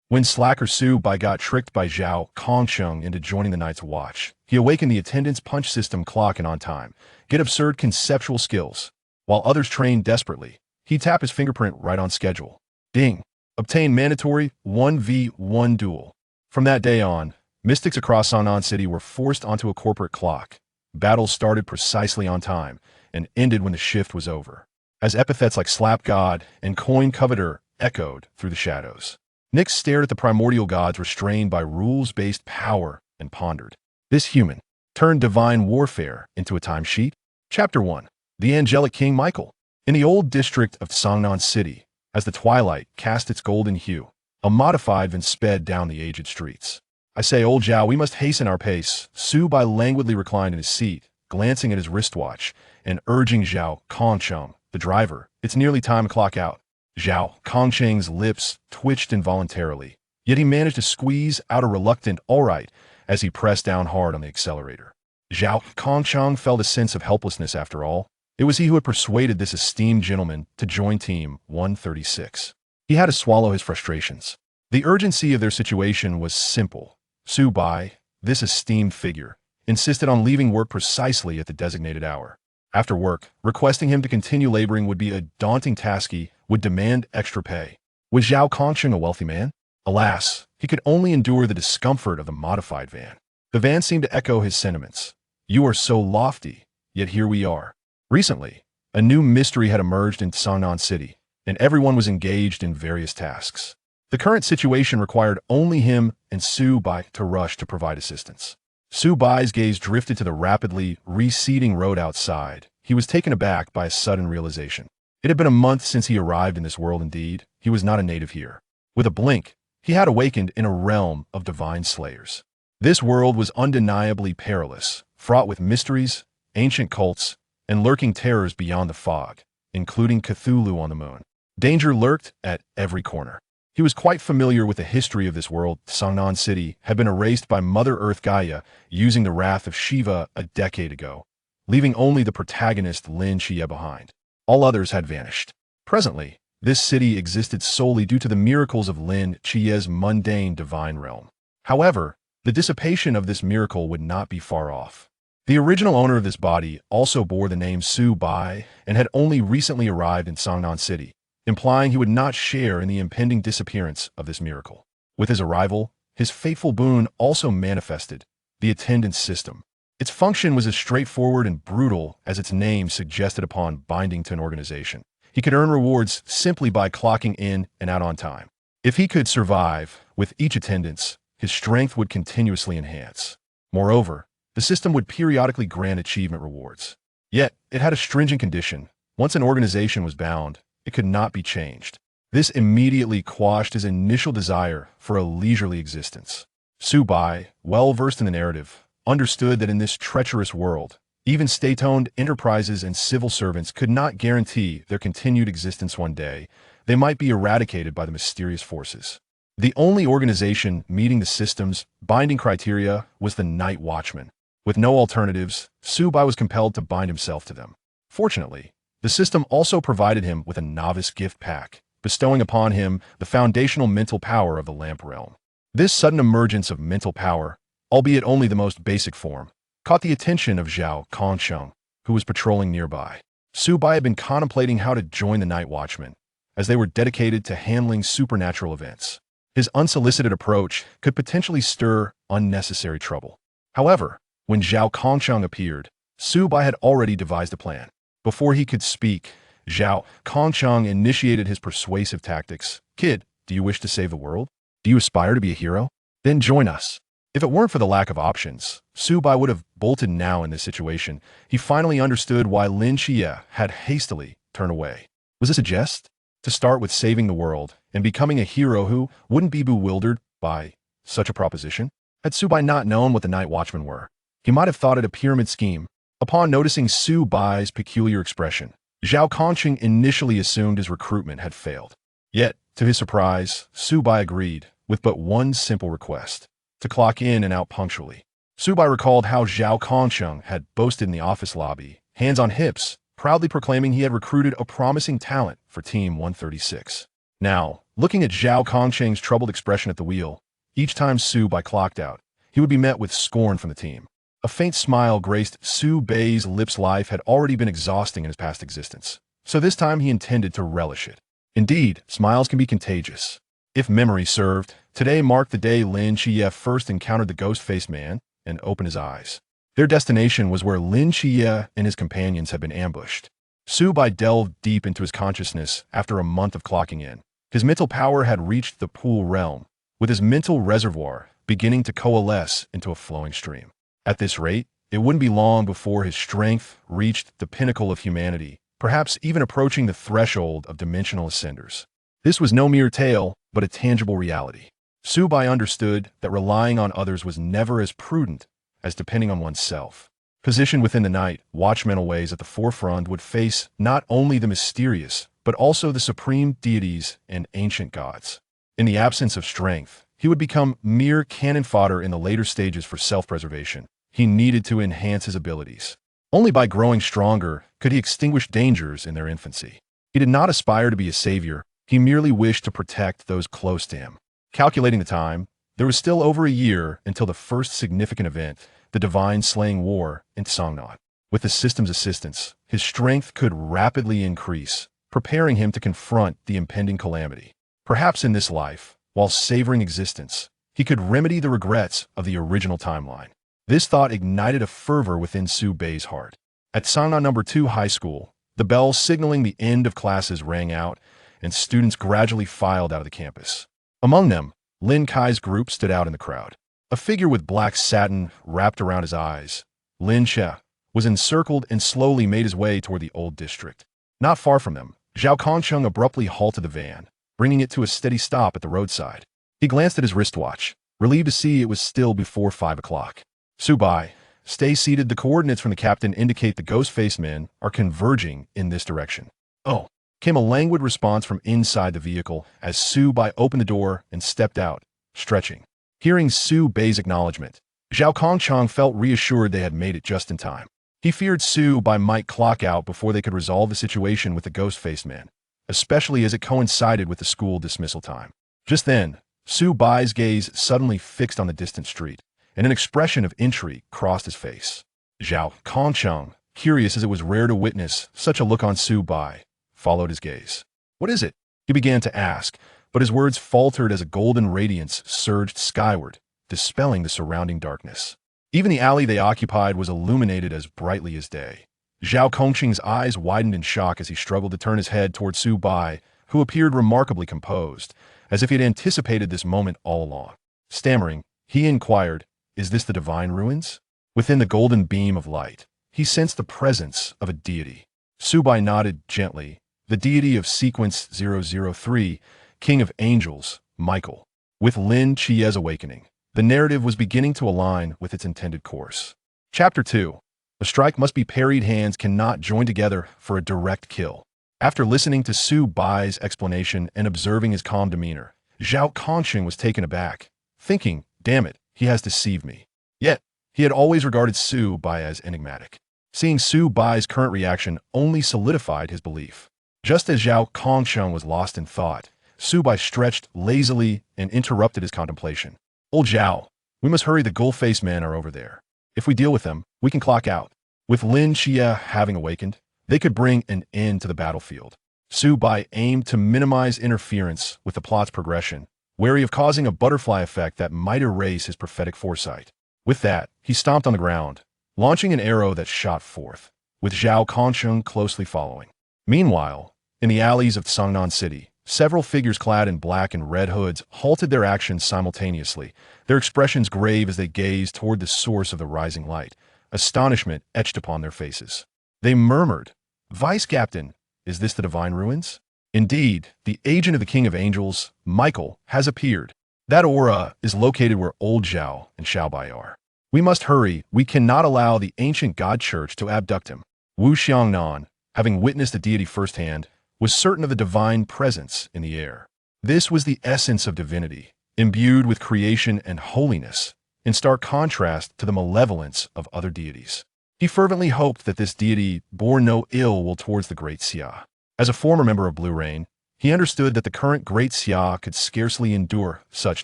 When slacker Su Bai got tricked by Zhao Kongcheng into joining the Night's Watch, he awakened the attendant's punch system clock and on time, get absurd conceptual skills. While others trained desperately, he'd tap his fingerprint right on schedule. Ding! Obtain mandatory 1v1 duel. From that day on, mystics across Jiangnan City were forced onto a corporate clock. Battles started precisely on time and ended when the shift was over, as epithets like Slap God and Coin Coveter echoed through the shadows. Nick stared at the primordial gods restrained by rules-based power and pondered. This human turned divine warfare into a timesheet. Chapter 1. The Angelic King Michael. In the old district of Jiangnan City, as the twilight cast its golden hue, a modified van sped down the aged streets. I say, old Zhao, we must hasten our pace. Su Bai languidly reclined in his seat, glancing at his wristwatch and urging Zhao Kongcheng, the driver, it's nearly time to clock out. Zhao Kongcheng's lips twitched involuntarily, yet he managed to squeeze out a reluctant all right as he pressed down hard on the accelerator. Zhao Kongcheng felt a sense of helplessness after all. It was he who had persuaded this esteemed gentleman to join Team 136. He had to swallow his frustrations. The urgency of their situation was simple. Su Bai, this esteemed figure, insisted on leaving work precisely at the designated hour. After work, requesting him to continue laboring would be a daunting task. He would demand extra pay. Was Zhao Kongcheng a wealthy man? Alas, he could only endure the discomfort of the modified van. The van seemed to echo his sentiments. You are so lofty, yet here we are. Recently, a new mystery had emerged in Jiangnan City, and everyone was engaged in various tasks. The current situation required only him and Su Bai to rush to provide assistance. Su Bai's gaze drifted to the rapidly receding road outside. He was taken aback by a sudden realization. It had been a month since he arrived in this world indeed. He was not a native here. With a blink, he had awakened in a realm of divine slayers. This world was undeniably perilous, fraught with mysteries, ancient cults, and lurking terrors beyond the fog, including Cthulhu on the moon. Danger lurked at every corner. He was quite familiar with the history of this world. Jiangnan City had been erased by Mother Earth Gaia using the wrath of Shiva a decade ago, leaving only the protagonist Lin Xie behind. All others had vanished. Presently, this city existed solely due to the miracles of Lin Xie's mundane divine realm. However, the dissipation of this miracle would not be far off. The original owner of this body also bore the name Su Bai and had only recently arrived in Jiangnan City, implying he would not share in the impending disappearance of this miracle. With his arrival, his fateful boon also manifested, the attendance system. Its function was as straightforward and brutal as its name suggested upon binding to an organization. He could earn rewards simply by clocking in and out on time. If he could survive with each attendance, his strength would continuously enhance. Moreover, the system would periodically grant achievement rewards. Yet, it had a stringent condition. Once an organization was bound, it could not be changed. This immediately quashed his initial desire for a leisurely existence. Su Bai, well versed in the narrative, understood that in this treacherous world, even state-owned enterprises and civil servants could not guarantee their continued existence one day. They might be eradicated by the mysterious forces. The only organization meeting the system's binding criteria was the Night Watchman. With no alternatives, Su Bai was compelled to bind himself to them. Fortunately, the system also provided him with a novice gift pack, bestowing upon him the foundational mental power of the Lamp Realm. This sudden emergence of mental power, albeit only the most basic form, caught the attention of Zhao Kongcheng, who was patrolling nearby. Su Bai had been contemplating how to join the Night Watchmen, as they were dedicated to handling supernatural events. His unsolicited approach could potentially stir unnecessary trouble. However, when Zhao Kongcheng appeared, Su Bai had already devised a plan. Before he could speak, Zhao Kongcheng initiated his persuasive tactics. Kid, do you wish to save the world? Do you aspire to be a hero? Then join us. If it weren't for the lack of options, Su Bai would have bolted now in this situation. He finally understood why Lin Xie had hastily turned away. Was this a jest? To start with saving the world and becoming a hero who wouldn't be bewildered by such a proposition? Had Su Bai not known what the Night Watchmen were, he might have thought it a pyramid scheme. Upon noticing Su Bai's peculiar expression, Zhao Kongcheng initially assumed his recruitment had failed. Yet, to his surprise, Su Bai agreed, with but one simple request: to clock in and out punctually. Su Bai recalled how Zhao Kongcheng had boasted in the office lobby, hands on hips, proudly proclaiming he had recruited a promising talent for Team 136. Now, Looking at Zhao Kongcheng's troubled expression at the wheel, each time Su Bai clocked out, he would be met with scorn from the team. A faint smile graced Su Bai's lips. Life had already been exhausting in his past existence, so this time he intended to relish it. Indeed, smiles can be contagious. If memory served, today marked the day Lin Chiye first encountered the ghost-faced man and opened his eyes. Their destination was where Lin Chiye and his companions had been ambushed. Su Bai delved deep into his consciousness after a month of clocking in. His mental power had reached the pool realm, with his mental reservoir beginning to coalesce into a flowing stream. At this rate, it wouldn't be long before his strength reached the pinnacle of humanity, perhaps even approaching the threshold of dimensional ascenders. This was no mere tale, but a tangible reality. Su Bai understood that relying on others was never as prudent as depending on oneself. Positioned within the Nightwatch mental ways at the forefront would face not only the mysterious, but also the supreme deities and ancient gods. In the absence of strength, he would become mere cannon fodder in the later stages for self-preservation. He needed to enhance his abilities. Only by growing stronger could he extinguish dangers in their infancy. He did not aspire to be a savior, he merely wished to protect those close to him. Calculating the time, there was still over a year until the first significant event, the divine slaying war in Jiangnan. With the system's assistance, his strength could rapidly increase, preparing him to confront the impending calamity. Perhaps in this life, while savoring existence, he could remedy the regrets of the original timeline. This thought ignited a fervor within Su Bai's heart. At Jiangnan No. 2 High School, the bell signaling the end of classes rang out, and students gradually filed out of the campus. Among them, Lin Kai's group stood out in the crowd. A figure with black satin wrapped around his eyes, Lin Xie, was encircled and slowly made his way toward the old district. Not far from them, Zhao Kongcheng abruptly halted the van, bringing it to a steady stop at the roadside. He glanced at his wristwatch, relieved to see it was still before 5 o'clock. Su Bai, stay seated. The coordinates from the captain indicate the ghost-faced men are converging in this direction. Oh, came a languid response from inside the vehicle as Su Bai opened the door and stepped out, stretching. Hearing Su Bai's acknowledgement, Zhao Kongcheng felt reassured they had made it just in time. He feared Su Bai might clock out before they could resolve the situation with the ghost-faced man, especially as it coincided with the school dismissal time. Just then, Su Bai's gaze suddenly fixed on the distant street, and an expression of intrigue crossed his face. Zhao Kongcheng, curious as it was rare to witness such a look on Su Bai, followed his gaze. "What is it?" he began to ask, but his words faltered as a golden radiance surged skyward, dispelling the surrounding darkness. Even the alley they occupied was illuminated as brightly as day. Zhao Kongcheng's eyes widened in shock as he struggled to turn his head toward Su Bai, who appeared remarkably composed, as if he had anticipated this moment all along. Stammering, he inquired, "Is this the divine ruins?" Within the golden beam of light, he sensed the presence of a deity. Su Bai nodded gently, the deity of Sequence 003, King of Angels, Michael. With Lin Chiye's awakening, the narrative was beginning to align with its intended course. Chapter 2. A strike must be parried. Hands cannot join together for a direct kill. After listening to Su Bai's explanation and observing his calm demeanor, Zhao Kongcheng was taken aback, thinking, "Damn it, he has deceived me." Yet, he had always regarded Su Bai as enigmatic. Seeing Su Bai's current reaction only solidified his belief. Just as Zhao Kongcheng was lost in thought, Su Bai stretched lazily and interrupted his contemplation. "Old Zhao, we must hurry. The gull-faced men are over there. If we deal with them, we can clock out." With Lin Chiye having awakened, they could bring an end to the battlefield. Su Bai aimed to minimize interference with the plot's progression, wary of causing a butterfly effect that might erase his prophetic foresight. With that, he stomped on the ground, launching an arrow that shot forth, with Zhao Kongcheng closely following. Meanwhile, in the alleys of Jiangnan City, several figures clad in black and red hoods halted their actions simultaneously, their expressions grave as they gazed toward the source of the rising light, astonishment etched upon their faces. They murmured, "Vice Captain, is this the divine ruins?" Indeed, the agent of the King of Angels, Michael, has appeared. That aura is located where old Zhao and Xiaobai are. We must hurry. We cannot allow the ancient god church to abduct him. Wu Xiangnan, having witnessed the deity firsthand, was certain of the divine presence in the air. This was the essence of divinity, imbued with creation and holiness, in stark contrast to the malevolence of other deities. He fervently hoped that this deity bore no ill will towards the great Xia. As a former member of Blue Rain, He understood that the current Great Xia could scarcely endure such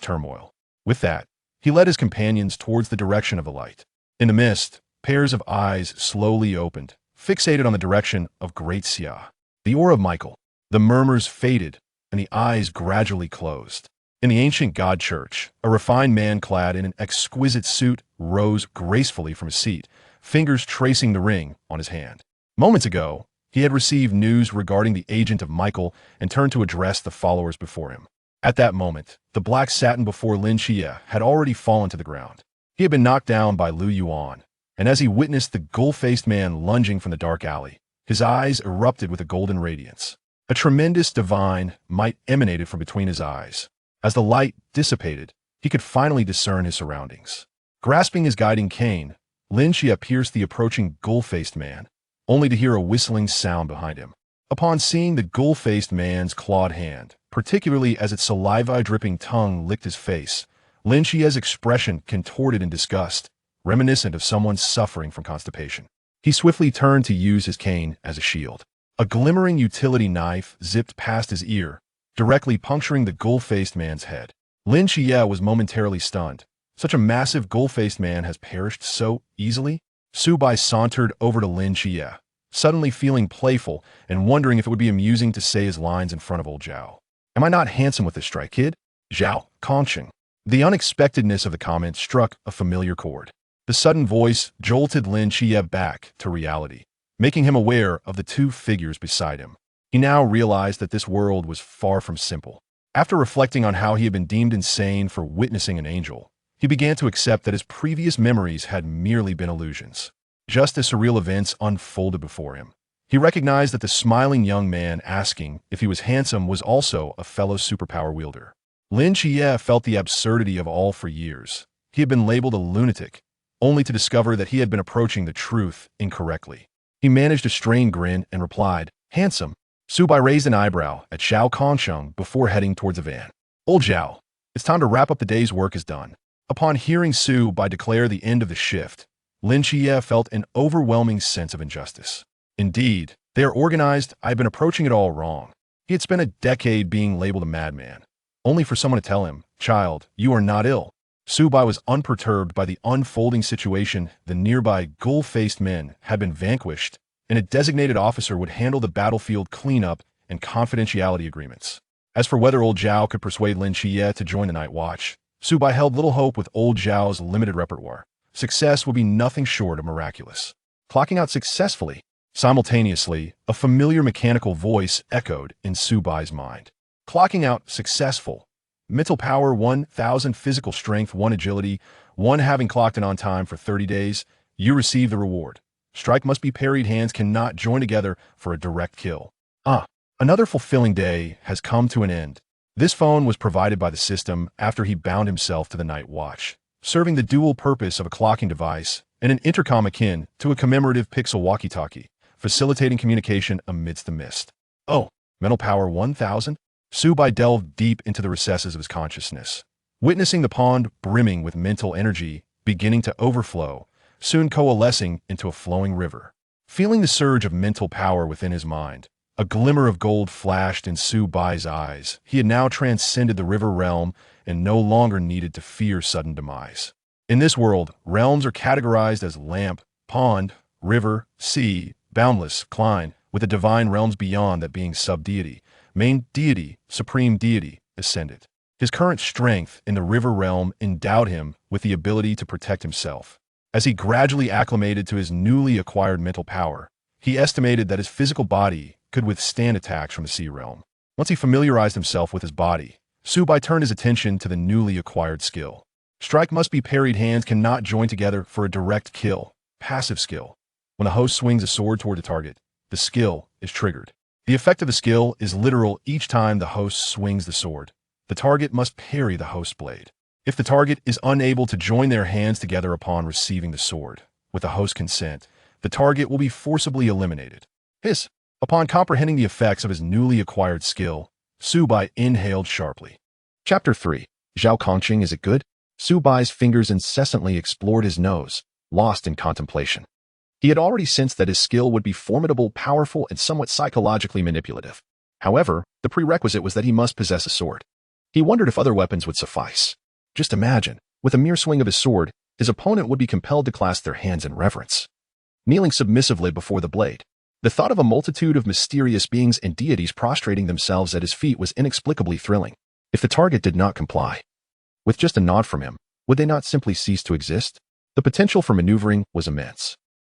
turmoil. With that, he led his companions towards the direction of the light. In the mist, pairs of eyes slowly opened, fixated on the direction of Great Xia. The aura of Michael. The murmurs faded, and the eyes gradually closed. In the ancient god church, a refined man clad in an exquisite suit rose gracefully from his seat, fingers tracing the ring on his hand. Moments ago, he had received news regarding the agent of Michael and turned to address the followers before him. At that moment, the black satin before Lin Xie had already fallen to the ground. He had been knocked down by Lu Yuan, and as he witnessed the gull-faced man lunging from the dark alley, his eyes erupted with a golden radiance. A tremendous divine might emanated from between his eyes. As the light dissipated, he could finally discern his surroundings. Grasping his guiding cane, Lin Xie pierced the approaching gull-faced man, only to hear a whistling sound behind him. Upon seeing the gull-faced man's clawed hand, particularly as its saliva-dripping tongue licked his face, Lin Xie's expression contorted in disgust, reminiscent of someone suffering from constipation. He swiftly turned to use his cane as a shield. A glimmering utility knife zipped past his ear, directly puncturing the gull-faced man's head. Lin Xie was momentarily stunned. Such a massive gull-faced man has perished so easily? Su Bai sauntered over to Lin Xie, suddenly feeling playful and wondering if it would be amusing to say his lines in front of old Zhao. Am I not handsome with this strike, kid? Zhao Kongcheng. The unexpectedness of the comment struck a familiar chord. The sudden voice jolted Lin Xie back to reality, making him aware of the two figures beside him. He now realized that this world was far from simple. After reflecting on how he had been deemed insane for witnessing an angel, he began to accept that his previous memories had merely been illusions. Just as surreal events unfolded before him, he recognized that the smiling young man asking if he was handsome was also a fellow superpower wielder. Lin Xie felt the absurdity of all for years. He had been labeled a lunatic, only to discover that he had been approaching the truth incorrectly. He managed a strained grin and replied, "Handsome." Su Bai raised an eyebrow at Zhao Kongcheng before heading towards the van. "Old Zhao, it's time to wrap up, the day's work is done." Upon hearing Su Bai declare the end of the shift, Lin Xie felt an overwhelming sense of injustice. Indeed, they are organized. I've been approaching it all wrong. He had spent a decade being labeled a madman, only for someone to tell him, "Child, you are not ill." Su Bai was unperturbed by the unfolding situation. The nearby gull-faced men had been vanquished, and a designated officer would handle the battlefield cleanup and confidentiality agreements. As for whether old Zhao could persuade Lin Xie to join the Nightwatch, Su Bai held little hope with old Zhao's limited repertoire. Success would be nothing short of miraculous. Clocking out successfully. Simultaneously, a familiar mechanical voice echoed in Su Bai's mind. Clocking out successful. Mental power 1,000, physical strength 1, agility 1. Having clocked in on time for 30 days, you receive the reward. Strike must be parried, hands cannot join together for a direct kill. Another fulfilling day has come to an end. This phone was provided by the system after he bound himself to the Nightwatch, serving the dual purpose of a clocking device and an intercom akin to a commemorative pixel walkie-talkie, facilitating communication amidst the mist. Mental power 1,000? Su Bai delved deep into the recesses of his consciousness, witnessing the pond brimming with mental energy beginning to overflow, soon coalescing into a flowing river. Feeling the surge of mental power within his mind, a glimmer of gold flashed in Su Bai's eyes. He had now transcended the river realm and no longer needed to fear sudden demise. In this world, realms are categorized as lamp, pond, river, sea, boundless, Klein, with the divine realms beyond that being sub-deity, main deity, supreme deity, ascendant. His current strength in the river realm endowed him with the ability to protect himself. As he gradually acclimated to his newly acquired mental power, he estimated that his physical body could withstand attacks from the sea realm. Once he familiarized himself with his body, Su Bai turned his attention to the newly acquired skill. Strike must be parried, hands cannot join together for a direct kill. Passive skill. When the host swings a sword toward the target, the skill is triggered. The effect of the skill is literal. Each time the host swings the sword, the target must parry the host's blade. If the target is unable to join their hands together upon receiving the sword, with the host's consent, the target will be forcibly eliminated. Upon comprehending the effects of his newly acquired skill, Su Bai inhaled sharply. Chapter 3. Zhao Kongcheng, is it good? Su Bai's fingers incessantly explored his nose, lost in contemplation. He had already sensed that his skill would be formidable, powerful, and somewhat psychologically manipulative. However, the prerequisite was that he must possess a sword. He wondered if other weapons would suffice. Just imagine, with a mere swing of his sword, his opponent would be compelled to clasp their hands in reverence, kneeling submissively before the blade. The thought of a multitude of mysterious beings and deities prostrating themselves at his feet was inexplicably thrilling. If the target did not comply, with just a nod from him, would they not simply cease to exist? The potential for maneuvering was immense.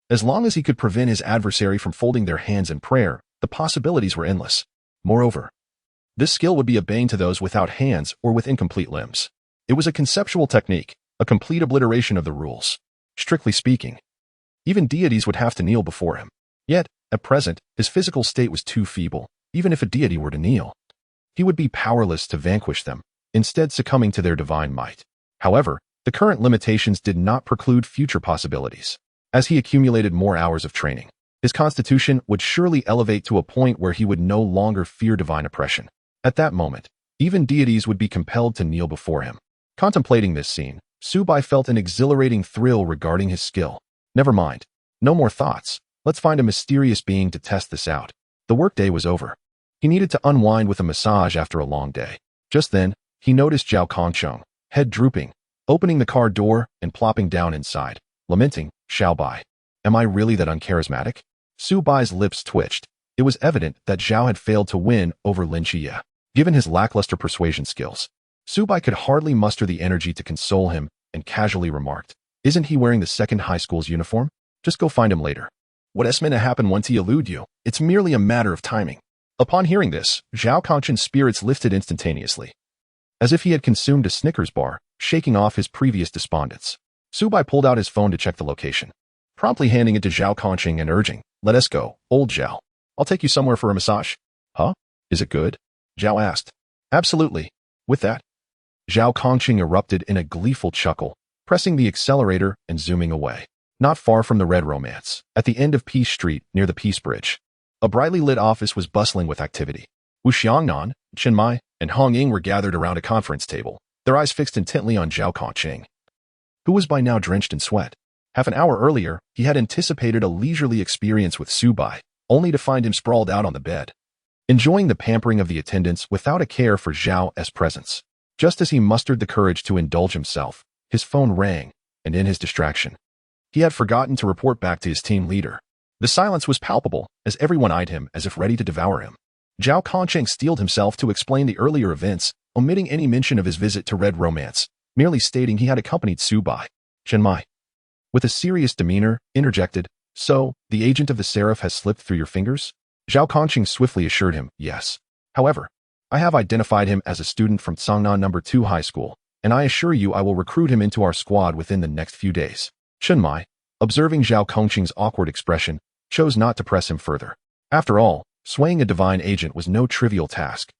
As long as he could prevent his adversary from folding their hands in prayer, the possibilities were endless. Moreover, this skill would be a bane to those without hands or with incomplete limbs. It was a conceptual technique, a complete obliteration of the rules. Strictly speaking, even deities would have to kneel before him. Yet, at present, his physical state was too feeble. Even if a deity were to kneel, he would be powerless to vanquish them, instead succumbing to their divine might. However, the current limitations did not preclude future possibilities. As he accumulated more hours of training, his constitution would surely elevate to a point where he would no longer fear divine oppression. At that moment, even deities would be compelled to kneel before him. Contemplating this scene, Subai felt an exhilarating thrill regarding his skill. Never mind. No more thoughts. Let's find a mysterious being to test this out. The workday was over. He needed to unwind with a massage after a long day. Just then, he noticed Zhao Kongcheng, head drooping, opening the car door and plopping down inside, lamenting, "Xiaobai, am I really that uncharismatic?" Su Bai's lips twitched. It was evident that Zhao had failed to win over Lin Qie. Given his lackluster persuasion skills, Su Bai could hardly muster the energy to console him and casually remarked, "Isn't he wearing the second high school's uniform? Just go find him later. What's meant to happen once he eludes you? It's merely a matter of timing." Upon hearing this, Zhao Kongcheng's spirits lifted instantaneously, as if he had consumed a Snickers bar, shaking off his previous despondence. Su Bai pulled out his phone to check the location, promptly handing it to Zhao Kongcheng and urging, "Let us go, old Zhao. I'll take you somewhere for a massage." "Huh? Is it good?" Zhao asked. "Absolutely." With that, Zhao Kongcheng erupted in a gleeful chuckle, pressing the accelerator and zooming away. Not far from the Red Romance, at the end of Peace Street near the Peace Bridge, a brightly lit office was bustling with activity. Wu Xiangnan, Chen Mai, and Hong Ying were gathered around a conference table, their eyes fixed intently on Zhao Kongcheng, who was by now drenched in sweat. Half an hour earlier, he had anticipated a leisurely experience with Su Bai, only to find him sprawled out on the bed, enjoying the pampering of the attendants without a care for Zhao's presence. Just as he mustered the courage to indulge himself, his phone rang, and in his distraction, he had forgotten to report back to his team leader. The silence was palpable, as everyone eyed him as if ready to devour him. Zhao Kongcheng steeled himself to explain the earlier events, omitting any mention of his visit to Red Romance, merely stating he had accompanied Su Bai. Chen Mai, with a serious demeanor, interjected, "So, the agent of the Seraph has slipped through your fingers?" Zhao Kongcheng swiftly assured him, "Yes. However, I have identified him as a student from Jiangnan No. 2 High School, and I assure you I will recruit him into our squad within the next few days." Chen Mai, observing Zhao Kongcheng's awkward expression, chose not to press him further. After all, swaying a divine agent was no trivial task.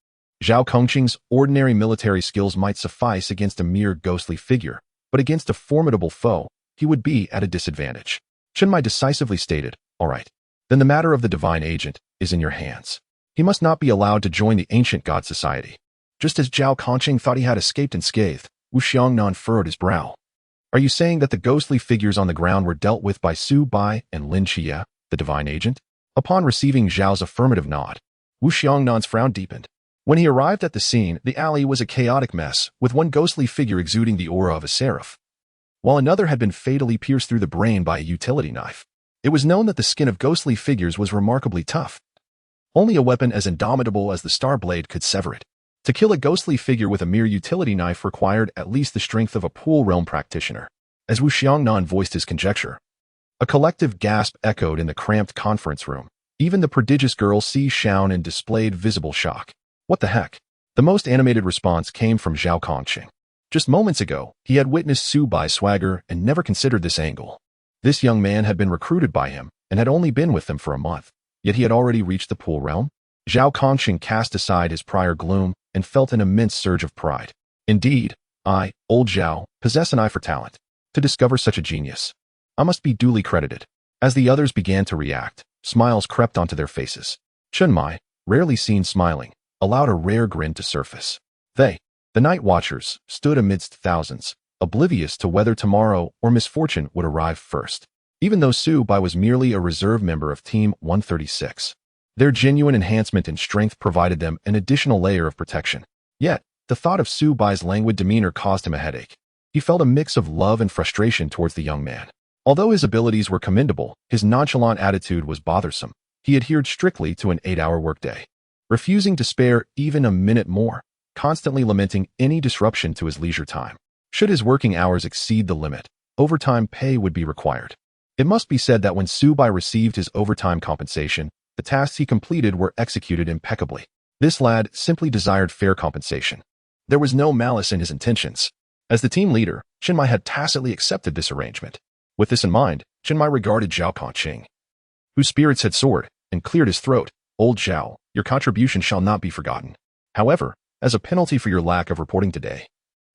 Zhao Kongcheng's ordinary military skills might suffice against a mere ghostly figure, but against a formidable foe, he would be at a disadvantage. Chen Mai decisively stated, "All right, then the matter of the divine agent is in your hands. He must not be allowed to join the Ancient God Society." Just as Zhao Kongcheng thought he had escaped unscathed, Wu Xiangnan furrowed his brow. "Are you saying that the ghostly figures on the ground were dealt with by Su Bai and Lin Qie, the divine agent?" Upon receiving Zhao's affirmative nod, Wu Xiangnan's frown deepened. When he arrived at the scene, the alley was a chaotic mess, with one ghostly figure exuding the aura of a seraph, while another had been fatally pierced through the brain by a utility knife. It was known that the skin of ghostly figures was remarkably tough. Only a weapon as indomitable as the Star Blade could sever it. To kill a ghostly figure with a mere utility knife required at least the strength of a Pool Realm practitioner. As Wu Xiangnan voiced his conjecture, a collective gasp echoed in the cramped conference room. Even the prodigious girl Si Shaon and displayed visible shock. "What the heck?" The most animated response came from Zhao Kongcheng. Just moments ago, he had witnessed Su Bai's swagger and never considered this angle. This young man had been recruited by him and had only been with them for a month, yet he had already reached the Pool Realm. Zhao Kongcheng cast aside his prior gloom and felt an immense surge of pride. Indeed, I, old Zhao, possess an eye for talent. To discover such a genius, I must be duly credited. As the others began to react, smiles crept onto their faces. Chen Mai, rarely seen smiling, allowed a rare grin to surface. They, the Night Watchers, stood amidst thousands, oblivious to whether tomorrow or misfortune would arrive first. Even though Su Bai was merely a reserve member of Team 136, Their genuine enhancement in strength provided them an additional layer of protection. Yet, the thought of Su Bai's languid demeanor caused him a headache. He felt a mix of love and frustration towards the young man. Although his abilities were commendable, his nonchalant attitude was bothersome. He adhered strictly to an 8-hour workday, refusing to spare even a minute more, constantly lamenting any disruption to his leisure time. Should his working hours exceed the limit, overtime pay would be required. It must be said that when Su Bai received his overtime compensation, the tasks he completed were executed impeccably. This lad simply desired fair compensation. There was no malice in his intentions. As the team leader, Chinmai had tacitly accepted this arrangement. With this in mind, Chinmai regarded Zhao Kongcheng, whose spirits had soared, and cleared his throat. Old Zhao, your contribution shall not be forgotten. However, as a penalty for your lack of reporting today,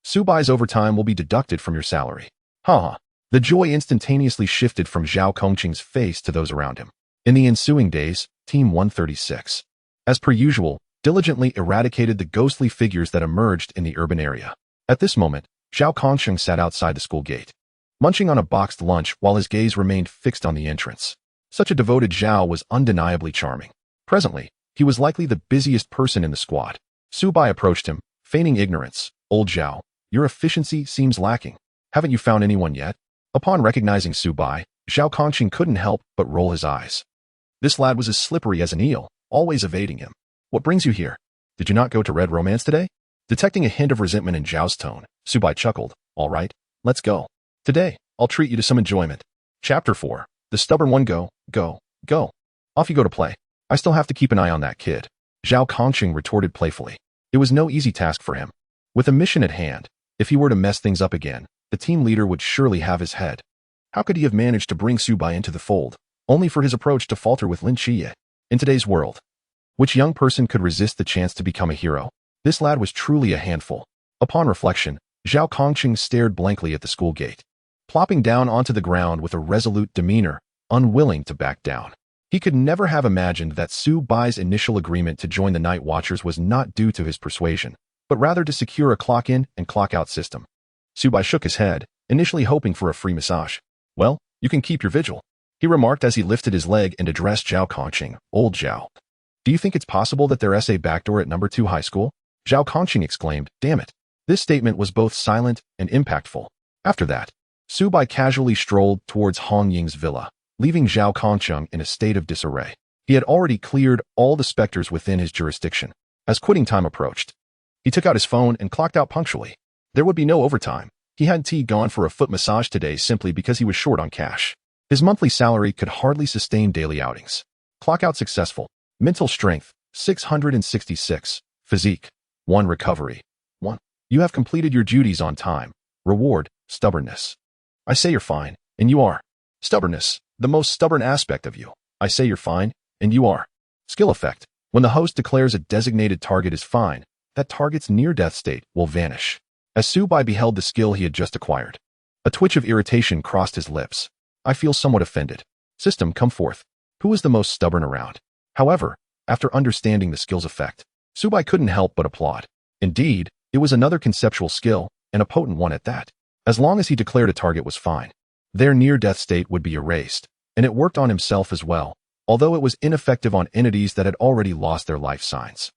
Su Bai's overtime will be deducted from your salary. Ha! The joy instantaneously shifted from Zhao Kongcheng's face to those around him. In the ensuing days, Team 136, as per usual, diligently eradicated the ghostly figures that emerged in the urban area. At this moment, Zhao Kongcheng sat outside the school gate, munching on a boxed lunch while his gaze remained fixed on the entrance. Such a devoted Zhao was undeniably charming. Presently, he was likely the busiest person in the squad. Su Bai approached him, feigning ignorance. Old Zhao, your efficiency seems lacking. Haven't you found anyone yet? Upon recognizing Su Bai, Zhao Kongcheng couldn't help but roll his eyes. This lad was as slippery as an eel, always evading him. What brings you here? Did you not go to Red Romance today? Detecting a hint of resentment in Zhao's tone, Su Bai chuckled. All right, let's go. Today, I'll treat you to some enjoyment. Chapter 4. The stubborn one go. Off you go to play. I still have to keep an eye on that kid. Zhao Kongcheng retorted playfully. It was no easy task for him. With a mission at hand, if he were to mess things up again, the team leader would surely have his head. How could he have managed to bring Su Bai into the fold, only for his approach to falter with Lin Qiye? In today's world, which young person could resist the chance to become a hero? This lad was truly a handful. Upon reflection, Zhao Kongcheng stared blankly at the school gate, plopping down onto the ground with a resolute demeanor, unwilling to back down. He could never have imagined that Su Bai's initial agreement to join the Night Watchers was not due to his persuasion, but rather to secure a clock-in and clock-out system. Su Bai shook his head, initially hoping for a free massage. Well, you can keep your vigil, he remarked as he lifted his leg and addressed Zhao Kongcheng. Old Zhao, do you think it's possible that there's a backdoor at number 2 high school? Zhao Kongcheng exclaimed. Damn it. This statement was both silent and impactful. After that, Su Bai casually strolled towards Hong Ying's villa, leaving Zhao Kongcheng in a state of disarray. He had already cleared all the specters within his jurisdiction. As quitting time approached, he took out his phone and clocked out punctually. There would be no overtime. He hadn't gone for a foot massage today simply because he was short on cash. His monthly salary could hardly sustain daily outings. Clockout successful. Mental strength, 666. Physique, 1. Recovery, 1. You have completed your duties on time. Reward, stubbornness. I say you're fine, and you are. Stubbornness, the most stubborn aspect of you. I say you're fine, and you are. Skill effect. When the host declares a designated target is fine, that target's near-death state will vanish. As Su Bai beheld the skill he had just acquired, a twitch of irritation crossed his lips. I feel somewhat offended. System, come forth. Who is the most stubborn around? However, after understanding the skill's effect, Su Bai couldn't help but applaud. Indeed, it was another conceptual skill, and a potent one at that. As long as he declared a target was fine, their near-death state would be erased, and it worked on himself as well, although it was ineffective on entities that had already lost their life signs.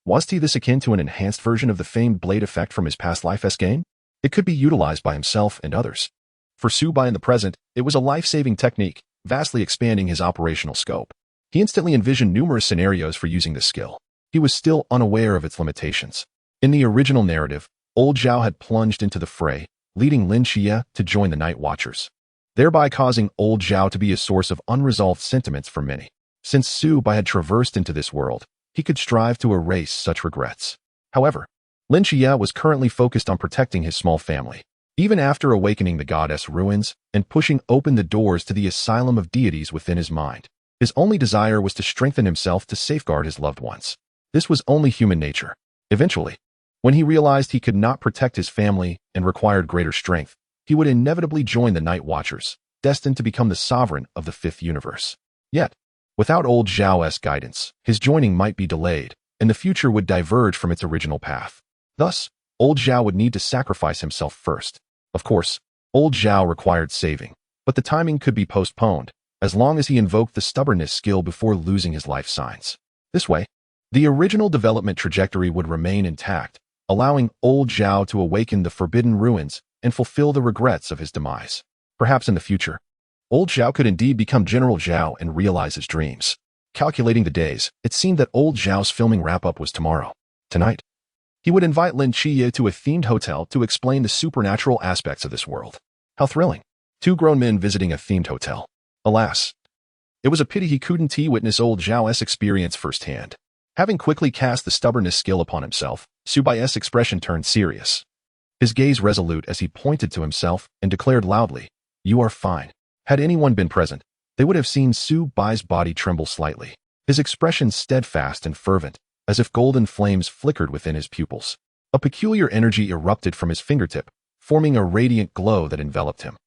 Was this akin to an enhanced version of the famed blade effect from his past life game? It could be utilized by himself and others. For Su Bai in the present, it was a life-saving technique, vastly expanding his operational scope. He instantly envisioned numerous scenarios for using this skill. He was still unaware of its limitations. In the original narrative, Old Zhao had plunged into the fray, leading Lin Qiye to join the Night Watchers, thereby causing Old Zhao to be a source of unresolved sentiments for many. Since Su Bai had traversed into this world, he could strive to erase such regrets. However, Lin Qiye was currently focused on protecting his small family. Even after awakening the goddess ruins and pushing open the doors to the asylum of deities within his mind, his only desire was to strengthen himself to safeguard his loved ones. This was only human nature. Eventually, when he realized he could not protect his family and required greater strength, he would inevitably join the Night Watchers, destined to become the sovereign of the fifth universe. Yet, without Old Zhao's guidance, his joining might be delayed, and the future would diverge from its original path. Thus, Old Zhao would need to sacrifice himself first. Of course, Old Zhao required saving, but the timing could be postponed, as long as he invoked the stubbornness skill before losing his life signs. This way, the original development trajectory would remain intact, allowing old Zhao to awaken the forbidden ruins and fulfill the regrets of his demise. Perhaps in the future, old Zhao could indeed become General Zhao and realize his dreams. Calculating the days, it seemed that old Zhao's filming wrap-up was tomorrow. Tonight, he would invite Lin Chiye to a themed hotel to explain the supernatural aspects of this world. How thrilling. 2 grown men visiting a themed hotel. Alas, it was a pity he couldn't witness old Zhao's experience firsthand. Having quickly cast the stubbornness skill upon himself, Su Bai's expression turned serious. His gaze resolute as he pointed to himself and declared loudly, "You are fine." Had anyone been present, they would have seen Su Bai's body tremble slightly. His expression steadfast and fervent, as if golden flames flickered within his pupils. A peculiar energy erupted from his fingertip, forming a radiant glow that enveloped him.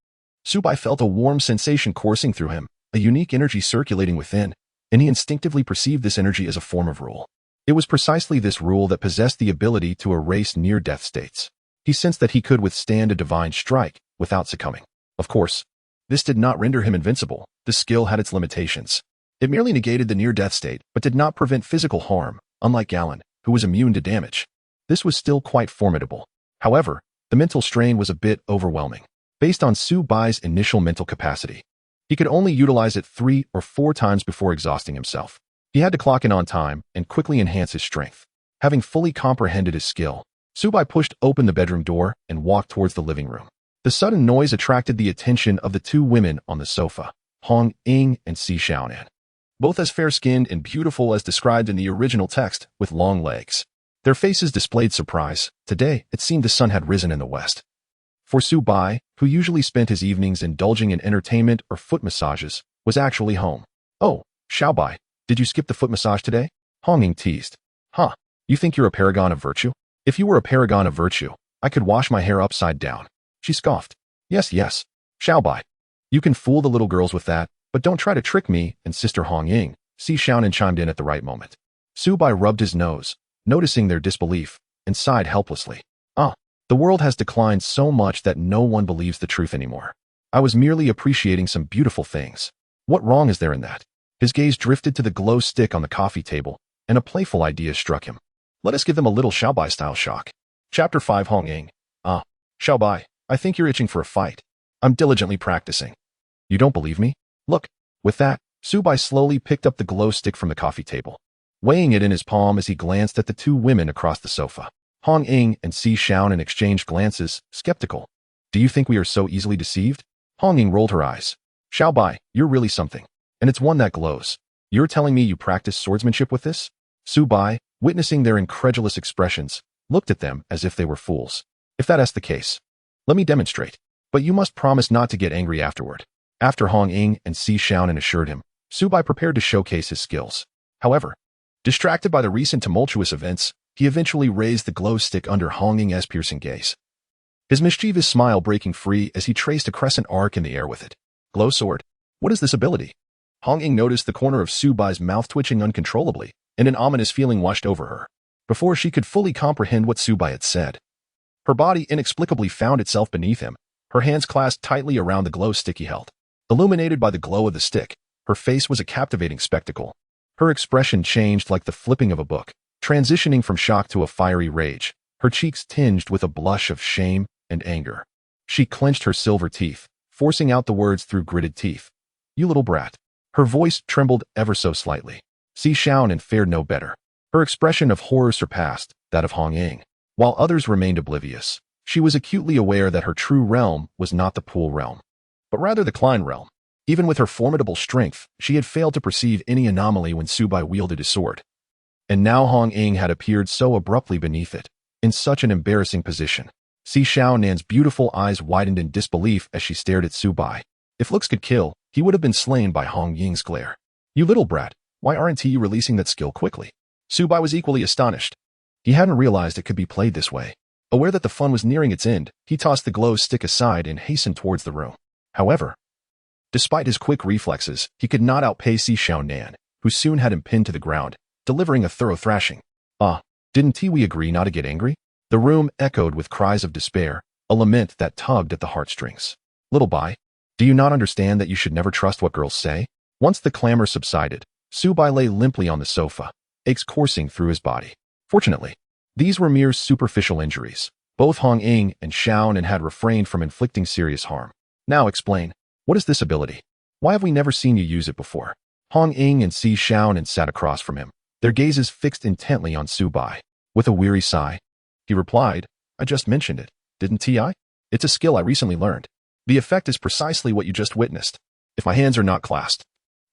Su Bai felt a warm sensation coursing through him, a unique energy circulating within, and he instinctively perceived this energy as a form of rule. It was precisely this rule that possessed the ability to erase near-death states. He sensed that he could withstand a divine strike without succumbing. Of course, this did not render him invincible. The skill had its limitations. It merely negated the near-death state, but did not prevent physical harm, unlike Galen, who was immune to damage. This was still quite formidable. However, the mental strain was a bit overwhelming. Based on Su Bai's initial mental capacity, he could only utilize it 3 or 4 times before exhausting himself. He had to clock in on time and quickly enhance his strength. Having fully comprehended his skill, Su Bai pushed open the bedroom door and walked towards the living room. The sudden noise attracted the attention of the 2 women on the sofa, Hong Ying and Si Xiaonan. Both as fair-skinned and beautiful as described in the original text, with long legs. Their faces displayed surprise. Today, it seemed the sun had risen in the west. For Su Bai, who usually spent his evenings indulging in entertainment or foot massages, was actually home. "Oh, Xiao Bai, did you skip the foot massage today?" Hong Ying teased. "Huh, you think you're a paragon of virtue? If you were a paragon of virtue, I could wash my hair upside down." She scoffed. Yes, Xiao Bai. You can fool the little girls with that, but don't try to trick me and Sister Hong Ying." Si Xiaonan chimed in at the right moment. Su Bai rubbed his nose, noticing their disbelief, and sighed helplessly. The world has declined so much that no one believes the truth anymore. I was merely appreciating some beautiful things. What wrong is there in that?" His gaze drifted to the glow stick on the coffee table, and a playful idea struck him. Let us give them a little Xiao Bai-style shock. Chapter 5 Hong Ying. Xiao Bai, I think you're itching for a fight. I'm diligently practicing. You don't believe me? Look. With that, Su Bai slowly picked up the glow stick from the coffee table, weighing it in his palm as he glanced at the 2 women across the sofa. Hong Ying and Si Xiaonan exchanged glances, skeptical. Do you think we are so easily deceived? Hong Ying rolled her eyes. Xiao Bai, you're really something. And it's one that glows. You're telling me you practice swordsmanship with this? Su Bai, witnessing their incredulous expressions, looked at them as if they were fools. If that's the case, let me demonstrate. But you must promise not to get angry afterward. After Hong Ying and Si Xiaonan assured him, Su Bai prepared to showcase his skills. However, distracted by the recent tumultuous events, he eventually raised the glow stick under Hong Ying's piercing gaze. His mischievous smile breaking free as he traced a crescent arc in the air with it. Glow sword? What is this ability? Hong Ying noticed the corner of Su Bai's mouth twitching uncontrollably, and an ominous feeling washed over her. Before she could fully comprehend what Su Bai had said, her body inexplicably found itself beneath him, her hands clasped tightly around the glow stick he held. Illuminated by the glow of the stick, her face was a captivating spectacle. Her expression changed like the flipping of a book, transitioning from shock to a fiery rage, her cheeks tinged with a blush of shame and anger. She clenched her silver teeth, forcing out the words through gritted teeth. You little brat. Her voice trembled ever so slightly. Si Xiaonan fared no better. Her expression of horror surpassed that of Hong Ying. While others remained oblivious, she was acutely aware that her true realm was not the Pool realm, but rather the Klein realm. Even with her formidable strength, she had failed to perceive any anomaly when Su Bai wielded his sword. And now Hong Ying had appeared so abruptly beneath it, in such an embarrassing position. Si Xiaonan's beautiful eyes widened in disbelief as she stared at Su Bai. If looks could kill, he would have been slain by Hong Ying's glare. You little brat, why aren't you releasing that skill quickly? Su Bai was equally astonished. He hadn't realized it could be played this way. Aware that the fun was nearing its end, he tossed the glow stick aside and hastened towards the room. However, despite his quick reflexes, he could not outpace Si Xiaonan, who soon had him pinned to the ground, delivering a thorough thrashing. Didn't we agree not to get angry? The room echoed with cries of despair, a lament that tugged at the heartstrings. Little Bai, Do you not understand that you should never trust what girls say? Once the clamor subsided, Su Bai lay limply on the sofa, aches coursing through his body. Fortunately, these were mere superficial injuries. Both Hong Ying and Xiaonan had refrained from inflicting serious harm. Now explain, what is this ability? Why have we never seen you use it before? Hong Ying and Si Xiaonan sat across from him, their gazes fixed intently on Su Bai. With a weary sigh, he replied, I just mentioned it, didn't I? It's a skill I recently learned. The effect is precisely what you just witnessed. If my hands are not clasped,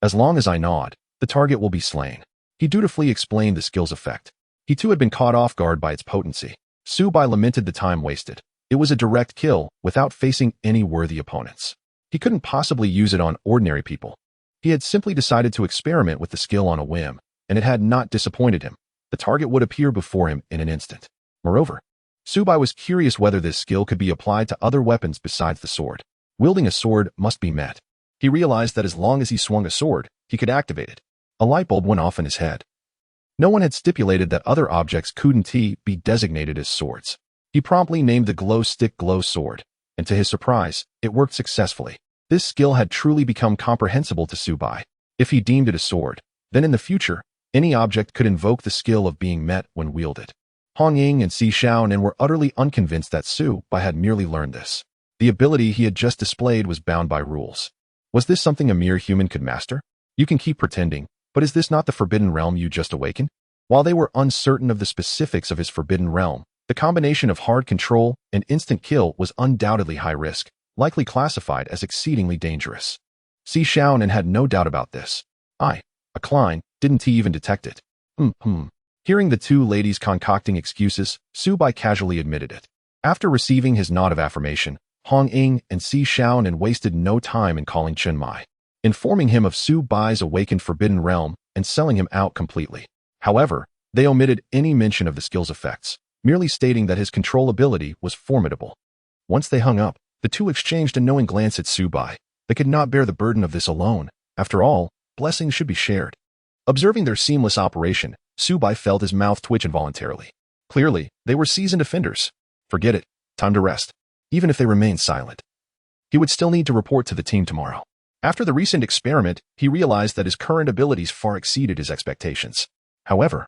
as long as I nod, the target will be slain. He dutifully explained the skill's effect. He too had been caught off guard by its potency. Su Bai lamented the time wasted. It was a direct kill without facing any worthy opponents. He couldn't possibly use it on ordinary people. He had simply decided to experiment with the skill on a whim, and it had not disappointed him. The target would appear before him in an instant. Moreover, Su Bai was curious whether this skill could be applied to other weapons besides the sword. Wielding a sword must be met. He realized that as long as he swung a sword, he could activate it. A light bulb went off in his head. No one had stipulated that other objects couldn't be designated as swords. He promptly named the glow stick glow sword, and to his surprise, it worked successfully. This skill had truly become comprehensible to Su Bai. If he deemed it a sword, then in the future, any object could invoke the skill of being met when wielded. Hong Ying and Si Xiaonan were utterly unconvinced that Su Bai had merely learned this. The ability he had just displayed was bound by rules. Was this something a mere human could master? You can keep pretending, but is this not the forbidden realm you just awakened? While they were uncertain of the specifics of his forbidden realm, the combination of hard control and instant kill was undoubtedly high risk, likely classified as exceedingly dangerous. Si Xiaonan had no doubt about this. A Klein, didn't he even detect it? Hearing the two ladies concocting excuses, Su Bai casually admitted it. After receiving his nod of affirmation, Hong Ying and Si Xiaonan wasted no time in calling Chen Mai, informing him of Su Bai's awakened forbidden realm and selling him out completely. However, they omitted any mention of the skill's effects, merely stating that his control ability was formidable. Once they hung up, the two exchanged a knowing glance at Su Bai. They could not bear the burden of this alone. After all, blessings should be shared. Observing their seamless operation, Su Bai felt his mouth twitch involuntarily. Clearly, they were seasoned offenders. Forget it. Time to rest. Even if they remained silent, he would still need to report to the team tomorrow. After the recent experiment, he realized that his current abilities far exceeded his expectations. However,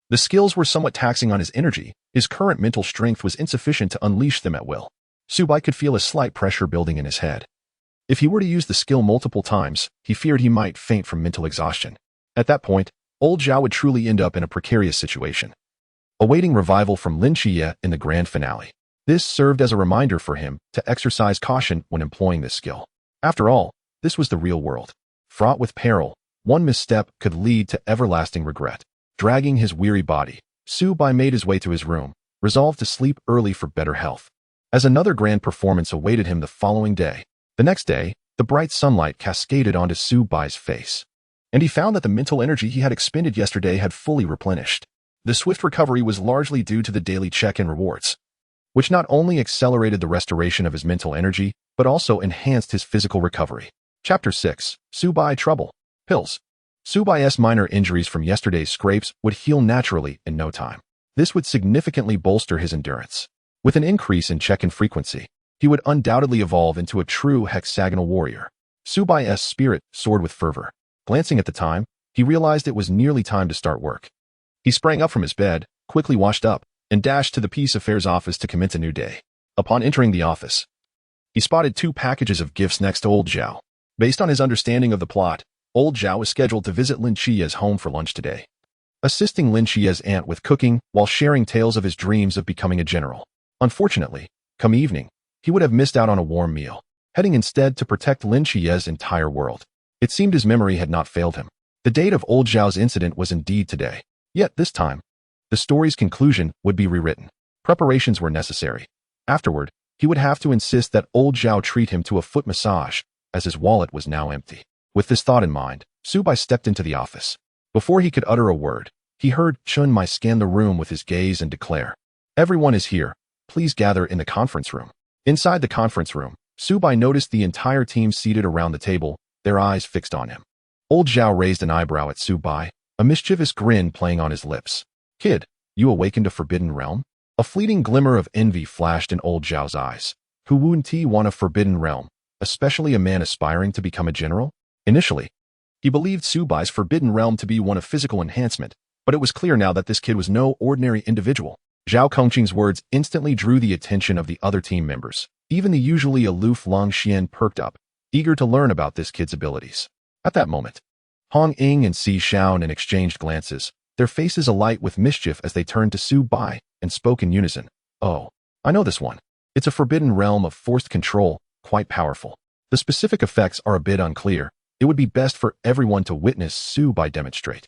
the skills were somewhat taxing on his energy. His current mental strength was insufficient to unleash them at will. Su Bai could feel a slight pressure building in his head. If he were to use the skill multiple times, he feared he might faint from mental exhaustion. At that point, old Zhao would truly end up in a precarious situation, awaiting revival from Lin Xie in the grand finale. This served as a reminder for him to exercise caution when employing this skill. After all, this was the real world, fraught with peril. One misstep could lead to everlasting regret. Dragging his weary body, Su Bai made his way to his room, resolved to sleep early for better health. As another grand performance awaited him the following day. The next day, the bright sunlight cascaded onto Su Bai's face, and he found that the mental energy he had expended yesterday had fully replenished. The swift recovery was largely due to the daily check-in rewards, which not only accelerated the restoration of his mental energy, but also enhanced his physical recovery. Chapter 6. Su Bai Trouble. Pills. Su Bai's minor injuries from yesterday's scrapes would heal naturally in no time. This would significantly bolster his endurance. With an increase in check-in frequency, he would undoubtedly evolve into a true hexagonal warrior. Su Bai's spirit soared with fervor. Glancing at the time, he realized it was nearly time to start work. He sprang up from his bed, quickly washed up, and dashed to the Peace Affairs office to commence a new day. Upon entering the office, he spotted 2 packages of gifts next to old Zhao. Based on his understanding of the plot, old Zhao was scheduled to visit Lin Xie's home for lunch today, assisting Lin Xie's aunt with cooking while sharing tales of his dreams of becoming a general. Unfortunately, come evening, he would have missed out on a warm meal, heading instead to protect Lin Xie's entire world. It seemed his memory had not failed him. The date of old Zhao's incident was indeed today. Yet this time, the story's conclusion would be rewritten. Preparations were necessary. Afterward, he would have to insist that old Zhao treat him to a foot massage, as his wallet was now empty. With this thought in mind, Su Bai stepped into the office. Before he could utter a word, he heard Chen Mai scan the room with his gaze and declare, "Everyone is here. Please gather in the conference room." Inside the conference room, Su Bai noticed the entire team seated around the table, their eyes fixed on him. Old Zhao raised an eyebrow at Su Bai, a mischievous grin playing on his lips. "Kid, you awakened a forbidden realm?" A fleeting glimmer of envy flashed in old Zhao's eyes. Who wouldn't want a forbidden realm, especially a man aspiring to become a general? Initially, he believed Su Bai's forbidden realm to be one of physical enhancement, but it was clear now that this kid was no ordinary individual. Zhao Kongcheng's words instantly drew the attention of the other team members. Even the usually aloof Long Xian perked up, eager to learn about this kid's abilities. At that moment, Hong Ying and Si Xiaonan exchanged glances, their faces alight with mischief as they turned to Su Bai and spoke in unison. "Oh, I know this one. It's a forbidden realm of forced control, quite powerful. The specific effects are a bit unclear. It would be best for everyone to witness Su Bai demonstrate."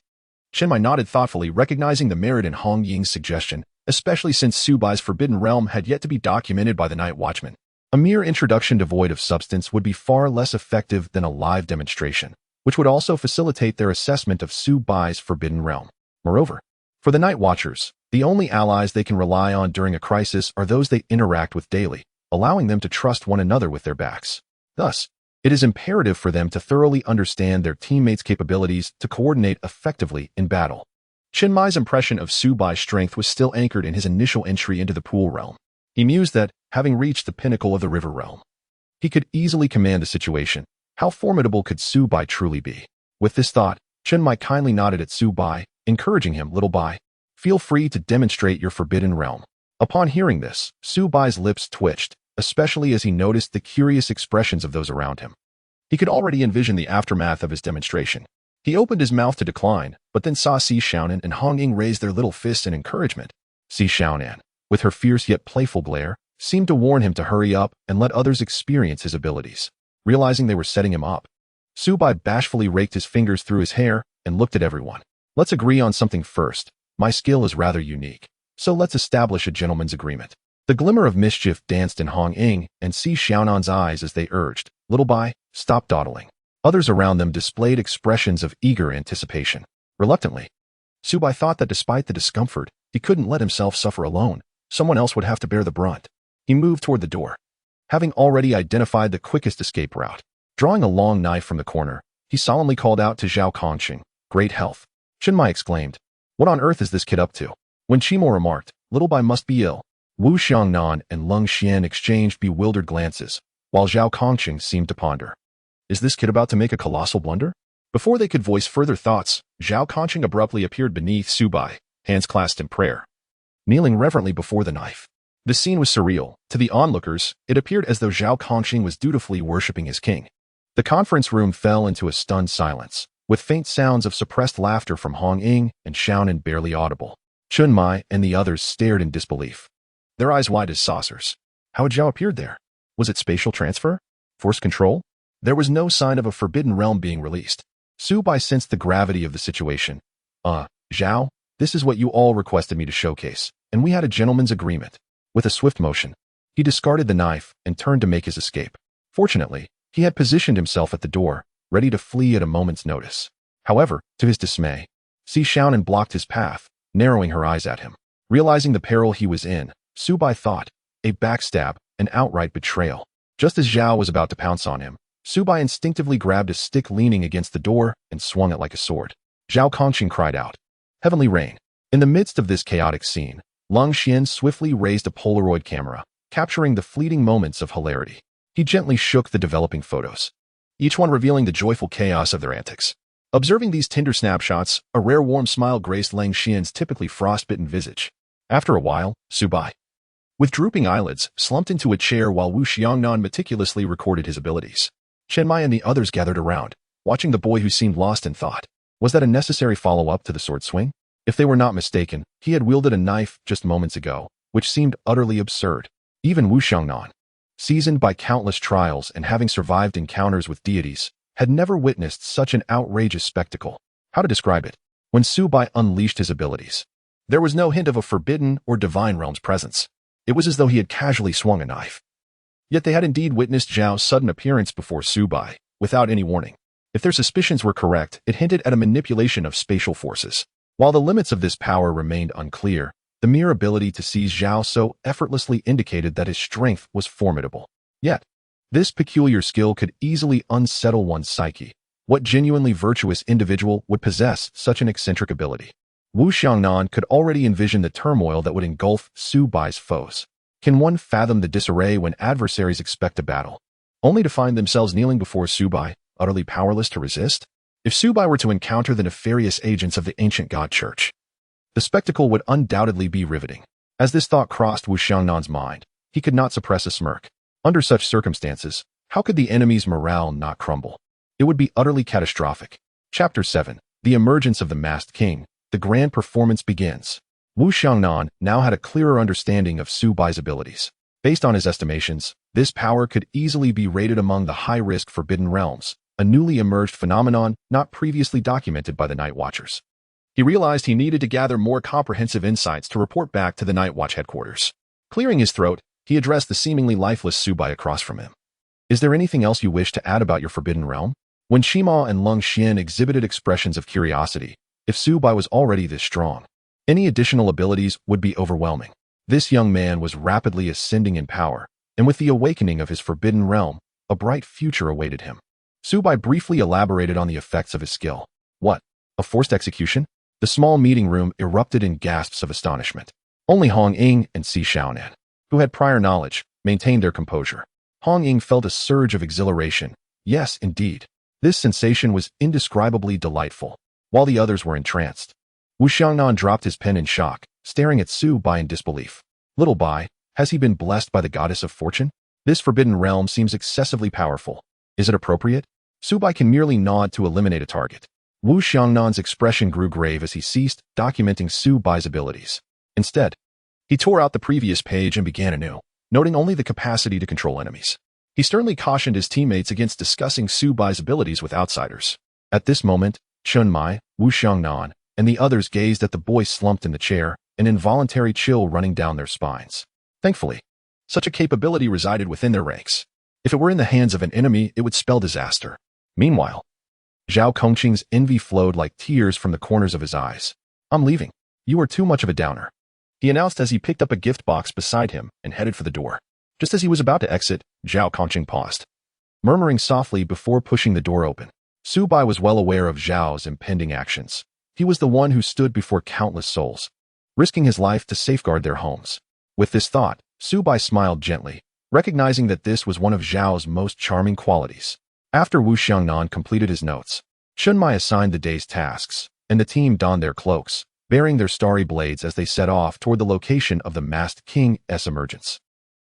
Qianmai nodded thoughtfully, recognizing the merit in Hong Ying's suggestion, especially since Su Bai's forbidden realm had yet to be documented by the Night Watchman. A mere introduction devoid of substance would be far less effective than a live demonstration, which would also facilitate their assessment of Su Bai's forbidden realm. Moreover, for the Night Watchers, the only allies they can rely on during a crisis are those they interact with daily, allowing them to trust one another with their backs. Thus, it is imperative for them to thoroughly understand their teammates' capabilities to coordinate effectively in battle. Qianmai's impression of Su Bai's strength was still anchored in his initial entry into the pool realm. He mused that, having reached the pinnacle of the river realm, he could easily command the situation. How formidable could Su Bai truly be? With this thought, Qianmai kindly nodded at Su Bai, encouraging him, "Little Bai, feel free to demonstrate your forbidden realm." Upon hearing this, Su Bai's lips twitched, especially as he noticed the curious expressions of those around him. He could already envision the aftermath of his demonstration. He opened his mouth to decline, but then saw Si Xiaonan and Hong Ying raise their little fists in encouragement. Si Xiaonan, with her fierce yet playful glare, seemed to warn him to hurry up and let others experience his abilities. Realizing they were setting him up, Su Bai bashfully raked his fingers through his hair and looked at everyone. "Let's agree on something first. My skill is rather unique, so let's establish a gentleman's agreement." The glimmer of mischief danced in Hong Ying and Si Xiaonan's eyes as they urged, "Little Bai, stop dawdling." Others around them displayed expressions of eager anticipation. Reluctantly, Su Bai thought that despite the discomfort, he couldn't let himself suffer alone. Someone else would have to bear the brunt. He moved toward the door, having already identified the quickest escape route. Drawing a long knife from the corner, he solemnly called out to Zhao Kongcheng, "Great health." Qianmai exclaimed, "What on earth is this kid up to?" When Qimo remarked, "Little Bai must be ill," Wu Xiangnan and Leng Xian exchanged bewildered glances, while Zhao Kongcheng seemed to ponder. Is this kid about to make a colossal blunder? Before they could voice further thoughts, Zhao Kongcheng abruptly appeared beneath Su Bai, hands clasped in prayer, kneeling reverently before the knife. The scene was surreal. To the onlookers, it appeared as though Zhao Kongcheng was dutifully worshipping his king. The conference room fell into a stunned silence, with faint sounds of suppressed laughter from Hong Ying and Xiaonan barely audible. Qianmai and the others stared in disbelief, their eyes wide as saucers. How had Zhao appeared there? Was it spatial transfer? Force control? There was no sign of a forbidden realm being released. Su Bai sensed the gravity of the situation. Zhao, this is what you all requested me to showcase, and we had a gentleman's agreement." With a swift motion, he discarded the knife and turned to make his escape. Fortunately, he had positioned himself at the door, ready to flee at a moment's notice. However, to his dismay, Si Xiaonan blocked his path, narrowing her eyes at him. Realizing the peril he was in, Su Bai thought, a backstab, an outright betrayal. Just as Zhao was about to pounce on him, Su Bai instinctively grabbed a stick leaning against the door and swung it like a sword. Zhao Kongcheng cried out, "Heavenly rain." In the midst of this chaotic scene, Leng Xian swiftly raised a Polaroid camera, capturing the fleeting moments of hilarity. He gently shook the developing photos, each one revealing the joyful chaos of their antics. Observing these tender snapshots, a rare warm smile graced Leng Xian's typically frostbitten visage. After a while, Su Bai, with drooping eyelids, slumped into a chair while Wu Xiangnan meticulously recorded his abilities. Qianmai and the others gathered around, watching the boy who seemed lost in thought. Was that a necessary follow-up to the sword swing? If they were not mistaken, he had wielded a knife just moments ago, which seemed utterly absurd. Even Wu Xiangnan, seasoned by countless trials and having survived encounters with deities, had never witnessed such an outrageous spectacle. How to describe it? When Su Bai unleashed his abilities, there was no hint of a forbidden or divine realm's presence. It was as though he had casually swung a knife. Yet they had indeed witnessed Zhao's sudden appearance before Su Bai, without any warning. If their suspicions were correct, it hinted at a manipulation of spatial forces. While the limits of this power remained unclear, the mere ability to seize Zhao so effortlessly indicated that his strength was formidable. Yet, this peculiar skill could easily unsettle one's psyche. What genuinely virtuous individual would possess such an eccentric ability? Wu Xiangnan could already envision the turmoil that would engulf Su Bai's foes. Can one fathom the disarray when adversaries expect a battle, only to find themselves kneeling before Subai, utterly powerless to resist? If Subai were to encounter the nefarious agents of the ancient god church, the spectacle would undoubtedly be riveting. As this thought crossed Wu Xiangnan's mind, he could not suppress a smirk. Under such circumstances, how could the enemy's morale not crumble? It would be utterly catastrophic. Chapter 7. The Emergence of the Masked King. The grand performance begins. Wu Xiangnan now had a clearer understanding of Subai's abilities. Based on his estimations, this power could easily be rated among the high-risk Forbidden Realms, a newly emerged phenomenon not previously documented by the Nightwatchers. He realized he needed to gather more comprehensive insights to report back to the Nightwatch headquarters. Clearing his throat, he addressed the seemingly lifeless Subai across from him. Is there anything else you wish to add about your Forbidden Realm? When Shima and Lung Xian exhibited expressions of curiosity, if Subai was already this strong, any additional abilities would be overwhelming. This young man was rapidly ascending in power, and with the awakening of his Forbidden Realm, a bright future awaited him. Subai briefly elaborated on the effects of his skill. What? A forced execution? The small meeting room erupted in gasps of astonishment. Only Hong Ying and Si Xiaonan, who had prior knowledge, maintained their composure. Hong Ying felt a surge of exhilaration. Yes, indeed. This sensation was indescribably delightful, while the others were entranced. Wu Xiangnan dropped his pen in shock, staring at Subai in disbelief. Little Bai, has he been blessed by the goddess of fortune? This Forbidden Realm seems excessively powerful. Is it appropriate? Subai can merely nod to eliminate a target. Wu Xiangnan's expression grew grave as he ceased documenting Subai's abilities. Instead, he tore out the previous page and began anew, noting only the capacity to control enemies. He sternly cautioned his teammates against discussing Subai's abilities with outsiders. At this moment, Chun Mai, Wu Xiangnan, and the others gazed at the boy slumped in the chair, an involuntary chill running down their spines. Thankfully, such a capability resided within their ranks. If it were in the hands of an enemy, it would spell disaster. Meanwhile, Zhao Kongcheng's envy flowed like tears from the corners of his eyes. I'm leaving. You are too much of a downer, he announced as he picked up a gift box beside him and headed for the door. Just as he was about to exit, Zhao Kongcheng paused, murmuring softly before pushing the door open. Subai was well aware of Zhao's impending actions. He was the one who stood before countless souls, risking his life to safeguard their homes. With this thought, Subai smiled gently, recognizing that this was one of Zhao's most charming qualities. After Wu Xiangnan completed his notes, Chun Mai assigned the day's tasks, and the team donned their cloaks, bearing their starry blades as they set off toward the location of the Masked King's emergence.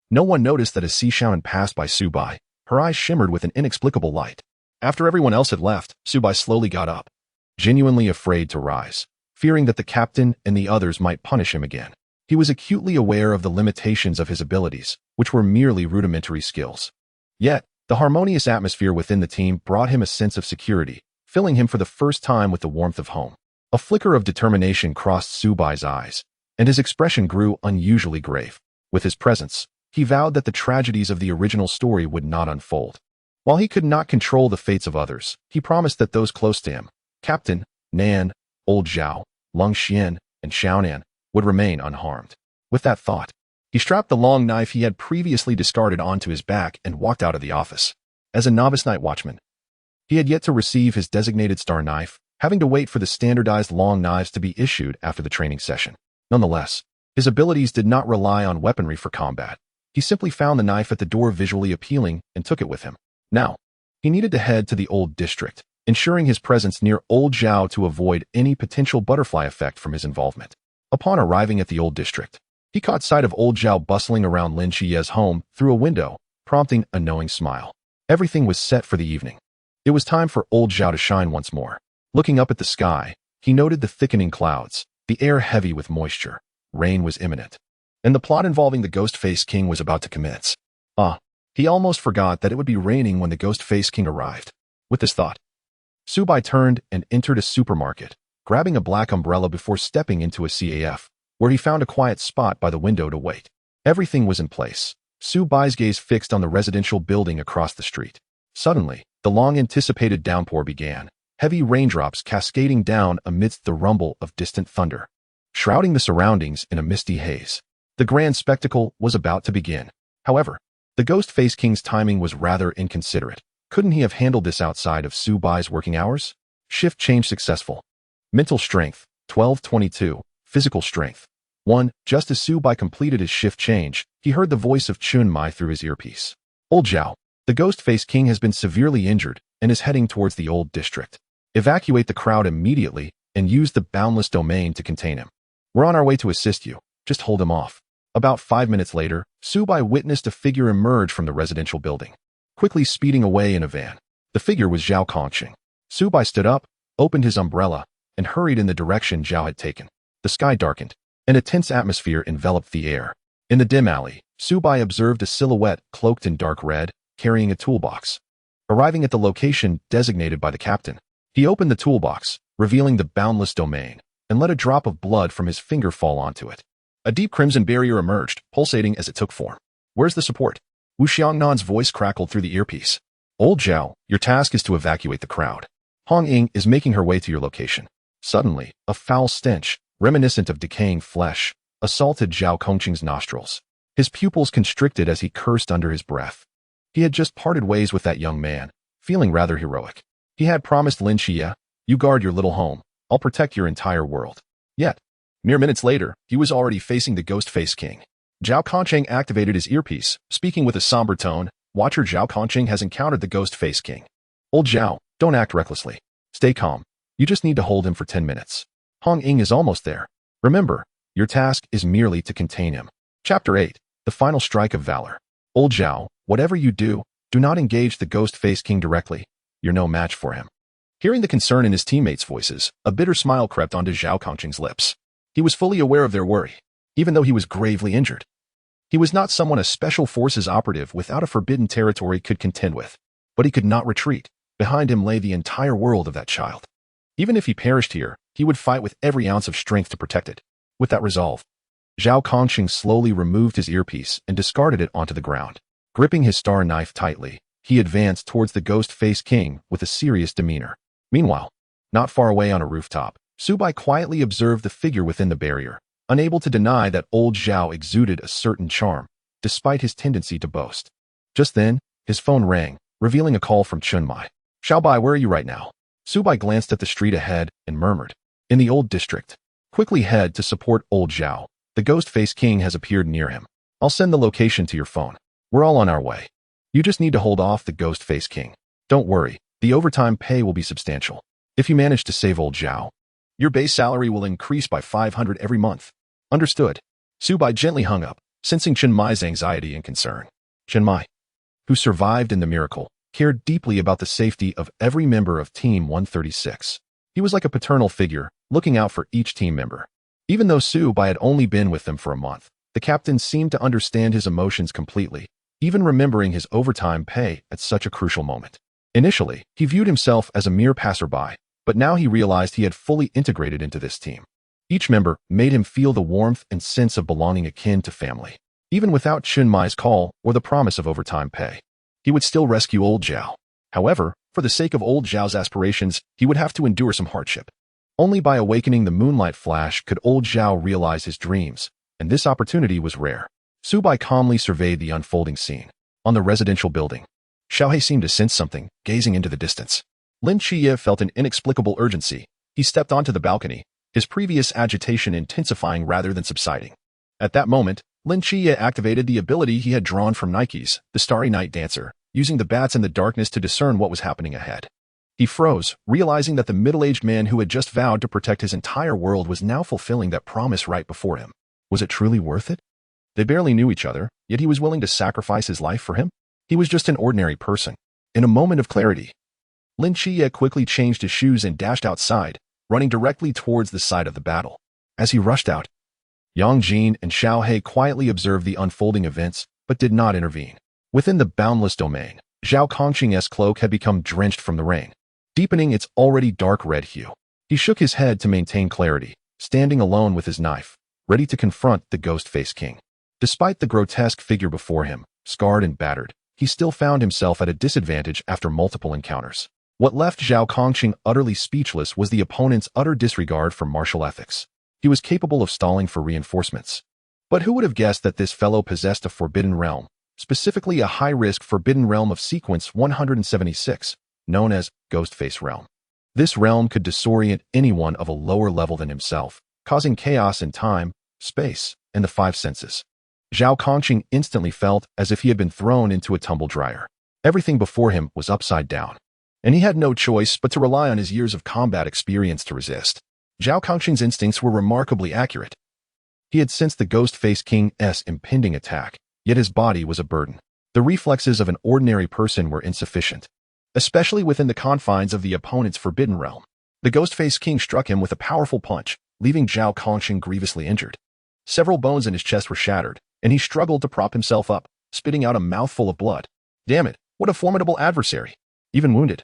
No one noticed that as Si Xiaonan passed by Subai, her eyes shimmered with an inexplicable light. After everyone else had left, Subai slowly got up, genuinely afraid to rise, fearing that the captain and the others might punish him again. He was acutely aware of the limitations of his abilities, which were merely rudimentary skills. Yet, the harmonious atmosphere within the team brought him a sense of security, filling him for the first time with the warmth of home. A flicker of determination crossed Subai's eyes, and his expression grew unusually grave. With his presence, he vowed that the tragedies of the original story would not unfold. While he could not control the fates of others, he promised that those close to him, Captain, Nan, Old Zhao, Lung Xian, and Xiaonan, would remain unharmed. With that thought, he strapped the long knife he had previously discarded onto his back and walked out of the office. As a novice night watchman, he had yet to receive his designated star knife, having to wait for the standardized long knives to be issued after the training session. Nonetheless, his abilities did not rely on weaponry for combat. He simply found the knife at the door visually appealing and took it with him. Now, he needed to head to the old district, ensuring his presence near Old Zhao to avoid any potential butterfly effect from his involvement. Upon arriving at the old district, he caught sight of Old Zhao bustling around Lin Chiye's home through a window, prompting a knowing smile. Everything was set for the evening. It was time for Old Zhao to shine once more. Looking up at the sky, he noted the thickening clouds, the air heavy with moisture. Rain was imminent, and the plot involving the Ghost-Faced King was about to commence. He almost forgot that it would be raining when the Ghost-Faced King arrived. With this thought, Subai turned and entered a supermarket, grabbing a black umbrella before stepping into a CAF, where he found a quiet spot by the window to wait. Everything was in place. Subai's gaze fixed on the residential building across the street. Suddenly, the long-anticipated downpour began, heavy raindrops cascading down amidst the rumble of distant thunder, shrouding the surroundings in a misty haze. The grand spectacle was about to begin. However, the Ghost-Faced King's timing was rather inconsiderate. Couldn't he have handled this outside of Subai's working hours? Shift change successful. Mental strength, 1222. Physical strength, 1. Just as Subai completed his shift change, he heard the voice of Chun Mai through his earpiece. Old Zhao, The Ghost-Faced King has been severely injured and is heading towards the old district. Evacuate the crowd immediately and use the boundless domain to contain him. We're on our way to assist you. Just hold him off. About 5 minutes later, Subai witnessed a figure emerge from the residential building, quickly speeding away in a van. The figure was Zhao Kongcheng. Subai stood up, opened his umbrella, and hurried in the direction Zhao had taken. The sky darkened, and a tense atmosphere enveloped the air. In the dim alley, Subai observed a silhouette cloaked in dark red, carrying a toolbox. Arriving at the location designated by the captain, he opened the toolbox, revealing the boundless domain, and let a drop of blood from his finger fall onto it. A deep crimson barrier emerged, pulsating as it took form. Where's the support? Wu Xiangnan's voice crackled through the earpiece. Old Zhao, your task is to evacuate the crowd. Hong Ying is making her way to your location. Suddenly, a foul stench, reminiscent of decaying flesh, assaulted Zhao Kongcheng's nostrils. His pupils constricted as he cursed under his breath. He had just parted ways with that young man, feeling rather heroic. He had promised Lin Xie, you guard your little home, I'll protect your entire world. Yet, mere minutes later, he was already facing the Ghost-Faced King. Zhao Kongcheng activated his earpiece, speaking with a somber tone. Watcher Zhao Kongcheng has encountered the Ghost-Faced King. Old Zhao, don't act recklessly. Stay calm. You just need to hold him for 10 minutes. Hong Ying is almost there. Remember, your task is merely to contain him. Chapter 8, The Final Strike of Valor. Old Zhao, whatever you do not engage the Ghost-Faced King directly. You're no match for him. Hearing the concern in his teammates' voices, a bitter smile crept onto Zhao Kongcheng's lips. He was fully aware of their worry, even though he was gravely injured. He was not someone a special forces operative without a forbidden territory could contend with, but he could not retreat. Behind him lay the entire world of that child. Even if he perished here, he would fight with every ounce of strength to protect it. With that resolve, Zhao Kongcheng slowly removed his earpiece and discarded it onto the ground. Gripping his star knife tightly, he advanced towards the Ghost-Faced King with a serious demeanor. Meanwhile, not far away on a rooftop, Subai quietly observed the figure within the barrier, unable to deny that old Zhao exuded a certain charm, despite his tendency to boast. Just then, his phone rang, revealing a call from Chunmai. Xiaobai, where are you right now? Subai glanced at the street ahead and murmured. In the old district. Quickly head to support old Zhao. The Ghost-Faced King has appeared near him. I'll send the location to your phone. We're all on our way. You just need to hold off the Ghost-Faced King. Don't worry, the overtime pay will be substantial. If you manage to save old Zhao, your base salary will increase by 500 every month. Understood. Subai gently hung up, sensing Chunmai's anxiety and concern. Chunmai, who survived in the miracle, cared deeply about the safety of every member of Team 136. He was like a paternal figure, looking out for each team member. Even though Subai had only been with them for a month, the captain seemed to understand his emotions completely, even remembering his overtime pay at such a crucial moment. Initially, he viewed himself as a mere passerby, but now he realized he had fully integrated into this team. Each member made him feel the warmth and sense of belonging akin to family. Even without Chunmai's call or the promise of overtime pay, he would still rescue old Zhao. However, for the sake of old Zhao's aspirations, he would have to endure some hardship. Only by awakening the moonlight flash could old Zhao realize his dreams, and this opportunity was rare. Subai calmly surveyed the unfolding scene. On the residential building, Xiaohei seemed to sense something, gazing into the distance. Lin Xie felt an inexplicable urgency. He stepped onto the balcony, his previous agitation intensifying rather than subsiding. At that moment, Lin Xie activated the ability he had drawn from Nike's, the Starry Night Dancer, using the bats in the darkness to discern what was happening ahead. He froze, realizing that the middle-aged man who had just vowed to protect his entire world was now fulfilling that promise right before him. Was it truly worth it? They barely knew each other, yet he was willing to sacrifice his life for him? He was just an ordinary person. In a moment of clarity, Lin Xie quickly changed his shoes and dashed outside, running directly towards the site of the battle. As he rushed out, Yang Jin and Xiaohei quietly observed the unfolding events, but did not intervene. Within the boundless domain, Zhao Kongcheng's cloak had become drenched from the rain, deepening its already dark red hue. He shook his head to maintain clarity, standing alone with his knife, ready to confront the Ghost-Faced King. Despite the grotesque figure before him, scarred and battered, he still found himself at a disadvantage after multiple encounters. What left Zhao Kongcheng utterly speechless was the opponent's utter disregard for martial ethics. He was capable of stalling for reinforcements. But who would have guessed that this fellow possessed a forbidden realm, specifically a high-risk forbidden realm of sequence 176, known as Ghost-Face Realm. This realm could disorient anyone of a lower level than himself, causing chaos in time, space, and the five senses. Zhao Kongcheng instantly felt as if he had been thrown into a tumble dryer. Everything before him was upside down, and he had no choice but to rely on his years of combat experience to resist. Zhao Kongcheng's instincts were remarkably accurate. He had sensed the Ghost-Face King's impending attack, yet his body was a burden. The reflexes of an ordinary person were insufficient, especially within the confines of the opponent's forbidden realm. The Ghost-Face King struck him with a powerful punch, leaving Zhao Kongcheng grievously injured. Several bones in his chest were shattered, and he struggled to prop himself up, spitting out a mouthful of blood. Damn it, what a formidable adversary! Even wounded,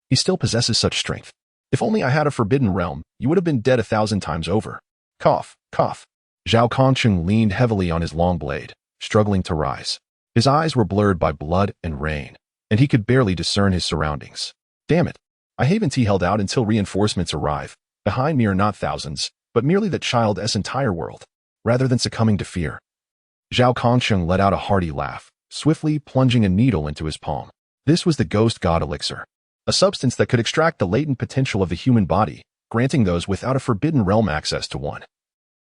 he still possesses such strength. If only I had a forbidden realm, you would have been dead 1,000 times over. Cough, cough. Zhao Kongcheng leaned heavily on his long blade, struggling to rise. His eyes were blurred by blood and rain, and he could barely discern his surroundings. Damn it. I haven't held out until reinforcements arrive. Behind me are not thousands, but merely the child's entire world. Rather than succumbing to fear, Zhao Kongcheng let out a hearty laugh, swiftly plunging a needle into his palm. This was the Ghost God Elixir, a substance that could extract the latent potential of the human body, granting those without a forbidden realm access to one,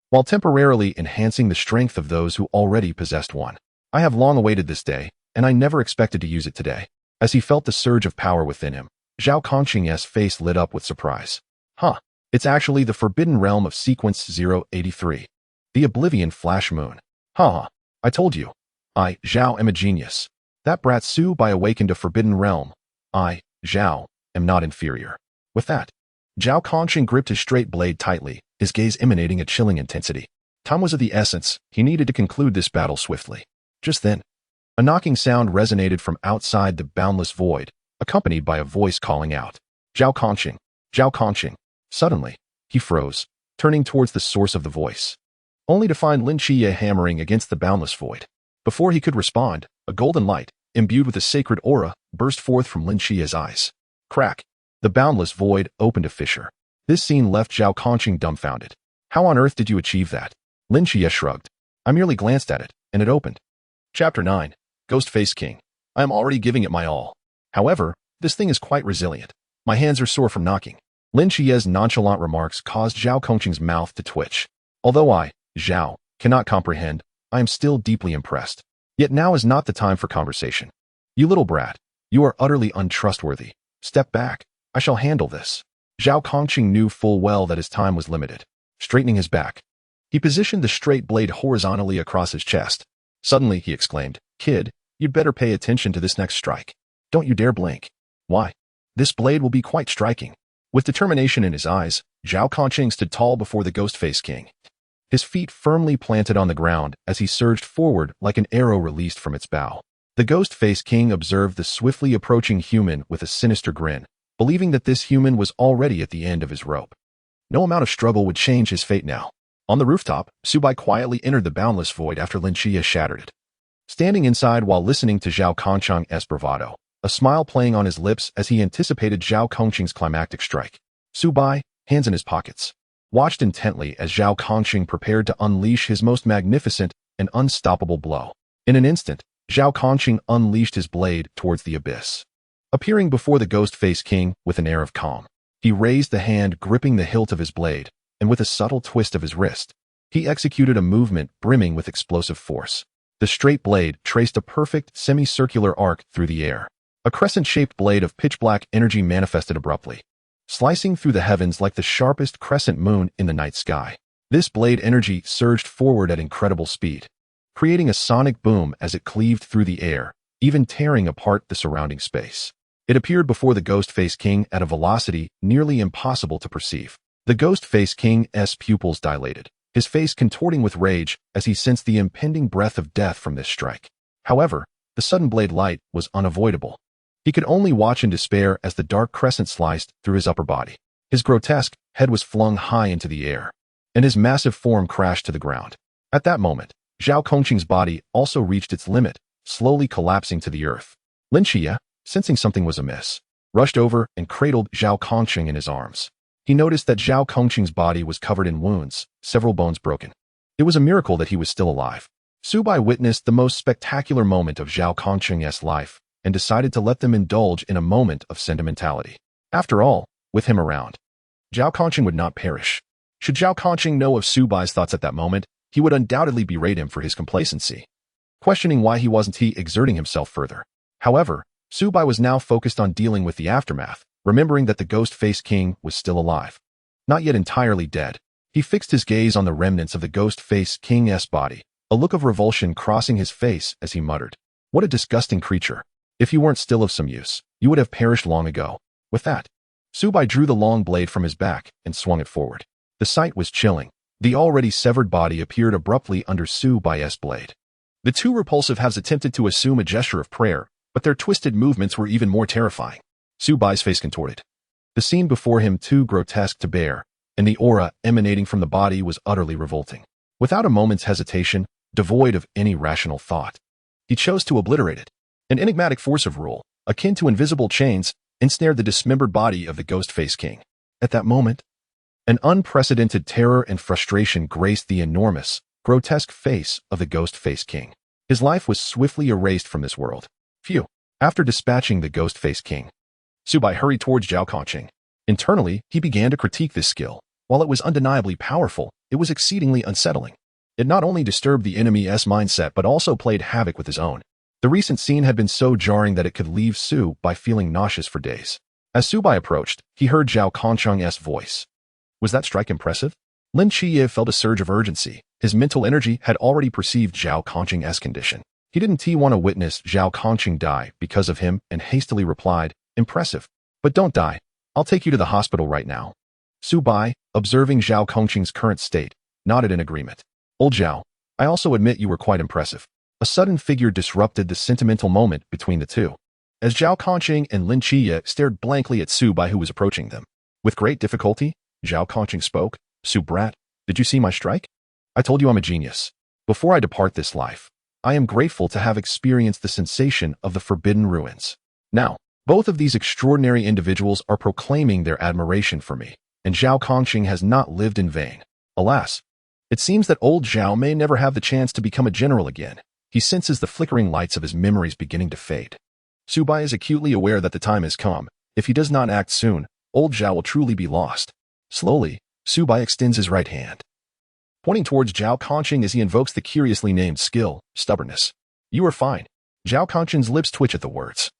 while temporarily enhancing the strength of those who already possessed one. I have long awaited this day, and I never expected to use it today. As he felt the surge of power within him, Zhao Kongcheng's face lit up with surprise. Huh, it's actually the forbidden realm of sequence 083. The Oblivion Flash Moon. Haha, I told you. I, Zhao, am a genius. That brat Su Bai awakened a forbidden realm. I, Zhao, am not inferior. With that, Zhao Kongcheng gripped his straight blade tightly, his gaze emanating a chilling intensity. Time was of the essence. He needed to conclude this battle swiftly. Just then, a knocking sound resonated from outside the boundless void, accompanied by a voice calling out, Zhao Kongcheng, Zhao Kongcheng. Suddenly, he froze, turning towards the source of the voice, only to find Lin Chiye hammering against the boundless void. Before he could respond, a golden light, imbued with a sacred aura, burst forth from Lin Chiye's eyes. Crack! The boundless void opened a fissure. This scene left Zhao Kongcheng dumbfounded. How on earth did you achieve that? Lin Chiye shrugged. I merely glanced at it, and it opened. Chapter 9. Ghost-Face King. I am already giving it my all. However, this thing is quite resilient. My hands are sore from knocking. Lin Chiye's nonchalant remarks caused Zhao Kongcheng's mouth to twitch. Although I, Zhao, cannot comprehend, I am still deeply impressed. Yet now is not the time for conversation. You little brat, you are utterly untrustworthy. Step back. I shall handle this. Zhao Kongcheng knew full well that his time was limited. Straightening his back, he positioned the straight blade horizontally across his chest. Suddenly, he exclaimed, Kid, you'd better pay attention to this next strike. Don't you dare blink. Why? This blade will be quite striking. With determination in his eyes, Zhao Kongcheng stood tall before the Ghost-Face King, his feet firmly planted on the ground as he surged forward like an arrow released from its bow. The Ghost-Face King observed the swiftly approaching human with a sinister grin, believing that this human was already at the end of his rope. No amount of struggle would change his fate now. On the rooftop, Su Bai quietly entered the boundless void after Lin Chiye shattered it. Standing inside while listening to Zhao Kongcheng's bravado, a smile playing on his lips as he anticipated Zhao Kongcheng's climactic strike, Su Bai, hands in his pockets, watched intently as Zhao Kongcheng prepared to unleash his most magnificent and unstoppable blow. In an instant, Zhao Kongcheng unleashed his blade towards the abyss. Appearing before the Ghost-Face King with an air of calm, he raised the hand gripping the hilt of his blade, and with a subtle twist of his wrist, he executed a movement brimming with explosive force. The straight blade traced a perfect semicircular arc through the air. A crescent-shaped blade of pitch-black energy manifested abruptly, slicing through the heavens like the sharpest crescent moon in the night sky. This blade energy surged forward at incredible speed, creating a sonic boom as it cleaved through the air, even tearing apart the surrounding space. It appeared before the Ghost-Face King at a velocity nearly impossible to perceive. The Ghost-Face King's pupils dilated, his face contorting with rage as he sensed the impending breath of death from this strike. However, the sudden blade light was unavoidable. He could only watch in despair as the dark crescent sliced through his upper body. His grotesque head was flung high into the air, and his massive form crashed to the ground. At that moment, Zhao Kongcheng's body also reached its limit, slowly collapsing to the earth. Lin Chiye, sensing something was amiss, rushed over and cradled Zhao Kongcheng in his arms. He noticed that Zhao Kongcheng's body was covered in wounds, several bones broken. It was a miracle that he was still alive. Su Bai witnessed the most spectacular moment of Zhao Kongcheng's life and decided to let them indulge in a moment of sentimentality. After all, with him around, Zhao Kongcheng would not perish. Should Zhao Kongcheng know of Su Bai's thoughts at that moment, he would undoubtedly berate him for his complacency, questioning why he wasn't exerting himself further. However, Su Bai was now focused on dealing with the aftermath, remembering that the Ghost-Faced King was still alive. Not yet entirely dead. He fixed his gaze on the remnants of the Ghost-Faced King's body, a look of revulsion crossing his face as he muttered, "What a disgusting creature. If you weren't still of some use, you would have perished long ago." With that, Su Bai drew the long blade from his back and swung it forward. The sight was chilling. The already severed body appeared abruptly under Su Bai's blade. The two repulsive halves attempted to assume a gesture of prayer, but their twisted movements were even more terrifying. Su Bai's face contorted. The scene before him too grotesque to bear, and the aura emanating from the body was utterly revolting. Without a moment's hesitation, devoid of any rational thought, he chose to obliterate it. An enigmatic force of rule, akin to invisible chains, ensnared the dismembered body of the Ghost-Faced King. At that moment, an unprecedented terror and frustration graced the enormous, grotesque face of the Ghost-Faced King. His life was swiftly erased from this world. Phew. After dispatching the Ghost-Faced King, Su Bai hurried towards Zhao Kongcheng. Internally, he began to critique this skill. While it was undeniably powerful, it was exceedingly unsettling. It not only disturbed the enemy's mindset but also played havoc with his own. The recent scene had been so jarring that it could leave Su Bai feeling nauseous for days. As Su Bai approached, he heard Zhao Kongcheng's voice. Was that strike impressive? Lin Qiye felt a surge of urgency. His mental energy had already perceived Zhao Kongcheng's condition. He didn't want to witness Zhao Kongcheng die because of him and hastily replied, "Impressive. But don't die. I'll take you to the hospital right now." Su Bai, observing Zhao Kongcheng's current state, nodded in agreement. "Old Zhao, I also admit you were quite impressive." A sudden figure disrupted the sentimental moment between the two. As Zhao Kongcheng and Lin Qiye stared blankly at Su Bai who was approaching them. With great difficulty, Zhao Kongcheng spoke, "Su Brat, did you see my strike? I told you I'm a genius. Before I depart this life, I am grateful to have experienced the sensation of the Forbidden Ruins. Now, both of these extraordinary individuals are proclaiming their admiration for me, and Zhao Kongcheng has not lived in vain. Alas, it seems that old Zhao may never have the chance to become a general again. He senses the flickering lights of his memories beginning to fade. Su Bai is acutely aware that the time has come. If he does not act soon, old Zhao will truly be lost." Slowly, Su Bai extends his right hand, pointing towards Zhao Kongcheng as he invokes the curiously named skill, Stubbornness. "You are fine." Zhao Kongcheng's lips twitch at the words,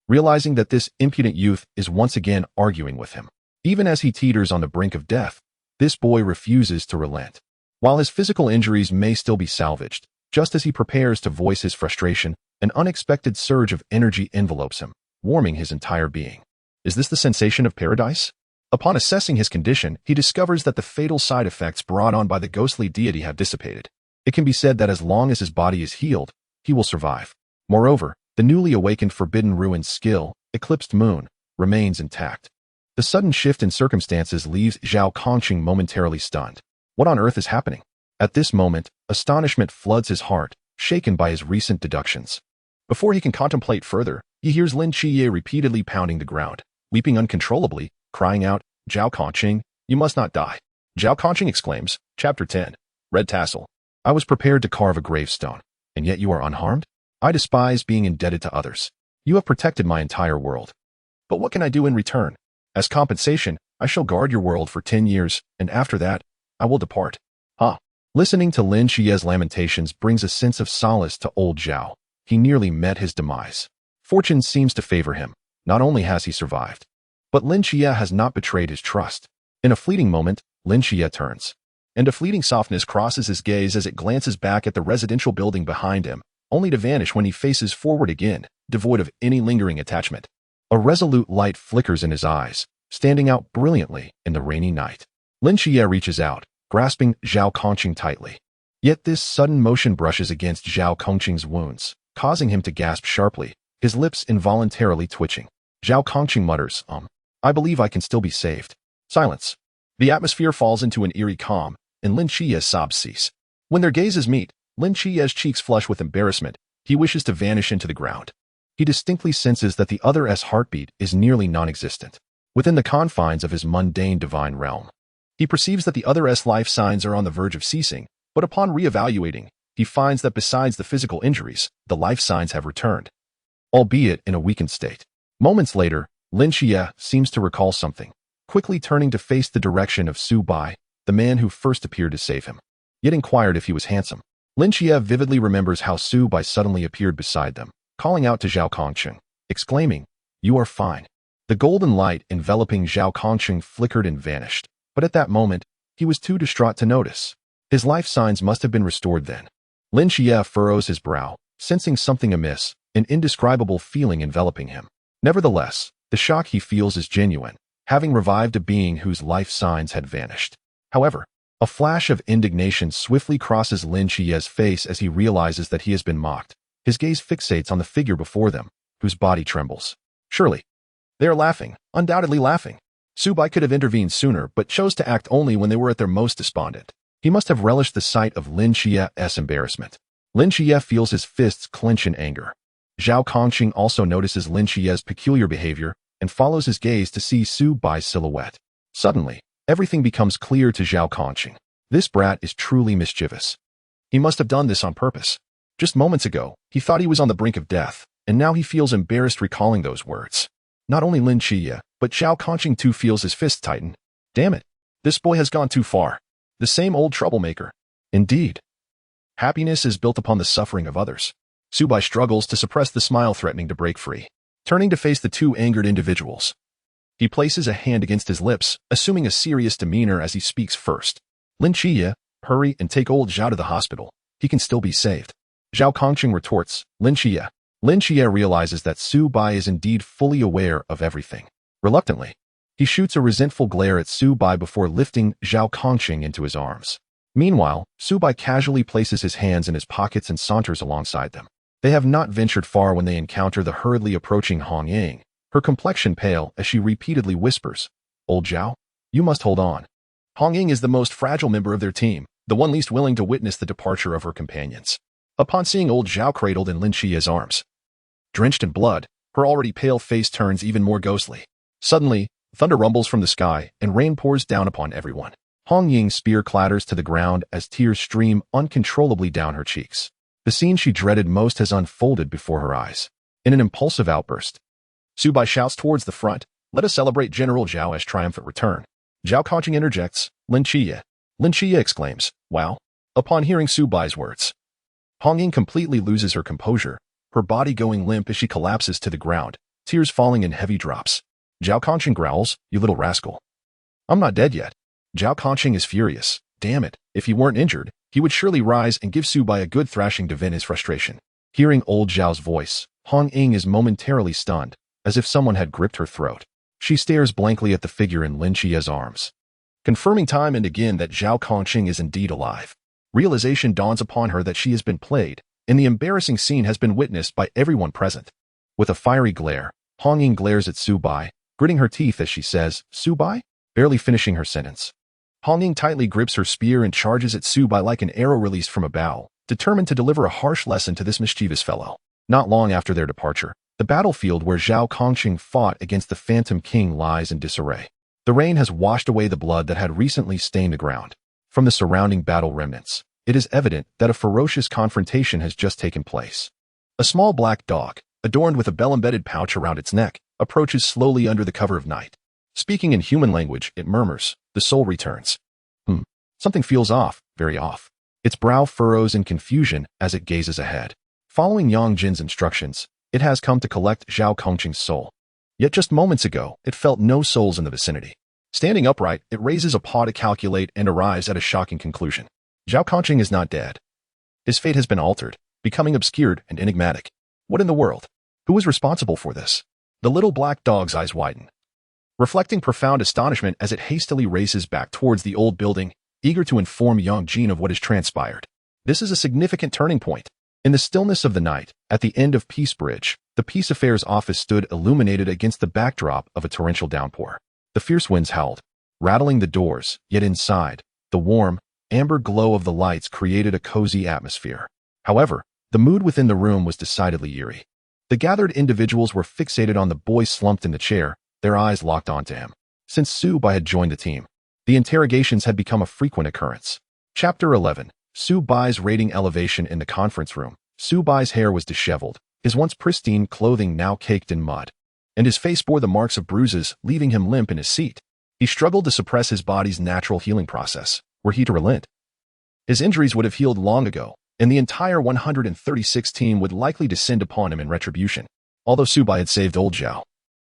realizing that this impudent youth is once again arguing with him. Even as he teeters on the brink of death, this boy refuses to relent. While his physical injuries may still be salvaged, just as he prepares to voice his frustration, an unexpected surge of energy envelopes him, warming his entire being. Is this the sensation of paradise? Upon assessing his condition, he discovers that the fatal side effects brought on by the ghostly deity have dissipated. It can be said that as long as his body is healed, he will survive. Moreover, the newly awakened Forbidden Ruins skill, Eclipsed Moon, remains intact. The sudden shift in circumstances leaves Zhao Kongcheng momentarily stunned. What on earth is happening? At this moment, astonishment floods his heart, shaken by his recent deductions. Before he can contemplate further, he hears Lin Qiye repeatedly pounding the ground, weeping uncontrollably, crying out, "Zhao Kongcheng, you must not die." Zhao Kongcheng exclaims, Chapter 10, Red Tassel. "I was prepared to carve a gravestone, and yet you are unharmed? I despise being indebted to others. You have protected my entire world. But what can I do in return? As compensation, I shall guard your world for 10 years, and after that, I will depart." Listening to Lin Qiye's lamentations brings a sense of solace to old Zhao. He nearly met his demise. Fortune seems to favor him. Not only has he survived, but Lin Qiye has not betrayed his trust. In a fleeting moment, Lin Qiye turns, and a fleeting softness crosses his gaze as it glances back at the residential building behind him, only to vanish when he faces forward again, devoid of any lingering attachment. A resolute light flickers in his eyes, standing out brilliantly in the rainy night. Lin Qiye reaches out, grasping Zhao Kongcheng tightly. Yet this sudden motion brushes against Zhao Kongcheng's wounds, causing him to gasp sharply, his lips involuntarily twitching. Zhao Kongcheng mutters, "I believe I can still be saved." Silence. The atmosphere falls into an eerie calm, and Lin Qiye's sobs cease. When their gazes meet, Lin Qiye's cheeks flush with embarrassment. He wishes to vanish into the ground. He distinctly senses that the other's heartbeat is nearly non-existent. Within the confines of his mundane divine realm, he perceives that the other's life signs are on the verge of ceasing, but upon re-evaluating, he finds that besides the physical injuries, the life signs have returned, albeit in a weakened state. Moments later, Lin Qiye seems to recall something, quickly turning to face the direction of Su Bai, the man who first appeared to save him, yet inquired if he was handsome. Lin Qiye vividly remembers how Su Bai suddenly appeared beside them, calling out to Zhao Kongcheng, exclaiming, "You are fine." The golden light enveloping Zhao Kongcheng flickered and vanished, but at that moment, he was too distraught to notice. His life signs must have been restored then. Lin Xie furrows his brow, sensing something amiss, an indescribable feeling enveloping him. Nevertheless, the shock he feels is genuine, having revived a being whose life signs had vanished. However, a flash of indignation swiftly crosses Lin Xie's face as he realizes that he has been mocked. His gaze fixates on the figure before them, whose body trembles. Surely, they are laughing, undoubtedly laughing. Su Bai could have intervened sooner, but chose to act only when they were at their most despondent. He must have relished the sight of Lin Xie's embarrassment. Lin Xie feels his fists clench in anger. Zhao Kongcheng also notices Lin Xie's peculiar behavior and follows his gaze to see Su Bai's silhouette. Suddenly, everything becomes clear to Zhao Kongcheng. This brat is truly mischievous. He must have done this on purpose. Just moments ago, he thought he was on the brink of death, and now he feels embarrassed recalling those words. Not only Lin Xie, but Zhao Kongcheng too feels his fists tighten. Damn it, this boy has gone too far. The same old troublemaker. Indeed. Happiness is built upon the suffering of others. Su Bai struggles to suppress the smile threatening to break free. Turning to face the two angered individuals, he places a hand against his lips, assuming a serious demeanor as he speaks first. Lin Xie, hurry and take old Zhao to the hospital. He can still be saved. Zhao Kongcheng retorts, Lin Xie. Lin Xie realizes that Su Bai is indeed fully aware of everything. Reluctantly, he shoots a resentful glare at Su Bai before lifting Zhao Kongcheng into his arms. Meanwhile, Su Bai casually places his hands in his pockets and saunters alongside them. They have not ventured far when they encounter the hurriedly approaching Hong Ying, her complexion pale as she repeatedly whispers, Old Zhao, you must hold on. Hong Ying is the most fragile member of their team, the one least willing to witness the departure of her companions. Upon seeing old Zhao cradled in Lin Xie's arms, drenched in blood, her already pale face turns even more ghostly. Suddenly, thunder rumbles from the sky and rain pours down upon everyone. Hong Ying's spear clatters to the ground as tears stream uncontrollably down her cheeks. The scene she dreaded most has unfolded before her eyes. In an impulsive outburst, Su Bai shouts towards the front, let us celebrate General Zhao's triumphant return. Zhao Kongcheng interjects, Lin Xie. Lin Xie exclaims, wow. Upon hearing Su Bai's words, Hong Ying completely loses her composure, her body going limp as she collapses to the ground, tears falling in heavy drops. Zhao Kongcheng growls, you little rascal. I'm not dead yet. Zhao Kongcheng is furious. Damn it, if he weren't injured, he would surely rise and give Su Bai a good thrashing to vent his frustration. Hearing old Zhao's voice, Hong Ying is momentarily stunned, as if someone had gripped her throat. She stares blankly at the figure in Lin Xie's arms, confirming time and again that Zhao Kongcheng is indeed alive. Realization dawns upon her that she has been played, and the embarrassing scene has been witnessed by everyone present. With a fiery glare, Hong Ying glares at Su Bai, gritting her teeth as she says, Su Bai? Barely finishing her sentence. Hong Ying tightly grips her spear and charges at Su Bai like an arrow released from a bow, determined to deliver a harsh lesson to this mischievous fellow. Not long after their departure, the battlefield where Zhao Kongcheng fought against the Phantom King lies in disarray. The rain has washed away the blood that had recently stained the ground. From the surrounding battle remnants, it is evident that a ferocious confrontation has just taken place. A small black dog, adorned with a bell-embedded pouch around its neck, approaches slowly under the cover of night. Speaking in human language, it murmurs, the soul returns. Something feels off, very off. Its brow furrows in confusion as it gazes ahead. Following Yang Jin's instructions, it has come to collect Zhao Kongcheng's soul. Yet just moments ago, it felt no souls in the vicinity. Standing upright, it raises a paw to calculate and arrives at a shocking conclusion. Zhao Kongcheng is not dead. His fate has been altered, becoming obscured and enigmatic. What in the world? Who is responsible for this? The little black dog's eyes widen, reflecting profound astonishment as it hastily races back towards the old building, eager to inform Yang Jin of what has transpired. This is a significant turning point. In the stillness of the night, at the end of Peace Bridge, the Peace Affairs office stood illuminated against the backdrop of a torrential downpour. The fierce winds howled, rattling the doors, yet inside, the warm, amber glow of the lights created a cozy atmosphere. However, the mood within the room was decidedly eerie. The gathered individuals were fixated on the boy slumped in the chair, their eyes locked onto him. Since Su Bai had joined the team, the interrogations had become a frequent occurrence. Chapter 11. Su Bai's rating elevation in the conference room. Su Bai's hair was disheveled, his once pristine clothing now caked in mud, and his face bore the marks of bruises, leaving him limp in his seat. He struggled to suppress his body's natural healing process, were he to relent. His injuries would have healed long ago, and the entire 136 team would likely descend upon him in retribution. Although Subai had saved old Zhao,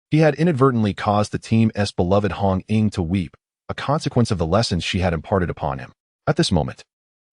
he had inadvertently caused the team's beloved Hong Ying to weep, a consequence of the lessons she had imparted upon him. At this moment,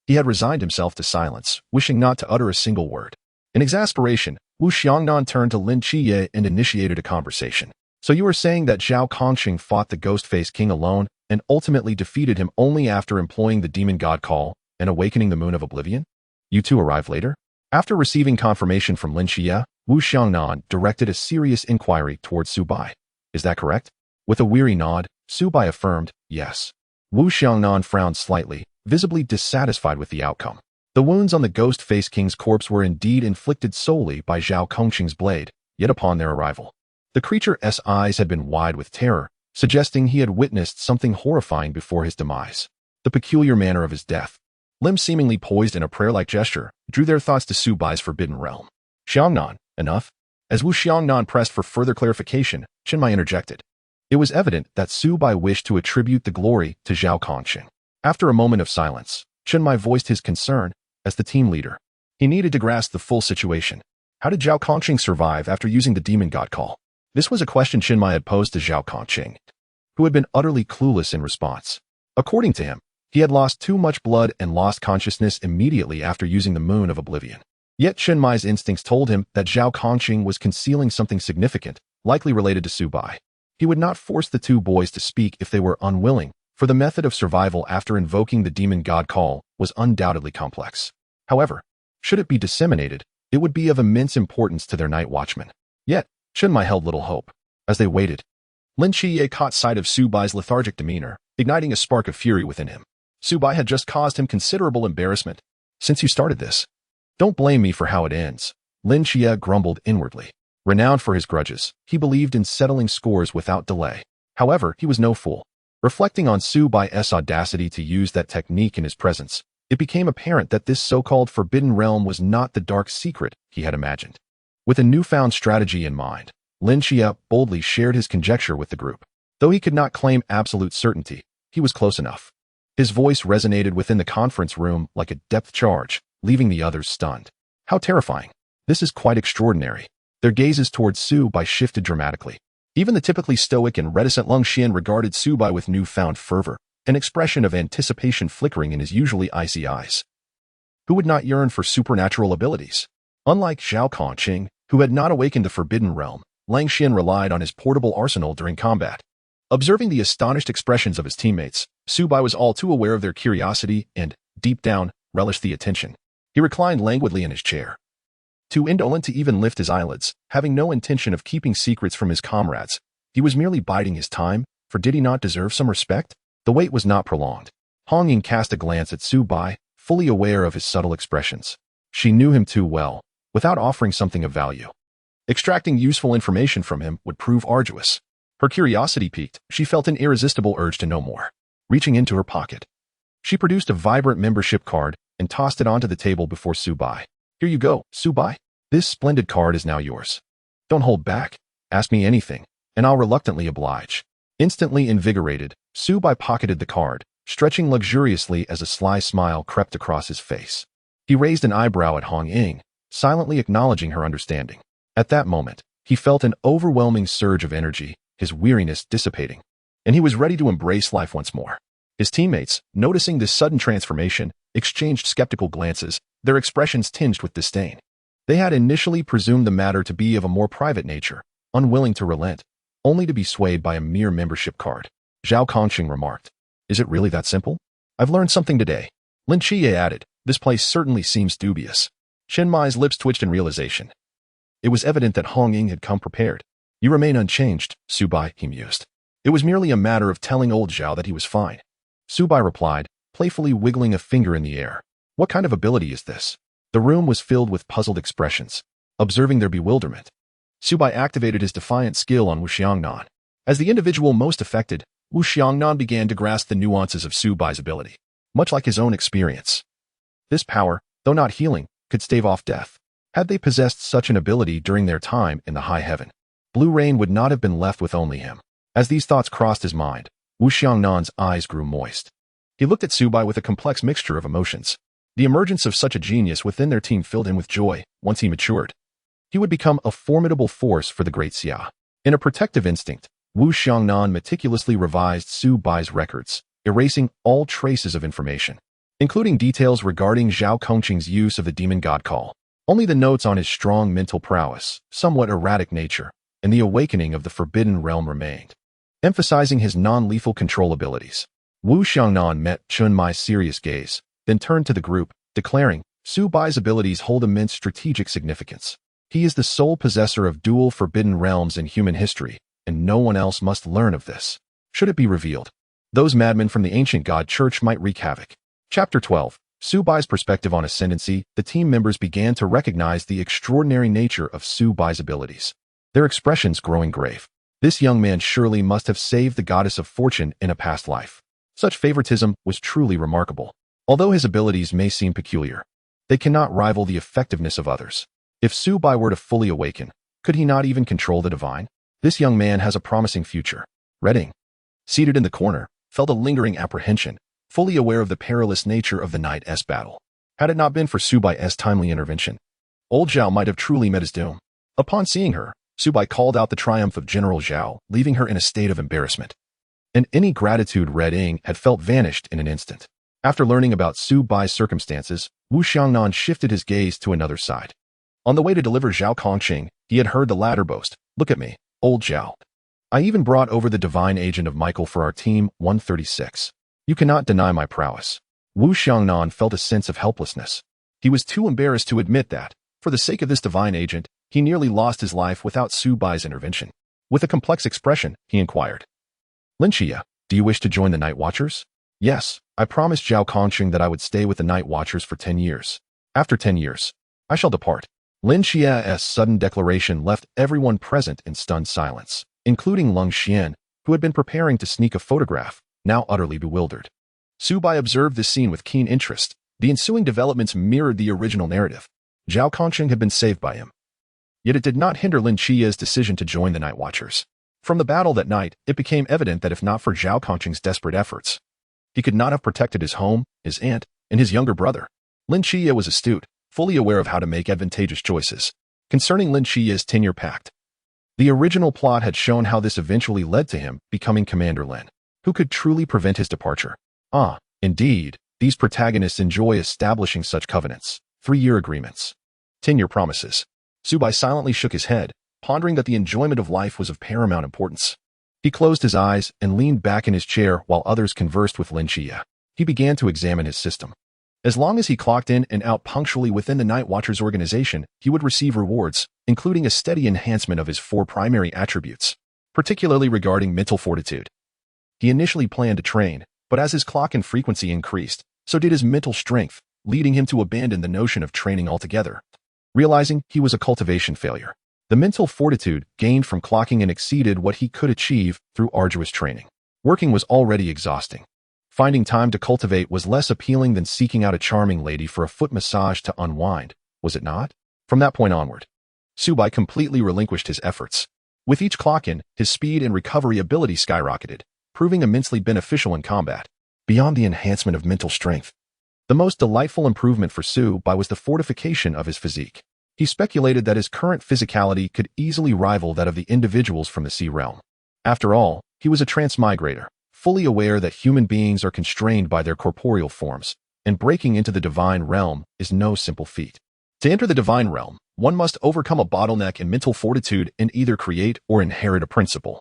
he had resigned himself to silence, wishing not to utter a single word. In exasperation, Wu Xiangnan turned to Lin Qiye and initiated a conversation. So you are saying that Zhao Kongcheng fought the Ghost-Faced King alone and ultimately defeated him only after employing the demon god call and awakening the Moon of Oblivion? You two arrived later? After receiving confirmation from Lin Qiye, Wu Xiangnan directed a serious inquiry towards Subai. Is that correct? With a weary nod, Subai affirmed, yes. Wu Xiangnan frowned slightly, visibly dissatisfied with the outcome. The wounds on the Ghost-Faced King's corpse were indeed inflicted solely by Zhao Kongcheng's blade, yet upon their arrival, the creature's eyes had been wide with terror, suggesting he had witnessed something horrifying before his demise. The peculiar manner of his death, limbs seemingly poised in a prayer-like gesture, drew their thoughts to Subai's forbidden realm. Xiangnan, enough? As Wu Xiangnan pressed for further clarification, Chenmai interjected. It was evident that Subai wished to attribute the glory to Zhao Kongcheng. After a moment of silence, Chenmai voiced his concern as the team leader. He needed to grasp the full situation. How did Zhao Kongcheng survive after using the demon god call? This was a question Chenmai had posed to Zhao Kongcheng, who had been utterly clueless in response. According to him, he had lost too much blood and lost consciousness immediately after using the Moon of Oblivion. Yet Chenmai's instincts told him that Zhao Kongcheng was concealing something significant, likely related to Subai. He would not force the two boys to speak if they were unwilling, for the method of survival after invoking the demon god call was undoubtedly complex. However, should it be disseminated, it would be of immense importance to their night watchmen. Yet, Chenmai held little hope. As they waited, Lin Qiye caught sight of Subai's lethargic demeanor, igniting a spark of fury within him. Subai had just caused him considerable embarrassment. Since you started this, don't blame me for how it ends, Lin Qiye grumbled inwardly. Renowned for his grudges, he believed in settling scores without delay. However, he was no fool. Reflecting on Subai's audacity to use that technique in his presence, it became apparent that this so-called forbidden realm was not the dark secret he had imagined. With a newfound strategy in mind, Lin Qiye boldly shared his conjecture with the group. Though he could not claim absolute certainty, he was close enough. His voice resonated within the conference room like a depth charge, leaving the others stunned. How terrifying. This is quite extraordinary. Their gazes towards Subai shifted dramatically. Even the typically stoic and reticent Lung Xian regarded Subai with newfound fervor, an expression of anticipation flickering in his usually icy eyes. Who would not yearn for supernatural abilities? Unlike Zhao Kongcheng, who had not awakened the forbidden realm, Lang Xian relied on his portable arsenal during combat. Observing the astonished expressions of his teammates, Subai was all too aware of their curiosity and, deep down, relished the attention. He reclined languidly in his chair, too indolent to even lift his eyelids, having no intention of keeping secrets from his comrades. He was merely biding his time, for did he not deserve some respect? The wait was not prolonged. Hong Ying cast a glance at Subai, fully aware of his subtle expressions. She knew him too well, without offering something of value. Extracting useful information from him would prove arduous. Her curiosity piqued, she felt an irresistible urge to know more. Reaching into her pocket, she produced a vibrant membership card and tossed it onto the table before Subai. Here you go, Subai. This splendid card is now yours. Don't hold back. Ask me anything, and I'll reluctantly oblige. Instantly invigorated, Subai pocketed the card, stretching luxuriously as a sly smile crept across his face. He raised an eyebrow at Hong Ying, silently acknowledging her understanding. At that moment, he felt an overwhelming surge of energy, his weariness dissipating, and he was ready to embrace life once more. His teammates, noticing this sudden transformation, exchanged skeptical glances, their expressions tinged with disdain. They had initially presumed the matter to be of a more private nature, unwilling to relent, only to be swayed by a mere membership card. Zhao Kongcheng remarked, "Is it really that simple? I've learned something today." Lin Qiye added, "This place certainly seems dubious." Chenmai's lips twitched in realization. It was evident that Hong Ying had come prepared. "You remain unchanged, Subai," he mused. "It was merely a matter of telling old Zhao that he was fine." Subai replied, playfully wiggling a finger in the air. "What kind of ability is this?" The room was filled with puzzled expressions. Observing their bewilderment, Subai activated his defiant skill on Wu Xiangnan. As the individual most affected, Wu Xiangnan began to grasp the nuances of Subai's ability, much like his own experience. This power, though not healing, could stave off death. Had they possessed such an ability during their time in the high heaven, Blue Rain would not have been left with only him. As these thoughts crossed his mind, Wu Xiangnan's eyes grew moist. He looked at Subai with a complex mixture of emotions. The emergence of such a genius within their team filled him with joy once he matured. he would become a formidable force for the Great Xia. In a protective instinct, Wu Xiangnan meticulously revised Su Bai's records, erasing all traces of information, including details regarding Zhao Kongcheng's use of the demon god call. Only the notes on his strong mental prowess, somewhat erratic nature, and the awakening of the forbidden realm remained, emphasizing his non-lethal control abilities. Wu Xiangnan met Chun Mai's serious gaze, then turned to the group, declaring, Su Bai's abilities hold immense strategic significance. He is the sole possessor of dual forbidden realms in human history, and no one else must learn of this. Should it be revealed, those madmen from the ancient god church might wreak havoc. Chapter 12. Su Bai's perspective on ascendancy. The team members began to recognize the extraordinary nature of Su Bai's abilities, their expressions growing grave. This young man surely must have saved the goddess of fortune in a past life. Such favoritism was truly remarkable. Although his abilities may seem peculiar, they cannot rival the effectiveness of others. If Su Bai were to fully awaken, could he not even control the divine? This young man has a promising future. Redding, seated in the corner, felt a lingering apprehension, fully aware of the perilous nature of the night's battle. Had it not been for Su Bai's timely intervention, old Zhao might have truly met his doom. Upon seeing her, Su Bai called out the triumph of General Zhao, leaving her in a state of embarrassment. And any gratitude Red Ing had felt vanished in an instant. After learning about Su Bai's circumstances, Wu Xiangnan shifted his gaze to another side. On the way to deliver Zhao Kongcheng, he had heard the latter boast, "Look at me, old Zhao. I even brought over the divine agent of Michael for our team 136. You cannot deny my prowess." Wu Xiangnan felt a sense of helplessness. He was too embarrassed to admit that, for the sake of this divine agent, he nearly lost his life without Su Bai's intervention. With a complex expression, he inquired, "Lin Xia, do you wish to join the Night Watchers?" "Yes, I promised Zhao Kongcheng that I would stay with the Night Watchers for 10 years. After 10 years, I shall depart." Lin Xia's sudden declaration left everyone present in stunned silence, including Lung Xian, who had been preparing to sneak a photograph, now utterly bewildered. Su Bai observed this scene with keen interest. The ensuing developments mirrored the original narrative. Zhao Kongcheng had been saved by him. Yet it did not hinder Lin Xia's decision to join the Night Watchers. From the battle that night, it became evident that if not for Zhao Kongcheng's desperate efforts, he could not have protected his home, his aunt, and his younger brother. Lin Xia was astute, fully aware of how to make advantageous choices. Concerning Lin Xia's tenure pact, the original plot had shown how this eventually led to him becoming Commander Lin. Who could truly prevent his departure? Indeed, these protagonists enjoy establishing such covenants, 3-year agreements, 10-year promises. Su Bai silently shook his head, pondering that the enjoyment of life was of paramount importance. He closed his eyes and leaned back in his chair while others conversed with Lin Xia. He began to examine his system. As long as he clocked in and out punctually within the Night Watchers organization, he would receive rewards, including a steady enhancement of his 4 primary attributes, particularly regarding mental fortitude. He initially planned to train, but as his clock and frequency increased, so did his mental strength, leading him to abandon the notion of training altogether. Realizing he was a cultivation failure, the mental fortitude gained from clocking in exceeded what he could achieve through arduous training. Working was already exhausting. Finding time to cultivate was less appealing than seeking out a charming lady for a foot massage to unwind, was it not? From that point onward, Su Bai completely relinquished his efforts. With each clock-in, his speed and recovery ability skyrocketed, proving immensely beneficial in combat. Beyond the enhancement of mental strength, the most delightful improvement for Su Bai was the fortification of his physique. He speculated that his current physicality could easily rival that of the individuals from the Sea Realm. After all, he was a transmigrator, fully aware that human beings are constrained by their corporeal forms, and breaking into the divine realm is no simple feat. To enter the divine realm, one must overcome a bottleneck in mental fortitude and either create or inherit a principle,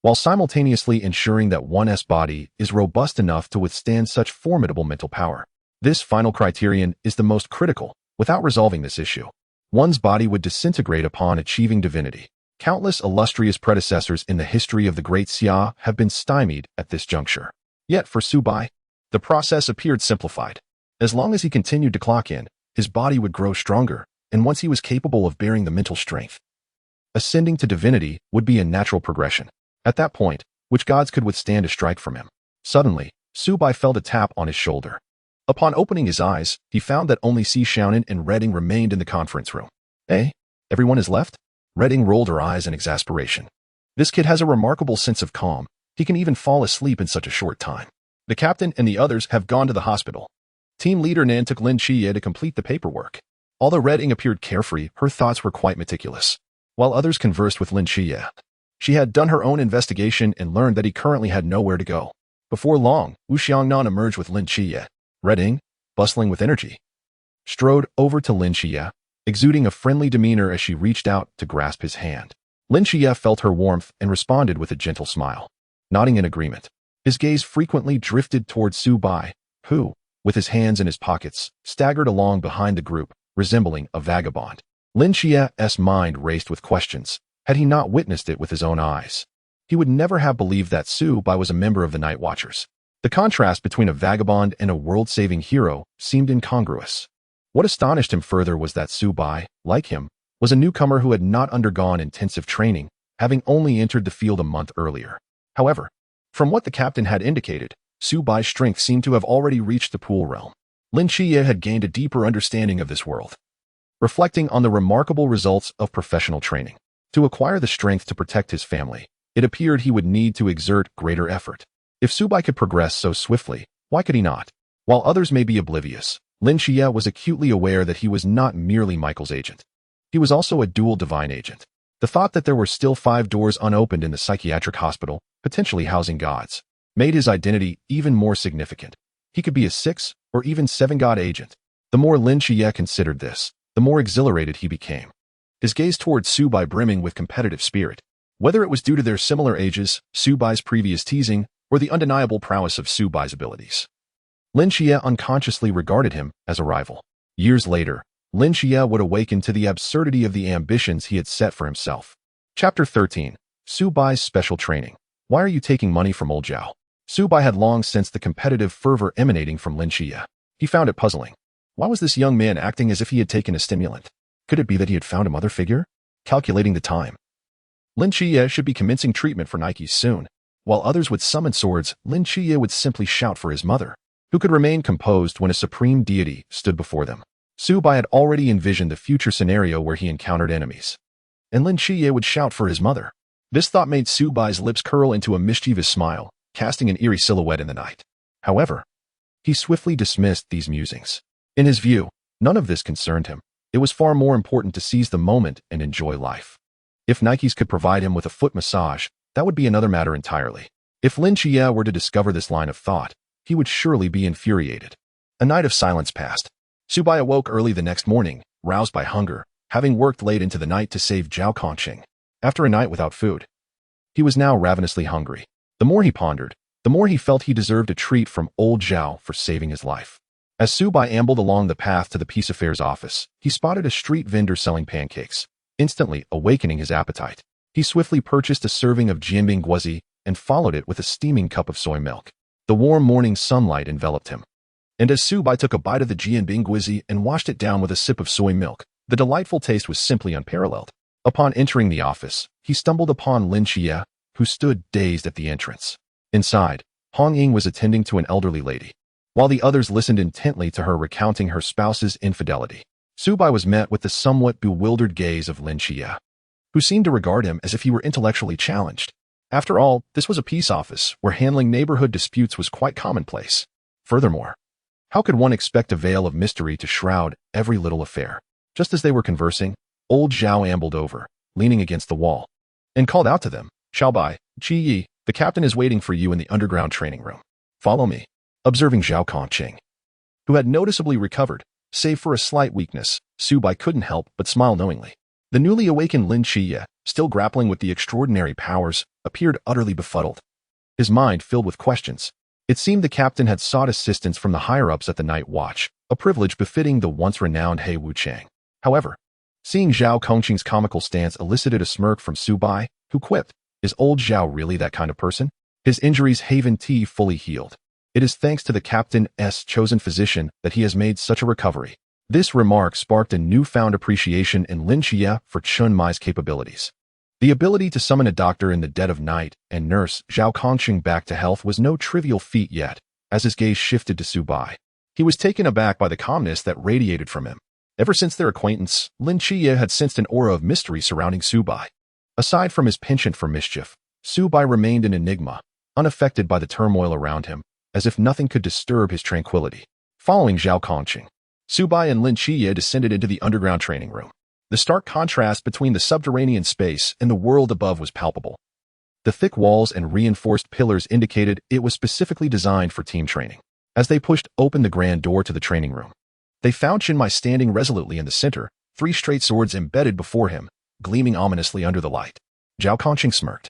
while simultaneously ensuring that one's body is robust enough to withstand such formidable mental power. This final criterion is the most critical. Without resolving this issue, one's body would disintegrate upon achieving divinity. Countless illustrious predecessors in the history of the Great Xia have been stymied at this juncture. Yet for Su Bai, the process appeared simplified. As long as he continued to clock in, his body would grow stronger, and once he was capable of bearing the mental strength, ascending to divinity would be a natural progression. At that point, which gods could withstand a strike from him? Suddenly, Su Bai felt a tap on his shoulder. Upon opening his eyes, he found that only Si Xiaonan and Redding remained in the conference room. "Eh? Everyone is left?" Redding rolled her eyes in exasperation. "This kid has a remarkable sense of calm. He can even fall asleep in such a short time. The captain and the others have gone to the hospital. Team leader Nan took Lin Xia to complete the paperwork." Although Red Ing appeared carefree, her thoughts were quite meticulous. While others conversed with Lin Chiye, she had done her own investigation and learned that he currently had nowhere to go. Before long, Wu Xiangnan emerged with Lin Chiye. Red Ing, bustling with energy, strode over to Lin Chiye, exuding a friendly demeanor as she reached out to grasp his hand. Lin Chiye felt her warmth and responded with a gentle smile. Nodding in agreement, his gaze frequently drifted toward Su Bai, who, with his hands in his pockets, staggered along behind the group, resembling a vagabond. Lin Chiye's mind raced with questions. Had he not witnessed it with his own eyes, he would never have believed that Su Bai was a member of the Night Watchers. The contrast between a vagabond and a world-saving hero seemed incongruous. What astonished him further was that Su Bai, like him, was a newcomer who had not undergone intensive training, having only entered the field a month earlier. However, from what the captain had indicated, Su Bai's strength seemed to have already reached the pool realm. Lin Chiye had gained a deeper understanding of this world. Reflecting on the remarkable results of professional training, to acquire the strength to protect his family, it appeared he would need to exert greater effort. If Su Bai could progress so swiftly, why could he not? While others may be oblivious, Lin Chiye was acutely aware that he was not merely Michael's agent. He was also a dual divine agent. The thought that there were still 5 doors unopened in the psychiatric hospital, potentially housing gods, made his identity even more significant. He could be a 6 or even 7 god agent. The more Lin Chiye considered this, the more exhilarated he became. His gaze toward Su Bai brimming with competitive spirit. Whether it was due to their similar ages, Su Bai's previous teasing, or the undeniable prowess of Su Bai's abilities, Lin Chiye unconsciously regarded him as a rival. Years later, Lin Chiye would awaken to the absurdity of the ambitions he had set for himself. Chapter 13. Su Bai's Special Training. Why are you taking money from old Zhao? Su Bai had long sensed the competitive fervor emanating from Lin Chiye. He found it puzzling. Why was this young man acting as if he had taken a stimulant? Could it be that he had found a mother figure? Calculating the time, Lin Chiye should be commencing treatment for Nike soon. While others would summon swords, Lin Chiye would simply shout for his mother, who could remain composed when a supreme deity stood before them. Su Bai had already envisioned the future scenario where he encountered enemies, and Lin Chiye would shout for his mother. This thought made Su Bai's lips curl into a mischievous smile, casting an eerie silhouette in the night. However, he swiftly dismissed these musings. In his view, none of this concerned him. It was far more important to seize the moment and enjoy life. If Nikes could provide him with a foot massage, that would be another matter entirely. If Lin Chiye were to discover this line of thought, he would surely be infuriated. A night of silence passed. Su Bai awoke early the next morning, roused by hunger, having worked late into the night to save Zhao Kongcheng. After a night without food, he was now ravenously hungry. The more he pondered, the more he felt he deserved a treat from old Zhao for saving his life. As Su Bai ambled along the path to the Peace Affairs office, he spotted a street vendor selling pancakes, instantly awakening his appetite. He swiftly purchased a serving of jianbing guozi and followed it with a steaming cup of soy milk. The warm morning sunlight enveloped him. And as Su Bai took a bite of the jianbing guozi and washed it down with a sip of soy milk, the delightful taste was simply unparalleled. Upon entering the office, he stumbled upon Lin Chiye, who stood dazed at the entrance. Inside, Hong Ying was attending to an elderly lady, while the others listened intently to her recounting her spouse's infidelity. Su Bai was met with the somewhat bewildered gaze of Lin Chiye, who seemed to regard him as if he were intellectually challenged. After all, this was a peace office where handling neighborhood disputes was quite commonplace. Furthermore, how could one expect a veil of mystery to shroud every little affair? Just as they were conversing, old Zhao ambled over, leaning against the wall, and called out to them, "Xiao Bai, Qi Yi, the captain is waiting for you in the underground training room. Follow me." Observing Zhao Kongcheng, who had noticeably recovered, save for a slight weakness, Su Bai couldn't help but smile knowingly. The newly awakened Lin Chiye, still grappling with the extraordinary powers, appeared utterly befuddled. His mind filled with questions. It seemed the captain had sought assistance from the higher-ups at the Night Watch, a privilege befitting the once-renowned He Wuchang. However, seeing Zhao Kongcheng's comical stance elicited a smirk from Su Bai, who quipped, "Is old Zhao really that kind of person? His injuries haven't fully healed. It is thanks to the captain's chosen physician that he has made such a recovery." This remark sparked a newfound appreciation in Lin Chiye for Chun Mai's capabilities. The ability to summon a doctor in the dead of night and nurse Zhao Kongcheng back to health was no trivial feat yet. As his gaze shifted to Su Bai, he was taken aback by the calmness that radiated from him. Ever since their acquaintance, Lin Chiye had sensed an aura of mystery surrounding Su Bai. Aside from his penchant for mischief, Su Bai remained an enigma, unaffected by the turmoil around him, as if nothing could disturb his tranquility. Following Zhao Kongcheng, Su Bai and Lin Qiye descended into the underground training room. The stark contrast between the subterranean space and the world above was palpable. The thick walls and reinforced pillars indicated it was specifically designed for team training. As they pushed open the grand door to the training room, they found Chen Mai standing resolutely in the center, 3 straight swords embedded before him, gleaming ominously under the light. Zhao Kongcheng smirked,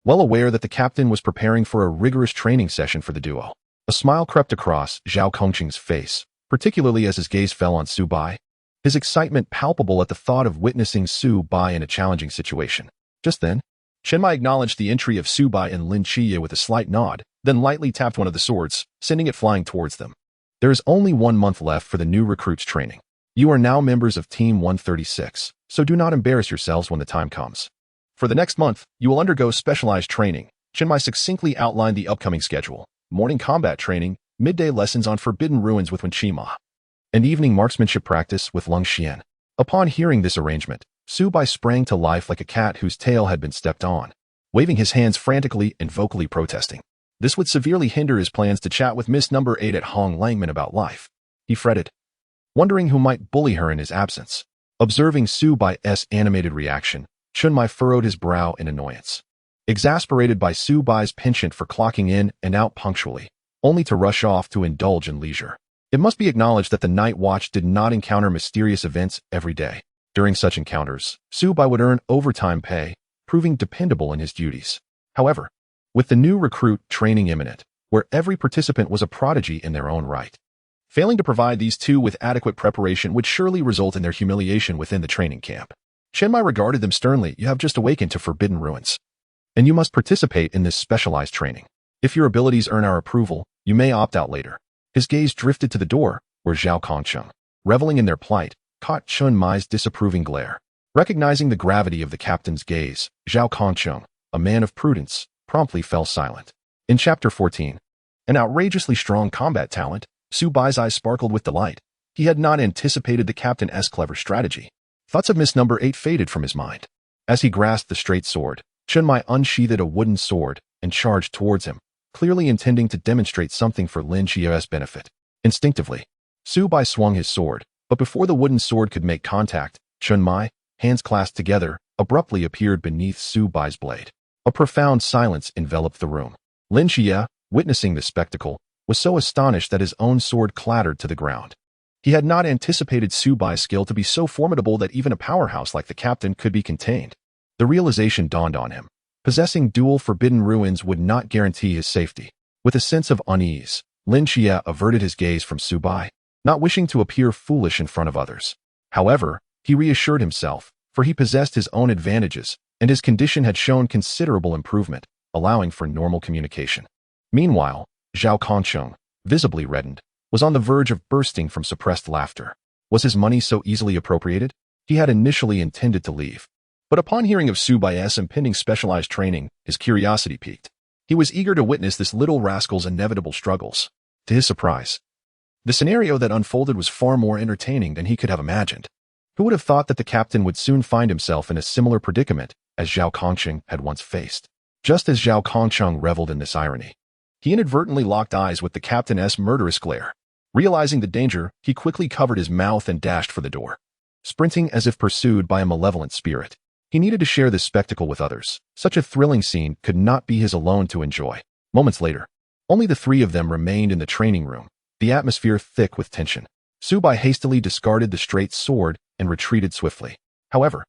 well aware that the captain was preparing for a rigorous training session for the duo. A smile crept across Zhao Kongcheng's face, particularly as his gaze fell on Su Bai, his excitement palpable at the thought of witnessing Su Bai in a challenging situation. Just then, Chen Mai acknowledged the entry of Su Bai and Lin Qiye with a slight nod, then lightly tapped one of the swords, sending it flying towards them. There is only 1 month left for the new recruits' training. You are now members of Team 136, so do not embarrass yourselves when the time comes. For the next month, you will undergo specialized training. Chen Mai succinctly outlined the upcoming schedule: morning combat training, midday lessons on forbidden ruins with Wen Qima, and evening marksmanship practice with Lung Xian. Upon hearing this arrangement, Su Bai sprang to life like a cat whose tail had been stepped on, waving his hands frantically and vocally protesting. This would severely hinder his plans to chat with Miss Number 8 at Hong Langman about life. He fretted, wondering who might bully her in his absence. Observing Su Bai's animated reaction, Chen Mai furrowed his brow in annoyance. Exasperated by Su Bai's penchant for clocking in and out punctually, only to rush off to indulge in leisure. It must be acknowledged that the Nightwatch did not encounter mysterious events every day. During such encounters, Su Bai would earn overtime pay, proving dependable in his duties. However, with the new recruit training imminent, where every participant was a prodigy in their own right, failing to provide these two with adequate preparation would surely result in their humiliation within the training camp. Chen Mai regarded them sternly. You have just awakened to forbidden ruins, and you must participate in this specialized training. If your abilities earn our approval, you may opt out later. His gaze drifted to the door, where Zhao Kongcheng, reveling in their plight, caught Chen Mai's disapproving glare. Recognizing the gravity of the captain's gaze, Zhao Kongcheng, a man of prudence, promptly fell silent. In Chapter 14, an outrageously strong combat talent, Su Bai's eyes sparkled with delight. He had not anticipated the captain's clever strategy. Thoughts of Miss Number 8 faded from his mind. As he grasped the straight sword, Chen Mai unsheathed a wooden sword and charged towards him, clearly intending to demonstrate something for Lin Qiye's benefit. Instinctively, Su Bai swung his sword, but before the wooden sword could make contact, Chen Mai, hands clasped together, abruptly appeared beneath Su Bai's blade. A profound silence enveloped the room. Lin Qiye, witnessing the spectacle, was so astonished that his own sword clattered to the ground. He had not anticipated Su Bai's skill to be so formidable that even a powerhouse like the captain could be contained. The realization dawned on him. Possessing dual forbidden ruins would not guarantee his safety. With a sense of unease, Lin Qiye averted his gaze from Su Bai, not wishing to appear foolish in front of others. However, he reassured himself, for he possessed his own advantages, and his condition had shown considerable improvement, allowing for normal communication. Meanwhile, Zhao Kongcheng, visibly reddened, was on the verge of bursting from suppressed laughter. Was his money so easily appropriated? He had initially intended to leave, but upon hearing of Su Bai's impending specialized training, his curiosity piqued. He was eager to witness this little rascal's inevitable struggles. To his surprise, the scenario that unfolded was far more entertaining than he could have imagined. Who would have thought that the captain would soon find himself in a similar predicament as Zhao Kongcheng had once faced? Just as Zhao Kongcheng reveled in this irony, he inadvertently locked eyes with the captain's murderous glare. Realizing the danger, he quickly covered his mouth and dashed for the door. Sprinting as if pursued by a malevolent spirit, he needed to share this spectacle with others. Such a thrilling scene could not be his alone to enjoy. Moments later, only the 3 of them remained in the training room, the atmosphere thick with tension. Su Bai hastily discarded the straight sword and retreated swiftly. However,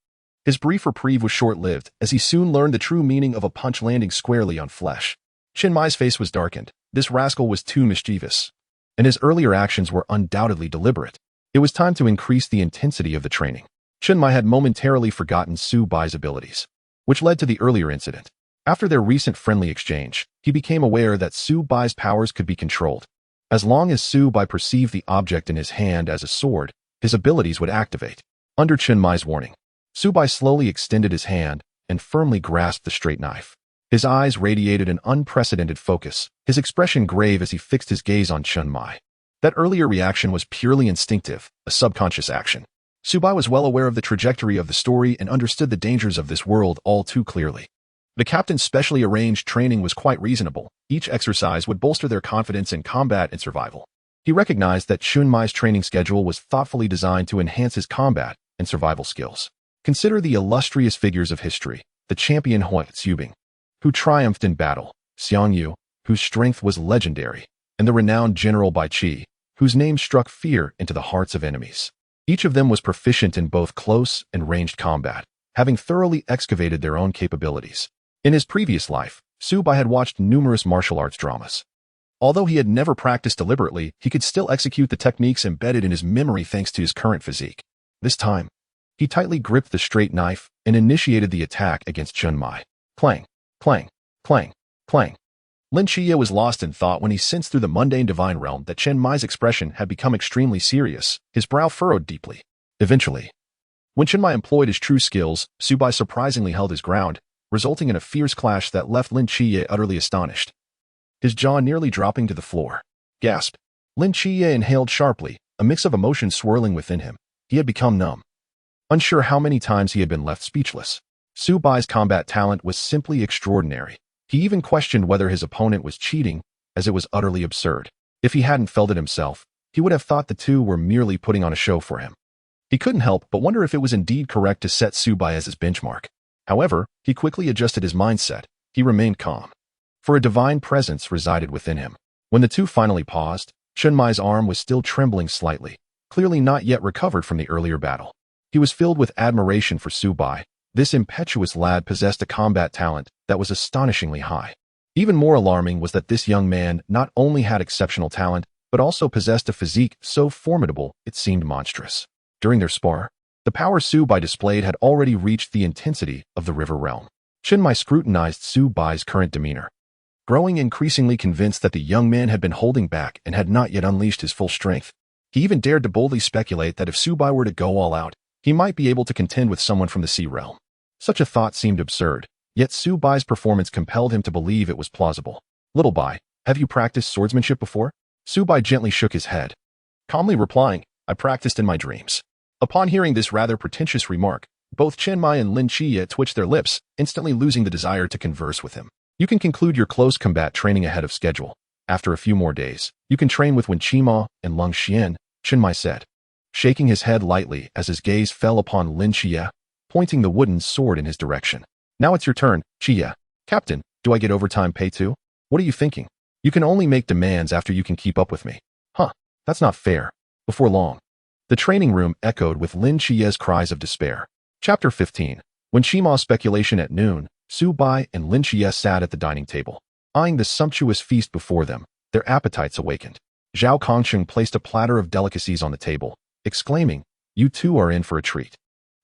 his brief reprieve was short-lived, as he soon learned the true meaning of a punch landing squarely on flesh. Chen Mai's face was darkened. This rascal was too mischievous, and his earlier actions were undoubtedly deliberate. It was time to increase the intensity of the training. Chen Mai had momentarily forgotten Su Bai's abilities, which led to the earlier incident. After their recent friendly exchange, he became aware that Su Bai's powers could be controlled. As long as Su Bai perceived the object in his hand as a sword, his abilities would activate. Under Chen Mai's warning, Su Bai slowly extended his hand and firmly grasped the straight knife. His eyes radiated an unprecedented focus, his expression grave as he fixed his gaze on Chen Mai. That earlier reaction was purely instinctive, a subconscious action. Su Bai was well aware of the trajectory of the story and understood the dangers of this world all too clearly. The captain's specially arranged training was quite reasonable. Each exercise would bolster their confidence in combat and survival. He recognized that Chunmai's training schedule was thoughtfully designed to enhance his combat and survival skills. Consider the illustrious figures of history, the champion Hui Tsubing, who triumphed in battle, Xiang Yu, whose strength was legendary, and the renowned General Bai Qi, whose name struck fear into the hearts of enemies. Each of them was proficient in both close and ranged combat, having thoroughly excavated their own capabilities. In his previous life, Su Bai had watched numerous martial arts dramas. Although he had never practiced deliberately, he could still execute the techniques embedded in his memory thanks to his current physique. This time, he tightly gripped the straight knife and initiated the attack against Chunmai. Clang, clang, clang, clang. Lin Chiye was lost in thought when he sensed through the mundane divine realm that Chunmai's expression had become extremely serious, his brow furrowed deeply. Eventually, when Chunmai employed his true skills, Su Bai surprisingly held his ground, resulting in a fierce clash that left Lin Chiye utterly astonished, his jaw nearly dropping to the floor. Gasp! Lin Chiye inhaled sharply, a mix of emotions swirling within him. He had become numb, unsure how many times he had been left speechless. Su Bai's combat talent was simply extraordinary. He even questioned whether his opponent was cheating, as it was utterly absurd. If he hadn't felt it himself, he would have thought the two were merely putting on a show for him. He couldn't help but wonder if it was indeed correct to set Su Bai as his benchmark. However, he quickly adjusted his mindset. He remained calm, for a divine presence resided within him. When the two finally paused, Chunmai's arm was still trembling slightly, clearly not yet recovered from the earlier battle. He was filled with admiration for Su Bai. This impetuous lad possessed a combat talent that was astonishingly high. Even more alarming was that this young man not only had exceptional talent, but also possessed a physique so formidable it seemed monstrous. During their spar, the power Su Bai displayed had already reached the intensity of the river realm. Chunmai scrutinized Su Bai's current demeanor, growing increasingly convinced that the young man had been holding back and had not yet unleashed his full strength. He even dared to boldly speculate that if Su Bai were to go all out, he might be able to contend with someone from the sea realm. Such a thought seemed absurd, yet Su Bai's performance compelled him to believe it was plausible. Little Bai, have you practiced swordsmanship before? Su Bai gently shook his head, calmly replying, I practiced in my dreams. Upon hearing this rather pretentious remark, both Chunmai and Lin Chiye twitched their lips, instantly losing the desire to converse with him. You can conclude your close combat training ahead of schedule. After a few more days, you can train with Wen Qima and Lung Xian, Chunmai said, shaking his head lightly as his gaze fell upon Lin Chiye, pointing the wooden sword in his direction. Now it's your turn, Chiye. Captain, do I get overtime pay too? What are you thinking? You can only make demands after you can keep up with me. Huh, that's not fair. Before long, the training room echoed with Lin Chiye's cries of despair. Chapter 15. When Chima's speculation at noon, Su Bai and Lin Chiye sat at the dining table, eyeing the sumptuous feast before them, their appetites awakened. Zhao Kongcheng placed a platter of delicacies on the table, exclaiming, you two are in for a treat.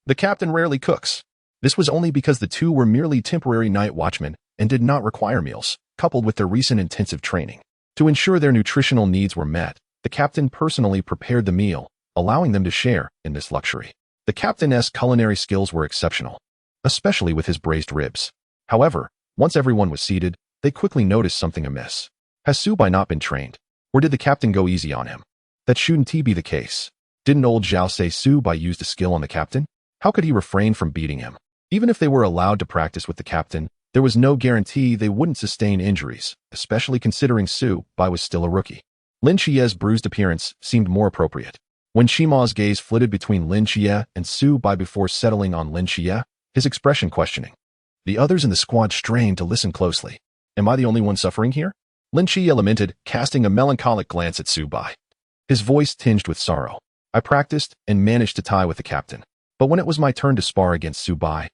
The captain rarely cooks. This was only because the two were merely temporary night watchmen and did not require meals, coupled with their recent intensive training. To ensure their nutritional needs were met, the captain personally prepared the meal, allowing them to share in this luxury. The captain's culinary skills were exceptional, especially with his braised ribs. However, once everyone was seated, they quickly noticed something amiss. Has Su Bai not been trained? Or did the captain go easy on him? That shouldn't be the case. Didn't old Zhao say Su Bai used a skill on the captain? How could he refrain from beating him? Even if they were allowed to practice with the captain, there was no guarantee they wouldn't sustain injuries, especially considering Su Bai was still a rookie. Lin Chiye's bruised appearance seemed more appropriate. When Shima's gaze flitted between Lin Chiye and Su Bai before settling on Lin Chiye, his expression questioning. The others in the squad strained to listen closely. Am I the only one suffering here? Lin Chiye lamented, casting a melancholic glance at Su Bai. His voice tinged with sorrow. I practiced and managed to tie with the captain. But when it was my turn to spar against Su Bai,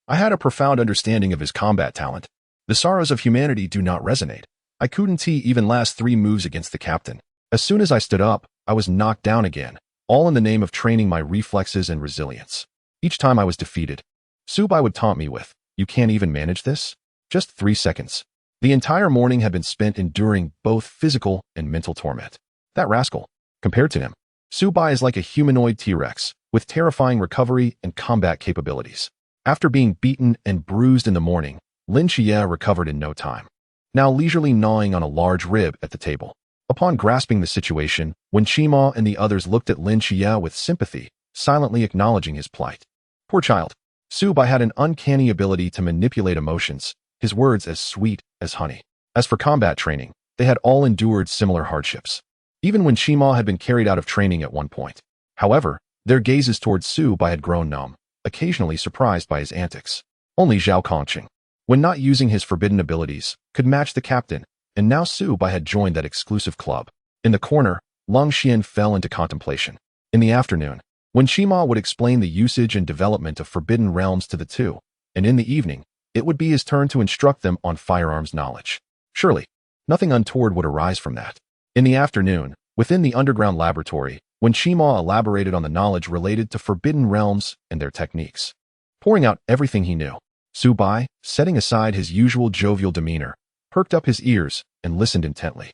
I had a profound understanding of his combat talent. The sorrows of humanity do not resonate. I couldn't even last 3 moves against the captain. As soon as I stood up, I was knocked down again, all in the name of training my reflexes and resilience. Each time I was defeated, Su Bai would taunt me with, you can't even manage this? Just 3 seconds. The entire morning had been spent enduring both physical and mental torment. That rascal, compared to him, Su Bai is like a humanoid T-Rex, with terrifying recovery and combat capabilities. After being beaten and bruised in the morning, Lin Chiye recovered in no time, now leisurely gnawing on a large rib at the table. Upon grasping the situation, Wen Qima and the others looked at Lin Chiye with sympathy, silently acknowledging his plight. Poor child. Su Bai had an uncanny ability to manipulate emotions, his words as sweet as honey. As for combat training, they had all endured similar hardships. even when Shima had been carried out of training at one point. However, their gazes towards Su Bai had grown numb, occasionally surprised by his antics. Only Zhao Kongcheng, when not using his forbidden abilities, could match the captain, and now Su Bai had joined that exclusive club. In the corner, Long Xian fell into contemplation. In the afternoon, when Shima would explain the usage and development of forbidden realms to the two, and in the evening, it would be his turn to instruct them on firearms knowledge. Surely, nothing untoward would arise from that. In the afternoon, within the underground laboratory, when Shima elaborated on the knowledge related to forbidden realms and their techniques, pouring out everything he knew, Su Bai, setting aside his usual jovial demeanor, perked up his ears and listened intently.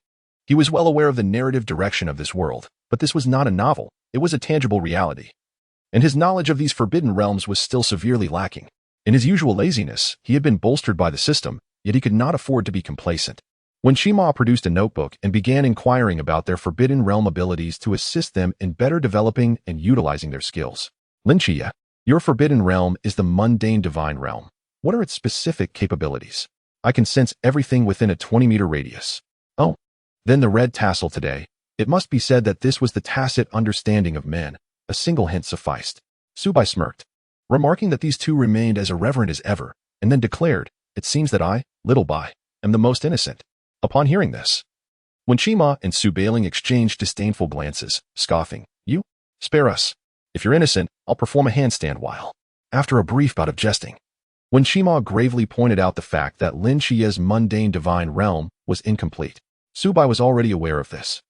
He was well aware of the narrative direction of this world, but this was not a novel, it was a tangible reality. And his knowledge of these forbidden realms was still severely lacking. In his usual laziness, he had been bolstered by the system, yet he could not afford to be complacent. When Shima produced a notebook and began inquiring about their forbidden realm abilities to assist them in better developing and utilizing their skills. Lin Qie, your forbidden realm is the mundane divine realm. What are its specific capabilities? I can sense everything within a 20-meter radius. Oh, then the red tassel today. It must be said that this was the tacit understanding of men. A single hint sufficed. Su Bai smirked, remarking that these two remained as irreverent as ever, and then declared, it seems that I, Little Bai, am the most innocent. Upon hearing this, when Shima and Su Bailing exchanged disdainful glances, scoffing, you? Spare us. If you're innocent, I'll perform a handstand while. After a brief bout of jesting, when Shima gravely pointed out the fact that Lin Qie's mundane divine realm was incomplete, Su Bai was already aware of this.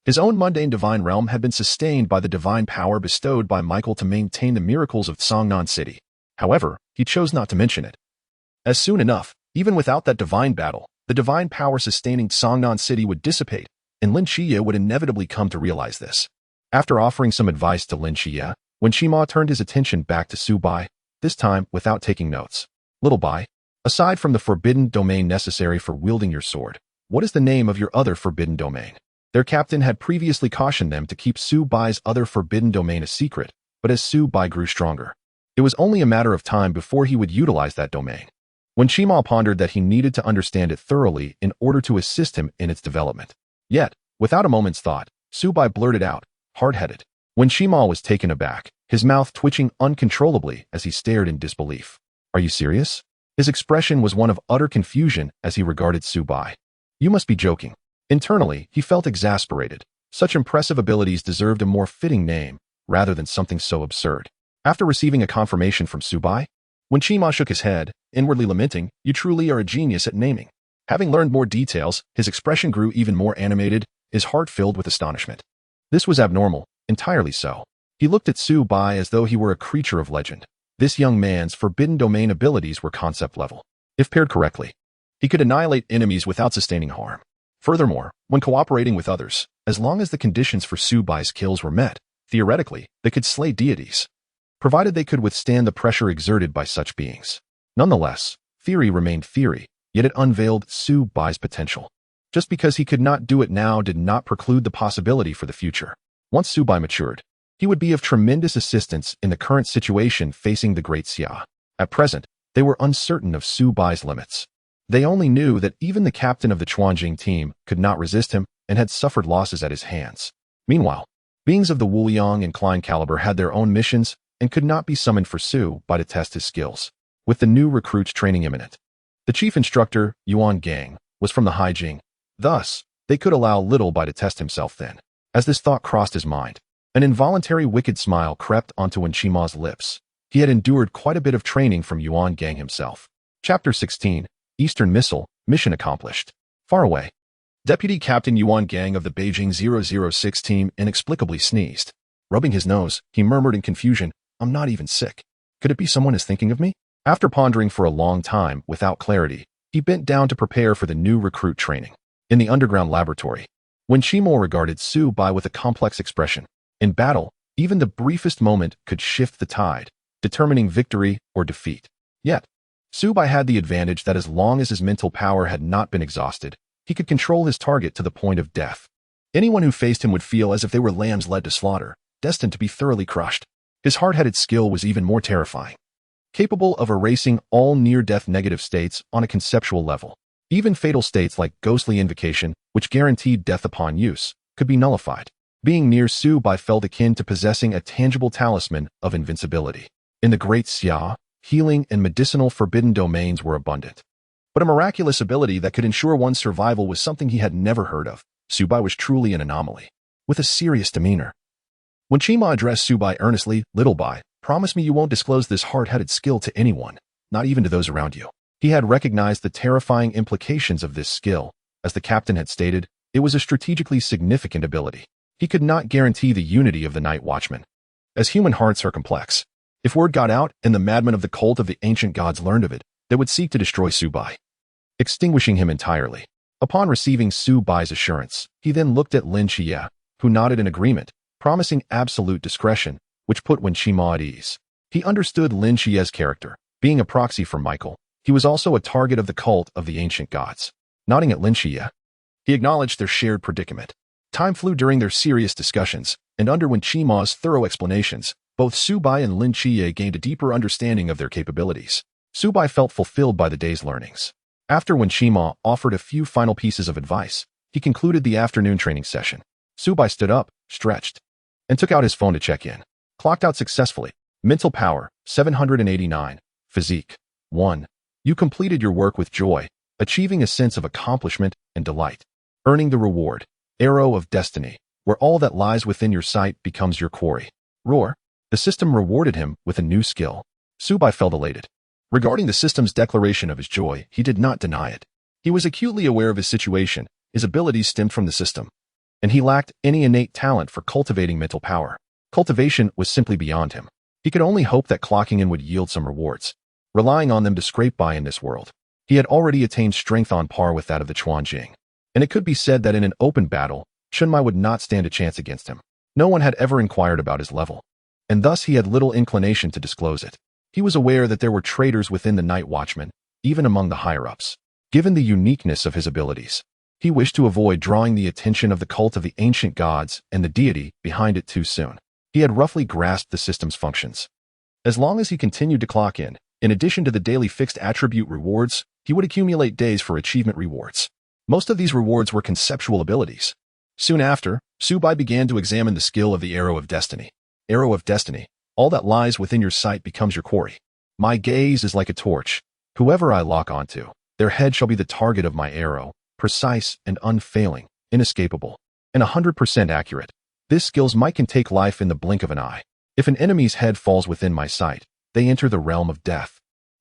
His own mundane divine realm had been sustained by the divine power bestowed by Michael to maintain the miracles of Jiangnan City. However, he chose not to mention it. As soon enough, even without that divine battle, the divine power sustaining Jiangnan City would dissipate, and Lin Qie would inevitably come to realize this. After offering some advice to Lin Qie, when Shima turned his attention back to Su Bai, this time without taking notes. Little Bai, aside from the forbidden domain necessary for wielding your sword, what is the name of your other forbidden domain? Their captain had previously cautioned them to keep Su Bai's other forbidden domain a secret, but as Su Bai grew stronger, it was only a matter of time before he would utilize that domain. When Shima pondered that he needed to understand it thoroughly in order to assist him in its development. Yet, without a moment's thought, Su Bai blurted out, hard-headed. When Shima was taken aback, his mouth twitching uncontrollably as he stared in disbelief. Are you serious? His expression was one of utter confusion as he regarded Su Bai. You must be joking. Internally, he felt exasperated. Such impressive abilities deserved a more fitting name, rather than something so absurd. After receiving a confirmation from Su Bai, when Shima shook his head, inwardly lamenting, you truly are a genius at naming. Having learned more details, his expression grew even more animated, his heart filled with astonishment. This was abnormal, entirely so. He looked at Su Bai as though he were a creature of legend. This young man's forbidden domain abilities were concept level. If paired correctly, he could annihilate enemies without sustaining harm. Furthermore, when cooperating with others, as long as the conditions for Su Bai's kills were met, theoretically, they could slay deities, provided they could withstand the pressure exerted by such beings. Nonetheless, theory remained theory, yet it unveiled Su Bai's potential. Just because he could not do it now did not preclude the possibility for the future. Once Su Bai matured, he would be of tremendous assistance in the current situation facing the Great Xia. At present, they were uncertain of Su Bai's limits. They only knew that even the captain of the Chuanjing team could not resist him and had suffered losses at his hands. Meanwhile, beings of the Wuliang and Klein caliber had their own missions and could not be summoned for Su Bai to test his skills. With the new recruits training imminent, the chief instructor, Yuan Gang, was from the Haijing. Thus, they could allow Little Bai to test himself then. As this thought crossed his mind, an involuntary wicked smile crept onto Shima's lips. He had endured quite a bit of training from Yuan Gang himself. Chapter 16, Eastern Missile, Mission Accomplished. Far away, Deputy Captain Yuan Gang of the Beijing 006 team inexplicably sneezed. Rubbing his nose, he murmured in confusion, I'm not even sick. Could it be someone is thinking of me? After pondering for a long time without clarity, he bent down to prepare for the new recruit training. In the underground laboratory, when Shimo regarded Su Bai with a complex expression, in battle, even the briefest moment could shift the tide, determining victory or defeat. Yet, Su Bai had the advantage that as long as his mental power had not been exhausted, he could control his target to the point of death. Anyone who faced him would feel as if they were lambs led to slaughter, destined to be thoroughly crushed. His hard-headed skill was even more terrifying, capable of erasing all near-death negative states on a conceptual level. Even fatal states like ghostly invocation, which guaranteed death upon use, could be nullified. Being near Su Bai felt akin to possessing a tangible talisman of invincibility. In the Great Xia, healing and medicinal forbidden domains were abundant. But a miraculous ability that could ensure one's survival was something he had never heard of. Su Bai was truly an anomaly, with a serious demeanor. When Qima addressed Su Bai earnestly, "Little Bai, promise me you won't disclose this hard-headed skill to anyone, not even to those around you." He had recognized the terrifying implications of this skill. As the captain had stated, it was a strategically significant ability. He could not guarantee the unity of the Night Watchmen, as human hearts are complex. If word got out and the madmen of the cult of the ancient gods learned of it, they would seek to destroy Su Bai, extinguishing him entirely. Upon receiving Su Bai's assurance, he then looked at Lin Xie, who nodded in agreement, promising absolute discretion, which put Wen Qima at ease. He understood Lin Xie's character. Being a proxy for Michael, he was also a target of the cult of the ancient gods. Nodding at Lin Xie, he acknowledged their shared predicament. Time flew during their serious discussions, and under Wen Qima's thorough explanations, both Su Bai and Lin Xie gained a deeper understanding of their capabilities. Su Bai felt fulfilled by the day's learnings. After Wen Qima offered a few final pieces of advice, he concluded the afternoon training session. Su Bai stood up, stretched, and took out his phone to check in. Clocked out successfully. Mental power, 789. Physique, 1. You completed your work with joy, achieving a sense of accomplishment and delight. Earning the reward, Arrow of Destiny, where all that lies within your sight becomes your quarry. Roar. The system rewarded him with a new skill. Su Bai felt elated. Regarding the system's declaration of his joy, he did not deny it. He was acutely aware of his situation. His abilities stemmed from the system, and he lacked any innate talent for cultivating mental power. Cultivation was simply beyond him. He could only hope that clocking in would yield some rewards, relying on them to scrape by in this world. He had already attained strength on par with that of the Chuanjing, and it could be said that in an open battle, Chunmai would not stand a chance against him. No one had ever inquired about his level, and thus he had little inclination to disclose it. He was aware that there were traitors within the Night Watchmen, even among the higher-ups. Given the uniqueness of his abilities, he wished to avoid drawing the attention of the cult of the ancient gods and the deity behind it too soon. He had roughly grasped the system's functions. As long as he continued to clock in addition to the daily fixed attribute rewards, he would accumulate days for achievement rewards. Most of these rewards were conceptual abilities. Soon after, Su Bai began to examine the skill of the Arrow of Destiny. Arrow of Destiny. All that lies within your sight becomes your quarry. My gaze is like a torch. Whoever I lock onto, their head shall be the target of my arrow, precise and unfailing, inescapable, and 100% accurate. This skills might can take life in the blink of an eye. If an enemy's head falls within my sight, they enter the realm of death.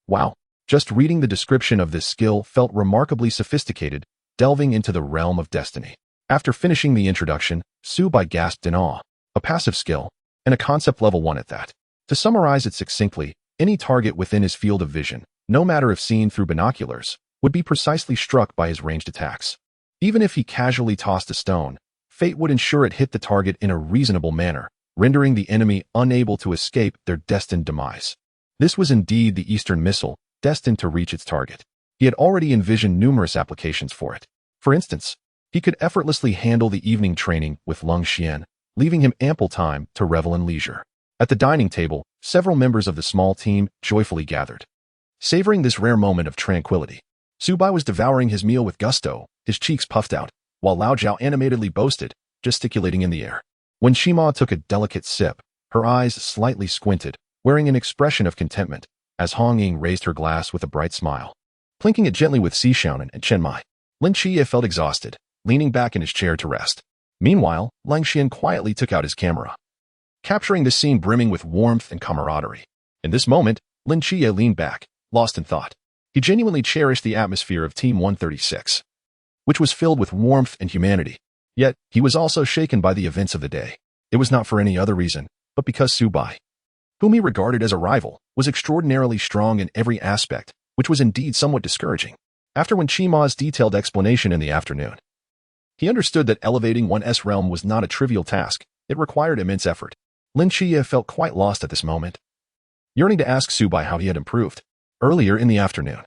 Wow. Just reading the description of this skill felt remarkably sophisticated, delving into the realm of destiny. After finishing the introduction, Su Bai gasped in awe. A passive skill, and a concept level 1 at that. To summarize it succinctly, any target within his field of vision, no matter if seen through binoculars, would be precisely struck by his ranged attacks. Even if he casually tossed a stone, fate would ensure it hit the target in a reasonable manner, rendering the enemy unable to escape their destined demise. This was indeed the Eastern missile, destined to reach its target. He had already envisioned numerous applications for it. For instance, he could effortlessly handle the evening training with Lung Xian, leaving him ample time to revel in leisure. At the dining table, several members of the small team joyfully gathered. Savoring this rare moment of tranquility, Su Bai was devouring his meal with gusto, his cheeks puffed out, while Lao Zhao animatedly boasted, gesticulating in the air. When Shima took a delicate sip, her eyes slightly squinted, wearing an expression of contentment, as Hong Ying raised her glass with a bright smile, plinking it gently with Xishaonan and Chenmai. Lin Xie felt exhausted, leaning back in his chair to rest. Meanwhile, Lang Xian quietly took out his camera, capturing the scene brimming with warmth and camaraderie. In this moment, Lin Xie leaned back, lost in thought. He genuinely cherished the atmosphere of Team 136, which was filled with warmth and humanity. Yet, he was also shaken by the events of the day. It was not for any other reason, but because Su Bai, whom he regarded as a rival, was extraordinarily strong in every aspect, which was indeed somewhat discouraging. After Wen Qima's detailed explanation in the afternoon, he understood that elevating one's realm was not a trivial task. It required immense effort. Lin Xie felt quite lost at this moment, yearning to ask Su Bai how he had improved. Earlier in the afternoon,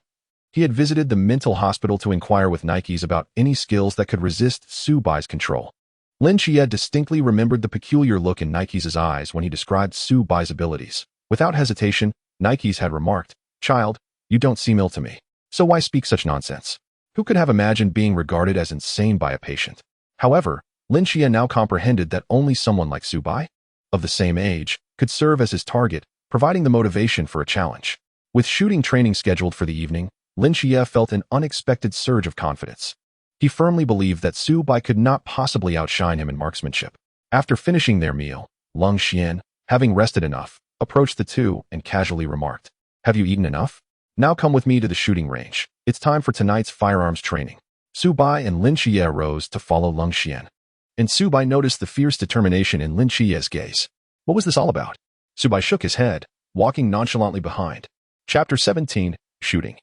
he had visited the mental hospital to inquire with Nikes about any skills that could resist Su Bai's control. Lin Xie distinctly remembered the peculiar look in Nikes' eyes when he described Su Bai's abilities. Without hesitation, Nikes had remarked, "Child, you don't seem ill to me, so why speak such nonsense?" Who could have imagined being regarded as insane by a patient? However, Lin Xie now comprehended that only someone like Su Bai, of the same age, could serve as his target, providing the motivation for a challenge. With shooting training scheduled for the evening, Lin Xie felt an unexpected surge of confidence. He firmly believed that Su Bai could not possibly outshine him in marksmanship. After finishing their meal, Leng Xian, having rested enough, approached the two and casually remarked, "Have you eaten enough? Now come with me to the shooting range. It's time for tonight's firearms training." Su Bai and Lin Xie rose to follow Leng Xian. And Su Bai noticed the fierce determination in Lin Xie's gaze. What was this all about? Su Bai shook his head, walking nonchalantly behind. Chapter 17, Shooting.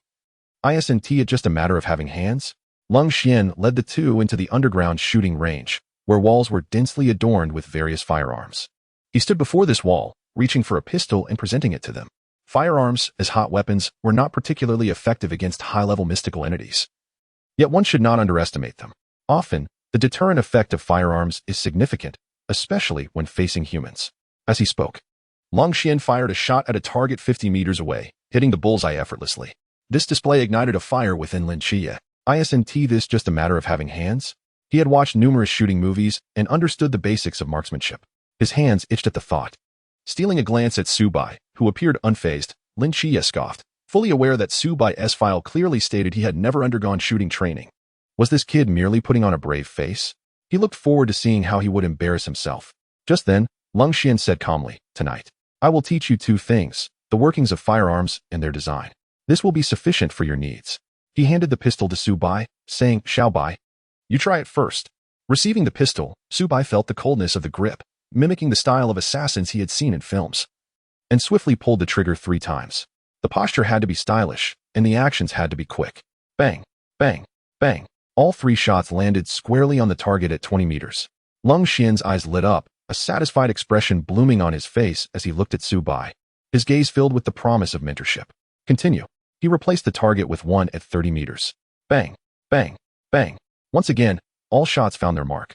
Isn't it just a matter of having hands? Leng Xian led the two into the underground shooting range, where walls were densely adorned with various firearms. He stood before this wall, reaching for a pistol and presenting it to them. Firearms, as hot weapons, were not particularly effective against high-level mystical entities. Yet one should not underestimate them. Often, the deterrent effect of firearms is significant, especially when facing humans. As he spoke, Leng Xian fired a shot at a target 50 meters away, hitting the bullseye effortlessly. This display ignited a fire within Lin Xie. Isn't this just a matter of having hands? He had watched numerous shooting movies and understood the basics of marksmanship. His hands itched at the thought. Stealing a glance at Su Bai, who appeared unfazed, Lin Xie scoffed, fully aware that Su Bai's file clearly stated he had never undergone shooting training. Was this kid merely putting on a brave face? He looked forward to seeing how he would embarrass himself. Just then, Leng Xian said calmly, "Tonight, I will teach you two things, the workings of firearms and their design. This will be sufficient for your needs." He handed the pistol to Su Bai, saying, "Xiao Bai, you try it first." Receiving the pistol, Su Bai felt the coldness of the grip, mimicking the style of assassins he had seen in films, and swiftly pulled the trigger 3 times. The posture had to be stylish, and the actions had to be quick. Bang, bang, bang. All 3 shots landed squarely on the target at 20 meters. Leng Xian's eyes lit up, a satisfied expression blooming on his face as he looked at Su Bai. His gaze filled with the promise of mentorship. Continue. He replaced the target with one at 30 meters. Bang, bang, bang. Once again, all shots found their mark.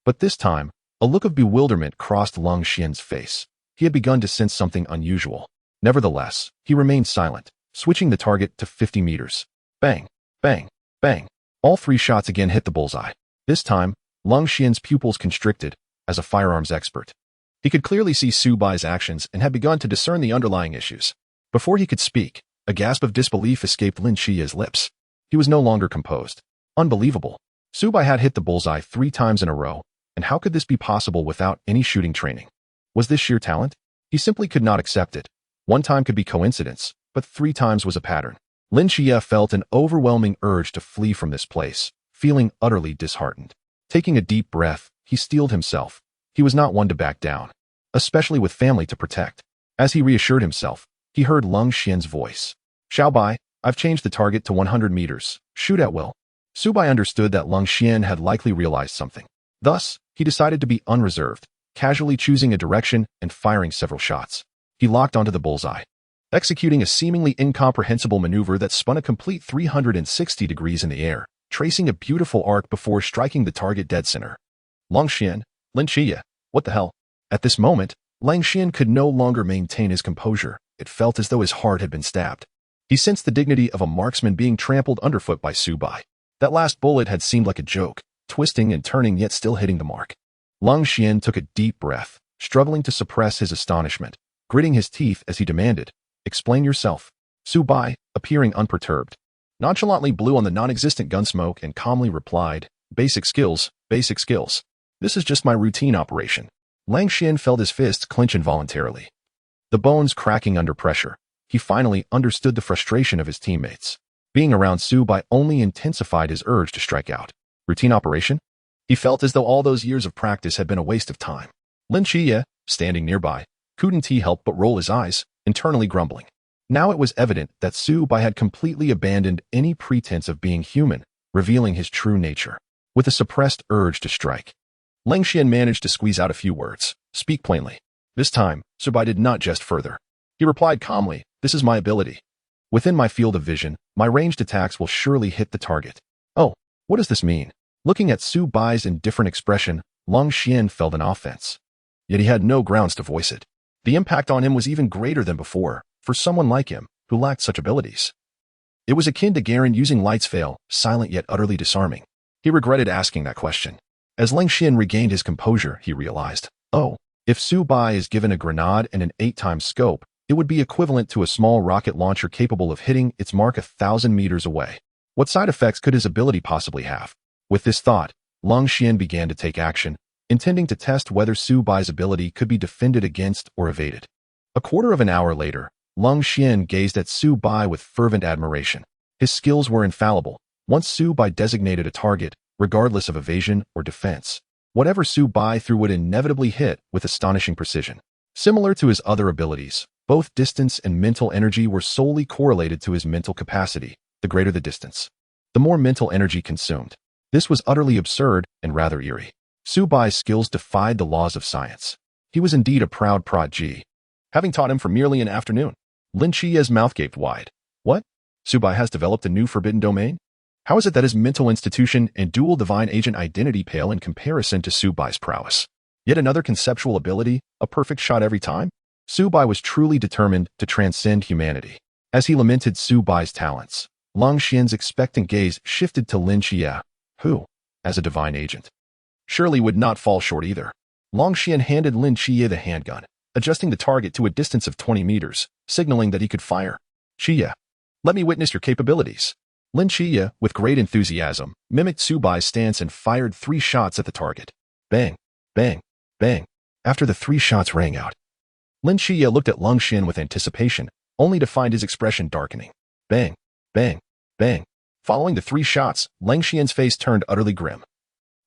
But this time, a look of bewilderment crossed Leng Xian's face. He had begun to sense something unusual. Nevertheless, he remained silent, switching the target to 50 meters. Bang, bang, bang. All 3 shots again hit the bullseye. This time, Leng Xian's pupils constricted. As a firearms expert, he could clearly see Su Bai's actions and had begun to discern the underlying issues. Before he could speak, a gasp of disbelief escaped Lin Xie's lips. He was no longer composed. Unbelievable. Su Bai had hit the bullseye 3 times in a row, and how could this be possible without any shooting training? Was this sheer talent? He simply could not accept it. 1 time could be coincidence, but 3 times was a pattern. Lin Xie felt an overwhelming urge to flee from this place, feeling utterly disheartened. Taking a deep breath, he steeled himself. He was not one to back down, especially with family to protect. As he reassured himself, he heard Leng Xian's voice. "Xiao Bai, I've changed the target to 100 meters. Shoot at will." Su Bai understood that Leng Xian had likely realized something. Thus, he decided to be unreserved, casually choosing a direction and firing several shots. He locked onto the bullseye, executing a seemingly incomprehensible maneuver that spun a complete 360 degrees in the air, tracing a beautiful arc before striking the target dead center. Leng Xian, Lin Xie, what the hell? At this moment, Leng Xian could no longer maintain his composure. It felt as though his heart had been stabbed. He sensed the dignity of a marksman being trampled underfoot by Su Bai. That last bullet had seemed like a joke, twisting and turning yet still hitting the mark. Leng Xian took a deep breath, struggling to suppress his astonishment, gritting his teeth as he demanded, "Explain yourself." Su Bai, appearing unperturbed, nonchalantly blew on the non-existent gun smoke and calmly replied, "Basic skills, basic skills. This is just my routine operation." Leng Xian felt his fists clench involuntarily, the bones cracking under pressure. He finally understood the frustration of his teammates. Being around Su Bai only intensified his urge to strike out. Routine operation? He felt as though all those years of practice had been a waste of time. Lin Xie, standing nearby, couldn't help but roll his eyes, internally grumbling. Now it was evident that Su Bai had completely abandoned any pretense of being human, revealing his true nature. With a suppressed urge to strike, Leng Xian managed to squeeze out a few words. "Speak plainly." This time, Su Bai did not jest further. He replied calmly, "This is my ability. Within my field of vision, my ranged attacks will surely hit the target." "Oh, what does this mean?" Looking at Su Bai's indifferent expression, Leng Xian felt an offense. Yet he had no grounds to voice it. The impact on him was even greater than before, for someone like him, who lacked such abilities. It was akin to Garen using Light's Veil, silent yet utterly disarming. He regretted asking that question. As Leng Xian regained his composure, he realized, oh, if Su Bai is given a grenade and an 8x scope, it would be equivalent to a small rocket launcher capable of hitting its mark 1,000 meters away. What side effects could his ability possibly have? With this thought, Leng Xian began to take action, intending to test whether Su Bai's ability could be defended against or evaded. A quarter of an hour later, Leng Xian gazed at Su Bai with fervent admiration. His skills were infallible. Once Su Bai designated a target, regardless of evasion or defense, whatever Su Bai threw would inevitably hit with astonishing precision. Similar to his other abilities, both distance and mental energy were solely correlated to his mental capacity. The greater the distance, the more mental energy consumed. This was utterly absurd and rather eerie. Su Bai's skills defied the laws of science. He was indeed a proud prodigy, having taught him for merely an afternoon. Lin Qiye's mouth gaped wide. What? Su Bai has developed a new forbidden domain? How is it that his mental institution and dual divine agent identity pale in comparison to Su Bai's prowess? Yet another conceptual ability, a perfect shot every time? Su Bai was truly determined to transcend humanity. As he lamented Su Bai's talents, Leng Xian's expectant gaze shifted to Lin Qiye, who, as a divine agent, surely would not fall short either. Leng Xian handed Lin Qiye the handgun, adjusting the target to a distance of 20 meters, signaling that he could fire. Qiye, let me witness your capabilities. Lin Qiye, with great enthusiasm, mimicked Su Bai's stance and fired 3 shots at the target. Bang, bang, bang. After the 3 shots rang out, Lin Qiye looked at Leng Xian with anticipation, only to find his expression darkening. Bang, bang, bang. Following the 3 shots, Leng Xian's face turned utterly grim.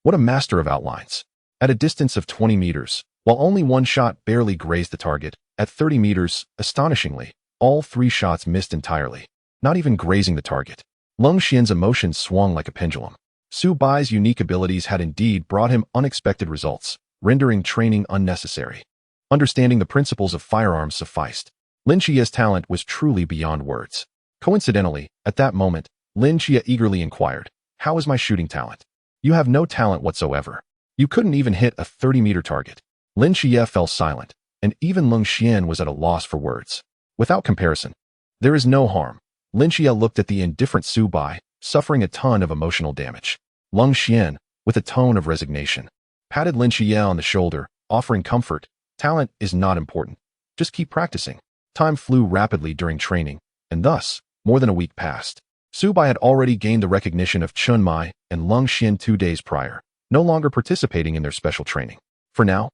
What a master of outlines. At a distance of 20 meters, while only 1 shot barely grazed the target, at 30 meters, astonishingly, all 3 shots missed entirely, not even grazing the target. Leng Xian's emotions swung like a pendulum. Su Bai's unique abilities had indeed brought him unexpected results, rendering training unnecessary. Understanding the principles of firearms sufficed. Lin Qiye's talent was truly beyond words. Coincidentally, at that moment, Lin Qiye eagerly inquired, "How is my shooting talent?" "You have no talent whatsoever. You couldn't even hit a 30-meter target." Lin Qiye fell silent, and even Leng Xian was at a loss for words. Without comparison, there is no harm. Lin Qiye looked at the indifferent Su Bai, suffering a ton of emotional damage. Leng Xian, with a tone of resignation, patted Lin Qiye on the shoulder, offering comfort. Talent is not important. Just keep practicing. Time flew rapidly during training, and thus, more than a week passed. Su Bai had already gained the recognition of Chun Mai and Leng Xian 2 days prior, no longer participating in their special training. For now,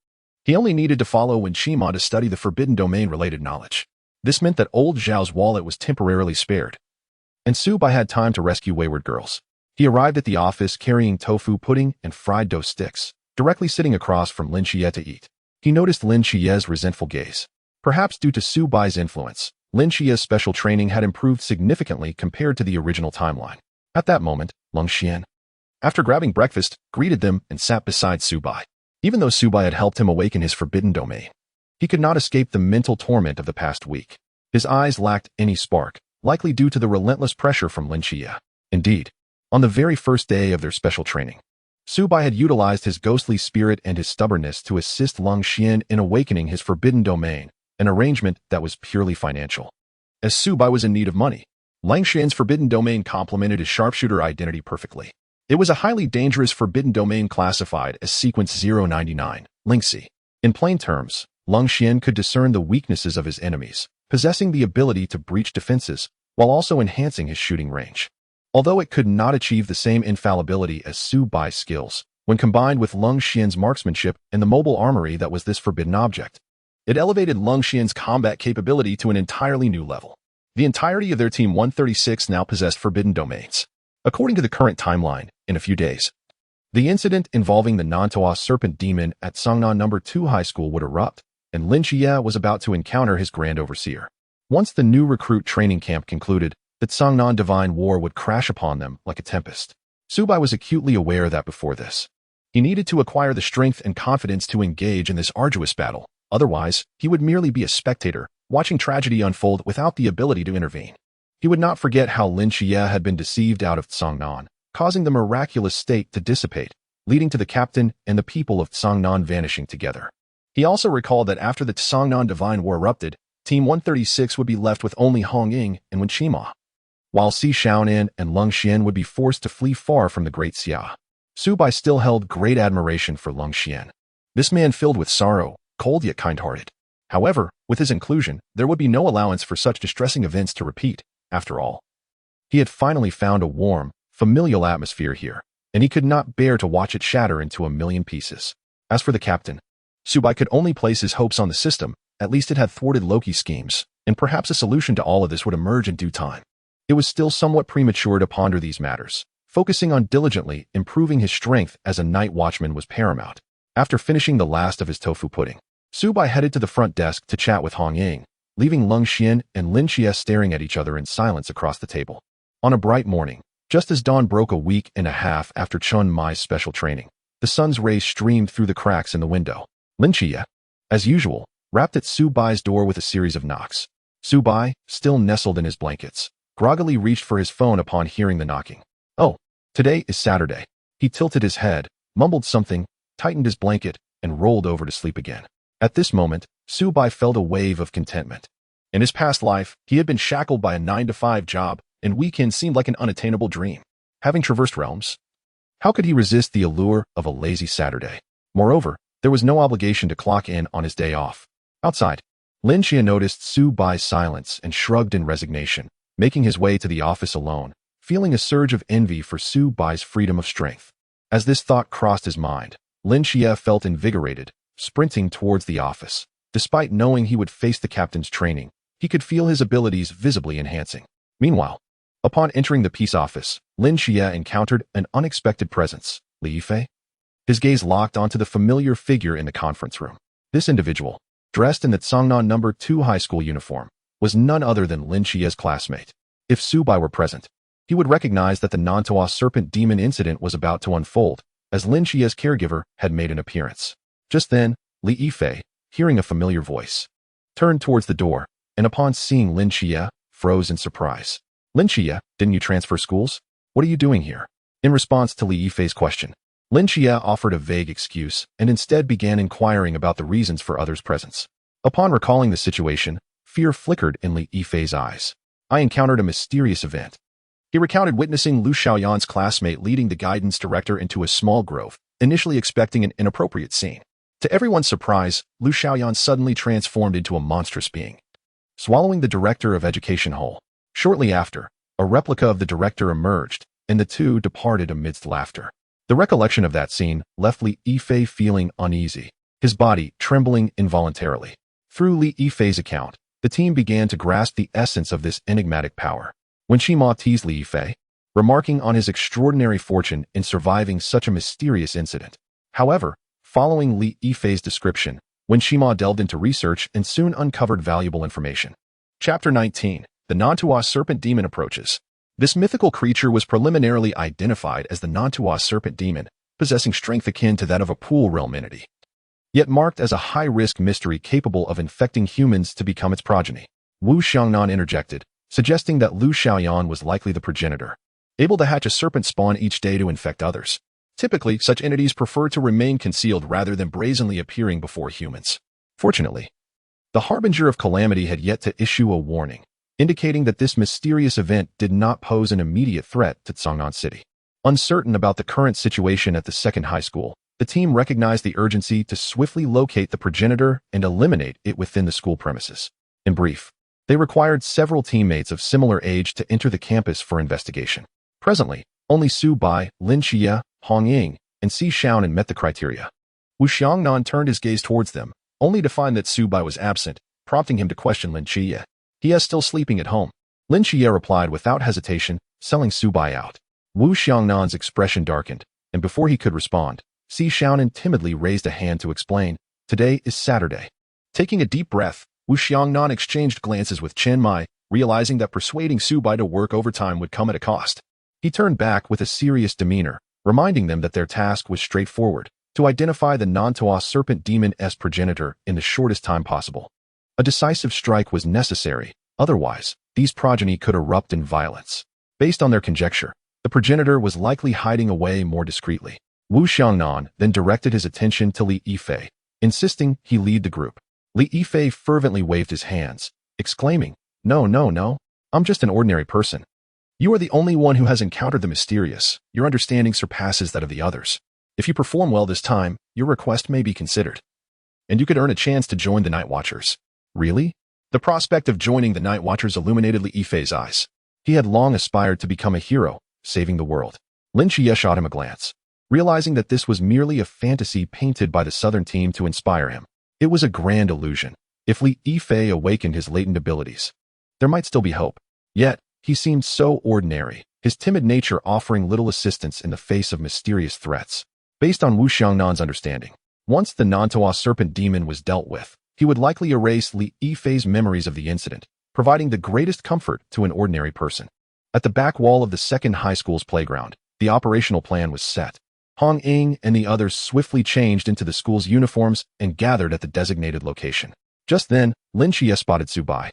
he only needed to follow Wen Qima to study the forbidden domain-related knowledge. This meant that old Zhao's wallet was temporarily spared, and Su Bai had time to rescue wayward girls. He arrived at the office carrying tofu pudding and fried dough sticks, directly sitting across from Lin Qiye to eat. He noticed Lin Qiye's resentful gaze. Perhaps due to Su Bai's influence, Lin Qiye's special training had improved significantly compared to the original timeline. At that moment, Leng Xian, after grabbing breakfast, greeted them and sat beside Su Bai. Even though Su Bai had helped him awaken his forbidden domain, he could not escape the mental torment of the past week. His eyes lacked any spark, likely due to the relentless pressure from Lin Qiye. Indeed, on the very first day of their special training, Su Bai had utilized his ghostly spirit and his stubbornness to assist Leng Xian in awakening his forbidden domain, an arrangement that was purely financial. As Su Bai was in need of money, Leng Xian's forbidden domain complemented his sharpshooter identity perfectly. It was a highly dangerous forbidden domain classified as Sequence 099, Lingxi. In plain terms, Leng Xian could discern the weaknesses of his enemies, possessing the ability to breach defenses while also enhancing his shooting range. Although it could not achieve the same infallibility as Su Bai's skills, when combined with Leng Xian's marksmanship and the mobile armory that was this forbidden object, it elevated Leng Xian's combat capability to an entirely new level. The entirety of their Team 136 now possessed forbidden domains. According to the current timeline, in a few days, the incident involving the Nantoa Serpent Demon at Jiangnan No. 2 High School would erupt, and Lin Qiye was about to encounter his Grand Overseer. Once the new recruit training camp concluded, the Jiangnan Divine War would crash upon them like a tempest. Su Bai was acutely aware that before this, he needed to acquire the strength and confidence to engage in this arduous battle. Otherwise, he would merely be a spectator, watching tragedy unfold without the ability to intervene. He would not forget how Lin Qiye had been deceived out of Jiangnan, causing the miraculous state to dissipate, leading to the captain and the people of Jiangnan vanishing together. He also recalled that after the Jiangnan Divine War erupted, Team 136 would be left with only Hong Ying and Wen Qima, while Si Xiaonan and Leng Xian would be forced to flee far from the Great Xia. Su Bai still held great admiration for Lung Xian. This man filled with sorrow, cold yet kind-hearted. However, with his inclusion, there would be no allowance for such distressing events to repeat. After all, he had finally found a warm, familial atmosphere here, and he could not bear to watch it shatter into a million pieces. As for the captain, Su Bai could only place his hopes on the system. At least it had thwarted Loki's schemes, and perhaps a solution to all of this would emerge in due time. It was still somewhat premature to ponder these matters. Focusing on diligently improving his strength as a night watchman was paramount. After finishing the last of his tofu pudding, Su Bai headed to the front desk to chat with Hong Ying, leaving Lung Xian and Lin Xie staring at each other in silence across the table. On a bright morning, just as dawn broke a week and a half after Chun Mai's special training, the sun's rays streamed through the cracks in the window. Lin Xie, as usual, rapped at Su Bai's door with a series of knocks. Su Bai, still nestled in his blankets, groggily reached for his phone upon hearing the knocking. Oh, today is Saturday. He tilted his head, mumbled something, tightened his blanket, and rolled over to sleep again. At this moment, Su Bai felt a wave of contentment. In his past life, he had been shackled by a 9-to-5 job, and weekends seemed like an unattainable dream. Having traversed realms, how could he resist the allure of a lazy Saturday? Moreover, there was no obligation to clock in on his day off. Outside, Lin Xie noticed Su Bai's silence and shrugged in resignation, making his way to the office alone, feeling a surge of envy for Su Bai's freedom of strength. As this thought crossed his mind, Lin Xie felt invigorated, sprinting towards the office. Despite knowing he would face the captain's training, he could feel his abilities visibly enhancing. Meanwhile, upon entering the peace office, Lin Xie encountered an unexpected presence. Li Yifei? His gaze locked onto the familiar figure in the conference room. This individual, dressed in the Jiangnan No. 2 high school uniform, was none other than Lin Xie's classmate. If Su Bai were present, he would recognize that the Nantua serpent demon incident was about to unfold, as Lin Xie's caregiver had made an appearance. Just then, Li Yifei, hearing a familiar voice, turned towards the door, and upon seeing Lin Xie, froze in surprise. Lin Xie, didn't you transfer schools? What are you doing here? In response to Li Yifei's question, Lin Xie offered a vague excuse and instead began inquiring about the reasons for others' presence. Upon recalling the situation, fear flickered in Li Yifei's eyes. I encountered a mysterious event. He recounted witnessing Lu Xiaoyan's classmate leading the guidance director into a small grove, initially expecting an inappropriate scene. To everyone's surprise, Lu Xiaoyan suddenly transformed into a monstrous being, swallowing the director of education whole. Shortly after, a replica of the director emerged, and the two departed amidst laughter. The recollection of that scene left Li Yifei feeling uneasy, his body trembling involuntarily. Through Li Yifei's account, the team began to grasp the essence of this enigmatic power. When Shima teased Li Yifei, remarking on his extraordinary fortune in surviving such a mysterious incident. However, following Li Yifei's description, when Shima delved into research and soon uncovered valuable information. Chapter 19. The Nantua Serpent Demon Approaches. This mythical creature was preliminarily identified as the Nantua Serpent Demon, possessing strength akin to that of a pool realm entity, yet marked as a high-risk mystery capable of infecting humans to become its progeny. Wu Xiangnan interjected, suggesting that Lu Xiaoyan was likely the progenitor, able to hatch a serpent spawn each day to infect others. Typically, such entities prefer to remain concealed rather than brazenly appearing before humans. Fortunately, the Harbinger of Calamity had yet to issue a warning, indicating that this mysterious event did not pose an immediate threat to Jiangnan City. Uncertain about the current situation at the second high school, the team recognized the urgency to swiftly locate the progenitor and eliminate it within the school premises. In brief, they required several teammates of similar age to enter the campus for investigation. Presently, only Su Bai, Lin Xie, Hong Ying, and Si Xiaonan met the criteria. Wu Xiangnan turned his gaze towards them, only to find that Su Bai was absent, prompting him to question Lin Xie. He is still sleeping at home. Lin Xie replied without hesitation, selling Su Bai out. Wu Xiangnan's expression darkened, and before he could respond, Si Xiaonan timidly raised a hand to explain, today is Saturday. Taking a deep breath, Wu Xiangnan exchanged glances with Chen Mai, realizing that persuading Su Bai to work overtime would come at a cost. He turned back with a serious demeanor, reminding them that their task was straightforward, to identify the Nantua serpent demon's progenitor in the shortest time possible. A decisive strike was necessary, otherwise, these progeny could erupt in violence. Based on their conjecture, the progenitor was likely hiding away more discreetly. Wu Xiangnan then directed his attention to Li Yifei, insisting he lead the group. Li Yifei fervently waved his hands, exclaiming, No, I'm just an ordinary person. You are the only one who has encountered the mysterious. Your understanding surpasses that of the others. If you perform well this time, your request may be considered, and you could earn a chance to join the Night Watchers. Really? The prospect of joining the Night Watchers illuminated Li Yifei's eyes. He had long aspired to become a hero, saving the world. Lin Xie shot him a glance, realizing that this was merely a fantasy painted by the Southern team to inspire him. It was a grand illusion. If Li Yifei awakened his latent abilities, there might still be hope. Yet, he seemed so ordinary, his timid nature offering little assistance in the face of mysterious threats. Based on Wu Xiangnan's understanding, once the Nantua serpent demon was dealt with, he would likely erase Li Yifei's memories of the incident, providing the greatest comfort to an ordinary person. At the back wall of the second high school's playground, the operational plan was set. Hong Ying and the others swiftly changed into the school's uniforms and gathered at the designated location. Just then, Lin Xie spotted Su Bai,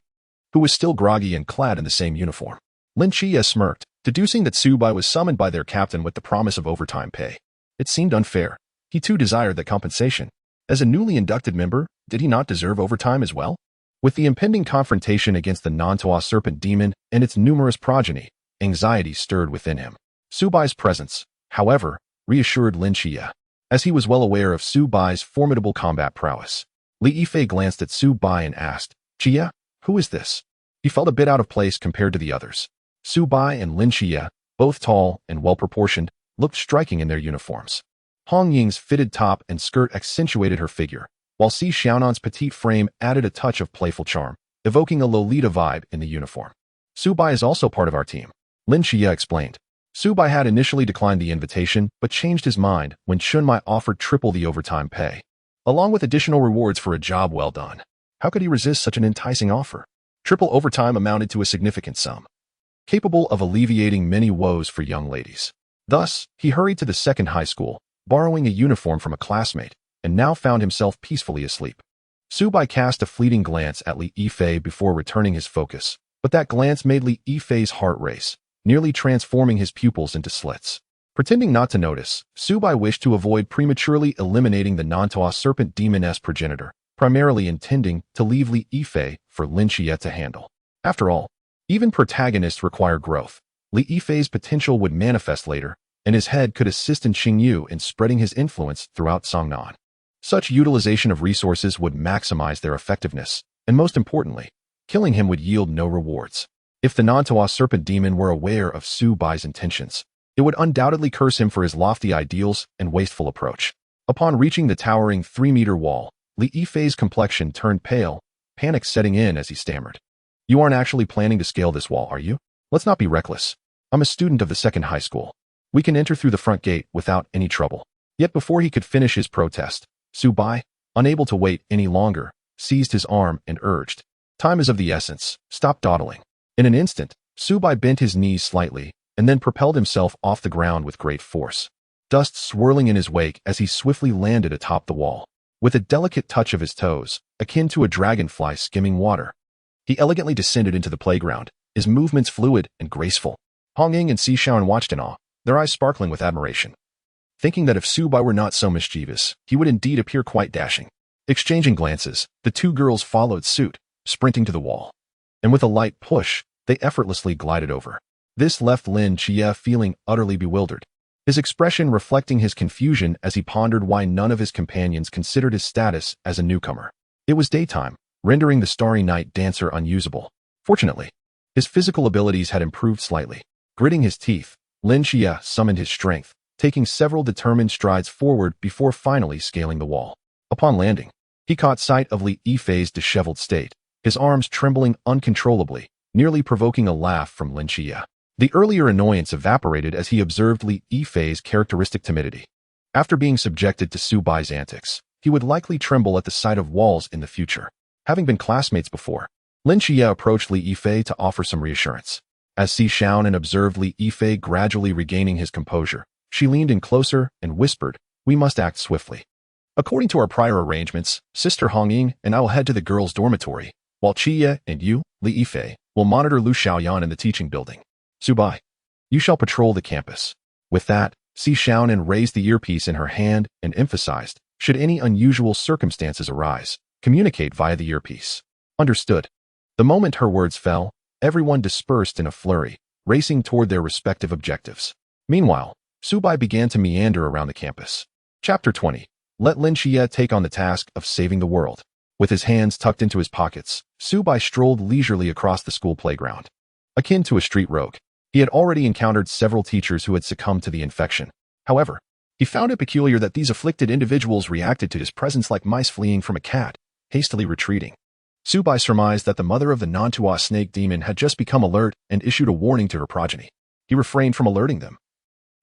who was still groggy and clad in the same uniform. Lin Xie smirked, deducing that Su Bai was summoned by their captain with the promise of overtime pay. It seemed unfair. He too desired that compensation. As a newly inducted member, did he not deserve overtime as well? With the impending confrontation against the Nantua serpent demon and its numerous progeny, anxiety stirred within him. Su Bai's presence, however, reassured Lin Xie, as he was well aware of Su Bai's formidable combat prowess. Li Yifei glanced at Su Bai and asked, "Xie, who is this?" He felt a bit out of place compared to the others. Su Bai and Lin Xie, both tall and well-proportioned, looked striking in their uniforms. Hong Ying's fitted top and skirt accentuated her figure, while Si Xiaonan's petite frame added a touch of playful charm, evoking a Lolita vibe in the uniform. "Su Bai is also part of our team," Lin Xie explained. Su Bai had initially declined the invitation, but changed his mind when Chunmai offered triple the overtime pay, along with additional rewards for a job well done. How could he resist such an enticing offer? Triple overtime amounted to a significant sum, capable of alleviating many woes for young ladies. Thus, he hurried to the second high school, borrowing a uniform from a classmate, and now found himself peacefully asleep. Su Bai cast a fleeting glance at Li Yifei before returning his focus, but that glance made Li Yifei's heart race, nearly transforming his pupils into slits. Pretending not to notice, Su Bai wished to avoid prematurely eliminating the Nantua serpent demoness progenitor, primarily intending to leave Li Yifei for Lin Xie to handle. After all, even protagonists require growth. Li Yifei's potential would manifest later, and his head could assist in Qingyu in spreading his influence throughout Songnan. Such utilization of resources would maximize their effectiveness, and most importantly, killing him would yield no rewards. If the Nantua serpent demon were aware of Su Bai's intentions, it would undoubtedly curse him for his lofty ideals and wasteful approach. Upon reaching the towering 3-meter wall, Li Yifei's complexion turned pale, panic setting in as he stammered. "You aren't actually planning to scale this wall, are you? Let's not be reckless. I'm a student of the second high school. We can enter through the front gate without any trouble." Yet before he could finish his protest, Su Bai, unable to wait any longer, seized his arm and urged, "Time is of the essence. Stop dawdling." In an instant, Su Bai bent his knees slightly and then propelled himself off the ground with great force, dust swirling in his wake as he swiftly landed atop the wall. With a delicate touch of his toes, akin to a dragonfly skimming water, he elegantly descended into the playground, his movements fluid and graceful. Hong Ying and Si Xiaonan watched in awe, their eyes sparkling with admiration, thinking that if Su Bai were not so mischievous, he would indeed appear quite dashing. Exchanging glances, the two girls followed suit, sprinting to the wall. And with a light push, they effortlessly glided over. This left Lin Xie feeling utterly bewildered, his expression reflecting his confusion as he pondered why none of his companions considered his status as a newcomer. It was daytime, rendering the starry night dancer unusable. Fortunately, his physical abilities had improved slightly. Gritting his teeth, Lin Xie summoned his strength, taking several determined strides forward before finally scaling the wall. Upon landing, he caught sight of Li Yifei's disheveled state, his arms trembling uncontrollably, nearly provoking a laugh from Lin Xie. The earlier annoyance evaporated as he observed Li Yifei's characteristic timidity. After being subjected to Su Bai's antics, he would likely tremble at the sight of walls in the future. Having been classmates before, Lin Xie approached Li Yifei to offer some reassurance. As Si Xiaonan observed Li Yifei gradually regaining his composure, she leaned in closer and whispered, "We must act swiftly. According to our prior arrangements, Sister Hong Ying and I will head to the girls' dormitory, while Qie and you, Li Yifei, will monitor Lu Xiaoyan in the teaching building. Su Bai, you shall patrol the campus." With that, Si Xiaonan raised the earpiece in her hand and emphasized, "Should any unusual circumstances arise, communicate via the earpiece." Understood. The moment her words fell, everyone dispersed in a flurry, racing toward their respective objectives. Meanwhile, Subai began to meander around the campus. Chapter 20. Let Lin Xie take on the task of saving the world. With his hands tucked into his pockets, Subai strolled leisurely across the school playground. Akin to a street rogue, he had already encountered several teachers who had succumbed to the infection. However, he found it peculiar that these afflicted individuals reacted to his presence like mice fleeing from a cat, hastily retreating. Subai surmised that the mother of the Nantua snake demon had just become alert and issued a warning to her progeny. He refrained from alerting them.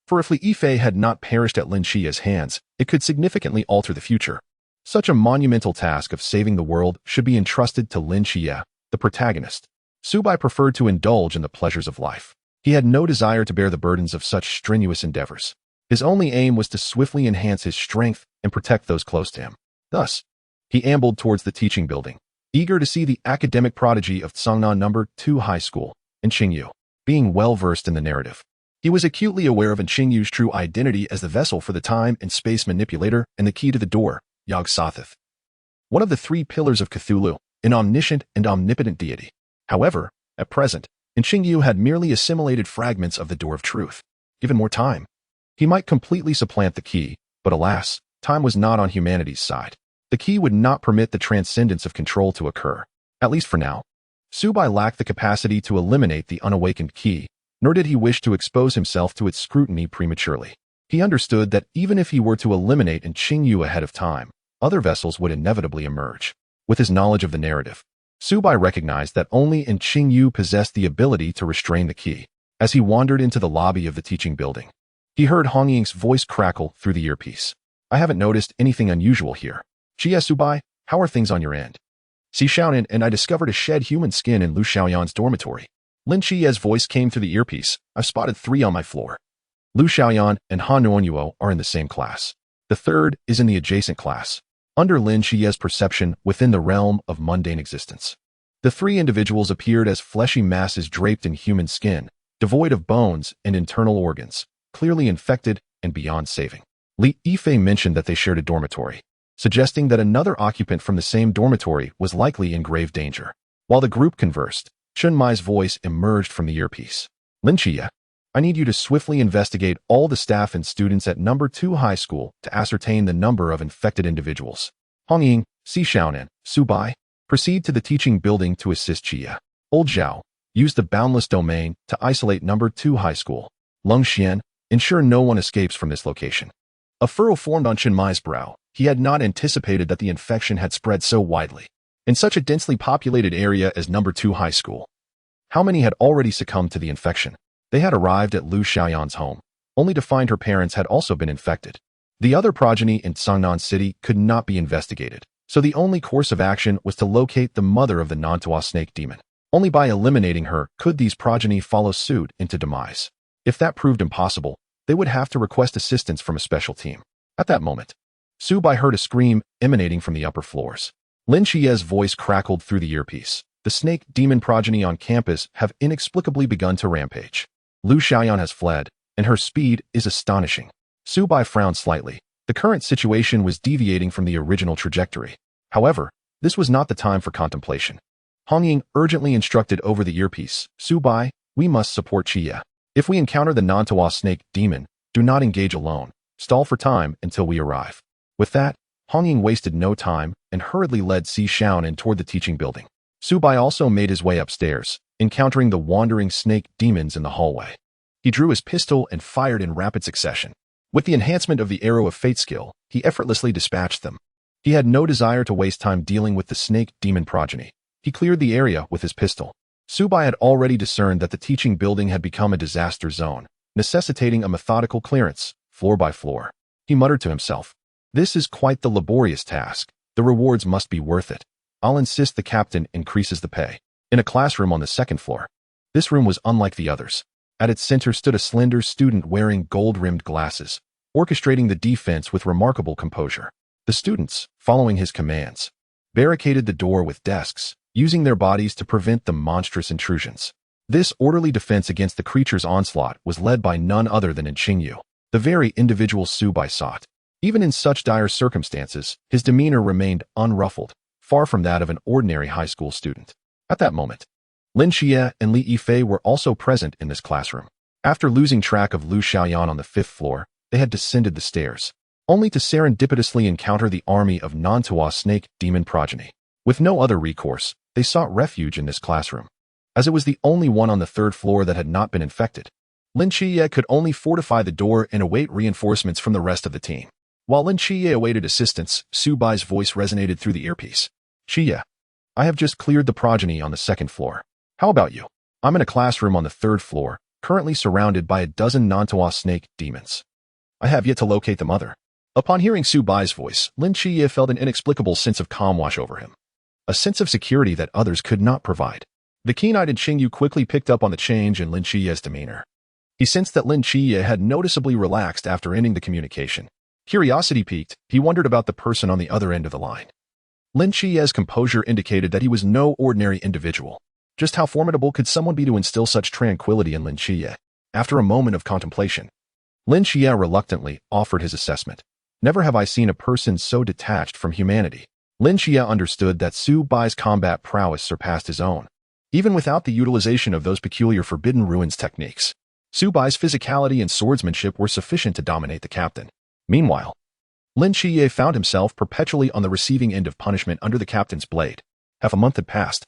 For if Li Yifei had not perished at Lin Xie's hands, it could significantly alter the future. Such a monumental task of saving the world should be entrusted to Lin Xie, the protagonist. Subai preferred to indulge in the pleasures of life. He had no desire to bear the burdens of such strenuous endeavors. His only aim was to swiftly enhance his strength and protect those close to him. Thus, he ambled towards the teaching building, eager to see the academic prodigy of Jiangnan No. 2 High School, and Qingyu. Being well-versed in the narrative, he was acutely aware of Qingyu's true identity as the vessel for the time and space manipulator and the key to the door, Yog-Sothoth, one of the three pillars of Cthulhu, an omniscient and omnipotent deity. However, at present, Qingyu had merely assimilated fragments of the Door of Truth. Given more time, he might completely supplant the key, but alas, time was not on humanity's side. The key would not permit the transcendence of control to occur, at least for now. Subai lacked the capacity to eliminate the unawakened key, nor did he wish to expose himself to its scrutiny prematurely. He understood that even if he were to eliminate Qingyu ahead of time, other vessels would inevitably emerge. With his knowledge of the narrative, Subai recognized that only Qingyu possessed the ability to restrain the key. As he wandered into the lobby of the teaching building, he heard Hong Ying's voice crackle through the earpiece. I haven't noticed anything unusual here. Jia Subai, how are things on your end? Si Xiaonan and I discovered a shed human skin in Lu Xiaoyan's dormitory. Lin Xie's voice came through the earpiece. I've spotted 3 on my floor. Lu Xiaoyan and Han Nuonyuo are in the same class. The third is in the adjacent class, under Lin Xie's perception within the realm of mundane existence. The 3 individuals appeared as fleshy masses draped in human skin, devoid of bones and internal organs, clearly infected and beyond saving. Li Yifei mentioned that they shared a dormitory, suggesting that another occupant from the same dormitory was likely in grave danger. While the group conversed, Chun Mai's voice emerged from the earpiece. Lin Xie, I need you to swiftly investigate all the staff and students at No. 2 High School to ascertain the number of infected individuals. Hong Ying, Si Xiaonan, Subai, proceed to the teaching building to assist Xie. Old Zhao, use the boundless domain to isolate No. 2 High School. Lung Xian, ensure no one escapes from this location. A furrow formed on Chun Mai's brow. He had not anticipated that the infection had spread so widely. In such a densely populated area as No. 2 High School, how many had already succumbed to the infection? They had arrived at Lu Xiaoyan's home, only to find her parents had also been infected. The other progeny in Jiangnan City could not be investigated, so the only course of action was to locate the mother of the Nantua snake demon. Only by eliminating her could these progeny follow suit into demise. If that proved impossible, they would have to request assistance from a special team. At that moment, Subai heard a scream emanating from the upper floors. Lin Xie's voice crackled through the earpiece. The snake demon progeny on campus have inexplicably begun to rampage. Lu Xiaoyan has fled, and her speed is astonishing. Subai frowned slightly. The current situation was deviating from the original trajectory. However, this was not the time for contemplation. Hong Ying urgently instructed over the earpiece, Subai, we must support Xie. If we encounter the Nantua snake demon, do not engage alone. Stall for time until we arrive. With that, Hong Ying wasted no time and hurriedly led Si Xiaonan toward the teaching building. Subai also made his way upstairs, encountering the wandering snake demons in the hallway. He drew his pistol and fired in rapid succession. With the enhancement of the Arrow of Fate skill, he effortlessly dispatched them. He had no desire to waste time dealing with the snake demon progeny. He cleared the area with his pistol. Subai had already discerned that the teaching building had become a disaster zone, necessitating a methodical clearance, floor by floor. He muttered to himself, this is quite the laborious task. The rewards must be worth it. I'll insist the captain increases the pay. In a classroom on the 2nd floor. This room was unlike the others. At its center stood a slender student wearing gold-rimmed glasses, orchestrating the defense with remarkable composure. The students, following his commands, barricaded the door with desks, using their bodies to prevent the monstrous intrusions. This orderly defense against the creature's onslaught was led by none other than Qingyu, the very individual Subai sought. Even in such dire circumstances, his demeanor remained unruffled, far from that of an ordinary high school student. At that moment, Lin Xie and Li Yifei were also present in this classroom. After losing track of Lu Xiaoyan on the 5th floor, they had descended the stairs, only to serendipitously encounter the army of Nantua snake demon progeny. With no other recourse, they sought refuge in this classroom. As it was the only one on the 3rd floor that had not been infected, Lin Xie could only fortify the door and await reinforcements from the rest of the team. While Lin Xie awaited assistance, Su Bai's voice resonated through the earpiece. Xie, I have just cleared the progeny on the 2nd floor. How about you? I'm in a classroom on the 3rd floor, currently surrounded by a dozen Nantua snake demons. I have yet to locate the mother. Upon hearing Su Bai's voice, Lin Xie felt an inexplicable sense of calm wash over him. A sense of security that others could not provide. The keen-eyed Qingyu quickly picked up on the change in Lin Xie's demeanor. He sensed that Lin Xie had noticeably relaxed after ending the communication. Curiosity piqued, he wondered about the person on the other end of the line. Lin Xie's composure indicated that he was no ordinary individual. Just how formidable could someone be to instill such tranquility in Lin Xie? After a moment of contemplation, Lin Xie reluctantly offered his assessment. Never have I seen a person so detached from humanity. Lin Xie understood that Su Bai's combat prowess surpassed his own, even without the utilization of those peculiar Forbidden Ruins techniques. Su Bai's physicality and swordsmanship were sufficient to dominate the captain. Meanwhile, Lin Xie found himself perpetually on the receiving end of punishment under the captain's blade. Half a month had passed,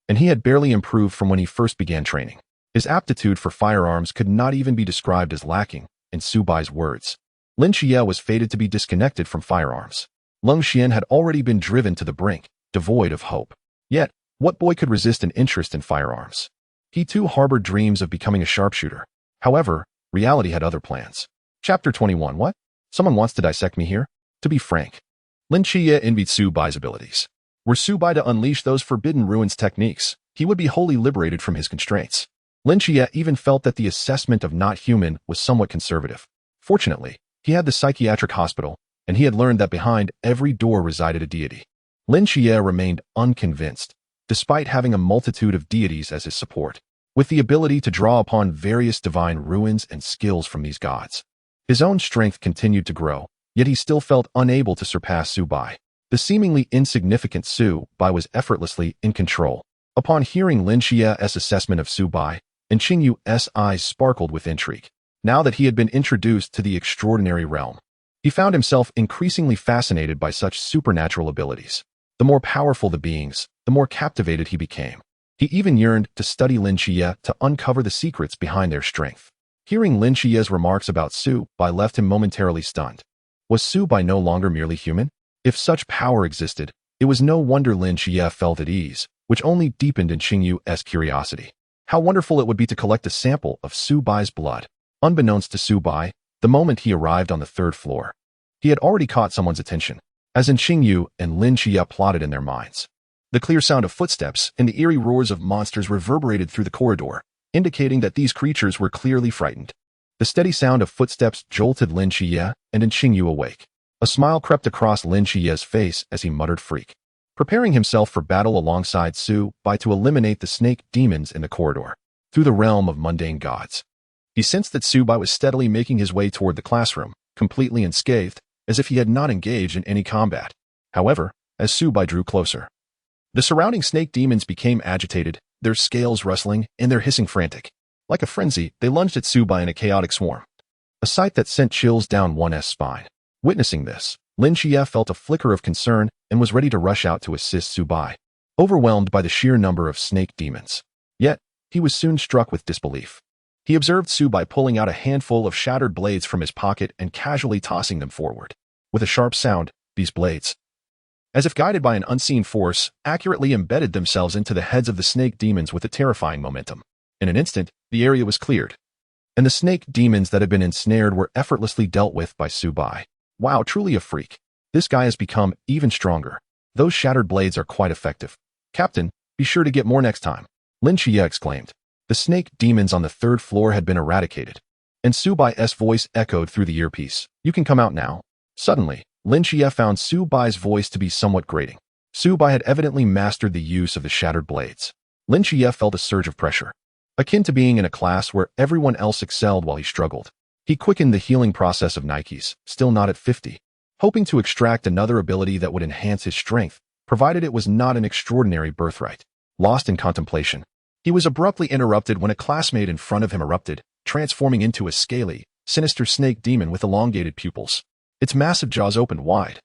and he had barely improved from when he first began training. His aptitude for firearms could not even be described as lacking, in Su Bai's words. Lin Xie was fated to be disconnected from firearms. Lung Xian had already been driven to the brink, devoid of hope. Yet, what boy could resist an interest in firearms? He too harbored dreams of becoming a sharpshooter. However, reality had other plans. Chapter 21. What? Someone wants to dissect me here? To be frank, Lin Xie envied Su Bai's abilities. Were Su Bai to unleash those Forbidden Ruins techniques, he would be wholly liberated from his constraints. Lin Xie even felt that the assessment of not human was somewhat conservative. Fortunately, he had the psychiatric hospital, and he had learned that behind every door resided a deity. Lin Xie remained unconvinced, despite having a multitude of deities as his support, with the ability to draw upon various divine ruins and skills from these gods. His own strength continued to grow, yet he still felt unable to surpass Su Bai. The seemingly insignificant Su Bai was effortlessly in control. Upon hearing Lin Xie's assessment of Su Bai, and Qingyu's eyes sparkled with intrigue. Now that he had been introduced to the extraordinary realm, he found himself increasingly fascinated by such supernatural abilities. The more powerful the beings, the more captivated he became. He even yearned to study Lin Xie to uncover the secrets behind their strength. Hearing Lin Xie's remarks about Su Bai left him momentarily stunned. Was Su Bai no longer merely human? If such power existed, it was no wonder Lin Xie felt at ease, which only deepened in Qingyu's curiosity. How wonderful it would be to collect a sample of Su Bai's blood. Unbeknownst to Su Bai, the moment he arrived on the 3rd floor, he had already caught someone's attention, as in Qingyu and Lin Xie plotted in their minds. The clear sound of footsteps and the eerie roars of monsters reverberated through the corridor, indicating that these creatures were clearly frightened. The steady sound of footsteps jolted Lin Xie and Qingyu awake. A smile crept across Lin Xie's face as he muttered freak, preparing himself for battle alongside Su Bai to eliminate the snake demons in the corridor, through the realm of mundane gods. He sensed that Su Bai was steadily making his way toward the classroom, completely unscathed, as if he had not engaged in any combat. However, as Su Bai drew closer, the surrounding snake demons became agitated, their scales rustling and their hissing frantic. Like a frenzy, they lunged at Su Bai in a chaotic swarm, a sight that sent chills down one's spine. Witnessing this, Lin Xie felt a flicker of concern and was ready to rush out to assist Su Bai, overwhelmed by the sheer number of snake demons. Yet, he was soon struck with disbelief. He observed Su Bai pulling out a handful of shattered blades from his pocket and casually tossing them forward. With a sharp sound, these blades, as if guided by an unseen force, accurately embedded themselves into the heads of the snake demons with a terrifying momentum. In an instant, the area was cleared, and the snake demons that had been ensnared were effortlessly dealt with by Su Bai. Wow, truly a freak. This guy has become even stronger. Those shattered blades are quite effective. Captain, be sure to get more next time, Lin Xie exclaimed. The snake demons on the 3rd floor had been eradicated, and Su Bai's voice echoed through the earpiece. You can come out now. Suddenly, Lin Xie found Su Bai's voice to be somewhat grating. Su Bai had evidently mastered the use of the shattered blades. Lin Xie felt a surge of pressure, akin to being in a class where everyone else excelled while he struggled. He quickened the healing process of Nike's, still not at 50, hoping to extract another ability that would enhance his strength, provided it was not an extraordinary birthright. Lost in contemplation, He was abruptly interrupted when a classmate in front of him erupted, transforming into a scaly, sinister snake demon with elongated pupils. Its massive jaws opened wide,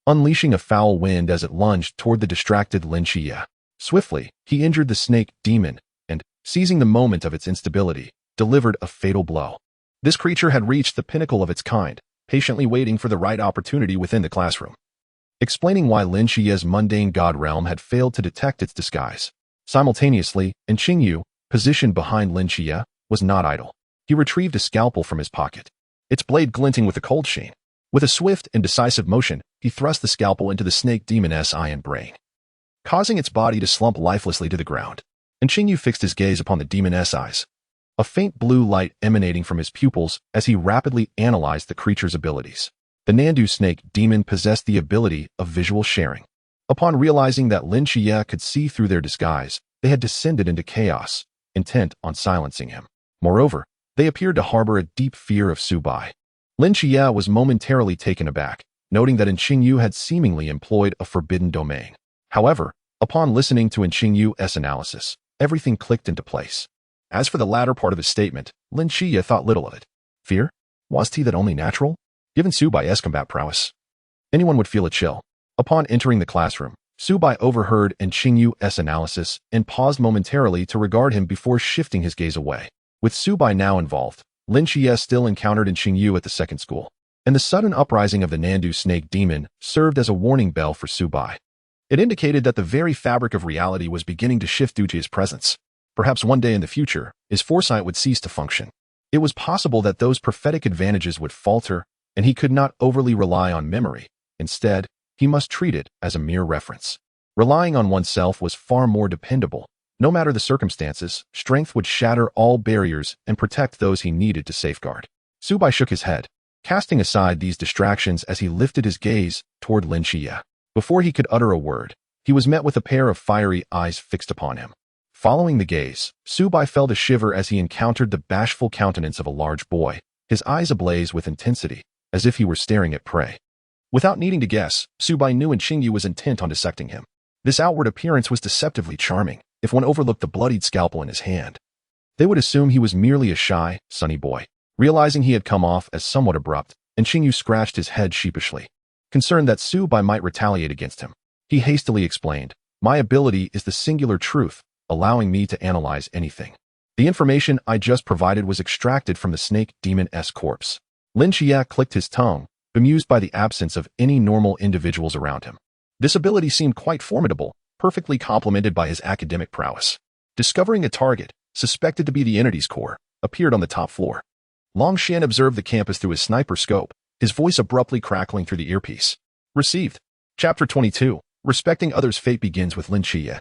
unleashing a foul wind as it lunged toward the distracted Lin Xie. Swiftly, he injured the snake demon and, seizing the moment of its instability, delivered a fatal blow. This creature had reached the pinnacle of its kind, patiently waiting for the right opportunity within the classroom. Explaining why Lin Xie's mundane god realm had failed to detect its disguise. Simultaneously, Qingyu, positioned behind Lin Xie, was not idle. He retrieved a scalpel from his pocket, its blade glinting with a cold sheen. With a swift and decisive motion, he thrust the scalpel into the snake demon's iron brain, causing its body to slump lifelessly to the ground. Qingyu fixed his gaze upon the demon's eyes, a faint blue light emanating from his pupils as he rapidly analyzed the creature's abilities. The Nandu snake demon possessed the ability of visual sharing. Upon realizing that Lin Xie could see through their disguise, they had descended into chaos, intent on silencing him. Moreover, they appeared to harbor a deep fear of Su Bai. Lin Xie was momentarily taken aback, noting that Qingyu had seemingly employed a forbidden domain. However, upon listening to Qingyu's analysis, everything clicked into place. As for the latter part of his statement, Lin Xie thought little of it. Fear? Was that only natural? Given Su Bai's combat prowess, anyone would feel a chill. Upon entering the classroom, Su Bai overheard Qingyu's analysis and paused momentarily to regard him before shifting his gaze away. With Su Bai now involved, Lin Xie still encountered Qingyu at the second school, and the sudden uprising of the Nandu snake demon served as a warning bell for Su Bai. It indicated that the very fabric of reality was beginning to shift due to his presence. Perhaps one day in the future, his foresight would cease to function. It was possible that those prophetic advantages would falter, and he could not overly rely on memory. Instead, he must treat it as a mere reference. Relying on oneself was far more dependable. No matter the circumstances, strength would shatter all barriers and protect those he needed to safeguard. Su Bai shook his head, casting aside these distractions as he lifted his gaze toward Lin Xie. Before he could utter a word, he was met with a pair of fiery eyes fixed upon him. Following the gaze, Su Bai felt a shiver as he encountered the bashful countenance of a large boy, his eyes ablaze with intensity, as if he were staring at prey. Without needing to guess, Su Bai knew Qingyu was intent on dissecting him. This outward appearance was deceptively charming, if one overlooked the bloodied scalpel in his hand. They would assume he was merely a shy, sunny boy. Realizing he had come off as somewhat abrupt, Qingyu scratched his head sheepishly, concerned that Su Bai might retaliate against him. He hastily explained, "My ability is the singular truth, allowing me to analyze anything. The information I just provided was extracted from the snake demon's corpse." Lin Xie clicked his tongue, bemused by the absence of any normal individuals around him. This ability seemed quite formidable, perfectly complemented by his academic prowess. Discovering a target, suspected to be the entity's core, appeared on the top floor. Long Xian observed the campus through his sniper scope, his voice abruptly crackling through the earpiece. Received. Chapter 22. Respecting others' fate begins with Lin Xie.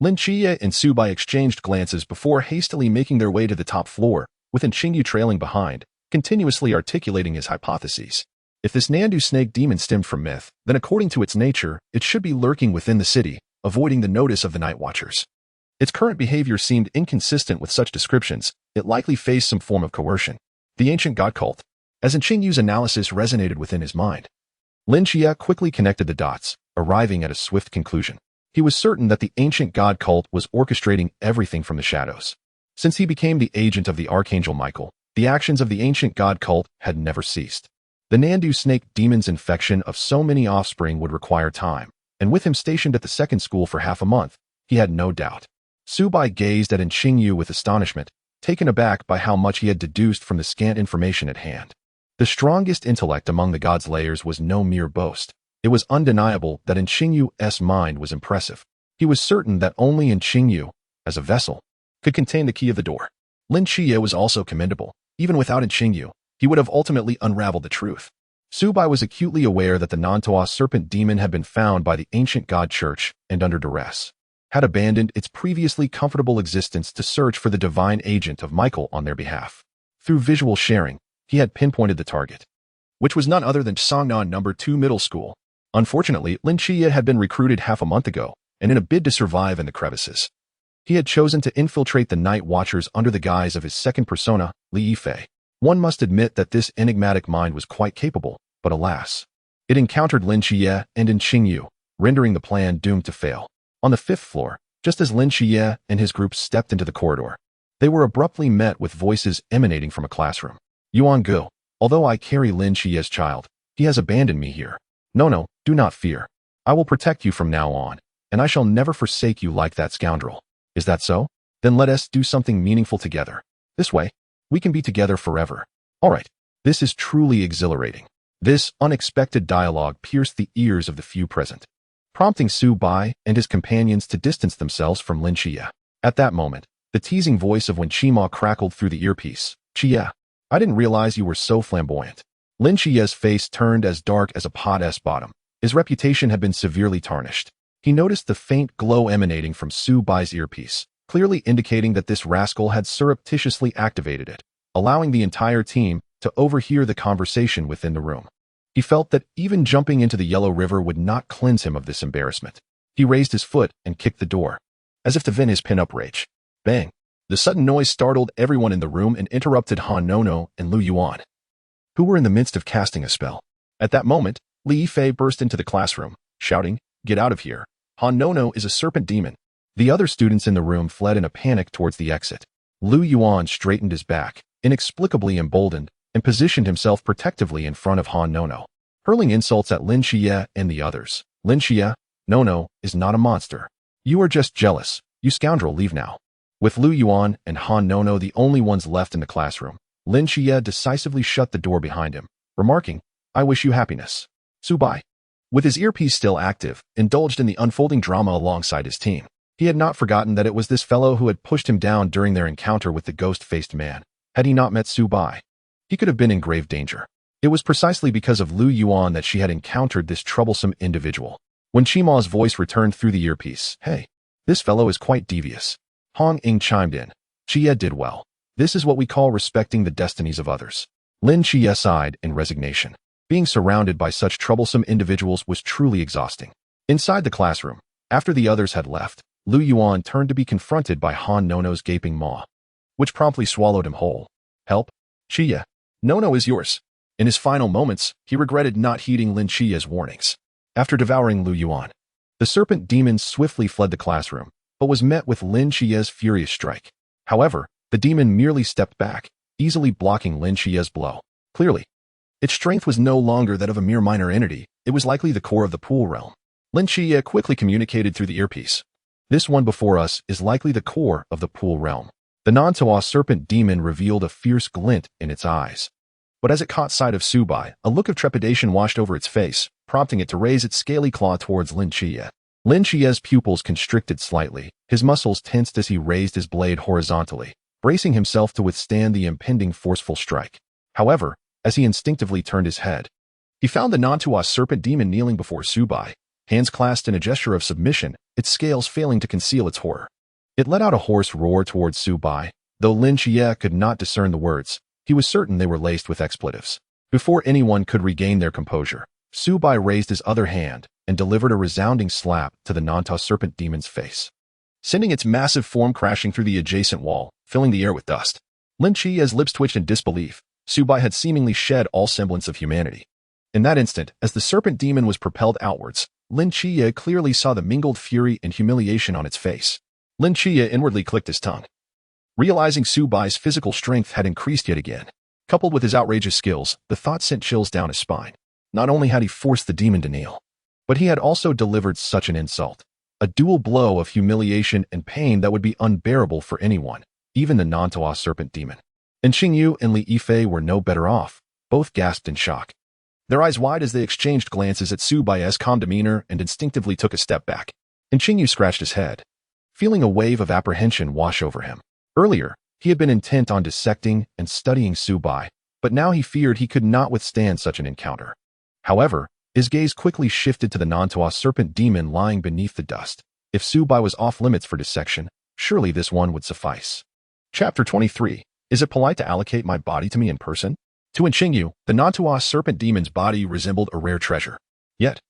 Lin Xie and Su Bai exchanged glances before hastily making their way to the top floor, with Qingyu trailing behind, continuously articulating his hypotheses. If this Nandu snake demon stemmed from myth, then according to its nature, it should be lurking within the city, avoiding the notice of the Nightwatchers. Its current behavior seemed inconsistent with such descriptions. It likely faced some form of coercion. The ancient god cult. As Qingyu's analysis resonated within his mind, Lin Xie quickly connected the dots, arriving at a swift conclusion. He was certain that the ancient god cult was orchestrating everything from the shadows. Since he became the agent of the Archangel Michael, the actions of the ancient god cult had never ceased. The Nandu snake demon's infection of so many offspring would require time, and with him stationed at the second school for half a month, he had no doubt. Su Bai gazed at Qingyu with astonishment, taken aback by how much he had deduced from the scant information at hand. The strongest intellect among the gods' layers was no mere boast. It was undeniable that Qingyu's mind was impressive. He was certain that only Qingyu, as a vessel, could contain the key of the door. Lin Xie was also commendable. Even without Qingyu, he would have ultimately unraveled the truth. Su Bai was acutely aware that the Nantua serpent demon had been found by the ancient god church and under duress, had abandoned its previously comfortable existence to search for the divine agent of Michael on their behalf. Through visual sharing, he had pinpointed the target, which was none other than Jiangnan No. 2 Middle School. Unfortunately, Lin Xie had been recruited half a month ago, and in a bid to survive in the crevices, he had chosen to infiltrate the Night Watchers under the guise of his second persona, Li Yifei. One must admit that this enigmatic mind was quite capable, but alas, it encountered Lin Xie and Qingyu, rendering the plan doomed to fail. On the fifth floor, just as Lin Xie and his group stepped into the corridor. They were abruptly met with voices emanating from a classroom. Yuan Gu, although I carry Lin Xie's child, he has abandoned me here. No, do not fear. I will protect you from now on, and I shall never forsake you like that scoundrel. Is that so? Then let us do something meaningful together. This way, we can be together forever. All right, this is truly exhilarating. This unexpected dialogue pierced the ears of the few present, prompting Su Bai and his companions to distance themselves from Lin Xie. At that moment, the teasing voice of Wen Qima crackled through the earpiece. Xie, I didn't realize you were so flamboyant. Lin Xie's face turned as dark as a pot's bottom. His reputation had been severely tarnished. He noticed the faint glow emanating from Su Bai's earpiece, clearly indicating that this rascal had surreptitiously activated it, allowing the entire team to overhear the conversation within the room. He felt that even jumping into the Yellow River would not cleanse him of this embarrassment. He raised his foot and kicked the door, as if to vent his pin-up rage. Bang! The sudden noise startled everyone in the room and interrupted Han Nono and Lu Yuan, who were in the midst of casting a spell. At that moment, Li Yifei burst into the classroom, shouting, "Get out of here! Han Nono is a serpent demon." The other students in the room fled in a panic towards the exit. Lu Yuan straightened his back, inexplicably emboldened, and positioned himself protectively in front of Han Nono, hurling insults at Lin Xie and the others. Lin Xie, Nono is not a monster. You are just jealous. You scoundrel, leave now. With Lu Yuan and Han Nono the only ones left in the classroom, Lin Xie decisively shut the door behind him, remarking, I wish you happiness. Su Bai, with his earpiece still active, indulged in the unfolding drama alongside his team. He had not forgotten that it was this fellow who had pushed him down during their encounter with the ghost-faced man. Had he not met Su Bai, he could have been in grave danger. It was precisely because of Lu Yuan that she had encountered this troublesome individual. When Chima's voice returned through the earpiece, hey, this fellow is quite devious. Hong Ying chimed in. Xie did well. This is what we call respecting the destinies of others. Lin Xie sighed in resignation. Being surrounded by such troublesome individuals was truly exhausting. Inside the classroom, after the others had left, Lu Yuan turned to be confronted by Han Nono's gaping maw, which promptly swallowed him whole. Help? Xie, Nono is yours. In his final moments, he regretted not heeding Lin Xie's warnings. After devouring Lu Yuan, the serpent demon swiftly fled the classroom, but was met with Lin Xie's furious strike. However, the demon merely stepped back, easily blocking Lin Xie's blow. Clearly, its strength was no longer that of a mere minor entity, it was likely the core of the pool realm. Lin Xie quickly communicated through the earpiece. This one before us is likely the core of the pool realm. The Nantua serpent demon revealed a fierce glint in its eyes. But as it caught sight of Su Bai, a look of trepidation washed over its face, prompting it to raise its scaly claw towards Lin Xie. Lin Xie's pupils constricted slightly, his muscles tensed as he raised his blade horizontally, bracing himself to withstand the impending forceful strike. However, as he instinctively turned his head, he found the Nantua serpent demon kneeling before Su Bai, hands clasped in a gesture of submission, its scales failing to conceal its horror. It let out a hoarse roar towards Su Bai. Though Lin Xie could not discern the words, he was certain they were laced with expletives. Before anyone could regain their composure, Su Bai raised his other hand and delivered a resounding slap to the Nantua serpent demon's face, sending its massive form crashing through the adjacent wall, filling the air with dust. Lin Xie's lips twitched in disbelief. Su Bai had seemingly shed all semblance of humanity. In that instant, as the serpent demon was propelled outwards, Lin Xie clearly saw the mingled fury and humiliation on its face. Lin Xie inwardly clicked his tongue, realizing Su Bai's physical strength had increased yet again. Coupled with his outrageous skills, the thought sent chills down his spine. Not only had he forced the demon to kneel, but he had also delivered such an insult. A dual blow of humiliation and pain that would be unbearable for anyone, even the Nantua serpent demon. And Xingyu and Li Yifei were no better off. Both gasped in shock, their eyes wide as they exchanged glances at Su Bai's calm demeanor and instinctively took a step back. And Xingyu scratched his head, feeling a wave of apprehension wash over him. Earlier, he had been intent on dissecting and studying Su Bai, but now he feared he could not withstand such an encounter. However, his gaze quickly shifted to the Nantua serpent demon lying beneath the dust. If Su Bai was off limits for dissection, surely this one would suffice. Chapter 23. Is it polite to allocate my body to me in person? To Xingyu, the Nantua serpent demon's body resembled a rare treasure. Yet,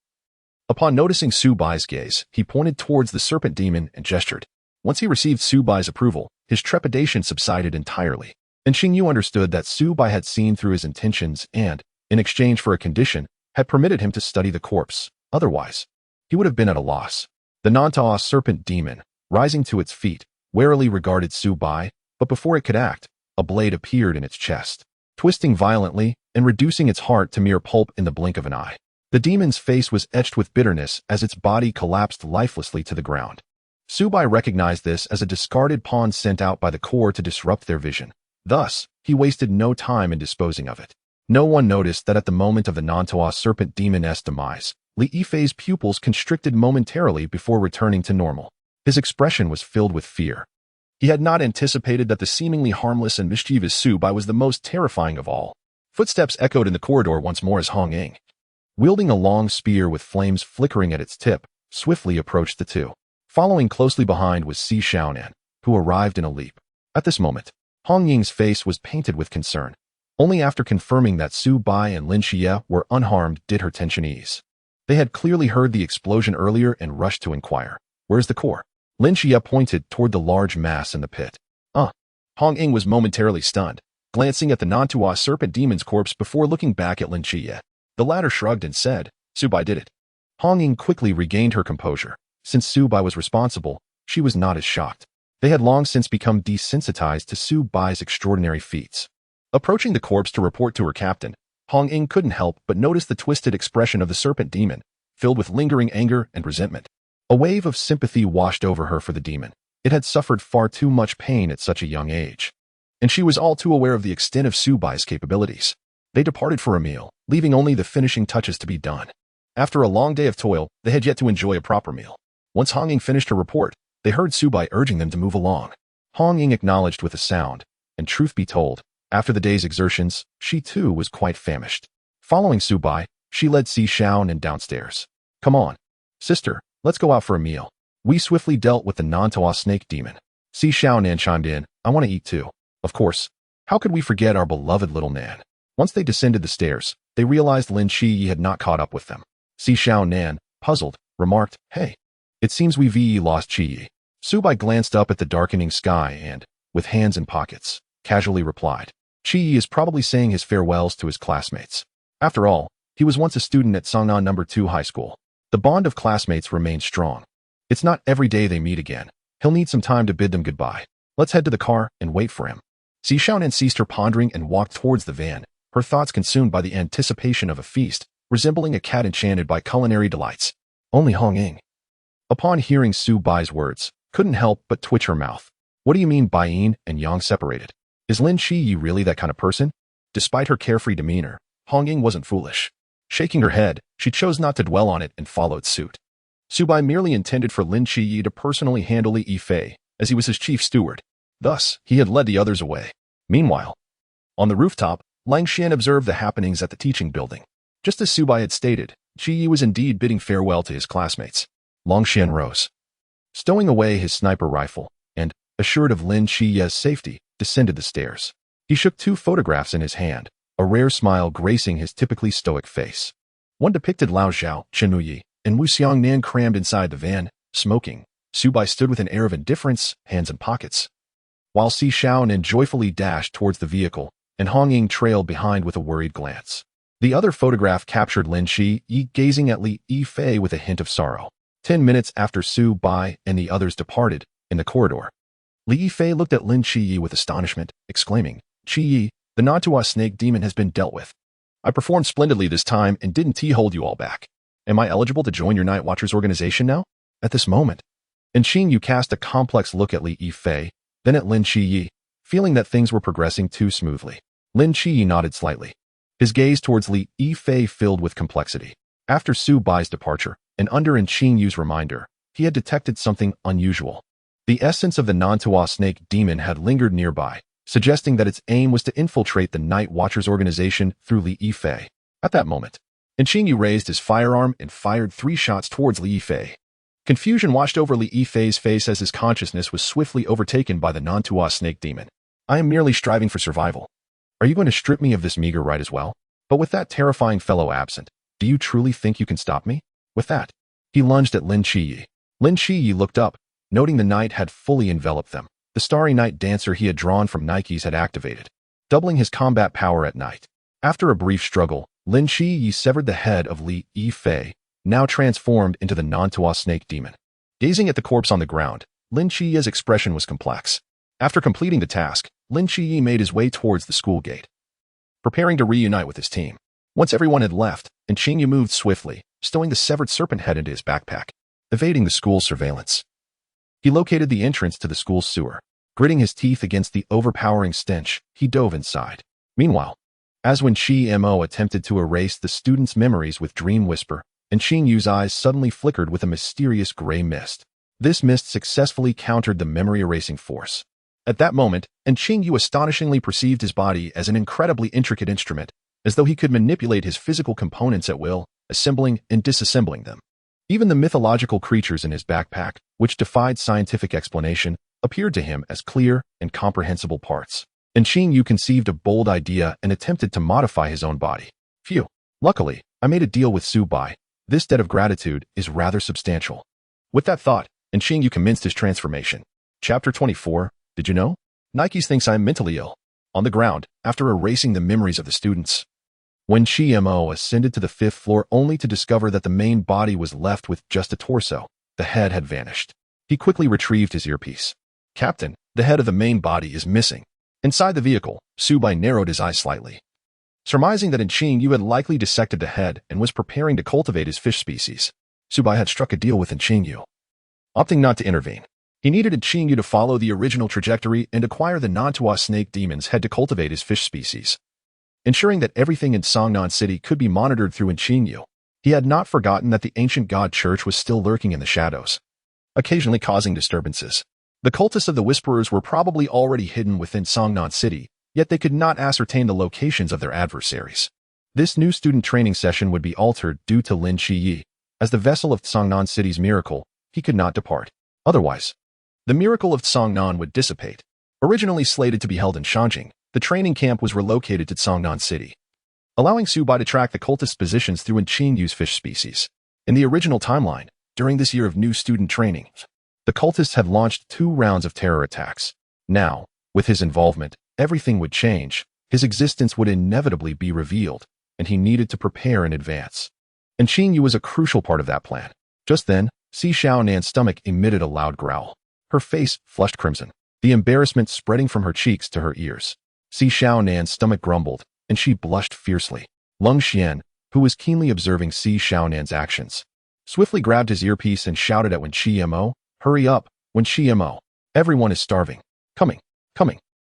upon noticing Su Bai's gaze, he pointed towards the serpent demon and gestured. Once he received Su Bai's approval, his trepidation subsided entirely. And Xingyu understood that Su Bai had seen through his intentions and, in exchange for a condition, had permitted him to study the corpse. Otherwise, he would have been at a loss. The Nantua serpent demon, Rising to its feet, warily regarded Su Bai, but before it could act, a blade appeared in its chest, twisting violently and reducing its heart to mere pulp in the blink of an eye. The demon's face was etched with bitterness as its body collapsed lifelessly to the ground. Su Bai recognized this as a discarded pawn sent out by the core to disrupt their vision. Thus, he wasted no time in disposing of it. No one noticed that at the moment of the Nantua serpent demon's demise, Li Yifei's pupils constricted momentarily before returning to normal. His expression was filled with fear. He had not anticipated that the seemingly harmless and mischievous Su Bai was the most terrifying of all. Footsteps echoed in the corridor once more as Hong Ying, wielding a long spear with flames flickering at its tip, swiftly approached the two. Following closely behind was Si Xiaonan, who arrived in a leap. At this moment, Hong Ying's face was painted with concern. Only after confirming that Su Bai and Lin Xie were unharmed did her tension ease. They had clearly heard the explosion earlier and rushed to inquire, "Where's the core?" Lin Xie pointed toward the large mass in the pit. Hong Ying was momentarily stunned, glancing at the Nantua serpent demon's corpse before looking back at Lin Xie. The latter shrugged and said, "Su Bai did it." Hong Ying quickly regained her composure. Since Su Bai was responsible, she was not as shocked. They had long since become desensitized to Su Bai's extraordinary feats. Approaching the corpse to report to her captain, Hong Ying couldn't help but notice the twisted expression of the serpent demon, filled with lingering anger and resentment. A wave of sympathy washed over her for the demon. It had suffered far too much pain at such a young age. And she was all too aware of the extent of Su Bai's capabilities. They departed for a meal, leaving only the finishing touches to be done. After a long day of toil, they had yet to enjoy a proper meal. Once Hong Ying finished her report, they heard Su Bai urging them to move along. Hong Ying acknowledged with a sound, and truth be told, after the day's exertions, she too was quite famished. Following Su Bai, she led Si Xiaonan downstairs. "Come on, sister, let's go out for a meal." We swiftly dealt with the Nantua snake demon. Si Xiaonan chimed in, "I want to eat too." Of course, how could we forget our beloved little Nan? Once they descended the stairs, they realized Lin Qi had not caught up with them. Si Xiaonan, puzzled, remarked, "Hey, it seems we've lost Qi." Su Bai glanced up at the darkening sky and, with hands in pockets, casually replied, "Qi is probably saying his farewells to his classmates. After all, he was once a student at Songnan No. 2 High School. The bond of classmates remains strong. It's not every day they meet again. He'll need some time to bid them goodbye. Let's head to the car and wait for him." Si Xiaonan ceased her pondering and walked towards the van, her thoughts consumed by the anticipation of a feast, resembling a cat enchanted by culinary delights. Only Hong Ying, upon hearing Su Bai's words, couldn't help but twitch her mouth. What do you mean by Yin and Yang separated? Is Lin Qi really that kind of person? Despite her carefree demeanor, Hong Ying wasn't foolish. Shaking her head, she chose not to dwell on it and followed suit. Su Bai merely intended for Lin Qi to personally handle Li Yifei, as he was his chief steward. Thus, he had led the others away. Meanwhile, on the rooftop, Lang Xian observed the happenings at the teaching building. Just as Su Bai had stated, Qi was indeed bidding farewell to his classmates. Lang Xian rose, stowing away his sniper rifle, and, assured of Lin Qi's safety, descended the stairs. He shook 2 photographs in his hand, a rare smile gracing his typically stoic face. One depicted Lao Zhao, Chen Muyi, and Wu Xiangnan crammed inside the van, smoking. Su Bai stood with an air of indifference, hands in pockets, while Si Xiaonan joyfully dashed towards the vehicle, and Hong Ying trailed behind with a worried glance. The other photograph captured Lin Qi gazing at Li Yifei with a hint of sorrow. 10 minutes after Su Bai and the others departed, in the corridor, Li Yifei looked at Lin Qi with astonishment, exclaiming, "Qi, the Nantua snake demon has been dealt with. I performed splendidly this time and didn't hold you all back. Am I eligible to join your Night Watchers organization now?" At this moment, and Qing Yu cast a complex look at Li Yifei, then at Lin Qi, feeling that things were progressing too smoothly. Lin Qi nodded slightly, his gaze towards Li Yifei filled with complexity. After Su Bai's departure, and under Qing Yu's reminder, he had detected something unusual. The essence of the Nantua snake demon had lingered nearby, suggesting that its aim was to infiltrate the Night Watchers organization through Li Yifei. At that moment, Qing Yu raised his firearm and fired 3 shots towards Li Yifei. Confusion washed over Li Yifei's face as his consciousness was swiftly overtaken by the Nantua snake demon. "I am merely striving for survival. Are you going to strip me of this meager right as well? But with that terrifying fellow absent, do you truly think you can stop me?" With that, he lunged at Lin Qi. Lin Qi looked up, noting the night had fully enveloped them. The starry night dancer he had drawn from Nikes had activated, doubling his combat power at night. After a brief struggle, Lin Qi severed the head of Li Yifei, now transformed into the Nantua snake demon. Gazing at the corpse on the ground, Lin Qiye's expression was complex. After completing the task, Lin Qiye made his way towards the school gate, preparing to reunite with his team. Once everyone had left, and Qingyu moved swiftly, stowing the severed serpent head into his backpack, evading the school's surveillance. He located the entrance to the school's sewer. Gritting his teeth against the overpowering stench, he dove inside. Meanwhile, as when Qi Mo attempted to erase the student's memories with Dream Whisper, and Qingyu's eyes suddenly flickered with a mysterious gray mist. This mist successfully countered the memory-erasing force. At that moment, and Qingyu astonishingly perceived his body as an incredibly intricate instrument, as though he could manipulate his physical components at will, assembling and disassembling them. Even the mythological creatures in his backpack, which defied scientific explanation, appeared to him as clear and comprehensible parts. And Qingyu conceived a bold idea and attempted to modify his own body. Phew. Luckily, I made a deal with Su Bai. This debt of gratitude is rather substantial. With that thought, and Qingyu commenced his transformation. Chapter 24. Did you know? Nike thinks I'm mentally ill. On the ground, after erasing the memories of the students. When Mo ascended to the 5th floor only to discover that the main body was left with just a torso, the head had vanished. He quickly retrieved his earpiece. Captain, the head of the main body is missing. Inside the vehicle, Su Bai narrowed his eyes slightly. Surmising that Qingyu had likely dissected the head and was preparing to cultivate his fish species, Su Bai had struck a deal with Qingyu. Opting not to intervene, he needed Qingyu to follow the original trajectory and acquire the Nantua snake demon's head to cultivate his fish species. Ensuring that everything in Songnan City could be monitored through Qingyu, he had not forgotten that the ancient god church was still lurking in the shadows, occasionally causing disturbances. The cultists of the Whisperers were probably already hidden within Songnan City, yet they could not ascertain the locations of their adversaries. This new student training session would be altered due to Lin Qiye. As the vessel of Songnan City's miracle, he could not depart. Otherwise, the miracle of Songnan would dissipate. Originally slated to be held in Shanjing, the training camp was relocated to Songnan City, allowing Su Bai to track the cultists' positions through Qingyu's fish species. In the original timeline, during this year of new student training, the cultists had launched 2 rounds of terror attacks. Now, with his involvement, everything would change. His existence would inevitably be revealed, and he needed to prepare in advance. And Qingyu was a crucial part of that plan. Just then, Si Xiaonan's stomach emitted a loud growl. Her face flushed crimson, the embarrassment spreading from her cheeks to her ears. Si Xiaonan's stomach grumbled, and she blushed fiercely. Lung Xian, who was keenly observing Si Xiaonan's actions, swiftly grabbed his earpiece and shouted at Wen Mo, "Hurry up, Wen Mo. Everyone is starving. Coming.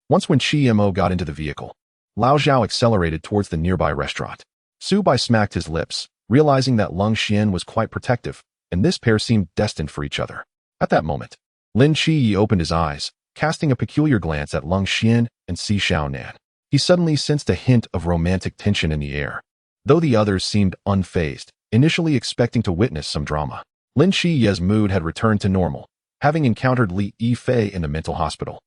Once Wen Mo got into the vehicle, Lao Zhao accelerated towards the nearby restaurant. Su Bai smacked his lips, realizing that Lung Xian was quite protective, and this pair seemed destined for each other. At that moment, Lin Qiye opened his eyes, casting a peculiar glance at Lung Xian and Si Xiaonan. He suddenly sensed a hint of romantic tension in the air. Though the others seemed unfazed, initially expecting to witness some drama, Lin Qiye's mood had returned to normal, having encountered Li Yifei in the mental hospital.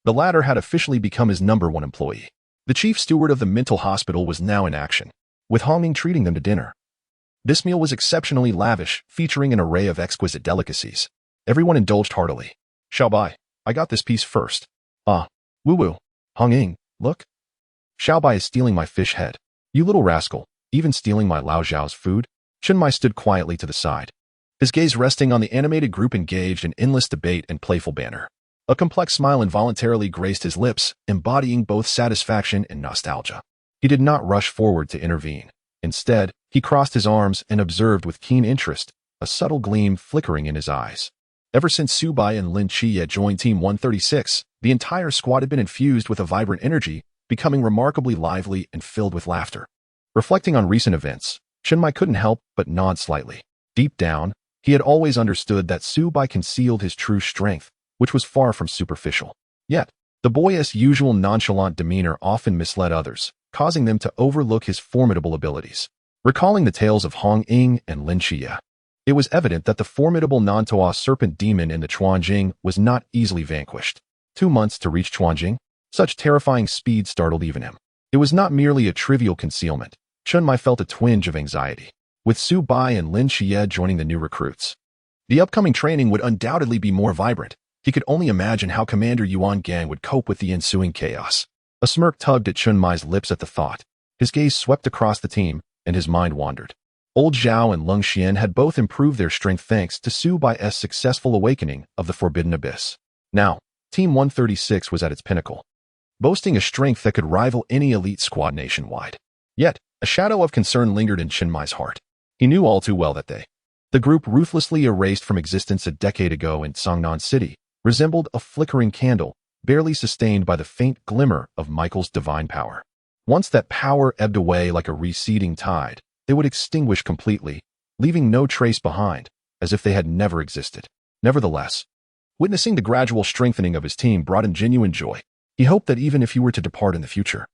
The latter had officially become his #1 employee. The chief steward of the mental hospital was now in action, with Hongming treating them to dinner. This meal was exceptionally lavish, featuring an array of exquisite delicacies. Everyone indulged heartily. Xiao Bai, I got this piece first. Ah, woo-woo. Hongming, look. Xiao Bai is stealing my fish head. You little rascal, even stealing my Lao Zhao's food? Chen Mai stood quietly to the side, his gaze resting on the animated group engaged in endless debate and playful banter. A complex smile involuntarily graced his lips, embodying both satisfaction and nostalgia. He did not rush forward to intervene. Instead, he crossed his arms and observed with keen interest, a subtle gleam flickering in his eyes. Ever since Su Bai and Lin Qiye joined Team 136, the entire squad had been infused with a vibrant energy, becoming remarkably lively and filled with laughter. Reflecting on recent events, Chen Mai couldn't help but nod slightly. Deep down, he had always understood that Su Bai concealed his true strength, which was far from superficial. Yet, the boy's usual nonchalant demeanor often misled others, causing them to overlook his formidable abilities. Recalling the tales of Hongming and Lin Qiye, it was evident that the formidable Nantua serpent demon in the Chuanjing was not easily vanquished. 2 months to reach Chuanjing? Such terrifying speed startled even him. It was not merely a trivial concealment. Chen Mai felt a twinge of anxiety. With Su Bai and Lin Qiye joining the new recruits, the upcoming training would undoubtedly be more vibrant. He could only imagine how Commander Yuan Gang would cope with the ensuing chaos. A smirk tugged at Chen Mai's lips at the thought. His gaze swept across the team, and his mind wandered. Old Zhao and Leng Xian had both improved their strength thanks to Su Bai's successful awakening of the Forbidden Abyss. Now, Team 136 was at its pinnacle, boasting a strength that could rival any elite squad nationwide. Yet, a shadow of concern lingered in Chen Mai's heart. He knew all too well that the group ruthlessly erased from existence a decade ago in Jiangnan City, resembled a flickering candle, barely sustained by the faint glimmer of Michael's divine power. Once that power ebbed away like a receding tide, they would extinguish completely, leaving no trace behind, as if they had never existed. Nevertheless, witnessing the gradual strengthening of his team brought him genuine joy. He hoped that even if he were to depart in the future,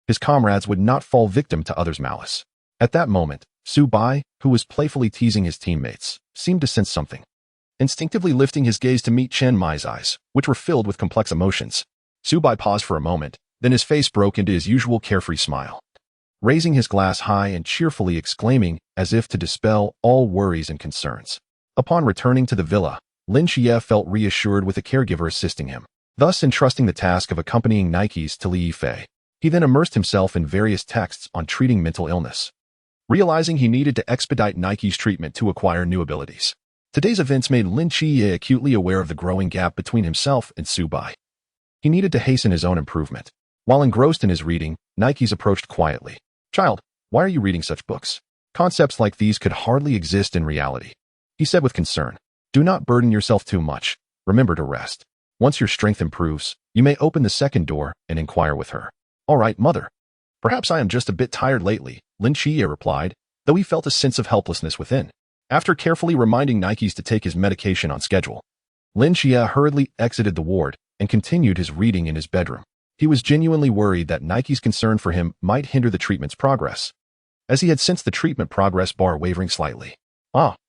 his comrades would not fall victim to others' malice. At that moment, Su Bai, who was playfully teasing his teammates, seemed to sense something. Instinctively lifting his gaze to meet Chen Mai's eyes, which were filled with complex emotions, Su Bai paused for a moment, then his face broke into his usual carefree smile. Raising his glass high and cheerfully exclaiming, as if to dispel all worries and concerns. Upon returning to the villa, Lin Xie felt reassured with a caregiver assisting him, thus entrusting the task of accompanying Nikes to Li Yifei. He then immersed himself in various texts on treating mental illness, realizing he needed to expedite Nike's treatment to acquire new abilities. Today's events made Lin Xie acutely aware of the growing gap between himself and Su Bai. He needed to hasten his own improvement. While engrossed in his reading, Nikes approached quietly. "Child, why are you reading such books? Concepts like these could hardly exist in reality," he said with concern. "Do not burden yourself too much. Remember to rest. Once your strength improves, you may open the second door and inquire with her." "All right, mother. Perhaps I am just a bit tired lately," Lin Xie replied, though he felt a sense of helplessness within. After carefully reminding Nikes to take his medication on schedule, Lin Xie hurriedly exited the ward and continued his reading in his bedroom. He was genuinely worried that Nike's concern for him might hinder the treatment's progress, as he had sensed the treatment progress bar wavering slightly.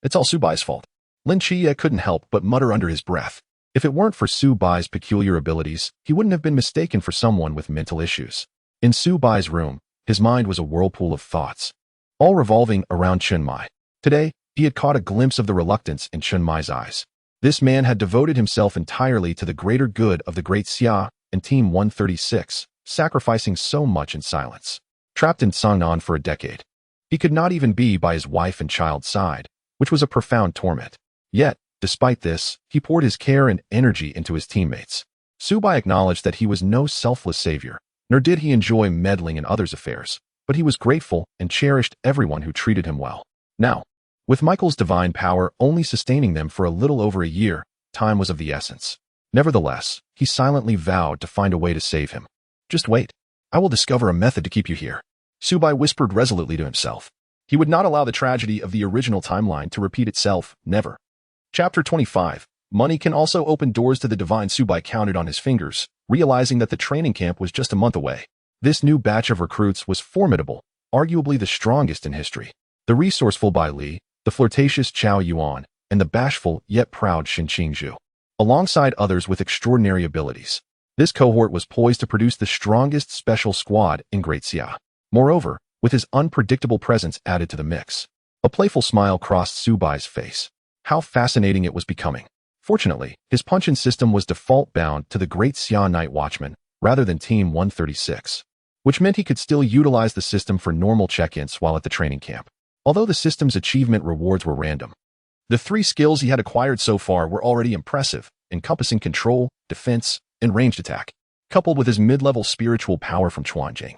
It's all Su Bai's fault. Lin Xie couldn't help but mutter under his breath. If it weren't for Su Bai's peculiar abilities, he wouldn't have been mistaken for someone with mental issues. In Su Bai's room, his mind was a whirlpool of thoughts, all revolving around Chen Mai. Today, he had caught a glimpse of the reluctance in Chen Mai's eyes. This man had devoted himself entirely to the greater good of the Great Xia and Team 136, sacrificing so much in silence. Trapped in Jiangnan for a decade, he could not even be by his wife and child's side, which was a profound torment. Yet, despite this, he poured his care and energy into his teammates. Su Bai acknowledged that he was no selfless savior, nor did he enjoy meddling in others' affairs, but he was grateful and cherished everyone who treated him well. Now, with Michael's divine power only sustaining them for a little over a year, time was of the essence. Nevertheless, he silently vowed to find a way to save him. "Just wait. I will discover a method to keep you here," Su Bai whispered resolutely to himself. He would not allow the tragedy of the original timeline to repeat itself, never. Chapter 25. Money can also open doors to the divine. Su Bai counted on his fingers, realizing that the training camp was just a month away. This new batch of recruits was formidable, arguably the strongest in history. The resourceful Bai Li, the flirtatious Chao Yuan, and the bashful yet proud Shen Qingzhu, alongside others with extraordinary abilities. This cohort was poised to produce the strongest special squad in Great Xia. Moreover, with his unpredictable presence added to the mix, a playful smile crossed Su Bai's face. How fascinating it was becoming. Fortunately, his punch-in system was default-bound to the Great Xia Night Watchman rather than Team 136, which meant he could still utilize the system for normal check-ins while at the training camp. Although the system's achievement rewards were random, the 3 skills he had acquired so far were already impressive, encompassing control, defense, and ranged attack, coupled with his mid-level spiritual power from Chuanjing.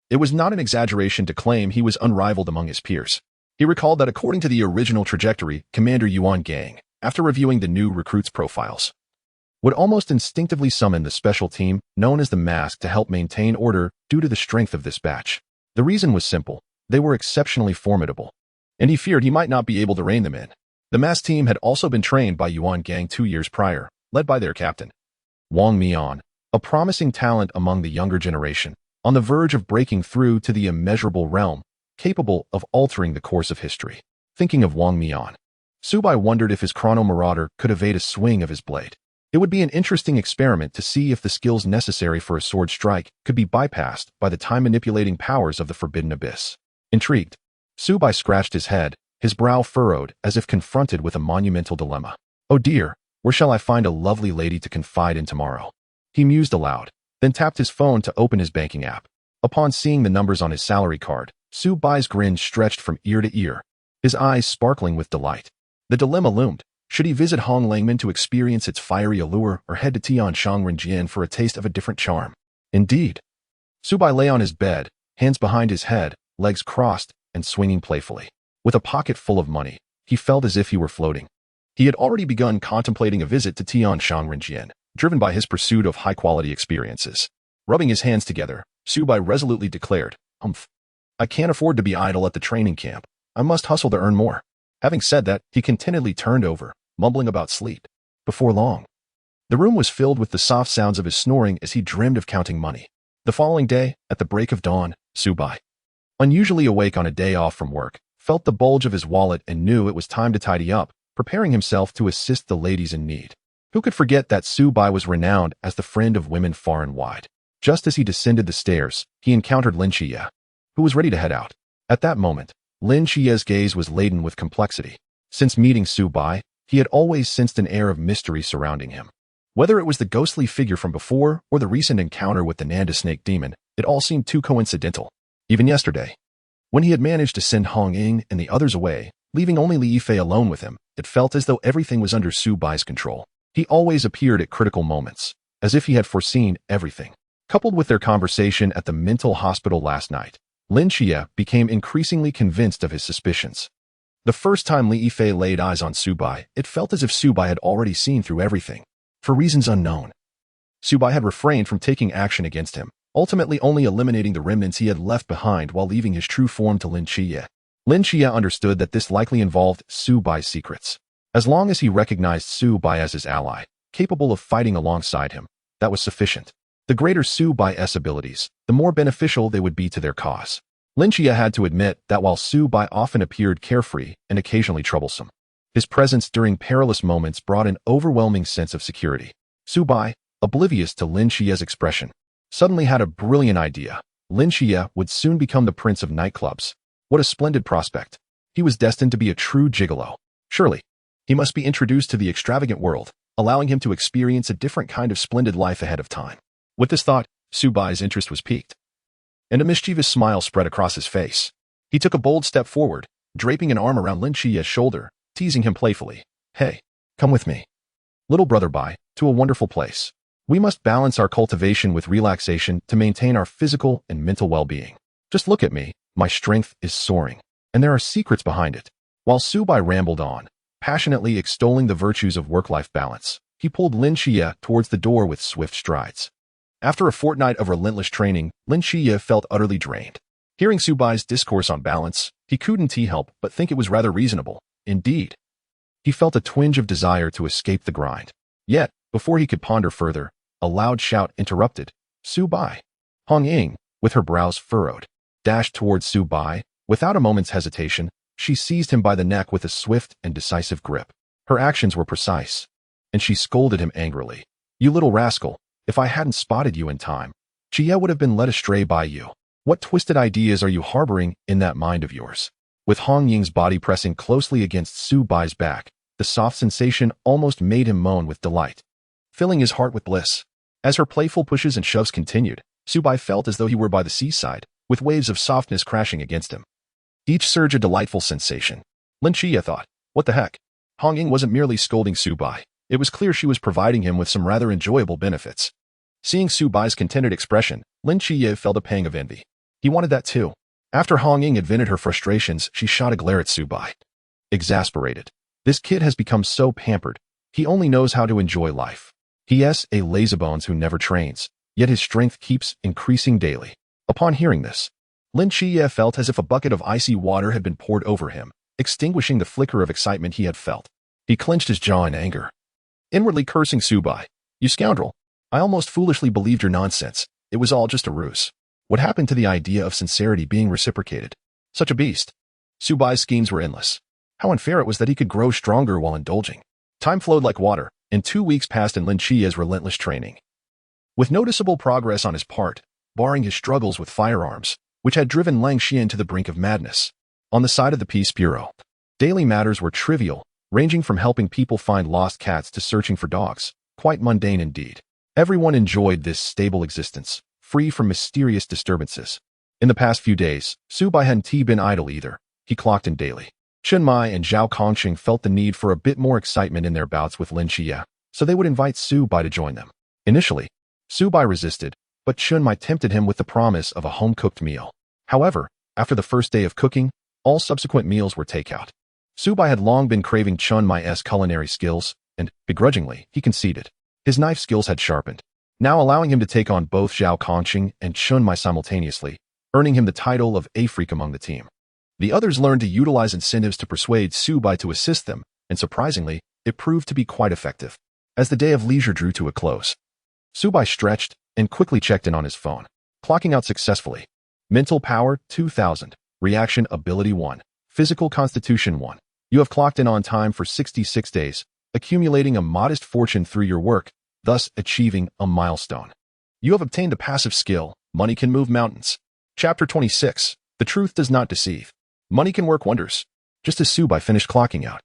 It was not an exaggeration to claim he was unrivaled among his peers. He recalled that according to the original trajectory, Commander Yuan Gang, after reviewing the new recruits' profiles, would almost instinctively summon the special team known as the Mask to help maintain order due to the strength of this batch. The reason was simple. They were exceptionally formidable, and he feared he might not be able to rein them in. The Mask team had also been trained by Yuan Gang 2 years prior, led by their captain, Wang Mian, a promising talent among the younger generation, on the verge of breaking through to the immeasurable realm, capable of altering the course of history. Thinking of Wang Mian, Su Bai wondered if his Chrono Marauder could evade a swing of his blade. It would be an interesting experiment to see if the skills necessary for a sword strike could be bypassed by the time-manipulating powers of the Forbidden Abyss. Intrigued, Su Bai scratched his head, his brow furrowed as if confronted with a monumental dilemma. "Oh dear, where shall I find a lovely lady to confide in tomorrow?" He mused aloud, then tapped his phone to open his banking app. Upon seeing the numbers on his salary card, Su Bai's grin stretched from ear to ear. his eyes sparkling with delight. The dilemma loomed. Should he visit Hong Langman to experience its fiery allure or head to Tianshan Renjian for a taste of a different charm? Indeed. Subai lay on his bed, hands behind his head, legs crossed, and swinging playfully. With a pocket full of money, he felt as if he were floating. He had already begun contemplating a visit to Tianshan Renjian, driven by his pursuit of high-quality experiences. Rubbing his hands together, Subai resolutely declared, "Humph. I can't afford to be idle at the training camp. I must hustle to earn more." Having said that, he contentedly turned over, mumbling about sleep. Before long, the room was filled with the soft sounds of his snoring as he dreamed of counting money. The following day, at the break of dawn, Subai, unusually awake on a day off from work, felt the bulge of his wallet and knew it was time to tidy up, preparing himself to assist the ladies in need. Who could forget that Subai was renowned as the friend of women far and wide? Just as he descended the stairs, he encountered Lin Xie, who was ready to head out. At that moment, Lin Xie's gaze was laden with complexity. Since meeting Subai, he had always sensed an air of mystery surrounding him. Whether it was the ghostly figure from before or the recent encounter with the Nanda snake demon, it all seemed too coincidental. Even yesterday, when he had managed to send Hong Ying and the others away, leaving only Li Yifei alone with him, it felt as though everything was under Subai's control. He always appeared at critical moments, as if he had foreseen everything. Coupled with their conversation at the mental hospital last night, Lin Xie became increasingly convinced of his suspicions. The first time Li Yifei laid eyes on Subai, it felt as if Subai had already seen through everything. For reasons unknown, Subai had refrained from taking action against him, ultimately only eliminating the remnants he had left behind while leaving his true form to Lin Xie. Lin Xie understood that this likely involved Subai's secrets. As long as he recognized Subai as his ally, capable of fighting alongside him, that was sufficient. The greater Subai's abilities, the more beneficial they would be to their cause. Lin Xie had to admit that while Subai often appeared carefree and occasionally troublesome, his presence during perilous moments brought an overwhelming sense of security. Subai, oblivious to Lin Xie's expression, suddenly had a brilliant idea. Lin Xie would soon become the prince of nightclubs. What a splendid prospect. He was destined to be a true gigolo. Surely, he must be introduced to the extravagant world, allowing him to experience a different kind of splendid life ahead of time. With this thought, Subai's interest was piqued, and a mischievous smile spread across his face. He took a bold step forward, draping an arm around Lin Xie's shoulder, teasing him playfully. "Hey, come with me, little brother Bai, to a wonderful place. We must balance our cultivation with relaxation to maintain our physical and mental well-being. Just look at me, my strength is soaring, and there are secrets behind it." While Subai rambled on, passionately extolling the virtues of work-life balance, he pulled Lin Xie towards the door with swift strides. After a fortnight of relentless training, Lin Xie felt utterly drained. Hearing Subai's discourse on balance, he couldn't help but think it was rather reasonable. Indeed, he felt a twinge of desire to escape the grind. Yet, before he could ponder further, a loud shout interrupted. Subai. Hong Ying, with her brows furrowed, dashed towards Subai. Without a moment's hesitation, she seized him by the neck with a swift and decisive grip. Her actions were precise, and she scolded him angrily. "You little rascal, if I hadn't spotted you in time, Jie would have been led astray by you. What twisted ideas are you harboring in that mind of yours?" With Hong Ying's body pressing closely against Subai's back, the soft sensation almost made him moan with delight, filling his heart with bliss. As her playful pushes and shoves continued, Subai felt as though he were by the seaside, with waves of softness crashing against him. Each surge a delightful sensation. Lin Xie thought, what the heck? Hong Ying wasn't merely scolding Subai. It was clear she was providing him with some rather enjoyable benefits. Seeing Subai's contented expression, Lin Xie felt a pang of envy. He wanted that too. After Hong Ying had vented her frustrations, she shot a glare at Subai. Exasperated. This kid has become so pampered. He only knows how to enjoy life. He is a lazybones who never trains, yet his strength keeps increasing daily. Upon hearing this, Lin Xie felt as if a bucket of icy water had been poured over him, extinguishing the flicker of excitement he had felt. He clenched his jaw in anger, inwardly cursing Subai. "You scoundrel! I almost foolishly believed your nonsense. It was all just a ruse. What happened to the idea of sincerity being reciprocated? Such a beast." Subai's schemes were endless. How unfair it was that he could grow stronger while indulging. Time flowed like water, and 2 weeks passed in Lin Xie's relentless training. With noticeable progress on his part, barring his struggles with firearms, which had driven Lang Xian to the brink of madness. On the side of the Peace Bureau, daily matters were trivial, ranging from helping people find lost cats to searching for dogs, quite mundane indeed. Everyone enjoyed this stable existence, free from mysterious disturbances. In the past few days, Subai hadn't been idle either. He clocked in daily, Chen Mai and Zhao Kongcheng felt the need for a bit more excitement in their bouts with Lin Xie, so they would invite Su Bai to join them. Initially, Su Bai resisted, but Chen Mai tempted him with the promise of a home-cooked meal. However, after the first day of cooking, all subsequent meals were takeout. Su Bai had long been craving Chen Mai's culinary skills, and, begrudgingly, he conceded. His knife skills had sharpened, now allowing him to take on both Zhao Kongcheng and Chen Mai simultaneously, earning him the title of a freak among the team. The others learned to utilize incentives to persuade Su Bai to assist them, and surprisingly, it proved to be quite effective. As the day of leisure drew to a close, Su Bai stretched and quickly checked in on his phone, clocking out successfully. Mental Power 2000, Reaction Ability 1, Physical Constitution 1. You have clocked in on time for 66 days, accumulating a modest fortune through your work, thus achieving a milestone. You have obtained a passive skill, Money Can Move Mountains. Chapter 26, The Truth Does Not Deceive. Money can work wonders. Just as Su Bai finished clocking out,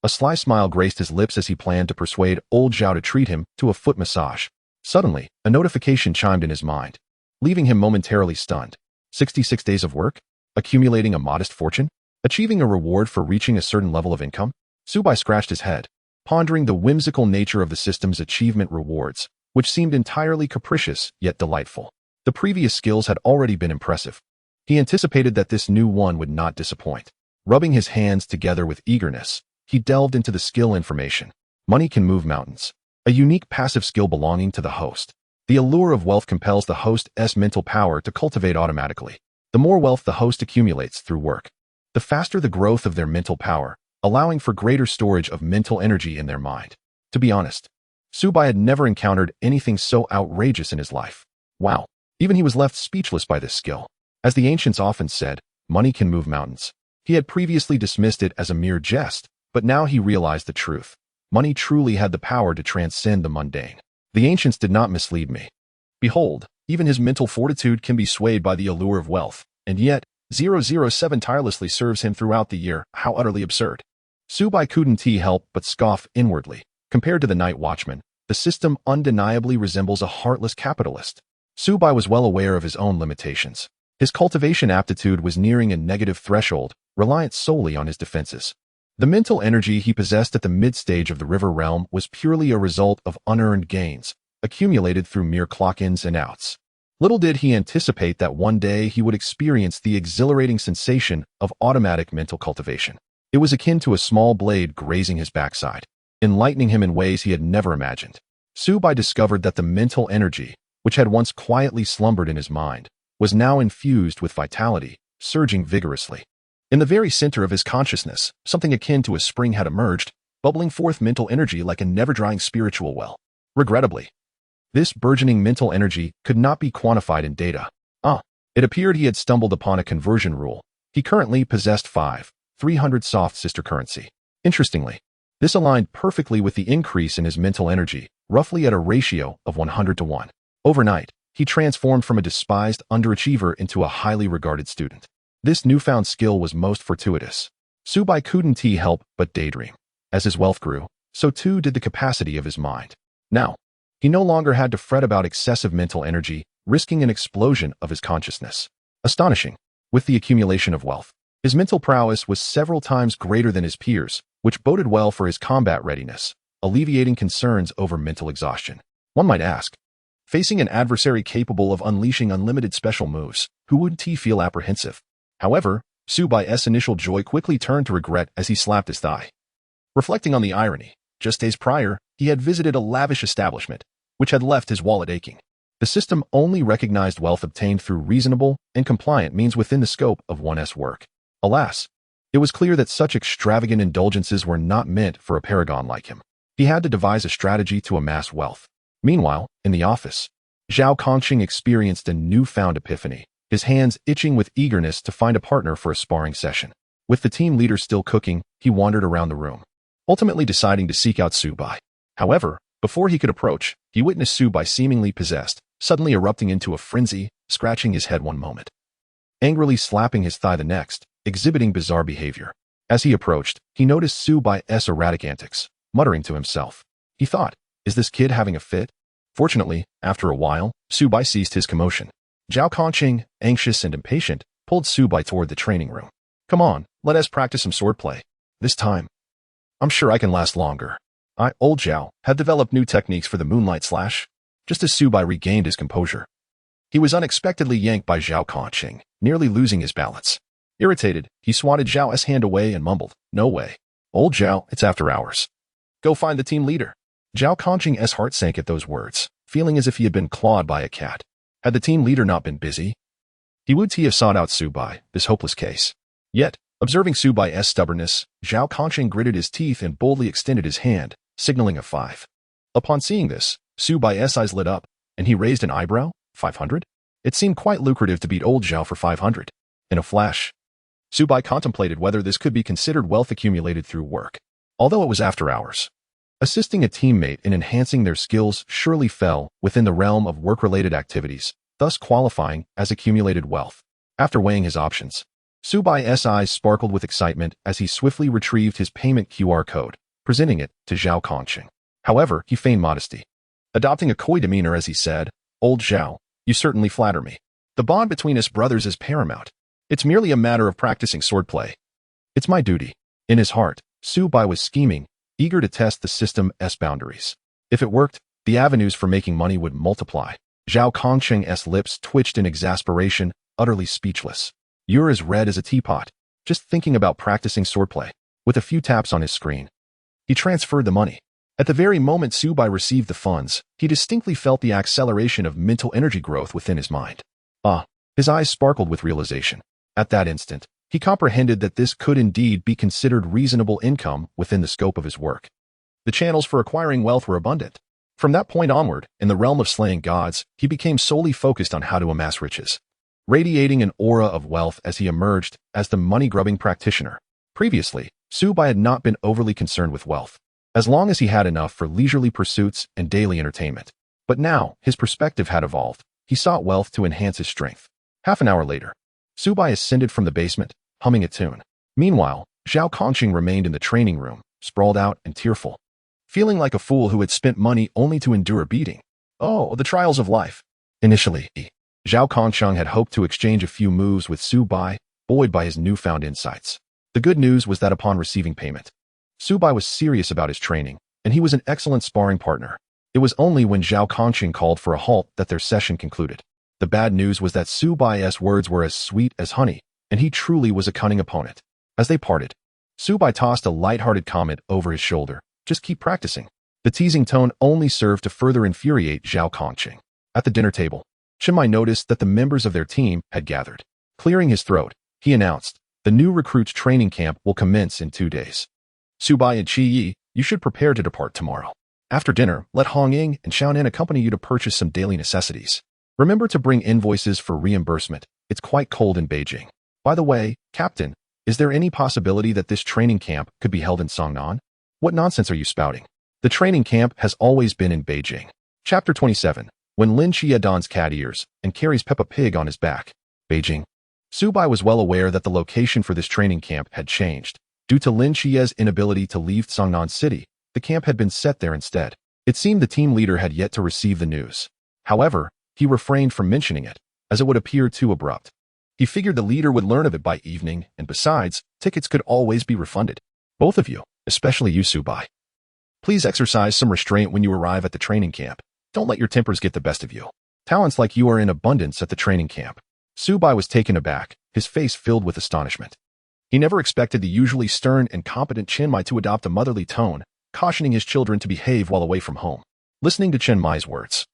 a sly smile graced his lips as he planned to persuade old Zhao to treat him to a foot massage. Suddenly, a notification chimed in his mind, leaving him momentarily stunned. 66 days of work? Accumulating a modest fortune? Achieving a reward for reaching a certain level of income? Su Bai scratched his head, pondering the whimsical nature of the system's achievement rewards, which seemed entirely capricious yet delightful. The previous skills had already been impressive. He anticipated that this new one would not disappoint. Rubbing his hands together with eagerness, he delved into the skill information. Money Can Move Mountains. A unique passive skill belonging to the host. The allure of wealth compels the host's mental power to cultivate automatically. The more wealth the host accumulates through work, the faster the growth of their mental power, allowing for greater storage of mental energy in their mind. To be honest, Su Bai had never encountered anything so outrageous in his life. Wow. Even he was left speechless by this skill. As the ancients often said, money can move mountains. He had previously dismissed it as a mere jest, but now he realized the truth. Money truly had the power to transcend the mundane. The ancients did not mislead me. Behold, even his mental fortitude can be swayed by the allure of wealth, and yet, 007 tirelessly serves him throughout the year. How utterly absurd. Su Bai couldn't help but scoff inwardly. Compared to the night watchman, the system undeniably resembles a heartless capitalist. Su Bai was well aware of his own limitations. His cultivation aptitude was nearing a negative threshold, reliant solely on his defenses. The mental energy he possessed at the mid-stage of the river realm was purely a result of unearned gains, accumulated through mere clock-ins and outs. Little did he anticipate that one day he would experience the exhilarating sensation of automatic mental cultivation. It was akin to a small blade grazing his backside, enlightening him in ways he had never imagined. Su Bai discovered that the mental energy, which had once quietly slumbered in his mind, was now infused with vitality, surging vigorously. In the very center of his consciousness, something akin to a spring had emerged, bubbling forth mental energy like a never-drying spiritual well. Regrettably, this burgeoning mental energy could not be quantified in data. It appeared he had stumbled upon a conversion rule. He currently possessed 300 soft sister currency. Interestingly, this aligned perfectly with the increase in his mental energy, roughly at a ratio of 100 to 1. Overnight, he transformed from a despised underachiever into a highly regarded student. This newfound skill was most fortuitous. Su Bai couldn't help but daydream. As his wealth grew, so too did the capacity of his mind. Now, he no longer had to fret about excessive mental energy, risking an explosion of his consciousness. Astonishing. With the accumulation of wealth, his mental prowess was several times greater than his peers, which boded well for his combat readiness, alleviating concerns over mental exhaustion. One might ask, facing an adversary capable of unleashing unlimited special moves, who wouldn't he feel apprehensive? However, Su Bai's initial joy quickly turned to regret as he slapped his thigh. Reflecting on the irony, just days prior, he had visited a lavish establishment, which had left his wallet aching. The system only recognized wealth obtained through reasonable and compliant means within the scope of one's work. Alas, it was clear that such extravagant indulgences were not meant for a paragon like him. He had to devise a strategy to amass wealth. Meanwhile, in the office, Zhao Kongcheng experienced a newfound epiphany, his hands itching with eagerness to find a partner for a sparring session. With the team leader still cooking, he wandered around the room, ultimately deciding to seek out Su Bai. However, before he could approach, he witnessed Su Bai seemingly possessed, suddenly erupting into a frenzy, scratching his head one moment, angrily slapping his thigh the next, exhibiting bizarre behavior. As he approached, he noticed Su Bai's erratic antics, muttering to himself. He thought, is this kid having a fit? Fortunately, after a while, Su Bai ceased his commotion. Zhao Kongcheng, anxious and impatient, pulled Su Bai toward the training room. Come on, Let us practice some swordplay. This time, I'm sure I can last longer. Old Zhao, had developed new techniques for the moonlight slash, just as Subai regained his composure. He was unexpectedly yanked by Zhao Kongcheng, nearly losing his balance. Irritated, he swatted Zhao's hand away and mumbled, "No way. Old Zhao, it's after hours. Go find the team leader." Zhao Kongcheng's heart sank at those words, feeling as if he had been clawed by a cat. Had the team leader not been busy, he would have sought out Subai, this hopeless case. Yet, observing Subai's stubbornness, Zhao Kongcheng gritted his teeth and boldly extended his hand, signaling a 5. Upon seeing this, Subai's eyes lit up, and he raised an eyebrow. 500? It seemed quite lucrative to beat old Zhao for 500. In a flash, Subai contemplated whether this could be considered wealth accumulated through work. Although it was after hours, assisting a teammate in enhancing their skills surely fell within the realm of work-related activities, thus qualifying as accumulated wealth. After weighing his options, Subai's eyes sparkled with excitement as he swiftly retrieved his payment QR code, presenting it to Zhao Kongcheng. However, he feigned modesty, adopting a coy demeanor as he said, "Old Zhao, you certainly flatter me. The bond between us brothers is paramount. It's merely a matter of practicing swordplay. It's my duty." In his heart, Subai was scheming, eager to test the system's boundaries. If it worked, the avenues for making money would multiply. Zhao Kongcheng's lips twitched in exasperation, utterly speechless. "You're as red as a teapot, just thinking about practicing swordplay." With a few taps on his screen, he transferred the money. At the very moment Subai received the funds, he distinctly felt the acceleration of mental energy growth within his mind. His eyes sparkled with realization. At that instant, he comprehended that this could indeed be considered reasonable income within the scope of his work. The channels for acquiring wealth were abundant. From that point onward, in the realm of slaying gods, he became solely focused on how to amass riches, radiating an aura of wealth as he emerged as the money-grubbing practitioner. Previously, Subai had not been overly concerned with wealth, as long as he had enough for leisurely pursuits and daily entertainment. But now, his perspective had evolved. He sought wealth to enhance his strength. Half an hour later, Subai ascended from the basement, humming a tune. Meanwhile, Zhao Kongcheng remained in the training room, sprawled out and tearful, feeling like a fool who had spent money only to endure a beating. Oh, the trials of life. Initially, Zhao Kongcheng had hoped to exchange a few moves with Subai, buoyed by his newfound insights. The good news was that upon receiving payment, Subai was serious about his training, and he was an excellent sparring partner. It was only when Zhao Kongcheng called for a halt that their session concluded. The bad news was that Subai's words were as sweet as honey, and he truly was a cunning opponent. As they parted, Subai tossed a light-hearted comment over his shoulder, "Just keep practicing." The teasing tone only served to further infuriate Zhao Kongcheng. At the dinner table, Chenmai noticed that the members of their team had gathered. Clearing his throat, he announced, "The new recruits training camp will commence in 2 days. Subai and Qi Yi, you should prepare to depart tomorrow. After dinner, let Hong Ying and Xiaonan accompany you to purchase some daily necessities. Remember to bring invoices for reimbursement. It's quite cold in Beijing. By the way, Captain, is there any possibility that this training camp could be held in Songnan? What nonsense are you spouting? The training camp has always been in Beijing." Chapter 27. When Lin Xie dons cat ears and carries Peppa Pig on his back. Beijing. Subai was well aware that the location for this training camp had changed. Due to Lin Xie's inability to leave Songnan City, the camp had been set there instead. It seemed the team leader had yet to receive the news. However, he refrained from mentioning it, as it would appear too abrupt. He figured the leader would learn of it by evening, and besides, tickets could always be refunded. Both of you, especially you, Subai, please exercise some restraint when you arrive at the training camp. Don't let your tempers get the best of you. Talents like you are in abundance at the training camp. Subai was taken aback, his face filled with astonishment. He never expected the usually stern and competent Chenmai to adopt a motherly tone, cautioning his children to behave while away from home. Listening to Chenmai's words,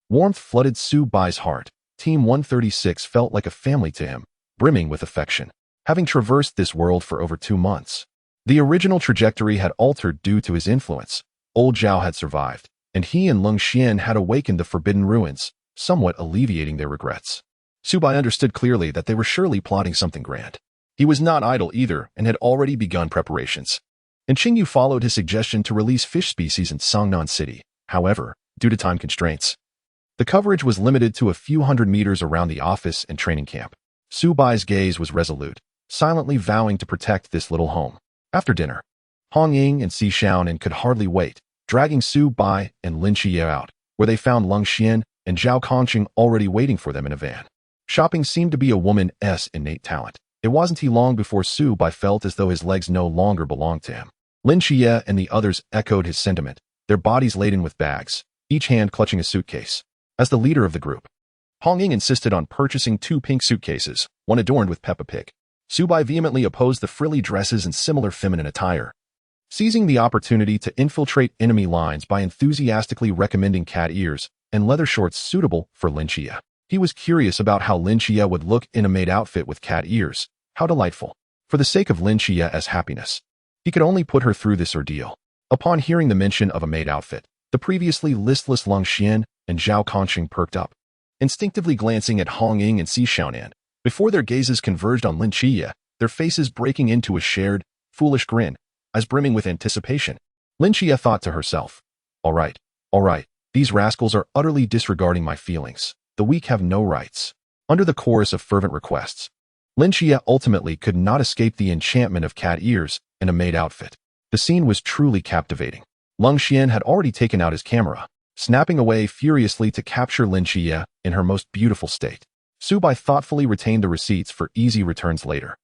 warmth flooded Subai's heart. Team 136 felt like a family to him, brimming with affection. Having traversed this world for over 2 months, the original trajectory had altered due to his influence. Old Zhao had survived, and he and Lung Xian had awakened the forbidden ruins, somewhat alleviating their regrets. Subai understood clearly that they were surely plotting something grand. He was not idle either and had already begun preparations. And Qingyu followed his suggestion to release fish species in Songnan City. However, due to time constraints, the coverage was limited to a few hundred meters around the office and training camp. Subai's gaze was resolute, silently vowing to protect this little home. After dinner, Hong Ying and Si Xiaonan could hardly wait, dragging Subai and Lin Xie out, where they found Lung Xian and Zhao Kongcheng already waiting for them in a van. Shopping seemed to be a woman's innate talent. It wasn't he long before Su Bai felt as though his legs no longer belonged to him. Lin Xie and the others echoed his sentiment, their bodies laden with bags, each hand clutching a suitcase. As the leader of the group, Hong Ying insisted on purchasing 2 pink suitcases, one adorned with Peppa Pig. Su Bai vehemently opposed the frilly dresses and similar feminine attire, seizing the opportunity to infiltrate enemy lines by enthusiastically recommending cat ears and leather shorts suitable for Lin Xie. He was curious about how Lin Xie would look in a maid outfit with cat ears. How delightful. For the sake of Lin Xie's happiness, he could only put her through this ordeal. Upon hearing the mention of a maid outfit, the previously listless Lung Xian and Zhao Kongcheng perked up, instinctively glancing at Hong Ying and Si Xiaonan. Before their gazes converged on Lin Xie, their faces breaking into a shared, foolish grin, as brimming with anticipation. Lin Xie thought to herself, all right, these rascals are utterly disregarding my feelings. The weak have no rights. Under the chorus of fervent requests, Lin Xie ultimately could not escape the enchantment of cat ears and a maid outfit. The scene was truly captivating. Lung Xian had already taken out his camera, snapping away furiously to capture Lin Xie in her most beautiful state. Su Bai thoughtfully retained the receipts for easy returns later,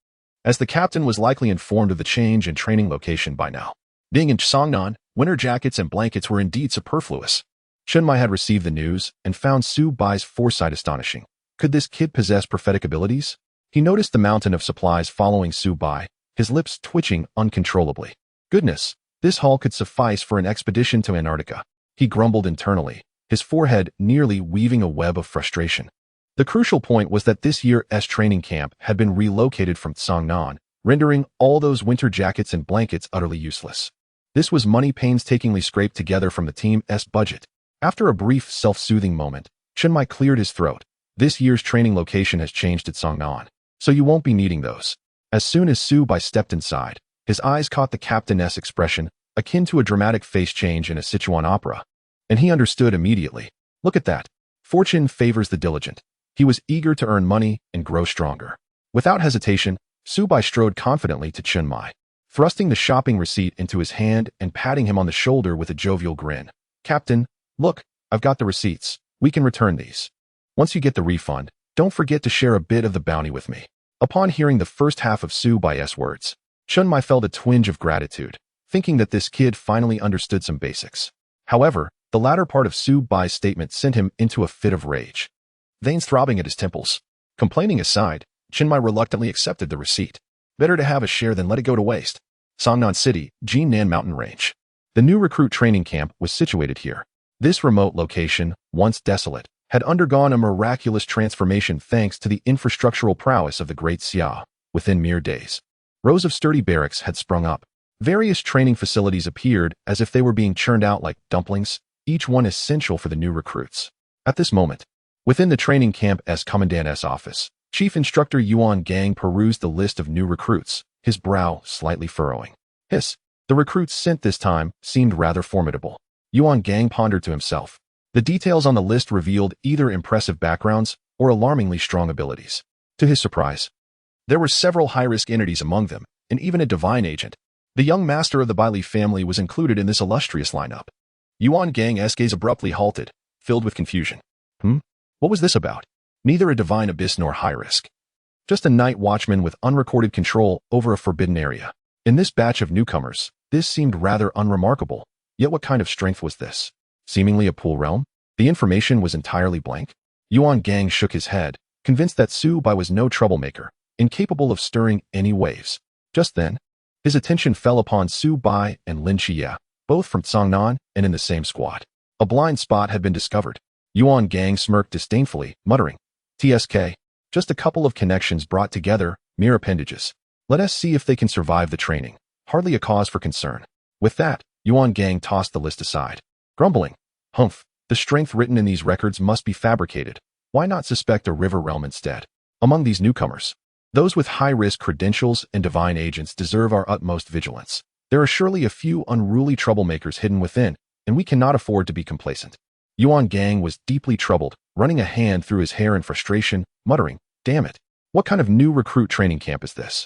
as the captain was likely informed of the change in training location by now. Being in Jiangnan, winter jackets and blankets were indeed superfluous. Chen Mai had received the news and found Su Bai's foresight astonishing. Could this kid possess prophetic abilities? He noticed the mountain of supplies following Su Bai, his lips twitching uncontrollably. Goodness, this haul could suffice for an expedition to Antarctica. He grumbled internally, his forehead nearly weaving a web of frustration. The crucial point was that this year's training camp had been relocated from Jiangnan, rendering all those winter jackets and blankets utterly useless. This was money painstakingly scraped together from the team's budget. After a brief self-soothing moment, Chen Mai cleared his throat. This year's training location has changed to Jiangnan, so you won't be needing those. As soon as Su Bai stepped inside, his eyes caught the captain's expression, akin to a dramatic face change in a Sichuan opera, and he understood immediately. Look at that. Fortune favors the diligent. He was eager to earn money and grow stronger. Without hesitation, Su Bai strode confidently to Chen Mai, thrusting the shopping receipt into his hand and patting him on the shoulder with a jovial grin. Captain, look, I've got the receipts. We can return these. Once you get the refund, don't forget to share a bit of the bounty with me. Upon hearing the first half of Su Bai's words, Chen Mai felt a twinge of gratitude, thinking that this kid finally understood some basics. However, the latter part of Su Bai's statement sent him into a fit of rage, veins throbbing at his temples. Complaining aside, Chen Mai reluctantly accepted the receipt. Better to have a share than let it go to waste. Jiangnan City, Jiangnan Mountain Range. The new recruit training camp was situated here. This remote location, once desolate, had undergone a miraculous transformation thanks to the infrastructural prowess of the Great Xia. Within mere days, rows of sturdy barracks had sprung up. Various training facilities appeared as if they were being churned out like dumplings, each one essential for the new recruits. At this moment, within the training camp's commandant's office, Chief Instructor Yuan Gang perused the list of new recruits, his brow slightly furrowing. Hiss, the recruits sent this time seemed rather formidable. Yuan Gang pondered to himself. The details on the list revealed either impressive backgrounds or alarmingly strong abilities. To his surprise, there were several high-risk entities among them, and even a divine agent. The young master of the Baili family was included in this illustrious lineup. Yuan Gang's gaze abruptly halted, filled with confusion. What was this about? Neither a divine abyss nor high risk. Just a night watchman with unrecorded control over a forbidden area. In this batch of newcomers, this seemed rather unremarkable. Yet what kind of strength was this? Seemingly a pool realm? The information was entirely blank. Yuan Gang shook his head, convinced that Su Bai was no troublemaker, incapable of stirring any waves. Just then, his attention fell upon Su Bai and Lin Xie, both from Jiangnan and in the same squad. A blind spot had been discovered. Yuan Gang smirked disdainfully, muttering, "TSK, just a couple of connections brought together, mere appendages. Let us see if they can survive the training. Hardly a cause for concern." With that, Yuan Gang tossed the list aside, grumbling, "Humph, the strength written in these records must be fabricated. Why not suspect a river realm instead?" Among these newcomers, those with high-risk credentials and divine agents deserve our utmost vigilance. There are surely a few unruly troublemakers hidden within, and we cannot afford to be complacent. Yuan Gang was deeply troubled, running a hand through his hair in frustration, muttering, "Damn it. What kind of new recruit training camp is this?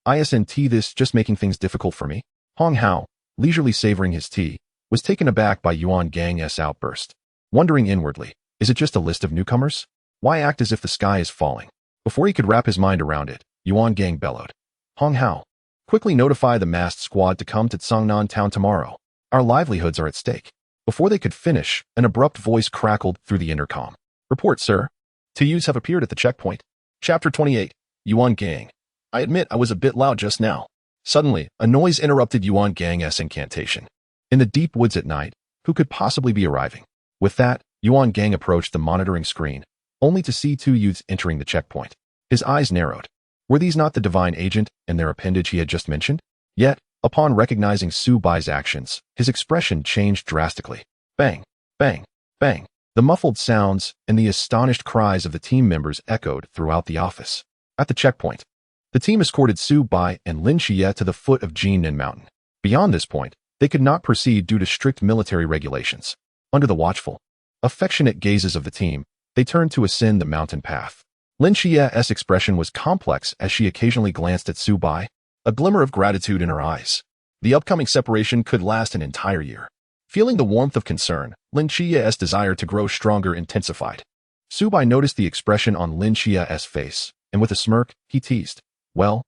Isn't this just making things difficult for me?" Hong Hao, leisurely savoring his tea, was taken aback by Yuan Gang's outburst. Wondering inwardly, is it just a list of newcomers? Why act as if the sky is falling? Before he could wrap his mind around it, Yuan Gang bellowed. Hong Hao, quickly notify the masked squad to come to Jiangnan town tomorrow. Our livelihoods are at stake. Before they could finish, an abrupt voice crackled through the intercom. Report, sir. Two youths have appeared at the checkpoint. Chapter 28. Yuan Gang. I admit I was a bit loud just now. Suddenly, a noise interrupted Yuan Gang's incantation. In the deep woods at night, who could possibly be arriving? With that, Yuan Gang approached the monitoring screen, only to see two youths entering the checkpoint. His eyes narrowed. Were these not the divine agent and their appendage he had just mentioned? Yet, upon recognizing Su Bai's actions, his expression changed drastically. Bang, bang, bang. The muffled sounds and the astonished cries of the team members echoed throughout the office. At the checkpoint, the team escorted Su Bai and Lin Xie to the foot of Jiangnan Mountain. Beyond this point, they could not proceed due to strict military regulations. Under the watchful, affectionate gazes of the team, they turned to ascend the mountain path. Lin Xie's expression was complex as she occasionally glanced at Su Bai, a glimmer of gratitude in her eyes. The upcoming separation could last an entire year. Feeling the warmth of concern, Lin Xie's desire to grow stronger intensified. Su Bai noticed the expression on Lin Xie's face, and with a smirk, he teased. Well,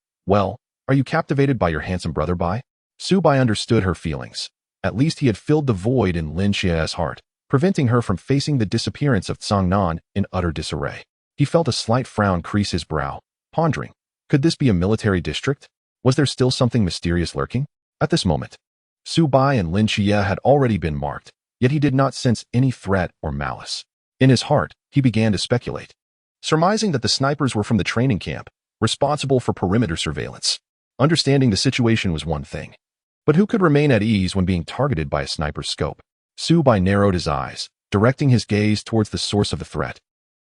are you captivated by your handsome brother Bai? Su Bai understood her feelings. At least he had filled the void in Lin Xie's heart, preventing her from facing the disappearance of Jiangnan in utter disarray. He felt a slight frown crease his brow, pondering. Could this be a military district? Was there still something mysterious lurking? At this moment, Su Bai and Lin Xie had already been marked, yet he did not sense any threat or malice. In his heart, he began to speculate, surmising that the snipers were from the training camp, responsible for perimeter surveillance. Understanding the situation was one thing, but who could remain at ease when being targeted by a sniper's scope? Su Bai narrowed his eyes, directing his gaze towards the source of the threat.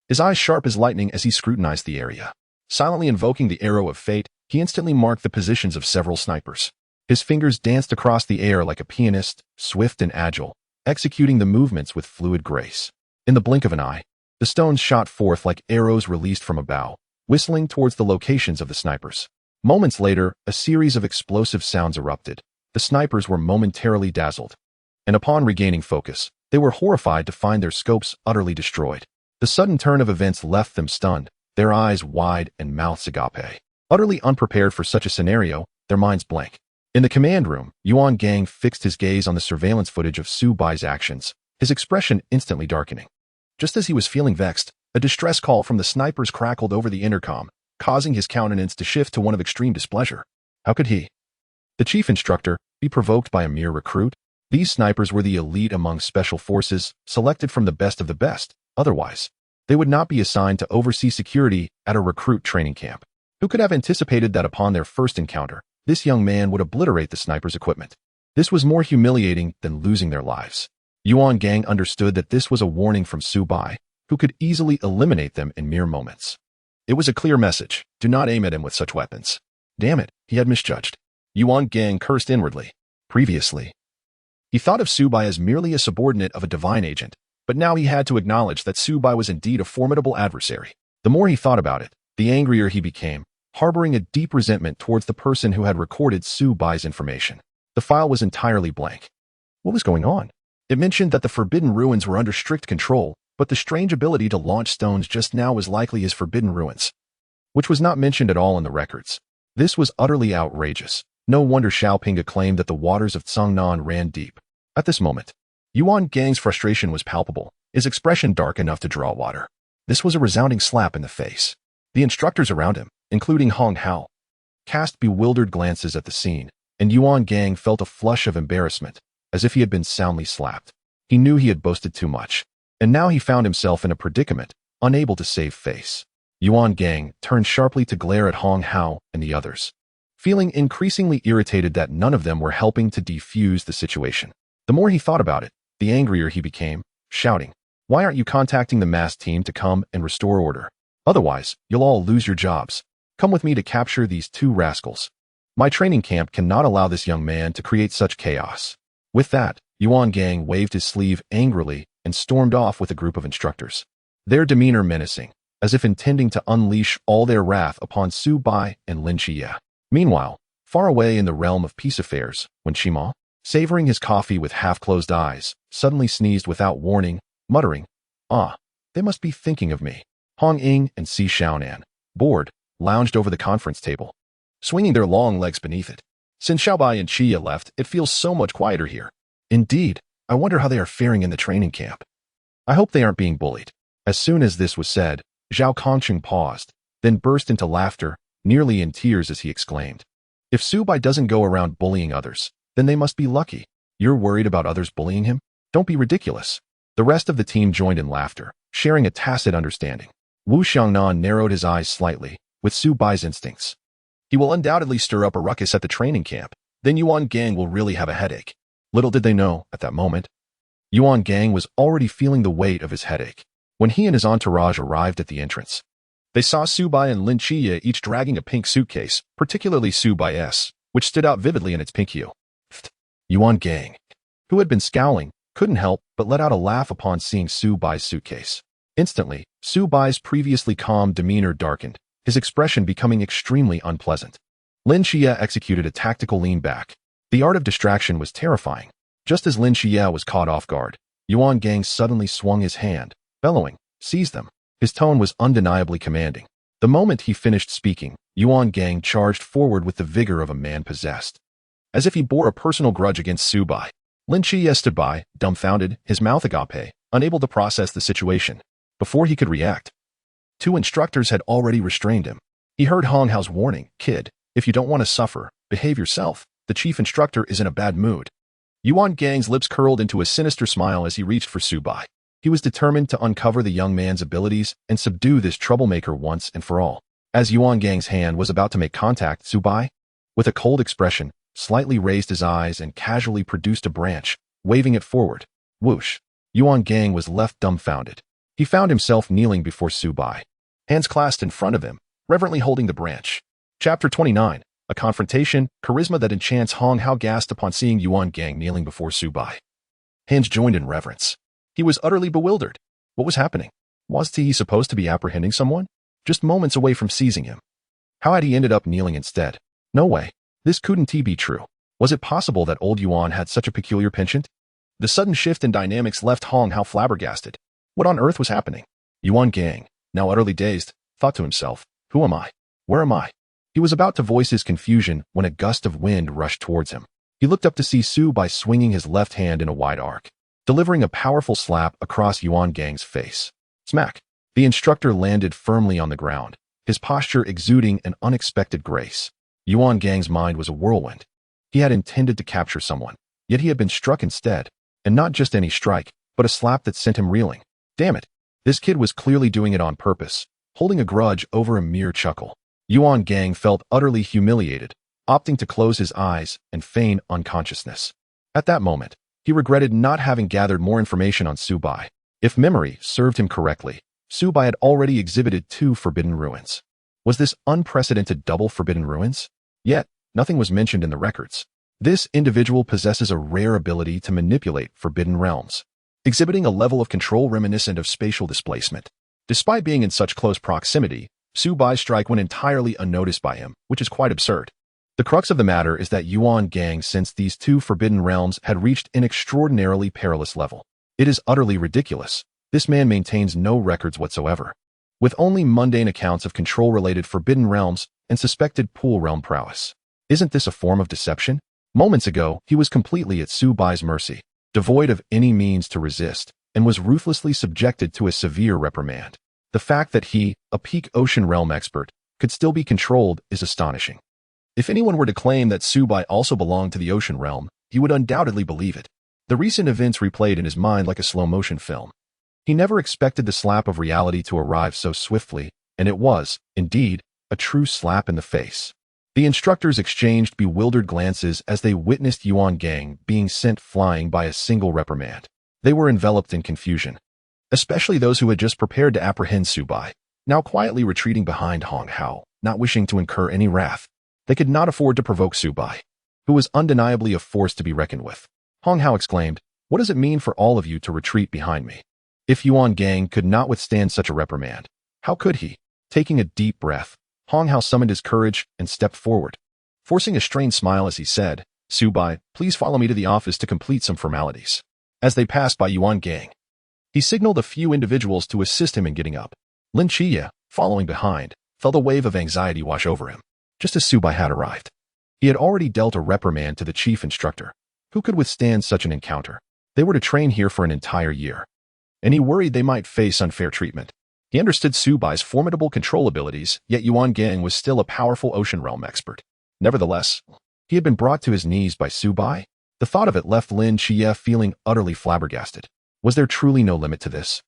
His eyes sharp as lightning as he scrutinized the area. Silently invoking the arrow of fate, he instantly marked the positions of several snipers. His fingers danced across the air like a pianist, swift and agile, executing the movements with fluid grace. In the blink of an eye, the stones shot forth like arrows released from a bow, whistling towards the locations of the snipers. Moments later, a series of explosive sounds erupted. The snipers were momentarily dazzled, and upon regaining focus, they were horrified to find their scopes utterly destroyed. The sudden turn of events left them stunned, their eyes wide and mouths agape. Utterly unprepared for such a scenario, their minds blank. In the command room, Yuan Gang fixed his gaze on the surveillance footage of Su Bai's actions, his expression instantly darkening. Just as he was feeling vexed, a distress call from the snipers crackled over the intercom, causing his countenance to shift to one of extreme displeasure. How could he, the chief instructor, be provoked by a mere recruit? These snipers were the elite among special forces, selected from the best of the best. Otherwise, they would not be assigned to oversee security at a recruit training camp. Who could have anticipated that upon their first encounter, this young man would obliterate the sniper's equipment? This was more humiliating than losing their lives. Yuan Gang understood that this was a warning from Su Bai, who could easily eliminate them in mere moments. It was a clear message. Do not aim at him with such weapons. Damn it, he had misjudged. Yuan Gang cursed inwardly. Previously, he thought of Su Bai as merely a subordinate of a divine agent, but now he had to acknowledge that Su Bai was indeed a formidable adversary. The more he thought about it, the angrier he became, harboring a deep resentment towards the person who had recorded Su Bai's information. The file was entirely blank. What was going on? It mentioned that the Forbidden Ruins were under strict control, but the strange ability to launch stones just now was likely as Forbidden Ruins, which was not mentioned at all in the records. This was utterly outrageous. No wonder Xiaoping claimed that the waters of Jiangnan ran deep. At this moment, Yuan Gang's frustration was palpable, his expression dark enough to draw water. This was a resounding slap in the face. The instructors around him, including Hong Hao, cast bewildered glances at the scene, and Yuan Gang felt a flush of embarrassment, as if he had been soundly slapped. He knew he had boasted too much, and now he found himself in a predicament, unable to save face. Yuan Gang turned sharply to glare at Hong Hao and the others, feeling increasingly irritated that none of them were helping to defuse the situation. The more he thought about it, the angrier he became, shouting, "Why aren't you contacting the mass team to come and restore order? Otherwise, you'll all lose your jobs. Come with me to capture these two rascals. My training camp cannot allow this young man to create such chaos." With that, Yuan Gang waved his sleeve angrily and stormed off with a group of instructors, their demeanor menacing, as if intending to unleash all their wrath upon Su Bai and Lin Xie. Meanwhile, far away in the realm of peace affairs, when Shima, savoring his coffee with half-closed eyes, suddenly sneezed without warning, muttering, "Ah, they must be thinking of me." Hong Ying and Si Xiaonan, bored, lounged over the conference table, swinging their long legs beneath it. Since Xiaobai and Chia left, it feels so much quieter here. Indeed, I wonder how they are faring in the training camp. I hope they aren't being bullied. As soon as this was said, Zhao Kongcheng paused, then burst into laughter, nearly in tears as he exclaimed, "If Subai doesn't go around bullying others, then they must be lucky. You're worried about others bullying him? Don't be ridiculous." The rest of the team joined in laughter, sharing a tacit understanding. Wu Xiangnan narrowed his eyes slightly, with Subai's instincts. He will undoubtedly stir up a ruckus at the training camp. Then Yuan Gang will really have a headache. Little did they know, at that moment, Yuan Gang was already feeling the weight of his headache. When he and his entourage arrived at the entrance, they saw Subai and Lin Chia each dragging a pink suitcase, particularly Subai's, which stood out vividly in its pink hue. Yuan Gang, who had been scowling, couldn't help but let out a laugh upon seeing Subai's suitcase. Instantly, Subai's previously calm demeanor darkened, his expression becoming extremely unpleasant. Lin Chia executed a tactical lean back. The art of distraction was terrifying. Just as Lin Chia was caught off guard, Yuan Gang suddenly swung his hand, bellowing, "Seize them." His tone was undeniably commanding. The moment he finished speaking, Yuan Gang charged forward with the vigor of a man possessed. As if he bore a personal grudge against Subai, Lin Chia stood by, dumbfounded, his mouth agape, unable to process the situation. Before he could react, two instructors had already restrained him. He heard Hong Hao's warning, "Kid, if you don't want to suffer, behave yourself. The chief instructor is in a bad mood." Yuan Gang's lips curled into a sinister smile as he reached for Subai. He was determined to uncover the young man's abilities and subdue this troublemaker once and for all. As Yuan Gang's hand was about to make contact, Subai, with a cold expression, slightly raised his eyes and casually produced a branch, waving it forward. Whoosh! Yuan Gang was left dumbfounded. He found himself kneeling before Subai, hands clasped in front of him, reverently holding the branch. Chapter 29. A confrontation, charisma that enchants. Hong Hao gasped upon seeing Yuan Gang kneeling before Subai. Hands joined in reverence. He was utterly bewildered. What was happening? Was he supposed to be apprehending someone? Just moments away from seizing him. How had he ended up kneeling instead? No way. This couldn't be true. Was it possible that old Yuan had such a peculiar penchant? The sudden shift in dynamics left Hong Hao flabbergasted. What on earth was happening? Yuan Gang, now utterly dazed, thought to himself, "Who am I? Where am I?" He was about to voice his confusion when a gust of wind rushed towards him. He looked up to see Subai swinging his left hand in a wide arc, delivering a powerful slap across Yuan Gang's face. Smack! The instructor landed firmly on the ground, his posture exuding an unexpected grace. Yuan Gang's mind was a whirlwind. He had intended to capture someone, yet he had been struck instead, and not just any strike, but a slap that sent him reeling. Damn it! This kid was clearly doing it on purpose, holding a grudge over a mere chuckle. Yuan Gang felt utterly humiliated, opting to close his eyes and feign unconsciousness. At that moment, he regretted not having gathered more information on Subai. If memory served him correctly, Subai had already exhibited 2 forbidden ruins. Was this unprecedented double forbidden ruins? Yet, nothing was mentioned in the records. This individual possesses a rare ability to manipulate forbidden realms, exhibiting a level of control reminiscent of spatial displacement. Despite being in such close proximity, Subai's strike went entirely unnoticed by him, which is quite absurd. The crux of the matter is that Yuan Gang sensed these 2 forbidden realms had reached an extraordinarily perilous level. It is utterly ridiculous. This man maintains no records whatsoever, with only mundane accounts of control-related forbidden realms and suspected pool realm prowess. Isn't this a form of deception? Moments ago, he was completely at Subai's mercy, devoid of any means to resist, and was ruthlessly subjected to a severe reprimand. The fact that he, a peak ocean realm expert, could still be controlled is astonishing. If anyone were to claim that Subai also belonged to the ocean realm, he would undoubtedly believe it. The recent events replayed in his mind like a slow-motion film. He never expected the slap of reality to arrive so swiftly, and it was, indeed, a true slap in the face. The instructors exchanged bewildered glances as they witnessed Yuan Gang being sent flying by a single reprimand. They were enveloped in confusion, especially those who had just prepared to apprehend Subai, now quietly retreating behind Hong Hao, not wishing to incur any wrath. They could not afford to provoke Subai, who was undeniably a force to be reckoned with. Hong Hao exclaimed, "What does it mean for all of you to retreat behind me?" If Yuan Gang could not withstand such a reprimand, how could he? Taking a deep breath, Hong Hao summoned his courage and stepped forward, forcing a strained smile as he said, "Subai, please follow me to the office to complete some formalities." As they passed by Yuan Gang, he signaled a few individuals to assist him in getting up. Lin Chia, following behind, felt a wave of anxiety wash over him, just as Subai had arrived. He had already dealt a reprimand to the chief instructor. Who could withstand such an encounter? They were to train here for an entire year, and he worried they might face unfair treatment. He understood Subai's formidable control abilities, yet Yuan Gang was still a powerful ocean realm expert. Nevertheless, he had been brought to his knees by Subai. The thought of it left Lin Chiye feeling utterly flabbergasted. Was there truly no limit to this?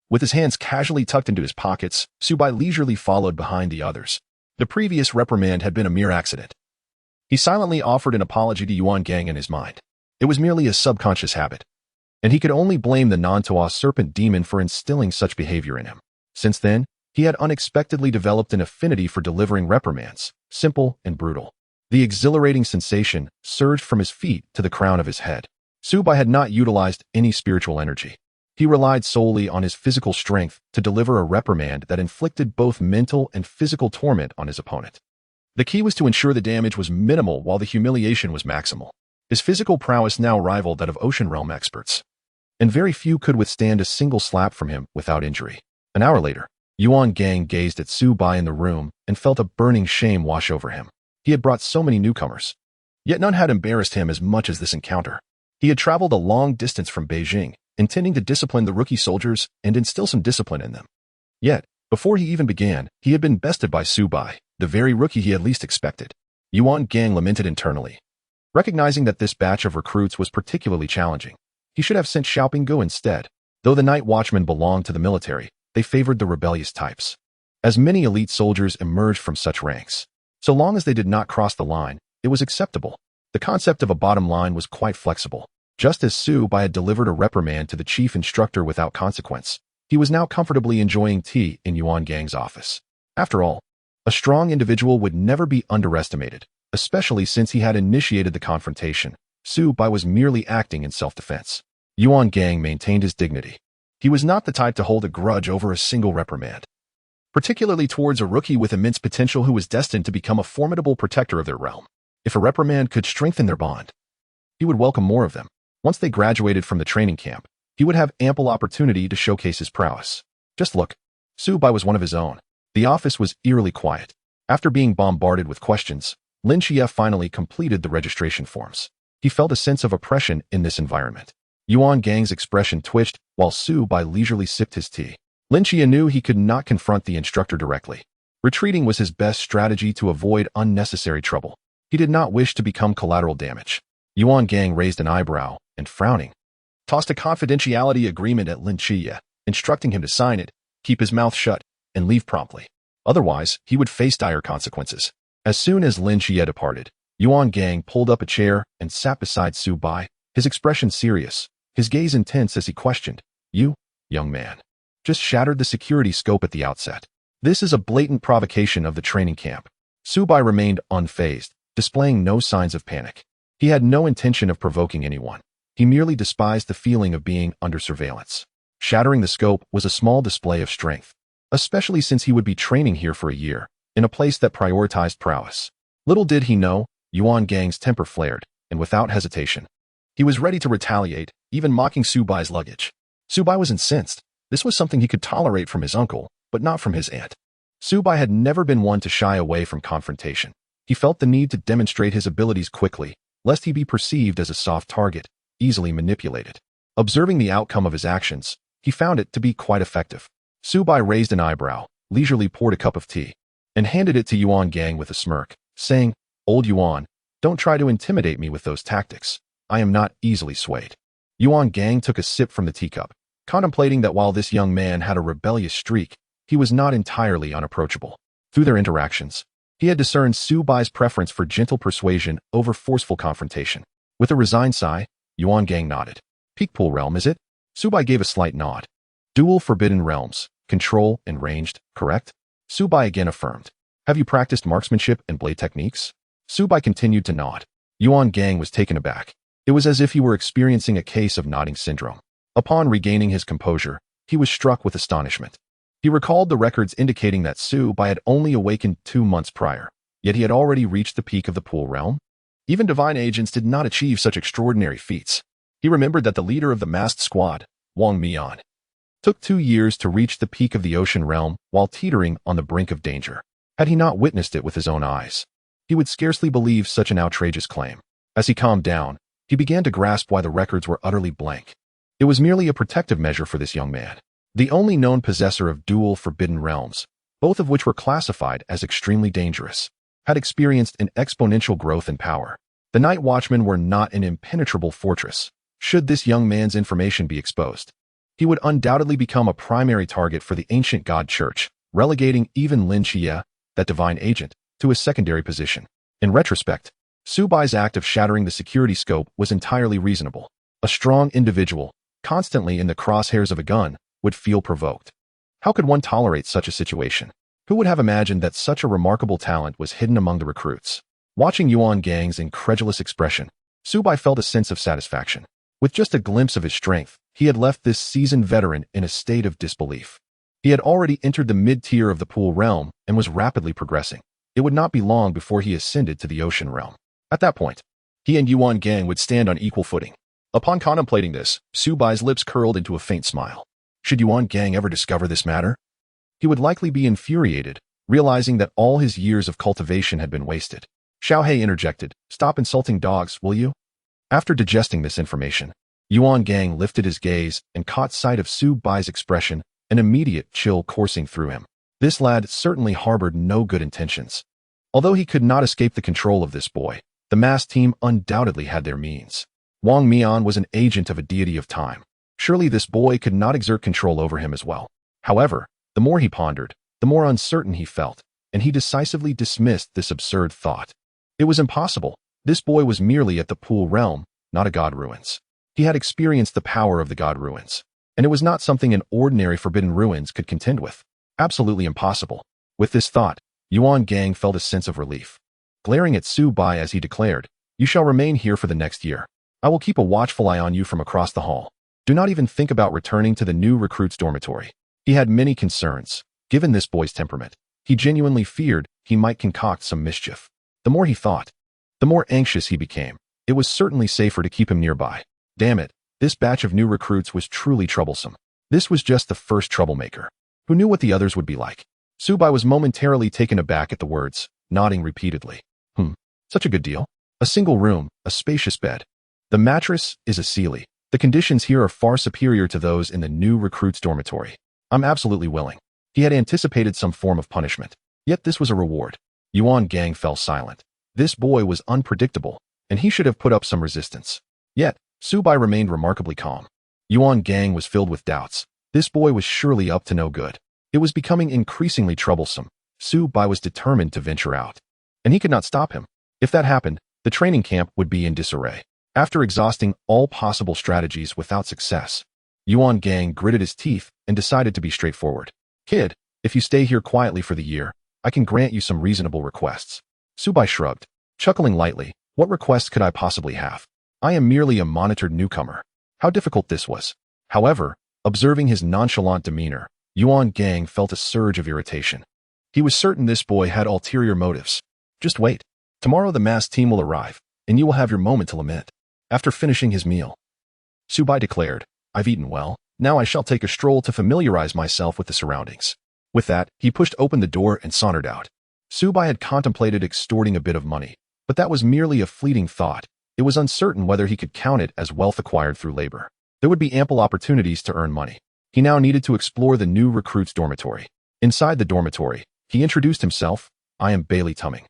With his hands casually tucked into his pockets, Subai leisurely followed behind the others. The previous reprimand had been a mere accident. He silently offered an apology to Yuan Gang in his mind. It was merely a subconscious habit, and he could only blame the Nantua serpent demon for instilling such behavior in him. Since then, he had unexpectedly developed an affinity for delivering reprimands, simple and brutal. The exhilarating sensation surged from his feet to the crown of his head. Subai had not utilized any spiritual energy. He relied solely on his physical strength to deliver a reprimand that inflicted both mental and physical torment on his opponent. The key was to ensure the damage was minimal while the humiliation was maximal. His physical prowess now rivaled that of ocean realm experts, and very few could withstand a single slap from him without injury. An hour later, Yuan Gang gazed at Subai in the room and felt a burning shame wash over him. He had brought so many newcomers, yet none had embarrassed him as much as this encounter. He had traveled a long distance from Beijing, intending to discipline the rookie soldiers and instill some discipline in them. Yet, before he even began, he had been bested by Subai, the very rookie he had least expected. Yuan Gang lamented internally. Recognizing that this batch of recruits was particularly challenging, he should have sent Xiaopinggu instead. Though the night watchmen belonged to the military, they favored the rebellious types. As many elite soldiers emerged from such ranks, so long as they did not cross the line, it was acceptable. The concept of a bottom line was quite flexible. Just as Subai had delivered a reprimand to the chief instructor without consequence, he was now comfortably enjoying tea in Yuan Gang's office. After all, a strong individual would never be underestimated, especially since he had initiated the confrontation. Subai was merely acting in self-defense. Yuan Gang maintained his dignity. He was not the type to hold a grudge over a single reprimand, particularly towards a rookie with immense potential who was destined to become a formidable protector of their realm. If a reprimand could strengthen their bond, he would welcome more of them. Once they graduated from the training camp, he would have ample opportunity to showcase his prowess. Just look, Subai was one of his own. The office was eerily quiet. After being bombarded with questions, Lin Chiye finally completed the registration forms. He felt a sense of oppression in this environment. Yuan Gang's expression twitched while Subai leisurely sipped his tea. Lin Chiye knew he could not confront the instructor directly. Retreating was his best strategy to avoid unnecessary trouble. He did not wish to become collateral damage. Yuan Gang raised an eyebrow and, frowning, tossed a confidentiality agreement at Lin Chiye, instructing him to sign it, keep his mouth shut, and leave promptly. Otherwise, he would face dire consequences. As soon as Lin Chiye departed, Yuan Gang pulled up a chair and sat beside Subai, his expression serious, his gaze intense as he questioned, "You, young man, just shattered the security scope at the outset. This is a blatant provocation of the training camp." Subai remained unfazed, displaying no signs of panic. He had no intention of provoking anyone. He merely despised the feeling of being under surveillance. Shattering the scope was a small display of strength, especially since he would be training here for a year, in a place that prioritized prowess. Little did he know, Yuan Gang's temper flared, and without hesitation, he was ready to retaliate, even mocking Subai's luggage. Subai was incensed. This was something he could tolerate from his uncle, but not from his aunt. Subai had never been one to shy away from confrontation. He felt the need to demonstrate his abilities quickly, lest he be perceived as a soft target, easily manipulated. Observing the outcome of his actions, he found it to be quite effective. Subai raised an eyebrow, leisurely poured a cup of tea, and handed it to Yuan Gang with a smirk, saying, "Old Yuan, don't try to intimidate me with those tactics. I am not easily swayed." Yuan Gang took a sip from the teacup, contemplating that while this young man had a rebellious streak, he was not entirely unapproachable. Through their interactions, he had discerned Subai's preference for gentle persuasion over forceful confrontation. With a resigned sigh, Yuan Gang nodded. "Peak pool realm, is it?" Subai gave a slight nod. "Dual forbidden realms, control and ranged, correct?" Subai again affirmed. "Have you practiced marksmanship and blade techniques?" Subai continued to nod. Yuan Gang was taken aback. It was as if he were experiencing a case of nodding syndrome. Upon regaining his composure, he was struck with astonishment. He recalled the records indicating that Subai had only awakened 2 months prior, yet he had already reached the peak of the pool realm. Even divine agents did not achieve such extraordinary feats. He remembered that the leader of the masked squad, Wang Mian, took 2 years to reach the peak of the ocean realm while teetering on the brink of danger. Had he not witnessed it with his own eyes, he would scarcely believe such an outrageous claim. As he calmed down, he began to grasp why the records were utterly blank. It was merely a protective measure for this young man, the only known possessor of dual forbidden realms, both of which were classified as extremely dangerous, had experienced an exponential growth in power. The Night Watchmen were not an impenetrable fortress. Should this young man's information be exposed, he would undoubtedly become a primary target for the ancient god church, relegating even Lin Xie, that divine agent, to a secondary position. In retrospect, Su Bai's act of shattering the security scope was entirely reasonable. A strong individual, constantly in the crosshairs of a gun, would feel provoked. How could one tolerate such a situation? Who would have imagined that such a remarkable talent was hidden among the recruits? Watching Yuan Gang's incredulous expression, Su Bai felt a sense of satisfaction. With just a glimpse of his strength, he had left this seasoned veteran in a state of disbelief. He had already entered the mid-tier of the pool realm and was rapidly progressing. It would not be long before he ascended to the ocean realm. At that point, he and Yuan Gang would stand on equal footing. Upon contemplating this, Su Bai's lips curled into a faint smile. Should Yuan Gang ever discover this matter, he would likely be infuriated, realizing that all his years of cultivation had been wasted. Xiao He interjected, "Stop insulting dogs, will you?" After digesting this information, Yuan Gang lifted his gaze and caught sight of Su Bai's expression, an immediate chill coursing through him. This lad certainly harbored no good intentions. Although he could not escape the control of this boy, the mass team undoubtedly had their means. Wang Mian was an agent of a deity of time. Surely this boy could not exert control over him as well. However, the more he pondered, the more uncertain he felt, and he decisively dismissed this absurd thought. It was impossible. This boy was merely at the pool realm, not a god ruins. He had experienced the power of the god ruins, and it was not something an ordinary forbidden ruins could contend with. Absolutely impossible. With this thought, Yuan Gang felt a sense of relief. Glaring at Su Bai as he declared, "You shall remain here for the next year. I will keep a watchful eye on you from across the hall. Do not even think about returning to the new recruits' dormitory." He had many concerns. Given this boy's temperament, he genuinely feared he might concoct some mischief. The more he thought, the more anxious he became. It was certainly safer to keep him nearby. Damn it, this batch of new recruits was truly troublesome. This was just the first troublemaker. Who knew what the others would be like? Su Bai was momentarily taken aback at the words, nodding repeatedly. Such a good deal. A single room, a spacious bed. The mattress is a Sealy. The conditions here are far superior to those in the new recruits' dormitory. I'm absolutely willing. He had anticipated some form of punishment. Yet this was a reward. Yuan Gang fell silent. This boy was unpredictable, and he should have put up some resistance. Yet, Su Bai remained remarkably calm. Yuan Gang was filled with doubts. This boy was surely up to no good. It was becoming increasingly troublesome. Su Bai was determined to venture out, and he could not stop him. If that happened, the training camp would be in disarray. After exhausting all possible strategies without success, Yuan Gang gritted his teeth and decided to be straightforward. "Kid, if you stay here quietly for the year, I can grant you some reasonable requests." Su Bai shrugged, chuckling lightly. What requests could I possibly have? I am merely a monitored newcomer. How difficult this was. However, observing his nonchalant demeanor, Yuan Gang felt a surge of irritation. He was certain this boy had ulterior motives. Just wait. Tomorrow the mass team will arrive, and you will have your moment to lament. After finishing his meal, Su Bai declared, "I've eaten well. Now I shall take a stroll to familiarize myself with the surroundings." With that, he pushed open the door and sauntered out. Su Bai had contemplated extorting a bit of money, but that was merely a fleeting thought. It was uncertain whether he could count it as wealth acquired through labor. There would be ample opportunities to earn money. He now needed to explore the new recruits' dormitory. Inside the dormitory, he introduced himself. "I am Bailey Tumming,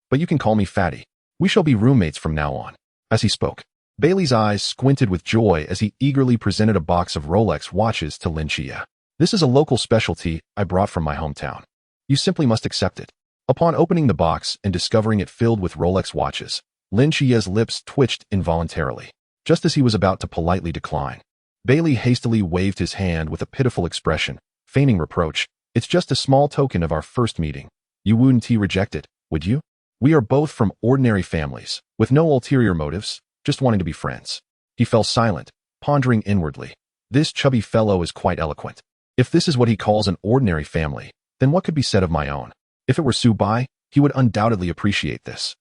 but you can call me Fatty. We shall be roommates from now on." As he spoke, Bailey's eyes squinted with joy as he eagerly presented a box of Rolex watches to Lin Xie. "This is a local specialty I brought from my hometown. You simply must accept it." Upon opening the box and discovering it filled with Rolex watches, Lin Xie's lips twitched involuntarily. Just as he was about to politely decline, Bailey hastily waved his hand with a pitiful expression, feigning reproach. "It's just a small token of our first meeting. You wouldn't reject it, would you? We are both from ordinary families, with no ulterior motives, just wanting to be friends." He fell silent, pondering inwardly. This chubby fellow is quite eloquent. If this is what he calls an ordinary family, then what could be said of my own? If it were Su Bai, he would undoubtedly appreciate this.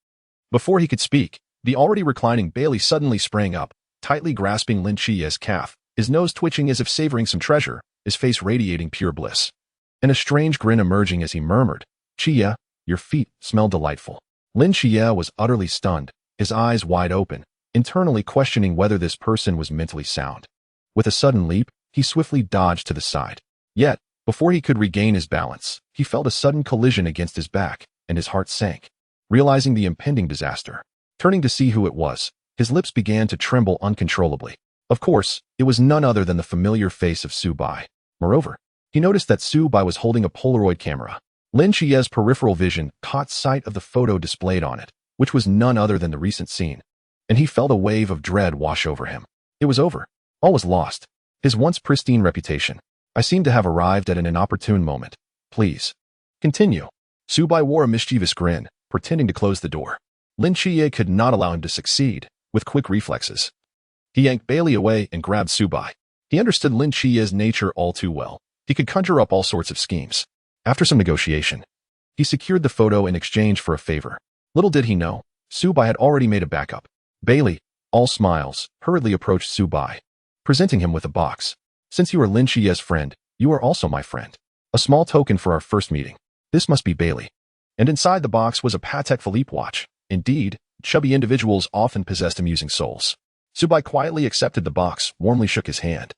Before he could speak, the already reclining Bailey suddenly sprang up, tightly grasping Lin Xie's calf, his nose twitching as if savoring some treasure, his face radiating pure bliss. And a strange grin emerging as he murmured, "Xie, Your feet smell delightful. Lin Xie was utterly stunned, his eyes wide open, internally questioning whether this person was mentally sound. With a sudden leap, he swiftly dodged to the side. Yet, before he could regain his balance, he felt a sudden collision against his back, and his heart sank. Realizing the impending disaster, turning to see who it was, his lips began to tremble uncontrollably. Of course, it was none other than the familiar face of Su Bai. Moreover, he noticed that Su Bai was holding a Polaroid camera. Lin Xie's peripheral vision caught sight of the photo displayed on it, which was none other than the recent scene, and he felt a wave of dread wash over him. It was over. All was lost. His once pristine reputation. I seem to have arrived at an inopportune moment. Please. Continue. Su Bai wore a mischievous grin, pretending to close the door. Lin Xie could not allow him to succeed. With quick reflexes, he yanked Bailey away and grabbed Su Bai. He understood Lin Xie's nature all too well. He could conjure up all sorts of schemes. After some negotiation, he secured the photo in exchange for a favor. Little did he know, Su Bai had already made a backup. Bailey, all smiles, hurriedly approached Su Bai, presenting him with a box. Since you are Lin Xie's friend, you are also my friend. A small token for our first meeting. This must be Bailey. And inside the box was a Patek Philippe watch. Indeed, chubby individuals often possessed amusing souls. Su Bai quietly accepted the box, warmly shook his hand,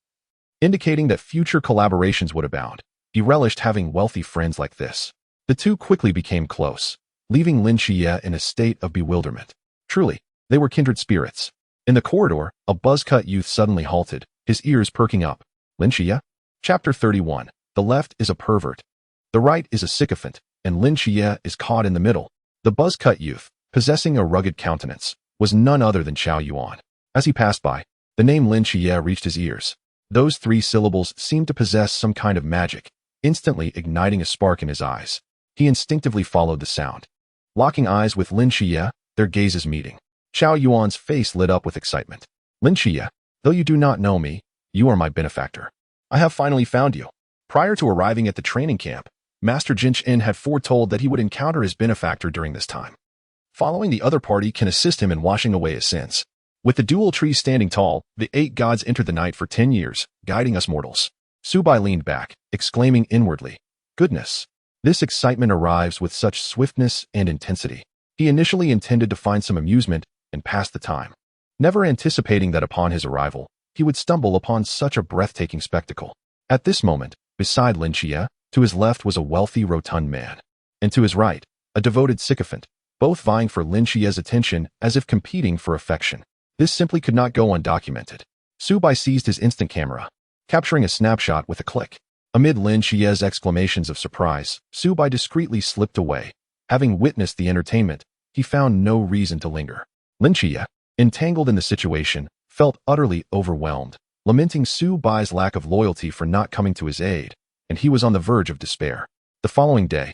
indicating that future collaborations would abound. He relished having wealthy friends like this. The two quickly became close, leaving Lin Xie in a state of bewilderment. Truly, they were kindred spirits. In the corridor, a buzz-cut youth suddenly halted, his ears perking up. Lin Xie? Chapter 31. The left is a pervert. The right is a sycophant, and Lin Xie is caught in the middle. The buzz-cut youth, possessing a rugged countenance, was none other than Chao Yuan. As he passed by, the name Lin Xie reached his ears. Those three syllables seemed to possess some kind of magic, instantly igniting a spark in his eyes. He instinctively followed the sound. Locking eyes with Lin Xie, their gazes meeting. Chao Yuan's face lit up with excitement. Lin Xie, though you do not know me, you are my benefactor. I have finally found you. Prior to arriving at the training camp, Master Jin Chen had foretold that he would encounter his benefactor during this time. Following the other party can assist him in washing away his sins. With the dual trees standing tall, the 8 gods entered the night for 10 years, guiding us mortals. Su Bai leaned back, exclaiming inwardly, goodness. This excitement arrives with such swiftness and intensity. He initially intended to find some amusement and pass the time, never anticipating that upon his arrival, he would stumble upon such a breathtaking spectacle. At this moment, beside Lin Xie, to his left was a wealthy, rotund man, and to his right, a devoted sycophant, both vying for Lin Xie's attention as if competing for affection. This simply could not go undocumented. Su Bai seized his instant camera, capturing a snapshot with a click. Amid Lin Xie's exclamations of surprise, Su Bai discreetly slipped away. Having witnessed the entertainment, he found no reason to linger. Lin Xie, entangled in the situation, felt utterly overwhelmed, lamenting Su Bai's lack of loyalty for not coming to his aid, and he was on the verge of despair. The following day,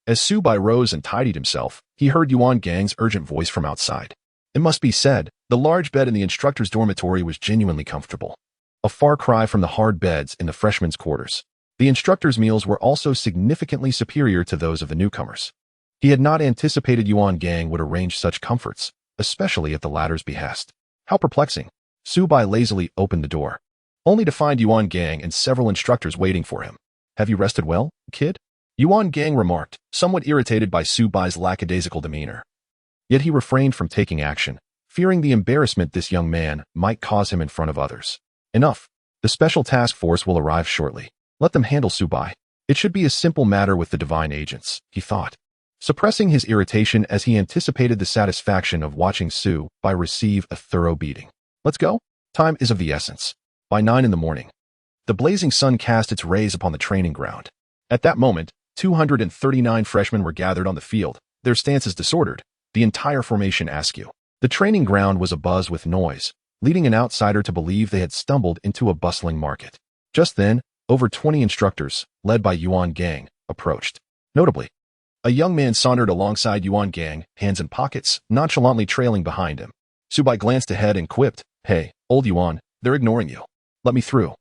as Su Bai rose and tidied himself, he heard Yuan Gang's urgent voice from outside. It must be said, the large bed in the instructor's dormitory was genuinely comfortable. A far cry from the hard beds in the freshmen's quarters. The instructor's meals were also significantly superior to those of the newcomers. He had not anticipated Yuan Gang would arrange such comforts, especially at the latter's behest. How perplexing. Su Bai lazily opened the door, only to find Yuan Gang and several instructors waiting for him. Have you rested well, kid? Yuan Gang remarked, somewhat irritated by Su Bai's lackadaisical demeanor. Yet he refrained from taking action, fearing the embarrassment this young man might cause him in front of others. Enough. The special task force will arrive shortly. Let them handle Su Bai. It should be a simple matter with the divine agents, he thought, suppressing his irritation as he anticipated the satisfaction of watching Su Bai receive a thorough beating. Let's go. Time is of the essence. By 9 in the morning, the blazing sun cast its rays upon the training ground. At that moment, 239 freshmen were gathered on the field, their stances disordered, the entire formation askew. The training ground was abuzz with noise, leading an outsider to believe they had stumbled into a bustling market. Just then, over 20 instructors, led by Yuan Gang, approached. Notably, a young man sauntered alongside Yuan Gang, hands in pockets, nonchalantly trailing behind him. Su Bai glanced ahead and quipped, "Hey, old Yuan, they're ignoring you. Let me through,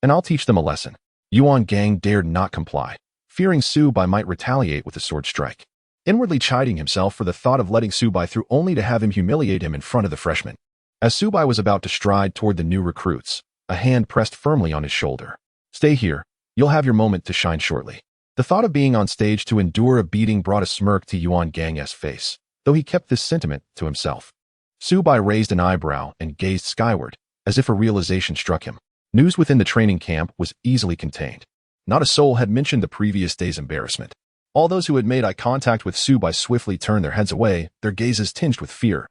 and I'll teach them a lesson." Yuan Gang dared not comply, fearing Su Bai might retaliate with a sword strike. Inwardly chiding himself for the thought of letting Su Bai through only to have him humiliate him in front of the freshmen. As Su Bai was about to stride toward the new recruits, a hand pressed firmly on his shoulder. "Stay here, you'll have your moment to shine shortly." The thought of being on stage to endure a beating brought a smirk to Yuan Gang's face, though he kept this sentiment to himself. Su Bai raised an eyebrow and gazed skyward, as if a realization struck him. News within the training camp was easily contained. Not a soul had mentioned the previous day's embarrassment. All those who had made eye contact with Su Bai swiftly turned their heads away, their gazes tinged with fear,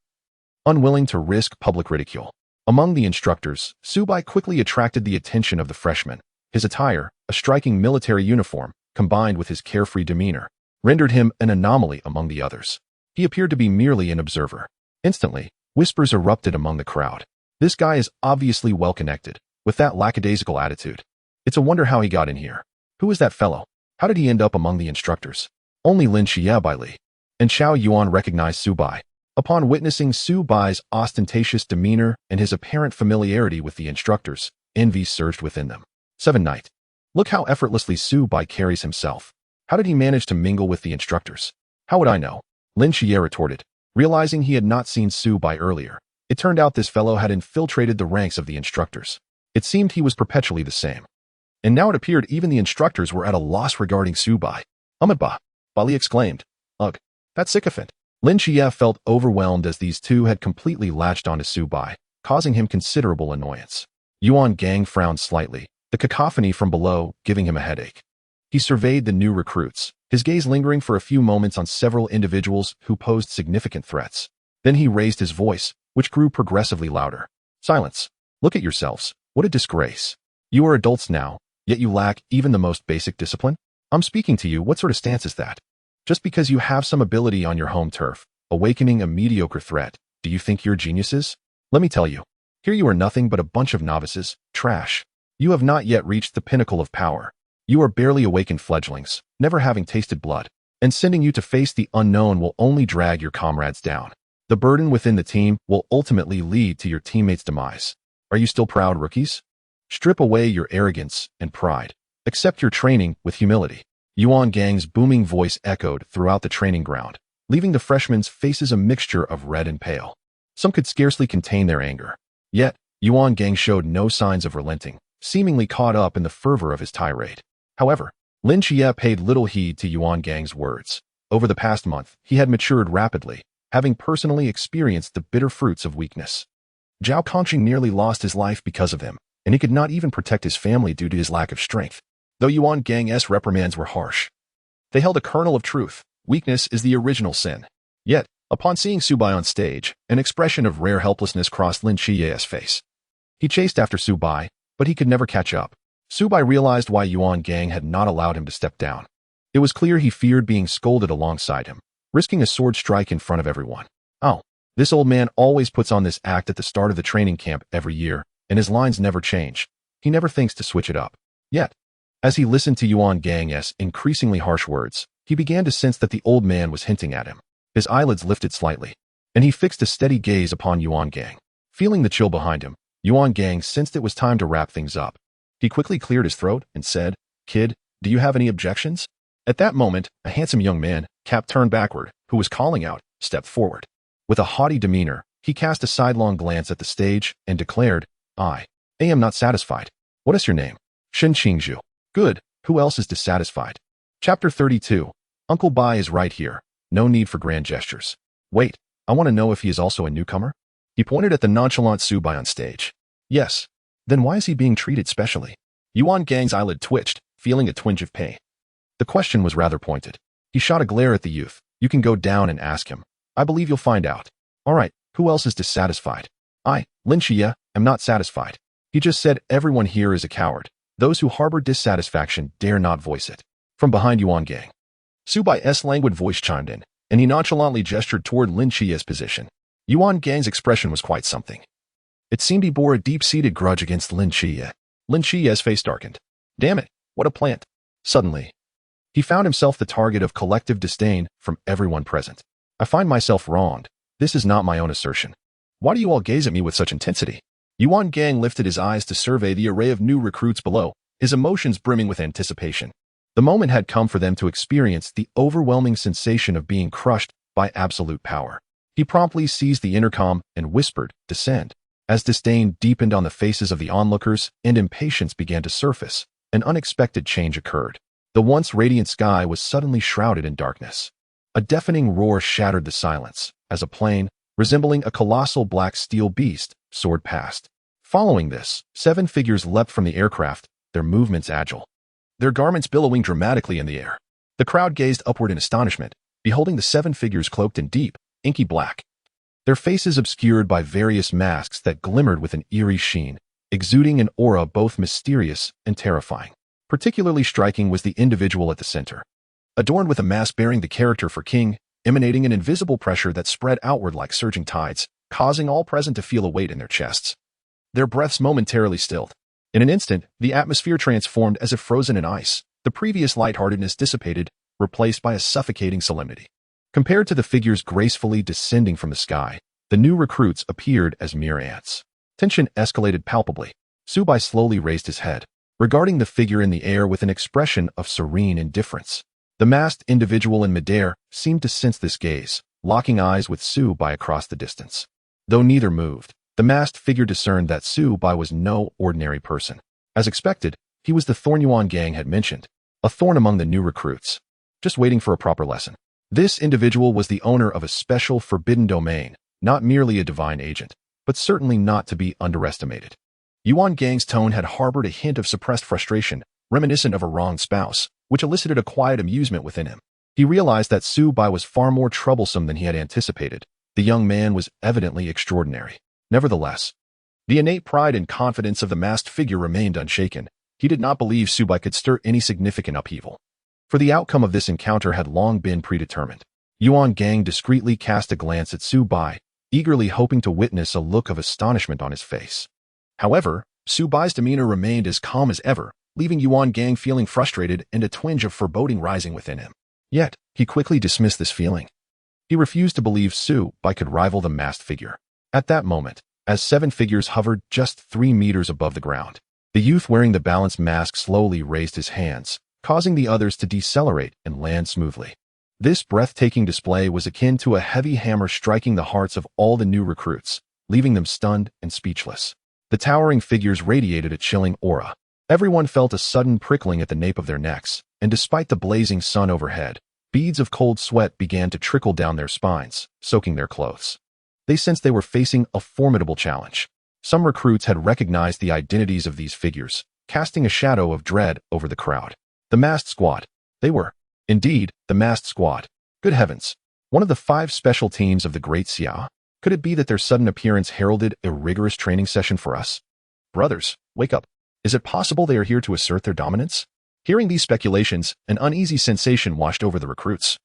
unwilling to risk public ridicule. Among the instructors, Su Bai quickly attracted the attention of the freshmen. His attire, a striking military uniform, combined with his carefree demeanor, rendered him an anomaly among the others. He appeared to be merely an observer. Instantly, whispers erupted among the crowd. This guy is obviously well-connected, with that lackadaisical attitude. It's a wonder how he got in here. Who is that fellow? How did he end up among the instructors? Only Lin Xiaobai and Xiao Yuan recognized Su Bai. Upon witnessing Su Bai's ostentatious demeanor and his apparent familiarity with the instructors, envy surged within them. 7 Night. Look how effortlessly Su Bai carries himself. How did he manage to mingle with the instructors? How would I know? Lin Xie retorted, realizing he had not seen Su Bai earlier. It turned out this fellow had infiltrated the ranks of the instructors. It seemed he was perpetually the same. And now it appeared even the instructors were at a loss regarding Su Bai. Ba! Bali exclaimed. Ugh, that sycophant. Lin Xie felt overwhelmed as these two had completely latched onto Su Bai, causing him considerable annoyance. Yuan Gang frowned slightly, the cacophony from below giving him a headache. He surveyed the new recruits, his gaze lingering for a few moments on several individuals who posed significant threats. Then he raised his voice, which grew progressively louder. Silence. Look at yourselves. What a disgrace. You are adults now, yet you lack even the most basic discipline? I'm speaking to you, what sort of stance is that? Just because you have some ability on your home turf, awakening a mediocre threat, do you think you're geniuses? Let me tell you, here you are nothing but a bunch of novices, trash. You have not yet reached the pinnacle of power. You are barely awakened fledglings, never having tasted blood, and sending you to face the unknown will only drag your comrades down. The burden within the team will ultimately lead to your teammates' demise. Are you still proud, rookies? Strip away your arrogance and pride. Accept your training with humility. Yuan Gang's booming voice echoed throughout the training ground, leaving the freshmen's faces a mixture of red and pale. Some could scarcely contain their anger. Yet, Yuan Gang showed no signs of relenting, seemingly caught up in the fervor of his tirade. However, Lin Xie paid little heed to Yuan Gang's words. Over the past month, he had matured rapidly, having personally experienced the bitter fruits of weakness. Zhao Kongcheng nearly lost his life because of him, and he could not even protect his family due to his lack of strength. Though Yuan Gang's reprimands were harsh, they held a kernel of truth. Weakness is the original sin. Yet, upon seeing Su Bai on stage, an expression of rare helplessness crossed Lin Xie's face. He chased after Su Bai, but he could never catch up. Su Bai realized why Yuan Gang had not allowed him to step down. It was clear he feared being scolded alongside him, risking a sword strike in front of everyone. Oh, this old man always puts on this act at the start of the training camp every year, and his lines never change. He never thinks to switch it up. Yet, as he listened to Yuan Gang's increasingly harsh words, he began to sense that the old man was hinting at him. His eyelids lifted slightly, and he fixed a steady gaze upon Yuan Gang. Feeling the chill behind him, Yuan Gang sensed it was time to wrap things up. He quickly cleared his throat and said, "Kid, do you have any objections?" At that moment, a handsome young man, cap turned backward, who was calling out, stepped forward. With a haughty demeanor, he cast a sidelong glance at the stage and declared, I am not satisfied. What is your name? Shen Qingzhu. Good, who else is dissatisfied? Chapter 32. Uncle Bai is right here. No need for grand gestures. Wait, I want to know if he is also a newcomer? He pointed at the nonchalant Su Bai on stage. Yes. Then why is he being treated specially? Yuan Gang's eyelid twitched, feeling a twinge of pain. The question was rather pointed. He shot a glare at the youth. You can go down and ask him. I believe you'll find out. All right, who else is dissatisfied? I, Lin Xie, am not satisfied. He just said everyone here is a coward. Those who harbor dissatisfaction dare not voice it. From behind Yuan Gang, Su Bai's languid voice chimed in, and he nonchalantly gestured toward Lin Xie's position. Yuan Gang's expression was quite something. It seemed he bore a deep-seated grudge against Lin Xie. Lin Xie's face darkened. Damn it, what a plant. Suddenly, he found himself the target of collective disdain from everyone present. I find myself wronged. This is not my own assertion. Why do you all gaze at me with such intensity? Yuan Gang lifted his eyes to survey the array of new recruits below, his emotions brimming with anticipation. The moment had come for them to experience the overwhelming sensation of being crushed by absolute power. He promptly seized the intercom and whispered, "Descend." As disdain deepened on the faces of the onlookers and impatience began to surface, an unexpected change occurred. The once radiant sky was suddenly shrouded in darkness. A deafening roar shattered the silence as a plane, resembling a colossal black steel beast, soared past. Following this, 7 figures leapt from the aircraft, their movements agile, their garments billowing dramatically in the air. The crowd gazed upward in astonishment, beholding the 7 figures cloaked in deep, inky black, their faces obscured by various masks that glimmered with an eerie sheen, exuding an aura both mysterious and terrifying. Particularly striking was the individual at the center, adorned with a mask bearing the character for king, emanating an invisible pressure that spread outward like surging tides, causing all present to feel a weight in their chests. Their breaths momentarily stilled. In an instant, the atmosphere transformed as if frozen in ice. The previous lightheartedness dissipated, replaced by a suffocating solemnity. Compared to the figures gracefully descending from the sky, the new recruits appeared as mere ants. Tension escalated palpably. Subai slowly raised his head, regarding the figure in the air with an expression of serene indifference. The masked individual in midair seemed to sense this gaze, locking eyes with Subai across the distance. Though neither moved, the masked figure discerned that Subai was no ordinary person. As expected, he was the Thornyuan gang had mentioned, a thorn among the new recruits, just waiting for a proper lesson. This individual was the owner of a special forbidden domain, not merely a divine agent, but certainly not to be underestimated. Yuan Gang's tone had harbored a hint of suppressed frustration, reminiscent of a wronged spouse, which elicited a quiet amusement within him. He realized that Subai was far more troublesome than he had anticipated. The young man was evidently extraordinary. Nevertheless, the innate pride and confidence of the masked figure remained unshaken. He did not believe Subai could stir any significant upheaval, for the outcome of this encounter had long been predetermined. Yuan Gang discreetly cast a glance at Subai, eagerly hoping to witness a look of astonishment on his face. However, Subai's demeanor remained as calm as ever, leaving Yuan Gang feeling frustrated and a twinge of foreboding rising within him. Yet, he quickly dismissed this feeling. He refused to believe Subai could rival the masked figure. At that moment, as 7 figures hovered just 3 meters above the ground, the youth wearing the balanced mask slowly raised his hands, causing the others to decelerate and land smoothly. This breathtaking display was akin to a heavy hammer striking the hearts of all the new recruits, leaving them stunned and speechless. The towering figures radiated a chilling aura. Everyone felt a sudden prickling at the nape of their necks, and despite the blazing sun overhead, beads of cold sweat began to trickle down their spines, soaking their clothes. They sensed they were facing a formidable challenge. Some recruits had recognized the identities of these figures, casting a shadow of dread over the crowd. The masked squad. They were, indeed, the masked squad. Good heavens. One of the 5 special teams of the Great Xia? Could it be that their sudden appearance heralded a rigorous training session for us? Brothers, wake up. Is it possible they are here to assert their dominance? Hearing these speculations, an uneasy sensation washed over the recruits.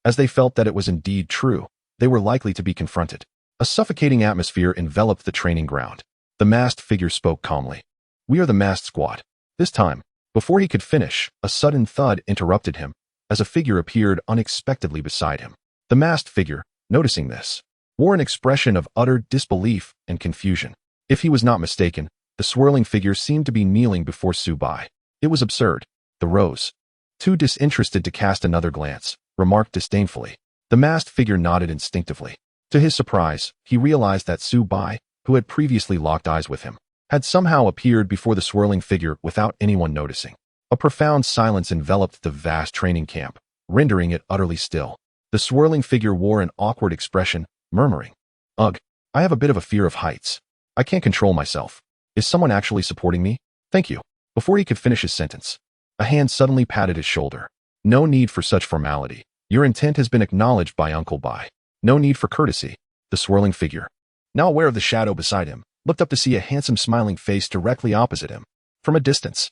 As they felt that it was indeed true, they were likely to be confronted. A suffocating atmosphere enveloped the training ground. The masked figure spoke calmly. We are the masked squad. This time, before he could finish, a sudden thud interrupted him, as a figure appeared unexpectedly beside him. The masked figure, noticing this, wore an expression of utter disbelief and confusion. If he was not mistaken, the swirling figure seemed to be kneeling before Subai. It was absurd. The rose, too disinterested to cast another glance, remarked disdainfully. The masked figure nodded instinctively. To his surprise, he realized that Subai, who had previously locked eyes with him, had somehow appeared before the swirling figure without anyone noticing. A profound silence enveloped the vast training camp, rendering it utterly still. The swirling figure wore an awkward expression, murmuring, "Ugh, I have a bit of a fear of heights. I can't control myself. Is someone actually supporting me? Thank you." Before he could finish his sentence, a hand suddenly patted his shoulder. "No need for such formality. Your intent has been acknowledged by Uncle Bai. No need for courtesy." The swirling figure, now aware of the shadow beside him, looked up to see a handsome smiling face directly opposite him. From a distance,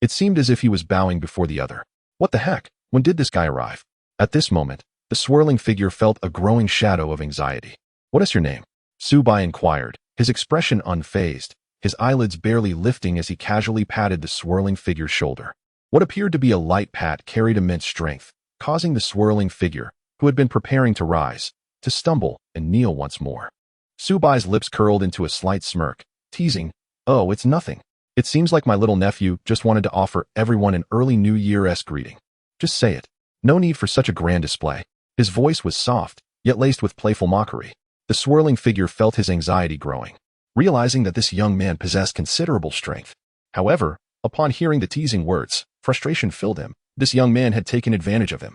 it seemed as if he was bowing before the other. What the heck? When did this guy arrive? At this moment, the swirling figure felt a growing shadow of anxiety. "What is your name?" Subai inquired, his expression unfazed, his eyelids barely lifting as he casually patted the swirling figure's shoulder. What appeared to be a light pat carried immense strength, causing the swirling figure, who had been preparing to rise, to stumble and kneel once more. Subai's lips curled into a slight smirk, teasing, "Oh, it's nothing. It seems like my little nephew just wanted to offer everyone an early New Year-esque greeting. Just say it. No need for such a grand display." His voice was soft, yet laced with playful mockery. The swirling figure felt his anxiety growing, realizing that this young man possessed considerable strength. However, upon hearing the teasing words, frustration filled him, This young man had taken advantage of him,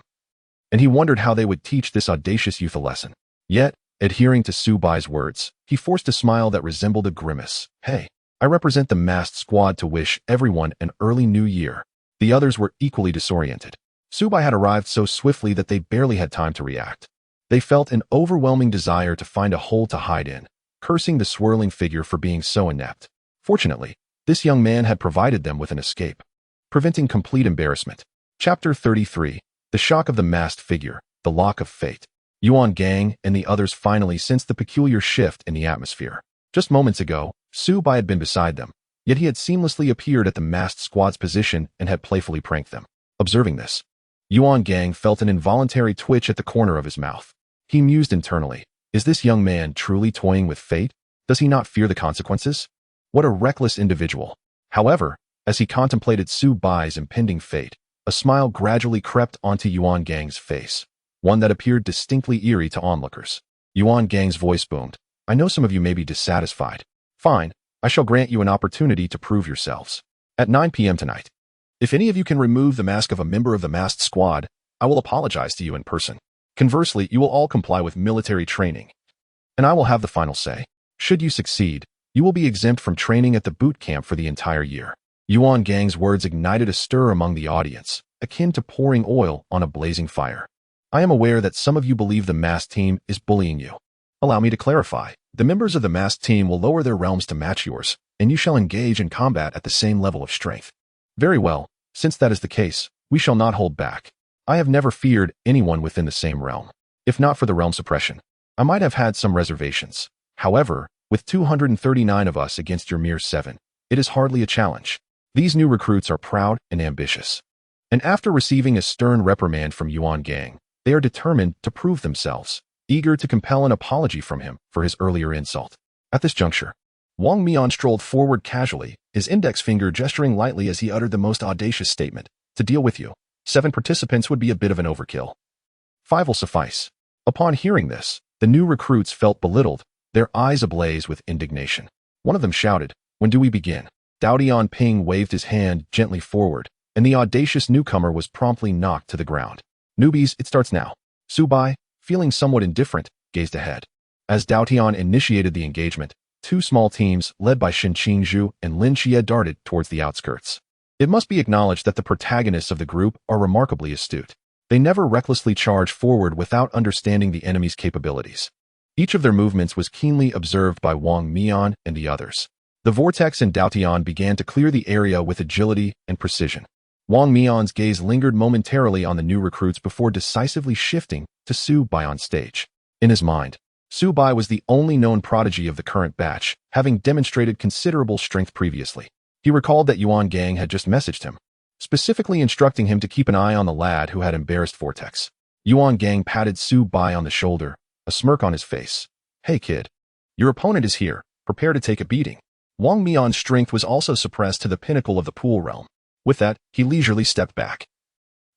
and he wondered how they would teach this audacious youth a lesson. Yet, adhering to Su Bai's words, he forced a smile that resembled a grimace. Hey, I represent the masked squad to wish everyone an early new year. The others were equally disoriented. Su Bai had arrived so swiftly that they barely had time to react. They felt an overwhelming desire to find a hole to hide in, cursing the swirling figure for being so inept. Fortunately, this young man had provided them with an escape, preventing complete embarrassment. Chapter 33. The Shock of the Masked Figure, The Lock of Fate. Yuan Gang and the others finally sensed the peculiar shift in the atmosphere. Just moments ago, Su Bai had been beside them, yet he had seamlessly appeared at the masked squad's position and had playfully pranked them. Observing this, Yuan Gang felt an involuntary twitch at the corner of his mouth. He mused internally, is this young man truly toying with fate? Does he not fear the consequences? What a reckless individual. However, as he contemplated Su Bai's impending fate, a smile gradually crept onto Yuan Gang's face, one that appeared distinctly eerie to onlookers. Yuan Gang's voice boomed. I know some of you may be dissatisfied. Fine, I shall grant you an opportunity to prove yourselves. At 9 p.m. tonight. If any of you can remove the mask of a member of the masked squad, I will apologize to you in person. Conversely, you will all comply with military training, and I will have the final say. Should you succeed, you will be exempt from training at the boot camp for the entire year. Yuan Gang's words ignited a stir among the audience, akin to pouring oil on a blazing fire. I am aware that some of you believe the masked team is bullying you. Allow me to clarify. The members of the masked team will lower their realms to match yours, and you shall engage in combat at the same level of strength. Very well, since that is the case, we shall not hold back. I have never feared anyone within the same realm. If not for the realm suppression, I might have had some reservations. However, with 239 of us against your mere 7, it is hardly a challenge. These new recruits are proud and ambitious. And after receiving a stern reprimand from Yuan Gang, they are determined to prove themselves, eager to compel an apology from him for his earlier insult. At this juncture, Wang Mian strolled forward casually, his index finger gesturing lightly as he uttered the most audacious statement. To deal with you, 7 participants would be a bit of an overkill. 5 will suffice. Upon hearing this, the new recruits felt belittled, their eyes ablaze with indignation. One of them shouted, when do we begin? Dao Dianping waved his hand gently forward, and the audacious newcomer was promptly knocked to the ground. Newbies, it starts now. Su Bai, feeling somewhat indifferent, gazed ahead. As Dao Tian initiated the engagement, 2 small teams, led by Shin Qingzhu and Lin Xie, darted towards the outskirts. It must be acknowledged that the protagonists of the group are remarkably astute. They never recklessly charge forward without understanding the enemy's capabilities. Each of their movements was keenly observed by Wang Mian and the others. The Vortex and Dao Tian began to clear the area with agility and precision. Wang Mian's gaze lingered momentarily on the new recruits before decisively shifting to Su Bai on stage. In his mind, Su Bai was the only known prodigy of the current batch, having demonstrated considerable strength previously. He recalled that Yuan Gang had just messaged him, specifically instructing him to keep an eye on the lad who had embarrassed Vortex. Yuan Gang patted Su Bai on the shoulder, a smirk on his face. Hey kid, your opponent is here, prepare to take a beating. Wang Mian's strength was also suppressed to the pinnacle of the pool realm. With that, he leisurely stepped back,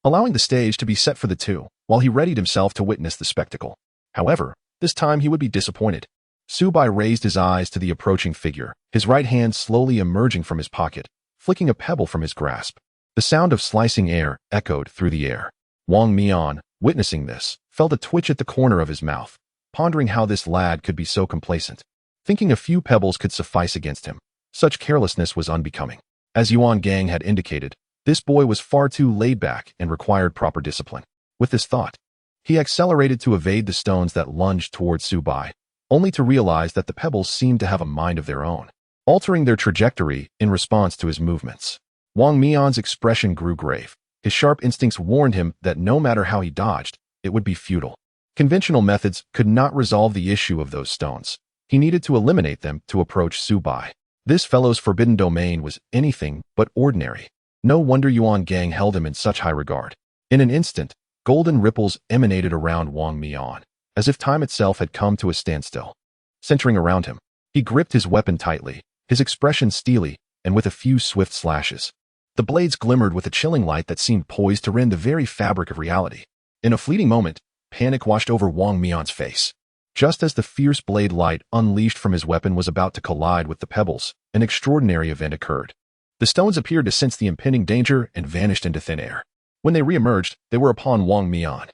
allowing the stage to be set for the two, while he readied himself to witness the spectacle. However, this time he would be disappointed. Su Bai raised his eyes to the approaching figure, his right hand slowly emerging from his pocket, flicking a pebble from his grasp. The sound of slicing air echoed through the air. Wang Mian, witnessing this, felt a twitch at the corner of his mouth, pondering how this lad could be so complacent. Thinking a few pebbles could suffice against him, such carelessness was unbecoming. As Yuan Gang had indicated, this boy was far too laid back and required proper discipline. With this thought, he accelerated to evade the stones that lunged towards Su Bai, only to realize that the pebbles seemed to have a mind of their own, altering their trajectory in response to his movements. Wang Mian's expression grew grave. His sharp instincts warned him that no matter how he dodged, it would be futile. Conventional methods could not resolve the issue of those stones. He needed to eliminate them to approach Su Bai. This fellow's forbidden domain was anything but ordinary. No wonder Yuan Gang held him in such high regard. In an instant, golden ripples emanated around Wang Mian, as if time itself had come to a standstill. Centering around him, he gripped his weapon tightly, his expression steely, and with a few swift slashes. The blades glimmered with a chilling light that seemed poised to rend the very fabric of reality. In a fleeting moment, panic washed over Wang Mian's face. Just as the fierce blade light unleashed from his weapon was about to collide with the pebbles, an extraordinary event occurred. The stones appeared to sense the impending danger and vanished into thin air. When they re-emerged, they were upon Wang Mian,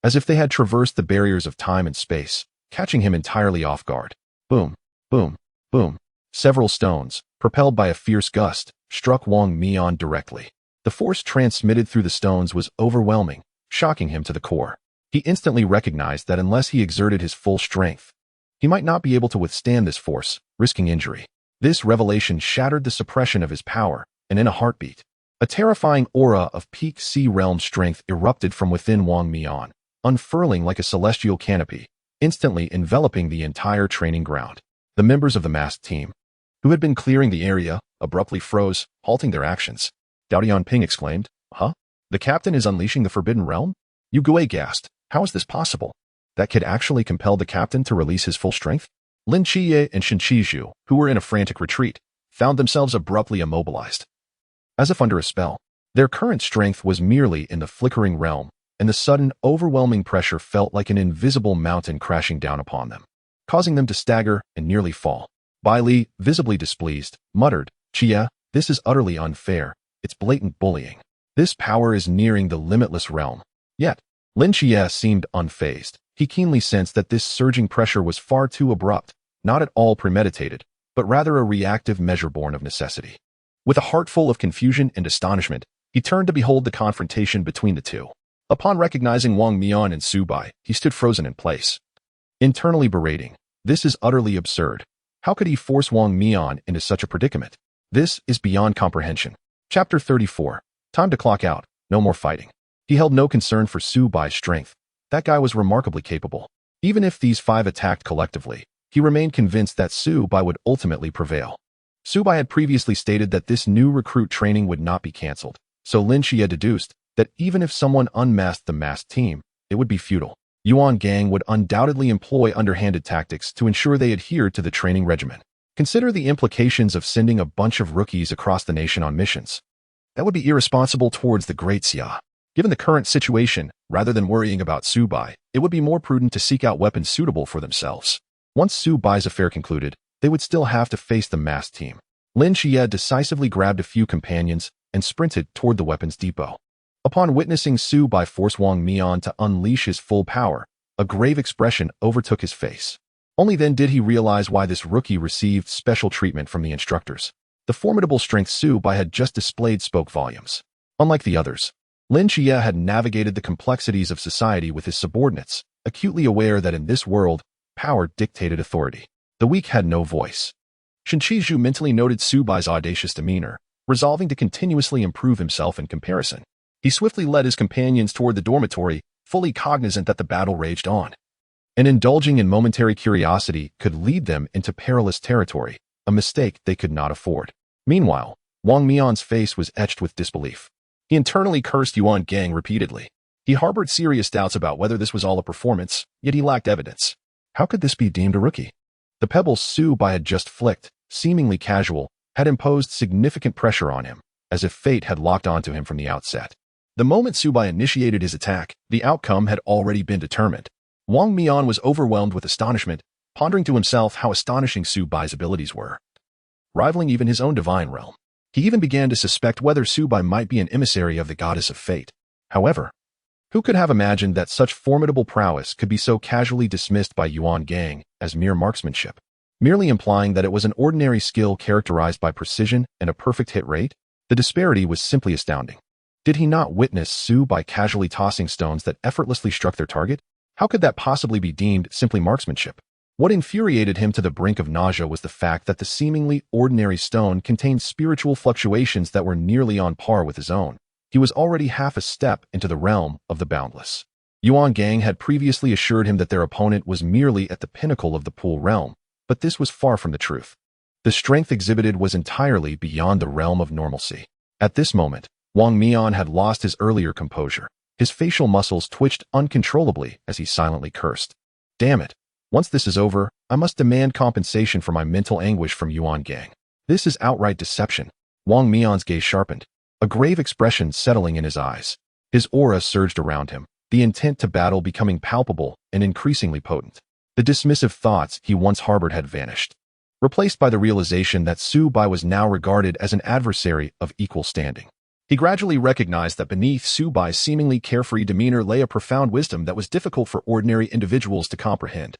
as if they had traversed the barriers of time and space, catching him entirely off guard. Boom, boom, boom. Several stones, propelled by a fierce gust, struck Wang Mian directly. The force transmitted through the stones was overwhelming, shocking him to the core. He instantly recognized that unless he exerted his full strength, he might not be able to withstand this force, risking injury. This revelation shattered the suppression of his power, and in a heartbeat, a terrifying aura of peak sea realm strength erupted from within Wang Mian, unfurling like a celestial canopy, instantly enveloping the entire training ground. The members of the masked team, who had been clearing the area, abruptly froze, halting their actions. Dao Dianping exclaimed, "Huh? The captain is unleashing the Forbidden Realm?" Yu Gui gasped, "How is this possible? That kid actually compelled the captain to release his full strength?" Lin Qiye and Shen Qizhu, who were in a frantic retreat, found themselves abruptly immobilized. As if under a spell, their current strength was merely in the flickering realm, and the sudden, overwhelming pressure felt like an invisible mountain crashing down upon them, causing them to stagger and nearly fall. Bai Li, visibly displeased, muttered, "Qie, this is utterly unfair. It's blatant bullying. This power is nearing the limitless realm." Yet, Lin Qiye seemed unfazed. He keenly sensed that this surging pressure was far too abrupt, not at all premeditated, but rather a reactive measure born of necessity. With a heart full of confusion and astonishment, he turned to behold the confrontation between the two. Upon recognizing Wang Mian and Su Bai, he stood frozen in place, internally berating, "This is utterly absurd. How could he force Wang Mian into such a predicament? This is beyond comprehension." Chapter 34. Time to clock out. No more fighting. He held no concern for Su Bai's strength. That guy was remarkably capable. Even if these five attacked collectively, he remained convinced that Su Bai would ultimately prevail. Su Bai had previously stated that this new recruit training would not be cancelled, so Lin Qiye deduced that even if someone unmasked the masked team, it would be futile. Yuan Gang would undoubtedly employ underhanded tactics to ensure they adhered to the training regimen. Consider the implications of sending a bunch of rookies across the nation on missions. That would be irresponsible towards the Great Xia. Given the current situation, rather than worrying about Su Bai, it would be more prudent to seek out weapons suitable for themselves. Once Su Bai's affair concluded, they would still have to face the masked team. Lin Qiye decisively grabbed a few companions and sprinted toward the weapons depot. Upon witnessing Su Bai force Wang Mian to unleash his full power, a grave expression overtook his face. Only then did he realize why this rookie received special treatment from the instructors. The formidable strength Su Bai had just displayed spoke volumes. Unlike the others, Lin Qiye had navigated the complexities of society with his subordinates, acutely aware that in this world, power dictated authority. The weak had no voice. Shen Qizhu mentally noted Su Bai's audacious demeanor, resolving to continuously improve himself in comparison. He swiftly led his companions toward the dormitory, fully cognizant that the battle raged on. And indulging in momentary curiosity could lead them into perilous territory, a mistake they could not afford. Meanwhile, Wang Mian's face was etched with disbelief. He internally cursed Yuan Gang repeatedly. He harbored serious doubts about whether this was all a performance, yet he lacked evidence. How could this be deemed a rookie? The pebbles Su Bai had just flicked, seemingly casual, had imposed significant pressure on him, as if fate had locked onto him from the outset. The moment Su Bai initiated his attack, the outcome had already been determined. Wang Mian was overwhelmed with astonishment, pondering to himself how astonishing Su Bai's abilities were, rivaling even his own divine realm. He even began to suspect whether Su Bai might be an emissary of the goddess of fate. However, who could have imagined that such formidable prowess could be so casually dismissed by Yuan Gang as mere marksmanship, merely implying that it was an ordinary skill characterized by precision and a perfect hit rate? The disparity was simply astounding. Did he not witness Su Bai casually tossing stones that effortlessly struck their target? How could that possibly be deemed simply marksmanship? What infuriated him to the brink of nausea was the fact that the seemingly ordinary stone contained spiritual fluctuations that were nearly on par with his own. He was already half a step into the realm of the boundless. Yuan Gang had previously assured him that their opponent was merely at the pinnacle of the pool realm, but this was far from the truth. The strength exhibited was entirely beyond the realm of normalcy. At this moment, Wang Mian had lost his earlier composure. His facial muscles twitched uncontrollably as he silently cursed. Damn it. Once this is over, I must demand compensation for my mental anguish from Yuan Gang. This is outright deception. Wang Mian's gaze sharpened, a grave expression settling in his eyes. His aura surged around him, the intent to battle becoming palpable and increasingly potent. The dismissive thoughts he once harbored had vanished, replaced by the realization that Su Bai was now regarded as an adversary of equal standing. He gradually recognized that beneath Su Bai's seemingly carefree demeanor lay a profound wisdom that was difficult for ordinary individuals to comprehend.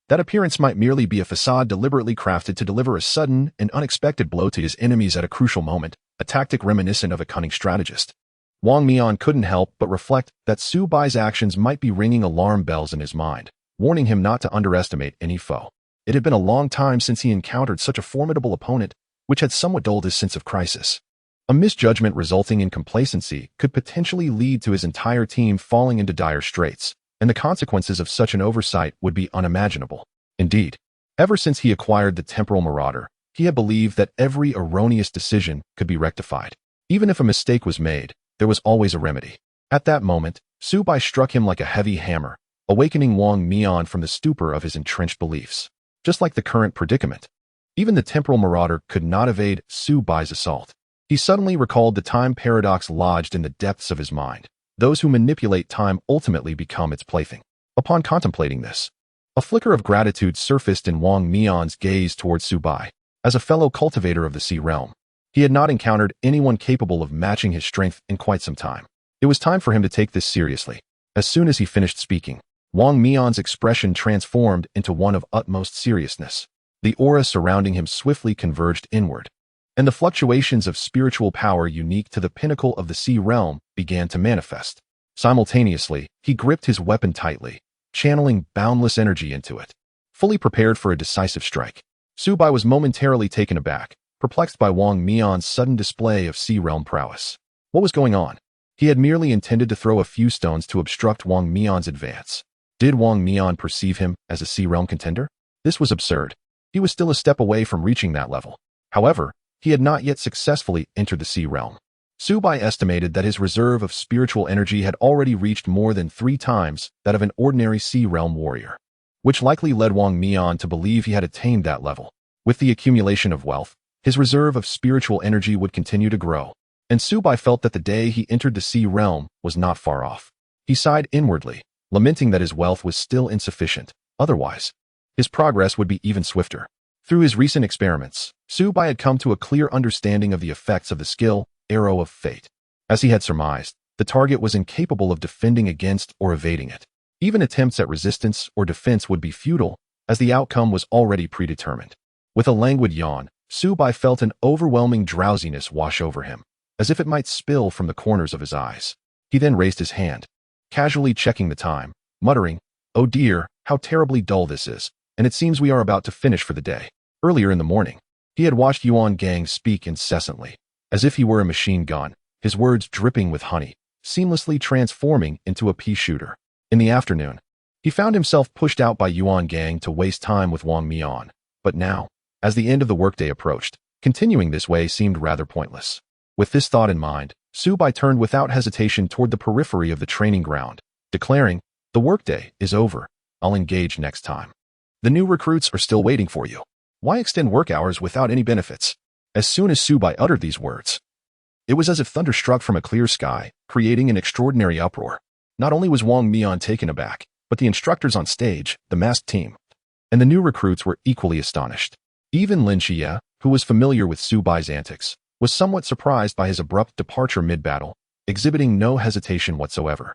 That appearance might merely be a facade deliberately crafted to deliver a sudden and unexpected blow to his enemies at a crucial moment, a tactic reminiscent of a cunning strategist. Wang Mian couldn't help but reflect that Su Bai's actions might be ringing alarm bells in his mind, warning him not to underestimate any foe. It had been a long time since he encountered such a formidable opponent, which had somewhat dulled his sense of crisis. A misjudgment resulting in complacency could potentially lead to his entire team falling into dire straits, and the consequences of such an oversight would be unimaginable. Indeed, ever since he acquired the Temporal Marauder, he had believed that every erroneous decision could be rectified. Even if a mistake was made, there was always a remedy. At that moment, Su Bai struck him like a heavy hammer, awakening Wang Mian from the stupor of his entrenched beliefs. Just like the current predicament, even the Temporal Marauder could not evade Su Bai's assault. He suddenly recalled the time paradox lodged in the depths of his mind. Those who manipulate time ultimately become its plaything. Upon contemplating this, a flicker of gratitude surfaced in Wang Mian's gaze towards Su Bai. As a fellow cultivator of the Sea Realm, he had not encountered anyone capable of matching his strength in quite some time. It was time for him to take this seriously. As soon as he finished speaking, Wang Mian's expression transformed into one of utmost seriousness. The aura surrounding him swiftly converged inward, and the fluctuations of spiritual power unique to the pinnacle of the Sea Realm began to manifest. Simultaneously, he gripped his weapon tightly, channeling boundless energy into it. Fully prepared for a decisive strike, Su Bai was momentarily taken aback, perplexed by Wang Mian's sudden display of Sea Realm prowess. What was going on? He had merely intended to throw a few stones to obstruct Wang Mian's advance. Did Wang Mian perceive him as a Sea Realm contender? This was absurd. He was still a step away from reaching that level. However, he had not yet successfully entered the Sea Realm. Su Bai estimated that his reserve of spiritual energy had already reached more than 3 times that of an ordinary Sea Realm warrior, which likely led Wang Mian to believe he had attained that level. With the accumulation of wealth, his reserve of spiritual energy would continue to grow, and Su Bai felt that the day he entered the Sea Realm was not far off. He sighed inwardly, lamenting that his wealth was still insufficient. Otherwise, his progress would be even swifter. Through his recent experiments, Su Bai had come to a clear understanding of the effects of the skill, Arrow of Fate. As he had surmised, the target was incapable of defending against or evading it. Even attempts at resistance or defense would be futile, as the outcome was already predetermined. With a languid yawn, Su Bai felt an overwhelming drowsiness wash over him, as if it might spill from the corners of his eyes. He then raised his hand, casually checking the time, muttering, "Oh dear, how terribly dull this is, and it seems we are about to finish for the day." Earlier in the morning, he had watched Yuan Gang speak incessantly, as if he were a machine gun, his words dripping with honey, seamlessly transforming into a pea shooter. In the afternoon, he found himself pushed out by Yuan Gang to waste time with Wang Mian, but now, as the end of the workday approached, continuing this way seemed rather pointless. With this thought in mind, Su Bai turned without hesitation toward the periphery of the training ground, declaring, "The workday is over. I'll engage next time. The new recruits are still waiting for you. Why extend work hours without any benefits?" As soon as Su Bai uttered these words, it was as if thunder struck from a clear sky, creating an extraordinary uproar. Not only was Wang Mian taken aback, but the instructors on stage, the masked team, and the new recruits were equally astonished. Even Lin Xie, who was familiar with Su Bai's antics, was somewhat surprised by his abrupt departure mid-battle, exhibiting no hesitation whatsoever.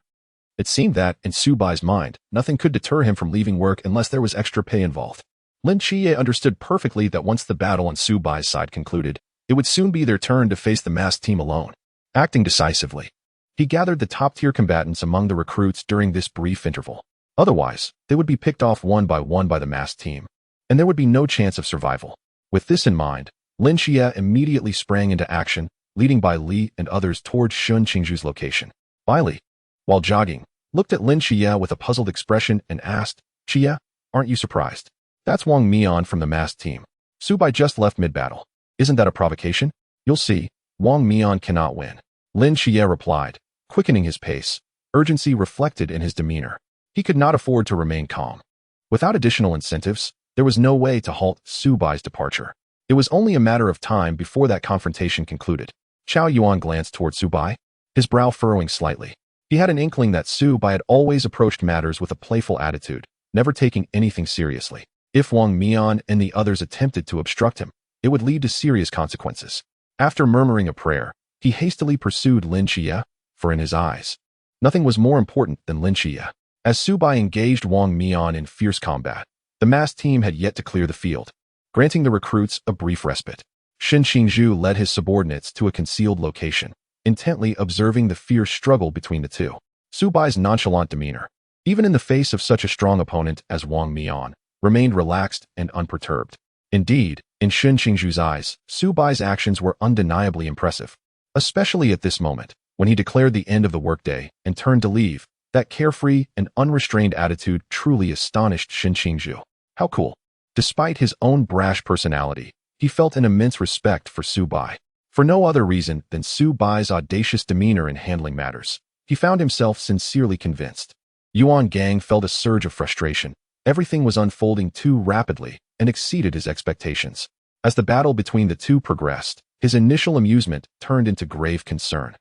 It seemed that, in Su Bai's mind, nothing could deter him from leaving work unless there was extra pay involved. Lin Xie understood perfectly that once the battle on Su Bai's side concluded, it would soon be their turn to face the masked team alone. Acting decisively, he gathered the top-tier combatants among the recruits during this brief interval. Otherwise, they would be picked off one by the masked team, and there would be no chance of survival. With this in mind, Lin Xie immediately sprang into action, leading by Li and others towards Shun Qingzhu's location. Bai Li, while jogging, looked at Lin Xie with a puzzled expression and asked, "Xie, aren't you surprised? That's Wang Mian from the masked team. Su Bai just left mid-battle. Isn't that a provocation? You'll see, Wang Mian cannot win." Lin Xie replied, quickening his pace, urgency reflected in his demeanor. He could not afford to remain calm. Without additional incentives, there was no way to halt Su Bai's departure. It was only a matter of time before that confrontation concluded. Qiao Yuan glanced toward Su Bai, his brow furrowing slightly. He had an inkling that Su Bai had always approached matters with a playful attitude, never taking anything seriously. If Wang Mian and the others attempted to obstruct him, it would lead to serious consequences. After murmuring a prayer, He hastily pursued Lin Chia, for in his eyes, nothing was more important than Lin Chia. As Su Bai engaged Wang Mian in fierce combat, the masked team had yet to clear the field, granting the recruits a brief respite. Xin Qingzhu led his subordinates to a concealed location, intently observing the fierce struggle between the two. Su Bai's nonchalant demeanor, even in the face of such a strong opponent as Wang Mian, remained relaxed and unperturbed. Indeed, in Xin Qingzhu's eyes, Su Bai's actions were undeniably impressive, especially at this moment, when he declared the end of the workday and turned to leave. That carefree and unrestrained attitude truly astonished Xin Qingzhu. How cool. Despite his own brash personality, he felt an immense respect for Su Bai. For no other reason than Su Bai's audacious demeanor in handling matters, he found himself sincerely convinced. Yuan Gang felt a surge of frustration. Everything was unfolding too rapidly and exceeded his expectations. As the battle between the two progressed, his initial amusement turned into grave concern.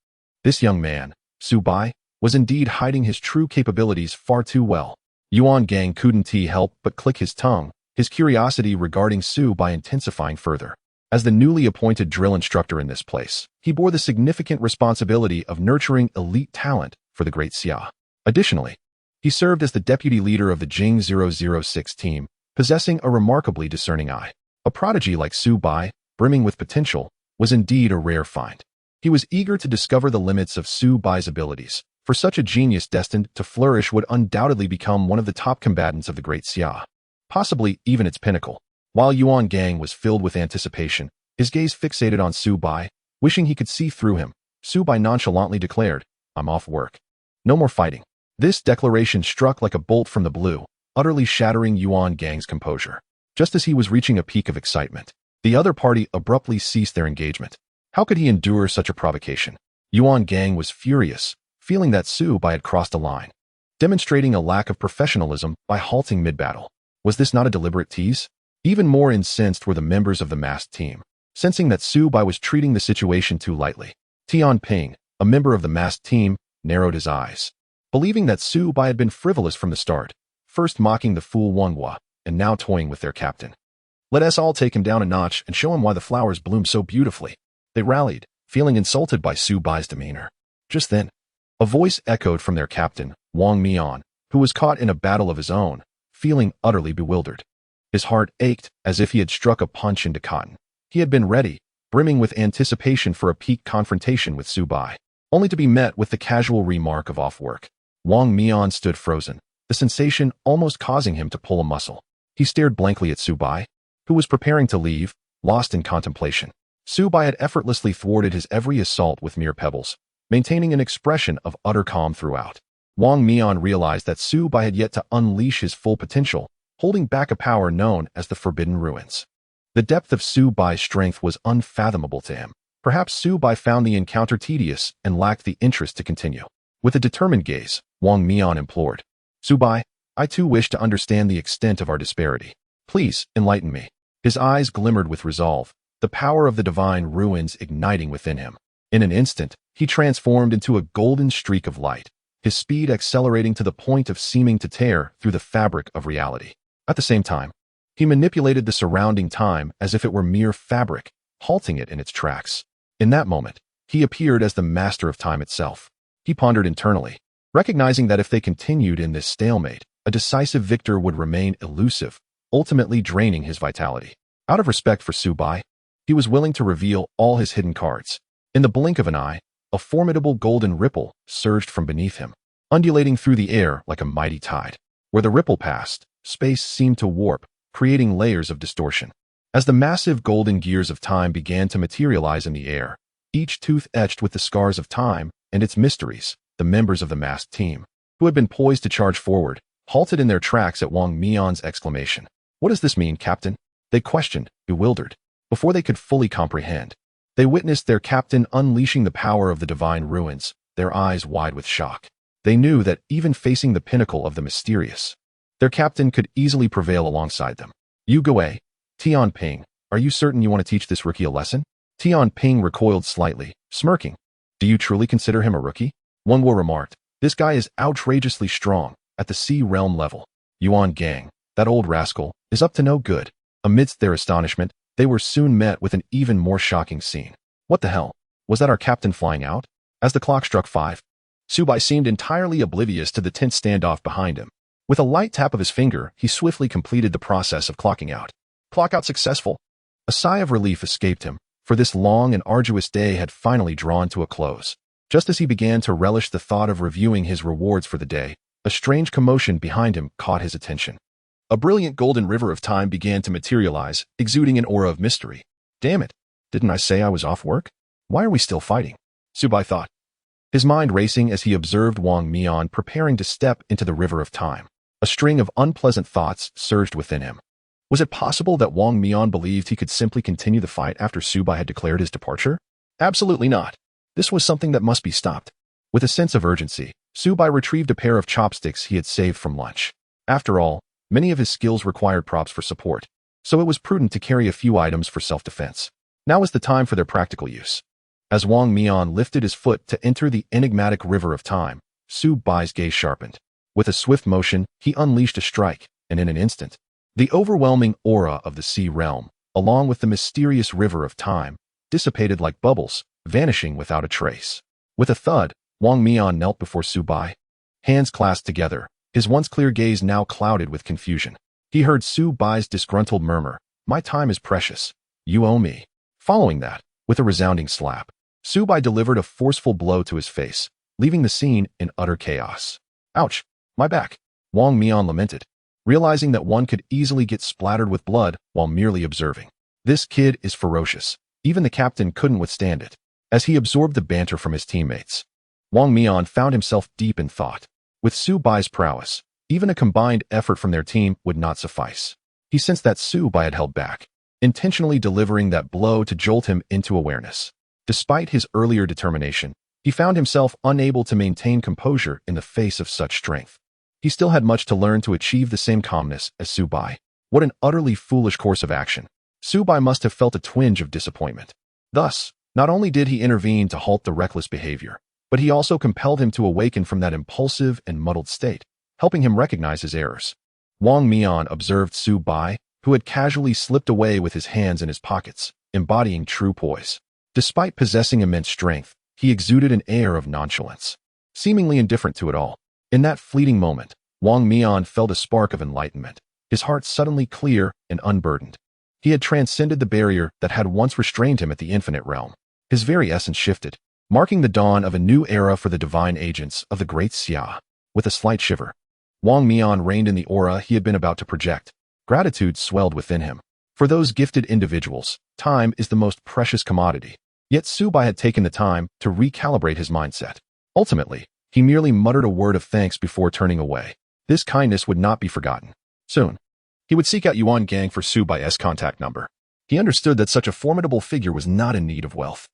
This young man, Su Bai, was indeed hiding his true capabilities far too well. Yuan Gang couldn't help but click his tongue, his curiosity regarding Su Bai intensifying further. As the newly appointed drill instructor in this place, he bore the significant responsibility of nurturing elite talent for the Great Xia. Additionally, he served as the deputy leader of the Jing 006 team, possessing a remarkably discerning eye. A prodigy like Su Bai, brimming with potential, was indeed a rare find. He was eager to discover the limits of Su Bai's abilities, for such a genius destined to flourish would undoubtedly become one of the top combatants of the Great Xia, possibly even its pinnacle. While Yuan Gang was filled with anticipation, his gaze fixated on Su Bai, wishing he could see through him, Su Bai nonchalantly declared, "I'm off work. No more fighting." This declaration struck like a bolt from the blue, utterly shattering Yuan Gang's composure. Just as he was reaching a peak of excitement, the other party abruptly ceased their engagement. How could he endure such a provocation? Yuan Gang was furious, feeling that Su Bai had crossed a line, demonstrating a lack of professionalism by halting mid-battle. Was this not a deliberate tease? Even more incensed were the members of the masked team, sensing that Su Bai was treating the situation too lightly. Tian Ping, a member of the masked team, narrowed his eyes, believing that Su Bai had been frivolous from the start, first mocking the fool Wanghua, and now toying with their captain. Let us all take him down a notch and show him why the flowers bloom so beautifully. They rallied, feeling insulted by Su Bai's demeanor. Just then, a voice echoed from their captain, Wang Mian, who was caught in a battle of his own, feeling utterly bewildered. His heart ached as if he had struck a punch into cotton. He had been ready, brimming with anticipation for a peak confrontation with Su Bai, only to be met with the casual remark of off work. Wang Mian stood frozen, the sensation almost causing him to pull a muscle. He stared blankly at Su Bai, who was preparing to leave, lost in contemplation. Su Bai had effortlessly thwarted his every assault with mere pebbles, maintaining an expression of utter calm throughout. Wang Mian realized that Su Bai had yet to unleash his full potential, holding back a power known as the Forbidden Ruins. The depth of Su Bai's strength was unfathomable to him. Perhaps Su Bai found the encounter tedious and lacked the interest to continue. With a determined gaze, Wang Mian implored, "Su Bai, I too wish to understand the extent of our disparity. Please, enlighten me." His eyes glimmered with resolve, the power of the divine ruins igniting within him. In an instant, he transformed into a golden streak of light, his speed accelerating to the point of seeming to tear through the fabric of reality. At the same time, he manipulated the surrounding time as if it were mere fabric, halting it in its tracks. In that moment, he appeared as the master of time itself. He pondered internally, recognizing that if they continued in this stalemate, a decisive victor would remain elusive, ultimately draining his vitality. Out of respect for Su Bai, he was willing to reveal all his hidden cards. In the blink of an eye, a formidable golden ripple surged from beneath him, undulating through the air like a mighty tide. Where the ripple passed, space seemed to warp, creating layers of distortion. As the massive golden gears of time began to materialize in the air, each tooth etched with the scars of time and its mysteries, the members of the masked team, who had been poised to charge forward, halted in their tracks at Wang Mian's exclamation. "What does this mean, Captain?" They questioned, bewildered. Before they could fully comprehend, they witnessed their captain unleashing the power of the divine ruins, their eyes wide with shock. They knew that even facing the pinnacle of the mysterious, their captain could easily prevail alongside them. "You go away. Tian Ping, are you certain you want to teach this rookie a lesson?" Tian Ping recoiled slightly, smirking. "Do you truly consider him a rookie?" Wanghua remarked. "This guy is outrageously strong, at the Sea Realm level. Yuan Gang, that old rascal, is up to no good." Amidst their astonishment, they were soon met with an even more shocking scene. "What the hell? Was that our captain flying out? As the clock struck 5, Subai seemed entirely oblivious to the tense standoff behind him. With a light tap of his finger, he swiftly completed the process of clocking out. Clock out successful. A sigh of relief escaped him, for this long and arduous day had finally drawn to a close. Just as he began to relish the thought of reviewing his rewards for the day, a strange commotion behind him caught his attention. A brilliant golden river of time began to materialize, exuding an aura of mystery. Damn it! Didn't I say I was off work? Why are we still fighting? Subai thought, his mind racing as he observed Wang Mian preparing to step into the river of time. A string of unpleasant thoughts surged within him. Was it possible that Wang Mian believed he could simply continue the fight after Subai had declared his departure? Absolutely not. This was something that must be stopped. With a sense of urgency, Subai retrieved a pair of chopsticks he had saved from lunch. After all, many of his skills required props for support, so it was prudent to carry a few items for self-defense. Now was the time for their practical use. As Wang Mian lifted his foot to enter the enigmatic river of time, Subai's gaze sharpened. With a swift motion, he unleashed a strike, and in an instant, the overwhelming aura of the sea realm, along with the mysterious river of time, dissipated like bubbles, vanishing without a trace. With a thud, Wang Mian knelt before Subai. Hands clasped together, his once clear gaze now clouded with confusion. He heard Subai's disgruntled murmur, "My time is precious. You owe me." Following that, with a resounding slap, Subai delivered a forceful blow to his face, leaving the scene in utter chaos. "Ouch, my back," Wang Mian lamented, realizing that one could easily get splattered with blood while merely observing. This kid is ferocious. Even the captain couldn't withstand it. As he absorbed the banter from his teammates, Wang Mian found himself deep in thought. With Subai's prowess, even a combined effort from their team would not suffice. He sensed that Subai had held back, intentionally delivering that blow to jolt him into awareness. Despite his earlier determination, he found himself unable to maintain composure in the face of such strength. He still had much to learn to achieve the same calmness as Subai. What an utterly foolish course of action. Subai must have felt a twinge of disappointment. Thus, not only did he intervene to halt the reckless behavior, but he also compelled him to awaken from that impulsive and muddled state, helping him recognize his errors. Wang Mian observed Subai, who had casually slipped away with his hands in his pockets, embodying true poise. Despite possessing immense strength, he exuded an air of nonchalance, seemingly indifferent to it all. In that fleeting moment, Wang Mian felt a spark of enlightenment, his heart suddenly clear and unburdened. He had transcended the barrier that had once restrained him at the infinite realm. His very essence shifted, marking the dawn of a new era for the divine agents of the great Xia. With a slight shiver, Wang Mian reined in the aura he had been about to project. Gratitude swelled within him. For those gifted individuals, time is the most precious commodity. Yet Subai had taken the time to recalibrate his mindset. Ultimately, he merely muttered a word of thanks before turning away. This kindness would not be forgotten. Soon, he would seek out Yuan Gang for Subai's contact number. He understood that such a formidable figure was not in need of wealth.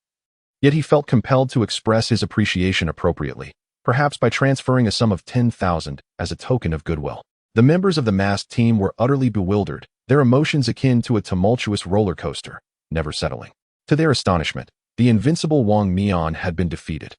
Yet he felt compelled to express his appreciation appropriately, perhaps by transferring a sum of 10,000 as a token of goodwill. The members of the masked team were utterly bewildered, their emotions akin to a tumultuous roller coaster, never settling. To their astonishment, the invincible Wang Mian had been defeated.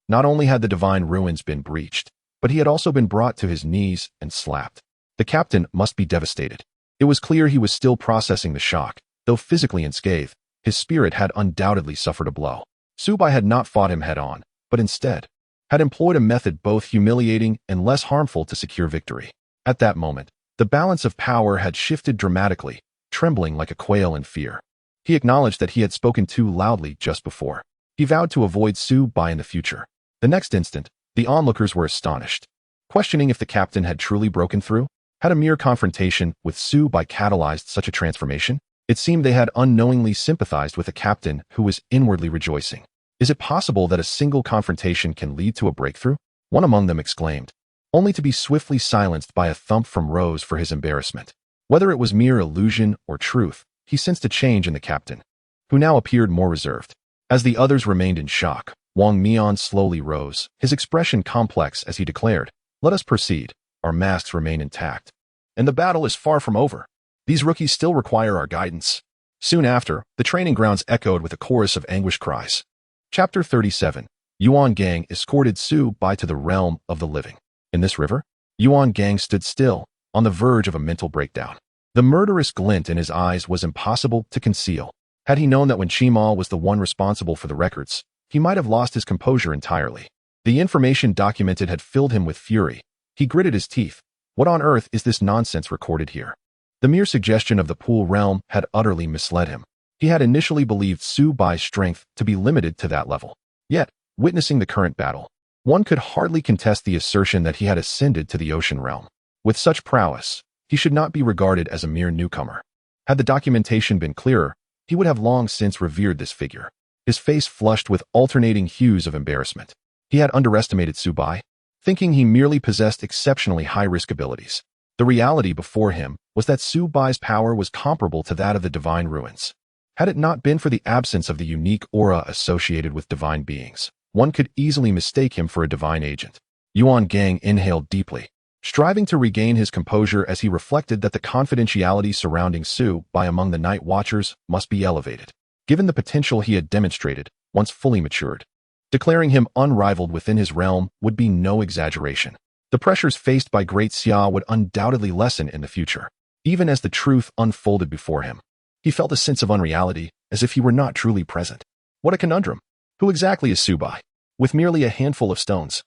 Not only had the divine ruins been breached, but he had also been brought to his knees and slapped. The captain must be devastated. It was clear he was still processing the shock. Though physically unscathed, his spirit had undoubtedly suffered a blow. Subai had not fought him head-on, but instead had employed a method both humiliating and less harmful to secure victory. At that moment, the balance of power had shifted dramatically, trembling like a quail in fear. He acknowledged that he had spoken too loudly just before. He vowed to avoid Subai in the future. The next instant, the onlookers were astonished, questioning if the captain had truly broken through. Had a mere confrontation with Subai catalyzed such a transformation? It seemed they had unknowingly sympathized with a captain who was inwardly rejoicing. Is it possible that a single confrontation can lead to a breakthrough? One among them exclaimed, only to be swiftly silenced by a thump from Rose for his embarrassment. Whether it was mere illusion or truth, he sensed a change in the captain, who now appeared more reserved. As the others remained in shock, Wang Mian slowly rose, his expression complex as he declared, "Let us proceed. Our masks remain intact, and the battle is far from over. These rookies still require our guidance." Soon after, the training grounds echoed with a chorus of anguished cries. Chapter 37. Yuan Gang escorted Subai to the realm of the living. In this river, Yuan Gang stood still, on the verge of a mental breakdown. The murderous glint in his eyes was impossible to conceal. Had he known that when Chimal was the one responsible for the records, he might have lost his composure entirely. The information documented had filled him with fury. He gritted his teeth. What on earth is this nonsense recorded here? The mere suggestion of the pool realm had utterly misled him. He had initially believed Su Bai's strength to be limited to that level. Yet, witnessing the current battle, one could hardly contest the assertion that he had ascended to the ocean realm. With such prowess, he should not be regarded as a mere newcomer. Had the documentation been clearer, he would have long since revered this figure. His face flushed with alternating hues of embarrassment. He had underestimated Su Bai, thinking he merely possessed exceptionally high-risk abilities. The reality before him was that Su Bai's power was comparable to that of the divine ruins. Had it not been for the absence of the unique aura associated with divine beings, one could easily mistake him for a divine agent. Yuan Gang inhaled deeply, striving to regain his composure as he reflected that the confidentiality surrounding Su Bai among the Night Watchers must be elevated, given the potential he had demonstrated once fully matured. Declaring him unrivaled within his realm would be no exaggeration. The pressures faced by Great Xia would undoubtedly lessen in the future. Even as the truth unfolded before him, he felt a sense of unreality, as if he were not truly present. What a conundrum! Who exactly is Su Bai? With merely a handful of stones,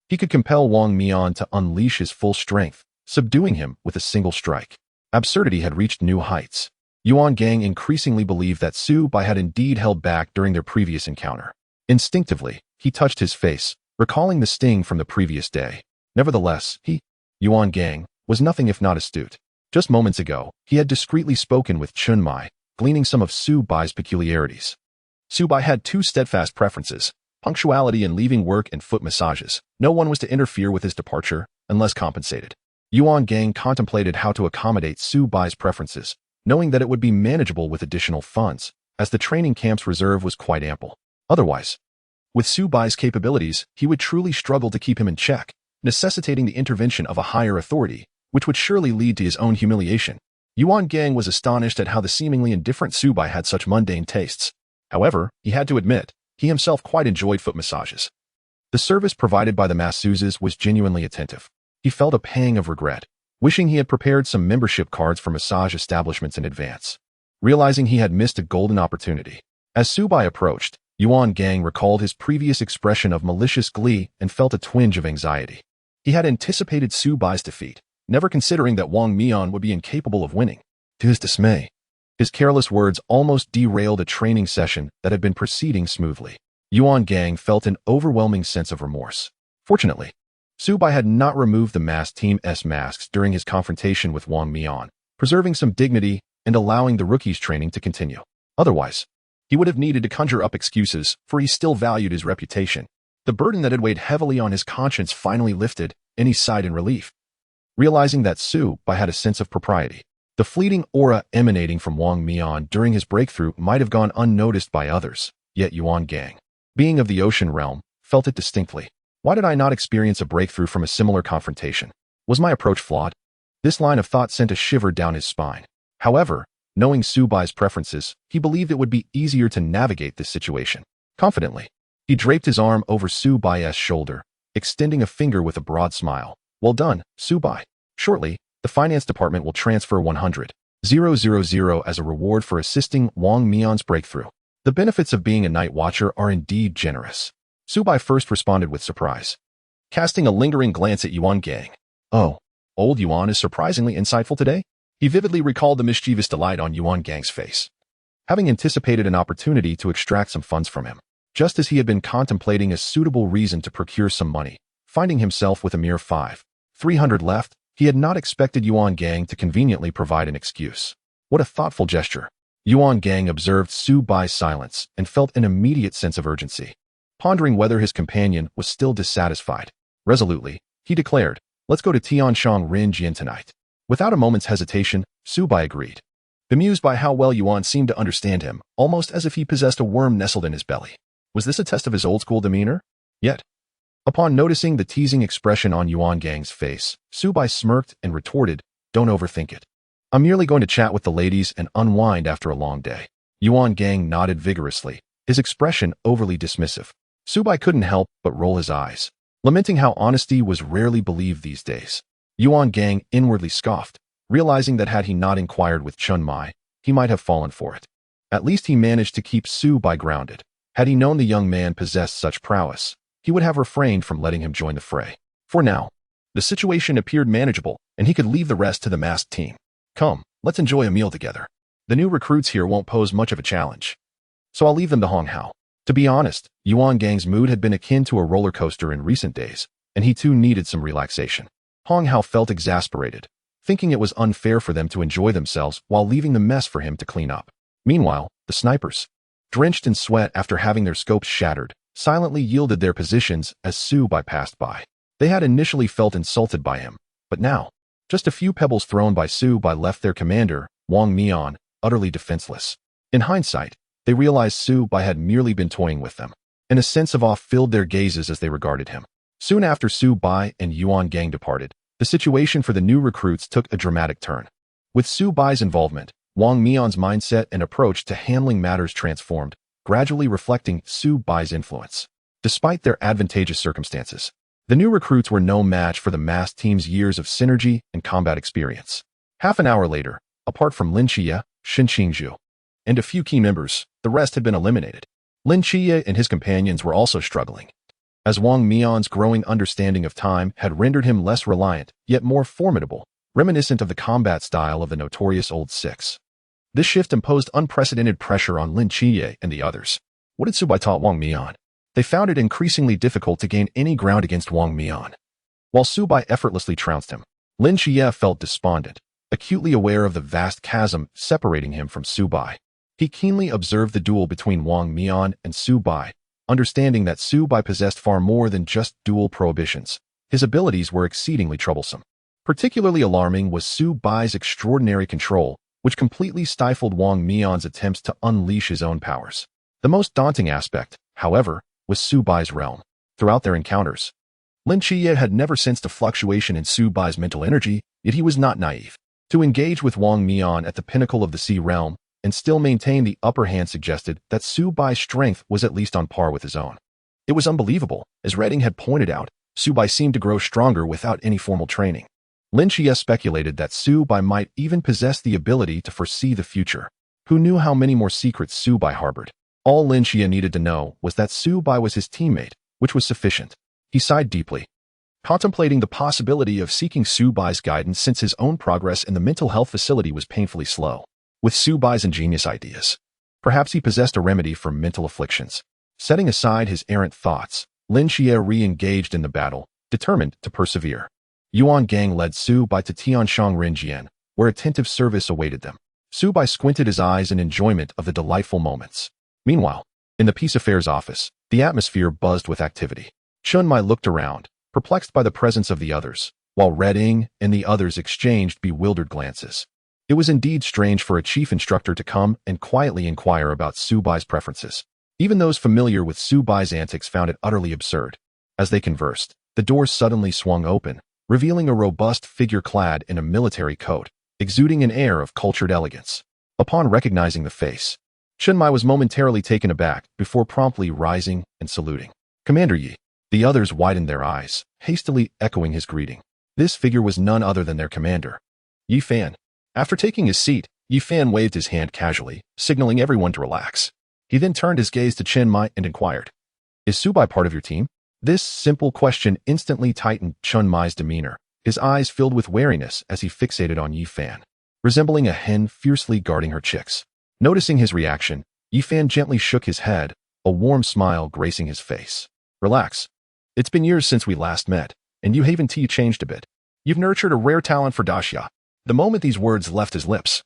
he could compel Wang Mian to unleash his full strength, subduing him with a single strike. Absurdity had reached new heights. Yuan Gang increasingly believed that Su Bai had indeed held back during their previous encounter. Instinctively, he touched his face, recalling the sting from the previous day. Nevertheless, Yuan Gang, was nothing if not astute. Just moments ago, he had discreetly spoken with Chun Mai, gleaning some of Su Bai's peculiarities. Su Bai had two steadfast preferences: punctuality and leaving work and foot massages. No one was to interfere with his departure, unless compensated. Yuan Gang contemplated how to accommodate Su Bai's preferences, knowing that it would be manageable with additional funds, as the training camp's reserve was quite ample. Otherwise, with Su Bai's capabilities, he would truly struggle to keep him in check, necessitating the intervention of a higher authority, which would surely lead to his own humiliation. Yuan Gang was astonished at how the seemingly indifferent Su Bai had such mundane tastes. However, he had to admit, he himself quite enjoyed foot massages. The service provided by the masseuses was genuinely attentive. He felt a pang of regret, wishing he had prepared some membership cards for massage establishments in advance. Realizing he had missed a golden opportunity, as Su Bai approached, Yuan Gang recalled his previous expression of malicious glee and felt a twinge of anxiety. He had anticipated Su Bai's defeat, never considering that Wang Mian would be incapable of winning. To his dismay, his careless words almost derailed a training session that had been proceeding smoothly. Yuan Gang felt an overwhelming sense of remorse. Fortunately, Su Bai had not removed the masked team's masks during his confrontation with Wang Mian, preserving some dignity and allowing the rookie's training to continue. Otherwise, he would have needed to conjure up excuses, for he still valued his reputation. The burden that had weighed heavily on his conscience finally lifted, and he sighed in relief. Realizing that Su Bai had a sense of propriety, the fleeting aura emanating from Wang Mian during his breakthrough might have gone unnoticed by others, yet Yuan Gang, being of the ocean realm, felt it distinctly. Why did I not experience a breakthrough from a similar confrontation? Was my approach flawed? This line of thought sent a shiver down his spine. However, knowing Su Bai's preferences, he believed it would be easier to navigate this situation. Confidently, he draped his arm over Su Bai's shoulder, extending a finger with a broad smile. Well done, Su Bai. Shortly, the finance department will transfer 100,000 as a reward for assisting Wang Mian's breakthrough. The benefits of being a Night Watcher are indeed generous. Su Bai first responded with surprise, casting a lingering glance at Yuan Gang. Oh, old Yuan is surprisingly insightful today? He vividly recalled the mischievous delight on Yuan Gang's face, having anticipated an opportunity to extract some funds from him. Just as he had been contemplating a suitable reason to procure some money, finding himself with a mere 300 left, he had not expected Yuan Gang to conveniently provide an excuse. What a thoughtful gesture. Yuan Gang observed Su Bai's silence and felt an immediate sense of urgency. Pondering whether his companion was still dissatisfied, resolutely, he declared, "Let's go to Tianshang Rinjian tonight." Without a moment's hesitation, Su Bai agreed, bemused by how well Yuan seemed to understand him, almost as if he possessed a worm nestled in his belly. Was this a test of his old-school demeanor? Yet, upon noticing the teasing expression on Yuan Gang's face, Su Bai smirked and retorted, "Don't overthink it. I'm merely going to chat with the ladies and unwind after a long day." Yuan Gang nodded vigorously, his expression overly dismissive. Su Bai couldn't help but roll his eyes, lamenting how honesty was rarely believed these days. Yuan Gang inwardly scoffed, realizing that had he not inquired with Chun Mai, he might have fallen for it. At least he managed to keep Su Bai grounded. Had he known the young man possessed such prowess, he would have refrained from letting him join the fray. For now, the situation appeared manageable, and he could leave the rest to the masked team. Come, let's enjoy a meal together. The new recruits here won't pose much of a challenge, so I'll leave them to Hong Hao. To be honest, Yuan Gang's mood had been akin to a roller coaster in recent days, and he too needed some relaxation. Hong Hao felt exasperated, thinking it was unfair for them to enjoy themselves while leaving the mess for him to clean up. Meanwhile, the snipers, drenched in sweat after having their scopes shattered, silently yielded their positions as Su Bai passed by. They had initially felt insulted by him, but now, just a few pebbles thrown by Su Bai left their commander, Wang Mian, utterly defenseless. In hindsight, they realized Su Bai had merely been toying with them, and a sense of awe filled their gazes as they regarded him. Soon after Su Bai and Yuan Gang departed, the situation for the new recruits took a dramatic turn. With Su Bai's involvement, Wang Mian's mindset and approach to handling matters transformed, gradually reflecting Su Bai's influence. Despite their advantageous circumstances, the new recruits were no match for the masked team's years of synergy and combat experience. Half an hour later, apart from Lin Qie, Shin Qingzhu, and a few key members, the rest had been eliminated. Lin Qie and his companions were also struggling, as Wang Mian's growing understanding of time had rendered him less reliant, yet more formidable, reminiscent of the combat style of the notorious Old Six. This shift imposed unprecedented pressure on Lin Qie and the others. What had Su Bai taught Wang Mian? They found it increasingly difficult to gain any ground against Wang Mian. While Su Bai effortlessly trounced him, Lin Qie felt despondent, acutely aware of the vast chasm separating him from Su Bai. He keenly observed the duel between Wang Mian and Su Bai, understanding that Su Bai possessed far more than just dual prohibitions. His abilities were exceedingly troublesome. Particularly alarming was Su Bai's extraordinary control, which completely stifled Wang Mian's attempts to unleash his own powers. The most daunting aspect, however, was Su Bai's realm. Throughout their encounters, Lin Qie had never sensed a fluctuation in Su Bai's mental energy, yet he was not naive. To engage with Wang Mian at the pinnacle of the Sea realm and still maintain the upper hand suggested that Su Bai's strength was at least on par with his own. It was unbelievable. As Redding had pointed out, Su Bai seemed to grow stronger without any formal training. Lin Qie speculated that Su Bai might even possess the ability to foresee the future. Who knew how many more secrets Su Bai harbored? All Lin Qie needed to know was that Su Bai was his teammate, which was sufficient. He sighed deeply, contemplating the possibility of seeking Su Bai's guidance since his own progress in the mental health facility was painfully slow. With Su Bai's ingenious ideas, perhaps he possessed a remedy for mental afflictions. Setting aside his errant thoughts, Lin Qie re-engaged in the battle, determined to persevere. Yuan Gang led Su Bai to Tianshang Renjian, where attentive service awaited them. Su Bai squinted his eyes in enjoyment of the delightful moments. Meanwhile, in the Peace Affairs office, the atmosphere buzzed with activity. Chun Mai looked around, perplexed by the presence of the others, while Red Ing and the others exchanged bewildered glances. It was indeed strange for a chief instructor to come and quietly inquire about Su Bai's preferences. Even those familiar with Su Bai's antics found it utterly absurd. As they conversed, the doors suddenly swung open, revealing a robust figure clad in a military coat, exuding an air of cultured elegance. Upon recognizing the face, Chun Mai was momentarily taken aback before promptly rising and saluting. Commander Yi. The others widened their eyes, hastily echoing his greeting. This figure was none other than their commander, Yi Fan. After taking his seat, Yi Fan waved his hand casually, signaling everyone to relax. He then turned his gaze to Chen Mai and inquired, "Is Su Bai part of your team?" This simple question instantly tightened Chun Mai's demeanor. His eyes filled with wariness as he fixated on Yi Fan, resembling a hen fiercely guarding her chicks. Noticing his reaction, Yi Fan gently shook his head, a warm smile gracing his face. "Relax. It's been years since we last met, and you haven't changed a bit. You've nurtured a rare talent for Daxia." The moment these words left his lips,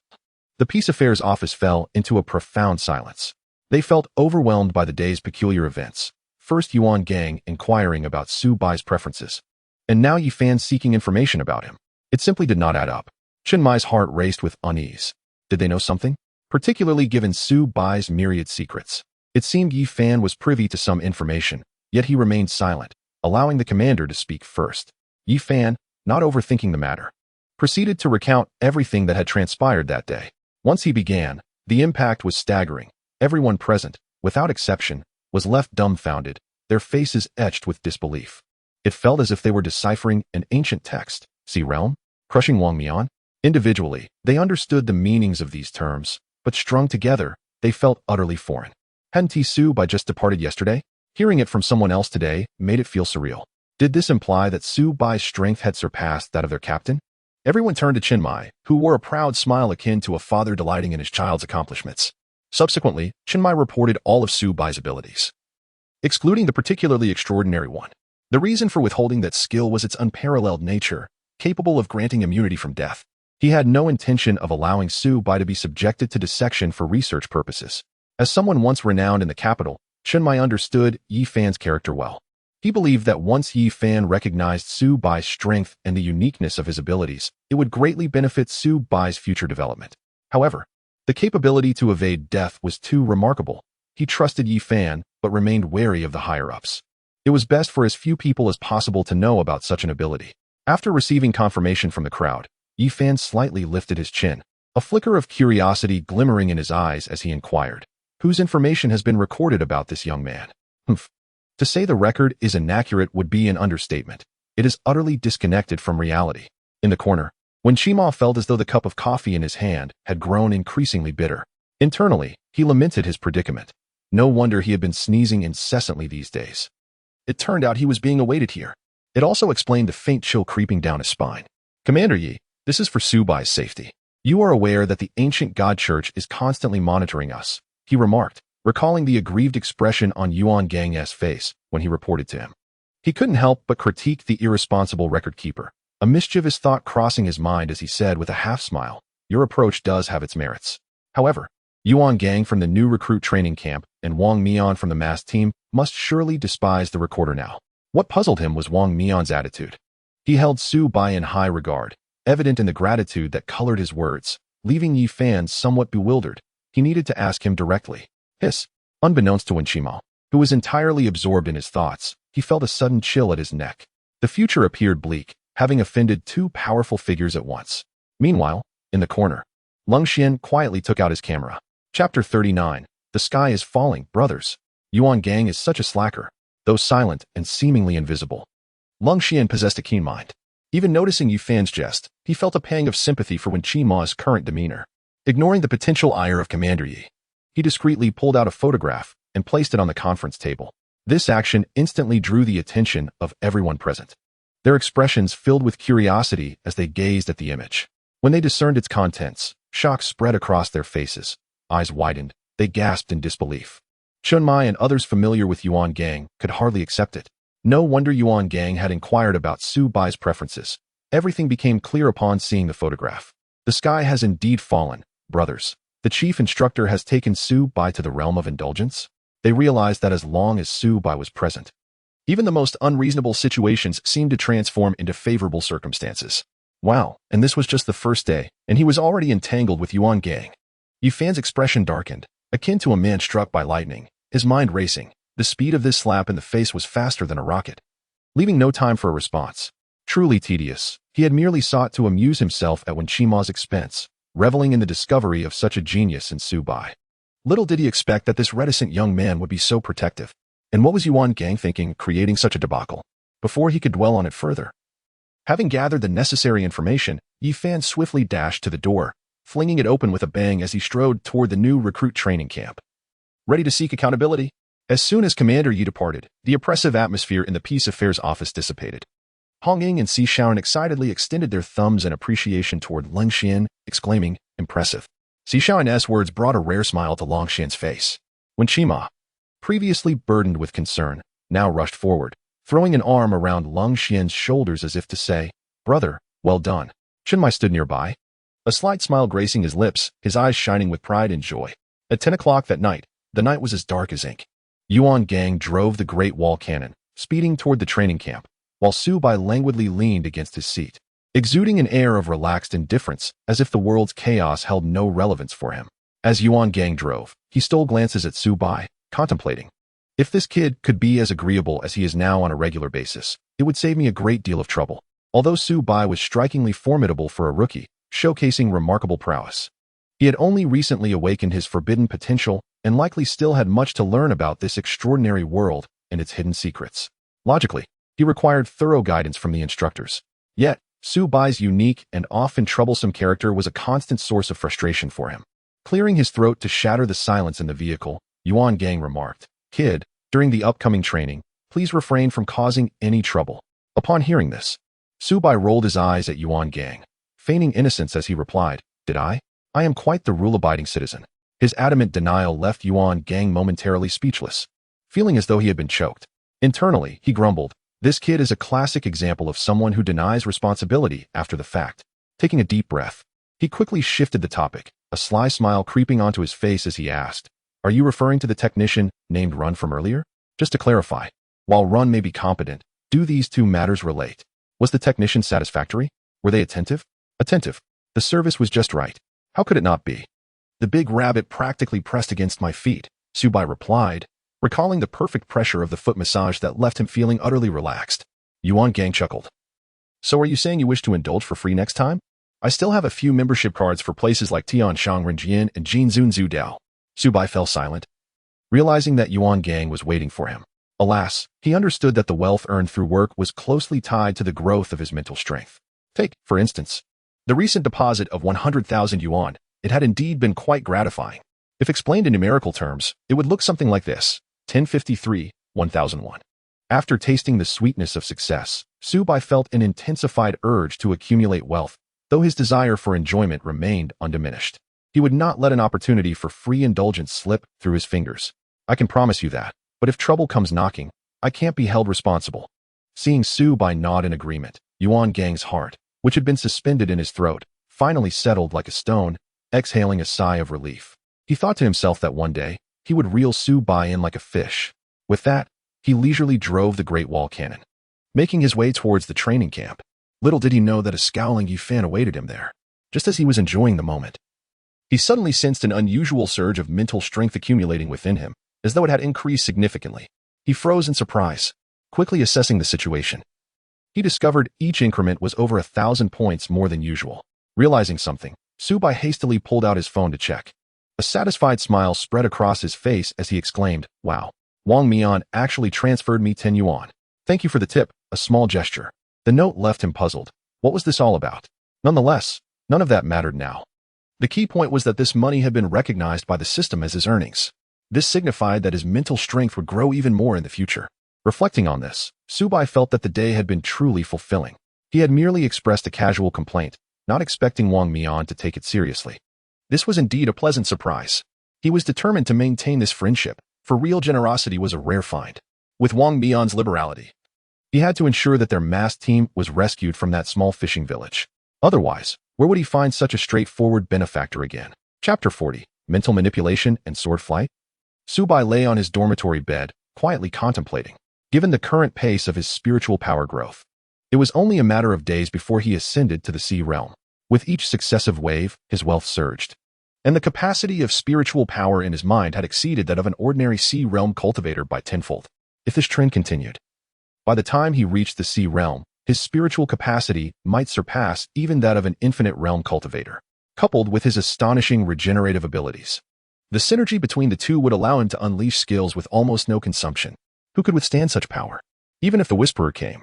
the Peace Affairs office fell into a profound silence. They felt overwhelmed by the day's peculiar events. First Yuan Gang inquiring about Su Bai's preferences, and now Yi Fan seeking information about him. It simply did not add up. Chen Mai's heart raced with unease. Did they know something? Particularly given Su Bai's myriad secrets. It seemed Yi Fan was privy to some information, yet he remained silent, allowing the commander to speak first. Yi Fan, not overthinking the matter, proceeded to recount everything that had transpired that day. Once he began, the impact was staggering. Everyone present, without exception, was left dumbfounded, their faces etched with disbelief. It felt as if they were deciphering an ancient text. Sea realm? Crushing Wang Mian? Individually, they understood the meanings of these terms, but strung together, they felt utterly foreign. Hadn't Su Bai just departed yesterday? Hearing it from someone else today made it feel surreal. Did this imply that Su Bai's strength had surpassed that of their captain? Everyone turned to Chinmai, who wore a proud smile akin to a father delighting in his child's accomplishments. Subsequently, Chinmai reported all of Su Bai's abilities, excluding the particularly extraordinary one. The reason for withholding that skill was its unparalleled nature, capable of granting immunity from death. He had no intention of allowing Su Bai to be subjected to dissection for research purposes. As someone once renowned in the capital, Chinmai understood Yi Fan's character well. He believed that once Yi Fan recognized Su Bai's strength and the uniqueness of his abilities, it would greatly benefit Su Bai's future development. However, the capability to evade death was too remarkable. He trusted Yi Fan, but remained wary of the higher-ups. It was best for as few people as possible to know about such an ability. After receiving confirmation from the crowd, Yi Fan slightly lifted his chin, a flicker of curiosity glimmering in his eyes as he inquired, "Whose information has been recorded about this young man?" Humph. To say the record is inaccurate would be an understatement. It is utterly disconnected from reality. In the corner, when Chima felt as though the cup of coffee in his hand had grown increasingly bitter. Internally, he lamented his predicament. No wonder he had been sneezing incessantly these days. It turned out he was being awaited here. It also explained the faint chill creeping down his spine. "Commander Yi, this is for Su Bai's safety. You are aware that the ancient God Church is constantly monitoring us," he remarked, recalling the aggrieved expression on Yuan Gang's face when he reported to him. He couldn't help but critique the irresponsible record keeper, a mischievous thought crossing his mind as he said with a half-smile, "Your approach does have its merits. However, Yuan Gang from the new recruit training camp and Wang Mian from the mass team must surely despise the recorder now." What puzzled him was Wang Mian's attitude. He held Su Bai in high regard, evident in the gratitude that colored his words, leaving Yi Fan somewhat bewildered. He needed to ask him directly. Hiss. Unbeknownst to Wen Qima, who was entirely absorbed in his thoughts, he felt a sudden chill at his neck. The future appeared bleak, having offended two powerful figures at once. Meanwhile, in the corner, Leng Xian quietly took out his camera. Chapter 39. The sky is falling, brothers. Yuan Gang is such a slacker, though silent and seemingly invisible. Leng Xian possessed a keen mind. Even noticing Yi Fan's jest, he felt a pang of sympathy for Wen Qima's current demeanor. Ignoring the potential ire of Commander Yi, he discreetly pulled out a photograph and placed it on the conference table. This action instantly drew the attention of everyone present. Their expressions filled with curiosity as they gazed at the image. When they discerned its contents, shock spread across their faces. Eyes widened, they gasped in disbelief. Chunmai and others familiar with Yuan Gang could hardly accept it. No wonder Yuan Gang had inquired about Su Bai's preferences. Everything became clear upon seeing the photograph. The sky has indeed fallen, brothers. The chief instructor has taken Su Bai to the realm of indulgence. They realized that as long as Su Bai was present, even the most unreasonable situations seemed to transform into favorable circumstances. Wow, and this was just the first day, and he was already entangled with Yuan Gang. Yi Fan's expression darkened, akin to a man struck by lightning, his mind racing. The speed of this slap in the face was faster than a rocket, leaving no time for a response. Truly tedious, he had merely sought to amuse himself at Wen Qima's expense, reveling in the discovery of such a genius in Su Bai. Little did he expect that this reticent young man would be so protective. And what was Yuan Gang thinking, creating such a debacle? Before he could dwell on it further, having gathered the necessary information, Yi Fan swiftly dashed to the door, flinging it open with a bang as he strode toward the new recruit training camp. Ready to seek accountability? As soon as Commander Yi departed, the oppressive atmosphere in the Peace Affairs office dissipated. Hong Ying and Si Shaoran excitedly extended their thumbs in appreciation toward Leng Xian, exclaiming, "Impressive." Si Shaoran's words brought a rare smile to Long Xian's face. Wen Qima, previously burdened with concern, now rushed forward, throwing an arm around Leng Xian's shoulders as if to say, "Brother, well done." Chinmai stood nearby, a slight smile gracing his lips, his eyes shining with pride and joy. At 10 o'clock that night, the night was as dark as ink. Yuan Gang drove the Great Wall Cannon, speeding toward the training camp, while Su Bai languidly leaned against his seat, exuding an air of relaxed indifference as if the world's chaos held no relevance for him. As Yuan Gang drove, he stole glances at Su Bai, contemplating. If this kid could be as agreeable as he is now on a regular basis, it would save me a great deal of trouble. Although Su Bai was strikingly formidable for a rookie, showcasing remarkable prowess, he had only recently awakened his forbidden potential and likely still had much to learn about this extraordinary world and its hidden secrets. Logically, he required thorough guidance from the instructors. Yet, Su Bai's unique and often troublesome character was a constant source of frustration for him. Clearing his throat to shatter the silence in the vehicle, Yuan Gang remarked. Kid, during the upcoming training, please refrain from causing any trouble. Upon hearing this, Su Bai rolled his eyes at Yuan Gang, feigning innocence as he replied, Did I? I am quite the rule-abiding citizen. His adamant denial left Yuan Gang momentarily speechless, feeling as though he had been choked. Internally, he grumbled, This kid is a classic example of someone who denies responsibility after the fact. Taking a deep breath, he quickly shifted the topic, a sly smile creeping onto his face as he asked, Are you referring to the technician named Run from earlier? Just to clarify, while Run may be competent, do these two matters relate? Was the technician satisfactory? Were they attentive? Attentive. The service was just right. How could it not be? The big rabbit practically pressed against my feet, Su Bai replied, recalling the perfect pressure of the foot massage that left him feeling utterly relaxed. Yuan Gang chuckled. So are you saying you wish to indulge for free next time? I still have a few membership cards for places like Tianshang Renjian and Jinzunzu Dao. Su Bai fell silent, realizing that Yuan Gang was waiting for him. Alas, he understood that the wealth earned through work was closely tied to the growth of his mental strength. Take, for instance, the recent deposit of 100,000 yuan. It had indeed been quite gratifying. If explained in numerical terms, it would look something like this, 1053, 1001. After tasting the sweetness of success, Su Bai felt an intensified urge to accumulate wealth, though his desire for enjoyment remained undiminished. He would not let an opportunity for free indulgence slip through his fingers. I can promise you that, but if trouble comes knocking, I can't be held responsible. Seeing Su Bai nod in agreement, Yuan Gang's heart, which had been suspended in his throat, finally settled like a stone, exhaling a sigh of relief. He thought to himself that one day, he would reel Su Bai in like a fish. With that, he leisurely drove the Great Wall Cannon, making his way towards the training camp. Little did he know that a scowling Yufan awaited him there. Just as he was enjoying the moment, he suddenly sensed an unusual surge of mental strength accumulating within him, as though it had increased significantly. He froze in surprise, quickly assessing the situation. He discovered each increment was over 1,000 points more than usual. Realizing something, Su Bai hastily pulled out his phone to check. A satisfied smile spread across his face as he exclaimed, Wow, Wang Mian actually transferred me 10 yuan. Thank you for the tip, a small gesture. The note left him puzzled. What was this all about? Nonetheless, none of that mattered now. The key point was that this money had been recognized by the system as his earnings. This signified that his mental strength would grow even more in the future. Reflecting on this, Su Bai felt that the day had been truly fulfilling. He had merely expressed a casual complaint, not expecting Wang Mian to take it seriously. This was indeed a pleasant surprise. He was determined to maintain this friendship, for real generosity was a rare find. With Wang Mian's liberality, he had to ensure that their masked team was rescued from that small fishing village. Otherwise, where would he find such a straightforward benefactor again? Chapter 40, Mental Manipulation and Sword Flight. Su Bai lay on his dormitory bed, quietly contemplating. Given the current pace of his spiritual power growth, it was only a matter of days before he ascended to the sea realm. With each successive wave, his wealth surged, and the capacity of spiritual power in his mind had exceeded that of an ordinary sea realm cultivator by tenfold. If this trend continued, by the time he reached the sea realm, his spiritual capacity might surpass even that of an infinite realm cultivator. Coupled with his astonishing regenerative abilities, the synergy between the two would allow him to unleash skills with almost no consumption. Who could withstand such power? Even if the Whisperer came,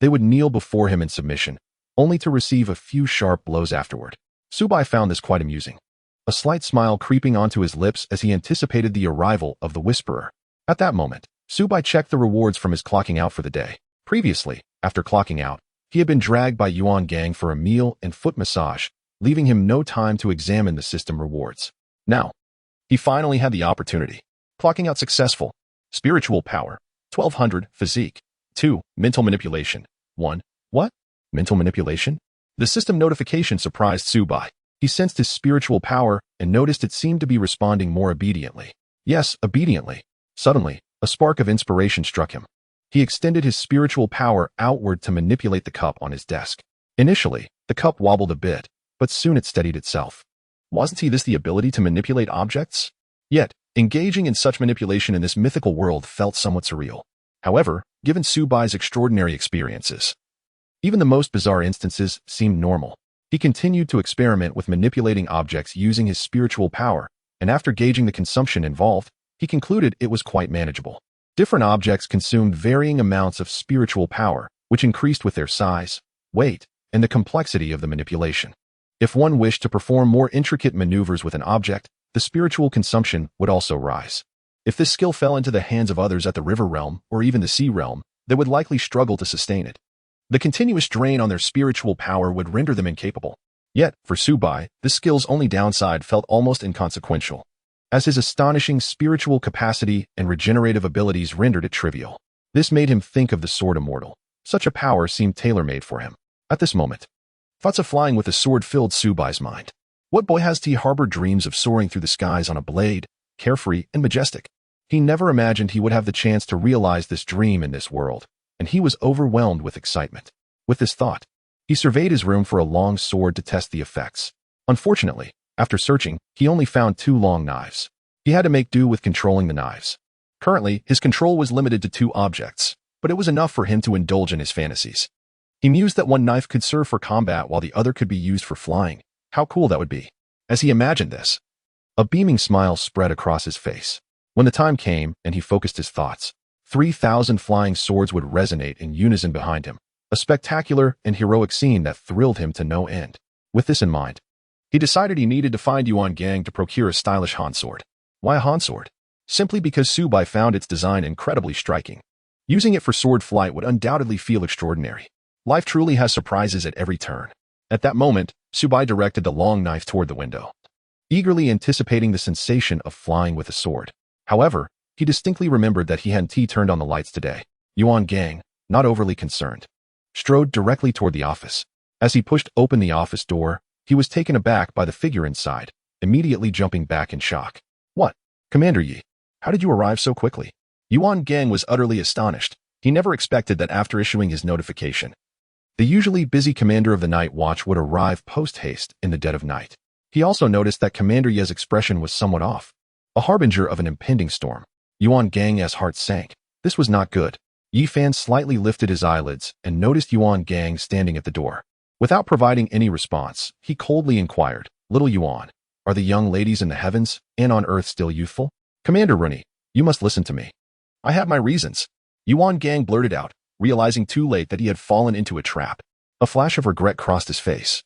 they would kneel before him in submission, only to receive a few sharp blows afterward. Su Bai found this quite amusing, a slight smile creeping onto his lips as he anticipated the arrival of the Whisperer. At that moment, Su Bai checked the rewards from his clocking out for the day. Previously, after clocking out, he had been dragged by Yuan Gang for a meal and foot massage, leaving him no time to examine the system rewards. Now, he finally had the opportunity. Clocking out successful. Spiritual power, 1200, physique. 2, mental manipulation. 1, what? Mental manipulation? The system notification surprised Su Bai. He sensed his spiritual power and noticed it seemed to be responding more obediently. Yes, obediently. Suddenly, a spark of inspiration struck him. He extended his spiritual power outward to manipulate the cup on his desk. Initially, the cup wobbled a bit, but soon it steadied itself. Wasn't this the ability to manipulate objects? Yet, engaging in such manipulation in this mythical world felt somewhat surreal. However, given Su Bai's extraordinary experiences, even the most bizarre instances seemed normal. He continued to experiment with manipulating objects using his spiritual power, and after gauging the consumption involved, he concluded it was quite manageable. Different objects consumed varying amounts of spiritual power, which increased with their size, weight, and the complexity of the manipulation. If one wished to perform more intricate maneuvers with an object, the spiritual consumption would also rise. If this skill fell into the hands of others at the river realm or even the sea realm, they would likely struggle to sustain it. The continuous drain on their spiritual power would render them incapable. Yet, for Subai, this skill's only downside felt almost inconsequential, as his astonishing spiritual capacity and regenerative abilities rendered it trivial. This made him think of the sword immortal. Such a power seemed tailor-made for him. At this moment, thoughts of flying with a sword filled Subai's mind. What boy has he harbored dreams of soaring through the skies on a blade, carefree and majestic? He never imagined he would have the chance to realize this dream in this world, and he was overwhelmed with excitement. With this thought, he surveyed his room for a long sword to test the effects. Unfortunately, after searching, he only found 2 long knives. He had to make do with controlling the knives. Currently, his control was limited to 2 objects, but it was enough for him to indulge in his fantasies. He mused that one knife could serve for combat while the other could be used for flying. How cool that would be. As he imagined this, a beaming smile spread across his face. When the time came and he focused his thoughts, 3,000 flying swords would resonate in unison behind him, a spectacular and heroic scene that thrilled him to no end. With this in mind, he decided he needed to find Yuan Gang to procure a stylish Han sword. Why a Han sword? Simply because Subai found its design incredibly striking. Using it for sword flight would undoubtedly feel extraordinary. Life truly has surprises at every turn. At that moment, Subai directed the long knife toward the window, eagerly anticipating the sensation of flying with a sword. However, he distinctly remembered that he hadn't turned on the lights today. Yuan Gang, not overly concerned, strode directly toward the office. As he pushed open the office door, he was taken aback by the figure inside, immediately jumping back in shock. What? Commander Yi, how did you arrive so quickly? Yuan Gang was utterly astonished. He never expected that after issuing his notification, the usually busy commander of the Nightwatch would arrive post-haste in the dead of night. He also noticed that Commander Yi's expression was somewhat off, a harbinger of an impending storm. Yuan Gang's heart sank. This was not good. Yi Fan slightly lifted his eyelids and noticed Yuan Gang standing at the door. Without providing any response, he coldly inquired, "Little Yuan, are the young ladies in the heavens and on earth still youthful?" "Commander Rooney, you must listen to me. I have my reasons," Yuan Gang blurted out, realizing too late that he had fallen into a trap. A flash of regret crossed his face,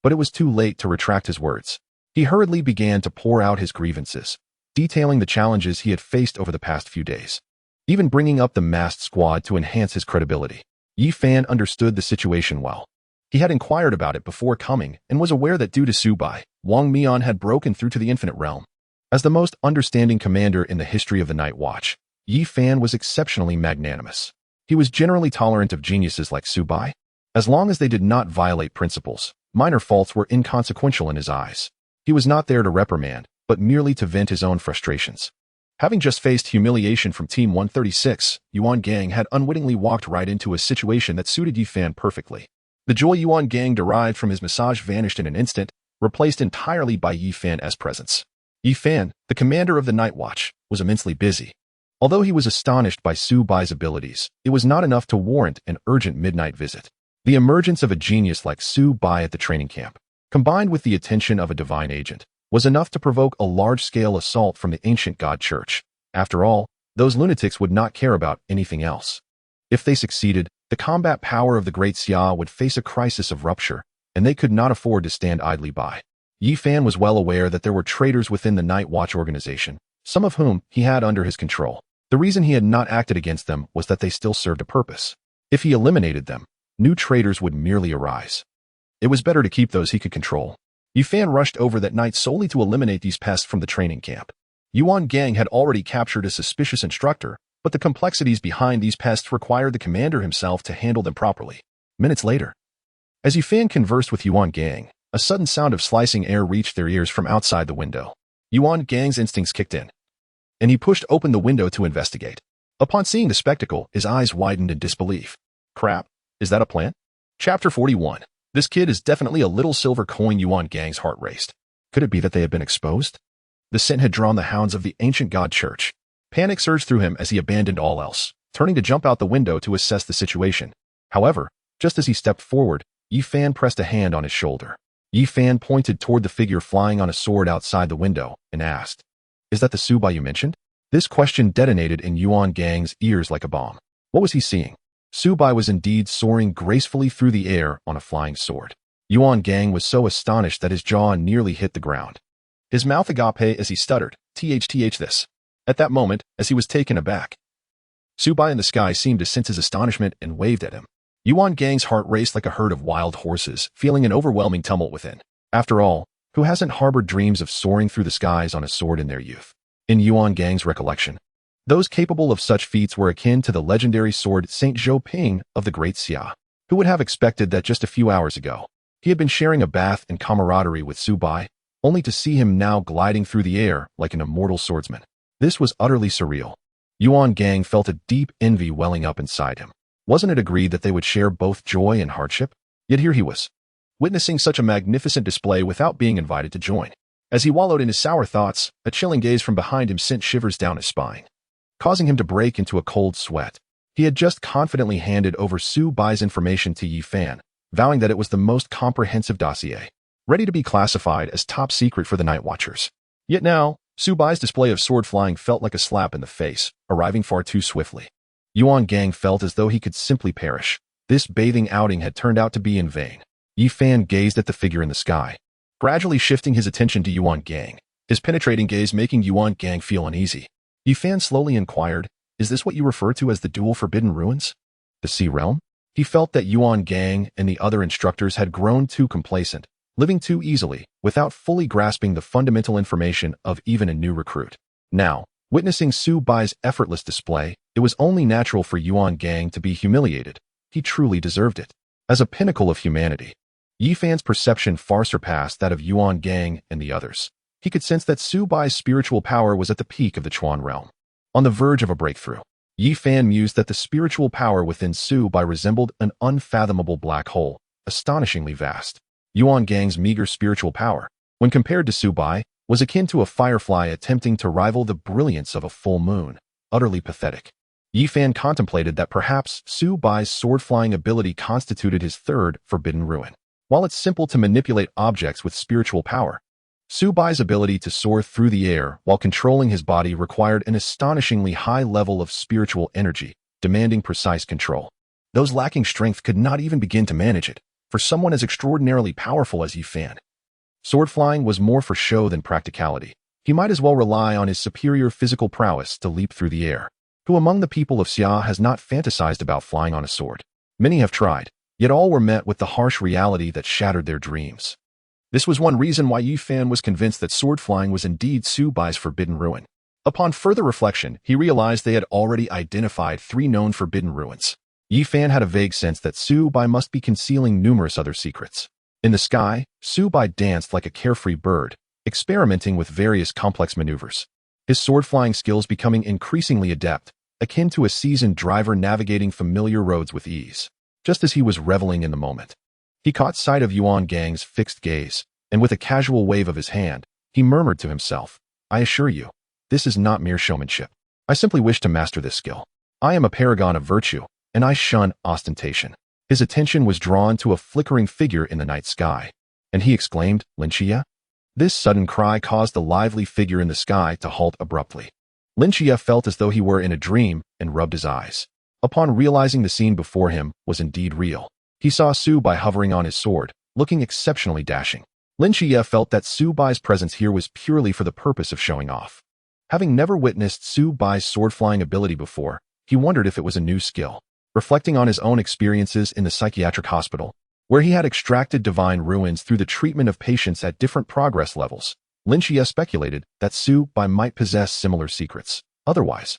but it was too late to retract his words. He hurriedly began to pour out his grievances, detailing the challenges he had faced over the past few days, even bringing up the masked squad to enhance his credibility. Yi Fan understood the situation well. He had inquired about it before coming and was aware that due to Subai, Wang Mian had broken through to the Infinite Realm. As the most understanding commander in the history of the Nightwatch, Yi Fan was exceptionally magnanimous. He was generally tolerant of geniuses like Subai. As long as they did not violate principles, minor faults were inconsequential in his eyes. He was not there to reprimand, but merely to vent his own frustrations. Having just faced humiliation from Team 136, Yuan Gang had unwittingly walked right into a situation that suited Yi Fan perfectly. The joy Yuan Gang derived from his massage vanished in an instant, replaced entirely by Yi Fan's presence. Yi Fan, the commander of the Nightwatch, was immensely busy. Although he was astonished by Subai's abilities, it was not enough to warrant an urgent midnight visit. The emergence of a genius like Subai at the training camp, combined with the attention of a divine agent, was enough to provoke a large-scale assault from the ancient god church. After all, those lunatics would not care about anything else. If they succeeded, the combat power of the Great Xia would face a crisis of rupture, and they could not afford to stand idly by. Yi Fan was well aware that there were traitors within the Nightwatch organization, some of whom he had under his control. The reason he had not acted against them was that they still served a purpose. If he eliminated them, new traitors would merely arise. It was better to keep those he could control. Yi Fan rushed over that night solely to eliminate these pests from the training camp. Yuan Gang had already captured a suspicious instructor, but the complexities behind these pests required the commander himself to handle them properly. Minutes later, as Yi Fan conversed with Yuan Gang, a sudden sound of slicing air reached their ears from outside the window. Yuan Gang's instincts kicked in, and he pushed open the window to investigate. Upon seeing the spectacle, his eyes widened in disbelief. Crap, is that a plant? Chapter 41. This kid is definitely a little silver coin. Yuan Gang's heart raced. Could it be that they had been exposed? The scent had drawn the hounds of the ancient god church. Panic surged through him as he abandoned all else, turning to jump out the window to assess the situation. However, just as he stepped forward, Yi Fan pressed a hand on his shoulder. Yi Fan pointed toward the figure flying on a sword outside the window and asked, "Is that the Subai you mentioned?" This question detonated in Yuan Gang's ears like a bomb. What was he seeing? Subai was indeed soaring gracefully through the air on a flying sword. Yuan Gang was so astonished that his jaw nearly hit the ground. His mouth agape as he stuttered, "THTH this. At that moment, as he was taken aback, Su Bai in the sky seemed to sense his astonishment and waved at him. Yuan Gang's heart raced like a herd of wild horses, feeling an overwhelming tumult within. After all, who hasn't harbored dreams of soaring through the skies on a sword in their youth? In Yuan Gang's recollection, those capable of such feats were akin to the legendary sword Saint Zhou Ping of the Great Xia. Who would have expected that just a few hours ago, he had been sharing a bath and camaraderie with Su Bai, only to see him now gliding through the air like an immortal swordsman? This was utterly surreal. Yuan Gang felt a deep envy welling up inside him. Wasn't it agreed that they would share both joy and hardship? Yet here he was, witnessing such a magnificent display without being invited to join. As he wallowed in his sour thoughts, a chilling gaze from behind him sent shivers down his spine, causing him to break into a cold sweat. He had just confidently handed over Su Bai's information to Yi Fan, vowing that it was the most comprehensive dossier, ready to be classified as top secret for the Night Watchers. Yet now, Su Bai's display of sword flying felt like a slap in the face, arriving far too swiftly. Yuan Gang felt as though he could simply perish. This bathing outing had turned out to be in vain. Yi Fan gazed at the figure in the sky, gradually shifting his attention to Yuan Gang, his penetrating gaze making Yuan Gang feel uneasy. Yi Fan slowly inquired, "Is this what you refer to as the dual forbidden ruins? The Sea Realm?" He felt that Yuan Gang and the other instructors had grown too complacent, living too easily, without fully grasping the fundamental information of even a new recruit. Now, witnessing Su Bai's effortless display, it was only natural for Yuan Gang to be humiliated. He truly deserved it. As a pinnacle of humanity, Yi Fan's perception far surpassed that of Yuan Gang and the others. He could sense that Su Bai's spiritual power was at the peak of the Chuan realm, on the verge of a breakthrough. Yi Fan mused that the spiritual power within Su Bai resembled an unfathomable black hole, astonishingly vast. Yuan Gang's meager spiritual power, when compared to Su Bai, was akin to a firefly attempting to rival the brilliance of a full moon, utterly pathetic. Yi Fan contemplated that perhaps Su Bai's sword-flying ability constituted his third forbidden ruin. While it's simple to manipulate objects with spiritual power, Su Bai's ability to soar through the air while controlling his body required an astonishingly high level of spiritual energy, demanding precise control. Those lacking strength could not even begin to manage it, for someone as extraordinarily powerful as Yi Fan. Sword flying was more for show than practicality. He might as well rely on his superior physical prowess to leap through the air. Who among the people of Xia has not fantasized about flying on a sword? Many have tried, yet all were met with the harsh reality that shattered their dreams. This was one reason why Yi Fan was convinced that sword flying was indeed Su Bai's forbidden ruin. Upon further reflection, he realized they had already identified 3 known forbidden ruins. Yi Fan had a vague sense that Su Bai must be concealing numerous other secrets. In the sky, Su Bai danced like a carefree bird, experimenting with various complex maneuvers. His sword-flying skills becoming increasingly adept, akin to a seasoned driver navigating familiar roads with ease. Just as he was reveling in the moment, he caught sight of Yuan Gang's fixed gaze, and with a casual wave of his hand, he murmured to himself, "I assure you, this is not mere showmanship. I simply wish to master this skill. I am a paragon of virtue, and I shun ostentation." His attention was drawn to a flickering figure in the night sky, and he exclaimed, "Lin Xie?" This sudden cry caused the lively figure in the sky to halt abruptly. Lin Xie felt as though he were in a dream and rubbed his eyes. Upon realizing the scene before him was indeed real, he saw Su Bai hovering on his sword, looking exceptionally dashing. Lin Xie felt that Su Bai's presence here was purely for the purpose of showing off. Having never witnessed Su Bai's sword-flying ability before, he wondered if it was a new skill. Reflecting on his own experiences in the psychiatric hospital, where he had extracted divine ruins through the treatment of patients at different progress levels, Lin Xie speculated that Su Bai might possess similar secrets. Otherwise,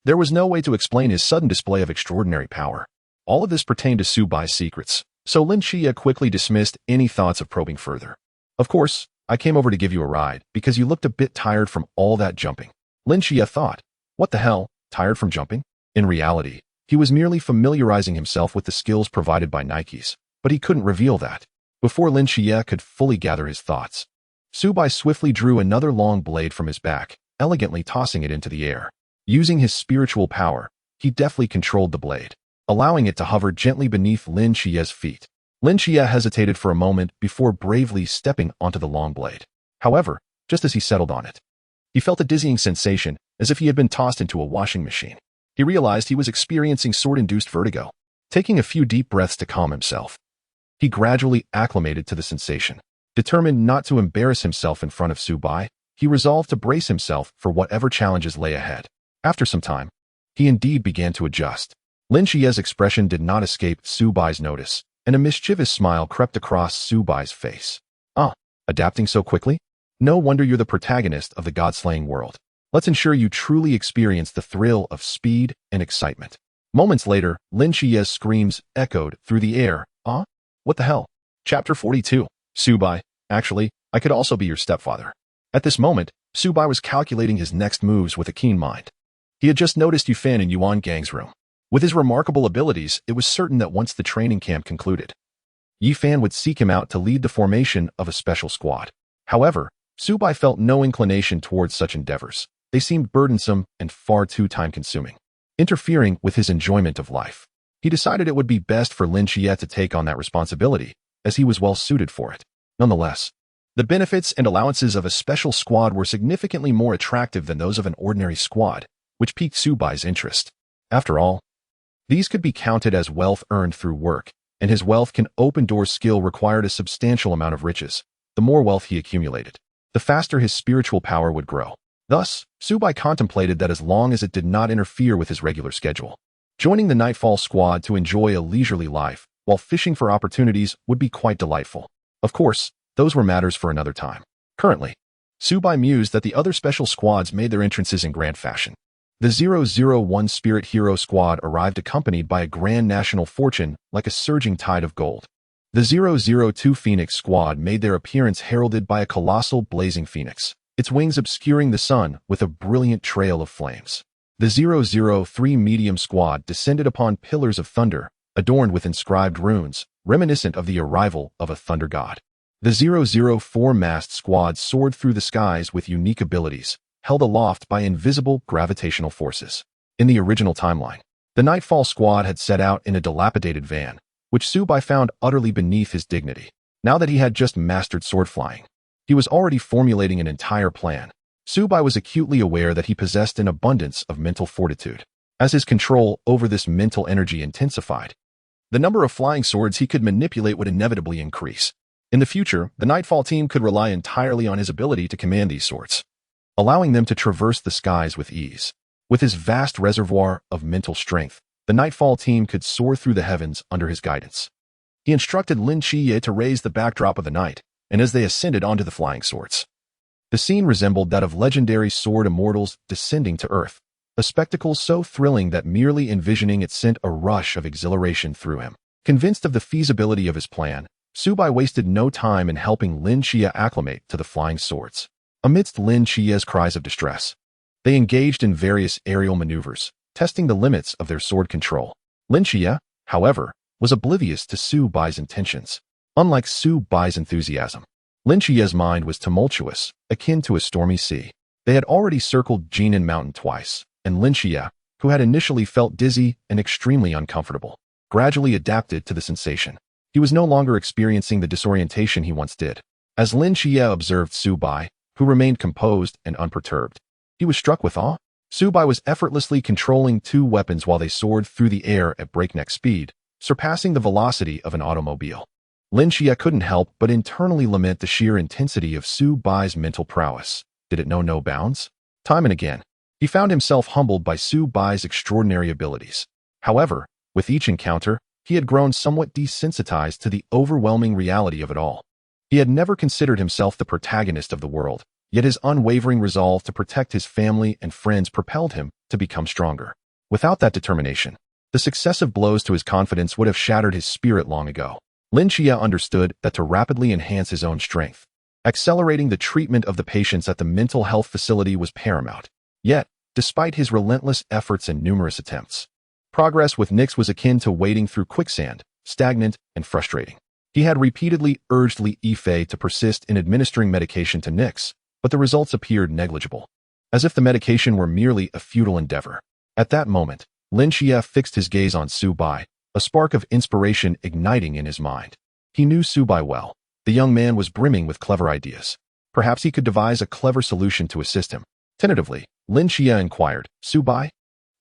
there was no way to explain his sudden display of extraordinary power. All of this pertained to Su Bai's secrets, so Lin Xie quickly dismissed any thoughts of probing further. "Of course, I came over to give you a ride because you looked a bit tired from all that jumping." Lin Xie thought, "What the hell, tired from jumping?" In reality, he was merely familiarizing himself with the skills provided by Nikes, but he couldn't reveal that. Before Lin Xie could fully gather his thoughts, Su Bai swiftly drew another long blade from his back, elegantly tossing it into the air. Using his spiritual power, he deftly controlled the blade, allowing it to hover gently beneath Lin Xie's feet. Lin Xie hesitated for a moment before bravely stepping onto the long blade. However, just as he settled on it, he felt a dizzying sensation as if he had been tossed into a washing machine. He realized he was experiencing sword-induced vertigo. Taking a few deep breaths to calm himself, he gradually acclimated to the sensation. Determined not to embarrass himself in front of Su Bai, he resolved to brace himself for whatever challenges lay ahead. After some time, he indeed began to adjust. Lin Xie's expression did not escape Su Bai's notice, and a mischievous smile crept across Su Bai's face. "Ah, adapting so quickly? No wonder you're the protagonist of the god-slaying world. Let's ensure you truly experience the thrill of speed and excitement." Moments later, Lin Xie's screams echoed through the air. "Ah? What the hell?" Chapter 42. Su Bai, actually, I could also be your stepfather. At this moment, Su Bai was calculating his next moves with a keen mind. He had just noticed Yufan in Yuan Gang's room. With his remarkable abilities, it was certain that once the training camp concluded, Yifan would seek him out to lead the formation of a special squad. However, Su Bai felt no inclination towards such endeavors. They seemed burdensome and far too time-consuming, interfering with his enjoyment of life. He decided it would be best for Lin Xie to take on that responsibility, as he was well suited for it. Nonetheless, the benefits and allowances of a special squad were significantly more attractive than those of an ordinary squad, which piqued Su Bai's interest. After all, these could be counted as wealth earned through work, and his wealth can open doors skill required a substantial amount of riches. The more wealth he accumulated, the faster his spiritual power would grow. Thus, Su Bai contemplated that as long as it did not interfere with his regular schedule, joining the Nightfall squad to enjoy a leisurely life while fishing for opportunities would be quite delightful. Of course, those were matters for another time. Currently, Su Bai mused that the other special squads made their entrances in grand fashion. The 001 Spirit Hero Squad arrived accompanied by a grand national fortune like a surging tide of gold. The 002 Phoenix Squad made their appearance heralded by a colossal blazing phoenix, its wings obscuring the sun with a brilliant trail of flames. The 003 Medium Squad descended upon pillars of thunder, adorned with inscribed runes, reminiscent of the arrival of a thunder god. The 004 Masked Squad soared through the skies with unique abilities, held aloft by invisible gravitational forces. In the original timeline, the Nightfall squad had set out in a dilapidated van, which Su Bai found utterly beneath his dignity. Now that he had just mastered sword flying, he was already formulating an entire plan. Su Bai was acutely aware that he possessed an abundance of mental fortitude. As his control over this mental energy intensified, the number of flying swords he could manipulate would inevitably increase. In the future, the Nightfall team could rely entirely on his ability to command these swords, allowing them to traverse the skies with ease. With his vast reservoir of mental strength, the Nightfall team could soar through the heavens under his guidance. He instructed Lin Xie to raise the backdrop of the night, and as they ascended onto the flying swords, the scene resembled that of legendary sword immortals descending to earth, a spectacle so thrilling that merely envisioning it sent a rush of exhilaration through him. Convinced of the feasibility of his plan, Su Bai wasted no time in helping Lin Xie acclimate to the flying swords. Amidst Lin Xie's cries of distress, they engaged in various aerial maneuvers, testing the limits of their sword control. Lin Xie, however, was oblivious to Su Bai's intentions. Unlike Su Bai's enthusiasm, Lin Xie's mind was tumultuous, akin to a stormy sea. They had already circled Jiangnan Mountain twice, and Lin Xie, who had initially felt dizzy and extremely uncomfortable, gradually adapted to the sensation. He was no longer experiencing the disorientation he once did. As Lin Xie observed Su Bai, who remained composed and unperturbed, he was struck with awe. Su Bai was effortlessly controlling two weapons while they soared through the air at breakneck speed, surpassing the velocity of an automobile. Lin Xie couldn't help but internally lament the sheer intensity of Su Bai's mental prowess. Did it know no bounds? Time and again, he found himself humbled by Su Bai's extraordinary abilities. However, with each encounter, he had grown somewhat desensitized to the overwhelming reality of it all. He had never considered himself the protagonist of the world, yet his unwavering resolve to protect his family and friends propelled him to become stronger. Without that determination, the successive blows to his confidence would have shattered his spirit long ago. Lin Xie understood that to rapidly enhance his own strength, accelerating the treatment of the patients at the mental health facility was paramount. Yet, despite his relentless efforts and numerous attempts, progress with Nix was akin to wading through quicksand, stagnant and frustrating. He had repeatedly urged Li Yifei to persist in administering medication to Nix, but the results appeared negligible, as if the medication were merely a futile endeavor. At that moment, Lin Xie fixed his gaze on Su Bai, a spark of inspiration igniting in his mind. He knew Su Bai well. The young man was brimming with clever ideas. Perhaps he could devise a clever solution to assist him. Tentatively, Lin Xie inquired, "Su Bai?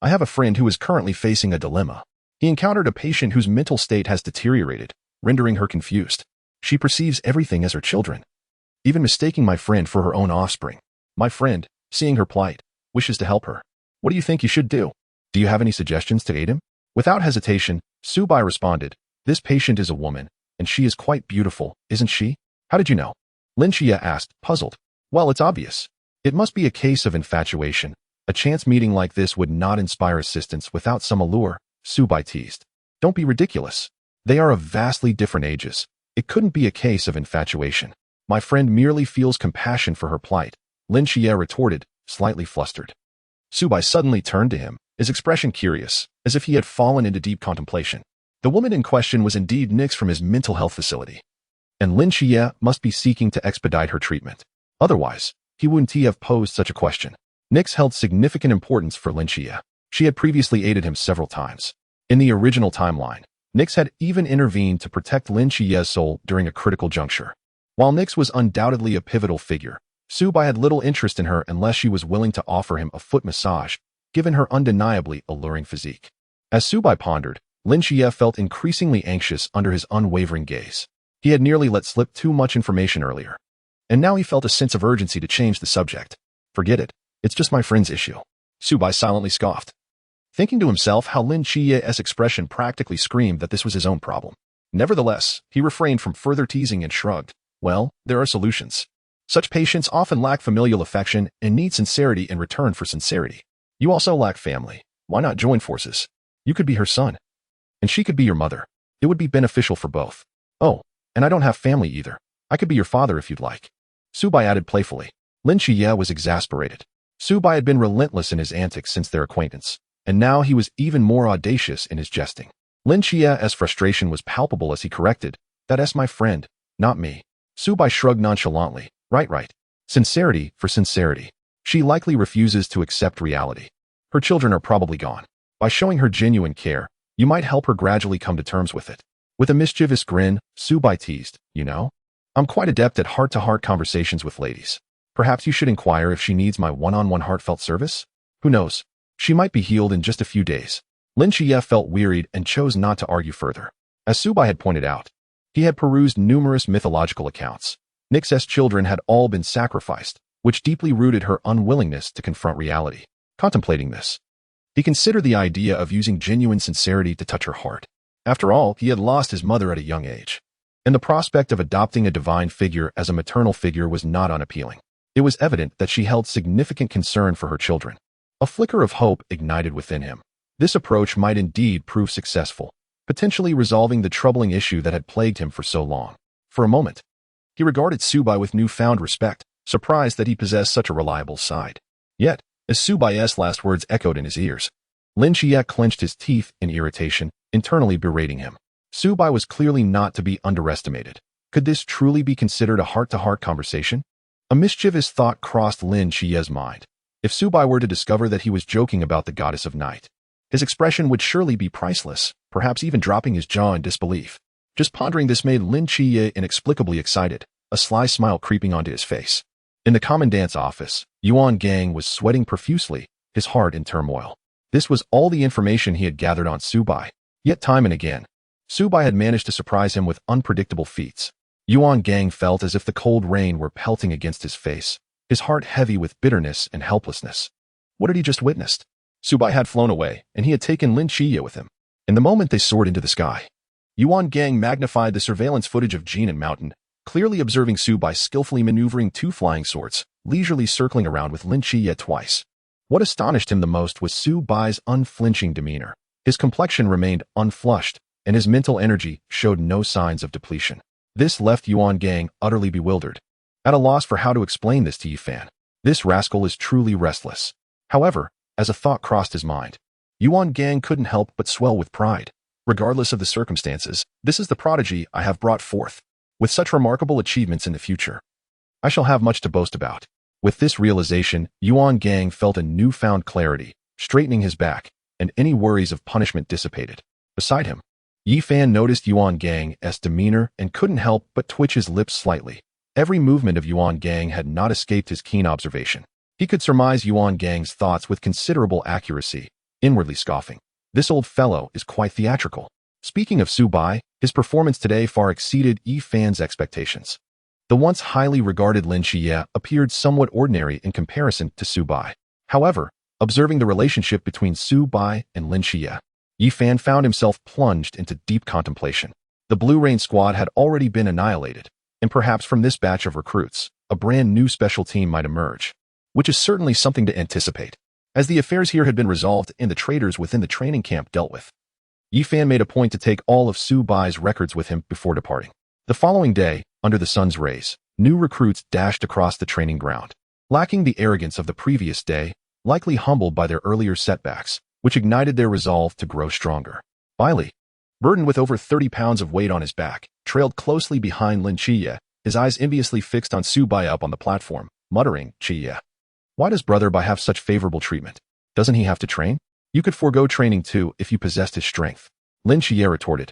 I have a friend who is currently facing a dilemma. He encountered a patient whose mental state has deteriorated, rendering her confused. She perceives everything as her children, even mistaking my friend for her own offspring. My friend, seeing her plight, wishes to help her. What do you think you should do? Do you have any suggestions to aid him? Without hesitation, Subai responded, this patient is a woman, and she is quite beautiful, isn't she? How did you know? Lin Xie asked, puzzled. Well, it's obvious. It must be a case of infatuation. A chance meeting like this would not inspire assistance without some allure, Subai teased. Don't be ridiculous. They are of vastly different ages. It couldn't be a case of infatuation. My friend merely feels compassion for her plight, Lin Xie retorted, slightly flustered. Subai suddenly turned to him, his expression curious, as if he had fallen into deep contemplation. The woman in question was indeed Nix from his mental health facility, and Lin Xie must be seeking to expedite her treatment. Otherwise, he wouldn't have posed such a question. Nix held significant importance for Lin Xie. She had previously aided him several times. In the original timeline, Nix had even intervened to protect Lin Xie's soul during a critical juncture. While Nix was undoubtedly a pivotal figure, Subai had little interest in her unless she was willing to offer him a foot massage, given her undeniably alluring physique. As Subai pondered, Lin Xie felt increasingly anxious under his unwavering gaze. He had nearly let slip too much information earlier, and now he felt a sense of urgency to change the subject. Forget it. It's just my friend's issue. Subai silently scoffed, thinking to himself how Lin Xie's expression practically screamed that this was his own problem. Nevertheless, he refrained from further teasing and shrugged. Well, there are solutions. Such patients often lack familial affection and need sincerity in return for sincerity. You also lack family. Why not join forces? You could be her son, and she could be your mother. It would be beneficial for both. Oh, and I don't have family either. I could be your father if you'd like. Subai added playfully. Lin Xie was exasperated. Subai had been relentless in his antics since their acquaintance, and now he was even more audacious in his jesting. Lin Xie's frustration was palpable as he corrected, that's my friend, not me. Subai shrugged nonchalantly. Right. Sincerity for sincerity. She likely refuses to accept reality. Her children are probably gone. By showing her genuine care, you might help her gradually come to terms with it. With a mischievous grin, Subai teased, you know, I'm quite adept at heart-to-heart conversations with ladies. Perhaps you should inquire if she needs my one-on-one heartfelt service? Who knows? She might be healed in just a few days. Lin Xie felt wearied and chose not to argue further. As Subai had pointed out, he had perused numerous mythological accounts. Nix's children had all been sacrificed, which deeply rooted her unwillingness to confront reality. Contemplating this, he considered the idea of using genuine sincerity to touch her heart. After all, he had lost his mother at a young age, and the prospect of adopting a divine figure as a maternal figure was not unappealing. It was evident that she held significant concern for her children. A flicker of hope ignited within him. This approach might indeed prove successful, potentially resolving the troubling issue that had plagued him for so long. For a moment, he regarded Subai with newfound respect, surprised that he possessed such a reliable side. Yet, as Subai's last words echoed in his ears, Lin Xie clenched his teeth in irritation, internally berating him. Subai was clearly not to be underestimated. Could this truly be considered a heart-to-heart conversation? A mischievous thought crossed Lin Xie's mind. If Subai were to discover that he was joking about the goddess of night, his expression would surely be priceless, perhaps even dropping his jaw in disbelief. Just pondering this made Lin Xie inexplicably excited, a sly smile creeping onto his face. In the commandant's office, Yuan Gang was sweating profusely, his heart in turmoil. This was all the information he had gathered on Subai. Yet time and again, Subai had managed to surprise him with unpredictable feats. Yuan Gang felt as if the cold rain were pelting against his face, his heart heavy with bitterness and helplessness. What had he just witnessed? Subai had flown away, and he had taken Lin Xie with him. In the moment they soared into the sky, Yuan Gang magnified the surveillance footage of Jiangnan Mountain, clearly observing Subai skillfully maneuvering two flying swords, leisurely circling around with Lin Xie twice. What astonished him the most was Subai's unflinching demeanor. His complexion remained unflushed, and his mental energy showed no signs of depletion. This left Yuan Gang utterly bewildered, at a loss for how to explain this to Yifan. This rascal is truly restless. However, as a thought crossed his mind, Yuan Gang couldn't help but swell with pride. Regardless of the circumstances, this is the prodigy I have brought forth. With such remarkable achievements in the future, I shall have much to boast about. With this realization, Yuan Gang felt a newfound clarity, straightening his back, and any worries of punishment dissipated. Beside him, Yifan noticed Yuan Gang's demeanor and couldn't help but twitch his lips slightly. Every movement of Yuan Gang had not escaped his keen observation. He could surmise Yuan Gang's thoughts with considerable accuracy, inwardly scoffing. This old fellow is quite theatrical. Speaking of Subai, his performance today far exceeded Yifan's expectations. The once highly regarded Lin Xie appeared somewhat ordinary in comparison to Su Bai. However, observing the relationship between Su Bai and Lin Xie, Yi Fan found himself plunged into deep contemplation. The Blue Rain squad had already been annihilated, and perhaps from this batch of recruits, a brand new special team might emerge, which is certainly something to anticipate, as the affairs here had been resolved and the traitors within the training camp dealt with. Yi Fan made a point to take all of Su Bai's records with him before departing. The following day, under the sun's rays, new recruits dashed across the training ground. Lacking the arrogance of the previous day, likely humbled by their earlier setbacks, which ignited their resolve to grow stronger. Bai Li, burdened with over 30 pounds of weight on his back, trailed closely behind Lin Xie, his eyes enviously fixed on Su Bai up on the platform, muttering, "Xie, why does Brother Bai have such favorable treatment? Doesn't he have to train? You could forego training too if you possessed his strength," Lin Xie retorted,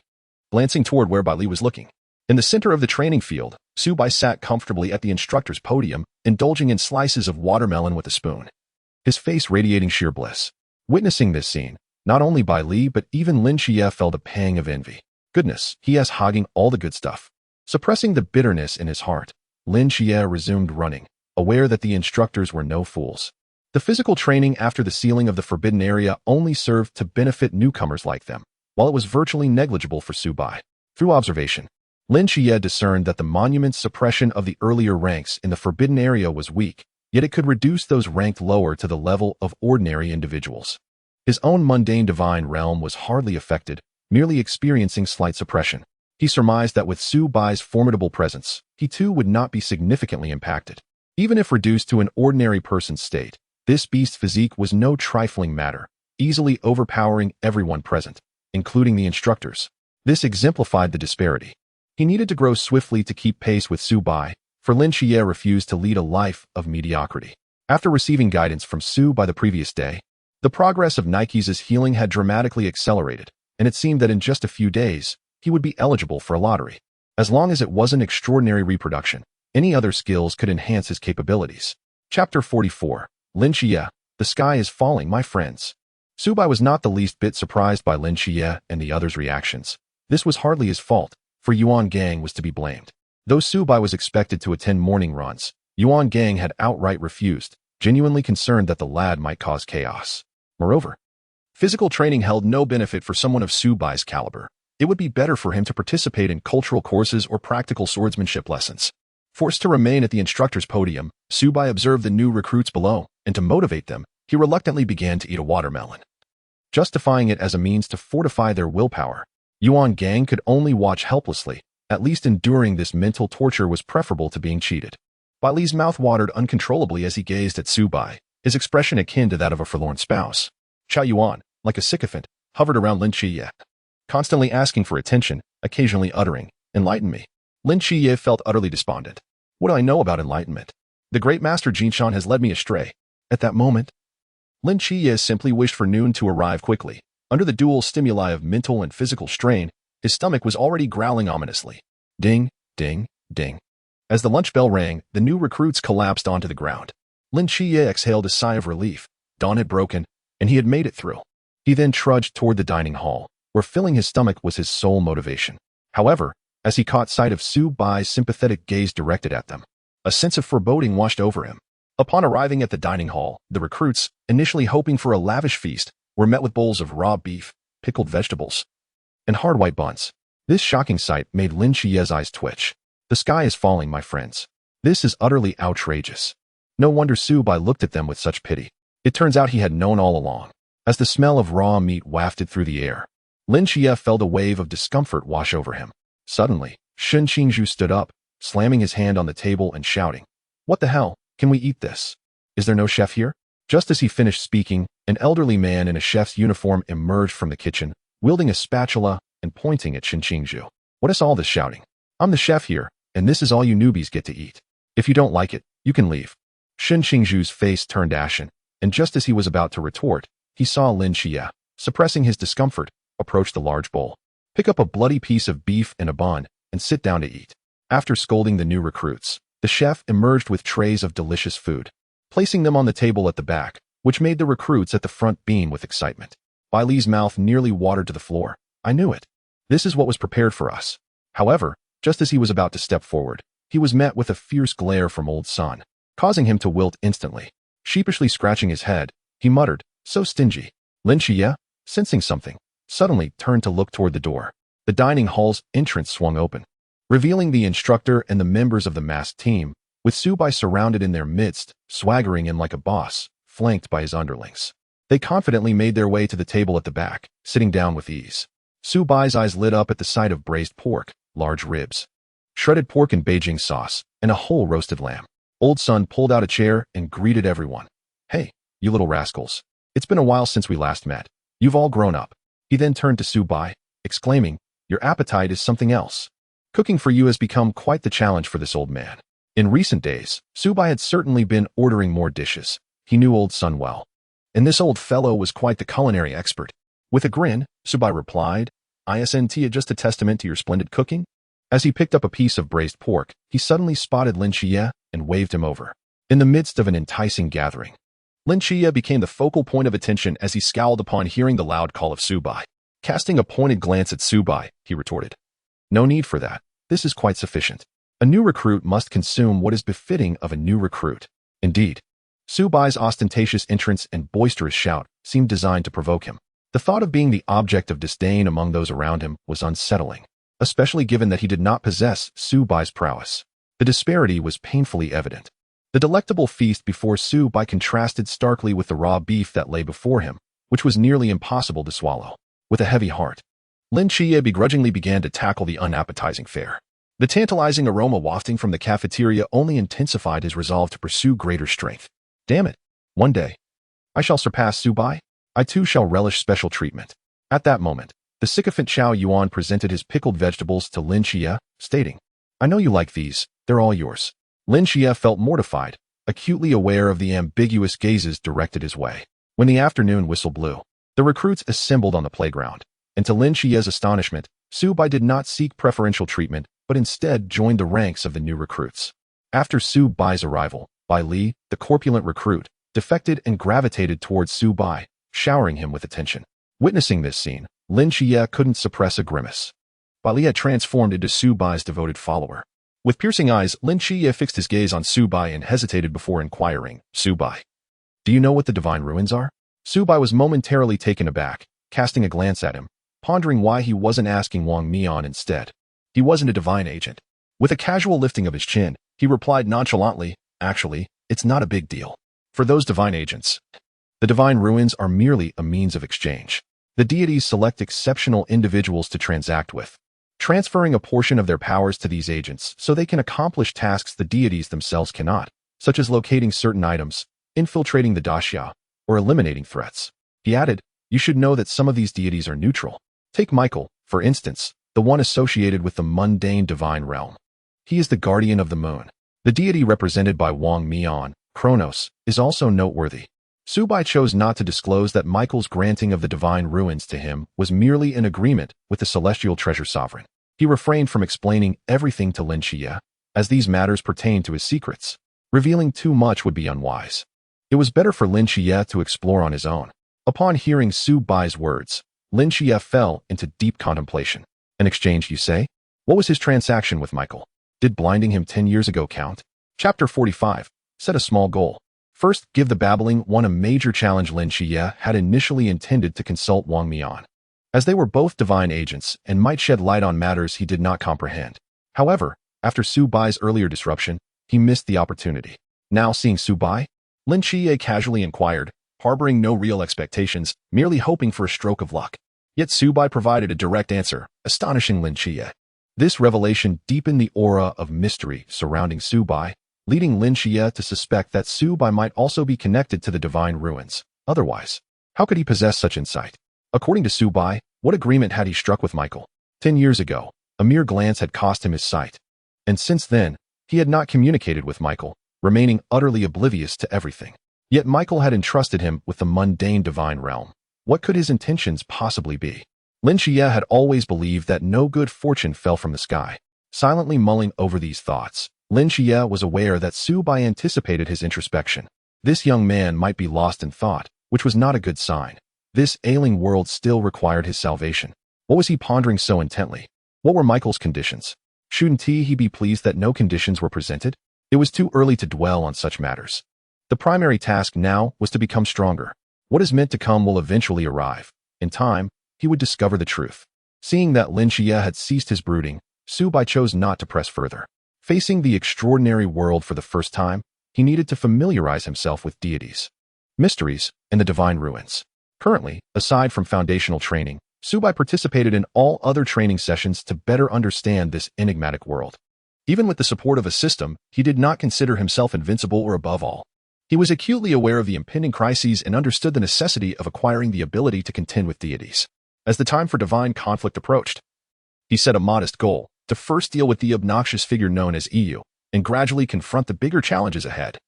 glancing toward where Bai Li was looking. In the center of the training field, Su Bai sat comfortably at the instructor's podium, indulging in slices of watermelon with a spoon, his face radiating sheer bliss. Witnessing this scene, not only Bai Li but even Lin Xie felt a pang of envy. Goodness, he is hogging all the good stuff. Suppressing the bitterness in his heart, Lin Xie resumed running, aware that the instructors were no fools. The physical training after the sealing of the forbidden area only served to benefit newcomers like them, while it was virtually negligible for Su Bai. Through observation, Lin Xie discerned that the monument's suppression of the earlier ranks in the forbidden area was weak, yet it could reduce those ranked lower to the level of ordinary individuals. His own mundane divine realm was hardly affected, merely experiencing slight suppression. He surmised that with Su Bai's formidable presence, he too would not be significantly impacted. Even if reduced to an ordinary person's state, this beast's physique was no trifling matter, easily overpowering everyone present, including the instructors. This exemplified the disparity. He needed to grow swiftly to keep pace with Su Bai, for Lin Xie refused to lead a life of mediocrity. After receiving guidance from Su Bai the previous day, the progress of Nike's healing had dramatically accelerated, and it seemed that in just a few days, he would be eligible for a lottery. As long as it wasn't extraordinary reproduction, any other skills could enhance his capabilities. Chapter 44. Lin Xie, the sky is falling, my friends. Su Bai was not the least bit surprised by Lin Xie and the others' reactions. This was hardly his fault, for Yuan Gang was to be blamed. Though Su Bai was expected to attend morning runs, Yuan Gang had outright refused, genuinely concerned that the lad might cause chaos. Moreover, physical training held no benefit for someone of Su Bai's caliber. It would be better for him to participate in cultural courses or practical swordsmanship lessons. Forced to remain at the instructor's podium, Su Bai observed the new recruits below, and to motivate them, he reluctantly began to eat a watermelon. Justifying it as a means to fortify their willpower, Yuan Gang could only watch helplessly. At least enduring this mental torture was preferable to being cheated. Bai Li's mouth watered uncontrollably as he gazed at Su Bai, his expression akin to that of a forlorn spouse. Chao Yuan, like a sycophant, hovered around Lin Xie, constantly asking for attention, occasionally uttering, "Enlighten me." Lin Xie felt utterly despondent. What do I know about enlightenment? The great master Jinshan has led me astray. At that moment, Lin Xie simply wished for noon to arrive quickly. Under the dual stimuli of mental and physical strain, his stomach was already growling ominously. Ding, ding, ding. As the lunch bell rang, the new recruits collapsed onto the ground. Lin Xie exhaled a sigh of relief. Dawn had broken, and he had made it through. He then trudged toward the dining hall, where filling his stomach was his sole motivation. However, as he caught sight of Su Bai's sympathetic gaze directed at them, a sense of foreboding washed over him. Upon arriving at the dining hall, the recruits, initially hoping for a lavish feast, were met with bowls of raw beef, pickled vegetables, and hard white buns. This shocking sight made Lin Xie's eyes twitch. The sky is falling, my friends. This is utterly outrageous. No wonder Su Bai looked at them with such pity. It turns out he had known all along. As the smell of raw meat wafted through the air, Lin Xie felt a wave of discomfort wash over him. Suddenly, Shen Qingzhu stood up, slamming his hand on the table and shouting, "What the hell? Can we eat this? Is there no chef here?" Just as he finished speaking, an elderly man in a chef's uniform emerged from the kitchen, wielding a spatula and pointing at Shen Qingzhu. "What is all this shouting? I'm the chef here, and this is all you newbies get to eat. If you don't like it, you can leave." Shen Qingzhu's face turned ashen, and just as he was about to retort, he saw Lin Xie, suppressing his discomfort, approach the large bowl, pick up a bloody piece of beef and a bun, and sit down to eat. After scolding the new recruits, the chef emerged with trays of delicious food, placing them on the table at the back, which made the recruits at the front beam with excitement. Bai Li's mouth nearly watered to the floor. "I knew it. This is what was prepared for us." However, just as he was about to step forward, he was met with a fierce glare from Old Sun, causing him to wilt instantly. Sheepishly scratching his head, he muttered, "So stingy." Lin Xie, sensing something, suddenly turned to look toward the door. The dining hall's entrance swung open, revealing the instructor and the members of the masked team, with Su Bai surrounded in their midst, swaggering in like a boss, flanked by his underlings. They confidently made their way to the table at the back, sitting down with ease. Su Bai's eyes lit up at the sight of braised pork, large ribs, shredded pork in Beijing sauce, and a whole roasted lamb. Old Sun pulled out a chair and greeted everyone. "Hey, you little rascals. It's been a while since we last met. You've all grown up." He then turned to Su Bai, exclaiming, "Your appetite is something else." Cooking for you has become quite the challenge for this old man. In recent days, Su Bai had certainly been ordering more dishes. He knew Old Sun well, and this old fellow was quite the culinary expert. With a grin, Su Bai replied, "Isn't it just a testament to your splendid cooking?" As he picked up a piece of braised pork, he suddenly spotted Lin Xie and waved him over. In the midst of an enticing gathering, Lin Xie became the focal point of attention as he scowled upon hearing the loud call of Su Bai. Casting a pointed glance at Su Bai, he retorted, "No need for that. This is quite sufficient. A new recruit must consume what is befitting of a new recruit." Indeed, Su Bai's ostentatious entrance and boisterous shout seemed designed to provoke him. The thought of being the object of disdain among those around him was unsettling, especially given that he did not possess Su Bai's prowess. The disparity was painfully evident. The delectable feast before Su Bai contrasted starkly with the raw beef that lay before him, which was nearly impossible to swallow. With a heavy heart, Lin Xie begrudgingly began to tackle the unappetizing fare. The tantalizing aroma wafting from the cafeteria only intensified his resolve to pursue greater strength. Damn it! One day, I shall surpass Su Bai. I too shall relish special treatment. At that moment, the sycophant Xiao Yuan presented his pickled vegetables to Lin Xie, stating, "I know you like these, they're all yours." Lin Xie felt mortified, acutely aware of the ambiguous gazes directed his way. When the afternoon whistle blew, the recruits assembled on the playground, and to Lin Xie's astonishment, Su Bai did not seek preferential treatment, but instead joined the ranks of the new recruits. After Su Bai's arrival, Bai Li, the corpulent recruit, defected and gravitated towards Su Bai, showering him with attention. Witnessing this scene, Lin Xie couldn't suppress a grimace. Bai Li had transformed into Su Bai's devoted follower. With piercing eyes, Lin Xie fixed his gaze on Su Bai and hesitated before inquiring, "Su Bai, do you know what the divine ruins are?" Su Bai was momentarily taken aback, casting a glance at him, pondering why he wasn't asking Wang Mian instead. He wasn't a divine agent. With a casual lifting of his chin, he replied nonchalantly, "Actually, it's not a big deal. For those divine agents, the divine ruins are merely a means of exchange. The deities select exceptional individuals to transact with, transferring a portion of their powers to these agents so they can accomplish tasks the deities themselves cannot, such as locating certain items, infiltrating the daxia, or eliminating threats." He added, "You should know that some of these deities are neutral. Take Michael, for instance, the one associated with the mundane divine realm. He is the guardian of the moon. The deity represented by Wang Mian, Kronos, is also noteworthy." Su Bai chose not to disclose that Michael's granting of the divine ruins to him was merely an agreement with the celestial treasure sovereign. He refrained from explaining everything to Lin Xie, as these matters pertained to his secrets. Revealing too much would be unwise. It was better for Lin Xie to explore on his own. Upon hearing Su Bai's words, Lin Xie fell into deep contemplation. An exchange, you say? What was his transaction with Michael? Did blinding him 10 years ago count? Chapter 45. Set a small goal. First, give the babbling one a major challenge. Lin Xie had initially intended to consult Wang Mian, as they were both divine agents and might shed light on matters he did not comprehend. However, after Su Bai's earlier disruption, he missed the opportunity. Now seeing Su Bai, Lin Xie casually inquired, harboring no real expectations, merely hoping for a stroke of luck. Yet Su Bai provided a direct answer, astonishing Lin Xie. This revelation deepened the aura of mystery surrounding Su Bai, leading Lin Xie to suspect that Su Bai might also be connected to the divine ruins. Otherwise, how could he possess such insight? According to Su Bai, what agreement had he struck with Michael? 10 years ago, a mere glance had cost him his sight. And since then, he had not communicated with Michael, remaining utterly oblivious to everything. Yet Michael had entrusted him with the mundane divine realm. What could his intentions possibly be? Lin Xie had always believed that no good fortune fell from the sky. Silently mulling over these thoughts, Lin Xie was aware that Su Bai anticipated his introspection. This young man might be lost in thought, which was not a good sign. This ailing world still required his salvation. What was he pondering so intently? What were Michael's conditions? Shouldn't he be pleased that no conditions were presented? It was too early to dwell on such matters. The primary task now was to become stronger. What is meant to come will eventually arrive. In time, he would discover the truth. Seeing that Lin Xie had ceased his brooding, Su Bai chose not to press further. Facing the extraordinary world for the first time, he needed to familiarize himself with deities, mysteries, and the divine ruins. Currently, aside from foundational training, Su Bai participated in all other training sessions to better understand this enigmatic world. Even with the support of a system, he did not consider himself invincible or above all. He was acutely aware of the impending crises and understood the necessity of acquiring the ability to contend with deities. As the time for divine conflict approached, he set a modest goal, to first deal with the obnoxious figure known as EU, and gradually confront the bigger challenges ahead.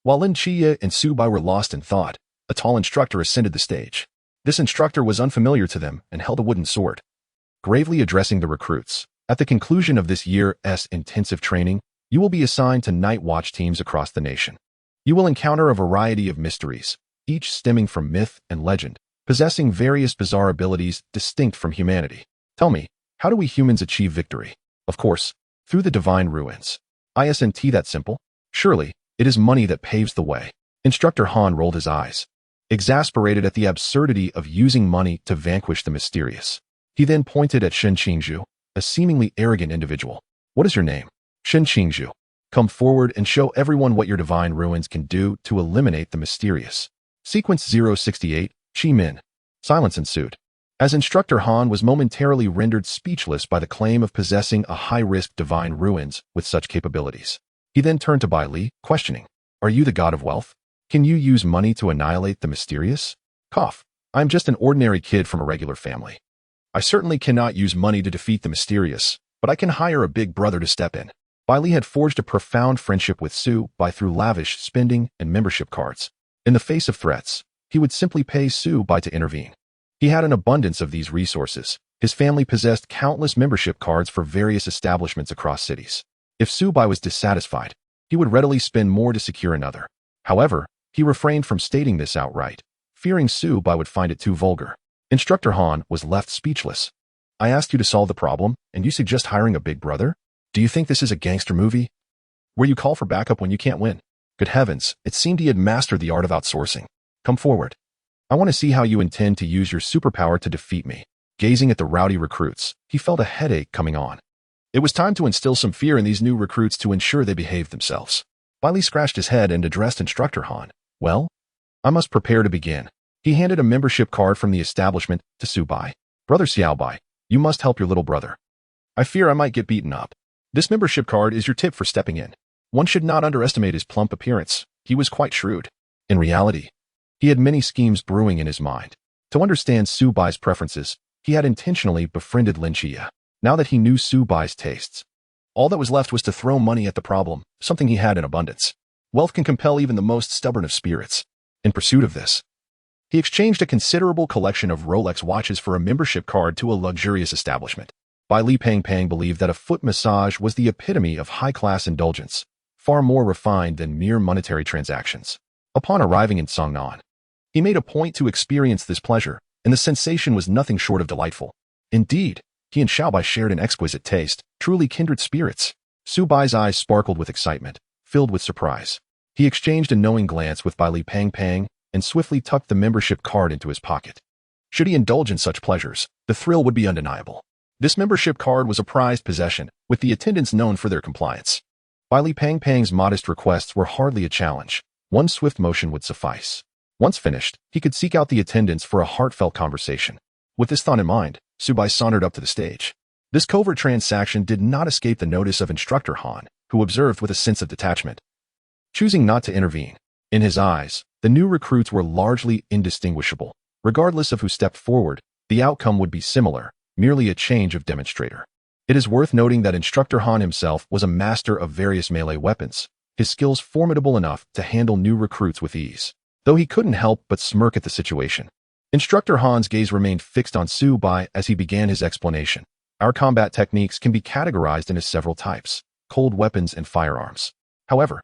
While Lin Xie and Su Bai were lost in thought, a tall instructor ascended the stage. This instructor was unfamiliar to them and held a wooden sword. Gravely addressing the recruits, at the conclusion of this year's intensive training, you will be assigned to Nightwatch teams across the nation. You will encounter a variety of mysteries, each stemming from myth and legend, possessing various bizarre abilities distinct from humanity. Tell me, how do we humans achieve victory? Of course, through the divine ruins. Isn't that simple? Surely, it is money that paves the way. Instructor Han rolled his eyes, exasperated at the absurdity of using money to vanquish the mysterious. He then pointed at Shen Qingzhu, a seemingly arrogant individual. What is your name? Shen Qingzhu. Come forward and show everyone what your divine ruins can do to eliminate the mysterious. Sequence 068, Qi Min. Silence ensued, as Instructor Han was momentarily rendered speechless by the claim of possessing a high-risk divine ruins with such capabilities. He then turned to Bai Li, questioning, "Are you the god of wealth? Can you use money to annihilate the mysterious?" Cough. I'm just an ordinary kid from a regular family. I certainly cannot use money to defeat the mysterious, but I can hire a big brother to step in. Bai Li had forged a profound friendship with Su Bai through lavish spending and membership cards. In the face of threats, he would simply pay Su Bai to intervene. He had an abundance of these resources. His family possessed countless membership cards for various establishments across cities. If Su Bai was dissatisfied, he would readily spend more to secure another. However, he refrained from stating this outright, fearing Su Bai would find it too vulgar. Instructor Han was left speechless. I asked you to solve the problem, and you suggest hiring a big brother? Do you think this is a gangster movie, where you call for backup when you can't win? Good heavens, it seemed he had mastered the art of outsourcing. Come forward. I want to see how you intend to use your superpower to defeat me. Gazing at the rowdy recruits, he felt a headache coming on. It was time to instill some fear in these new recruits to ensure they behaved themselves. Bai Li scratched his head and addressed Instructor Han. Well, I must prepare to begin. He handed a membership card from the establishment to Su Bai. Brother Xiao Bai, you must help your little brother. I fear I might get beaten up. This membership card is your tip for stepping in. One should not underestimate his plump appearance. He was quite shrewd. In reality, he had many schemes brewing in his mind. To understand Su Bai's preferences, he had intentionally befriended Lin Xie. Now that he knew Su Bai's tastes, all that was left was to throw money at the problem, something he had in abundance. Wealth can compel even the most stubborn of spirits. In pursuit of this, he exchanged a considerable collection of Rolex watches for a membership card to a luxurious establishment. Bai Li Pangpang believed that a foot massage was the epitome of high-class indulgence, far more refined than mere monetary transactions. Upon arriving in Songnan, he made a point to experience this pleasure, and the sensation was nothing short of delightful. Indeed, he and Xiao Bai shared an exquisite taste, truly kindred spirits. Su Bai's eyes sparkled with excitement, filled with surprise. He exchanged a knowing glance with Bai Li Pangpang and swiftly tucked the membership card into his pocket. Should he indulge in such pleasures, the thrill would be undeniable. This membership card was a prized possession, with the attendants known for their compliance. Bai Li Pangpang's modest requests were hardly a challenge. One swift motion would suffice. Once finished, he could seek out the attendants for a heartfelt conversation. With this thought in mind, Su Bai sauntered up to the stage. This covert transaction did not escape the notice of Instructor Han, who observed with a sense of detachment, choosing not to intervene. In his eyes, the new recruits were largely indistinguishable. Regardless of who stepped forward, the outcome would be similar, merely a change of demonstrator. It is worth noting that Instructor Han himself was a master of various melee weapons, his skills formidable enough to handle new recruits with ease. Though he couldn't help but smirk at the situation. Instructor Han's gaze remained fixed on Su Bai as he began his explanation. Our combat techniques can be categorized into several types: cold weapons and firearms. However,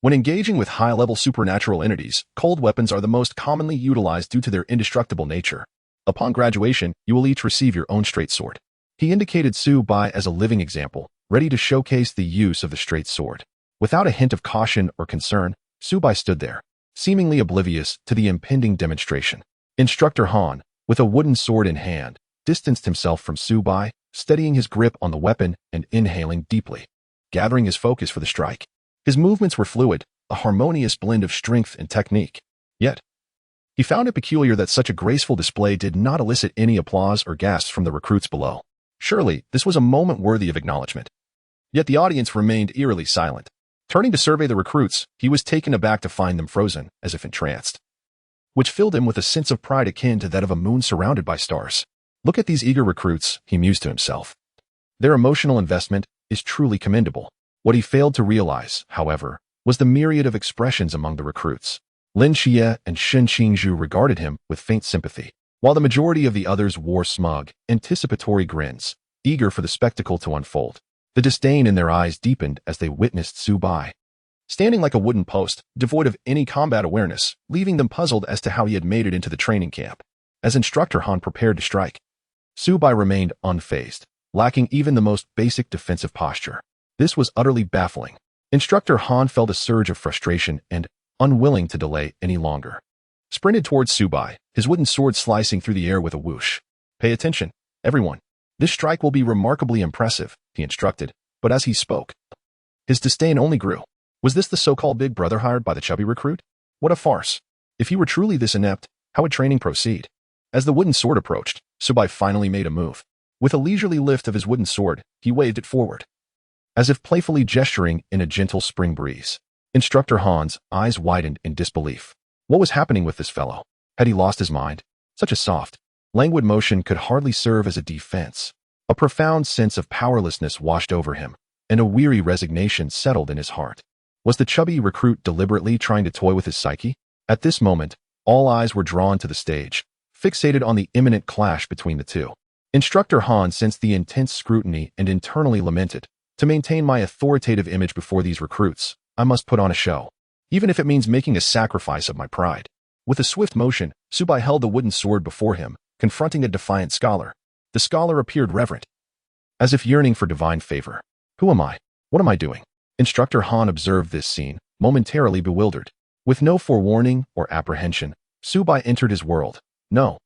when engaging with high-level supernatural entities, cold weapons are the most commonly utilized due to their indestructible nature. Upon graduation, you will each receive your own straight sword. He indicated Su Bai as a living example, ready to showcase the use of the straight sword. Without a hint of caution or concern, Subai stood there, seemingly oblivious to the impending demonstration. Instructor Han, with a wooden sword in hand, distanced himself from Subai, steadying his grip on the weapon and inhaling deeply, gathering his focus for the strike. His movements were fluid, a harmonious blend of strength and technique. Yet, he found it peculiar that such a graceful display did not elicit any applause or gasps from the recruits below. Surely, this was a moment worthy of acknowledgement. Yet the audience remained eerily silent. Turning to survey the recruits, he was taken aback to find them frozen, as if entranced, which filled him with a sense of pride akin to that of a moon surrounded by stars. Look at these eager recruits, he mused to himself. Their emotional investment is truly commendable. What he failed to realize, however, was the myriad of expressions among the recruits. Lin Xie and Shen Qingzhu regarded him with faint sympathy, while the majority of the others wore smug, anticipatory grins, eager for the spectacle to unfold. The disdain in their eyes deepened as they witnessed Subai, standing like a wooden post, devoid of any combat awareness, leaving them puzzled as to how he had made it into the training camp. As Instructor Han prepared to strike, Subai remained unfazed, lacking even the most basic defensive posture. This was utterly baffling. Instructor Han felt a surge of frustration and, unwilling to delay any longer, sprinted towards Subai, his wooden sword slicing through the air with a whoosh. Pay attention, everyone. This strike will be remarkably impressive, he instructed, but as he spoke, his disdain only grew. Was this the so-called big brother hired by the chubby recruit? What a farce. If he were truly this inept, how would training proceed? As the wooden sword approached, Subai finally made a move. With a leisurely lift of his wooden sword, he waved it forward, as if playfully gesturing in a gentle spring breeze. Instructor Han's eyes widened in disbelief. What was happening with this fellow? Had he lost his mind? Such a soft, languid motion could hardly serve as a defense. A profound sense of powerlessness washed over him, and a weary resignation settled in his heart. Was the chubby recruit deliberately trying to toy with his psyche? At this moment, all eyes were drawn to the stage, fixated on the imminent clash between the two. Instructor Han sensed the intense scrutiny and internally lamented, "To maintain my authoritative image before these recruits, I must put on a show, even if it means making a sacrifice of my pride." With a swift motion, Subai held the wooden sword before him, confronting a defiant scholar. The scholar appeared reverent, as if yearning for divine favor. Who am I? What am I doing? Instructor Han observed this scene, momentarily bewildered. With no forewarning or apprehension, Subai entered his world. No,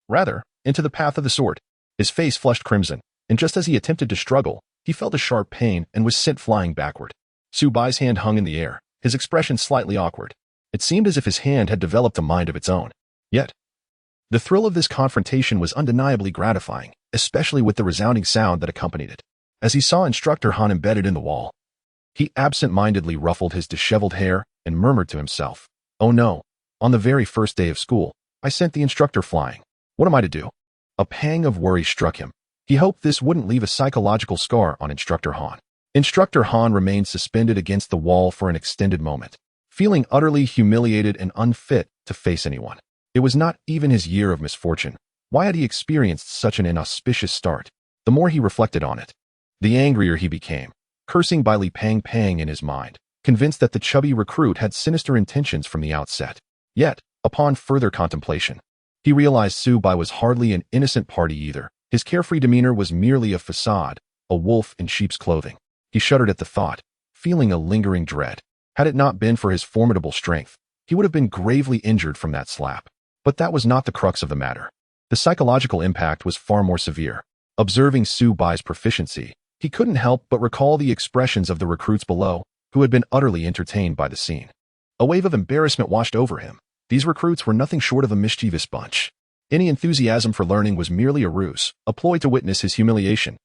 rather, into the path of the sword. His face flushed crimson, and just as he attempted to struggle, he felt a sharp pain and was sent flying backward. Subai's hand hung in the air, his expression slightly awkward. It seemed as if his hand had developed a mind of its own. Yet, the thrill of this confrontation was undeniably gratifying, especially with the resounding sound that accompanied it. As he saw Instructor Han embedded in the wall, he absent-mindedly ruffled his disheveled hair and murmured to himself, "Oh no, on the very first day of school, I sent the instructor flying. What am I to do?" A pang of worry struck him. He hoped this wouldn't leave a psychological scar on Instructor Han. Instructor Han remained suspended against the wall for an extended moment, feeling utterly humiliated and unfit to face anyone. It was not even his year of misfortune. Why had he experienced such an inauspicious start? The more he reflected on it, the angrier he became, cursing Bai Li Pang Pang in his mind, convinced that the chubby recruit had sinister intentions from the outset. Yet, upon further contemplation, he realized Subai was hardly an innocent party either. His carefree demeanor was merely a facade, a wolf in sheep's clothing. He shuddered at the thought, feeling a lingering dread. Had it not been for his formidable strength, he would have been gravely injured from that slap. But that was not the crux of the matter. The psychological impact was far more severe. Observing Subai's proficiency, he couldn't help but recall the expressions of the recruits below, who had been utterly entertained by the scene. A wave of embarrassment washed over him. These recruits were nothing short of a mischievous bunch. Any enthusiasm for learning was merely a ruse, a ploy to witness his humiliation.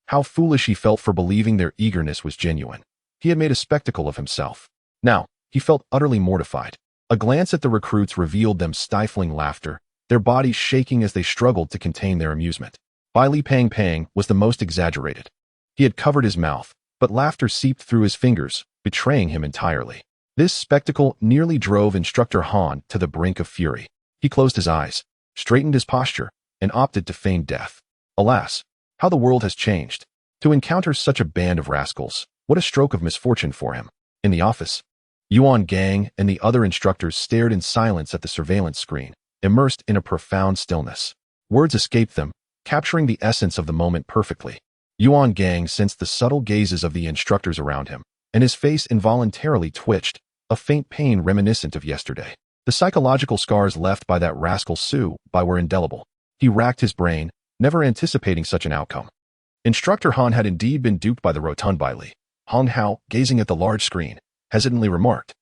How foolish he felt for believing their eagerness was genuine. He had made a spectacle of himself. Now, he felt utterly mortified. A glance at the recruits revealed them stifling laughter, their bodies shaking as they struggled to contain their amusement. Bai Li Pang Pang was the most exaggerated. He had covered his mouth, but laughter seeped through his fingers, betraying him entirely. This spectacle nearly drove Instructor Han to the brink of fury. He closed his eyes, straightened his posture, and opted to feign death. Alas, how the world has changed. To encounter such a band of rascals, what a stroke of misfortune for him. In the office, Yuan Gang and the other instructors stared in silence at the surveillance screen, immersed in a profound stillness. Words escaped them, capturing the essence of the moment perfectly. Yuan Gang sensed the subtle gazes of the instructors around him, and his face involuntarily twitched, a faint pain reminiscent of yesterday. The psychological scars left by that rascal Su Bai were indelible. He racked his brain, never anticipating such an outcome. Instructor Han had indeed been duped by the rotund Bai Li. Hong Hao, gazing at the large screen, hesitantly remarked,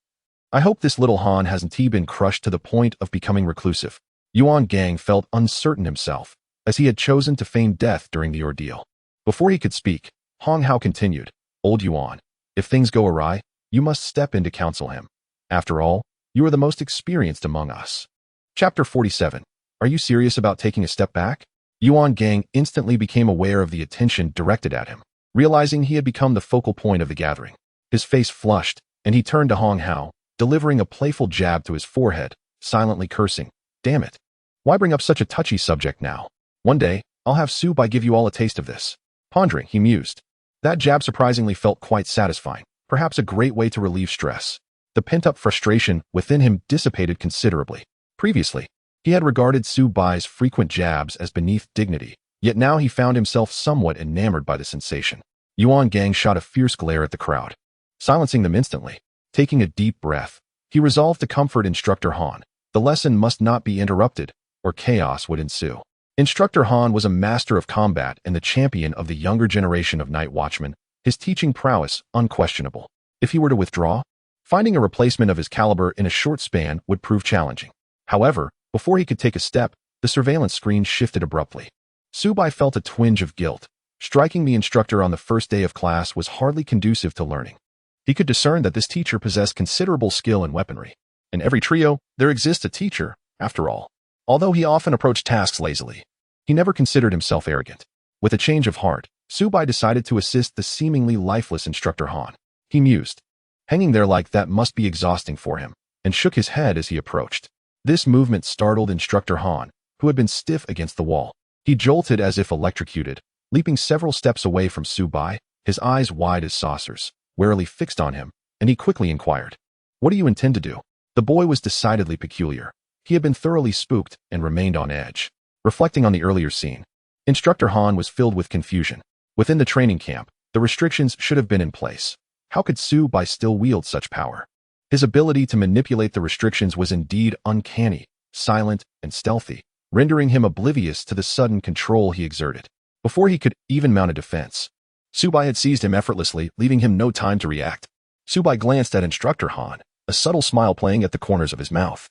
"I hope this little Han hasn't been crushed to the point of becoming reclusive." Yuan Gang felt uncertain himself, as he had chosen to feign death during the ordeal. Before he could speak, Hong Hao continued, "Old Yuan, if things go awry, you must step in to counsel him. After all, you are the most experienced among us." Chapter 47. Are you serious about taking a step back? Yuan Gang instantly became aware of the attention directed at him, realizing he had become the focal point of the gathering. His face flushed, and he turned to Hong Hao, delivering a playful jab to his forehead, silently cursing, "Damn it. Why bring up such a touchy subject now? One day, I'll have Su Bai give you all a taste of this." Pondering, he mused. That jab surprisingly felt quite satisfying, perhaps a great way to relieve stress. The pent-up frustration within him dissipated considerably. Previously, he had regarded Su Bai's frequent jabs as beneath dignity, yet now he found himself somewhat enamored by the sensation. Yuan Gang shot a fierce glare at the crowd, silencing them instantly. Taking a deep breath, he resolved to comfort Instructor Han. The lesson must not be interrupted, or chaos would ensue. Instructor Han was a master of combat and the champion of the younger generation of night watchmen, his teaching prowess unquestionable. If he were to withdraw, finding a replacement of his caliber in a short span would prove challenging. However, before he could take a step, the surveillance screen shifted abruptly. Su Bai felt a twinge of guilt. Striking the instructor on the first day of class was hardly conducive to learning. He could discern that this teacher possessed considerable skill in weaponry. In every trio, there exists a teacher, after all. Although he often approached tasks lazily, he never considered himself arrogant. With a change of heart, Su Bai decided to assist the seemingly lifeless Instructor Han. He mused. Hanging there like that must be exhausting for him, and shook his head as he approached. This movement startled Instructor Han, who had been stiff against the wall. He jolted as if electrocuted, leaping several steps away from Su Bai, his eyes wide as saucers, warily fixed on him, and he quickly inquired, "What do you intend to do?" The boy was decidedly peculiar. He had been thoroughly spooked and remained on edge. Reflecting on the earlier scene, Instructor Han was filled with confusion. Within the training camp, the restrictions should have been in place. How could Su Bai still wield such power? His ability to manipulate the restrictions was indeed uncanny, silent, and stealthy, rendering him oblivious to the sudden control he exerted. Before he could even mount a defense, Su Bai had seized him effortlessly, leaving him no time to react. Su Bai glanced at Instructor Han, a subtle smile playing at the corners of his mouth,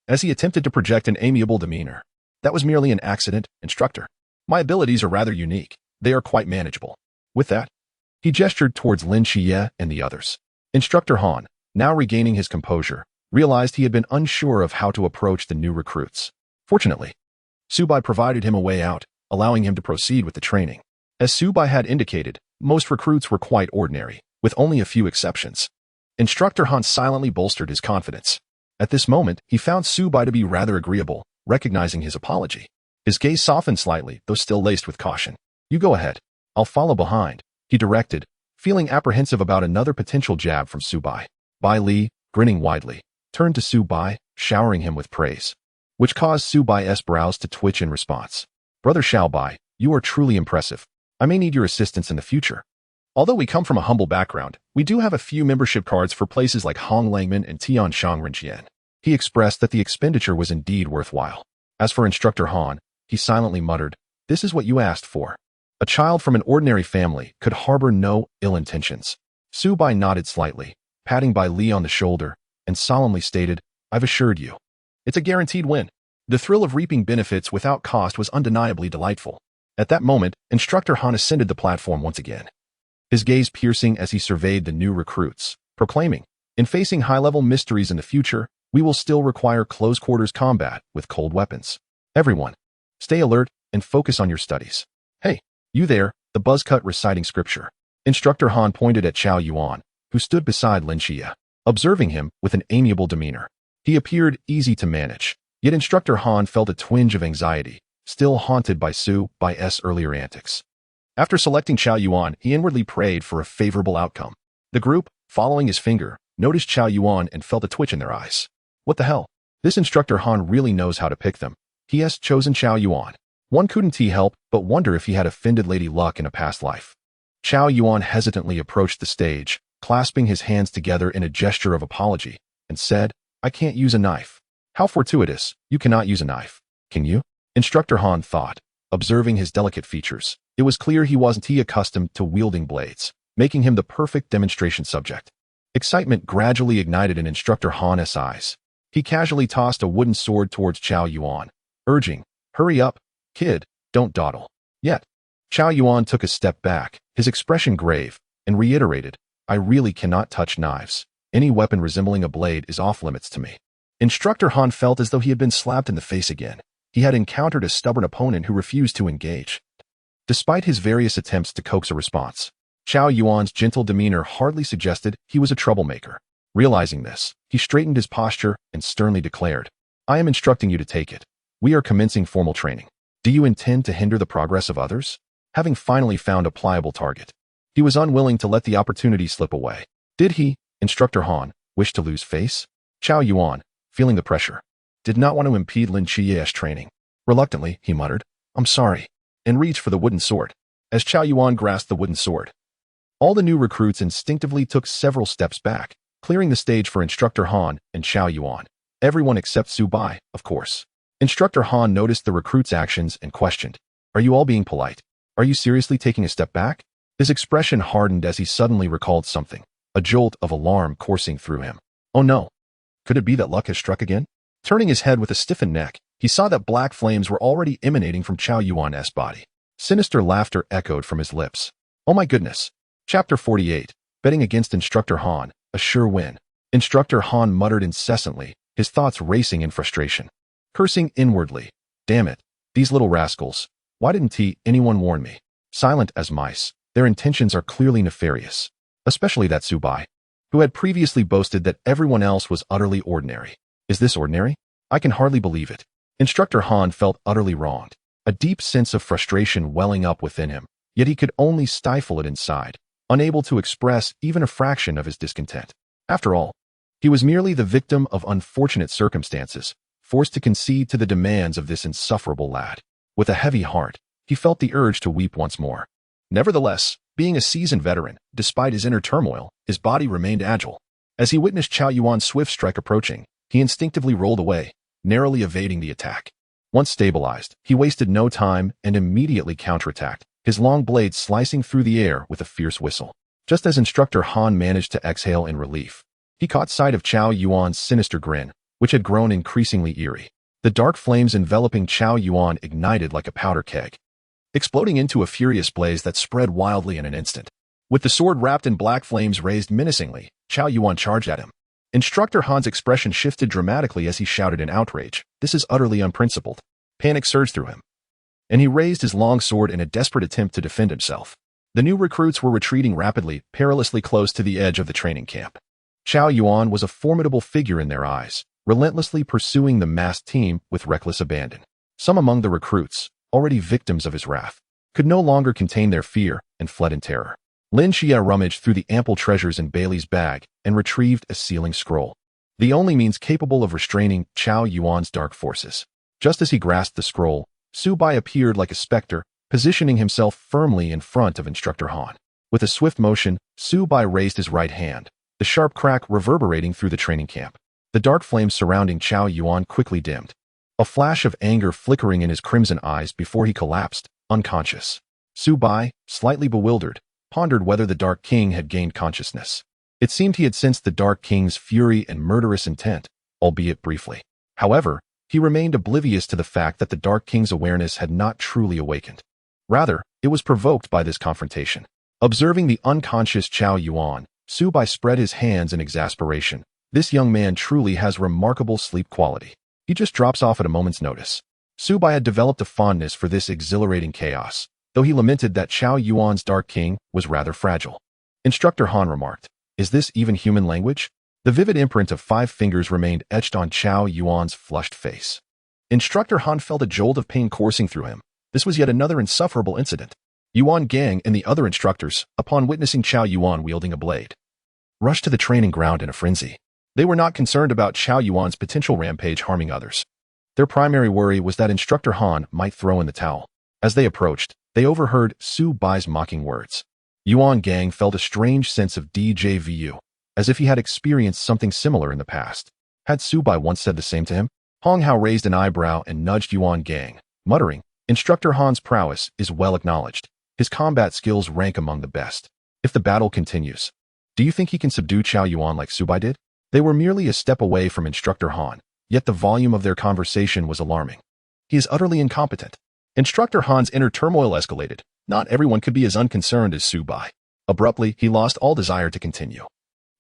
as he attempted to project an amiable demeanor. "That was merely an accident, Instructor. My abilities are rather unique. They are quite manageable." With that, he gestured towards Lin Xie and the others. Instructor Han, now regaining his composure, realized he had been unsure of how to approach the new recruits. Fortunately, Su Bai provided him a way out, allowing him to proceed with the training. As Su Bai had indicated, most recruits were quite ordinary, with only a few exceptions. Instructor Han silently bolstered his confidence. At this moment, he found Su Bai to be rather agreeable, recognizing his apology. His gaze softened slightly, though still laced with caution. "You go ahead. I'll follow behind," he directed, feeling apprehensive about another potential jab from Su Bai. Bai Li, grinning widely, turned to Su Bai, showering him with praise, which caused Su Bai's brows to twitch in response. "Brother Xiao Bai, you are truly impressive. I may need your assistance in the future. Although we come from a humble background, we do have a few membership cards for places like Hong Langman and Tianshang Renqian." He expressed that the expenditure was indeed worthwhile. As for Instructor Han, he silently muttered, "This is what you asked for." A child from an ordinary family could harbor no ill intentions. Su Bai nodded slightly, patting Bai Li on the shoulder, and solemnly stated, "I've assured you. It's a guaranteed win." The thrill of reaping benefits without cost was undeniably delightful. At that moment, Instructor Han ascended the platform once again, his gaze piercing as he surveyed the new recruits, proclaiming, "In facing high-level mysteries in the future, we will still require close-quarters combat with cold weapons. Everyone, stay alert and focus on your studies. Hey, you there," the buzzcut reciting scripture. Instructor Han pointed at Chao Yuan, who stood beside Lin Xie, observing him with an amiable demeanor. He appeared easy to manage, yet Instructor Han felt a twinge of anxiety, still haunted by Su Bai's earlier antics. After selecting Chao Yuan, he inwardly prayed for a favorable outcome. The group, following his finger, noticed Chao Yuan and felt a twitch in their eyes. What the hell? This Instructor Han really knows how to pick them. He has chosen Chao Yuan. One couldn't help but wonder if he had offended Lady Luck in a past life. Zhao Yuan hesitantly approached the stage, clasping his hands together in a gesture of apology, and said, "I can't use a knife." "How fortuitous, you cannot use a knife. Can you?" Instructor Han thought, observing his delicate features. It was clear he wasn't accustomed to wielding blades, making him the perfect demonstration subject. Excitement gradually ignited in Instructor Han's eyes. He casually tossed a wooden sword towards Zhao Yuan, urging, "Hurry up, kid, don't dawdle." Yet, Zhao Yuan took a step back, his expression grave, and reiterated, "I really cannot touch knives. Any weapon resembling a blade is off-limits to me." Instructor Han felt as though he had been slapped in the face again. He had encountered a stubborn opponent who refused to engage. Despite his various attempts to coax a response, Zhao Yuan's gentle demeanor hardly suggested he was a troublemaker. Realizing this, he straightened his posture and sternly declared, "I am instructing you to take it. We are commencing formal training. Do you intend to hinder the progress of others?" Having finally found a pliable target, he was unwilling to let the opportunity slip away. Did he, Instructor Han, wish to lose face? Zhao Yuan, feeling the pressure, did not want to impede Lin Qiye's training. Reluctantly, he muttered, "I'm sorry," and reached for the wooden sword. As Zhao Yuan grasped the wooden sword, all the new recruits instinctively took several steps back, clearing the stage for Instructor Han and Zhao Yuan. Everyone except Su Bai, of course. Instructor Han noticed the recruits' actions and questioned, "Are you all being polite? Are you seriously taking a step back?" His expression hardened as he suddenly recalled something, a jolt of alarm coursing through him. Oh no! Could it be that luck has struck again? Turning his head with a stiffened neck, he saw that black flames were already emanating from Zhao Yuan's body. Sinister laughter echoed from his lips. Oh my goodness! Chapter 48, Betting Against Instructor Han, a Sure Win. Instructor Han muttered incessantly, his thoughts racing in frustration. Cursing inwardly, "Damn it, these little rascals. Why didn't anyone warn me?" Silent as mice, their intentions are clearly nefarious. Especially that Su Bai, who had previously boasted that everyone else was utterly ordinary. Is this ordinary? I can hardly believe it. Instructor Han felt utterly wronged, a deep sense of frustration welling up within him, yet he could only stifle it inside, unable to express even a fraction of his discontent. After all, he was merely the victim of unfortunate circumstances, forced to concede to the demands of this insufferable lad. With a heavy heart, he felt the urge to weep once more. Nevertheless, being a seasoned veteran, despite his inner turmoil, his body remained agile. As he witnessed Zhao Yuan's swift strike approaching, he instinctively rolled away, narrowly evading the attack. Once stabilized, he wasted no time and immediately counterattacked, his long blade slicing through the air with a fierce whistle. Just as Instructor Han managed to exhale in relief, he caught sight of Zhao Yuan's sinister grin, which had grown increasingly eerie. The dark flames enveloping Zhao Yuan ignited like a powder keg, exploding into a furious blaze that spread wildly in an instant. With the sword wrapped in black flames raised menacingly, Zhao Yuan charged at him. Instructor Han's expression shifted dramatically as he shouted in outrage, "This is utterly unprincipled." Panic surged through him, and he raised his long sword in a desperate attempt to defend himself. The new recruits were retreating rapidly, perilously close to the edge of the training camp. Zhao Yuan was a formidable figure in their eyes, relentlessly pursuing the masked team with reckless abandon. Some among the recruits, already victims of his wrath, could no longer contain their fear and fled in terror. Lin Xie rummaged through the ample treasures in Bailey's bag and retrieved a sealing scroll, the only means capable of restraining Zhao Yuan's dark forces. Just as he grasped the scroll, Su Bai appeared like a specter, positioning himself firmly in front of Instructor Han. With a swift motion, Su Bai raised his right hand, the sharp crack reverberating through the training camp. The dark flames surrounding Zhao Yuan quickly dimmed, a flash of anger flickering in his crimson eyes before he collapsed, unconscious. Su Bai, slightly bewildered, pondered whether the Dark King had gained consciousness. It seemed he had sensed the Dark King's fury and murderous intent, albeit briefly. However, he remained oblivious to the fact that the Dark King's awareness had not truly awakened. Rather, it was provoked by this confrontation. Observing the unconscious Zhao Yuan, Su Bai spread his hands in exasperation. This young man truly has remarkable sleep quality. He just drops off at a moment's notice. Su Bai had developed a fondness for this exhilarating chaos, though he lamented that Zhao Yuan's Dark King was rather fragile. Instructor Han remarked, "Is this even human language?" The vivid imprint of 5 fingers remained etched on Zhao Yuan's flushed face. Instructor Han felt a jolt of pain coursing through him. This was yet another insufferable incident. Yuan Gang and the other instructors, upon witnessing Zhao Yuan wielding a blade, rushed to the training ground in a frenzy. They were not concerned about Zhao Yuan's potential rampage harming others. Their primary worry was that Instructor Han might throw in the towel. As they approached, they overheard Su Bai's mocking words. Yuan Gang felt a strange sense of deja vu, as if he had experienced something similar in the past. Had Su Bai once said the same to him? Hong Hao raised an eyebrow and nudged Yuan Gang, muttering, Instructor Han's prowess is well acknowledged. His combat skills rank among the best. If the battle continues, do you think he can subdue Qiao Yuan like Su Bai did? They were merely a step away from Instructor Han, yet the volume of their conversation was alarming. He is utterly incompetent. Instructor Han's inner turmoil escalated. Not everyone could be as unconcerned as Su Bai. Abruptly, he lost all desire to continue.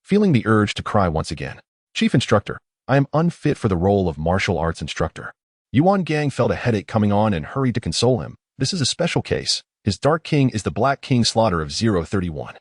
Feeling the urge to cry once again, Chief Instructor, I am unfit for the role of martial arts instructor. Yuan Gang felt a headache coming on and hurried to console him. This is a special case. His Dark King is the Black King Slaughter of 031.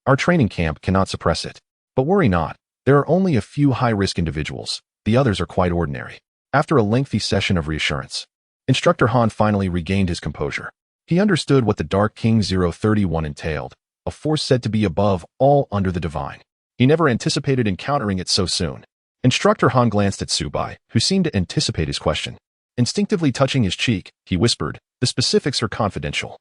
Our training camp cannot suppress it. But worry not. There are only a few high-risk individuals. The others are quite ordinary. After a lengthy session of reassurance, Instructor Han finally regained his composure. He understood what the Dark King 031 entailed, a force said to be above all under the divine. He never anticipated encountering it so soon. Instructor Han glanced at Su Bai, who seemed to anticipate his question. Instinctively touching his cheek, he whispered, the specifics are confidential.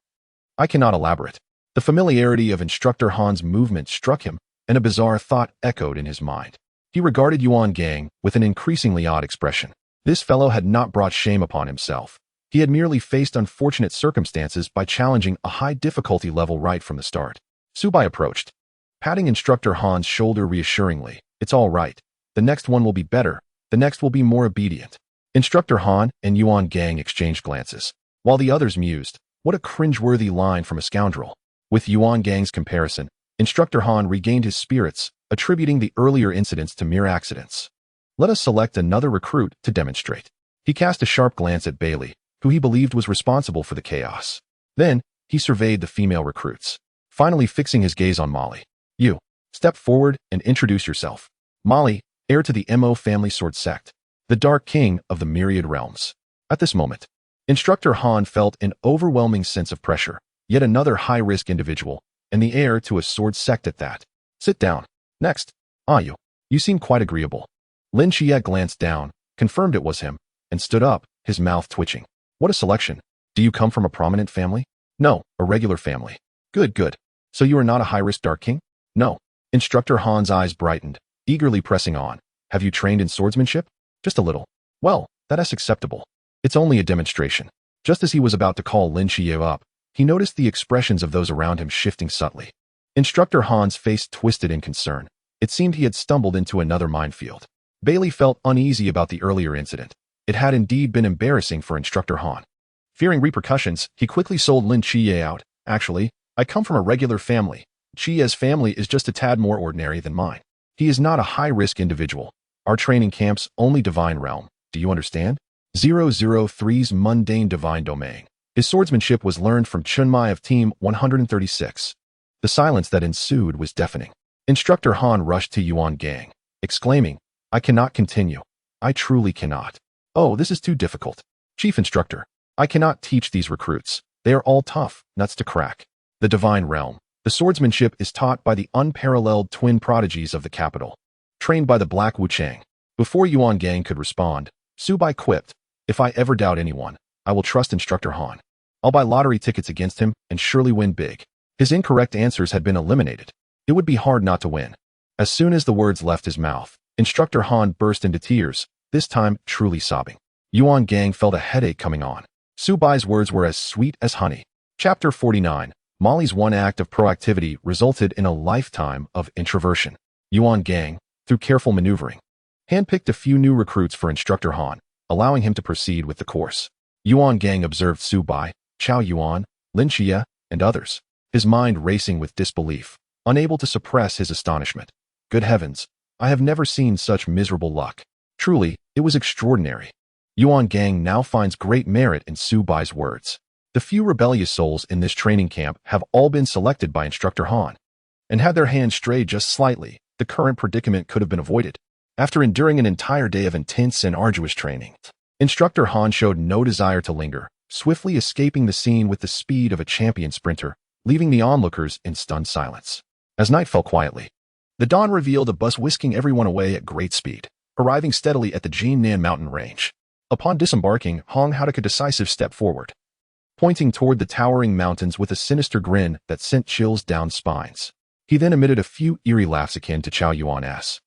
I cannot elaborate. The familiarity of Instructor Han's movement struck him, and a bizarre thought echoed in his mind. He regarded Yuan Gang with an increasingly odd expression. This fellow had not brought shame upon himself. He had merely faced unfortunate circumstances by challenging a high difficulty level right from the start. Su Bai approached, patting Instructor Han's shoulder reassuringly. It's all right. The next one will be better. The next will be more obedient. Instructor Han and Yuan Gang exchanged glances, while the others mused. What a cringeworthy line from a scoundrel. With Yuan Gang's comparison, Instructor Han regained his spirits, attributing the earlier incidents to mere accidents. Let us select another recruit to demonstrate. He cast a sharp glance at Bailey, who he believed was responsible for the chaos. Then, he surveyed the female recruits, finally fixing his gaze on Molly. You, step forward and introduce yourself. Molly, heir to the Mo family sword sect, the Dark King of the Myriad Realms. At this moment, Instructor Han felt an overwhelming sense of pressure, yet another high-risk individual, and the heir to a sword sect at that. Sit down. Next. You seem quite agreeable. Lin Xie glanced down, confirmed it was him, and stood up, his mouth twitching. What a selection. Do you come from a prominent family? No, a regular family. Good. So you are not a high-risk Dark King? No. Instructor Han's eyes brightened, eagerly pressing on. Have you trained in swordsmanship? Just a little. Well, that is acceptable. It's only a demonstration. Just as he was about to call Lin Xie up, he noticed the expressions of those around him shifting subtly. Instructor Han's face twisted in concern. It seemed he had stumbled into another minefield. Bailey felt uneasy about the earlier incident. It had indeed been embarrassing for Instructor Han. Fearing repercussions, he quickly sold Lin Xie out. Actually, I come from a regular family. Xie's family is just a tad more ordinary than mine. He is not a high-risk individual. Our training camp's only divine realm. Do you understand? 003's mundane divine domain. His swordsmanship was learned from Chunmai of Team 136. The silence that ensued was deafening. Instructor Han rushed to Yuan Gang, exclaiming, I cannot continue. I truly cannot. Oh, this is too difficult. Chief Instructor, I cannot teach these recruits. They are all tough, nuts to crack. The divine realm. The swordsmanship is taught by the unparalleled twin prodigies of the capital, trained by the Black Wuchang. Before Yuan Gang could respond, Su Bai quipped, if I ever doubt anyone, I will trust Instructor Han. I'll buy lottery tickets against him and surely win big. His incorrect answers had been eliminated. It would be hard not to win. As soon as the words left his mouth, Instructor Han burst into tears, this time truly sobbing. Yuan Gang felt a headache coming on. Su Bai's words were as sweet as honey. Chapter 49. Molly's one act of proactivity resulted in a lifetime of introversion. Yuan Gang, through careful maneuvering, handpicked a few new recruits for Instructor Han, allowing him to proceed with the course. Yuan Gang observed Su Bai, Qiao Yuan, Lin Xie, and others, his mind racing with disbelief, unable to suppress his astonishment. Good heavens, I have never seen such miserable luck. Truly, it was extraordinary. Yuan Gang now finds great merit in Su Bai's words. The few rebellious souls in this training camp have all been selected by Instructor Han, and had their hands strayed just slightly, the current predicament could have been avoided. After enduring an entire day of intense and arduous training, Instructor Han showed no desire to linger, swiftly escaping the scene with the speed of a champion sprinter, leaving the onlookers in stunned silence. As night fell quietly, the dawn revealed a bus whisking everyone away at great speed, arriving steadily at the Jiangnan mountain range. Upon disembarking, Hong took a decisive step forward, pointing toward the towering mountains with a sinister grin that sent chills down spines. He then emitted a few eerie laughs akin to Chao Yuan's,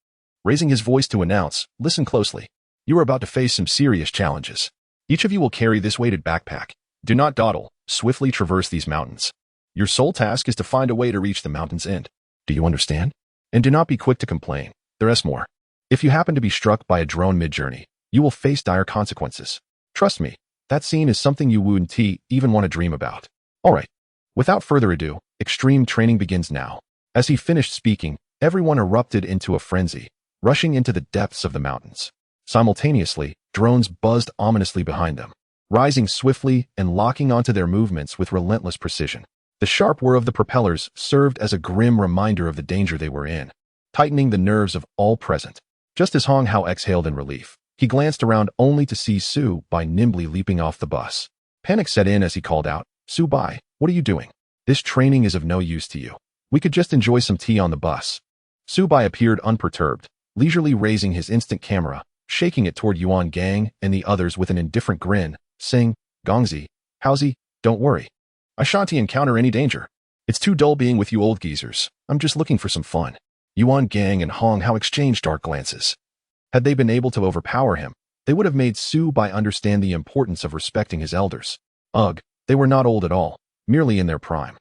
raising his voice to announce, "Listen closely. You are about to face some serious challenges. Each of you will carry this weighted backpack. Do not dawdle. Swiftly traverse these mountains. Your sole task is to find a way to reach the mountain's end. Do you understand? And do not be quick to complain. There's more. If you happen to be struck by a drone mid-journey, you will face dire consequences. Trust me, that scene is something you wouldn't even want to dream about. Alright. Without further ado, extreme training begins now." As he finished speaking, everyone erupted into a frenzy, rushing into the depths of the mountains. Simultaneously, drones buzzed ominously behind them, rising swiftly and locking onto their movements with relentless precision. The sharp whir of the propellers served as a grim reminder of the danger they were in, tightening the nerves of all present. Just as Hong Hao exhaled in relief, he glanced around only to see Su Bai nimbly leaping off the bus. Panic set in as he called out, "Su Bai, what are you doing? This training is of no use to you. We could just enjoy some tea on the bus." Su Bai appeared unperturbed, leisurely raising his instant camera, shaking it toward Yuan Gang and the others with an indifferent grin, saying, "Gongzi, Haozi, don't worry. I shan't encounter any danger. It's too dull being with you old geezers. I'm just looking for some fun." Yuan Gang and Hong Hao exchanged dark glances. Had they been able to overpower him, they would have made Su Bai understand the importance of respecting his elders. Ugh, they were not old at all, merely in their prime.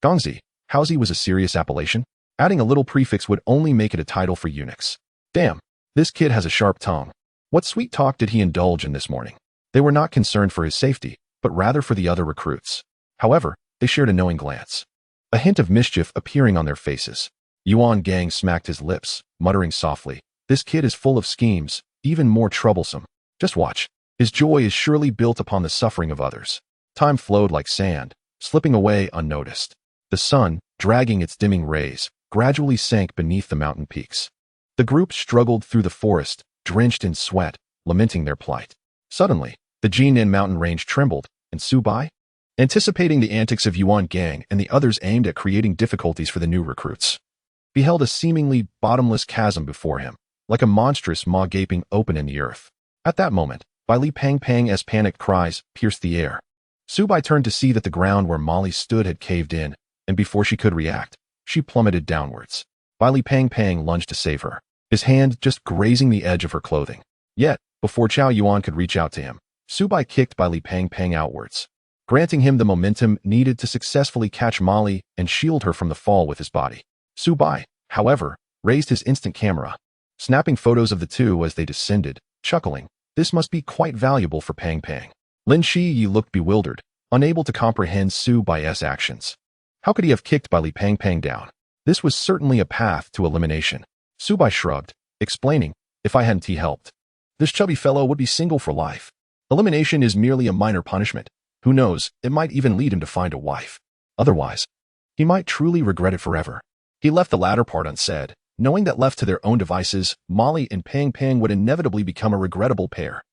Gongzi, Haozi was a serious appellation. Adding a little prefix would only make it a title for eunuchs. Damn, this kid has a sharp tongue. What sweet talk did he indulge in this morning? They were not concerned for his safety, but rather for the other recruits. However, they shared a knowing glance, a hint of mischief appearing on their faces. Yuan Gang smacked his lips, muttering softly, "This kid is full of schemes, even more troublesome. Just watch. His joy is surely built upon the suffering of others." Time flowed like sand, slipping away unnoticed. The sun, dragging its dimming rays, gradually sank beneath the mountain peaks. The group struggled through the forest, drenched in sweat, lamenting their plight. Suddenly, the Jiangnan mountain range trembled, and Su Bai, anticipating the antics of Yuan Gang and the others aimed at creating difficulties for the new recruits, beheld a seemingly bottomless chasm before him, like a monstrous maw gaping open in the earth. At that moment, Bai Li Pang Pang's panicked cries pierced the air. Su Bai turned to see that the ground where Molly stood had caved in, and before she could react, she plummeted downwards. Bai Li Pang lunged to save her, his hand just grazing the edge of her clothing. Yet, before Chao Yuan could reach out to him, Su Bai kicked Bai Li Pang outwards, granting him the momentum needed to successfully catch Molly and shield her from the fall with his body. Su Bai, however, raised his instant camera, snapping photos of the two as they descended, chuckling, "This must be quite valuable for Pang Pang." Lin Shiyi looked bewildered, unable to comprehend Su Bai's actions. How could he have kicked Bai Li Pang down? This was certainly a path to elimination. Su Bai shrugged, explaining, "If I hadn't helped, this chubby fellow would be single for life. Elimination is merely a minor punishment. Who knows, it might even lead him to find a wife. Otherwise, he might truly regret it forever." He left the latter part unsaid, knowing that left to their own devices, Molly and Pang Pang would inevitably become a regrettable pair.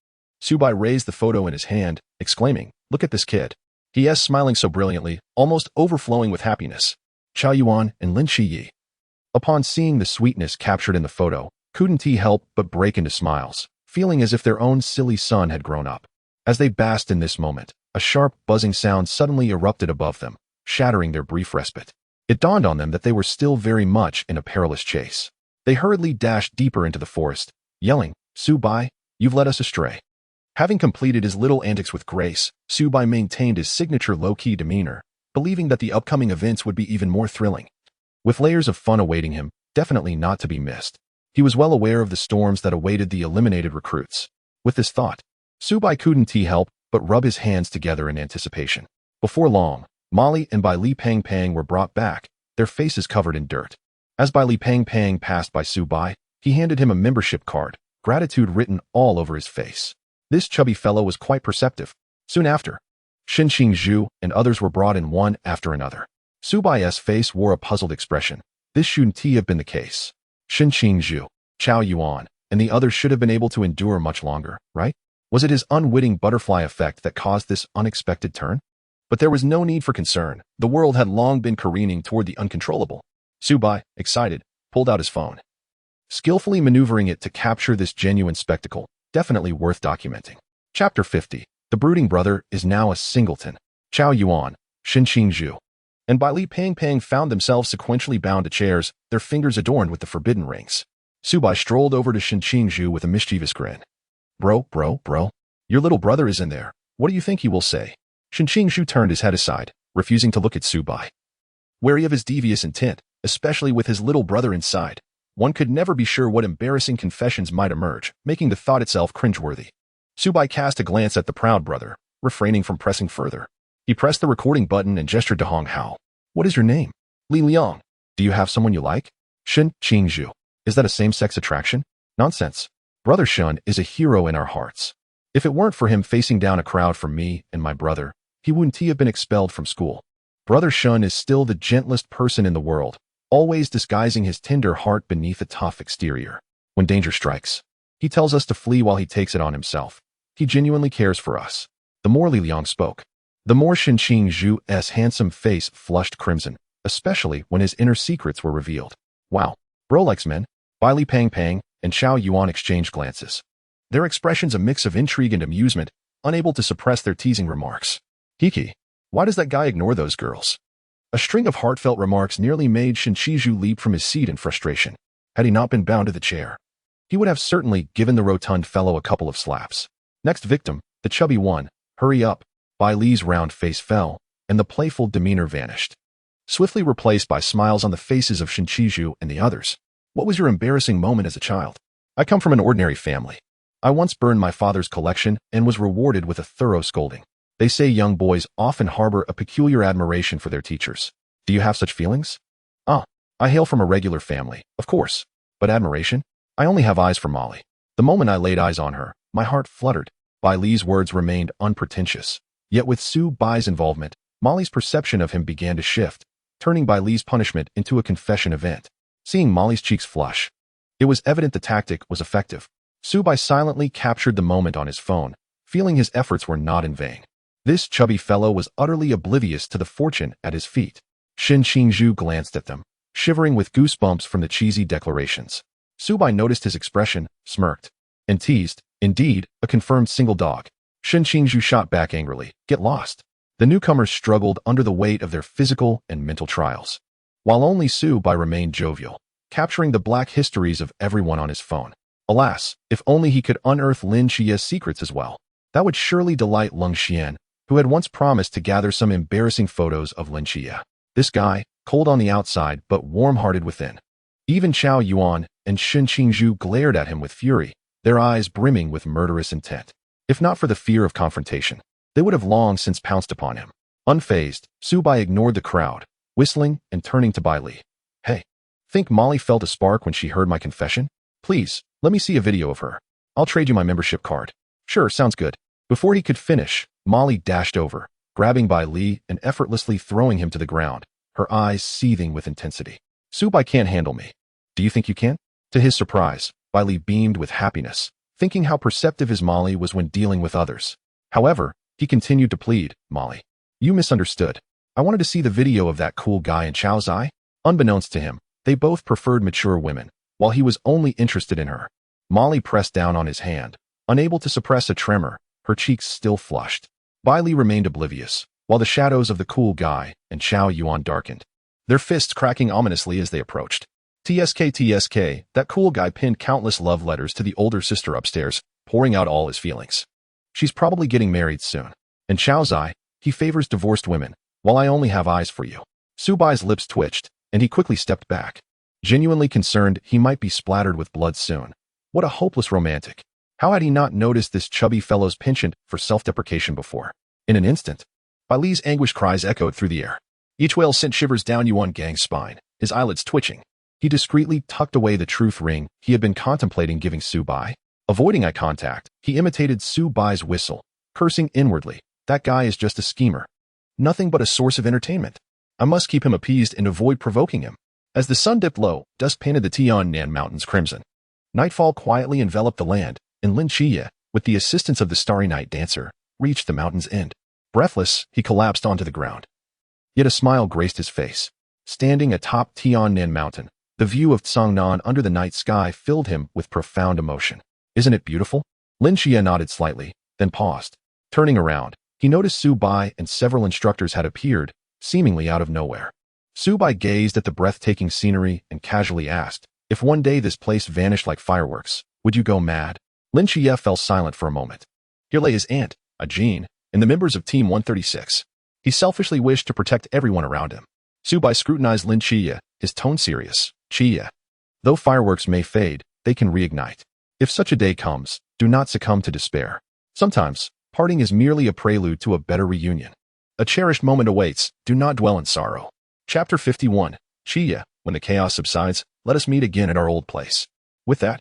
Su Bai raised the photo in his hand, exclaiming, "Look at this kid. He is smiling so brilliantly, almost overflowing with happiness." Chao Yuan and Lin Shiyi, upon seeing the sweetness captured in the photo, couldn't help but break into smiles, feeling as if their own silly son had grown up. As they basked in this moment, a sharp, buzzing sound suddenly erupted above them, shattering their brief respite. It dawned on them that they were still very much in a perilous chase. They hurriedly dashed deeper into the forest, yelling, "Su Bai, you've led us astray." Having completed his little antics with grace, Su Bai maintained his signature low-key demeanor, believing that the upcoming events would be even more thrilling, with layers of fun awaiting him, definitely not to be missed. He was well aware of the storms that awaited the eliminated recruits. With this thought, Su Bai couldn't help but rub his hands together in anticipation. Before long, Molly and Bai Li Pang were brought back, their faces covered in dirt. As Bai Li Pang passed by Su Bai, he handed him a membership card, gratitude written all over his face. This chubby fellow was quite perceptive. Soon after, Xinqing Zhu and others were brought in one after another. Su Bai's face wore a puzzled expression. This shouldn't have been the case. Xinqing Zhu, Chao Yuan, and the others should have been able to endure much longer, right? Was it his unwitting butterfly effect that caused this unexpected turn? But there was no need for concern. The world had long been careening toward the uncontrollable. Su Bai, excited, pulled out his phone, skillfully maneuvering it to capture this genuine spectacle, definitely worth documenting. Chapter 50. The brooding brother is now a singleton. Chao Yuan, Xinqing Zhu, and Bai Li Pang found themselves sequentially bound to chairs, their fingers adorned with the forbidden rings. Su Bai strolled over to Xinqing Zhu with a mischievous grin. Bro, your little brother is in there. What do you think he will say? Xinqing Zhu turned his head aside, refusing to look at Su Bai. Wary of his devious intent, especially with his little brother inside, one could never be sure what embarrassing confessions might emerge, making the thought itself cringeworthy. Su Bai cast a glance at the proud brother, refraining from pressing further. He pressed the recording button and gestured to Hong Hao. What is your name? Li Liang. Do you have someone you like? Xinqing Zhu. Is that a same-sex attraction? Nonsense. Brother Shun is a hero in our hearts. If it weren't for him facing down a crowd for me and my brother, he wouldn't have been expelled from school. Brother Shun is still the gentlest person in the world, always disguising his tender heart beneath a tough exterior. When danger strikes, he tells us to flee while he takes it on himself. He genuinely cares for us. The more Li Liang spoke, the more Xinqing Zhu's handsome face flushed crimson, especially when his inner secrets were revealed. Wow, bro likes men. Bai Li Pang and Chao Yuan exchanged glances. Their expressions a mix of intrigue and amusement, unable to suppress their teasing remarks. Kiki, why does that guy ignore those girls? A string of heartfelt remarks nearly made Xinqing Zhu leap from his seat in frustration. Had he not been bound to the chair, he would have certainly given the rotund fellow a couple of slaps. Next victim, the chubby one. Hurry up. Bai Li's round face fell, and the playful demeanor vanished, swiftly replaced by smiles on the faces of Xinqing Zhu and the others. What was your embarrassing moment as a child? I come from an ordinary family. I once burned my father's collection and was rewarded with a thorough scolding. They say young boys often harbor a peculiar admiration for their teachers. Do you have such feelings? I hail from a regular family, of course. But admiration? I only have eyes for Molly. The moment I laid eyes on her, my heart fluttered. Bai Li's words remained unpretentious. Yet with Su Bai's involvement, Molly's perception of him began to shift, turning Bai Li's punishment into a confession event. Seeing Molly's cheeks flush, it was evident the tactic was effective. Su Bai silently captured the moment on his phone, feeling his efforts were not in vain. This chubby fellow was utterly oblivious to the fortune at his feet. Xinqing Zhu glanced at them, shivering with goosebumps from the cheesy declarations. Su Bai noticed his expression, smirked, and teased, indeed, a confirmed single dog. Xinqing Zhu shot back angrily, get lost. The newcomers struggled under the weight of their physical and mental trials, while only Su Bai remained jovial, capturing the black histories of everyone on his phone. Alas, if only he could unearth Lin Qia's secrets as well. That would surely delight Leng Xian, who had once promised to gather some embarrassing photos of Lin Qia. This guy, cold on the outside but warm-hearted within. Even Chao Yuan and Xinqing Zhu glared at him with fury, their eyes brimming with murderous intent. If not for the fear of confrontation, they would have long since pounced upon him. Unfazed, Su Bai ignored the crowd, whistling and turning to Bai Li. Hey, think Molly felt a spark when she heard my confession? Please, let me see a video of her. I'll trade you my membership card. Sure, sounds good. Before he could finish, Molly dashed over, grabbing Bai Li and effortlessly throwing him to the ground, her eyes seething with intensity. Su Bai can't handle me. Do you think you can? To his surprise, Bai Li beamed with happiness, thinking how perceptive his Molly was when dealing with others. However, he continued to plead, Molly, you misunderstood. I wanted to see the video of that cool guy in Chao's eye. Unbeknownst to him, they both preferred mature women, while he was only interested in her. Molly pressed down on his hand, unable to suppress a tremor, her cheeks still flushed. Bai Li remained oblivious, while the shadows of the cool guy and Chao Yuan darkened, their fists cracking ominously as they approached. TSK, that cool guy pinned countless love letters to the older sister upstairs, pouring out all his feelings. She's probably getting married soon. And Chao's eye, he favors divorced women, while I only have eyes for you. Su Bai's lips twitched, and he quickly stepped back, genuinely concerned he might be splattered with blood soon. What a hopeless romantic. How had he not noticed this chubby fellow's penchant for self-deprecation before? In an instant, Bai Li's anguished cries echoed through the air. Each wail sent shivers down Yuan Gang's spine, his eyelids twitching. He discreetly tucked away the truth ring he had been contemplating giving Su Bai. Avoiding eye contact, he imitated Su Bai's whistle, cursing inwardly. That guy is just a schemer. Nothing but a source of entertainment. I must keep him appeased and avoid provoking him. As the sun dipped low, dusk painted the Jiangnan Mountains crimson. Nightfall quietly enveloped the land, and Lin Qia, with the assistance of the starry night dancer, reached the mountain's end. Breathless, he collapsed onto the ground. Yet a smile graced his face. Standing atop Tiannan Mountain, the view of Tsangnan under the night sky filled him with profound emotion. Isn't it beautiful? Lin Xia nodded slightly, then paused. Turning around, he noticed Su Bai and several instructors had appeared, seemingly out of nowhere. Su Bai gazed at the breathtaking scenery and casually asked, "If one day this place vanished like fireworks, would you go mad?" Lin Xie fell silent for a moment. Here lay his aunt, a Jean, and the members of Team 136. He selfishly wished to protect everyone around him. Su Bai scrutinized Lin Xie, his tone serious. "Xie, though fireworks may fade, they can reignite. If such a day comes, do not succumb to despair. Sometimes, parting is merely a prelude to a better reunion. A cherished moment awaits, do not dwell in sorrow." Chapter 51. Xie, when the chaos subsides, let us meet again at our old place. With that,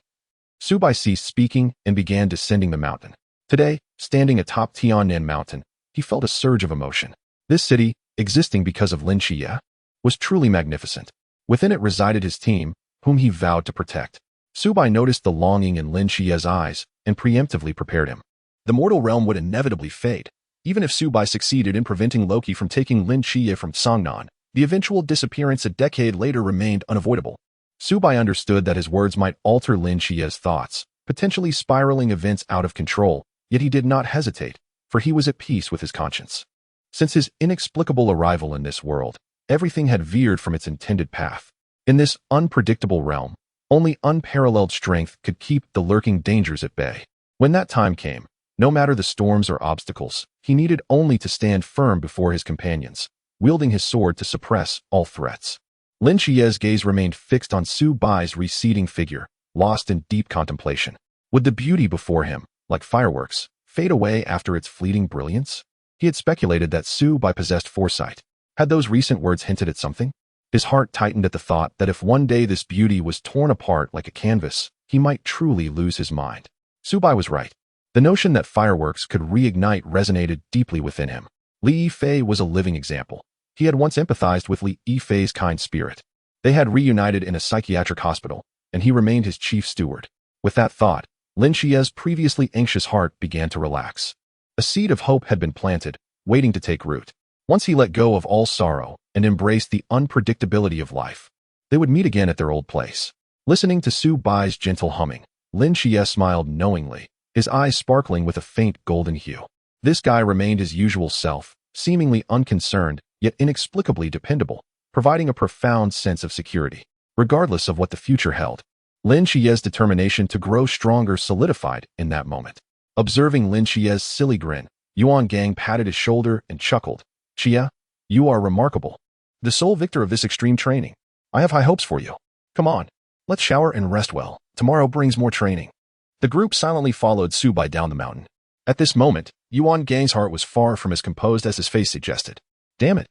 Su Bai ceased speaking and began descending the mountain. Today, standing atop Jiangnan Mountain, he felt a surge of emotion. This city, existing because of Lin Xie, was truly magnificent. Within it resided his team, whom he vowed to protect. Su Bai noticed the longing in Lin Xie's eyes and preemptively prepared him. The mortal realm would inevitably fade. Even if Su Bai succeeded in preventing Loki from taking Lin Xie from Songnan, the eventual disappearance a decade later remained unavoidable. Su Bai understood that his words might alter Lin Xie's thoughts, potentially spiraling events out of control, yet he did not hesitate, for he was at peace with his conscience. Since his inexplicable arrival in this world, everything had veered from its intended path. In this unpredictable realm, only unparalleled strength could keep the lurking dangers at bay. When that time came, no matter the storms or obstacles, he needed only to stand firm before his companions, wielding his sword to suppress all threats. Lin Xie's gaze remained fixed on Su Bai's receding figure, lost in deep contemplation. Would the beauty before him, like fireworks, fade away after its fleeting brilliance? He had speculated that Su Bai possessed foresight. Had those recent words hinted at something? His heart tightened at the thought that if one day this beauty was torn apart like a canvas, he might truly lose his mind. Su Bai was right. The notion that fireworks could reignite resonated deeply within him. Li Yifei was a living example. He had once empathized with Li Yifei's kind spirit. They had reunited in a psychiatric hospital, and he remained his chief steward. With that thought, Lin Xie's previously anxious heart began to relax. A seed of hope had been planted, waiting to take root. Once he let go of all sorrow and embraced the unpredictability of life, they would meet again at their old place. Listening to Su Bai's gentle humming, Lin Xie smiled knowingly, his eyes sparkling with a faint golden hue. This guy remained his usual self, seemingly unconcerned, yet inexplicably dependable, providing a profound sense of security. Regardless of what the future held, Lin Xie's determination to grow stronger solidified in that moment. Observing Lin Xie's silly grin, Yuan Gang patted his shoulder and chuckled. "Xie, you are remarkable. The sole victor of this extreme training. I have high hopes for you. Come on, let's shower and rest well. Tomorrow brings more training." The group silently followed Su Bai down the mountain. At this moment, Yuan Gang's heart was far from as composed as his face suggested. Damn it.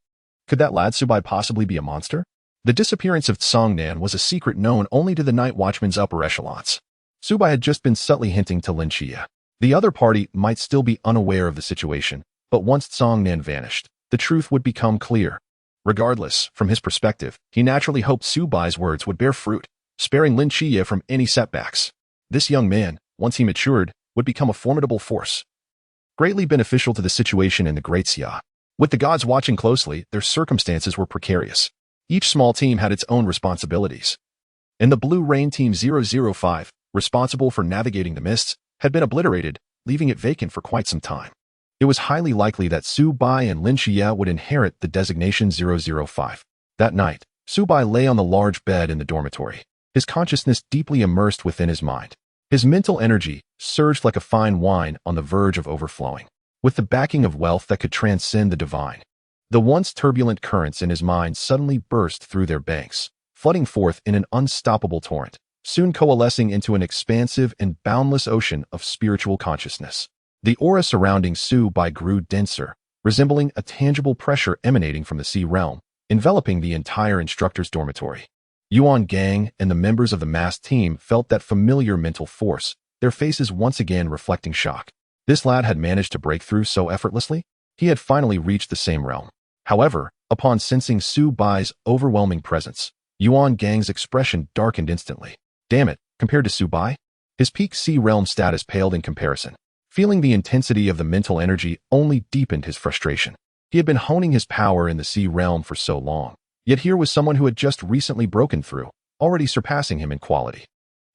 Could that lad Su Bai possibly be a monster? The disappearance of Songnan was a secret known only to the Night Watchman's upper echelons. Su Bai had just been subtly hinting to Lin Xie. The other party might still be unaware of the situation, but once Songnan vanished, the truth would become clear. Regardless, from his perspective, he naturally hoped Su Bai's words would bear fruit, sparing Lin Xie from any setbacks. This young man, once he matured, would become a formidable force, greatly beneficial to the situation in the Great Xia. With the gods watching closely, their circumstances were precarious. Each small team had its own responsibilities. And the Blue Rain Team 005, responsible for navigating the mists, had been obliterated, leaving it vacant for quite some time. It was highly likely that Su Bai and Lin Xie would inherit the designation 005. That night, Su Bai lay on the large bed in the dormitory, his consciousness deeply immersed within his mind. His mental energy surged like a fine wine on the verge of overflowing, with the backing of wealth that could transcend the divine. The once turbulent currents in his mind suddenly burst through their banks, flooding forth in an unstoppable torrent, soon coalescing into an expansive and boundless ocean of spiritual consciousness. The aura surrounding Su Bai grew denser, resembling a tangible pressure emanating from the sea realm, enveloping the entire instructor's dormitory. Yuan Gang and the members of the masked team felt that familiar mental force, their faces once again reflecting shock. This lad had managed to break through so effortlessly. He had finally reached the same realm. However, upon sensing Su Bai's overwhelming presence, Yuan Gang's expression darkened instantly. Damn it, compared to Su Bai? His peak sea realm status paled in comparison. Feeling the intensity of the mental energy only deepened his frustration. He had been honing his power in the sea realm for so long, yet here was someone who had just recently broken through, already surpassing him in quality.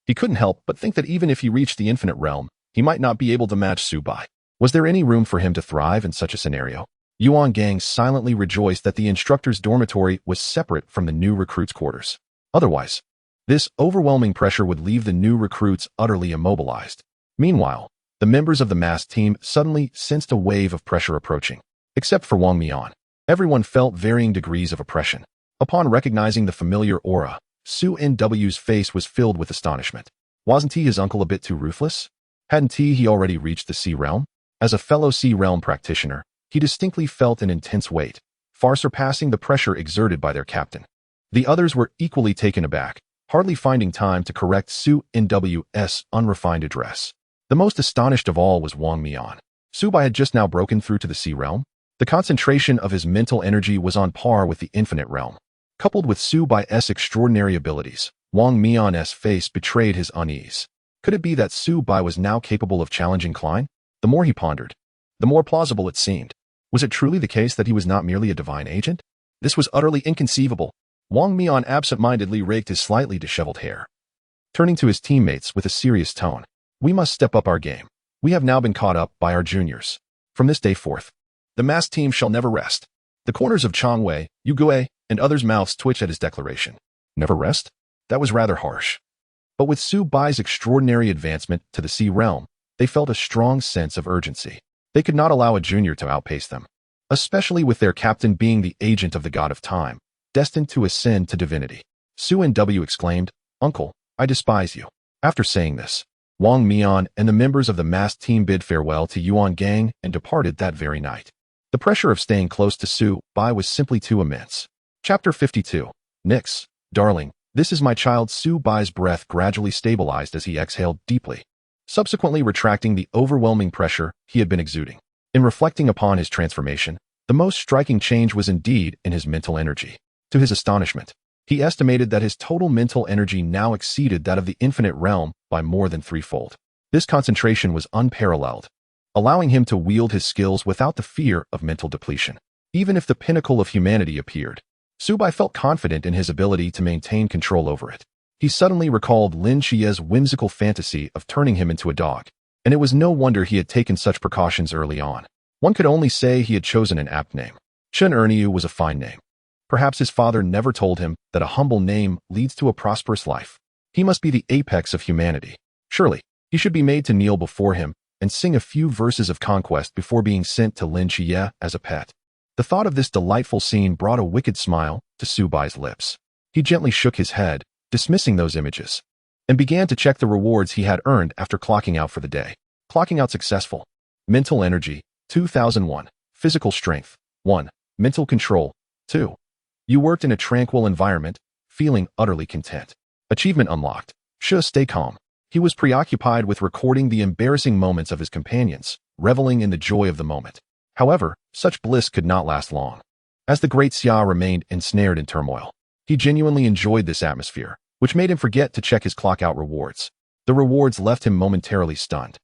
He couldn't help but think that even if he reached the infinite realm, he might not be able to match Su Bai. Was there any room for him to thrive in such a scenario? Yuan Gang silently rejoiced that the instructor's dormitory was separate from the new recruits' quarters. Otherwise, this overwhelming pressure would leave the new recruits utterly immobilized. Meanwhile, the members of the masked team suddenly sensed a wave of pressure approaching. Except for Wang Mian, everyone felt varying degrees of oppression. Upon recognizing the familiar aura, Su Nw's face was filled with astonishment. Wasn't he his uncle a bit too ruthless? Hadn't he already reached the Sea Realm? As a fellow Sea Realm practitioner, he distinctly felt an intense weight, far surpassing the pressure exerted by their captain. The others were equally taken aback, hardly finding time to correct Su Nw's unrefined address. The most astonished of all was Wang Mian. Su Bai had just now broken through to the Sea Realm. The concentration of his mental energy was on par with the Infinite Realm. Coupled with Su Bai's extraordinary abilities, Wang Mian's face betrayed his unease. Could it be that Su Bai was now capable of challenging Klein? The more he pondered, the more plausible it seemed. Was it truly the case that he was not merely a divine agent? This was utterly inconceivable. Wang Mian absent-mindedly raked his slightly disheveled hair. Turning to his teammates with a serious tone, "We must step up our game. We have now been caught up by our juniors. From this day forth, the masked team shall never rest." The corners of Changwei, Yugue, and others' mouths twitched at his declaration. Never rest? That was rather harsh. But with Su Bai's extraordinary advancement to the Sea Realm, they felt a strong sense of urgency. They could not allow a junior to outpace them, especially with their captain being the agent of the god of time, destined to ascend to divinity. Su Nw exclaimed, "Uncle, I despise you." After saying this, Wang Mian and the members of the masked team bid farewell to Yuan Gang and departed that very night. The pressure of staying close to Su Bai was simply too immense. Chapter 52. Nix, darling, this is my child. Su Bai's breath gradually stabilized as he exhaled deeply, subsequently retracting the overwhelming pressure he had been exuding. In reflecting upon his transformation, the most striking change was indeed in his mental energy. To his astonishment, he estimated that his total mental energy now exceeded that of the Infinite Realm by more than threefold. This concentration was unparalleled, allowing him to wield his skills without the fear of mental depletion. Even if the pinnacle of humanity appeared, Su Bai felt confident in his ability to maintain control over it. He suddenly recalled Lin Xie's whimsical fantasy of turning him into a dog, and it was no wonder he had taken such precautions early on. One could only say he had chosen an apt name. Chen Erniu was a fine name. Perhaps his father never told him that a humble name leads to a prosperous life. He must be the apex of humanity. Surely, he should be made to kneel before him and sing a few verses of conquest before being sent to Lin Xie as a pet. The thought of this delightful scene brought a wicked smile to Su Bai's lips. He gently shook his head, dismissing those images, and began to check the rewards he had earned after clocking out for the day. Clocking out successful. Mental energy, 2001. Physical strength, 1. Mental control, 2. You worked in a tranquil environment, feeling utterly content. Achievement unlocked. Stay calm. He was preoccupied with recording the embarrassing moments of his companions, reveling in the joy of the moment. However, such bliss could not last long. As the great Xia remained ensnared in turmoil, he genuinely enjoyed this atmosphere, which made him forget to check his clock-out rewards. The rewards left him momentarily stunned.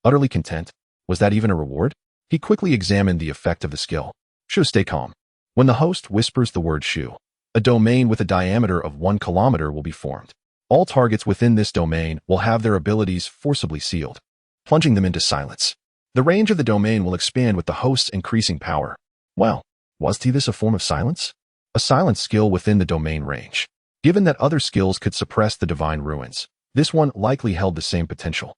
Utterly content? Was that even a reward? He quickly examined the effect of the skill. Stay calm. When the host whispers the word Shu, a domain with a diameter of 1 kilometer will be formed. All targets within this domain will have their abilities forcibly sealed, plunging them into silence. The range of the domain will expand with the host's increasing power. Well, was this a form of silence? A silence skill within the domain range. Given that other skills could suppress the divine ruins, this one likely held the same potential.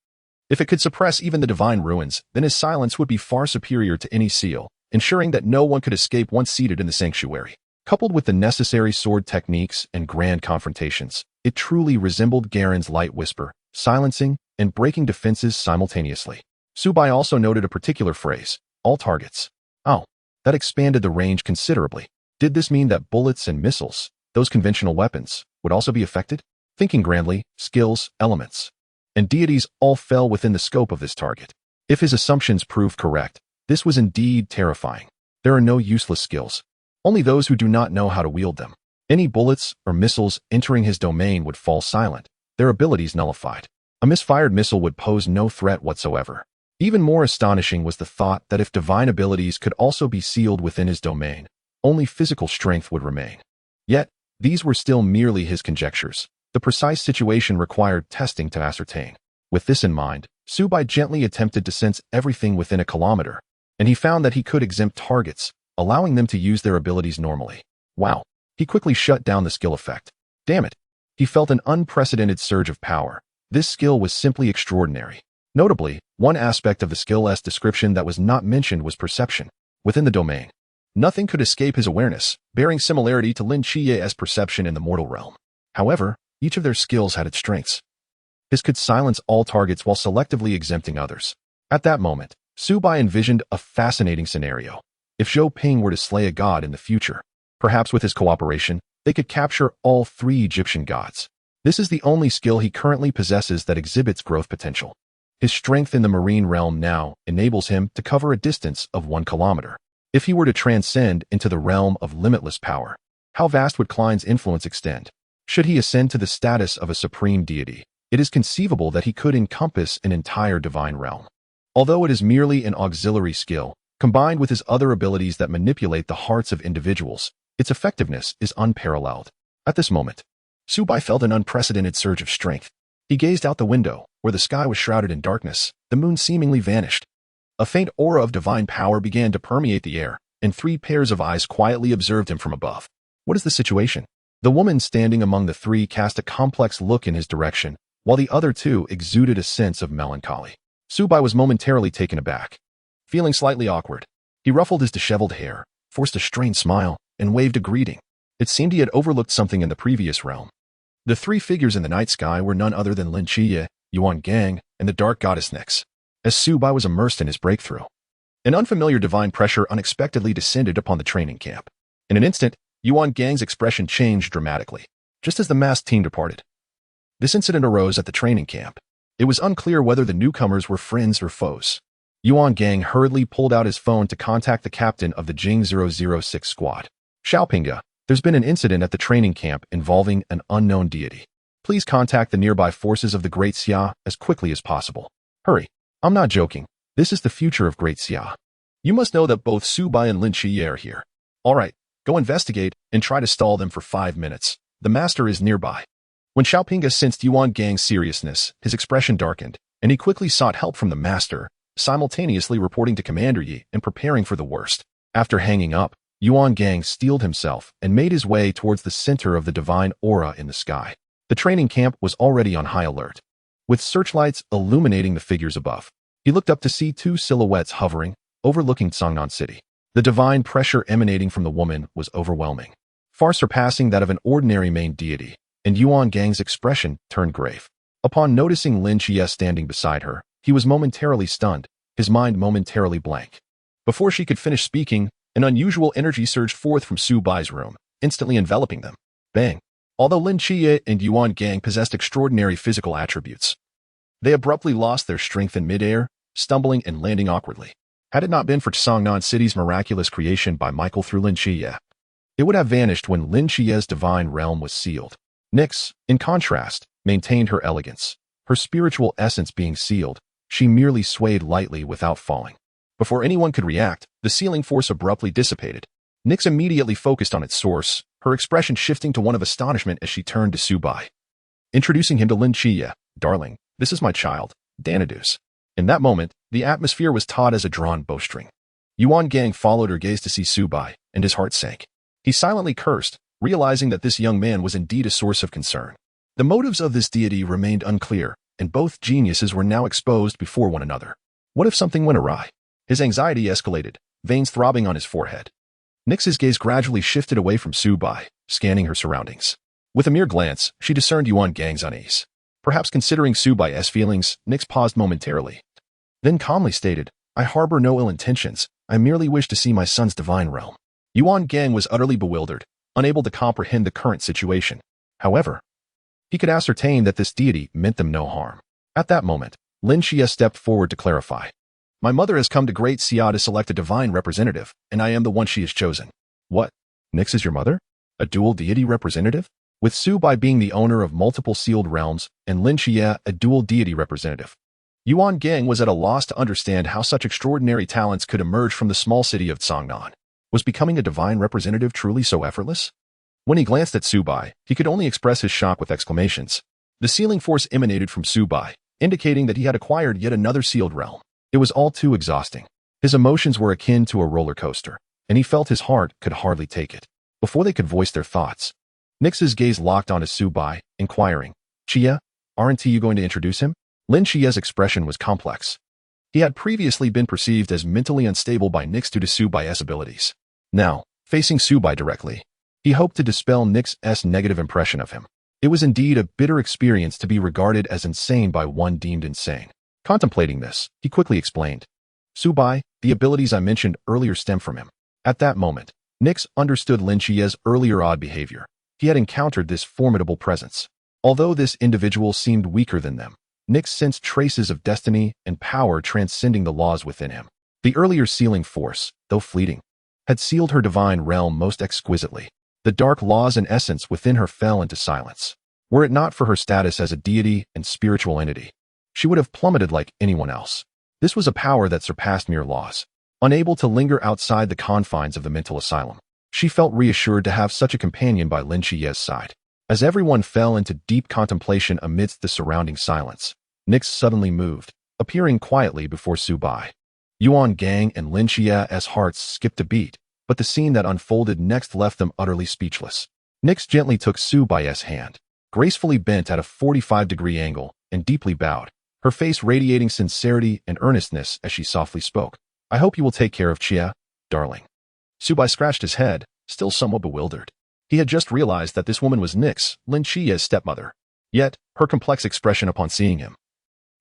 If it could suppress even the divine ruins, then his silence would be far superior to any seal, ensuring that no one could escape once seated in the sanctuary. Coupled with the necessary sword techniques and grand confrontations, it truly resembled Garen's light whisper, silencing and breaking defenses simultaneously. Su Bai also noted a particular phrase, all targets. Oh, that expanded the range considerably. Did this mean that bullets and missiles, those conventional weapons, would also be affected? Thinking grandly, skills, elements, and deities all fell within the scope of this target. If his assumptions proved correct, this was indeed terrifying. There are no useless skills, only those who do not know how to wield them. Any bullets or missiles entering his domain would fall silent, their abilities nullified. A misfired missile would pose no threat whatsoever. Even more astonishing was the thought that if divine abilities could also be sealed within his domain, only physical strength would remain. Yet, these were still merely his conjectures. The precise situation required testing to ascertain. With this in mind, Su Bai gently attempted to sense everything within a kilometer, and he found that he could exempt targets, allowing them to use their abilities normally. Wow. He quickly shut down the skill effect. Damn it. He felt an unprecedented surge of power. This skill was simply extraordinary. Notably, one aspect of the skill's description that was not mentioned was perception. Within the domain, nothing could escape his awareness, bearing similarity to Lin Qiye's perception in the mortal realm. However, each of their skills had its strengths. His could silence all targets while selectively exempting others. At that moment, Su Bai envisioned a fascinating scenario. If Zhou Ping were to slay a god in the future, perhaps with his cooperation, they could capture all 3 Egyptian gods. This is the only skill he currently possesses that exhibits growth potential. His strength in the marine realm now enables him to cover a distance of 1 kilometer. If he were to transcend into the realm of limitless power, how vast would Klein's influence extend? Should he ascend to the status of a supreme deity, it is conceivable that he could encompass an entire divine realm. Although it is merely an auxiliary skill, combined with his other abilities that manipulate the hearts of individuals, its effectiveness is unparalleled. At this moment, Su Bai felt an unprecedented surge of strength. He gazed out the window, where the sky was shrouded in darkness. The moon seemingly vanished. A faint aura of divine power began to permeate the air, and 3 pairs of eyes quietly observed him from above. What is the situation? The woman standing among the 3 cast a complex look in his direction, while the other 2 exuded a sense of melancholy. Su Bai was momentarily taken aback. Feeling slightly awkward, he ruffled his disheveled hair, forced a strained smile, and waved a greeting. It seemed he had overlooked something in the previous realm. The 3 figures in the night sky were none other than Lin Qiye, Yuan Gang, and the dark goddess Nyx. As Su Bai was immersed in his breakthrough, an unfamiliar divine pressure unexpectedly descended upon the training camp. In an instant, Yuan Gang's expression changed dramatically, just as the masked team departed. This incident arose at the training camp. It was unclear whether the newcomers were friends or foes. Yuan Gang hurriedly pulled out his phone to contact the captain of the Jing 006 squad. Xiaopinga, there's been an incident at the training camp involving an unknown deity. Please contact the nearby forces of the Great Xia as quickly as possible. Hurry. I'm not joking. This is the future of Great Xia. You must know that both Su Bai and Lin Qiye are here. All right, go investigate and try to stall them for 5 minutes. The master is nearby. When Xiaopinga sensed Yuan Gang's seriousness, his expression darkened, and he quickly sought help from the master, simultaneously reporting to Commander Yi and preparing for the worst. After hanging up, Yuan Gang steeled himself and made his way towards the center of the divine aura in the sky. The training camp was already on high alert, with searchlights illuminating the figures above. He looked up to see 2 silhouettes hovering, overlooking Jiangnan City. The divine pressure emanating from the woman was overwhelming, far surpassing that of an ordinary main deity, and Yuan Gang's expression turned grave. Upon noticing Lin Qiye standing beside her, he was momentarily stunned, his mind momentarily blank. Before she could finish speaking, an unusual energy surged forth from Su Bai's room, instantly enveloping them. Bang! Although Lin Qiye and Yuan Gang possessed extraordinary physical attributes, they abruptly lost their strength in midair, stumbling and landing awkwardly. Had it not been for Jiangnan City's miraculous creation by Michael through Lin Qiye, it would have vanished when Lin Qiye's divine realm was sealed. Nyx, in contrast, maintained her elegance. Her spiritual essence being sealed, she merely swayed lightly without falling. Before anyone could react, the sealing force abruptly dissipated. Nyx immediately focused on its source, her expression shifting to one of astonishment as she turned to Su Bai. Introducing him to Lin Qiye, darling, this is my child, Danadus. In that moment, the atmosphere was taut as a drawn bowstring. Yuan Gang followed her gaze to see Su Bai, and his heart sank. He silently cursed, realizing that this young man was indeed a source of concern. The motives of this deity remained unclear, and both geniuses were now exposed before one another. What if something went awry? His anxiety escalated, veins throbbing on his forehead. Nyx's gaze gradually shifted away from Su Bai, scanning her surroundings. With a mere glance, she discerned Yuan Gang's unease. Perhaps considering Su Bai's feelings, Nyx paused momentarily, then calmly stated, I harbor no ill intentions, I merely wish to see my son's divine realm. Yuan Gang was utterly bewildered, unable to comprehend the current situation. However, he could ascertain that this deity meant them no harm. At that moment, Lin Qiye stepped forward to clarify. My mother has come to Great Xia to select a divine representative, and I am the one she has chosen. What? Nyx is your mother? A dual deity representative? With Su Bai being the owner of multiple sealed realms, and Lin Qiye a dual deity representative, Yuan Gang was at a loss to understand how such extraordinary talents could emerge from the small city of Jiangnan. Was becoming a divine representative truly so effortless? When he glanced at Su Bai, he could only express his shock with exclamations. The sealing force emanated from Su Bai, indicating that he had acquired yet another sealed realm. It was all too exhausting. His emotions were akin to a roller coaster, and he felt his heart could hardly take it. Before they could voice their thoughts, Nix's gaze locked onto Su Bai, inquiring, "Chia, aren't you going to introduce him?" Lin Chia's expression was complex. He had previously been perceived as mentally unstable by Nix due to Su Bai's abilities. Now, facing Su Bai directly, he hoped to dispel Nix's negative impression of him. It was indeed a bitter experience to be regarded as insane by one deemed insane. Contemplating this, he quickly explained, "Su Bai, the abilities I mentioned earlier stem from him." At that moment, Nix understood Lin Chia's earlier odd behavior. He had encountered this formidable presence. Although this individual seemed weaker than them, Nix sensed traces of destiny and power transcending the laws within him. The earlier sealing force, though fleeting, had sealed her divine realm most exquisitely. The dark laws and essence within her fell into silence. Were it not for her status as a deity and spiritual entity, she would have plummeted like anyone else. This was a power that surpassed mere laws. Unable to linger outside the confines of the mental asylum, she felt reassured to have such a companion by Lin Chia's side. As everyone fell into deep contemplation amidst the surrounding silence, Nix suddenly moved, appearing quietly before Su Bai. Yuan Gang and Lin Chia's hearts skipped a beat, but the scene that unfolded next left them utterly speechless. Nix gently took Su Bai's hand, gracefully bent at a 45-degree angle, and deeply bowed, her face radiating sincerity and earnestness as she softly spoke. "I hope you will take care of Chia, darling." Su Bai scratched his head, still somewhat bewildered. He had just realized that this woman was Nix, Lin Chia's stepmother. Yet, her complex expression upon seeing him,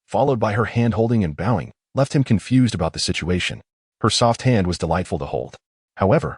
followed by her hand-holding and bowing, left him confused about the situation. Her soft hand was delightful to hold. However,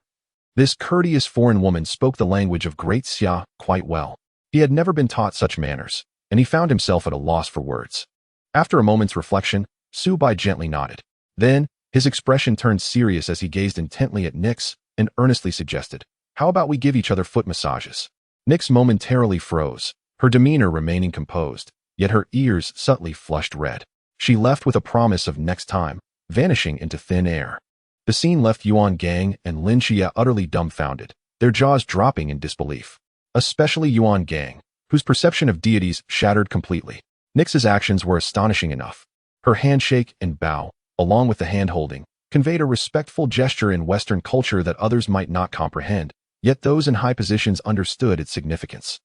this courteous foreign woman spoke the language of Great Xia quite well. He had never been taught such manners, and he found himself at a loss for words. After a moment's reflection, Su Bai gently nodded. Then, his expression turned serious as he gazed intently at Nix and earnestly suggested, "How about we give each other foot massages?" Nix momentarily froze, her demeanor remaining composed, yet her ears subtly flushed red. She left with a promise of next time, vanishing into thin air. The scene left Yuan Gang and Lin Chia utterly dumbfounded, their jaws dropping in disbelief. Especially Yuan Gang, whose perception of deities shattered completely. Nix's actions were astonishing enough. Her handshake and bow, along with the hand-holding, conveyed a respectful gesture in Western culture that others might not comprehend, yet those in high positions understood its significance.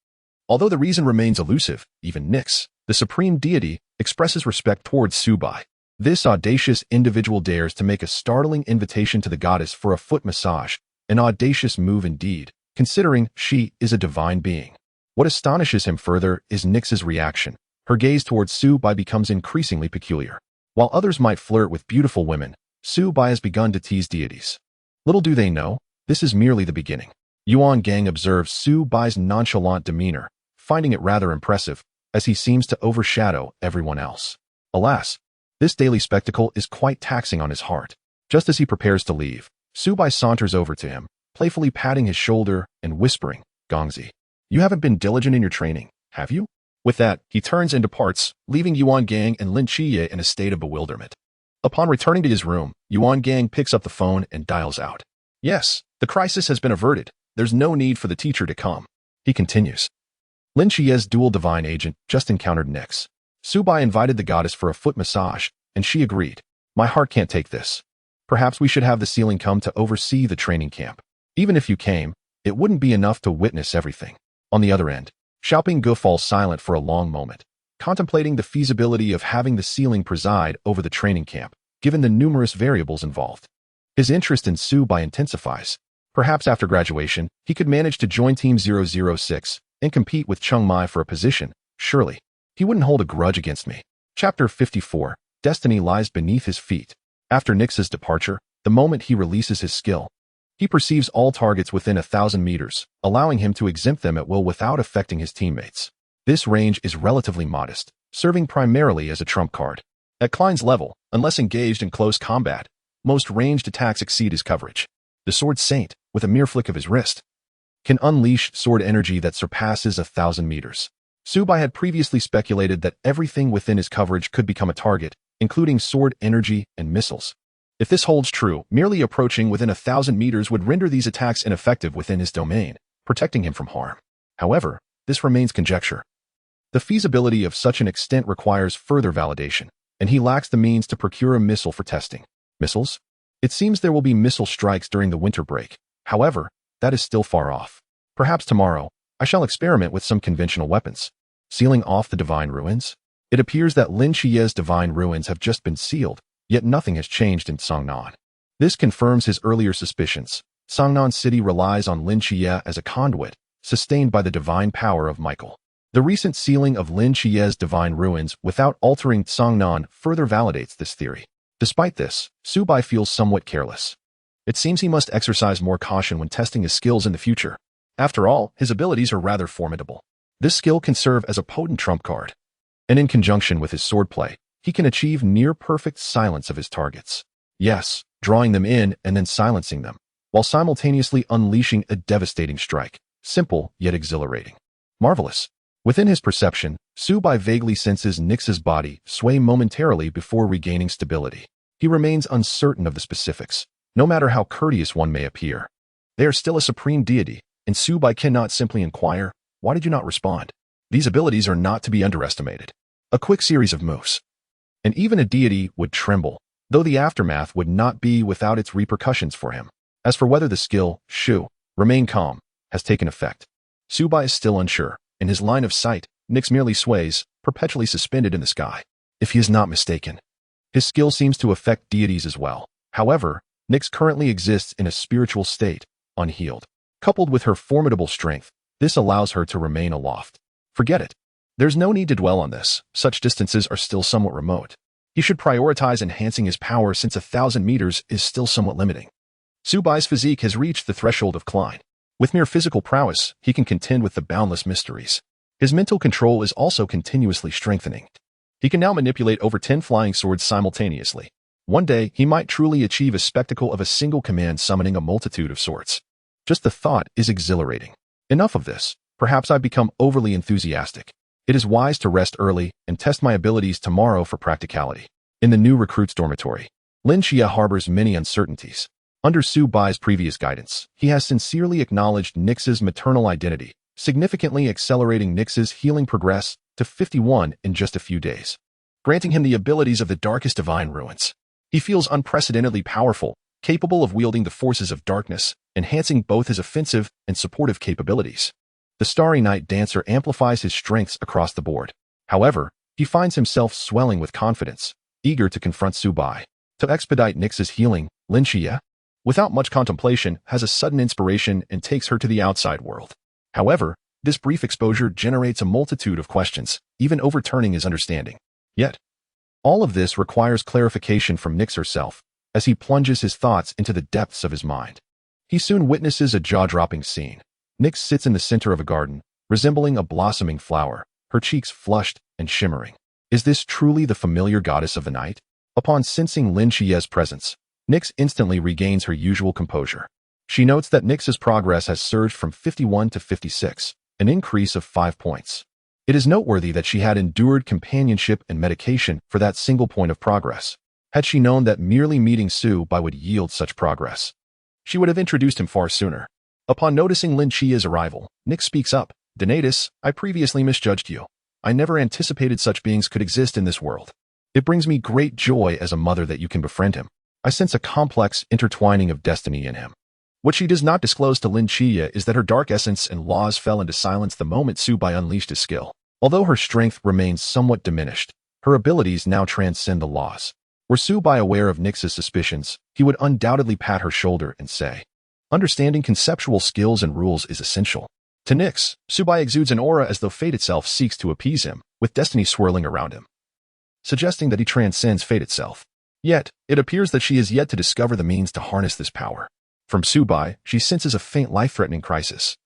Although the reason remains elusive, even Nix, the supreme deity, expresses respect towards Su Bai. This audacious individual dares to make a startling invitation to the goddess for a foot massage, an audacious move indeed, considering she is a divine being. What astonishes him further is Nix's reaction. Her gaze towards Su Bai becomes increasingly peculiar. While others might flirt with beautiful women, Su Bai has begun to tease deities. Little do they know, this is merely the beginning. Yuan Gang observes Su Bai's nonchalant demeanor, finding it rather impressive, as he seems to overshadow everyone else. Alas, this daily spectacle is quite taxing on his heart. Just as he prepares to leave, Su Bai saunters over to him, playfully patting his shoulder and whispering, "Gongzi, you haven't been diligent in your training, have you?" With that, he turns and departs, leaving Yuan Gang and Lin Chia in a state of bewilderment. Upon returning to his room, Yuan Gang picks up the phone and dials out. "Yes, the crisis has been averted. There's no need for the teacher to come," he continues. Lin Chia's dual divine agent just encountered Nix. Su Bai invited the goddess for a foot massage, and she agreed. "My heart can't take this. Perhaps we should have the ceiling come to oversee the training camp. Even if you came, it wouldn't be enough to witness everything." On the other end, Xiaoping Ge falls silent for a long moment, contemplating the feasibility of having the ceiling preside over the training camp, given the numerous variables involved. His interest in Su Bai intensifies. Perhaps after graduation, he could manage to join Team 006 and compete with Cheng Mai for a position. Surely, he wouldn't hold a grudge against me. Chapter 54, Destiny lies beneath his feet. After Nix's departure, the moment he releases his skill, he perceives all targets within 1,000 meters, allowing him to exempt them at will without affecting his teammates. This range is relatively modest, serving primarily as a trump card. At Klein's level, unless engaged in close combat, most ranged attacks exceed his coverage. The Sword Saint, with a mere flick of his wrist, can unleash sword energy that surpasses 1,000 meters. Su Bai had previously speculated that everything within his coverage could become a target, including sword energy and missiles. If this holds true, merely approaching within 1,000 meters would render these attacks ineffective within his domain, protecting him from harm. However, this remains conjecture. The feasibility of such an extent requires further validation, and he lacks the means to procure a missile for testing. Missiles? It seems there will be missile strikes during the winter break. However, that is still far off. Perhaps tomorrow, I shall experiment with some conventional weapons. Sealing off the divine ruins? It appears that Lin Chiye's divine ruins have just been sealed, yet nothing has changed in Songnan. This confirms his earlier suspicions. Songnan City relies on Lin Chiye as a conduit, sustained by the divine power of Michael. The recent sealing of Lin Chiye's divine ruins without altering Songnan further validates this theory. Despite this, Su Bai feels somewhat careless. It seems he must exercise more caution when testing his skills in the future. After all, his abilities are rather formidable. This skill can serve as a potent trump card. And in conjunction with his swordplay, he can achieve near-perfect silence of his targets. Yes, drawing them in and then silencing them, while simultaneously unleashing a devastating strike. Simple, yet exhilarating. Marvelous. Within his perception, Su Bai vaguely senses Nix's body sway momentarily before regaining stability. He remains uncertain of the specifics, no matter how courteous one may appear. They are still a supreme deity, and Su Bai cannot simply inquire, "Why did you not respond?" These abilities are not to be underestimated. A quick series of moves, and even a deity would tremble, though the aftermath would not be without its repercussions for him. As for whether the skill, Shu, remain calm, has taken effect, Su Bai is still unsure. In his line of sight, Nix merely sways, perpetually suspended in the sky. If he is not mistaken, his skill seems to affect deities as well. However, Nix currently exists in a spiritual state, unhealed. Coupled with her formidable strength, this allows her to remain aloft. Forget it. There's no need to dwell on this. Such distances are still somewhat remote. He should prioritize enhancing his power since 1,000 meters is still somewhat limiting. Su Bai's physique has reached the threshold of Klein. With mere physical prowess, he can contend with the boundless mysteries. His mental control is also continuously strengthening. He can now manipulate over 10 flying swords simultaneously. One day, he might truly achieve a spectacle of a single command summoning a multitude of swords. Just the thought is exhilarating. Enough of this. Perhaps I've become overly enthusiastic. It is wise to rest early and test my abilities tomorrow for practicality. In the new recruits' dormitory, Lin Xia harbors many uncertainties. Under Su Bai's previous guidance, he has sincerely acknowledged Nix's maternal identity, significantly accelerating Nix's healing progress to 51 in just a few days, granting him the abilities of the darkest divine ruins. He feels unprecedentedly powerful, capable of wielding the forces of darkness, enhancing both his offensive and supportive capabilities. The Starry Night Dancer amplifies his strengths across the board. However, he finds himself swelling with confidence, eager to confront Su Bai. To expedite Nix's healing, Lin Xia, without much contemplation, has a sudden inspiration and takes her to the outside world. However, this brief exposure generates a multitude of questions, even overturning his understanding. Yet, all of this requires clarification from Nix herself, as he plunges his thoughts into the depths of his mind. He soon witnesses a jaw-dropping scene. Nix sits in the center of a garden, resembling a blossoming flower, her cheeks flushed and shimmering. Is this truly the familiar goddess of the night? Upon sensing Lin Chiye's presence, Nix instantly regains her usual composure. She notes that Nix's progress has surged from 51 to 56, an increase of 5 points. It is noteworthy that she had endured companionship and medication for that single point of progress. Had she known that merely meeting Su Bai would yield such progress, she would have introduced him far sooner. Upon noticing Lin Chiye's arrival, Nix speaks up. "Donatus, I previously misjudged you. I never anticipated such beings could exist in this world. It brings me great joy as a mother that you can befriend him. I sense a complex intertwining of destiny in him." What she does not disclose to Lin Chiye is that her dark essence and laws fell into silence the moment Su Bai unleashed his skill. Although her strength remains somewhat diminished, her abilities now transcend the laws. Were Su Bai aware of Nix's suspicions, he would undoubtedly pat her shoulder and say, "Understanding conceptual skills and rules is essential." To Nix, Su Bai exudes an aura as though fate itself seeks to appease him, with destiny swirling around him, suggesting that he transcends fate itself. Yet, it appears that she is yet to discover the means to harness this power. From Su Bai, she senses a faint life-threatening crisis,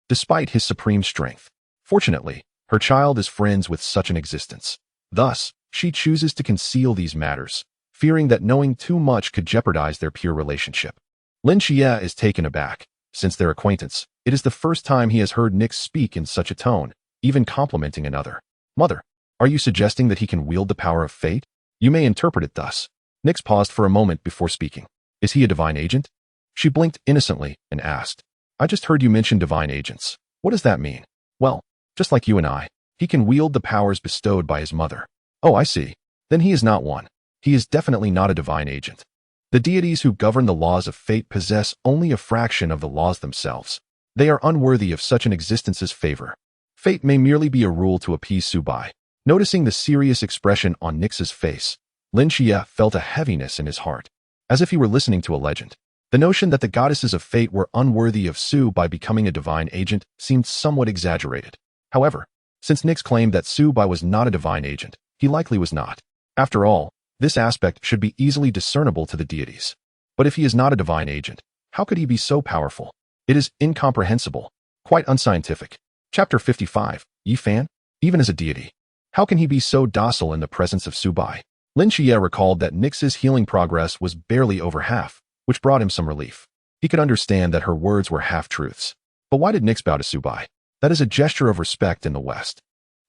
despite his supreme strength. Fortunately, her child is friends with such an existence. Thus, she chooses to conceal these matters, fearing that knowing too much could jeopardize their pure relationship. Lin Xia is taken aback. Since their acquaintance, it is the first time he has heard Nix speak in such a tone, even complimenting another. "Mother, are you suggesting that he can wield the power of fate? You may interpret it thus." Nix paused for a moment before speaking. "Is he a divine agent?" She blinked innocently and asked, "I just heard you mention divine agents. What does that mean?" "Well, just like you and I, He can wield the powers bestowed by his mother. Oh, I see. Then he is not one. He is definitely not a divine agent. The deities who govern the laws of fate possess only a fraction of the laws themselves. They are unworthy of such an existence's favor. Fate may merely be a rule to appease Subai. Noticing the serious expression on Nix's face, Lin Xie felt a heaviness in his heart, as if he were listening to a legend. The notion that the goddesses of fate were unworthy of Su by becoming a divine agent seemed somewhat exaggerated. However, since Nix claimed that Subai was not a divine agent, he likely was not. After all, this aspect should be easily discernible to the deities. But if he is not a divine agent, how could he be so powerful? It is incomprehensible, quite unscientific. Chapter 55, Yi Fan? Even as a deity, how can he be so docile in the presence of Subai? Lin Xie recalled that Nix's healing progress was barely over half, which brought him some relief. He could understand that her words were half-truths. But why did Nix bow to Subai? That is a gesture of respect in the West.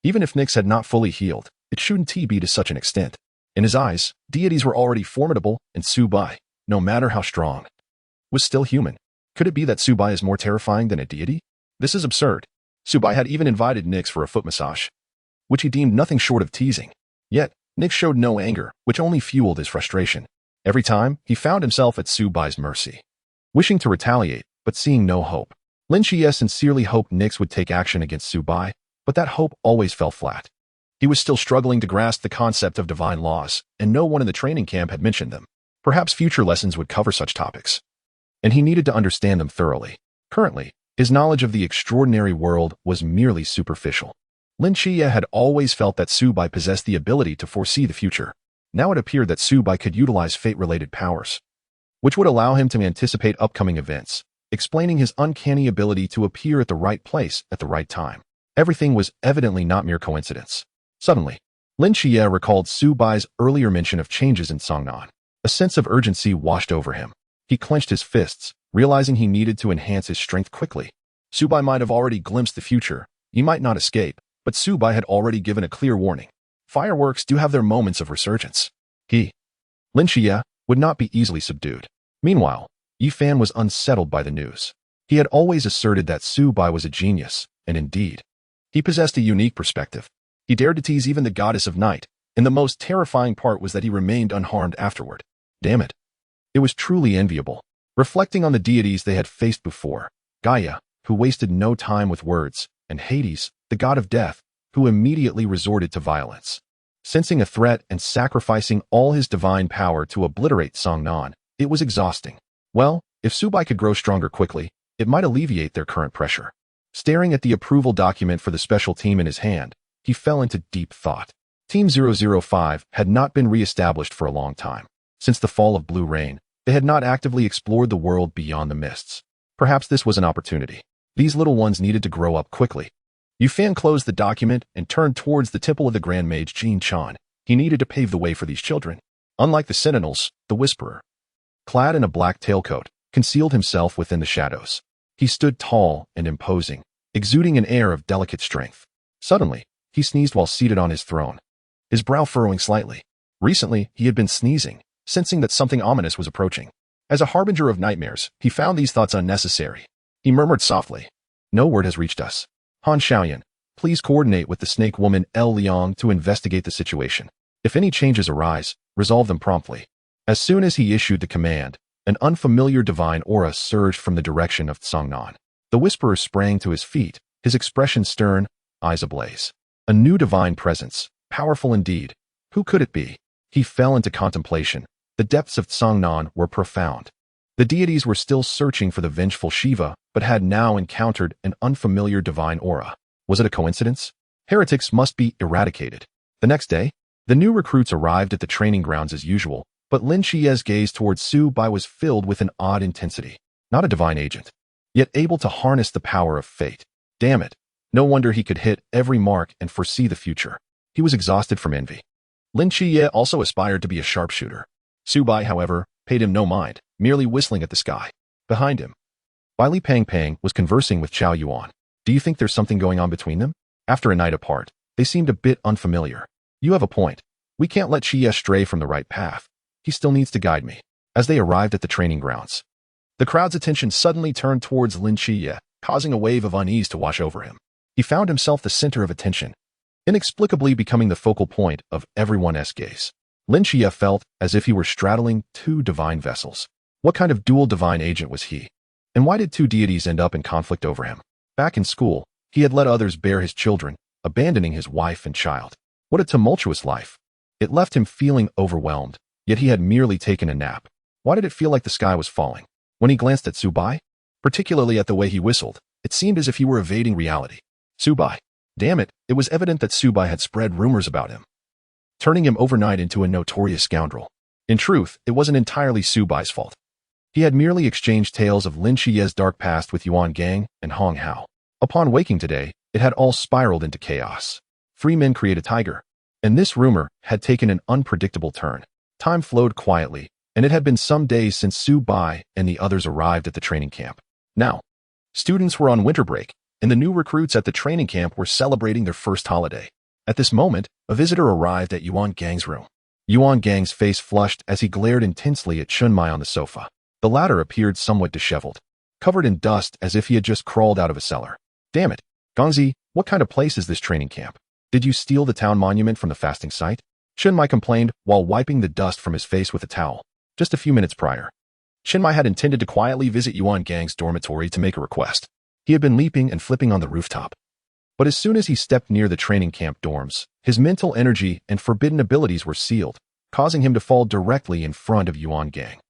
Even if Nix had not fully healed, it shouldn't be to such an extent. In his eyes, deities were already formidable, and Subai, no matter how strong, was still human. Could it be that Subai is more terrifying than a deity? This is absurd. Subai had even invited Nix for a foot massage, which he deemed nothing short of teasing. Yet, Nix showed no anger, which only fueled his frustration. Every time, he found himself at Subai's mercy, wishing to retaliate, but seeing no hope. Lin Xie sincerely hoped Nix would take action against Subai, but that hope always fell flat. He was still struggling to grasp the concept of divine laws, and no one in the training camp had mentioned them. Perhaps future lessons would cover such topics, and he needed to understand them thoroughly. Currently, his knowledge of the extraordinary world was merely superficial. Lin Xie had always felt that Subai possessed the ability to foresee the future. Now it appeared that Subai could utilize fate-related powers, which would allow him to anticipate upcoming events, explaining his uncanny ability to appear at the right place at the right time. Everything was evidently not mere coincidence. Suddenly, Lin Xie recalled Subai's earlier mention of changes in Songnan. A sense of urgency washed over him. He clenched his fists, realizing he needed to enhance his strength quickly. Subai might have already glimpsed the future. He might not escape, but Subai had already given a clear warning. Fireworks do have their moments of resurgence. Lin Xie, would not be easily subdued. Meanwhile, Yi Fan was unsettled by the news. He had always asserted that Subai was a genius, and indeed, he possessed a unique perspective. He dared to tease even the goddess of night, and the most terrifying part was that he remained unharmed afterward. Damn it. It was truly enviable. Reflecting on the deities they had faced before, Gaia, who wasted no time with words, and Hades, the god of death, who immediately resorted to violence. Sensing a threat and sacrificing all his divine power to obliterate Songnan, it was exhausting. Well, if Subai could grow stronger quickly, it might alleviate their current pressure. Staring at the approval document for the special team in his hand, he fell into deep thought. Team 005 had not been re-established for a long time. Since the fall of Blue Rain, they had not actively explored the world beyond the mists. Perhaps this was an opportunity. These little ones needed to grow up quickly. Yu Fan closed the document and turned towards the temple of the Grand Mage Jin Chan. He needed to pave the way for these children. Unlike the Sentinels, the Whisperer, clad in a black tailcoat, concealed himself within the shadows. He stood tall and imposing, exuding an air of delicate strength. Suddenly, he sneezed while seated on his throne, his brow furrowing slightly. Recently, he had been sneezing, sensing that something ominous was approaching. As a harbinger of nightmares, he found these thoughts unnecessary. He murmured softly, "No word has reached us. Han Xiaoyan, please coordinate with the snake woman El Liang to investigate the situation. If any changes arise, resolve them promptly." As soon as he issued the command, an unfamiliar divine aura surged from the direction of Songnan. The Whisperer sprang to his feet, his expression stern, eyes ablaze. A new divine presence, powerful indeed. Who could it be? He fell into contemplation. The depths of Songnan were profound. The deities were still searching for the vengeful Shiva, but had now encountered an unfamiliar divine aura. Was it a coincidence? Heretics must be eradicated. The next day, the new recruits arrived at the training grounds as usual, but Lin Xie's gaze towards Subai was filled with an odd intensity. Not a divine agent, yet able to harness the power of fate. Damn it. No wonder he could hit every mark and foresee the future. He was exhausted from envy. Lin Xie also aspired to be a sharpshooter. Subai, however, paid him no mind, merely whistling at the sky. Behind him, Li Pang was conversing with Chao Yuan. Do you think there's something going on between them? After a night apart, they seemed a bit unfamiliar. You have a point. We can't let Xie stray from the right path. He still needs to guide me. As they arrived at the training grounds, the crowd's attention suddenly turned towards Lin Xie, causing a wave of unease to wash over him. He found himself the center of attention, inexplicably becoming the focal point of everyone's gaze. Lin Xie felt as if he were straddling two divine vessels. What kind of dual divine agent was he? And why did two deities end up in conflict over him? Back in school, he had let others bear his children, abandoning his wife and child. What a tumultuous life. It left him feeling overwhelmed, yet he had merely taken a nap. Why did it feel like the sky was falling? When he glanced at Subai, particularly at the way he whistled, it seemed as if he were evading reality. Subai. Damn it, it was evident that Subai had spread rumors about him, turning him overnight into a notorious scoundrel. In truth, it wasn't entirely Subai's fault. He had merely exchanged tales of Lin Xie's dark past with Yuan Gang and Hong Hao. Upon waking today, it had all spiraled into chaos. Free men create a tiger. And this rumor had taken an unpredictable turn. Time flowed quietly, and it had been some days since Subai and the others arrived at the training camp. Now, students were on winter break, and the new recruits at the training camp were celebrating their first holiday. At this moment, a visitor arrived at Yuan Gang's room. Yuan Gang's face flushed as he glared intensely at Chunmai on the sofa. The latter appeared somewhat disheveled, covered in dust as if he had just crawled out of a cellar. Damn it, Gongzi, what kind of place is this training camp? Did you steal the town monument from the fasting site? Chunmai complained while wiping the dust from his face with a towel. Just a few minutes prior, Chunmai had intended to quietly visit Yuan Gang's dormitory to make a request. He had been leaping and flipping on the rooftop. But as soon as he stepped near the training camp dorms, his mental energy and forbidden abilities were sealed, causing him to fall directly in front of Yuan Gang.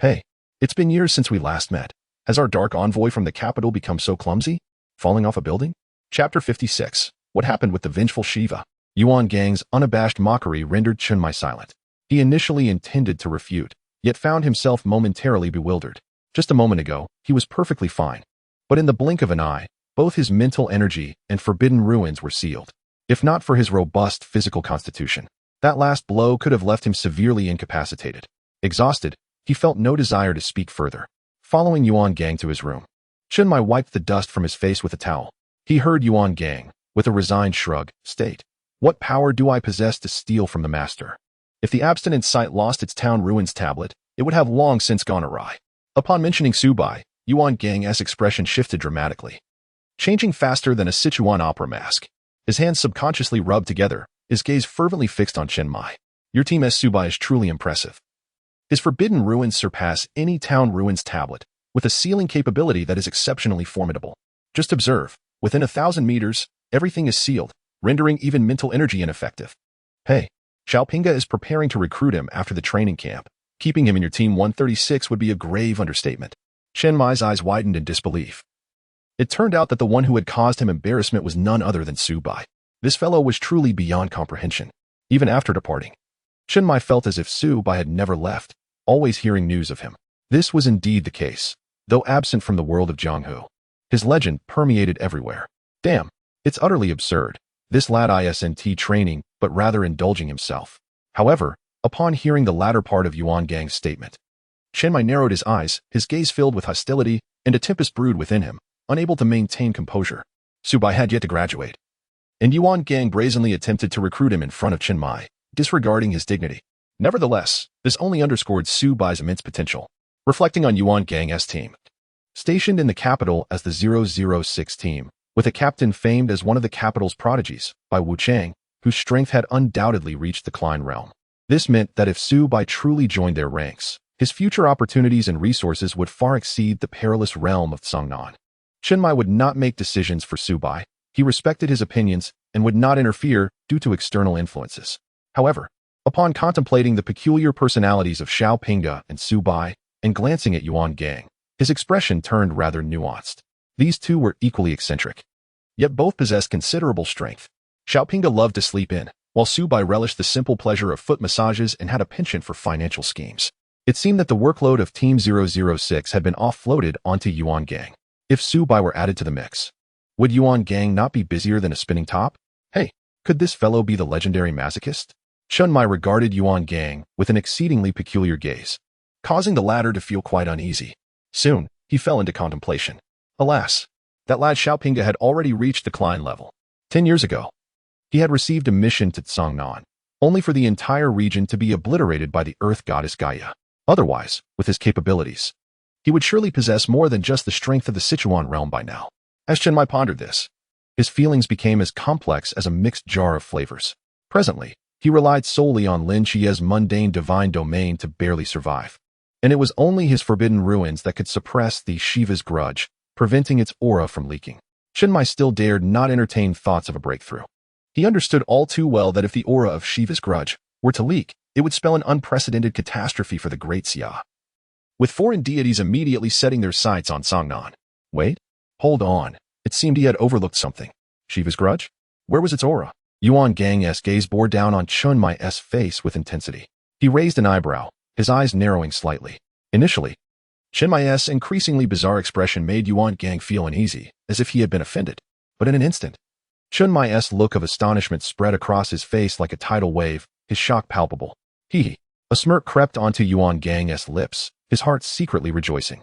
Hey, it's been years since we last met. Has our dark envoy from the capital become so clumsy? Falling off a building? Chapter 56. What happened with the vengeful Shiva? Yuan Gang's unabashed mockery rendered Chunmai silent. He initially intended to refute, yet found himself momentarily bewildered. Just a moment ago, he was perfectly fine. But in the blink of an eye, both his mental energy and forbidden ruins were sealed. If not for his robust physical constitution, that last blow could have left him severely incapacitated. Exhausted, he felt no desire to speak further. Following Yuan Gang to his room, Chunmai wiped the dust from his face with a towel. He heard Yuan Gang, with a resigned shrug, state, "What power do I possess to steal from the master? If the abstinence site lost its town ruins tablet, it would have long since gone awry." Upon mentioning Subai, Yuan Gang's expression shifted dramatically, changing faster than a Sichuan opera mask. His hands subconsciously rubbed together, his gaze fervently fixed on Chunmai. Your team as Subai is truly impressive. His forbidden ruins surpass any town ruins tablet, with a sealing capability that is exceptionally formidable. Just observe, within 1,000 meters, everything is sealed, rendering even mental energy ineffective. Hey, Xiaopinga is preparing to recruit him after the training camp. Keeping him in your team 136 would be a grave understatement. Chunmai's eyes widened in disbelief. It turned out that the one who had caused him embarrassment was none other than Subai. This fellow was truly beyond comprehension. Even after departing, Chunmai felt as if Subai had never left, always hearing news of him. This was indeed the case, though absent from the world of Jianghu. His legend permeated everywhere. Damn, it's utterly absurd. This lad isn't training, but rather indulging himself. However, upon hearing the latter part of Yuan Gang's statement, Chunmai narrowed his eyes, his gaze filled with hostility, and a tempest brewed within him, unable to maintain composure. Subai had yet to graduate, and Yuan Gang brazenly attempted to recruit him in front of Chunmai, disregarding his dignity. Nevertheless, this only underscored Subai's immense potential. Reflecting on Yuan Gang's team, stationed in the capital as the 006 team, with a captain famed as one of the capital's prodigies, by Wu Chang, whose strength had undoubtedly reached the Klein realm. This meant that if Subai truly joined their ranks, his future opportunities and resources would far exceed the perilous realm of Tsangnan. Chunmai would not make decisions for Subai. He respected his opinions and would not interfere due to external influences. However, upon contemplating the peculiar personalities of Xiaopinga and Subai, and glancing at Yuan Gang, his expression turned rather nuanced. These two were equally eccentric, yet both possessed considerable strength. Xiaopinga loved to sleep in, while Subai relished the simple pleasure of foot massages and had a penchant for financial schemes. It seemed that the workload of Team 006 had been offloaded onto Yuan Gang. If Subai were added to the mix, would Yuan Gang not be busier than a spinning top? Hey, could this fellow be the legendary masochist? Chunmai regarded Yuan Gang with an exceedingly peculiar gaze, causing the latter to feel quite uneasy. Soon, he fell into contemplation. Alas, that lad Xiaopinga had already reached the Klein level. 10 years ago, he had received a mission to Tsangnan, only for the entire region to be obliterated by the earth goddess Gaia. Otherwise, with his capabilities, he would surely possess more than just the strength of the Sichuan realm by now. As Chunmai pondered this, His feelings became as complex as a mixed jar of flavors. Presently, he relied solely on Lin Chie's mundane divine domain to barely survive. And it was only his forbidden ruins that could suppress the Shiva's grudge, preventing its aura from leaking. Chenmai still dared not entertain thoughts of a breakthrough. He understood all too well that if the aura of Shiva's grudge were to leak, it would spell an unprecedented catastrophe for the Great Xia. With foreign deities immediately setting their sights on Songnan. Wait? Hold on. It seemed he had overlooked something. Shiva's grudge? Where was its aura? Yuan Gang's gaze bore down on Chenmai's face with intensity. He raised an eyebrow, his eyes narrowing slightly. Initially, Chenmai's increasingly bizarre expression made Yuan Gang feel uneasy, as if he had been offended. But in an instant, Chenmai's look of astonishment spread across his face like a tidal wave, his shock palpable. A smirk crept onto Yuan Gang's lips, his heart secretly rejoicing.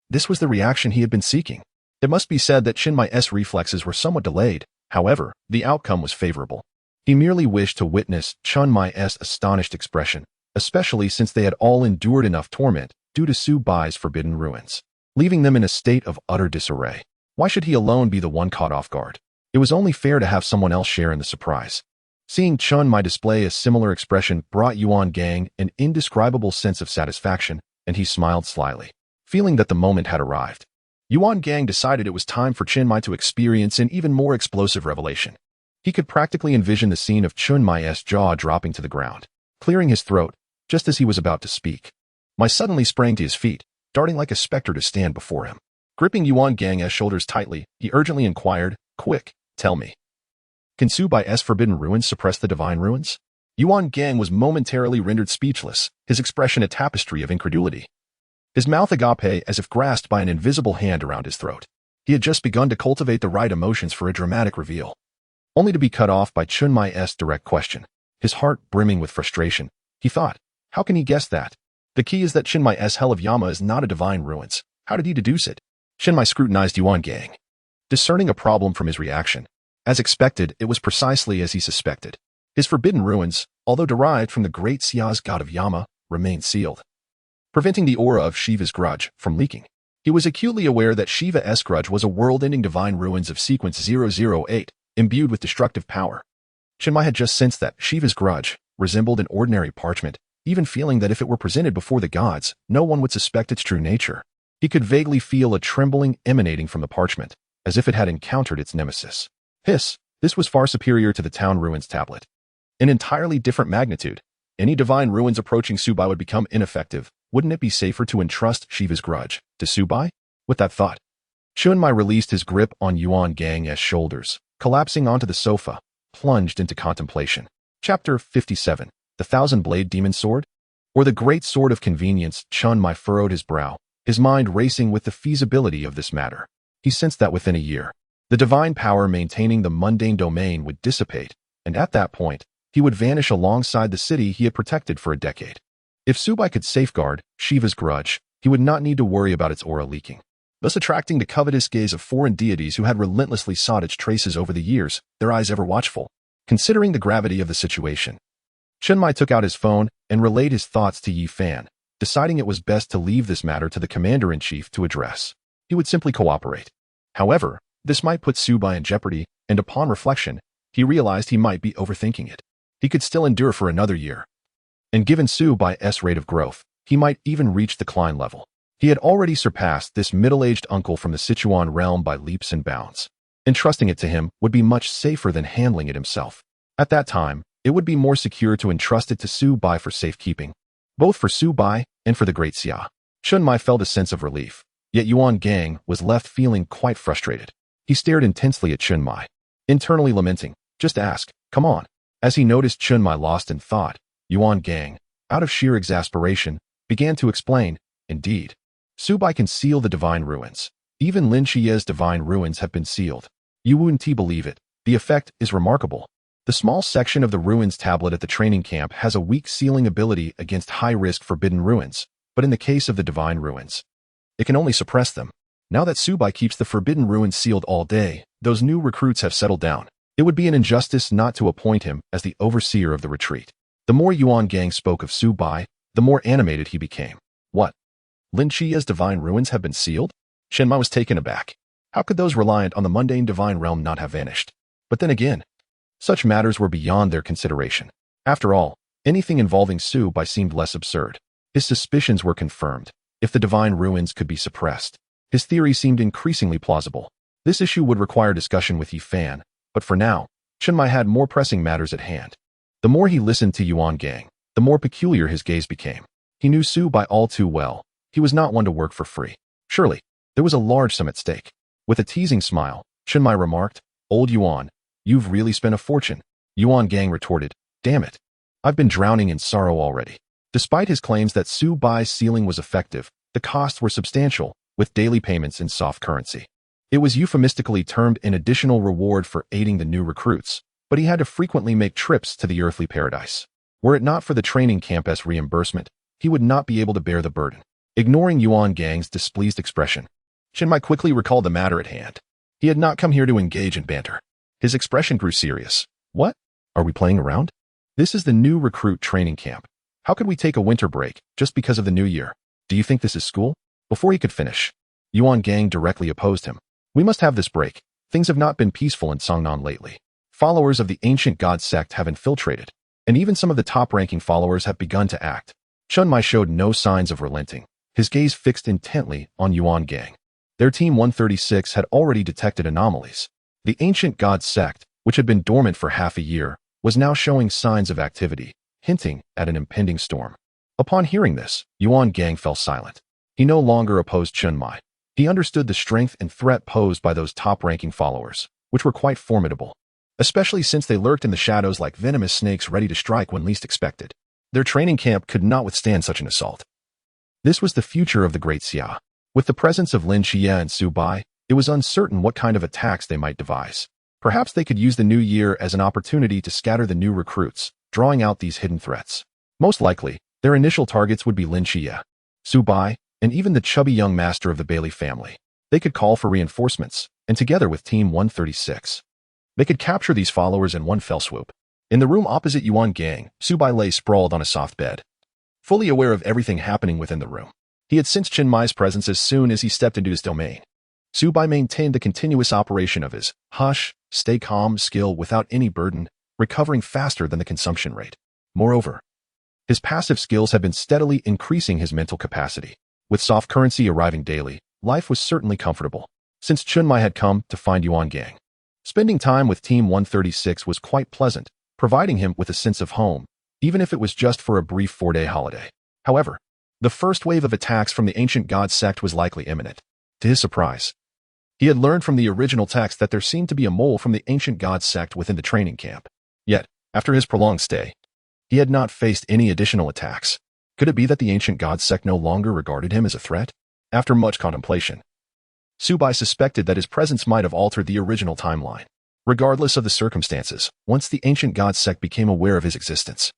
This was the reaction he had been seeking. It must be said that Chenmai's reflexes were somewhat delayed. However, the outcome was favorable. He merely wished to witness Chenmai's astonished expression, especially since they had all endured enough torment due to Su Bai's forbidden ruins, leaving them in a state of utter disarray. Why should he alone be the one caught off guard? It was only fair to have someone else share in the surprise. Seeing Chenmai display a similar expression brought Yuan Gang an indescribable sense of satisfaction, and he smiled slyly, feeling that the moment had arrived. Yuan Gang decided it was time for Chenmai to experience an even more explosive revelation. He could practically envision the scene of Chenmai's jaw dropping to the ground, clearing his throat, just as he was about to speak. Mai suddenly sprang to his feet, darting like a specter to stand before him. Gripping Yuan Gang's shoulders tightly, he urgently inquired, "Quick, tell me. Can Su Bai's forbidden ruins suppress the divine ruins?" Yuan Gang was momentarily rendered speechless, his expression a tapestry of incredulity. His mouth agape as if grasped by an invisible hand around his throat. He had just begun to cultivate the right emotions for a dramatic reveal, only to be cut off by Chenmai's direct question. His heart brimming with frustration, he thought, how can he guess that? The key is that Chenmai's Hell of Yama is not a divine ruins. How did he deduce it? Chenmai scrutinized Yuan Gang, discerning a problem from his reaction. As expected, it was precisely as he suspected. His forbidden ruins, although derived from the Great Xia's god of Yama, remained sealed, preventing the aura of Shiva's grudge from leaking. He was acutely aware that Shiva's grudge was a world-ending divine ruins of sequence 008, imbued with destructive power. Chenmai had just sensed that Shiva's grudge resembled an ordinary parchment, even feeling that if it were presented before the gods, no one would suspect its true nature. He could vaguely feel a trembling emanating from the parchment, as if it had encountered its nemesis. This was far superior to the town ruins tablet. An entirely different magnitude. Any divine ruins approaching Su Bai would become ineffective. Wouldn't it be safer to entrust Shiva's grudge to Su Bai? With that thought, Chenmai released his grip on Yuan Gang's shoulders, collapsing onto the sofa, plunged into contemplation. Chapter 57. The Thousand-Blade Demon Sword? Or the Great Sword of Convenience? Chenmai furrowed his brow, his mind racing with the feasibility of this matter. He sensed that within a year, the divine power maintaining the mundane domain would dissipate, and at that point, he would vanish alongside the city he had protected for a decade. If Su Bai could safeguard Shiva's grudge, he would not need to worry about its aura leaking, thus attracting the covetous gaze of foreign deities who had relentlessly sought its traces over the years, their eyes ever watchful. Considering the gravity of the situation, Chenmai took out his phone and relayed his thoughts to Yi Fan, deciding it was best to leave this matter to the commander-in-chief to address. He would simply cooperate. However, this might put Su Bai in jeopardy, and upon reflection, he realized he might be overthinking it. He could still endure for another year. And given Su Bai's rate of growth, he might even reach the Klein level. He had already surpassed this middle-aged uncle from the Sichuan realm by leaps and bounds. Entrusting it to him would be much safer than handling it himself. At that time, it would be more secure to entrust it to Su Bai for safekeeping, both for Su Bai and for the Great Xia. Chenmai felt a sense of relief, yet Yuan Gang was left feeling quite frustrated. He stared intensely at Chenmai, internally lamenting, "Just ask, come on." As he noticed Chenmai lost in thought, Yuan Gang, out of sheer exasperation, began to explain, "Indeed, Su Bai can seal the divine ruins. Even Lin Chie's divine ruins have been sealed. You wouldn't believe it. The effect is remarkable. The small section of the ruins tablet at the training camp has a weak sealing ability against high-risk forbidden ruins, but in the case of the divine ruins, it can only suppress them. Now that Su Bai keeps the forbidden ruins sealed all day, those new recruits have settled down. It would be an injustice not to appoint him as the overseer of the retreat." The more Yuan Gang spoke of Su Bai, the more animated he became. "What? Lin Chie's divine ruins have been sealed?" Chenmai was taken aback. How could those reliant on the mundane divine realm not have vanished? But then again, such matters were beyond their consideration. After all, anything involving Su Bai seemed less absurd. His suspicions were confirmed. If the divine ruins could be suppressed, his theory seemed increasingly plausible. This issue would require discussion with Yi Fan, but for now, Chen Mai had more pressing matters at hand. The more he listened to Yuan Gang, the more peculiar his gaze became. He knew Su Bai all too well. He was not one to work for free. Surely, there was a large sum at stake. With a teasing smile, Chen Mai remarked, "Old Yuan, you've really spent a fortune." Yuan Gang retorted, "Damn it. I've been drowning in sorrow already." Despite his claims that Su Bai's sealing was effective, the costs were substantial, with daily payments in soft currency. It was euphemistically termed an additional reward for aiding the new recruits, but he had to frequently make trips to the earthly paradise. Were it not for the training camp as reimbursement, he would not be able to bear the burden. Ignoring Yuan Gang's displeased expression, Chen Mai quickly recalled the matter at hand. He had not come here to engage in banter. His expression grew serious. "What? Are we playing around? This is the new recruit training camp. How could we take a winter break just because of the new year? Do you think this is school?" Before he could finish, Yuan Gang directly opposed him. "We must have this break. Things have not been peaceful in Songnan lately. Followers of the ancient god sect have infiltrated, and even some of the top-ranking followers have begun to act." Chen Mai showed no signs of relenting, his gaze fixed intently on Yuan Gang. Their Team 136 had already detected anomalies. The ancient god sect, which had been dormant for half a year, was now showing signs of activity, hinting at an impending storm. Upon hearing this, Yuan Gang fell silent. He no longer opposed Chen Mai. He understood the strength and threat posed by those top-ranking followers, which were quite formidable, especially since they lurked in the shadows like venomous snakes ready to strike when least expected. Their training camp could not withstand such an assault. This was the future of the Great Xia. With the presence of Lin Xie and Su Bai, it was uncertain what kind of attacks they might devise. Perhaps they could use the new year as an opportunity to scatter the new recruits, drawing out these hidden threats. Most likely, their initial targets would be Lin Xie, Su Bai, and even the chubby young master of the Bailey family. They could call for reinforcements, and together with Team 136, they could capture these followers in one fell swoop. In the room opposite Yuan Gang, Su Bai lay sprawled on a soft bed, fully aware of everything happening within the room. He had sensed Chen Mai's presence as soon as he stepped into his domain. Su Bai maintained the continuous operation of his hush, stay calm skill without any burden, recovering faster than the consumption rate. Moreover, his passive skills had been steadily increasing his mental capacity. With soft currency arriving daily, life was certainly comfortable, since Chen Mai had come to find Yuan Gang. Spending time with Team 136 was quite pleasant, providing him with a sense of home, even if it was just for a brief 4-day holiday. However, the first wave of attacks from the ancient god sect was likely imminent. To his surprise, he had learned from the original text that there seemed to be a mole from the ancient god sect within the training camp. Yet, after his prolonged stay, he had not faced any additional attacks. Could it be that the ancient god sect no longer regarded him as a threat? After much contemplation, Su Bai suspected that his presence might have altered the original timeline. Regardless of the circumstances, once the ancient god sect became aware of his existence,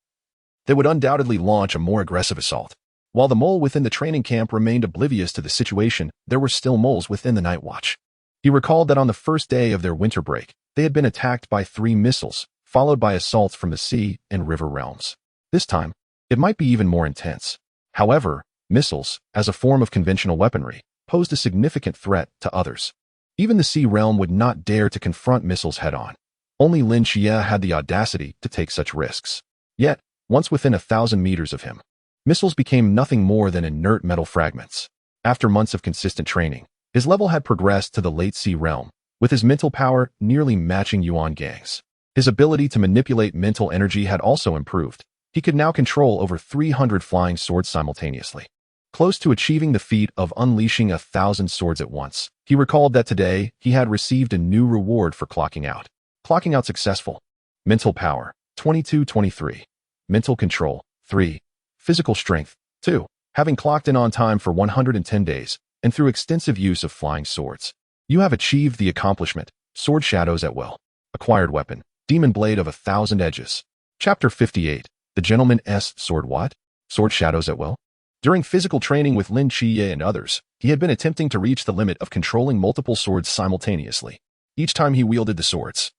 they would undoubtedly launch a more aggressive assault. While the mole within the training camp remained oblivious to the situation, there were still moles within the Nightwatch. He recalled that on the first day of their winter break, they had been attacked by 3 missiles, followed by assaults from the sea and river realms. This time, it might be even more intense. However, missiles, as a form of conventional weaponry, posed a significant threat to others. Even the sea realm would not dare to confront missiles head-on. Only Lin Xie had the audacity to take such risks. Yet, once within 1,000 meters of him, missiles became nothing more than inert metal fragments. After months of consistent training, his level had progressed to the late sea realm, with his mental power nearly matching Yuan Gang's. His ability to manipulate mental energy had also improved. He could now control over 300 flying swords simultaneously. Close to achieving the feat of unleashing 1,000 swords at once, he recalled that today he had received a new reward for clocking out. Clocking out successful. Mental power, 2223. Mental control, 3. Physical strength, 2. Having clocked in on time for 110 days, and through extensive use of flying swords, you have achieved the accomplishment, Sword Shadows at Will. Acquired weapon, Demon Blade of 1,000 Edges. Chapter 58, The Gentleman's Sword What? Sword Shadows at Will? During physical training with Lin Xie and others, he had been attempting to reach the limit of controlling multiple swords simultaneously. Each time he wielded the swords,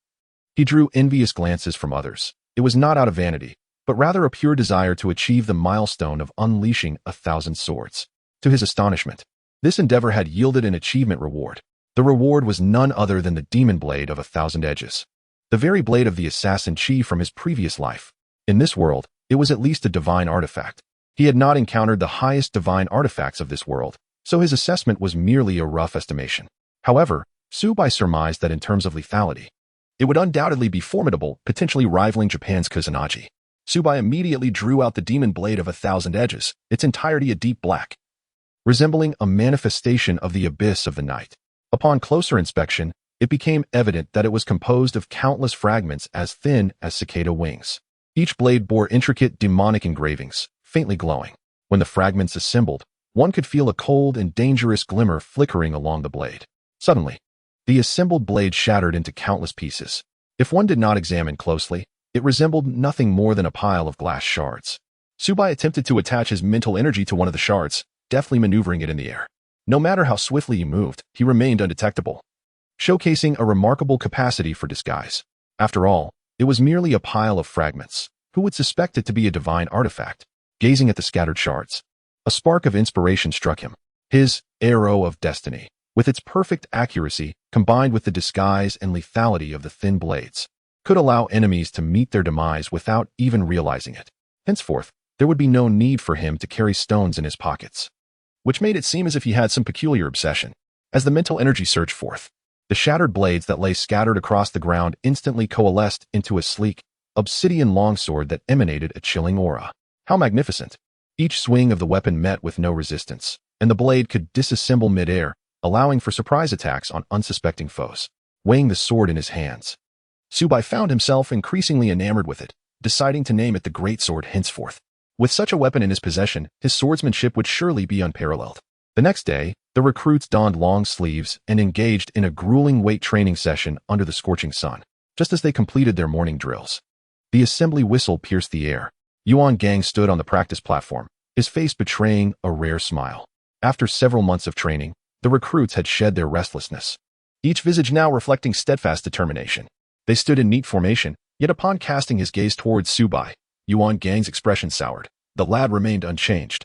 he drew envious glances from others. It was not out of vanity, but rather a pure desire to achieve the milestone of unleashing 1,000 swords. To his astonishment, this endeavor had yielded an achievement reward. The reward was none other than the demon blade of 1,000 edges. The very blade of the assassin Qi from his previous life. In this world, it was at least a divine artifact. He had not encountered the highest divine artifacts of this world, so his assessment was merely a rough estimation. However, Su Bai surmised that in terms of lethality, it would undoubtedly be formidable, potentially rivaling Japan's Kusanagi. Su Bai immediately drew out the demon blade of 1,000 edges, its entirety a deep black, resembling a manifestation of the abyss of the night. Upon closer inspection, it became evident that it was composed of countless fragments as thin as cicada wings. Each blade bore intricate demonic engravings, faintly glowing. When the fragments assembled, one could feel a cold and dangerous glimmer flickering along the blade. Suddenly, the assembled blade shattered into countless pieces. If one did not examine closely, it resembled nothing more than a pile of glass shards. Su Bai attempted to attach his mental energy to one of the shards, deftly maneuvering it in the air. No matter how swiftly he moved, he remained undetectable, showcasing a remarkable capacity for disguise. After all, it was merely a pile of fragments. Who would suspect it to be a divine artifact? Gazing at the scattered shards, a spark of inspiration struck him. His arrow of destiny, with its perfect accuracy, combined with the disguise and lethality of the thin blades, could allow enemies to meet their demise without even realizing it. Henceforth, there would be no need for him to carry stones in his pockets, which made it seem as if he had some peculiar obsession. As the mental energy surged forth, the shattered blades that lay scattered across the ground instantly coalesced into a sleek, obsidian longsword that emanated a chilling aura. How magnificent! Each swing of the weapon met with no resistance, and the blade could disassemble mid-air, allowing for surprise attacks on unsuspecting foes. Weighing the sword in his hands, Su Bai found himself increasingly enamored with it, deciding to name it the Great Sword henceforth. With such a weapon in his possession, his swordsmanship would surely be unparalleled. The next day, the recruits donned long sleeves and engaged in a grueling weight training session under the scorching sun. Just as they completed their morning drills, the assembly whistle pierced the air. Yuan Gang stood on the practice platform, his face betraying a rare smile. After several months of training, the recruits had shed their restlessness, each visage now reflecting steadfast determination. They stood in neat formation, yet upon casting his gaze towards Su Bai, Yuan Gang's expression soured. The lad remained unchanged,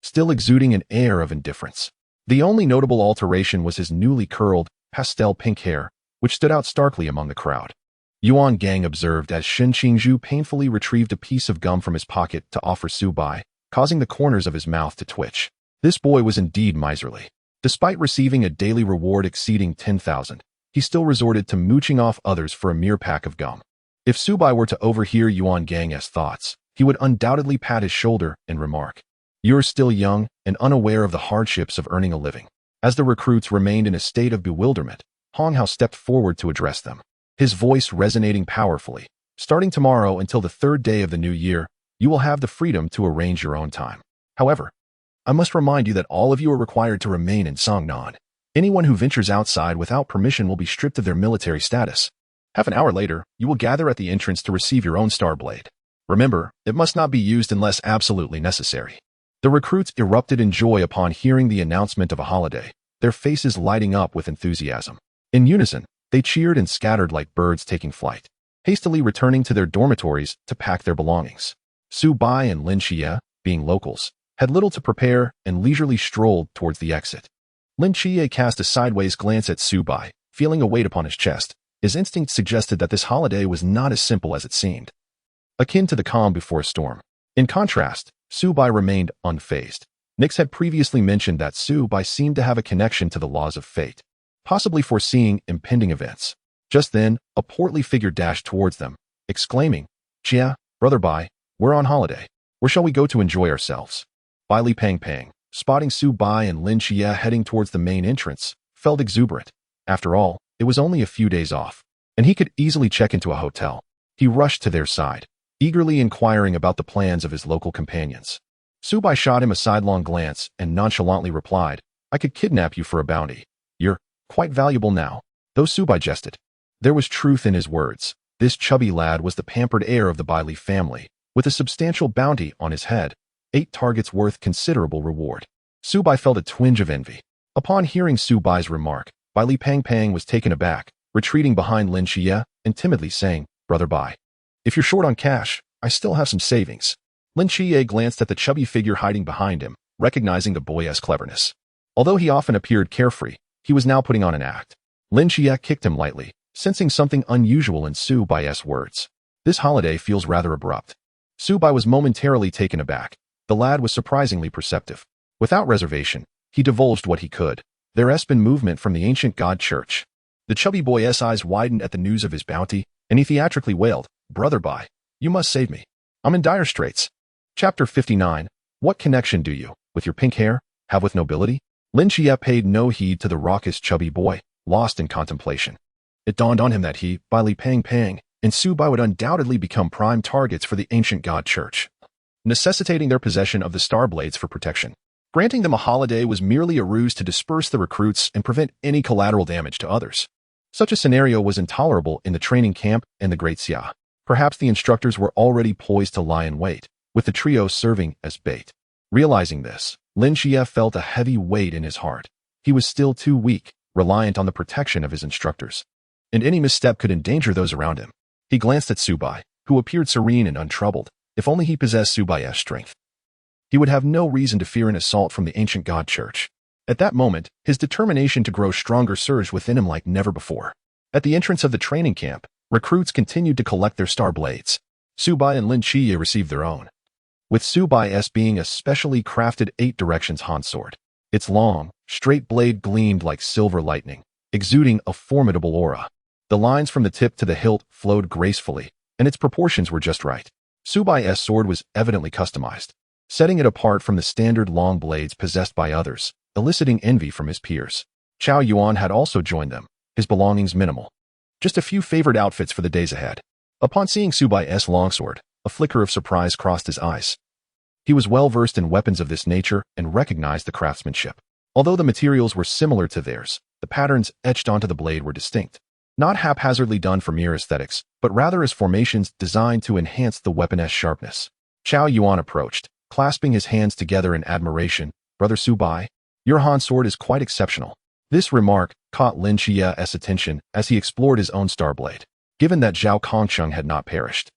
still exuding an air of indifference. The only notable alteration was his newly curled, pastel pink hair, which stood out starkly among the crowd. Yuan Gang observed as Shen Qingzhu painfully retrieved a piece of gum from his pocket to offer Su Bai, causing the corners of his mouth to twitch. This boy was indeed miserly. Despite receiving a daily reward exceeding 10,000, he still resorted to mooching off others for a mere pack of gum. If Su Bai were to overhear Yuan Gang's thoughts, he would undoubtedly pat his shoulder and remark, "You're still young and unaware of the hardships of earning a living." As the recruits remained in a state of bewilderment, Hong Hao stepped forward to address them, his voice resonating powerfully. "Starting tomorrow until the 3rd day of the new year, you will have the freedom to arrange your own time. However, I must remind you that all of you are required to remain in Songnan. Anyone who ventures outside without permission will be stripped of their military status. Half an hour later, you will gather at the entrance to receive your own star blade. Remember, it must not be used unless absolutely necessary." The recruits erupted in joy upon hearing the announcement of a holiday, their faces lighting up with enthusiasm. In unison, they cheered and scattered like birds taking flight, hastily returning to their dormitories to pack their belongings. Su Bai and Lin Xie, being locals, had little to prepare and leisurely strolled towards the exit. Lin Xie cast a sideways glance at Su Bai, feeling a weight upon his chest. His instinct suggested that this holiday was not as simple as it seemed, akin to the calm before a storm. In contrast, Su Bai remained unfazed. Nix had previously mentioned that Su Bai seemed to have a connection to the laws of fate, possibly foreseeing impending events. Just then, a portly figure dashed towards them, exclaiming, "Jia, Brother Bai, we're on holiday. Where shall we go to enjoy ourselves?" Bai Li Pang Pang, spotting Su Bai and Lin Xie heading towards the main entrance, felt exuberant. After all, it was only a few days off, and he could easily check into a hotel. He rushed to their side, eagerly inquiring about the plans of his local companions. Su Bai shot him a sidelong glance and nonchalantly replied, "I could kidnap you for a bounty. You're quite valuable now." Though Su Bai jested, there was truth in his words. This chubby lad was the pampered heir of the Bai Li family, with a substantial bounty on his head, 8 targets worth considerable reward. Su Bai felt a twinge of envy. Upon hearing Su Bai's remark, Bai Li Pang Pang was taken aback, retreating behind Lin Xie and timidly saying, "Brother Bai, if you're short on cash, I still have some savings." Lin Xie glanced at the chubby figure hiding behind him, recognizing the boy's cleverness. Although he often appeared carefree, He was now putting on an act. Lin Xie kicked him lightly, sensing something unusual in Su Bai's words. This holiday feels rather abrupt. Su Bai was momentarily taken aback. The lad was surprisingly perceptive. Without reservation, he divulged what he could. There's been movement from the ancient god church. The chubby boy's eyes widened at the news of his bounty, and he theatrically wailed, "Brother Bai, you must save me. I'm in dire straits." Chapter 59. What connection do you, with your pink hair, have with nobility? Lin Xie paid no heed to the raucous chubby boy, lost in contemplation. It dawned on him that he, Bai Li Pang, and Su Bai would undoubtedly become prime targets for the ancient god church, necessitating their possession of the star blades for protection. Granting them a holiday was merely a ruse to disperse the recruits and prevent any collateral damage to others. Such a scenario was intolerable in the training camp and the Great Xia. Perhaps the instructors were already poised to lie in wait, with the trio serving as bait. Realizing this, Lin Xie felt a heavy weight in his heart. He was still too weak, reliant on the protection of his instructors, and any misstep could endanger those around him. He glanced at Su Bai, who appeared serene and untroubled. If only he possessed Su Bai's strength, he would have no reason to fear an assault from the ancient god church. At that moment, his determination to grow stronger surged within him like never before. At the entrance of the training camp, recruits continued to collect their star blades. Su Bai and Lin Xie received their own, with Su Bai's being a specially crafted 8 directions Han sword. Its long, straight blade gleamed like silver lightning, exuding a formidable aura. The lines from the tip to the hilt flowed gracefully, and its proportions were just right. Su Bai's sword was evidently customized, setting it apart from the standard long blades possessed by others, eliciting envy from his peers. Chao Yuan had also joined them, his belongings minimal. Just a few favored outfits for the days ahead. Upon seeing Su Bai's longsword, a flicker of surprise crossed his eyes. He was well versed in weapons of this nature and recognized the craftsmanship. Although the materials were similar to theirs, the patterns etched onto the blade were distinct. Not haphazardly done for mere aesthetics, but rather as formations designed to enhance the weapon's sharpness. Chao Yuan approached, clasping his hands together in admiration. "Brother Su Bai, your Han sword is quite exceptional." This remark caught Lin Xie's attention as he explored his own star blade. Given that Zhao Kongcheng had not perished,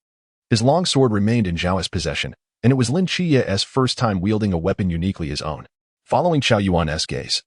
his long sword remained in Zhao's possession, and it was Lin Xie's first time wielding a weapon uniquely his own. Following Chao Yuan's gaze,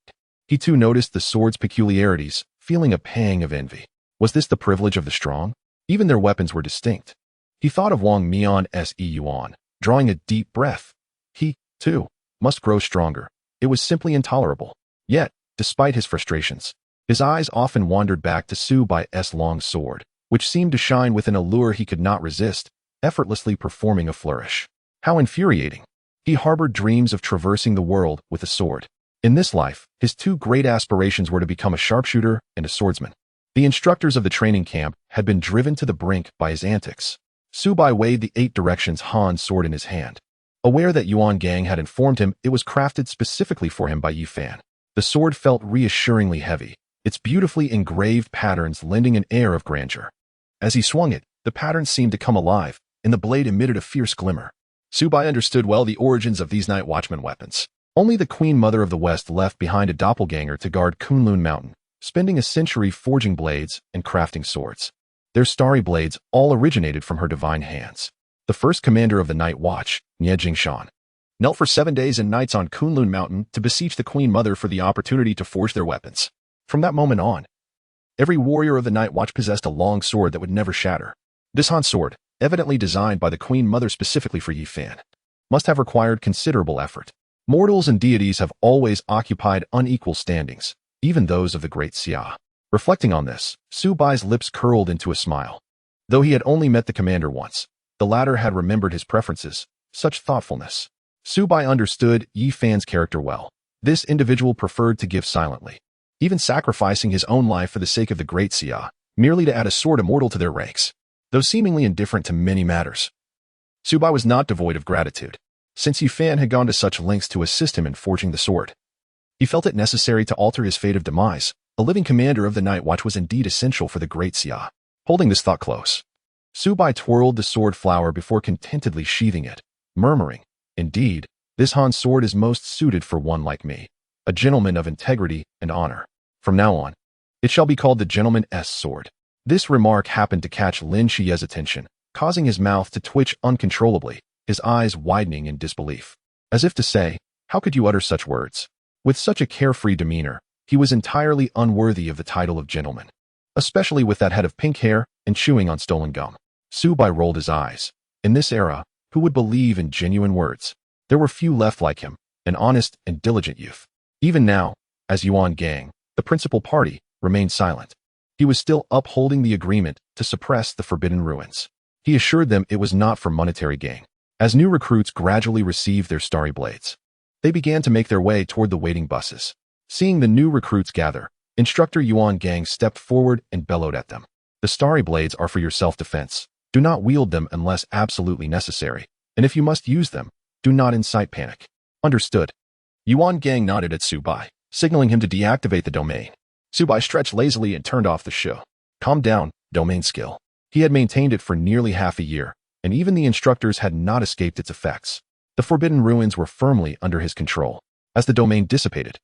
he too noticed the sword's peculiarities, feeling a pang of envy. Was this the privilege of the strong? Even their weapons were distinct. He thought of Wang Mian's Yuan, drawing a deep breath. He, too, must grow stronger. It was simply intolerable. Yet, despite his frustrations, his eyes often wandered back to Su Bai's long sword, which seemed to shine with an allure he could not resist, effortlessly performing a flourish. How infuriating! He harbored dreams of traversing the world with a sword. In this life, his 2 great aspirations were to become a sharpshooter and a swordsman. The instructors of the training camp had been driven to the brink by his antics. Su Bai weighed the 8 directions Han sword in his hand. Aware that Yuan Gang had informed him it was crafted specifically for him by Yi Fan, the sword felt reassuringly heavy, its beautifully engraved patterns lending an air of grandeur. As he swung it, the patterns seemed to come alive, and the blade emitted a fierce glimmer. Su Bai understood well the origins of these Night Watchman weapons. Only the Queen Mother of the West left behind a doppelganger to guard Kunlun Mountain, spending a century forging blades and crafting swords. Their starry blades all originated from her divine hands. The first commander of the Night Watch, Nie Jingshan, knelt for 7 days and nights on Kunlun Mountain to beseech the Queen Mother for the opportunity to forge their weapons. From that moment on, every warrior of the Night Watch possessed a long sword that would never shatter. This Han sword, evidently designed by the Queen Mother specifically for Yi Fan, must have required considerable effort. Mortals and deities have always occupied unequal standings, even those of the Great Xia. Reflecting on this, Su Bai's lips curled into a smile. Though he had only met the commander once, the latter had remembered his preferences. Such thoughtfulness. Su Bai understood Yi Fan's character well. This individual preferred to give silently, even sacrificing his own life for the sake of the Great Xia, merely to add a sword immortal to their ranks. Though seemingly indifferent to many matters, Su Bai was not devoid of gratitude. Since Yi Fan had gone to such lengths to assist him in forging the sword, he felt it necessary to alter his fate of demise. A living commander of the Night Watch was indeed essential for the Great Xia. Holding this thought close, Su Bai twirled the sword flower before contentedly sheathing it, murmuring, "Indeed, this Han sword is most suited for one like me, a gentleman of integrity and honor. From now on, it shall be called the Gentleman's Sword." This remark happened to catch Lin Xie's attention, causing his mouth to twitch uncontrollably, his eyes widening in disbelief. As if to say, "How could you utter such words?" With such a carefree demeanor, He was entirely unworthy of the title of gentleman, especially with that head of pink hair and chewing on stolen gum. Su Bai rolled his eyes. In this era, who would believe in genuine words? There were few left like him, an honest and diligent youth. Even now, as Yuan Gang, the principal party, remained silent. He was still upholding the agreement to suppress the Forbidden Ruins. He assured them it was not for monetary gain. As new recruits gradually received their starry blades, they began to make their way toward the waiting buses. Seeing the new recruits gather, Instructor Yuan Gang stepped forward and bellowed at them. The starry blades are for your self-defense. Do not wield them unless absolutely necessary, and if you must use them, do not incite panic. Understood. Yuan Gang nodded at Su Bai, signaling him to deactivate the domain. Su Bai stretched lazily and turned off the show. Calm down, domain skill. He had maintained it for nearly half a year, and even the instructors had not escaped its effects. The Forbidden Ruins were firmly under his control. As the domain dissipated,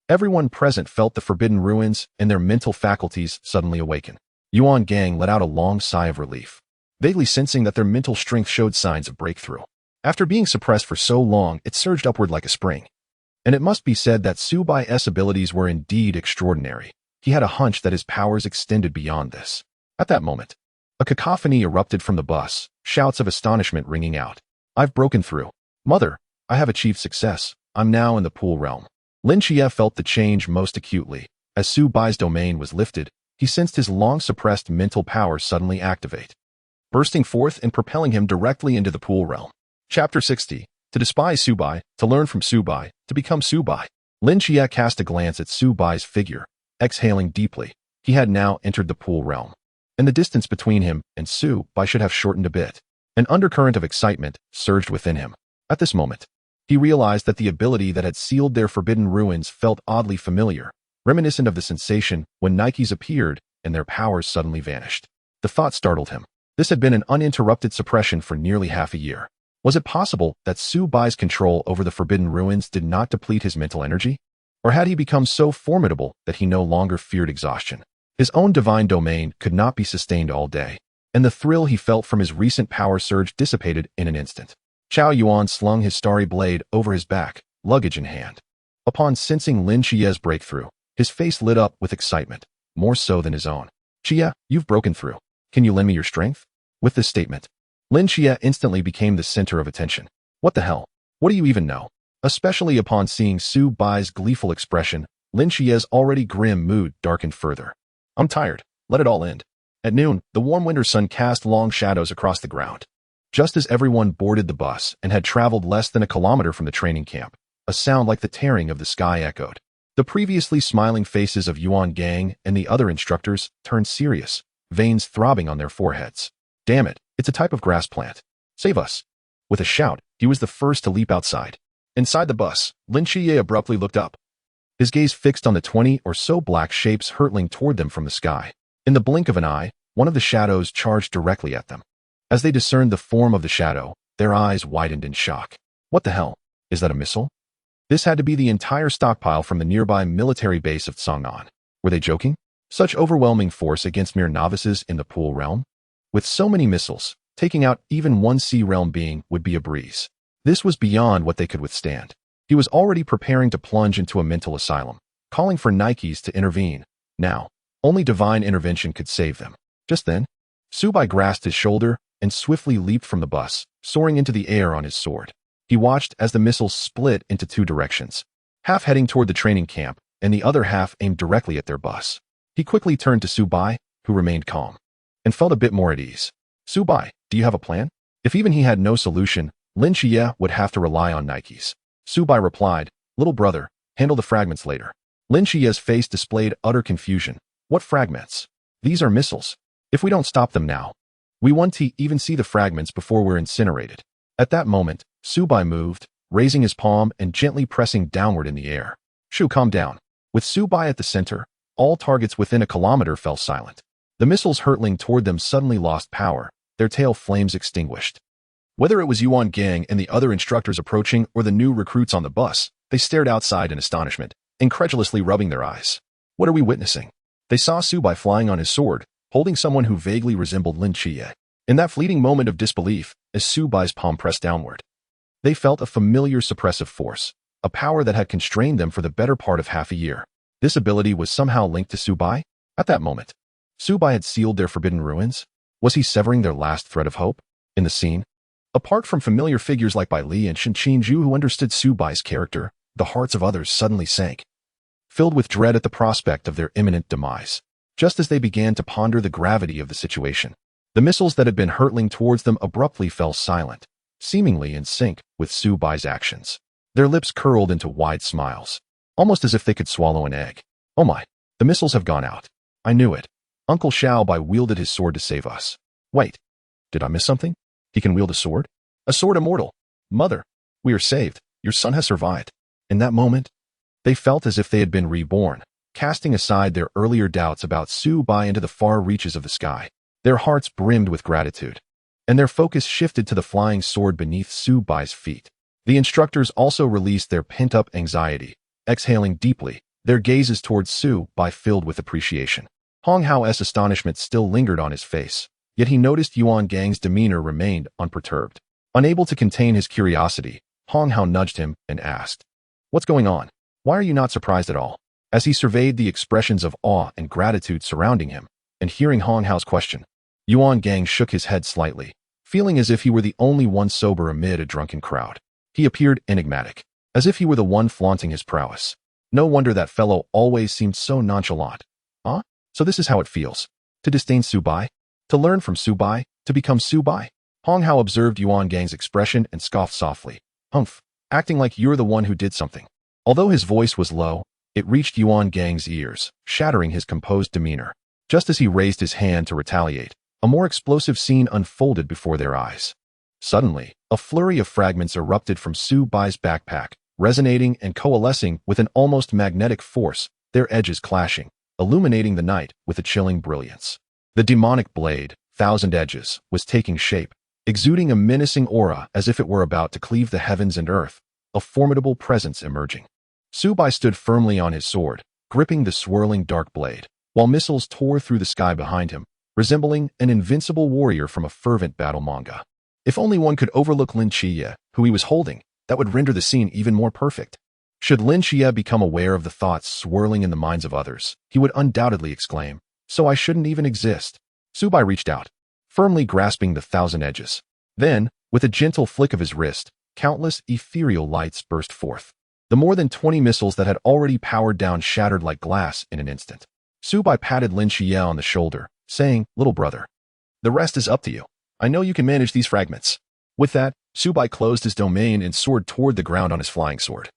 everyone present felt the Forbidden Ruins and their mental faculties suddenly awaken. Yuan Gang let out a long sigh of relief, vaguely sensing that their mental strength showed signs of breakthrough. After being suppressed for so long, it surged upward like a spring. And it must be said that Su Bai's abilities were indeed extraordinary. He had a hunch that his powers extended beyond this. At that moment, a cacophony erupted from the bus, shouts of astonishment ringing out. I've broken through. Mother, I have achieved success. I'm now in the pool realm. Lin Xie felt the change most acutely. As Su Bai's domain was lifted, he sensed his long-suppressed mental power suddenly activate, bursting forth and propelling him directly into the pool realm. Chapter 60. To despise Su Bai, to learn from Su Bai, to become Su Bai. Lin Xie cast a glance at Su Bai's figure, exhaling deeply. He had now entered the pool realm, and the distance between him and Su Bai should have shortened a bit. An undercurrent of excitement surged within him. At this moment, he realized that the ability that had sealed their Forbidden Ruins felt oddly familiar, reminiscent of the sensation when Nikes appeared and their powers suddenly vanished. The thought startled him. This had been an uninterrupted suppression for nearly half a year. Was it possible that Su Bai's control over the Forbidden Ruins did not deplete his mental energy? Or had he become so formidable that he no longer feared exhaustion? His own divine domain could not be sustained all day, and the thrill he felt from his recent power surge dissipated in an instant. Zhao Yuan slung his starry blade over his back, luggage in hand. Upon sensing Lin Xie's breakthrough, his face lit up with excitement, more so than his own. Xie, you've broken through. Can you lend me your strength? With this statement, Lin Xie instantly became the center of attention. What the hell? What do you even know? Especially upon seeing Su Bai's gleeful expression, Lin Xie's already grim mood darkened further. I'm tired. Let it all end. At noon, the warm winter sun cast long shadows across the ground. Just as everyone boarded the bus and had traveled less than a kilometer from the training camp, a sound like the tearing of the sky echoed. The previously smiling faces of Yuan Gang and the other instructors turned serious, veins throbbing on their foreheads. Damn it, it's a type of grass plant. Save us. With a shout, he was the first to leap outside. Inside the bus, Lin Xie abruptly looked up, his gaze fixed on the 20 or so black shapes hurtling toward them from the sky. In the blink of an eye, one of the shadows charged directly at them. As they discerned the form of the shadow, their eyes widened in shock. What the hell? Is that a missile? This had to be the entire stockpile from the nearby military base of Tsang'an. Were they joking? Such overwhelming force against mere novices in the pool realm? With so many missiles, taking out even one sea realm being would be a breeze. This was beyond what they could withstand. He was already preparing to plunge into a mental asylum, calling for Nikes to intervene. Now, only divine intervention could save them. Just then, Su Bai grasped his shoulder and swiftly leaped from the bus, soaring into the air on his sword. He watched as the missiles split into two directions, half heading toward the training camp and the other half aimed directly at their bus. He quickly turned to Su Bai, who remained calm, and felt a bit more at ease. Su Bai, do you have a plan? If even he had no solution, Lin Xie would have to rely on Nikes. Su Bai replied, little brother, handle the fragments later. Lin Xie's face displayed utter confusion. What fragments? These are missiles. If we don't stop them now, we won't even see the fragments before we're incinerated. At that moment, Su Bai moved, raising his palm and gently pressing downward in the air. Shu, calm down. With Su Bai at the center, all targets within a kilometer fell silent. The missiles hurtling toward them suddenly lost power, their tail flames extinguished. Whether it was Yuan Gang and the other instructors approaching or the new recruits on the bus, they stared outside in astonishment, incredulously rubbing their eyes. What are we witnessing? They saw Su Bai flying on his sword, holding someone who vaguely resembled Lin Xie. In that fleeting moment of disbelief, as Su Bai's palm pressed downward, they felt a familiar suppressive force, a power that had constrained them for the better part of half a year. This ability was somehow linked to Su Bai? At that moment, Su Bai had sealed their forbidden ruins? Was he severing their last thread of hope? In the scene, apart from familiar figures like Bai Li and Shen Qinju who understood Su Bai's character, the hearts of others suddenly sank, filled with dread at the prospect of their imminent demise. Just as they began to ponder the gravity of the situation, the missiles that had been hurtling towards them abruptly fell silent, seemingly in sync with Su Bai's actions. Their lips curled into wide smiles, almost as if they could swallow an egg. Oh my, the missiles have gone out. I knew it. Uncle Xiao Bai wielded his sword to save us. Wait, did I miss something? He can wield a sword? A sword immortal. Mother, we are saved. Your son has survived. In that moment, they felt as if they had been reborn, casting aside their earlier doubts about Su Bai into the far reaches of the sky. Their hearts brimmed with gratitude, and their focus shifted to the flying sword beneath Su Bai's feet. The instructors also released their pent-up anxiety, exhaling deeply, their gazes towards Su Bai filled with appreciation. Hong Hao's astonishment still lingered on his face, yet he noticed Yuan Gang's demeanor remained unperturbed. Unable to contain his curiosity, Hong Hao nudged him and asked, "What's going on? Why are you not surprised at all?" As he surveyed the expressions of awe and gratitude surrounding him, and hearing Hong Hao's question, Yuan Gang shook his head slightly, feeling as if he were the only one sober amid a drunken crowd. He appeared enigmatic, as if he were the one flaunting his prowess. No wonder that fellow always seemed so nonchalant. Huh? So this is how it feels. To disdain Su Bai? To learn from Su Bai? To become Su Bai? Hong Hao observed Yuan Gang's expression and scoffed softly. Humph, acting like you're the one who did something. Although his voice was low, it reached Yuan Gang's ears, shattering his composed demeanor. Just as he raised his hand to retaliate, a more explosive scene unfolded before their eyes. Suddenly, a flurry of fragments erupted from Su Bai's backpack, resonating and coalescing with an almost magnetic force, their edges clashing, illuminating the night with a chilling brilliance. The demonic blade, Thousand Edges, was taking shape, exuding a menacing aura as if it were about to cleave the heavens and earth, a formidable presence emerging. Su Bai stood firmly on his sword, gripping the swirling dark blade, while missiles tore through the sky behind him, resembling an invincible warrior from a fervent battle manga. If only one could overlook Lin Chiye, who he was holding, that would render the scene even more perfect. Should Lin Chiye become aware of the thoughts swirling in the minds of others, he would undoubtedly exclaim, "So I shouldn't even exist." Su Bai reached out, firmly grasping the Thousand Edges. Then, with a gentle flick of his wrist, countless ethereal lights burst forth. The more than 20 missiles that had already powered down shattered like glass in an instant. Su Bai patted Lin Chiye on the shoulder, saying, "Little brother, the rest is up to you. I know you can manage these fragments." With that, Su Bai closed his domain and soared toward the ground on his flying sword,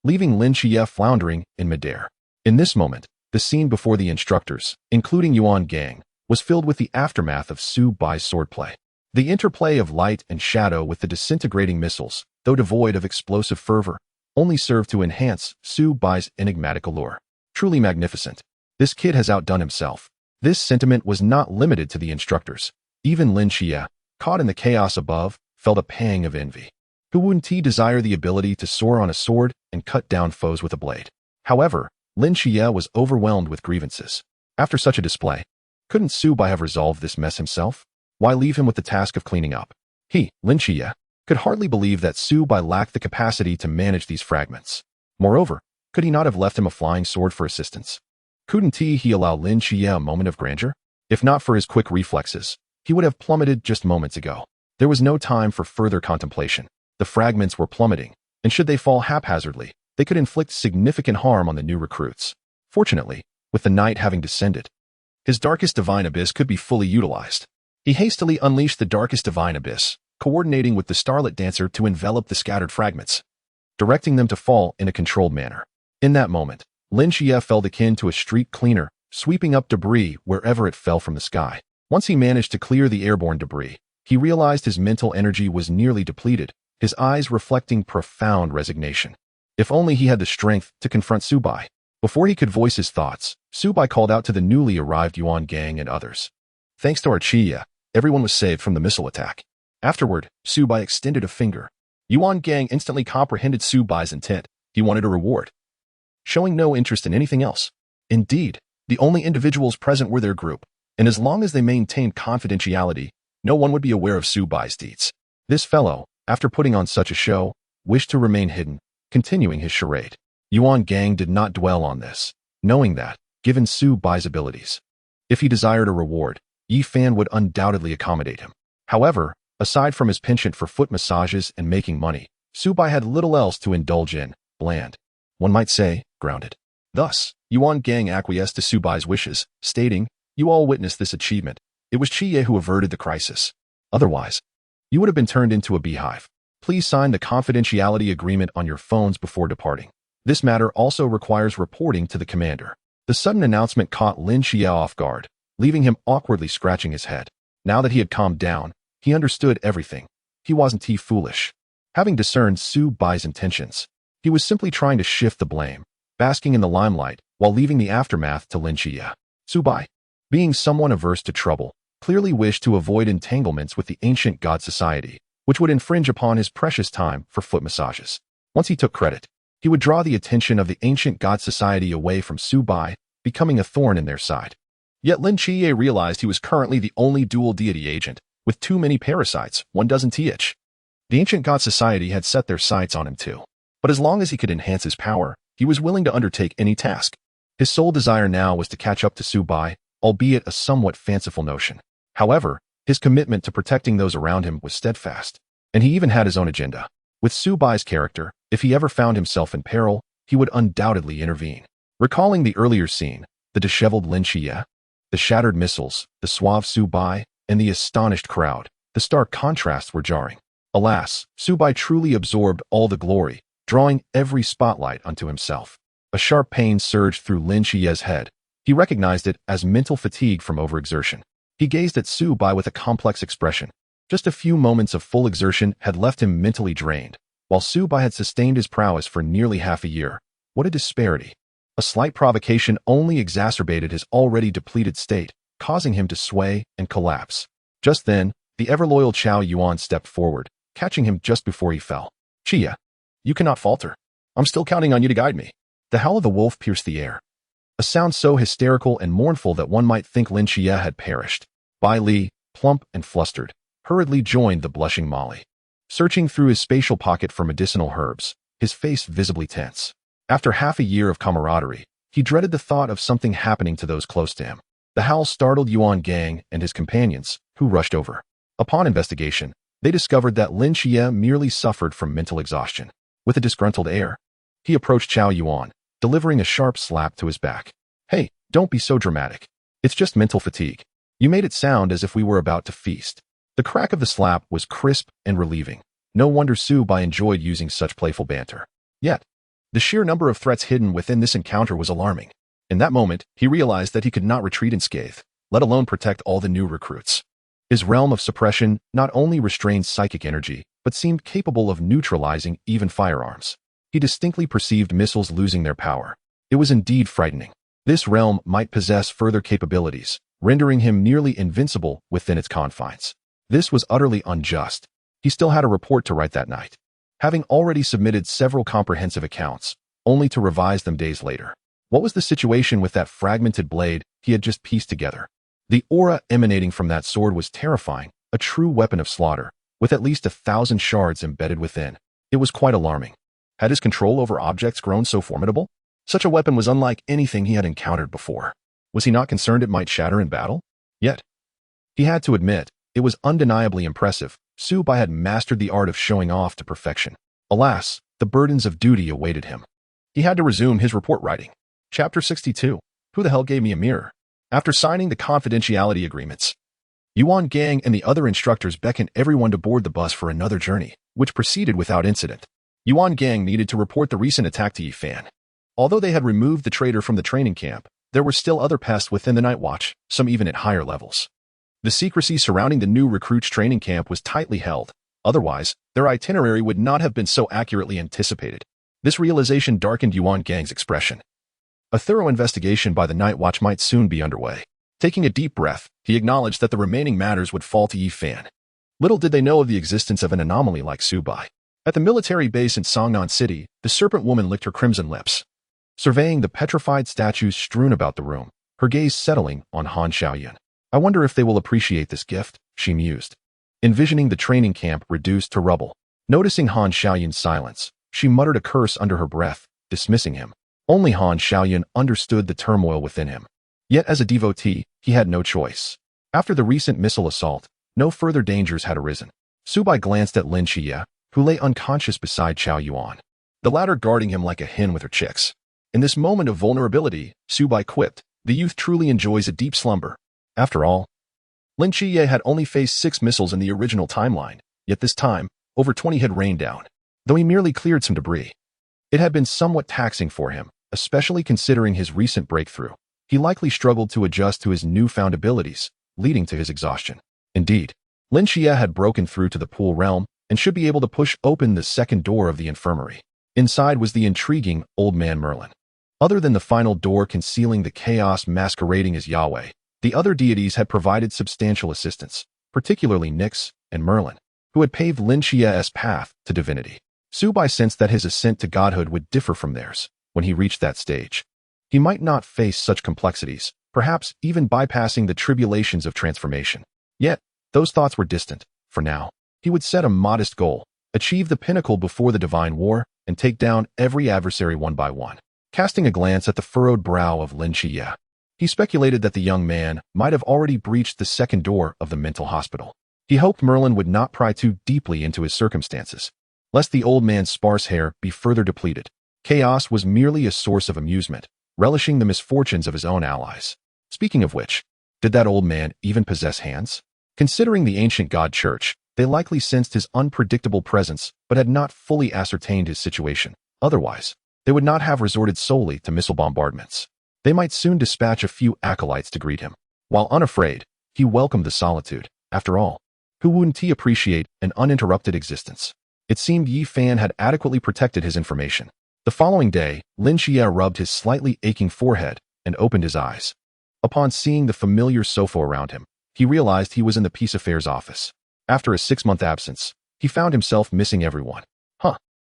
leaving Lin Chiye floundering in midair. In this moment, the scene before the instructors, including Yuan Gang, was filled with the aftermath of Su Bai's swordplay. The interplay of light and shadow with the disintegrating missiles, though devoid of explosive fervor, only served to enhance Su Bai's enigmatic allure. Truly magnificent. This kid has outdone himself. This sentiment was not limited to the instructors. Even Lin Chiye, caught in the chaos above, felt a pang of envy. Who wouldn't he desire the ability to soar on a sword and cut down foes with a blade? However, Lin Chiye was overwhelmed with grievances. After such a display, couldn't Su Bai have resolved this mess himself? Why leave him with the task of cleaning up? He, Lin Chiye, could hardly believe that Su Bai lacked the capacity to manage these fragments. Moreover, could he not have left him a flying sword for assistance? Couldn't he allow Lin Chiye a moment of grandeur? If not for his quick reflexes, he would have plummeted just moments ago. There was no time for further contemplation. The fragments were plummeting, and should they fall haphazardly, they could inflict significant harm on the new recruits. Fortunately, with the night having descended, his Darkest Divine Abyss could be fully utilized. He hastily unleashed the Darkest Divine Abyss, coordinating with the Starlit Dancer to envelop the scattered fragments, directing them to fall in a controlled manner. In that moment, Lin Chiye felt akin to a street cleaner, sweeping up debris wherever it fell from the sky. Once he managed to clear the airborne debris, he realized his mental energy was nearly depleted, his eyes reflecting profound resignation. If only he had the strength to confront Su Bai. Before he could voice his thoughts, Su Bai called out to the newly arrived Yuan Gang and others. Thanks to our Chiye, everyone was saved from the missile attack. Afterward, Su Bai extended a finger. Yuan Gang instantly comprehended Su Bai's intent. He wanted a reward, showing no interest in anything else. Indeed, the only individuals present were their group, and as long as they maintained confidentiality, no one would be aware of Su Bai's deeds. This fellow, after putting on such a show, wished to remain hidden, continuing his charade. Yuan Gang did not dwell on this. knowing that, given Su Bai's abilities, if he desired a reward, Yi Fan would undoubtedly accommodate him. However, aside from his penchant for foot massages and making money, Su Bai had little else to indulge in, bland. One might say, grounded. Thus, Yuan Gang acquiesced to Su Bai's wishes, stating, "You all witnessed this achievement. It was Qi Ye who averted the crisis. Otherwise, you would have been turned into a beehive. Please sign the confidentiality agreement on your phones before departing. This matter also requires reporting to the commander." The sudden announcement caught Lin Xie off guard, leaving him awkwardly scratching his head. Now that he had calmed down, he understood everything. He wasn't foolish. Having discerned Su Bai's intentions, he was simply trying to shift the blame, basking in the limelight while leaving the aftermath to Lin Xie. Su Bai, being someone averse to trouble, clearly wished to avoid entanglements with the ancient god society, which would infringe upon his precious time for foot massages. Once he took credit, he would draw the attention of the ancient god society away from Su Bai, becoming a thorn in their side. Yet Lin Xie realized he was currently the only dual deity agent, with too many parasites, one doesn't th. The ancient god society had set their sights on him too. But as long as he could enhance his power, he was willing to undertake any task. His sole desire now was to catch up to Su Bai, albeit a somewhat fanciful notion. However, his commitment to protecting those around him was steadfast, and he even had his own agenda. With Su Bai's character, if he ever found himself in peril, he would undoubtedly intervene. Recalling the earlier scene, the disheveled Lin Xie, the shattered missiles, the suave Su Bai, and the astonished crowd, the stark contrasts were jarring. Alas, Su Bai truly absorbed all the glory, drawing every spotlight onto himself. A sharp pain surged through Lin Xie's head. He recognized it as mental fatigue from overexertion. He gazed at Su Bai with a complex expression. Just a few moments of full exertion had left him mentally drained, while Su Bai had sustained his prowess for nearly half a year. What a disparity. A slight provocation only exacerbated his already depleted state, causing him to sway and collapse. Just then, the ever-loyal Qiao Yuan stepped forward, catching him just before he fell. "Qia, you cannot falter. I'm still counting on you to guide me." The howl of the wolf pierced the air, a sound so hysterical and mournful that one might think Lin Xie had perished. Bai Li, plump and flustered, hurriedly joined the blushing Molly. Searching through his spatial pocket for medicinal herbs, his face visibly tense. After half a year of camaraderie, he dreaded the thought of something happening to those close to him. The howl startled Yuan Gang and his companions, who rushed over. Upon investigation, they discovered that Lin Xie merely suffered from mental exhaustion. With a disgruntled air, he approached Qiao Yuan, delivering a sharp slap to his back. "Hey, don't be so dramatic. It's just mental fatigue. You made it sound as if we were about to feast." The crack of the slap was crisp and relieving. No wonder Su Bai enjoyed using such playful banter. Yet, the sheer number of threats hidden within this encounter was alarming. In that moment, he realized that he could not retreat unscathed, let alone protect all the new recruits. His realm of suppression not only restrained psychic energy, but seemed capable of neutralizing even firearms. He distinctly perceived missiles losing their power. It was indeed frightening. This realm might possess further capabilities, rendering him nearly invincible within its confines. This was utterly unjust. He still had a report to write that night, having already submitted several comprehensive accounts, only to revise them days later. What was the situation with that fragmented blade he had just pieced together? The aura emanating from that sword was terrifying, a true weapon of slaughter, with at least 1,000 shards embedded within. It was quite alarming. Had his control over objects grown so formidable? Such a weapon was unlike anything he had encountered before. Was he not concerned it might shatter in battle? Yet, he had to admit, it was undeniably impressive. Su Bai had mastered the art of showing off to perfection. Alas, the burdens of duty awaited him. He had to resume his report writing. Chapter 62. Who the hell gave me a mirror? After signing the confidentiality agreements, Yuan Gang and the other instructors beckoned everyone to board the bus for another journey, which proceeded without incident. Yuan Gang needed to report the recent attack to Yi Fan. Although they had removed the traitor from the training camp, there were still other pests within the Nightwatch, some even at higher levels. The secrecy surrounding the new recruits' training camp was tightly held. Otherwise, their itinerary would not have been so accurately anticipated. This realization darkened Yuan Gang's expression. A thorough investigation by the Nightwatch might soon be underway. Taking a deep breath, he acknowledged that the remaining matters would fall to Yi Fan. Little did they know of the existence of an anomaly like Su Bai. At the military base in Songnan City, the serpent woman licked her crimson lips, surveying the petrified statues strewn about the room, her gaze settling on Han Xiaoyun. "I wonder if they will appreciate this gift," she mused, envisioning the training camp reduced to rubble. Noticing Han Xiaoyun's silence, she muttered a curse under her breath, dismissing him. Only Han Xiaoyan understood the turmoil within him. Yet as a devotee, he had no choice. After the recent missile assault, no further dangers had arisen. Su Bai glanced at Lin Xie, who lay unconscious beside Chao Yuan, the latter guarding him like a hen with her chicks. In this moment of vulnerability, Su Bai quipped, "The youth truly enjoys a deep slumber." After all, Lin Xie had only faced 6 missiles in the original timeline, yet this time, over 20 had rained down, though he merely cleared some debris. It had been somewhat taxing for him, especially considering his recent breakthrough. He likely struggled to adjust to his newfound abilities, leading to his exhaustion. Indeed, Lin Xie had broken through to the pool realm and should be able to push open the second door of the infirmary. Inside was the intriguing old man Merlin. Other than the final door concealing the chaos masquerading as Yahweh, the other deities had provided substantial assistance, particularly Nyx and Merlin, who had paved Lin Xie's path to divinity. Su Bai sensed that his ascent to godhood would differ from theirs when he reached that stage. He might not face such complexities, perhaps even bypassing the tribulations of transformation. Yet, those thoughts were distant. For now, he would set a modest goal, achieve the pinnacle before the divine war, and take down every adversary one by one. Casting a glance at the furrowed brow of Lin Xie, he speculated that the young man might have already breached the second door of the mental hospital. He hoped Merlin would not pry too deeply into his circumstances, lest the old man's sparse hair be further depleted. Chaos was merely a source of amusement, relishing the misfortunes of his own allies. Speaking of which, did that old man even possess hands? Considering the ancient god church, they likely sensed his unpredictable presence but had not fully ascertained his situation. Otherwise, they would not have resorted solely to missile bombardments. They might soon dispatch a few acolytes to greet him. While unafraid, he welcomed the solitude. After all, who wouldn't he appreciate an uninterrupted existence? It seemed Yi Fan had adequately protected his information. The following day, Lin Xie rubbed his slightly aching forehead and opened his eyes. Upon seeing the familiar sofa around him, he realized he was in the Peace Affairs office. After a 6-month absence, he found himself missing everyone.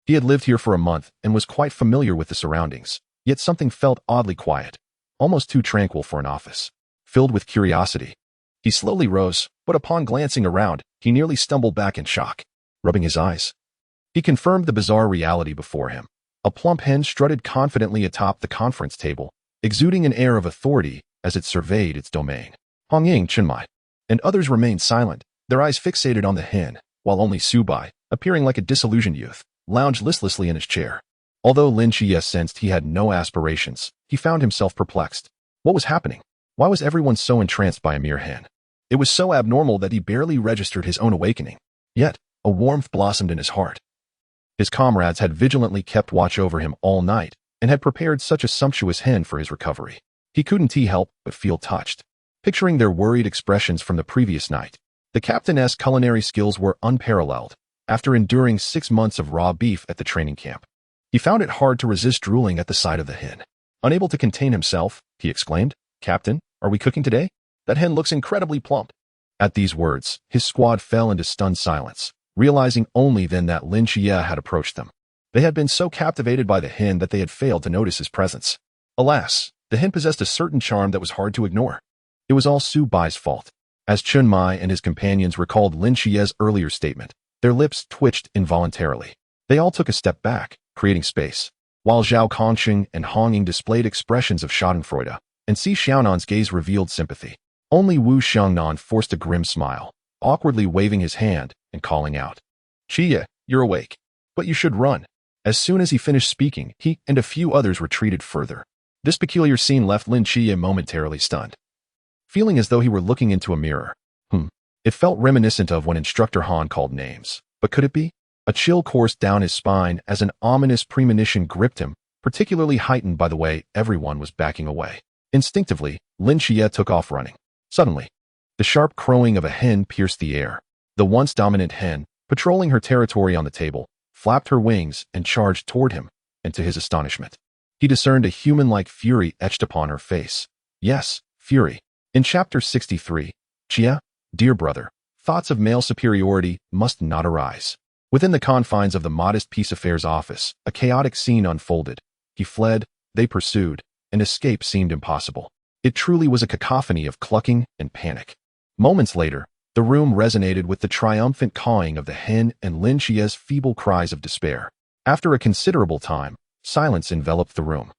He had lived here for a month and was quite familiar with the surroundings, yet something felt oddly quiet, almost too tranquil for an office. Filled with curiosity, he slowly rose, but upon glancing around, he nearly stumbled back in shock. Rubbing his eyes, he confirmed the bizarre reality before him. A plump hen strutted confidently atop the conference table, exuding an air of authority as it surveyed its domain. Hong Ying, Chenmai, and others remained silent, their eyes fixated on the hen, while only Su Bai, appearing like a disillusioned youth, lounged listlessly in his chair. Although Lin Xie sensed he had no aspirations, he found himself perplexed. What was happening? Why was everyone so entranced by a mere hen? It was so abnormal that he barely registered his own awakening. Yet, a warmth blossomed in his heart. His comrades had vigilantly kept watch over him all night and had prepared such a sumptuous hen for his recovery. He couldn't help but feel touched. Picturing their worried expressions from the previous night, the captain's culinary skills were unparalleled. After enduring 6 months of raw beef at the training camp, he found it hard to resist drooling at the sight of the hen. Unable to contain himself, he exclaimed, "Captain, are we cooking today? That hen looks incredibly plump." At these words, his squad fell into stunned silence, realizing only then that Lin Xie had approached them. They had been so captivated by the hen that they had failed to notice his presence. Alas, the hen possessed a certain charm that was hard to ignore. It was all Su Bai's fault. As Chun Mai and his companions recalled Lin Xie's earlier statement, their lips twitched involuntarily. They all took a step back, creating space, while Zhao Kongcheng and Hong Ying displayed expressions of schadenfreude, and Si Xiaonan's gaze revealed sympathy. Only Wu Xiangnan forced a grim smile, awkwardly waving his hand and calling out, "Xie, you're awake, but you should run." As soon as he finished speaking, he and a few others retreated further. This peculiar scene left Lin Xie momentarily stunned, feeling as though he were looking into a mirror. It felt reminiscent of when Instructor Han called names. But could it be? A chill coursed down his spine as an ominous premonition gripped him, particularly heightened by the way everyone was backing away. Instinctively, Lin Xie took off running. Suddenly, the sharp crowing of a hen pierced the air. The once dominant hen, patrolling her territory on the table, flapped her wings and charged toward him, and to his astonishment, he discerned a human-like fury etched upon her face. Yes, fury. In Chapter 63, Chia, dear brother, thoughts of male superiority must not arise. Within the confines of the modest Peace Affairs office, a chaotic scene unfolded. He fled, they pursued, and escape seemed impossible. It truly was a cacophony of clucking and panic. Moments later, the room resonated with the triumphant cawing of the hen and Lin Xie's feeble cries of despair. After a considerable time, silence enveloped the room.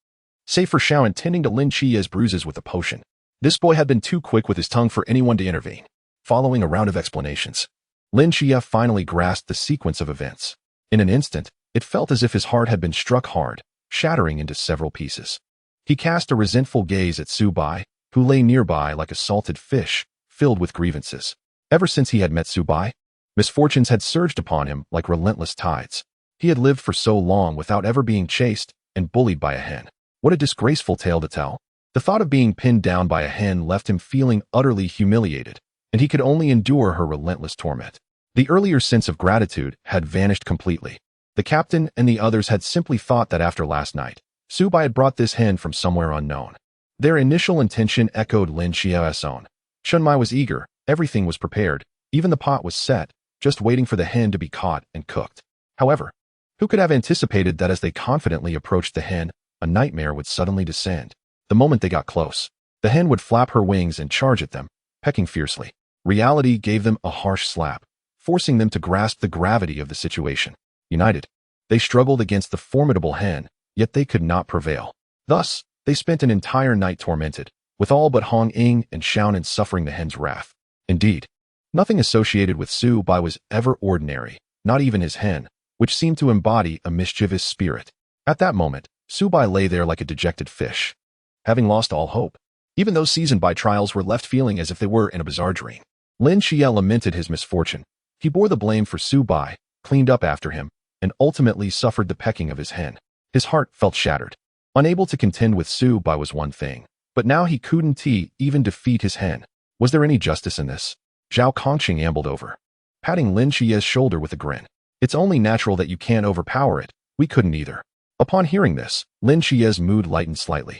save for Xiao intending to Lin Chia's bruises with a potion. This boy had been too quick with his tongue for anyone to intervene. Following a round of explanations, Lin Chia finally grasped the sequence of events. In an instant, it felt as if his heart had been struck hard, shattering into several pieces. He cast a resentful gaze at Su Bai, who lay nearby like a salted fish, filled with grievances. Ever since he had met Su Bai, misfortunes had surged upon him like relentless tides. He had lived for so long without ever being chased and bullied by a hen. What a disgraceful tale to tell. The thought of being pinned down by a hen left him feeling utterly humiliated, and he could only endure her relentless torment. The earlier sense of gratitude had vanished completely. The captain and the others had simply thought that after last night, Su Bai had brought this hen from somewhere unknown. Their initial intention echoed Lin Chia's own. Chun Mai was eager, everything was prepared, even the pot was set, just waiting for the hen to be caught and cooked. However, who could have anticipated that as they confidently approached the hen, a nightmare would suddenly descend? The moment they got close, the hen would flap her wings and charge at them, pecking fiercely. Reality gave them a harsh slap, forcing them to grasp the gravity of the situation. United, they struggled against the formidable hen, yet they could not prevail. Thus, they spent an entire night tormented, with all but Hong Ying and Xiaonan suffering the hen's wrath. Indeed, nothing associated with Su Bai was ever ordinary, not even his hen, which seemed to embody a mischievous spirit. At that moment, Su Bai lay there like a dejected fish, having lost all hope. Even those seasoned by trials were left feeling as if they were in a bizarre dream. Lin Xia lamented his misfortune. He bore the blame for Su Bai, cleaned up after him, and ultimately suffered the pecking of his hen. His heart felt shattered. Unable to contend with Su Bai was one thing, but now he couldn't even defeat his hen. Was there any justice in this? Zhao Kongcheng ambled over, patting Lin Xia's shoulder with a grin. It's only natural that you can't overpower it. We couldn't either. Upon hearing this, Lin Xia's mood lightened slightly.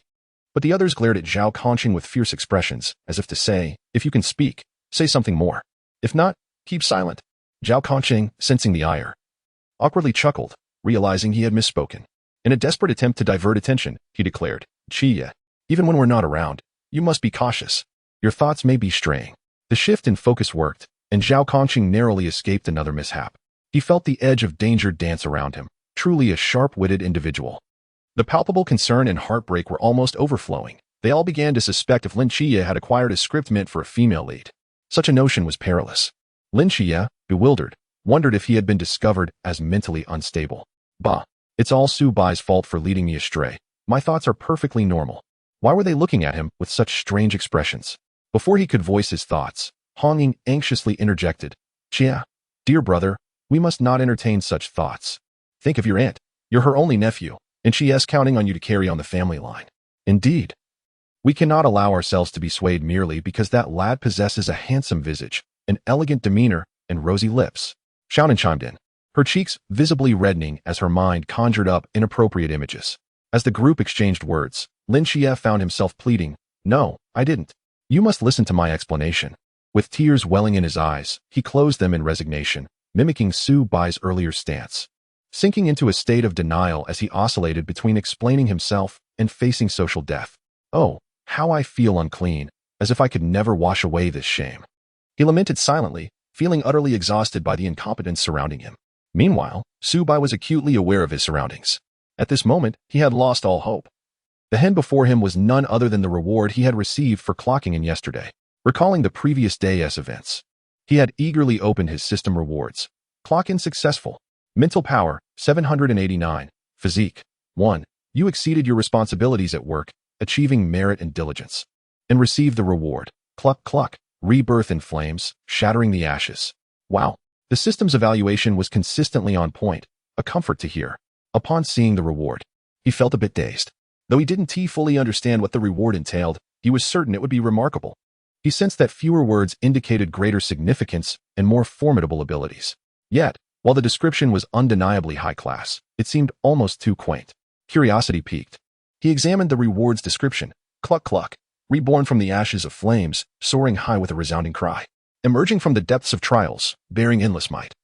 But the others glared at Zhao Kongcheng with fierce expressions, as if to say, if you can speak, say something more. If not, keep silent. Zhao Kongcheng, sensing the ire, awkwardly chuckled, realizing he had misspoken. In a desperate attempt to divert attention, he declared, Chia, even when we're not around, you must be cautious. Your thoughts may be straying. The shift in focus worked, and Zhao Kongcheng narrowly escaped another mishap. He felt the edge of danger dance around him, truly a sharp-witted individual. The palpable concern and heartbreak were almost overflowing. They all began to suspect if Lin Chia had acquired a script meant for a female lead. Such a notion was perilous. Lin Chia, bewildered, wondered if he had been discovered as mentally unstable. Bah, it's all Su Bai's fault for leading me astray. My thoughts are perfectly normal. Why were they looking at him with such strange expressions? Before he could voice his thoughts, Hong Ying anxiously interjected, Chia, dear brother, we must not entertain such thoughts. Think of your aunt. You're her only nephew, and she is counting on you to carry on the family line. Indeed. We cannot allow ourselves to be swayed merely because that lad possesses a handsome visage, an elegant demeanor, and rosy lips. Xiaonan chimed in, her cheeks visibly reddening as her mind conjured up inappropriate images. As the group exchanged words, Lin Xia found himself pleading, no, I didn't. You must listen to my explanation. With tears welling in his eyes, he closed them in resignation, mimicking Su Bai's earlier stance. Sinking into a state of denial as he oscillated between explaining himself and facing social death. Oh, how I feel unclean, as if I could never wash away this shame. He lamented silently, feeling utterly exhausted by the incompetence surrounding him. Meanwhile, Su Bai was acutely aware of his surroundings. At this moment, he had lost all hope. The hen before him was none other than the reward he had received for clocking in yesterday. Recalling the previous day's events, he had eagerly opened his system rewards. Clock in successful. Mental power, 789. Physique, 1. You exceeded your responsibilities at work, achieving merit and diligence. And received the reward. Cluck cluck. Rebirth in flames, shattering the ashes. Wow. The system's evaluation was consistently on point, a comfort to hear. Upon seeing the reward, he felt a bit dazed. Though he didn't fully understand what the reward entailed, he was certain it would be remarkable. He sensed that fewer words indicated greater significance and more formidable abilities. Yet, while the description was undeniably high class, it seemed almost too quaint. Curiosity piqued. He examined the reward's description. Cluck cluck. Reborn from the ashes of flames, soaring high with a resounding cry. Emerging from the depths of trials, bearing endless might.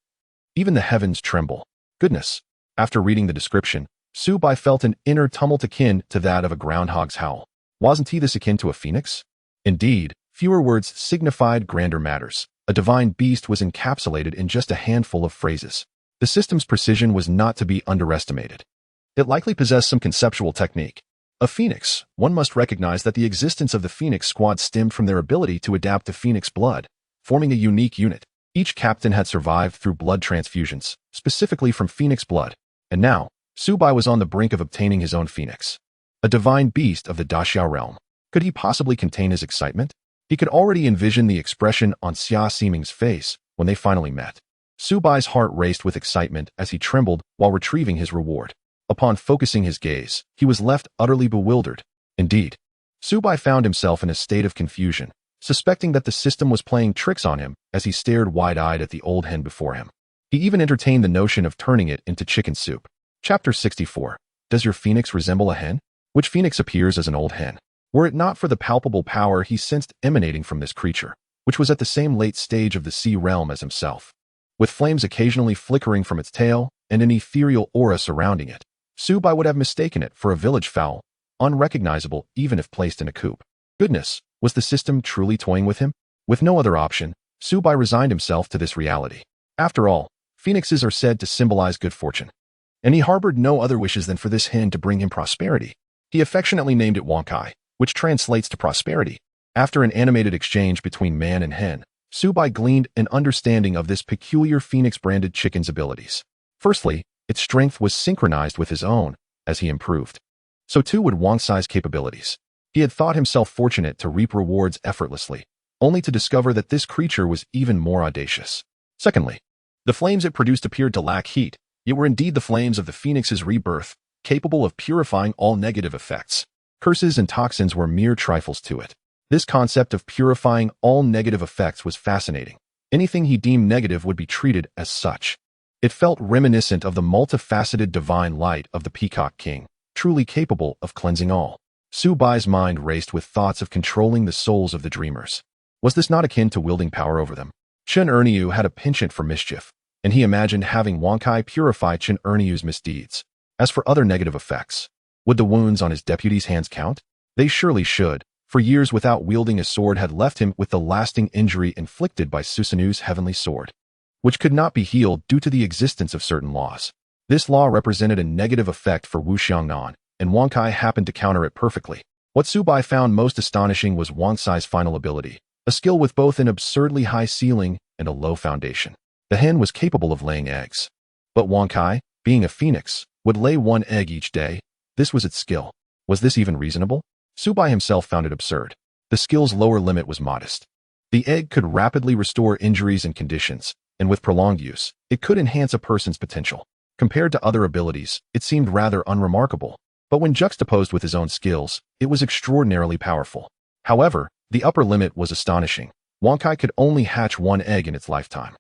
Even the heavens tremble. Goodness. After reading the description, Su Bai felt an inner tumult akin to that of a groundhog's howl. Wasn't he this akin to a phoenix? Indeed, fewer words signified grander matters. A divine beast was encapsulated in just a handful of phrases. The system's precision was not to be underestimated. It likely possessed some conceptual technique. A phoenix, one must recognize that the existence of the phoenix squad stemmed from their ability to adapt to phoenix blood, forming a unique unit. Each captain had survived through blood transfusions, specifically from phoenix blood, and now, Subai was on the brink of obtaining his own phoenix. A divine beast of the Daxiao realm. Could he possibly contain his excitement? He could already envision the expression on Xia Ximing's face when they finally met. Subai's heart raced with excitement as he trembled while retrieving his reward. Upon focusing his gaze, he was left utterly bewildered. Indeed, Subai found himself in a state of confusion, suspecting that the system was playing tricks on him as he stared wide-eyed at the old hen before him. He even entertained the notion of turning it into chicken soup. Chapter 64. Does your phoenix resemble a hen? Which phoenix appears as an old hen? Were it not for the palpable power he sensed emanating from this creature, which was at the same late stage of the sea realm as himself, with flames occasionally flickering from its tail and an ethereal aura surrounding it, Subai would have mistaken it for a village fowl, unrecognizable even if placed in a coop. Goodness, was the system truly toying with him? With no other option, Subai resigned himself to this reality. After all, phoenixes are said to symbolize good fortune, and he harbored no other wishes than for this hen to bring him prosperity. He affectionately named it Wankai, which translates to prosperity. After an animated exchange between man and hen, Subai gleaned an understanding of this peculiar phoenix-branded chicken's abilities. Firstly, its strength was synchronized with his own. As he improved, so too would Wangsai's capabilities. He had thought himself fortunate to reap rewards effortlessly, only to discover that this creature was even more audacious. Secondly, the flames it produced appeared to lack heat, yet were indeed the flames of the phoenix's rebirth, capable of purifying all negative effects. Curses and toxins were mere trifles to it. This concept of purifying all negative effects was fascinating. Anything he deemed negative would be treated as such. It felt reminiscent of the multifaceted divine light of the Peacock King, truly capable of cleansing all. Subai's mind raced with thoughts of controlling the souls of the dreamers. Was this not akin to wielding power over them? Chen Erniu had a penchant for mischief, and he imagined having Wankai purify Chen Erniu's misdeeds. As for other negative effects, would the wounds on his deputy's hands count? They surely should, for years without wielding a sword had left him with the lasting injury inflicted by Susanu's heavenly sword, which could not be healed due to the existence of certain laws. This law represented a negative effect for Wu Xiangnan, and Wankai happened to counter it perfectly. What Subai found most astonishing was Wangsai's final ability, a skill with both an absurdly high ceiling and a low foundation. The hen was capable of laying eggs, but Wankai, being a phoenix, would lay one egg each day. This was its skill. Was this even reasonable? Subai himself found it absurd. The skill's lower limit was modest. The egg could rapidly restore injuries and conditions, and with prolonged use, it could enhance a person's potential. Compared to other abilities, it seemed rather unremarkable, but when juxtaposed with his own skills, it was extraordinarily powerful. However, the upper limit was astonishing. Wankai could only hatch one egg in its lifetime.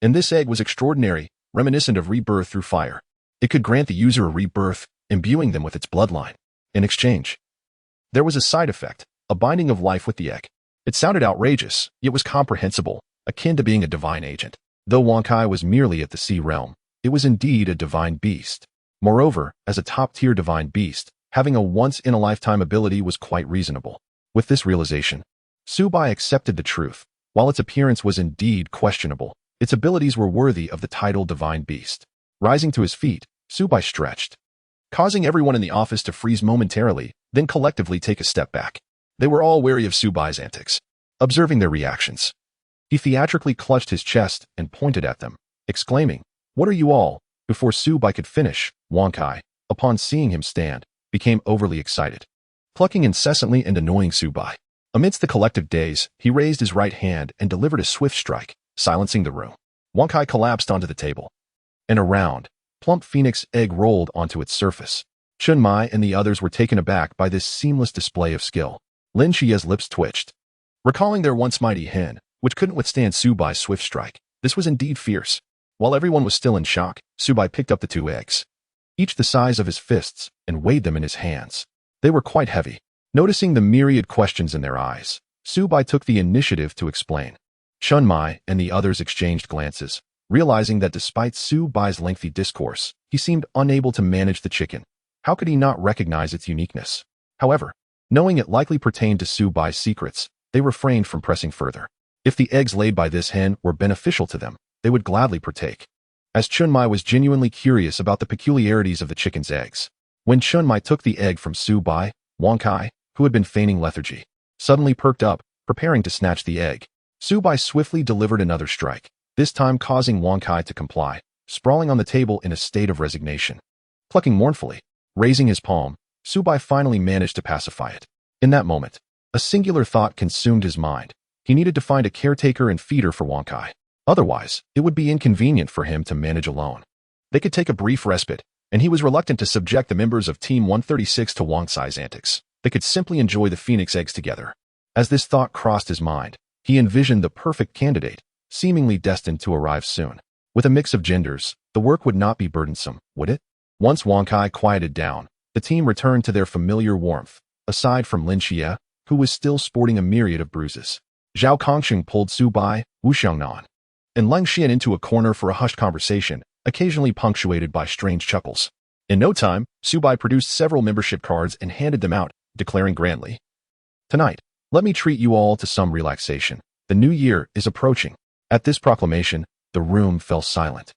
And this egg was extraordinary, reminiscent of rebirth through fire. It could grant the user a rebirth, imbuing them with its bloodline. In exchange, there was a side effect, a binding of life with the egg. It sounded outrageous, yet was comprehensible, akin to being a divine agent. Though Wankai was merely at the sea realm, it was indeed a divine beast. Moreover, as a top-tier divine beast, having a once-in-a-lifetime ability was quite reasonable. With this realization, Subai accepted the truth. While its appearance was indeed questionable, its abilities were worthy of the title divine beast. Rising to his feet, Subai stretched, causing everyone in the office to freeze momentarily, then collectively take a step back. They were all wary of Subai's antics, observing their reactions. He theatrically clutched his chest and pointed at them, exclaiming, "What are you all?" Before Subai could finish, Wankai, upon seeing him stand, became overly excited, plucking incessantly and annoying Subai. Amidst the collective daze, he raised his right hand and delivered a swift strike, silencing the room. Wankai collapsed onto the table, and a round, plump phoenix egg rolled onto its surface. Chun Mai and the others were taken aback by this seamless display of skill. Lin Xia's lips twitched, recalling their once mighty hen, which couldn't withstand Subai's swift strike. This was indeed fierce. While everyone was still in shock, Subai picked up the two eggs, each the size of his fists, and weighed them in his hands. They were quite heavy. Noticing the myriad questions in their eyes, Subai took the initiative to explain. Chun Mai and the others exchanged glances, realizing that despite Subai's lengthy discourse, he seemed unable to manage the chicken. How could he not recognize its uniqueness? However, knowing it likely pertained to Subai's secrets, they refrained from pressing further. If the eggs laid by this hen were beneficial to them, they would gladly partake. As Chun Mai was genuinely curious about the peculiarities of the chicken's eggs. When Chun Mai took the egg from Subai, Wang Kai, who had been feigning lethargy, suddenly perked up, preparing to snatch the egg. Su Bai swiftly delivered another strike, this time causing Wang Kai to comply, sprawling on the table in a state of resignation. Clucking mournfully, raising his palm, Su Bai finally managed to pacify it. In that moment, a singular thought consumed his mind. He needed to find a caretaker and feeder for Wang Kai. Otherwise, it would be inconvenient for him to manage alone. They could take a brief respite, and he was reluctant to subject the members of Team 136 to Wang Cai's antics. They could simply enjoy the phoenix eggs together. As this thought crossed his mind, he envisioned the perfect candidate, seemingly destined to arrive soon. With a mix of genders, the work would not be burdensome, would it? Once Wang Kai quieted down, the team returned to their familiar warmth, aside from Lin Xie, who was still sporting a myriad of bruises. Zhao Kongcheng pulled Su Bai, Wu Xiangnan, and Leng Xian into a corner for a hushed conversation, occasionally punctuated by strange chuckles. In no time, Su Bai produced several membership cards and handed them out, declaring grandly, "Tonight, let me treat you all to some relaxation. The new year is approaching." At this proclamation, the room fell silent,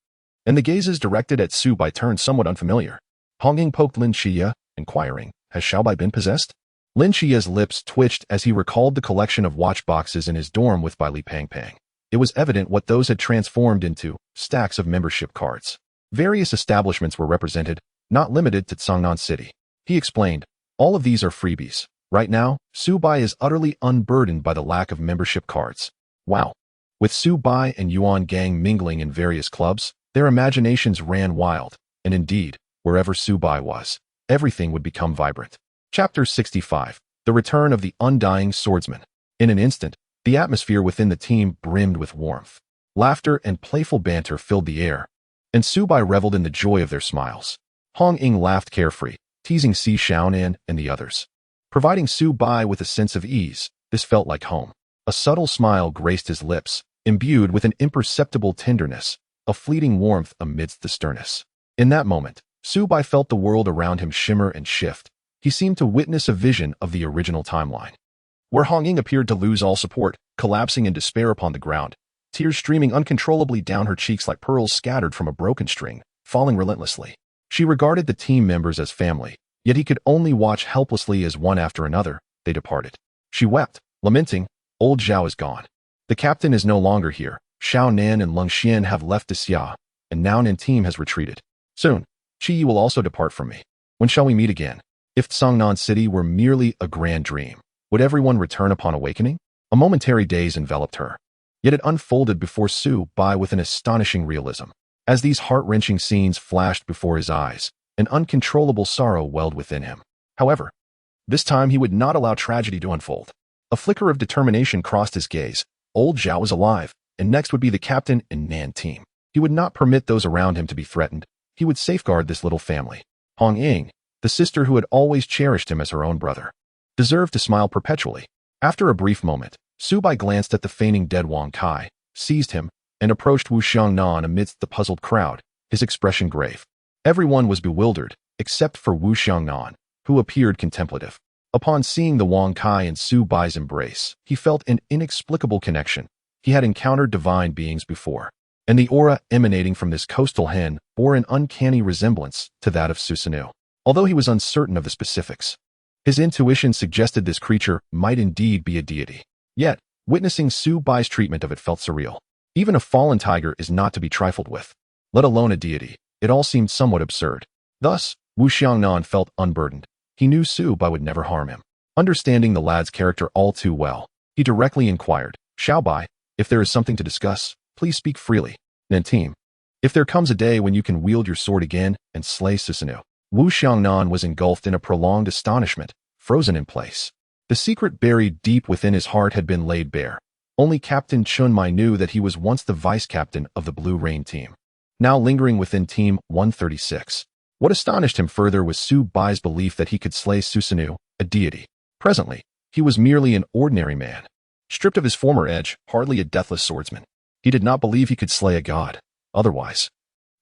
and the gazes directed at Su Bai turned somewhat unfamiliar. Hong Ying poked Lin Xie, inquiring, "Has Xiao Bai been possessed?" Lin Xie's lips twitched as he recalled the collection of watch boxes in his dorm with Bai Li Pang Pang. It was evident what those had transformed into: stacks of membership cards. Various establishments were represented, not limited to Jiangnan City. He explained, "All of these are freebies. Right now, Su Bai is utterly unburdened by the lack of membership cards." Wow. With Su Bai and Yuan Gang mingling in various clubs, their imaginations ran wild, and indeed, wherever Su Bai was, everything would become vibrant. Chapter 65. The Return of the Undying Swordsman. In an instant, the atmosphere within the team brimmed with warmth. Laughter and playful banter filled the air, and Su Bai reveled in the joy of their smiles. Hong Ying laughed carefree, teasing Si Xiaonan and the others. Providing Su Bai with a sense of ease, this felt like home. A subtle smile graced his lips, imbued with an imperceptible tenderness, a fleeting warmth amidst the sternness. In that moment, Su Bai felt the world around him shimmer and shift. He seemed to witness a vision of the original timeline, where Hong Ying appeared to lose all support, collapsing in despair upon the ground, tears streaming uncontrollably down her cheeks like pearls scattered from a broken string, falling relentlessly. She regarded the team members as family, yet he could only watch helplessly as one after another, they departed. She wept, lamenting, "Old Zhao is gone. The captain is no longer here. Xiao Nan and Leng Xian have left the Xia, and now Nan team has retreated. Soon, Qi Yi will also depart from me. When shall we meet again?" If Jiangnan City were merely a grand dream, would everyone return upon awakening? A momentary daze enveloped her, yet it unfolded before Su Bai with an astonishing realism. As these heart-wrenching scenes flashed before his eyes, an uncontrollable sorrow welled within him. However, this time he would not allow tragedy to unfold. A flicker of determination crossed his gaze. Old Zhao was alive, and next would be the captain and Nan team. He would not permit those around him to be threatened. He would safeguard this little family. Hong Ying, the sister who had always cherished him as her own brother, deserved to smile perpetually. After a brief moment, Su Bai glanced at the feigning dead Wang Kai, seized him, and approached Wu Xiangnan amidst the puzzled crowd, his expression grave. Everyone was bewildered, except for Wu Xiangnan, who appeared contemplative. Upon seeing the Wang Kai and Su Bai's embrace, he felt an inexplicable connection. He had encountered divine beings before, and the aura emanating from this coastal hen bore an uncanny resemblance to that of Susanoo. Although he was uncertain of the specifics, his intuition suggested this creature might indeed be a deity. Yet, witnessing Su Bai's treatment of it felt surreal. Even a fallen tiger is not to be trifled with, let alone a deity. It all seemed somewhat absurd. Thus, Wu Xiangnan felt unburdened. He knew Su Bai would never harm him. Understanding the lad's character all too well, he directly inquired, "Xiao Bai, if there is something to discuss, please speak freely. Nan team, if there comes a day when you can wield your sword again and slay Susanoo." Wu Xiangnan was engulfed in a prolonged astonishment, frozen in place. The secret buried deep within his heart had been laid bare. Only Captain Chun Mai knew that he was once the vice-captain of the Blue Rain team, now lingering within Team 136. What astonished him further was Su Bai's belief that he could slay Susanoo, a deity. Presently, he was merely an ordinary man, stripped of his former edge, hardly a deathless swordsman. He did not believe he could slay a god. Otherwise,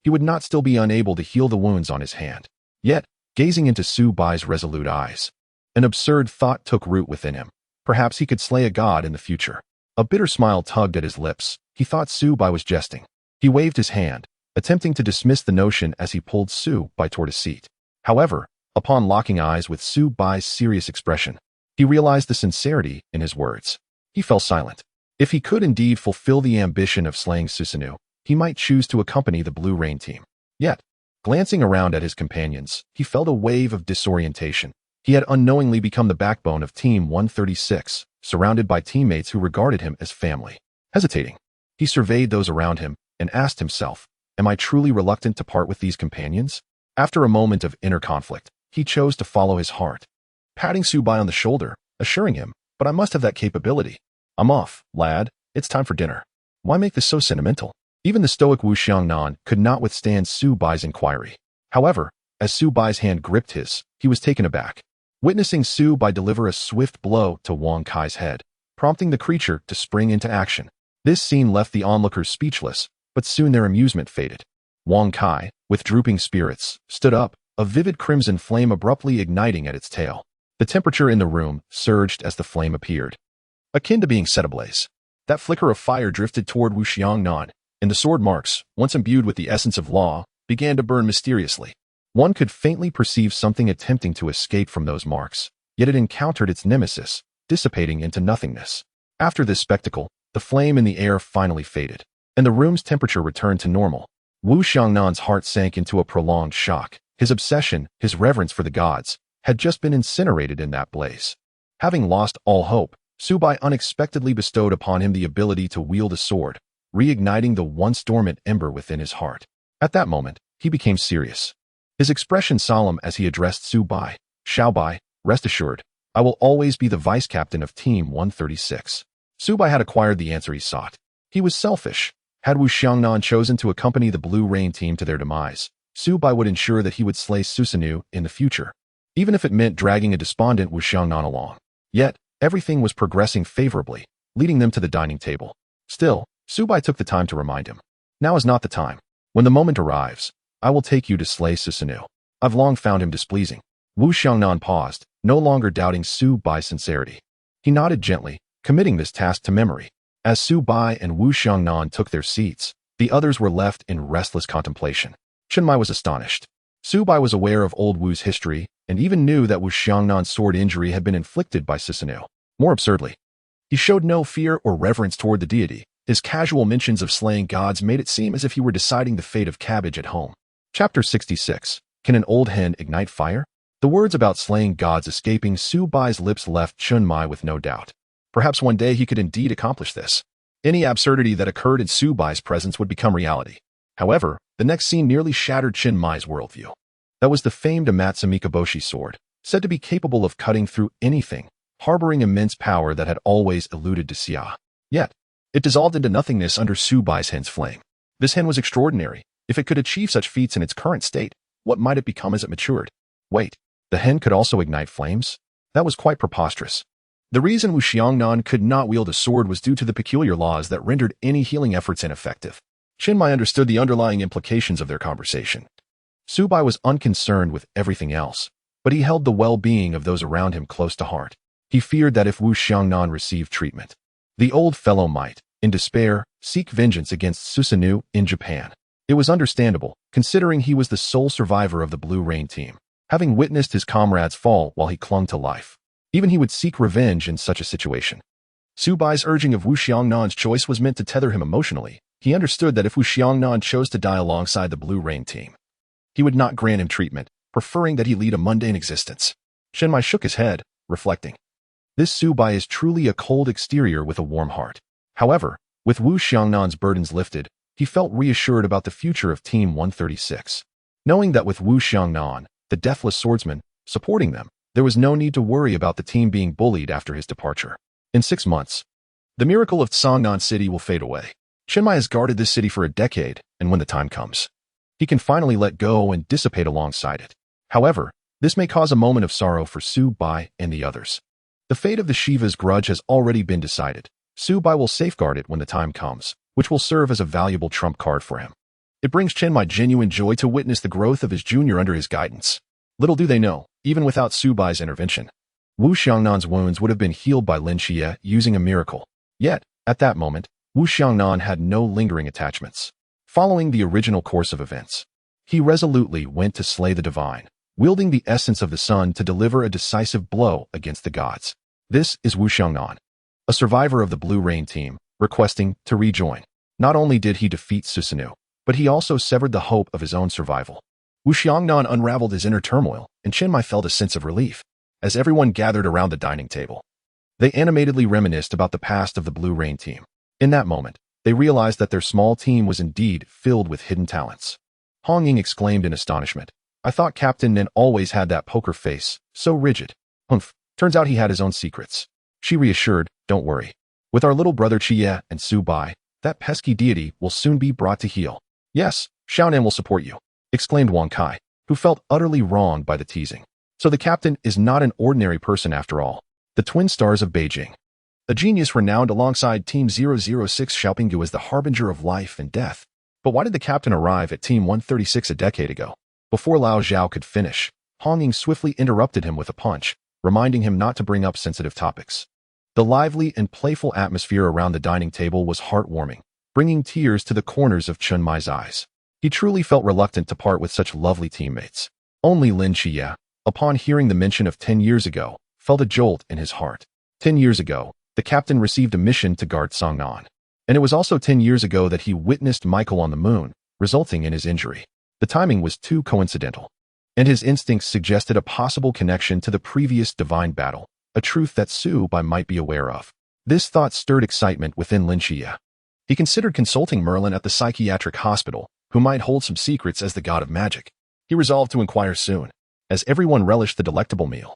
he would not still be unable to heal the wounds on his hand. Yet, gazing into Su Bai's resolute eyes, an absurd thought took root within him. Perhaps he could slay a god in the future. A bitter smile tugged at his lips. He thought Su Bai was jesting. He waved his hand, attempting to dismiss the notion as he pulled Su Bai toward a seat. However, Upon locking eyes with Su Bai's serious expression, he realized the sincerity in his words. He fell silent. If he could indeed fulfill the ambition of slaying Susanoo, he might choose to accompany the Blue Rain team. Yet, glancing around at his companions, he felt a wave of disorientation. He had unknowingly become the backbone of Team 136, surrounded by teammates who regarded him as family. Hesitating, he surveyed those around him and asked himself, am I truly reluctant to part with these companions? After a moment of inner conflict, he chose to follow his heart, patting Su Bai on the shoulder, assuring him, but I must have that capability. I'm off, lad. It's time for dinner. Why make this so sentimental? Even the stoic Wu Xiangnan could not withstand Su Bai's inquiry. However, as Su Bai's hand gripped his, he was taken aback, witnessing Su Bai deliver a swift blow to Wang Kai's head, prompting the creature to spring into action. This scene left the onlookers speechless, but soon their amusement faded. Wang Kai, with drooping spirits, stood up, a vivid crimson flame abruptly igniting at its tail. The temperature in the room surged as the flame appeared, akin to being set ablaze. That flicker of fire drifted toward Wu Xiangnan, and the sword marks, once imbued with the essence of law, began to burn mysteriously. One could faintly perceive something attempting to escape from those marks, yet it encountered its nemesis, dissipating into nothingness. After this spectacle, the flame in the air finally faded, and the room's temperature returned to normal. Wu Xiangnan's heart sank into a prolonged shock. His obsession, his reverence for the gods, had just been incinerated in that blaze. Having lost all hope, Su Bai unexpectedly bestowed upon him the ability to wield a sword, reigniting the once dormant ember within his heart. At that moment, he became serious, his expression solemn as he addressed Su Bai. Xiao Bai, rest assured, I will always be the vice-captain of Team 136. Su Bai had acquired the answer he sought. He was selfish. Had Wu Xiangnan chosen to accompany the Blue Rain team to their demise, Su Bai would ensure that he would slay Susanoo in the future, even if it meant dragging a despondent Wu Xiangnan along. Yet, everything was progressing favorably, leading them to the dining table. Still, Su Bai took the time to remind him. Now is not the time. When the moment arrives, I will take you to slay Susanoo. I've long found him displeasing. Wu Xiangnan paused, no longer doubting Su Bai's sincerity. He nodded gently, committing this task to memory. As Su Bai and Wu Xiangnan took their seats, the others were left in restless contemplation. Chen Mai was astonished. Su Bai was aware of old Wu's history and even knew that Wu Xiangnan's sword injury had been inflicted by Susanoo. More absurdly, he showed no fear or reverence toward the deity. His casual mentions of slaying gods made it seem as if he were deciding the fate of cabbage at home. Chapter 66. Can an old hen ignite fire? The words about slaying gods escaping Su Bai's lips left Chen Mai with no doubt. Perhaps one day he could indeed accomplish this. Any absurdity that occurred in Su Bai's presence would become reality. However, the next scene nearly shattered Chen Mai's worldview. That was the famed Amatsu Mikaboshi sword, said to be capable of cutting through anything, harboring immense power that had always eluded to Xia. Yet, it dissolved into nothingness under Su Bai's hen's flame. This hen was extraordinary. If it could achieve such feats in its current state, what might it become as it matured? Wait, the hen could also ignite flames? That was quite preposterous. The reason Wu Xiangnan could not wield a sword was due to the peculiar laws that rendered any healing efforts ineffective. Chen Mai understood the underlying implications of their conversation. Su Bai was unconcerned with everything else, but he held the well-being of those around him close to heart. He feared that if Wu Xiangnan received treatment, the old fellow might, in despair, seek vengeance against Susanoo in Japan. It was understandable, considering he was the sole survivor of the Blue Rain team, having witnessed his comrades fall while he clung to life. Even he would seek revenge in such a situation. Su Bai's urging of Wu Xiangnan's choice was meant to tether him emotionally. He understood that if Wu Xiangnan chose to die alongside the Blue Rain team, he would not grant him treatment, preferring that he lead a mundane existence. Chen Mai shook his head, reflecting. This Su Bai is truly a cold exterior with a warm heart. However, with Wu Xiangnan's burdens lifted, he felt reassured about the future of Team 136. Knowing that with Wu Xiangnan, the deathless swordsman, supporting them, there was no need to worry about the team being bullied after his departure. In 6 months, the miracle of Tsangnan City will fade away. Chen Mai has guarded this city for a decade, and when the time comes, he can finally let go and dissipate alongside it. However, this may cause a moment of sorrow for Su Bai and the others. The fate of the Shiva's grudge has already been decided. Su Bai will safeguard it when the time comes, which will serve as a valuable trump card for him. It brings Chen Mai genuine joy to witness the growth of his junior under his guidance. Little do they know, even without Su Bai's intervention, Wu Xiangnan's wounds would have been healed by Lin Xie using a miracle. Yet, at that moment, Wu Xiangnan had no lingering attachments. Following the original course of events, he resolutely went to slay the divine, wielding the essence of the sun to deliver a decisive blow against the gods. This is Wu Xiangnan, a survivor of the Blue Rain team, requesting to rejoin. Not only did he defeat Susanoo, but he also severed the hope of his own survival. Wu Xiangnan unraveled his inner turmoil, and Chen Mai felt a sense of relief as everyone gathered around the dining table. They animatedly reminisced about the past of the Blue Rain team. In that moment, they realized that their small team was indeed filled with hidden talents. Hong Ying exclaimed in astonishment. I thought Captain Nin always had that poker face, so rigid. Humph, turns out he had his own secrets. She reassured, don't worry. With our little brother Chie and Su Bai, that pesky deity will soon be brought to heel. Yes, Xiaonan will support you, exclaimed Wang Kai, who felt utterly wronged by the teasing. So the captain is not an ordinary person after all. The twin stars of Beijing. A genius renowned alongside Team 006 Xiaopinggu as the harbinger of life and death. But why did the captain arrive at Team 136 a decade ago? Before Lao Zhao could finish, Hong Ying swiftly interrupted him with a punch, reminding him not to bring up sensitive topics. The lively and playful atmosphere around the dining table was heartwarming, bringing tears to the corners of Chen Mai's eyes. He truly felt reluctant to part with such lovely teammates. Only Lin Xie, upon hearing the mention of 10 years ago, felt a jolt in his heart. 10 years ago, the captain received a mission to guard Songnan. And it was also 10 years ago that he witnessed Michael on the moon, resulting in his injury. The timing was too coincidental. And his instincts suggested a possible connection to the previous divine battle, a truth that Su Bai might be aware of. This thought stirred excitement within Lin Xie. He considered consulting Merlin at the psychiatric hospital, who might hold some secrets as the god of magic. He resolved to inquire soon, as everyone relished the delectable meal.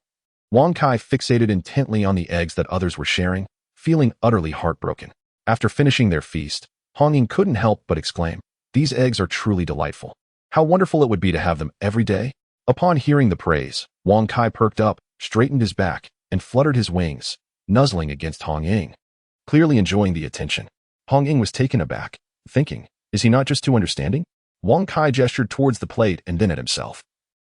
Wang Kai fixated intently on the eggs that others were sharing, feeling utterly heartbroken. After finishing their feast, Hong Ying couldn't help but exclaim, these eggs are truly delightful. How wonderful it would be to have them every day. Upon hearing the praise, Wang Kai perked up, straightened his back, and fluttered his wings, nuzzling against Hong Ying. Clearly enjoying the attention, Hong Ying was taken aback, thinking, is he not just too understanding? Wang Kai gestured towards the plate and then at himself,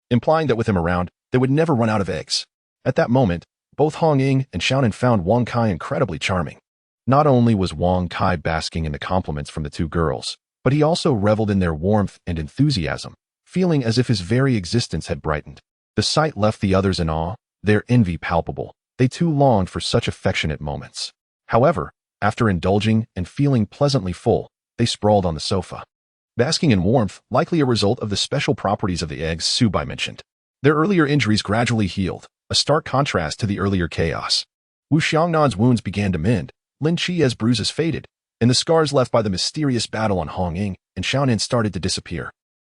implying that with him around, they would never run out of eggs. At that moment, both Hong Ying and Xiaonan found Wang Kai incredibly charming. Not only was Wang Kai basking in the compliments from the two girls, but he also reveled in their warmth and enthusiasm, feeling as if his very existence had brightened. The sight left the others in awe, their envy palpable. They too longed for such affectionate moments. However, after indulging and feeling pleasantly full, they sprawled on the sofa, basking in warmth, likely a result of the special properties of the eggs Su Bai mentioned. Their earlier injuries gradually healed, a stark contrast to the earlier chaos. Wu Xiangnan's wounds began to mend, Lin Qi's bruises faded, and the scars left by the mysterious battle on Hong Ying and Xiaonan started to disappear.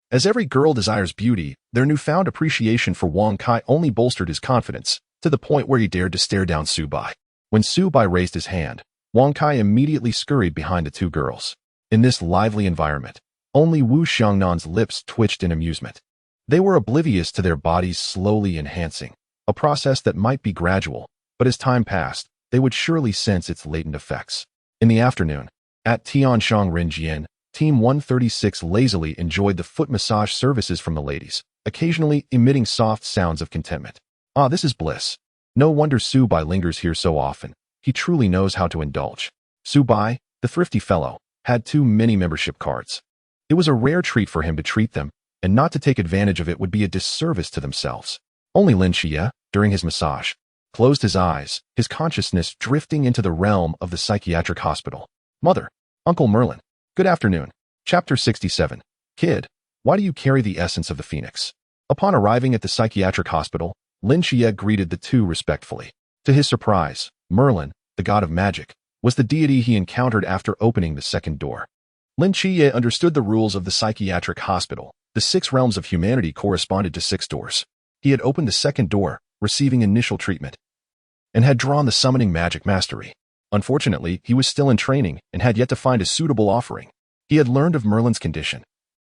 As every girl desires beauty, their newfound appreciation for Wang Kai only bolstered his confidence, to the point where he dared to stare down Su Bai. When Su Bai raised his hand, Wang Kai immediately scurried behind the two girls. In this lively environment, only Wu Xiangnan's lips twitched in amusement. They were oblivious to their bodies slowly enhancing, a process that might be gradual, but as time passed, they would surely sense its latent effects. In the afternoon, at Tianshang Renjian, Team 136 lazily enjoyed the foot massage services from the ladies, occasionally emitting soft sounds of contentment. Ah, this is bliss. No wonder Su Bai lingers here so often. He truly knows how to indulge. Su Bai, the thrifty fellow, had too many membership cards. It was a rare treat for him to treat them, and not to take advantage of it would be a disservice to themselves. Only Lin Xie, during his massage, closed his eyes, his consciousness drifting into the realm of the psychiatric hospital. Mother, Uncle Merlin, good afternoon. Chapter 67. Kid, why do you carry the essence of the phoenix? Upon arriving at the psychiatric hospital, Lin Xie greeted the two respectfully. To his surprise, Merlin, the god of magic, was the deity he encountered after opening the second door. Lin Xie understood the rules of the psychiatric hospital. The 6 realms of humanity corresponded to 6 doors. He had opened the second door, receiving initial treatment, and had drawn the summoning magic mastery. Unfortunately, he was still in training and had yet to find a suitable offering. He had learned of Merlin's condition,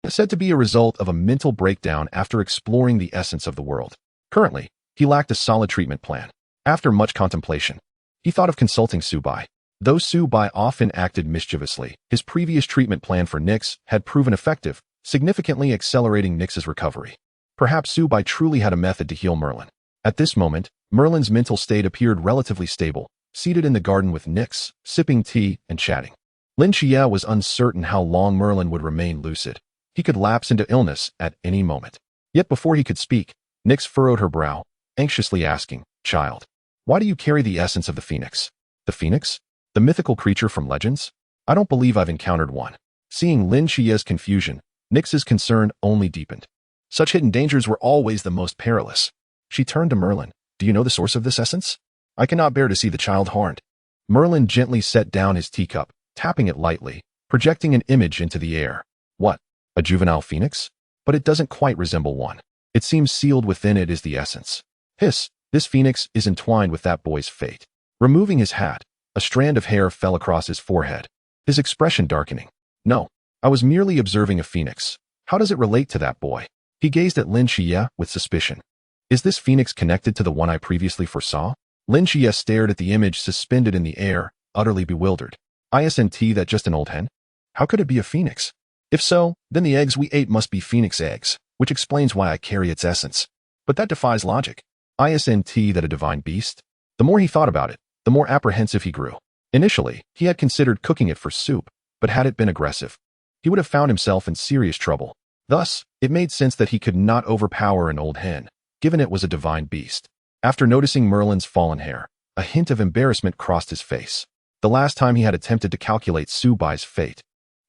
said to be a result of a mental breakdown after exploring the essence of the world. Currently, he lacked a solid treatment plan. After much contemplation, he thought of consulting Su Bai. Though Su Bai often acted mischievously, his previous treatment plan for Nix had proven effective, significantly accelerating Nix's recovery. Perhaps Su Bai truly had a method to heal Merlin. At this moment, Merlin's mental state appeared relatively stable, seated in the garden with Nix, sipping tea and chatting. Lin Xie was uncertain how long Merlin would remain lucid. He could lapse into illness at any moment. Yet before he could speak, Nyx furrowed her brow, anxiously asking, "Child, why do you carry the essence of the phoenix?" "The phoenix? The mythical creature from legends? I don't believe I've encountered one." Seeing Lin Qia's confusion, Nyx's concern only deepened. Such hidden dangers were always the most perilous. She turned to Merlin. "Do you know the source of this essence? I cannot bear to see the child harmed." Merlin gently set down his teacup, tapping it lightly, projecting an image into the air. "What? A juvenile phoenix? But it doesn't quite resemble one. It seems sealed within it is the essence." "Hiss, this phoenix is entwined with that boy's fate." Removing his hat, a strand of hair fell across his forehead, his expression darkening. "No, I was merely observing a phoenix. How does it relate to that boy?" He gazed at Lin Xie with suspicion. "Is this phoenix connected to the one I previously foresaw?" Lin Xie stared at the image suspended in the air, utterly bewildered. "Isn't that just an old hen? How could it be a phoenix? If so, then the eggs we ate must be phoenix eggs, which explains why I carry its essence. But that defies logic. Isn't that a divine beast?" The more he thought about it, the more apprehensive he grew. Initially, he had considered cooking it for soup, but had it been aggressive, he would have found himself in serious trouble. Thus, it made sense that he could not overpower an old hen, given it was a divine beast. After noticing Merlin's fallen hair, a hint of embarrassment crossed his face. The last time he had attempted to calculate Su Bai's fate,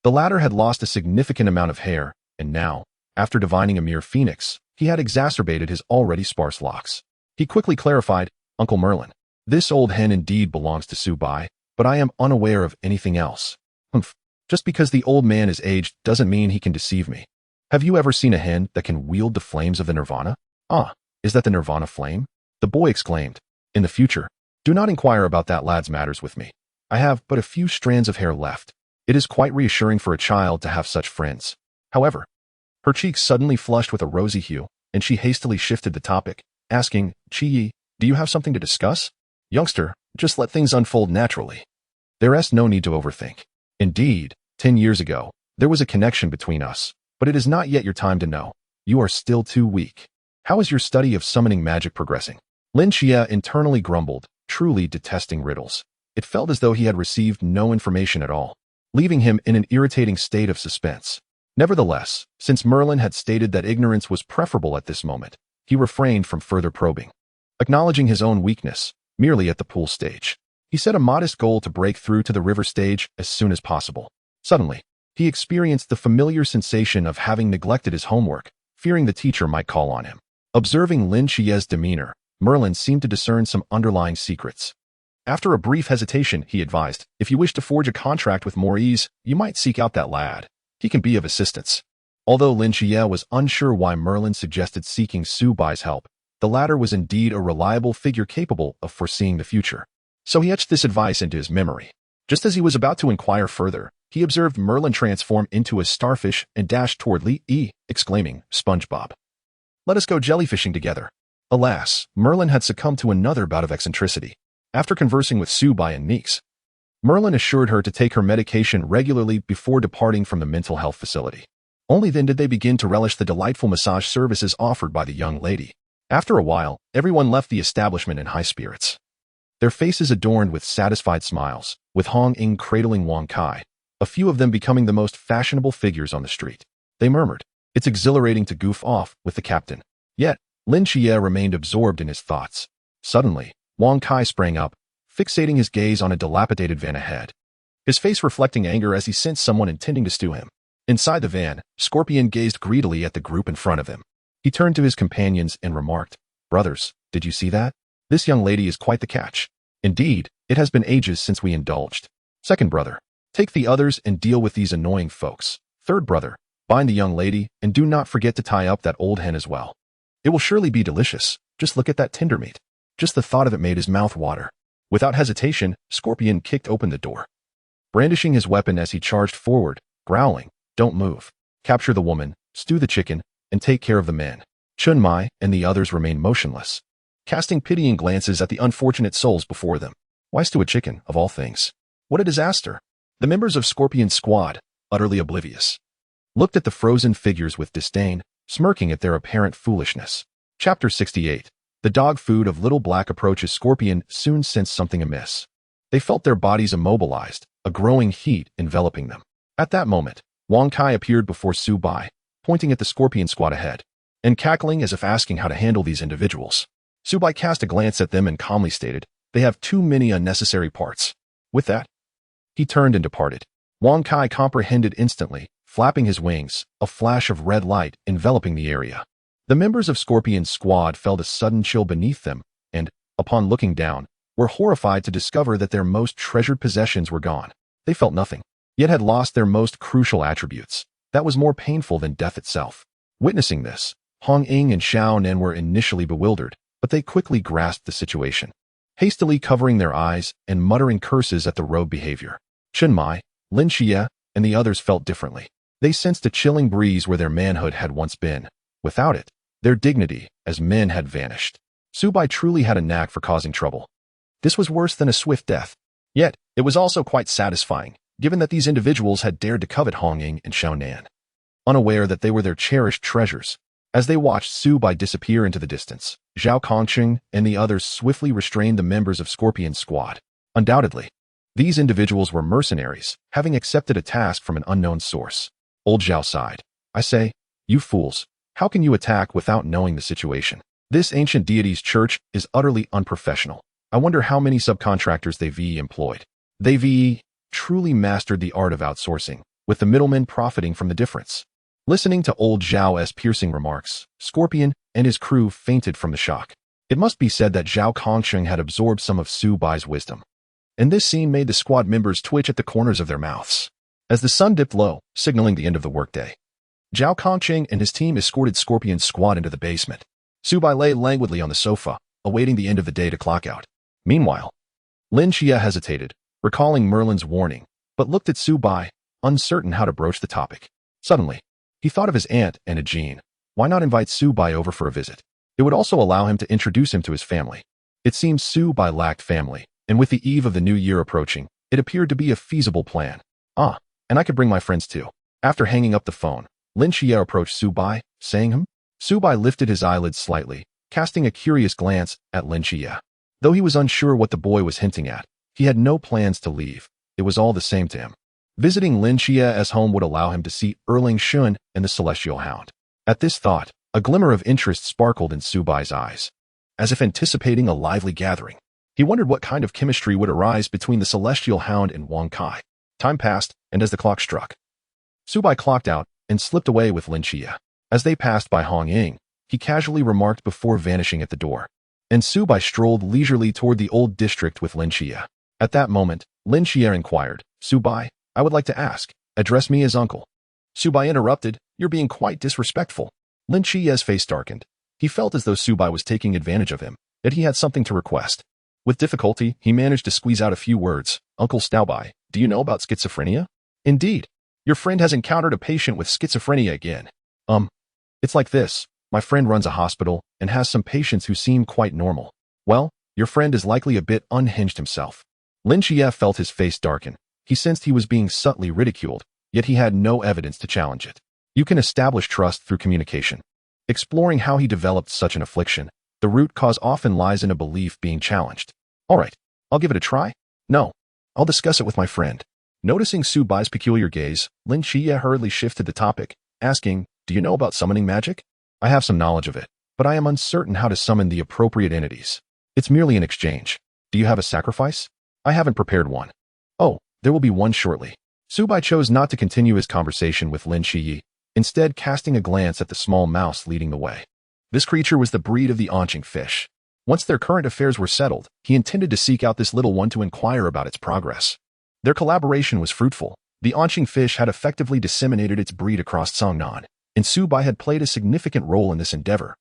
the latter had lost a significant amount of hair, and now, after divining a mere phoenix, he had exacerbated his already sparse locks. He quickly clarified, "Uncle Merlin, this old hen indeed belongs to Su Bai, but I am unaware of anything else." "Humph. Just because the old man is aged doesn't mean he can deceive me. Have you ever seen a hen that can wield the flames of the nirvana?" "Ah, is that the nirvana flame?" the boy exclaimed. "In the future, do not inquire about that lad's matters with me. I have but a few strands of hair left. It is quite reassuring for a child to have such friends." However, her cheeks suddenly flushed with a rosy hue, and she hastily shifted the topic, asking, "Qi, do you have something to discuss?" "Youngster, just let things unfold naturally. There is no need to overthink. Indeed, 10 years ago, there was a connection between us, but it is not yet your time to know. You are still too weak. How is your study of summoning magic progressing?" Lin Xie internally grumbled, truly detesting riddles. It felt as though he had received no information at all, leaving him in an irritating state of suspense. Nevertheless, since Merlin had stated that ignorance was preferable at this moment, he refrained from further probing. Acknowledging his own weakness, merely at the pool stage, he set a modest goal to break through to the river stage as soon as possible. Suddenly, he experienced the familiar sensation of having neglected his homework, fearing the teacher might call on him. Observing Lin Xie's demeanor, Merlin seemed to discern some underlying secrets. After a brief hesitation, he advised, "If you wish to forge a contract with more ease, you might seek out that lad. He can be of assistance." Although Lin Xie was unsure why Merlin suggested seeking Su Bai's help, the latter was indeed a reliable figure capable of foreseeing the future. So he etched this advice into his memory. Just as he was about to inquire further, he observed Merlin transform into a starfish and dash toward Li Yi, exclaiming, "SpongeBob, let us go jellyfishing together." Alas, Merlin had succumbed to another bout of eccentricity. After conversing with Su Bai and Nyx, Merlin assured her to take her medication regularly before departing from the mental health facility. Only then did they begin to relish the delightful massage services offered by the young lady. After a while, everyone left the establishment in high spirits, their faces adorned with satisfied smiles, with Hong Ying cradling Wang Kai, a few of them becoming the most fashionable figures on the street. They murmured, "It's exhilarating to goof off with the captain." Yet, Lin Xie remained absorbed in his thoughts. Suddenly, Wang Kai sprang up, fixating his gaze on a dilapidated van ahead, his face reflecting anger as he sensed someone intending to steal him. Inside the van, Scorpion gazed greedily at the group in front of him. He turned to his companions and remarked, "Brothers, did you see that? This young lady is quite the catch. Indeed, it has been ages since we indulged. Second brother, take the others and deal with these annoying folks. Third brother, bind the young lady and do not forget to tie up that old hen as well. It will surely be delicious. Just look at that tender meat." Just the thought of it made his mouth water. Without hesitation, Scorpion kicked open the door, brandishing his weapon as he charged forward, growling, "Don't move. Capture the woman, stew the chicken, and take care of the men." Chun Mai and the others remained motionless, casting pitying glances at the unfortunate souls before them. Why stew a chicken, of all things? What a disaster! The members of Scorpion's squad, utterly oblivious, looked at the frozen figures with disdain, smirking at their apparent foolishness. Chapter 68. The dog food of Little Black approaches. Scorpion soon sensed something amiss. They felt their bodies immobilized, a growing heat enveloping them. At that moment, Wang Kai appeared before Su Bai, pointing at the Scorpion squad ahead. and cackling as if asking how to handle these individuals. Subai cast a glance at them and calmly stated, "They have too many unnecessary parts." With that, he turned and departed. Wang Kai comprehended instantly, flapping his wings, a flash of red light enveloping the area. The members of Scorpion's squad felt a sudden chill beneath them, and, upon looking down, were horrified to discover that their most treasured possessions were gone. They felt nothing, yet had lost their most crucial attributes. That was more painful than death itself. Witnessing this, Hong Ying and Xiao Nan were initially bewildered, but they quickly grasped the situation. Hastily covering their eyes and muttering curses at the rogue behavior, Chen Mai, Lin Xie, and the others felt differently. They sensed a chilling breeze where their manhood had once been. Without it, their dignity as men had vanished. Subai truly had a knack for causing trouble. This was worse than a swift death. Yet, it was also quite satisfying, given that these individuals had dared to covet Hong Ying and Xiao Nan, unaware that they were their cherished treasures. As they watched Subai disappear into the distance, Zhao Kongcheng and the others swiftly restrained the members of Scorpion's squad. Undoubtedly, these individuals were mercenaries, having accepted a task from an unknown source. Old Zhao sighed. "I say, you fools, how can you attack without knowing the situation? This ancient deity's church is utterly unprofessional. I wonder how many subcontractors they employed. They truly mastered the art of outsourcing, with the middlemen profiting from the difference." Listening to old Zhao's piercing remarks, Scorpion and his crew fainted from the shock. It must be said that Zhao Kongcheng had absorbed some of Subai's wisdom, and this scene made the squad members twitch at the corners of their mouths. As the sun dipped low, signaling the end of the workday, Zhao Kongcheng and his team escorted Scorpion's squad into the basement. Subai lay languidly on the sofa, awaiting the end of the day to clock out. Meanwhile, Lin Xie hesitated, recalling Merlin's warning, but looked at Subai, uncertain how to broach the topic. Suddenly, he thought of his aunt and a Jean. Why not invite Subai over for a visit? It would also allow him to introduce him to his family. It seems Subai lacked family, and with the eve of the new year approaching, it appeared to be a feasible plan. And I could bring my friends too. After hanging up the phone, Lin Xie approached Subai, saying, Subai lifted his eyelids slightly, casting a curious glance at Lin Xie. Though he was unsure what the boy was hinting at, he had no plans to leave. It was all the same to him. Visiting Lin Xie's home would allow him to see Erling Shun and the Celestial Hound. At this thought, a glimmer of interest sparkled in Subai's eyes, as if anticipating a lively gathering. He wondered what kind of chemistry would arise between the Celestial Hound and Wang Kai. Time passed, and as the clock struck, Subai clocked out and slipped away with Lin Xie. As they passed by Hong Ying, he casually remarked before vanishing at the door, and Subai strolled leisurely toward the old district with Lin Xie. At that moment, Lin Xie inquired, Subai, I would like to ask, address me as uncle. Subai interrupted, you're being quite disrespectful. Lin Xie's face darkened. He felt as though Subai was taking advantage of him, yet he had something to request. With difficulty, he managed to squeeze out a few words. Uncle Staubai, do you know about schizophrenia? Indeed. Your friend has encountered a patient with schizophrenia again. It's like this. My friend runs a hospital and has some patients who seem quite normal. Well, your friend is likely a bit unhinged himself. Lin Xie felt his face darken. He sensed he was being subtly ridiculed, yet he had no evidence to challenge it. You can establish trust through communication. Exploring how he developed such an affliction, the root cause often lies in a belief being challenged. All right, I'll give it a try. No, I'll discuss it with my friend. Noticing Subai's peculiar gaze, Lin Xie hurriedly shifted the topic, asking, do you know about summoning magic? I have some knowledge of it, but I am uncertain how to summon the appropriate entities. It's merely an exchange. Do you have a sacrifice? I haven't prepared one. Oh, there will be one shortly. Subai chose not to continue his conversation with Lin Xie, instead casting a glance at the small mouse leading the way. This creature was the breed of the Onching fish. Once their current affairs were settled, he intended to seek out this little one to inquire about its progress. Their collaboration was fruitful. The Onching fish had effectively disseminated its breed across Cangnan, and Subai had played a significant role in this endeavor,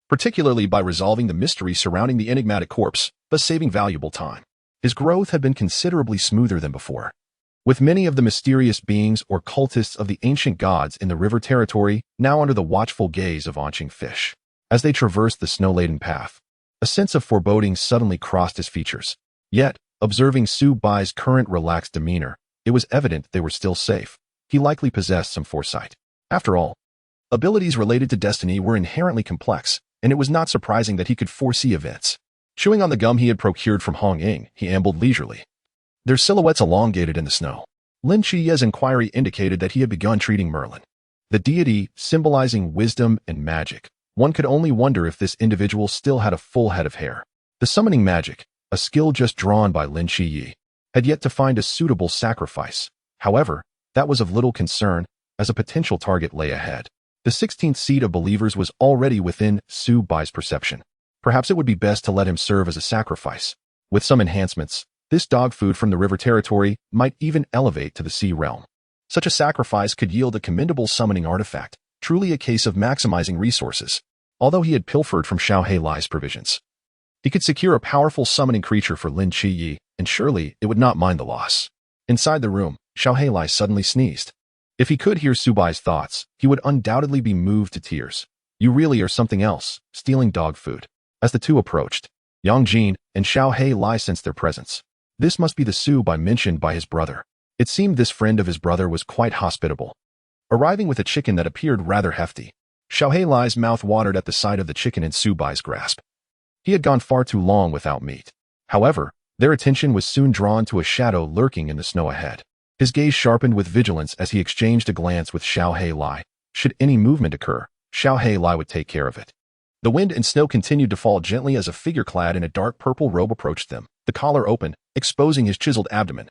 particularly by resolving the mystery surrounding the enigmatic corpse, thus saving valuable time. His growth had been considerably smoother than before. With many of the mysterious beings or cultists of the ancient gods in the river territory now under the watchful gaze of Onching fish. As they traversed the snow-laden path, a sense of foreboding suddenly crossed his features. Yet, observing Subai's current relaxed demeanor, it was evident they were still safe. He likely possessed some foresight. After all, abilities related to destiny were inherently complex, and it was not surprising that he could foresee events. Chewing on the gum he had procured from Hong Ying, he ambled leisurely, their silhouettes elongated in the snow. Lin Xie's inquiry indicated that he had begun treating Merlin. the deity symbolizing wisdom and magic. One could only wonder if this individual still had a full head of hair. The summoning magic, a skill just drawn by Lin Qiyi, had yet to find a suitable sacrifice. However, that was of little concern, as a potential target lay ahead. The 16th seed of believers was already within Su Bai's perception. Perhaps it would be best to let him serve as a sacrifice. With some enhancements, this dog food from the river territory might even elevate to the sea realm. Such a sacrifice could yield a commendable summoning artifact, truly a case of maximizing resources. Although he had pilfered from Xiao Heilai's provisions, he could secure a powerful summoning creature for Lin Qiyi, and surely it would not mind the loss. Inside the room, Xiao Heilai suddenly sneezed. If he could hear Su Bai's thoughts, he would undoubtedly be moved to tears. You really are something else, stealing dog food. As the two approached, Yang Jin and Xiao Heilai sensed their presence. This must be the Su Bai mentioned by his brother. It seemed this friend of his brother was quite hospitable. Arriving with a chicken that appeared rather hefty, Xiao Heilai's mouth watered at the sight of the chicken in Su Bai's grasp. He had gone far too long without meat. However, their attention was soon drawn to a shadow lurking in the snow ahead. His gaze sharpened with vigilance as he exchanged a glance with Xiao Heilai. Should any movement occur, Xiao Heilai would take care of it. The wind and snow continued to fall gently as a figure clad in a dark purple robe approached them, the collar open, exposing his chiseled abdomen.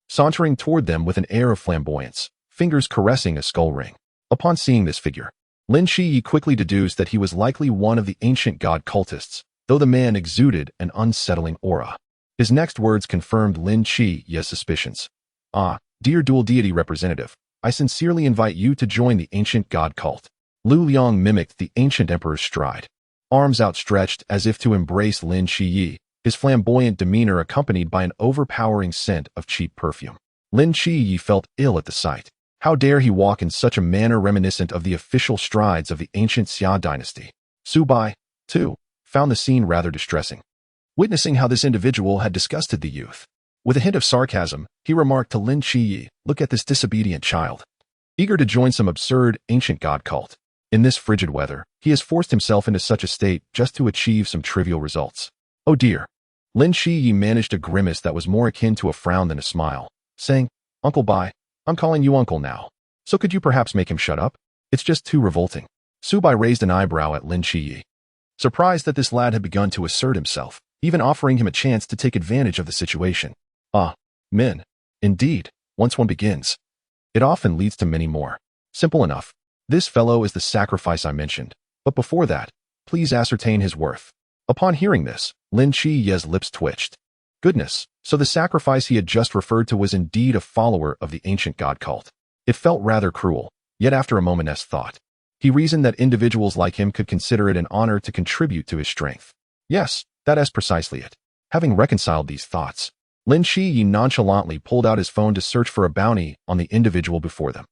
Sauntering toward them with an air of flamboyance, fingers caressing a skull ring. Upon seeing this figure, Lin Qiyi quickly deduced that he was likely one of the ancient god cultists, though the man exuded an unsettling aura. His next words confirmed Lin Qiyi's suspicions. Ah, dear dual deity representative, I sincerely invite you to join the ancient god cult. Lu Liang mimicked the ancient emperor's stride, arms outstretched as if to embrace Lin Qiyi, his flamboyant demeanor accompanied by an overpowering scent of cheap perfume. Lin Qiyi felt ill at the sight. How dare he walk in such a manner reminiscent of the official strides of the ancient Xia dynasty? Su Bai, too, found the scene rather distressing. Witnessing how this individual had disgusted the youth, with a hint of sarcasm, he remarked to Lin Qiyi, "Look at this disobedient child, eager to join some absurd ancient god cult. In this frigid weather, he has forced himself into such a state just to achieve some trivial results." Oh dear. Lin Qiyi managed a grimace that was more akin to a frown than a smile, saying, "Uncle Bai, I'm calling you uncle now. So could you perhaps make him shut up? It's just too revolting." Su Bai raised an eyebrow at Lin Qiyi, surprised that this lad had begun to assert himself, even offering him a chance to take advantage of the situation. Ah, men. Indeed, once one begins, it often leads to many more. Simple enough. This fellow is the sacrifice I mentioned, but before that, please ascertain his worth. Upon hearing this, Lin Qiyi's lips twitched. Goodness, so the sacrifice he had just referred to was indeed a follower of the ancient god cult. It felt rather cruel, yet after a moment's thought, he reasoned that individuals like him could consider it an honor to contribute to his strength. Yes, that is precisely it. Having reconciled these thoughts, Lin Qiyi nonchalantly pulled out his phone to search for a bounty on the individual before them.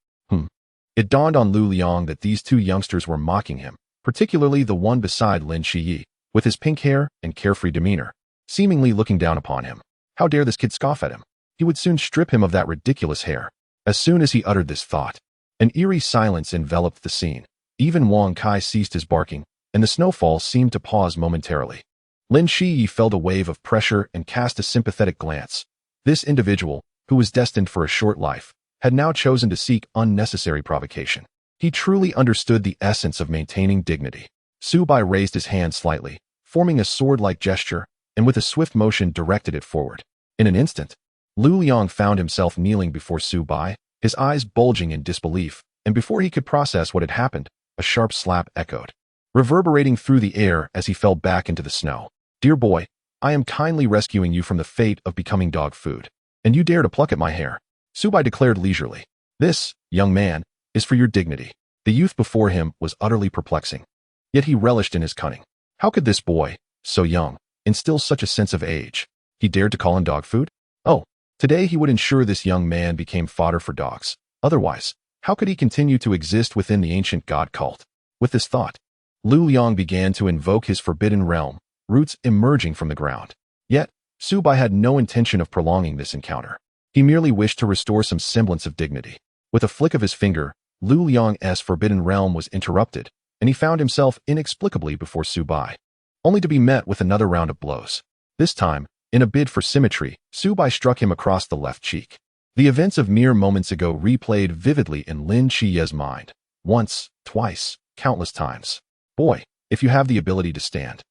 It dawned on Lu Liang that these two youngsters were mocking him, particularly the one beside Lin Qiyi, with his pink hair and carefree demeanor, seemingly looking down upon him. How dare this kid scoff at him? He would soon strip him of that ridiculous hair. As soon as he uttered this thought, an eerie silence enveloped the scene. Even Wang Kai ceased his barking, and the snowfall seemed to pause momentarily. Lin Qiyi felt a wave of pressure and cast a sympathetic glance. This individual, who was destined for a short life, had now chosen to seek unnecessary provocation. He truly understood the essence of maintaining dignity. Su Bai raised his hand slightly, forming a sword-like gesture, and with a swift motion directed it forward. In an instant, Lu Liang found himself kneeling before Su Bai, his eyes bulging in disbelief, and before he could process what had happened, a sharp slap echoed, reverberating through the air as he fell back into the snow. "Dear boy, I am kindly rescuing you from the fate of becoming dog food, and you dare to pluck at my hair," Su Bai declared leisurely. "This, young man, is for your dignity." The youth before him was utterly perplexing, yet he relished in his cunning. How could this boy, so young, instill such a sense of age? He dared to call him dog food? Oh, today he would ensure this young man became fodder for dogs. Otherwise, how could he continue to exist within the ancient god cult? With this thought, Lu Liang began to invoke his forbidden realm, roots emerging from the ground. Yet, Su Bai had no intention of prolonging this encounter. He merely wished to restore some semblance of dignity. With a flick of his finger, Lu Liang's forbidden realm was interrupted, and he found himself inexplicably before Su Bai, only to be met with another round of blows. This time, in a bid for symmetry, Su Bai struck him across the left cheek. The events of mere moments ago replayed vividly in Lin Qiyi's mind. Once, twice, countless times. Boy, if you have the ability to stand,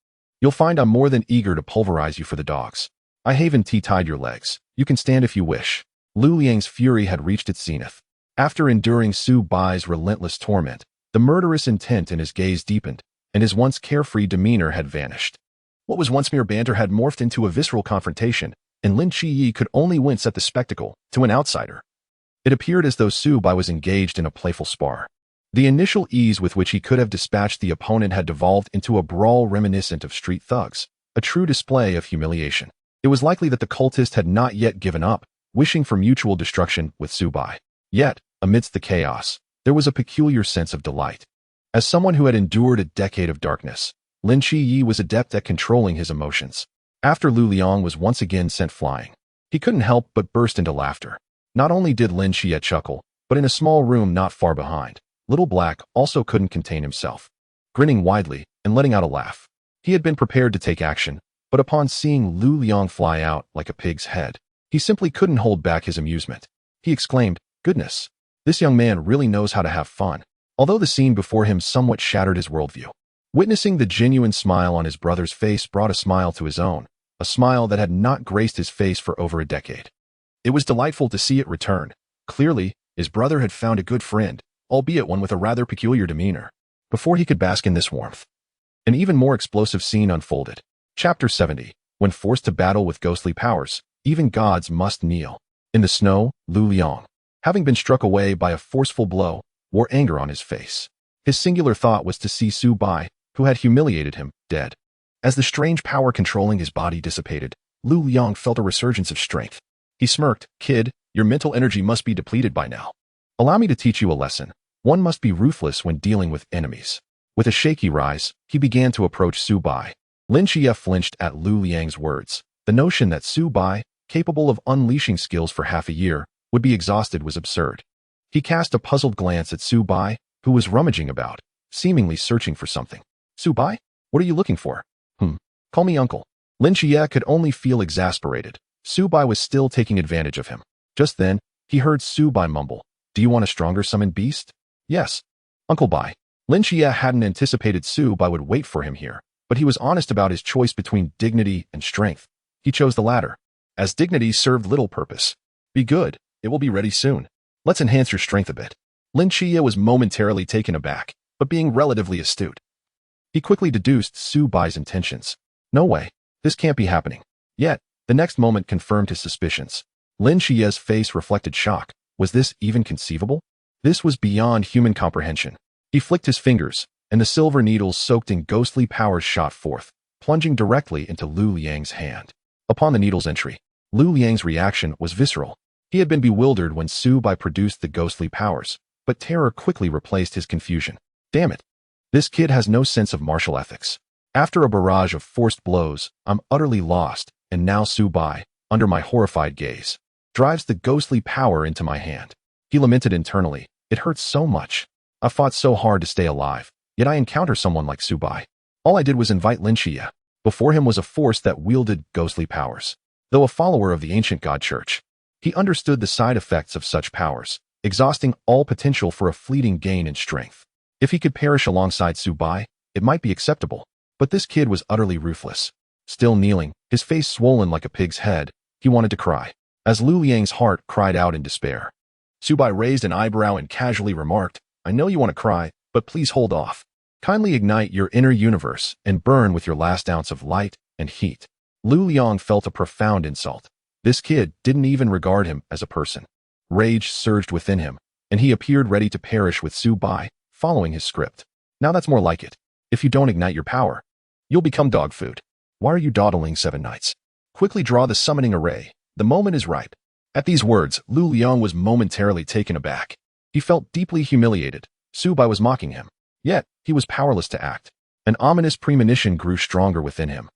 you'll find I'm more than eager to pulverize you for the dogs. I haven't tied your legs. You can stand if you wish. Lu Liang's fury had reached its zenith. After enduring Su Bai's relentless torment, the murderous intent in his gaze deepened, and his once carefree demeanor had vanished. What was once mere banter had morphed into a visceral confrontation, and Lin Qiyi could only wince at the spectacle. To an outsider, it appeared as though Su Bai was engaged in a playful spar. The initial ease with which he could have dispatched the opponent had devolved into a brawl reminiscent of street thugs, a true display of humiliation. It was likely that the cultist had not yet given up, wishing for mutual destruction with Su Bai. Yet, amidst the chaos, there was a peculiar sense of delight. As someone who had endured a decade of darkness, Lin Qiyi was adept at controlling his emotions. After Lu Liang was once again sent flying, he couldn't help but burst into laughter. Not only did Lin Qiyi chuckle, but in a small room not far behind, Little Black also couldn't contain himself, grinning widely and letting out a laugh. He had been prepared to take action, but upon seeing Lu Liang fly out like a pig's head, he simply couldn't hold back his amusement. He exclaimed, "Goodness, this young man really knows how to have fun," although the scene before him somewhat shattered his worldview. Witnessing the genuine smile on his brother's face brought a smile to his own, a smile that had not graced his face for over a decade. It was delightful to see it return. Clearly, his brother had found a good friend, albeit one with a rather peculiar demeanor. Before he could bask in this warmth, an even more explosive scene unfolded. Chapter 70. When forced to battle with ghostly powers, even gods must kneel. In the snow, Lu Liang, having been struck away by a forceful blow, wore anger on his face. His singular thought was to see Su Bai, who had humiliated him, dead. As the strange power controlling his body dissipated, Lu Liang felt a resurgence of strength. He smirked, "Kid, your mental energy must be depleted by now. Allow me to teach you a lesson. One must be ruthless when dealing with enemies." With a shaky rise, he began to approach Su Bai. Lin Qiyi flinched at Lu Liang's words. The notion that Su Bai, capable of unleashing skills for half a year, would be exhausted was absurd. He cast a puzzled glance at Su Bai, who was rummaging about, seemingly searching for something. "Su Bai? What are you looking for?" Call me uncle." Lin Qiyi could only feel exasperated. Su Bai was still taking advantage of him. Just then, he heard Su Bai mumble, "Do you want a stronger summoned beast?" "Yes, Uncle Bai." Lin Qiyi hadn't anticipated Su Bai would wait for him here, but he was honest about his choice between dignity and strength. He chose the latter, as dignity served little purpose. "Be good, it will be ready soon. Let's enhance your strength a bit." Lin Qiyi was momentarily taken aback, but being relatively astute, he quickly deduced Su Bai's intentions. No way, this can't be happening. Yet, the next moment confirmed his suspicions. Lin Qiyi's face reflected shock. Was this even conceivable? This was beyond human comprehension. He flicked his fingers, and the silver needles soaked in ghostly powers shot forth, plunging directly into Lu Liang's hand. Upon the needle's entry, Lu Liang's reaction was visceral. He had been bewildered when Su Bai produced the ghostly powers, but terror quickly replaced his confusion. Damn it. This kid has no sense of martial ethics. After a barrage of forced blows, I'm utterly lost, and now Su Bai, under my horrified gaze, drives the ghostly power into my hand. He lamented internally, "It hurts so much. I fought so hard to stay alive, yet I encounter someone like Su Bai. All I did was invite Lin Qiyi. Before him was a force that wielded ghostly powers. Though a follower of the ancient god church, he understood the side effects of such powers, exhausting all potential for a fleeting gain in strength. If he could perish alongside Su Bai, it might be acceptable. But this kid was utterly ruthless. Still kneeling, his face swollen like a pig's head, he wanted to cry. As Lu Liang's heart cried out in despair, Su Bai raised an eyebrow and casually remarked, "I know you want to cry, but please hold off. Kindly ignite your inner universe and burn with your last ounce of light and heat." Lu Liang felt a profound insult. This kid didn't even regard him as a person. Rage surged within him, and he appeared ready to perish with Su Bai, following his script. "Now that's more like it. If you don't ignite your power, you'll become dog food. Why are you dawdling, Seven Knights? Quickly draw the summoning array. The moment is ripe." At these words, Lu Liang was momentarily taken aback. He felt deeply humiliated. Su Bai was mocking him. Yet, he was powerless to act. An ominous premonition grew stronger within him.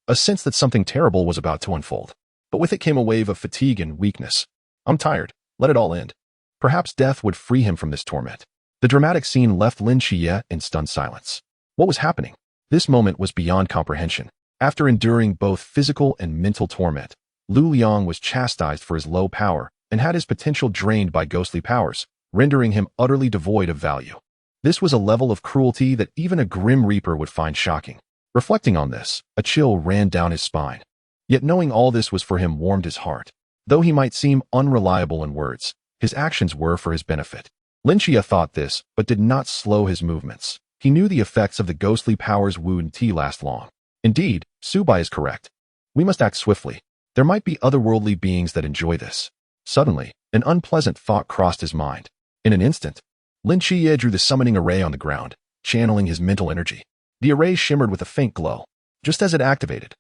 A sense that something terrible was about to unfold. But with it came a wave of fatigue and weakness. "I'm tired. Let it all end." Perhaps death would free him from this torment. The dramatic scene left Lin Qiyi in stunned silence. What was happening? This moment was beyond comprehension. After enduring both physical and mental torment, Lu Liang was chastised for his low power and had his potential drained by ghostly powers, rendering him utterly devoid of value. This was a level of cruelty that even a grim reaper would find shocking. Reflecting on this, a chill ran down his spine. Yet knowing all this was for him warmed his heart. Though he might seem unreliable in words, his actions were for his benefit. Lin Chia thought this, but did not slow his movements. He knew the effects of the ghostly powers wouldn't last long. Indeed, Subai is correct. We must act swiftly. There might be otherworldly beings that enjoy this. Suddenly, an unpleasant thought crossed his mind. In an instant, Lin Chia drew the summoning array on the ground, channeling his mental energy. The array shimmered with a faint glow. Just as it activated,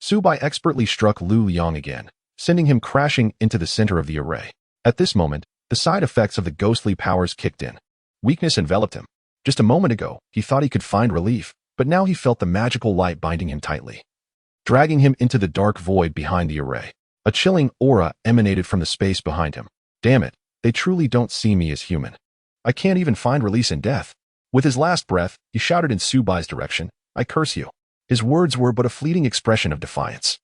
Subai expertly struck Lu Liang again, sending him crashing into the center of the array. At this moment, the side effects of the ghostly powers kicked in. Weakness enveloped him. Just a moment ago, he thought he could find relief, but now he felt the magical light binding him tightly, dragging him into the dark void behind the array. A chilling aura emanated from the space behind him. Damn it, they truly don't see me as human. I can't even find release in death. With his last breath, he shouted in Subai's direction, I curse you. His words were but a fleeting expression of defiance.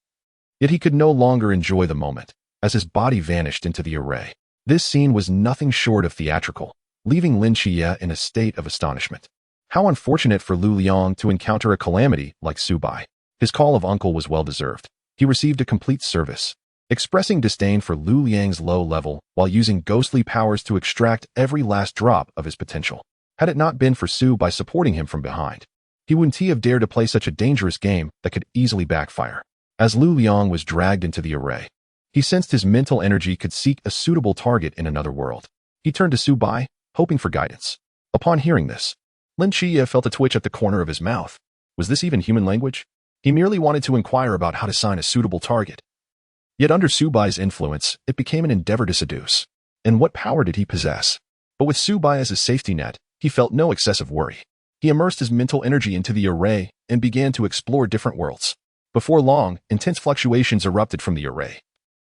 Yet he could no longer enjoy the moment, as his body vanished into the array. This scene was nothing short of theatrical, leaving Lin Chia in a state of astonishment. How unfortunate for Lu Liang to encounter a calamity like Subai. His call of uncle was well-deserved. He received a complete service, expressing disdain for Lu Liang's low level while using ghostly powers to extract every last drop of his potential. Had it not been for Subai supporting him from behind, he wouldn't have dared to play such a dangerous game that could easily backfire. As Lu Liang was dragged into the array, he sensed his mental energy could seek a suitable target in another world. He turned to Subai, hoping for guidance. Upon hearing this, Lin Chia felt a twitch at the corner of his mouth. Was this even human language? He merely wanted to inquire about how to sign a suitable target. Yet under Subai's influence, it became an endeavor to seduce. And what power did he possess? But with Subai as a safety net, he felt no excessive worry. He immersed his mental energy into the array and began to explore different worlds. Before long, intense fluctuations erupted from the array,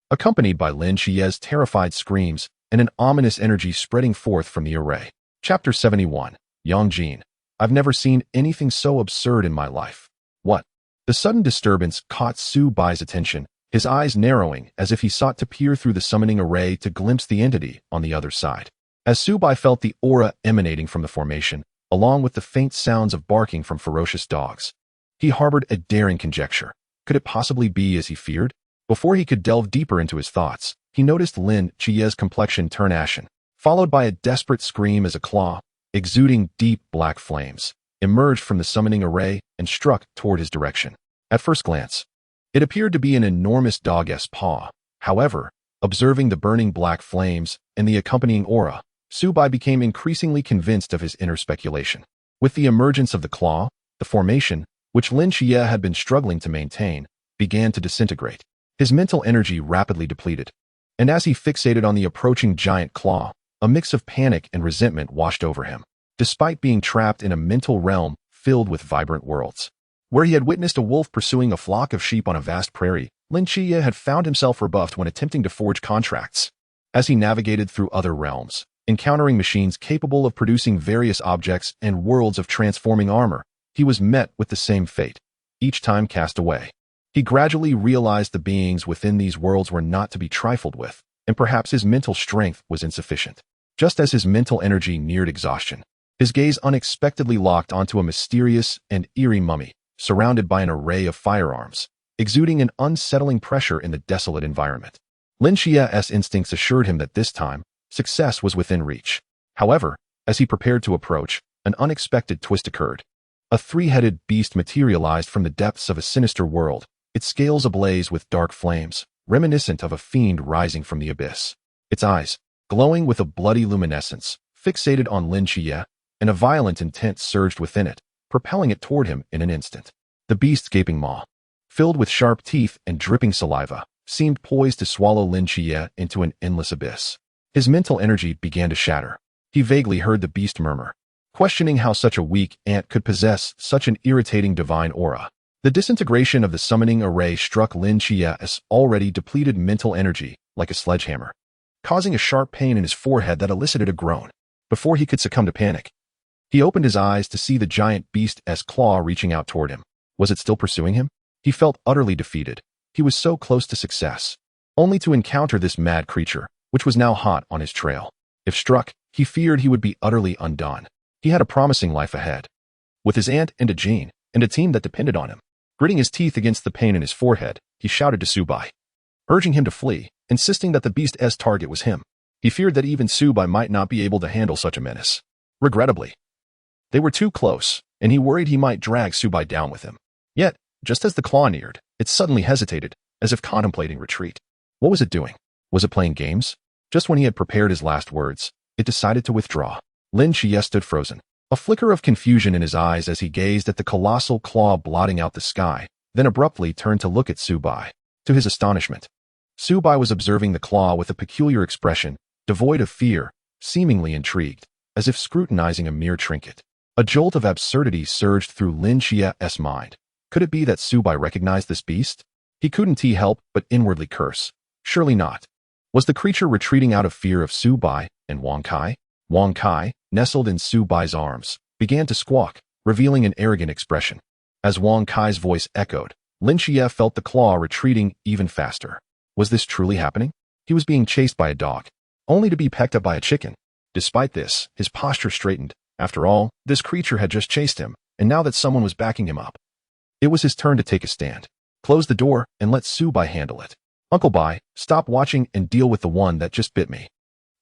accompanied by Lin Chia's terrified screams and an ominous energy spreading forth from the array. Chapter 71. Yangjin. I've never seen anything so absurd in my life. What? The sudden disturbance caught Subai's attention, his eyes narrowing as if he sought to peer through the summoning array to glimpse the entity on the other side. As Subai felt the aura emanating from the formation, along with the faint sounds of barking from ferocious dogs, he harbored a daring conjecture. Could it possibly be as he feared? Before he could delve deeper into his thoughts, he noticed Lin Chia's complexion turn ashen, followed by a desperate scream as a claw, exuding deep black flames, emerged from the summoning array and struck toward his direction. At first glance, it appeared to be an enormous dog-esque paw. However, observing the burning black flames and the accompanying aura, Subai became increasingly convinced of his inner speculation. With the emergence of the claw, the formation, which Lin Chia had been struggling to maintain, began to disintegrate. His mental energy rapidly depleted, and as he fixated on the approaching giant claw, a mix of panic and resentment washed over him. Despite being trapped in a mental realm filled with vibrant worlds, where he had witnessed a wolf pursuing a flock of sheep on a vast prairie, Lin Chia had found himself rebuffed when attempting to forge contracts. As he navigated through other realms, encountering machines capable of producing various objects and worlds of transforming armor, he was met with the same fate, each time cast away. He gradually realized the beings within these worlds were not to be trifled with, and perhaps his mental strength was insufficient. Just as his mental energy neared exhaustion, his gaze unexpectedly locked onto a mysterious and eerie mummy, surrounded by an array of firearms, exuding an unsettling pressure in the desolate environment. Lin Chia's instincts assured him that this time, success was within reach. However, as he prepared to approach, an unexpected twist occurred. A three-headed beast materialized from the depths of a sinister world, its scales ablaze with dark flames, reminiscent of a fiend rising from the abyss. Its eyes, glowing with a bloody luminescence, fixated on Lin Chia, and a violent intent surged within it, propelling it toward him in an instant. The beast's gaping maw, filled with sharp teeth and dripping saliva, seemed poised to swallow Lin Chia into an endless abyss. His mental energy began to shatter. He vaguely heard the beast murmur, questioning how such a weak ant could possess such an irritating divine aura. The disintegration of the summoning array struck Lin Chia's already depleted mental energy like a sledgehammer, causing a sharp pain in his forehead that elicited a groan. Before he could succumb to panic, he opened his eyes to see the giant beast's claw reaching out toward him. Was it still pursuing him? He felt utterly defeated. He was so close to success, only to encounter this mad creature, which was now hot on his trail. If struck, he feared he would be utterly undone. He had a promising life ahead, with his aunt and a Jean, and a team that depended on him. Gritting his teeth against the pain in his forehead, he shouted to Subai, urging him to flee, insisting that the beast's target was him. He feared that even Subai might not be able to handle such a menace. Regrettably, they were too close, and he worried he might drag Subai down with him. Yet, just as the claw neared, it suddenly hesitated, as if contemplating retreat. What was it doing? Was it playing games? Just when he had prepared his last words, it decided to withdraw. Lin Xie stood frozen, a flicker of confusion in his eyes as he gazed at the colossal claw blotting out the sky, then abruptly turned to look at Subai. To his astonishment, Subai was observing the claw with a peculiar expression, devoid of fear, seemingly intrigued, as if scrutinizing a mere trinket. A jolt of absurdity surged through Lin Xie's mind. Could it be that Subai recognized this beast? He couldn't help but inwardly curse. Surely not. Was the creature retreating out of fear of Subai and Wang Kai? Wang Kai, nestled in Subai's arms, began to squawk, revealing an arrogant expression. As Wang Kai's voice echoed, Lin Xie felt the claw retreating even faster. Was this truly happening? He was being chased by a dog, only to be pecked up by a chicken. Despite this, his posture straightened. After all, this creature had just chased him, and now that someone was backing him up, it was his turn to take a stand. Close the door and let Subai handle it. Uncle Bai, stop watching and deal with the one that just bit me.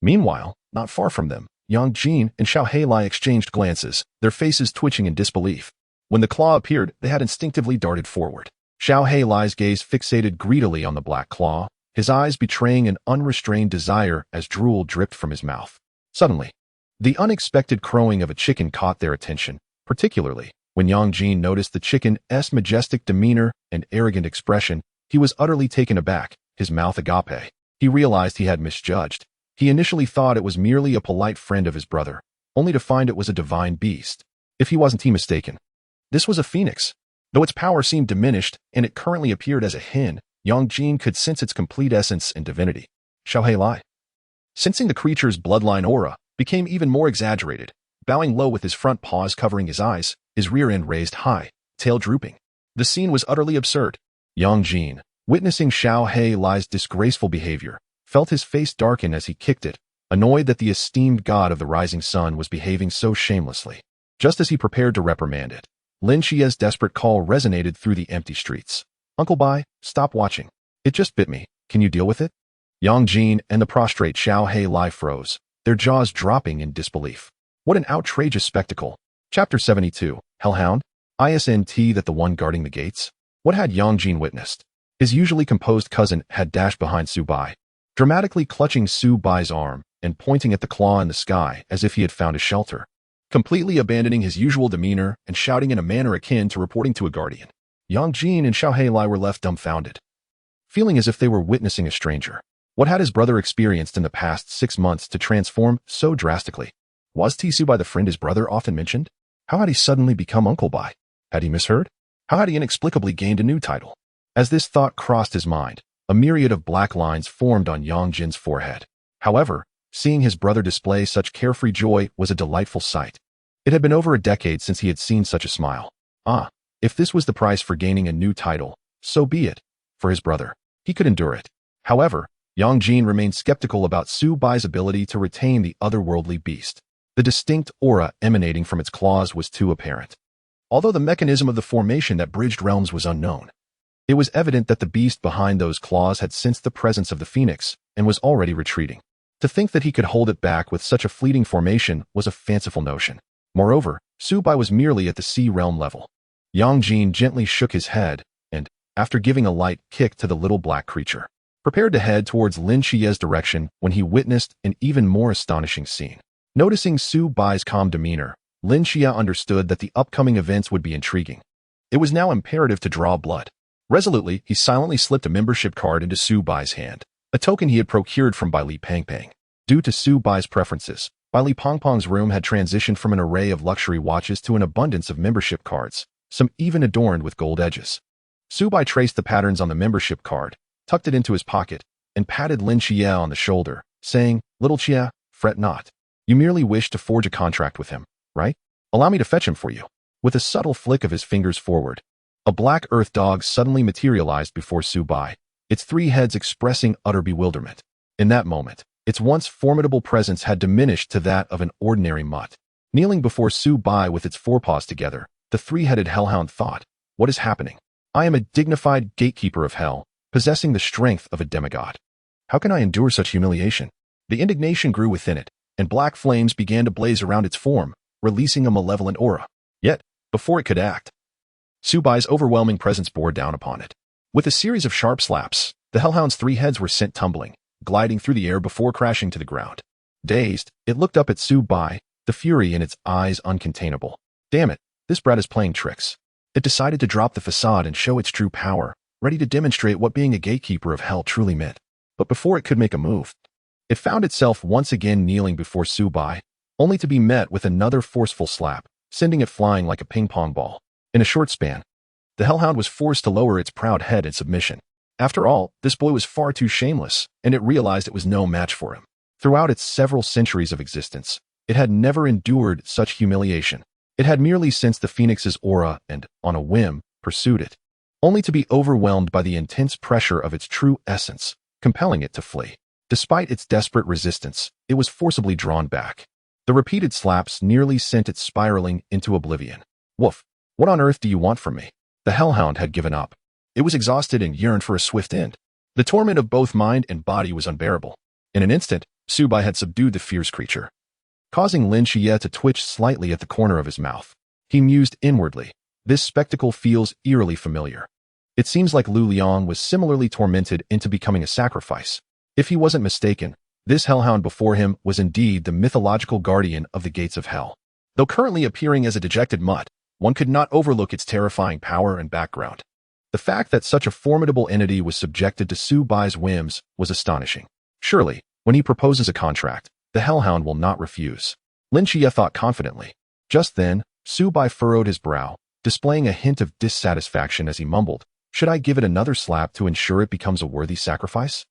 Meanwhile, not far from them, Yang Jin and Xiao Heilai exchanged glances, their faces twitching in disbelief. When the claw appeared, they had instinctively darted forward. Xiao Heilai's gaze fixated greedily on the black claw, his eyes betraying an unrestrained desire as drool dripped from his mouth. Suddenly, the unexpected crowing of a chicken caught their attention, particularly when Yang Jin noticed the chicken's majestic demeanor and arrogant expression. He was utterly taken aback, his mouth agape. He realized he had misjudged. He initially thought it was merely a polite friend of his brother, only to find it was a divine beast. If he wasn't mistaken, this was a phoenix. Though its power seemed diminished and it currently appeared as a hen, Yang Jin could sense its complete essence and divinity. Xiao Heilai, sensing the creature's bloodline aura, became even more exaggerated, bowing low with his front paws covering his eyes, his rear end raised high, tail drooping. The scene was utterly absurd. Yang Jin, witnessing Xiao Heilai's disgraceful behavior, felt his face darken as he kicked it, annoyed that the esteemed god of the rising sun was behaving so shamelessly. Just as he prepared to reprimand it, Lin Xie's desperate call resonated through the empty streets. Uncle Bai, stop watching. It just bit me. Can you deal with it? Yang Jin and the prostrate Xiao Heilai froze, their jaws dropping in disbelief. What an outrageous spectacle. Chapter 72, Hellhound? Isn't that the one guarding the gates? What had Yang Jin witnessed? His usually composed cousin had dashed behind Subai, dramatically clutching Subai's arm and pointing at the claw in the sky as if he had found a shelter, completely abandoning his usual demeanor and shouting in a manner akin to reporting to a guardian. Yang Jin and Xiao Heilai were left dumbfounded, feeling as if they were witnessing a stranger. What had his brother experienced in the past 6 months to transform so drastically? Was Subai the friend his brother often mentioned? How had he suddenly become Uncle Bai? Had he misheard? How had he inexplicably gained a new title? As this thought crossed his mind, a myriad of black lines formed on Yang Jin's forehead. However, seeing his brother display such carefree joy was a delightful sight. It had been over a decade since he had seen such a smile. If this was the price for gaining a new title, so be it. For his brother, he could endure it. However, Yang Jin remained skeptical about Subai's ability to retain the otherworldly beast. The distinct aura emanating from its claws was too apparent. Although the mechanism of the formation that bridged realms was unknown, it was evident that the beast behind those claws had sensed the presence of the phoenix and was already retreating. To think that he could hold it back with such a fleeting formation was a fanciful notion. Moreover, Subai was merely at the sea realm level. Yang Jin gently shook his head and, after giving a light kick to the little black creature, prepared to head towards Lin Xie's direction when he witnessed an even more astonishing scene. Noticing Subai's calm demeanor, Lin Xie understood that the upcoming events would be intriguing. It was now imperative to draw blood. Resolutely, he silently slipped a membership card into Subai's hand, a token he had procured from Bai Li Pangpang. Due to Subai's preferences, Bai Li Pangpang's room had transitioned from an array of luxury watches to an abundance of membership cards, some even adorned with gold edges. Subai traced the patterns on the membership card, tucked it into his pocket, and patted Lin Xie on the shoulder, saying, "Little Xie, fret not. You merely wish to forge a contract with him, right? Allow me to fetch him for you." With a subtle flick of his fingers forward, a black earth dog suddenly materialized before Subai, its 3 heads expressing utter bewilderment. In that moment, its once formidable presence had diminished to that of an ordinary mutt. Kneeling before Su Bai with its forepaws together, the three-headed hellhound thought, "What is happening? I am a dignified gatekeeper of hell, possessing the strength of a demigod. How can I endure such humiliation?" The indignation grew within it, and black flames began to blaze around its form, releasing a malevolent aura. Yet, before it could act, Su Bai's overwhelming presence bore down upon it. With a series of sharp slaps, the hellhound's three heads were sent tumbling, gliding through the air before crashing to the ground. Dazed, it looked up at Su Bai, the fury in its eyes uncontainable. Damn it, this brat is playing tricks. It decided to drop the facade and show its true power, ready to demonstrate what being a gatekeeper of hell truly meant. But before it could make a move, it found itself once again kneeling before Su Bai, only to be met with another forceful slap, sending it flying like a ping-pong ball. In a short span, the hellhound was forced to lower its proud head in submission. After all, this boy was far too shameless, and it realized it was no match for him. Throughout its several centuries of existence, it had never endured such humiliation. It had merely sensed the phoenix's aura and, on a whim, pursued it, only to be overwhelmed by the intense pressure of its true essence, compelling it to flee. Despite its desperate resistance, it was forcibly drawn back. The repeated slaps nearly sent it spiraling into oblivion. "Woof, what on earth do you want from me?" The hellhound had given up. It was exhausted and yearned for a swift end. The torment of both mind and body was unbearable. In an instant, Su Bai had subdued the fierce creature, causing Lin Xie to twitch slightly at the corner of his mouth. He mused inwardly, "This spectacle feels eerily familiar. It seems like Lu Liang was similarly tormented into becoming a sacrifice. If he wasn't mistaken, this hellhound before him was indeed the mythological guardian of the gates of hell. Though currently appearing as a dejected mutt, one could not overlook its terrifying power and background. The fact that such a formidable entity was subjected to Su Bai's whims was astonishing. Surely, when he proposes a contract, the hellhound will not refuse. Lin Xie thought confidently. Just then, Su Bai furrowed his brow, displaying a hint of dissatisfaction as he mumbled, "Should I give it another slap to ensure it becomes a worthy sacrifice?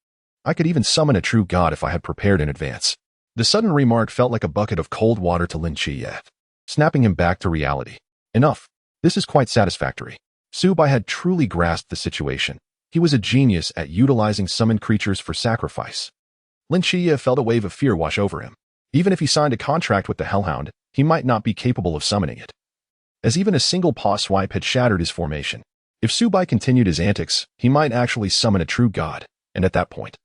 I could even summon a true god if I had prepared in advance." The sudden remark felt like a bucket of cold water to Lin Xie, snapping him back to reality. Enough. This is quite satisfactory. Su Bai had truly grasped the situation. He was a genius at utilizing summoned creatures for sacrifice. Lin Xie felt a wave of fear wash over him. Even if he signed a contract with the hellhound, he might not be capable of summoning it, as even a single paw swipe had shattered his formation. If Su Bai continued his antics, he might actually summon a true god, and at that point,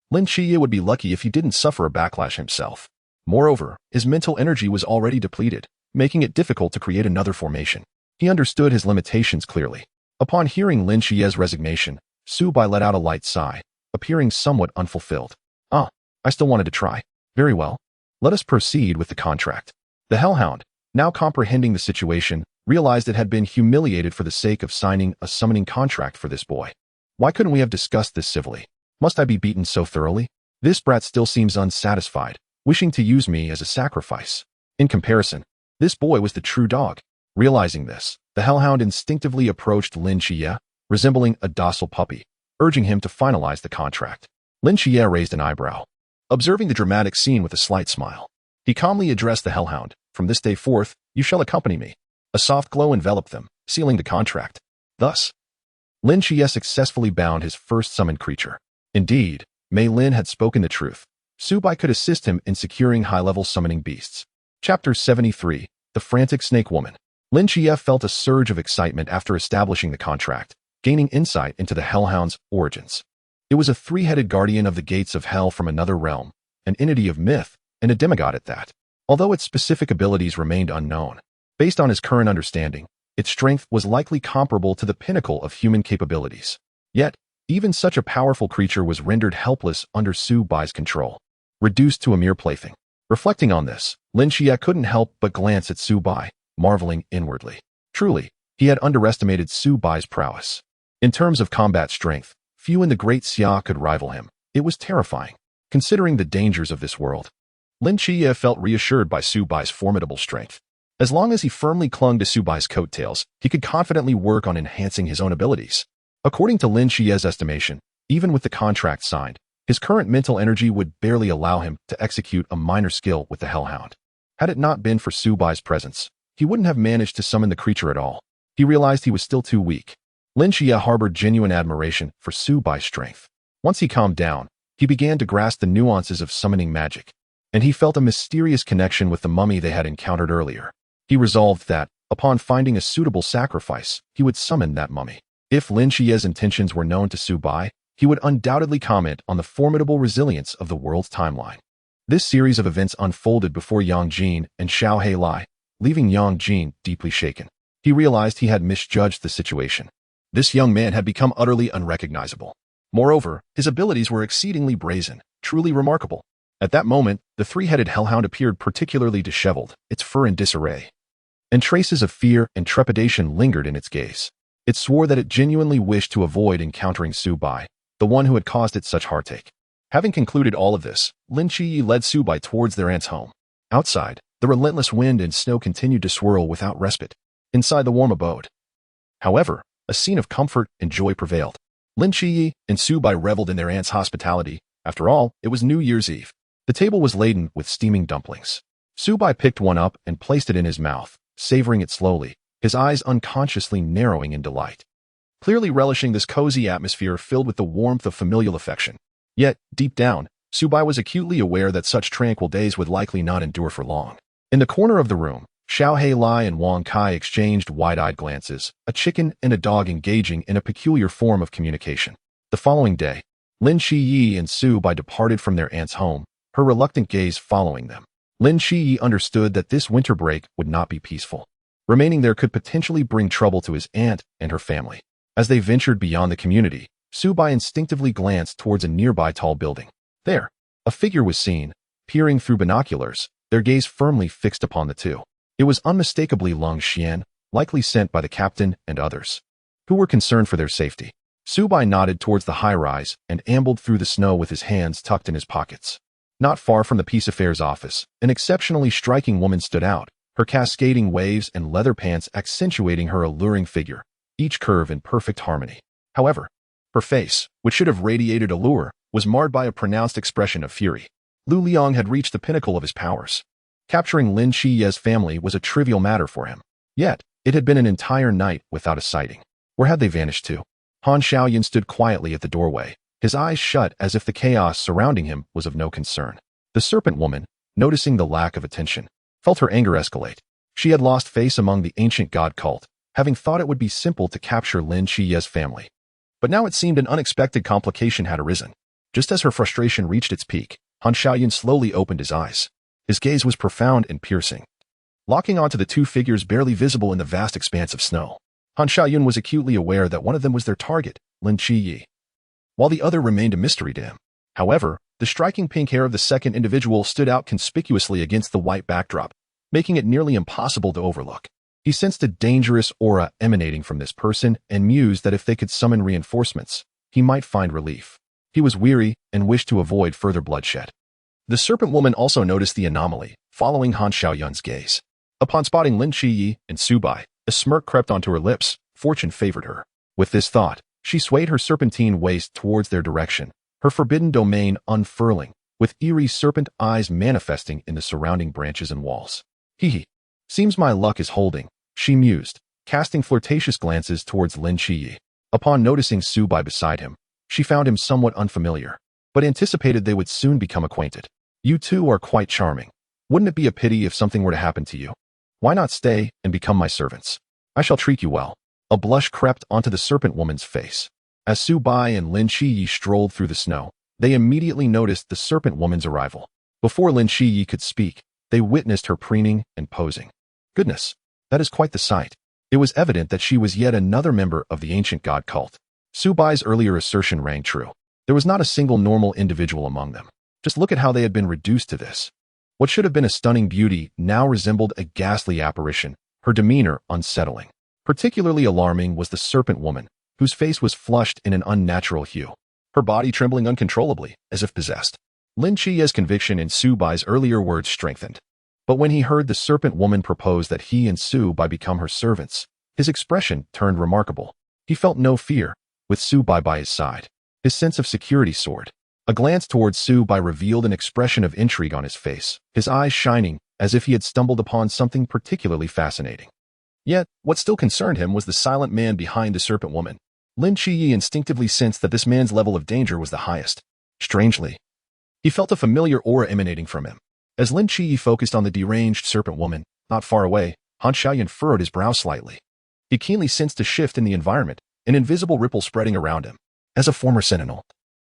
Lin Xie would be lucky if he didn't suffer a backlash himself. Moreover, his mental energy was already depleted, making it difficult to create another formation. He understood his limitations clearly. Upon hearing Lin Xie's resignation, Su Bai let out a light sigh, appearing somewhat unfulfilled. "Ah, I still wanted to try. Very well. Let us proceed with the contract." The hellhound, now comprehending the situation, realized it had been humiliated for the sake of signing a summoning contract for this boy. Why couldn't we have discussed this civilly? Must I be beaten so thoroughly? This brat still seems unsatisfied, wishing to use me as a sacrifice. In comparison, this boy was the true dog. Realizing this, the hellhound instinctively approached Lin Xie, resembling a docile puppy, urging him to finalize the contract. Lin Xie raised an eyebrow, observing the dramatic scene with a slight smile. He calmly addressed the hellhound, "From this day forth, you shall accompany me." A soft glow enveloped them, sealing the contract. Thus, Lin Xie successfully bound his first summoned creature. Indeed, Mei Lin had spoken the truth. Su Bai could assist him in securing high-level summoning beasts. Chapter 73, The Frantic Snake Woman. Lin Xie felt a surge of excitement after establishing the contract, gaining insight into the hellhound's origins. It was a three-headed guardian of the gates of hell from another realm, an entity of myth, and a demigod at that. Although its specific abilities remained unknown, based on his current understanding, its strength was likely comparable to the pinnacle of human capabilities. Yet, even such a powerful creature was rendered helpless under Su Bai's control, reduced to a mere plaything. Reflecting on this, Lin Xie couldn't help but glance at Su Bai, marveling inwardly. Truly, he had underestimated Su Bai's prowess. In terms of combat strength, few in the Great Xia could rival him. It was terrifying, considering the dangers of this world. Lin Xie felt reassured by Su Bai's formidable strength. As long as he firmly clung to Su Bai's coattails, he could confidently work on enhancing his own abilities. According to Lin Xie's estimation, even with the contract signed, his current mental energy would barely allow him to execute a minor skill with the hellhound. Had it not been for Su Bai's presence, he wouldn't have managed to summon the creature at all. He realized he was still too weak. Lin Xie harbored genuine admiration for Su Bai's strength. Once he calmed down, he began to grasp the nuances of summoning magic. and he felt a mysterious connection with the mummy they had encountered earlier. He resolved that, upon finding a suitable sacrifice, he would summon that mummy. If Lin Qiye's intentions were known to Su Bai, he would undoubtedly comment on the formidable resilience of the world's timeline. This series of events unfolded before Yang Jin and Xiao Heilai, leaving Yang Jin deeply shaken. He realized he had misjudged the situation. This young man had become utterly unrecognizable. Moreover, his abilities were exceedingly brazen, truly remarkable. At that moment, the three-headed hellhound appeared particularly disheveled, its fur in disarray, and traces of fear and trepidation lingered in its gaze. It swore that it genuinely wished to avoid encountering Su Bai, the one who had caused it such heartache. Having concluded all of this, Lin Qiyi led Su Bai towards their aunt's home. Outside, the relentless wind and snow continued to swirl without respite. Inside the warm abode, however, a scene of comfort and joy prevailed. Lin Qiyi and Su Bai reveled in their aunt's hospitality. After all, it was New Year's Eve. The table was laden with steaming dumplings. Su Bai picked one up and placed it in his mouth, savoring it slowly, his eyes unconsciously narrowing in delight. Clearly relishing this cozy atmosphere filled with the warmth of familial affection. Yet, deep down, Su Bai was acutely aware that such tranquil days would likely not endure for long. In the corner of the room, Xiao Heilai and Wang Kai exchanged wide-eyed glances, a chicken and a dog engaging in a peculiar form of communication. The following day, Lin Qiyi and Su Bai departed from their aunt's home, her reluctant gaze following them. Lin Qiyi understood that this winter break would not be peaceful. Remaining there could potentially bring trouble to his aunt and her family. As they ventured beyond the community, Su Bai instinctively glanced towards a nearby tall building. There, a figure was seen, peering through binoculars, their gaze firmly fixed upon the two. It was unmistakably Long Xian, likely sent by the captain and others, who were concerned for their safety. Su Bai nodded towards the high-rise and ambled through the snow with his hands tucked in his pockets. Not far from the Peace Affairs office, an exceptionally striking woman stood out, her cascading waves and leather pants accentuating her alluring figure, each curve in perfect harmony. However, her face, which should have radiated allure, was marred by a pronounced expression of fury. Lu Liang had reached the pinnacle of his powers. Capturing Lin Qiye's family was a trivial matter for him. Yet, it had been an entire night without a sighting. Where had they vanished to? Han Xiaoyan stood quietly at the doorway, his eyes shut as if the chaos surrounding him was of no concern. The serpent woman, noticing the lack of attention, felt her anger escalate. She had lost face among the ancient god cult, having thought it would be simple to capture Lin Qiye's family. But now it seemed an unexpected complication had arisen. Just as her frustration reached its peak, Han Xiaoyan slowly opened his eyes. His gaze was profound and piercing, locking onto the two figures barely visible in the vast expanse of snow. Han Xiaoyan was acutely aware that one of them was their target, Lin Qiyi, while the other remained a mystery to him. However, the striking pink hair of the second individual stood out conspicuously against the white backdrop, making it nearly impossible to overlook. He sensed a dangerous aura emanating from this person and mused that if they could summon reinforcements, he might find relief. He was weary and wished to avoid further bloodshed. The serpent woman also noticed the anomaly, following Han Xiaoyan's gaze. Upon spotting Lin Qiyi and Su Bai, a smirk crept onto her lips. Fortune favored her. With this thought, she swayed her serpentine waist towards their direction, her forbidden domain unfurling, with eerie serpent eyes manifesting in the surrounding branches and walls. Hee. Seems my luck is holding, she mused, casting flirtatious glances towards Lin Qiyi. Upon noticing Su Bai beside him, she found him somewhat unfamiliar, but anticipated they would soon become acquainted. You two are quite charming. Wouldn't it be a pity if something were to happen to you? Why not stay and become my servants? I shall treat you well. A blush crept onto the serpent woman's face. As Su Bai and Lin Qiyi strolled through the snow, they immediately noticed the serpent woman's arrival. Before Lin Qiyi could speak, they witnessed her preening and posing. Goodness, that is quite the sight. It was evident that she was yet another member of the ancient god cult. Su Bai's earlier assertion rang true. There was not a single normal individual among them. Just look at how they had been reduced to this. What should have been a stunning beauty now resembled a ghastly apparition, her demeanor unsettling. Particularly alarming was the serpent woman, whose face was flushed in an unnatural hue, her body trembling uncontrollably, as if possessed. Lin Qiye's conviction in Su Bai's earlier words strengthened. But when he heard the serpent woman propose that he and Su Bai become her servants, his expression turned remarkable. He felt no fear, with Su Bai by his side. His sense of security soared. A glance towards Su Bai revealed an expression of intrigue on his face, his eyes shining as if he had stumbled upon something particularly fascinating. Yet, what still concerned him was the silent man behind the serpent woman. Lin Qiyi instinctively sensed that this man's level of danger was the highest. Strangely, he felt a familiar aura emanating from him. As Lin Qi focused on the deranged serpent woman, not far away, Han Xiaoyan furrowed his brow slightly. He keenly sensed a shift in the environment, an invisible ripple spreading around him. As a former sentinel,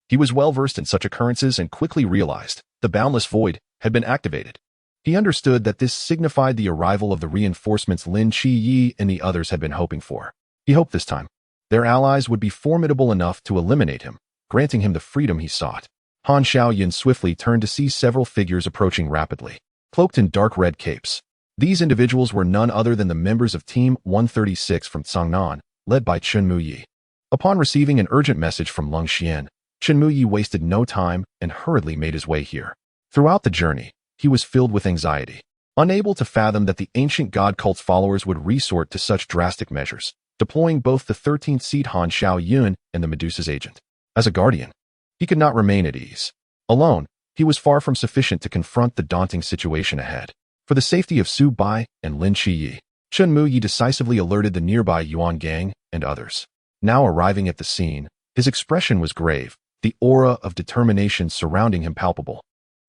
he was well versed in such occurrences and quickly realized the boundless void had been activated. He understood that this signified the arrival of the reinforcements Lin Qi and the others had been hoping for. He hoped this time their allies would be formidable enough to eliminate him, granting him the freedom he sought. Han Xiaoyan swiftly turned to see several figures approaching rapidly, cloaked in dark red capes. These individuals were none other than the members of Team 136 from Jiangnan, led by Chen Muyi. Upon receiving an urgent message from Leng Xian, Chen Muyi wasted no time and hurriedly made his way here. Throughout the journey, he was filled with anxiety, unable to fathom that the ancient god cult's followers would resort to such drastic measures, deploying both the 13th seat Han Xiaoyun and the Medusa's agent. As a guardian, he could not remain at ease. Alone, he was far from sufficient to confront the daunting situation ahead. For the safety of Su Bai and Lin Qiyi, Chen Muyi decisively alerted the nearby Yuan Gang and others. Now arriving at the scene, his expression was grave, the aura of determination surrounding him palpable.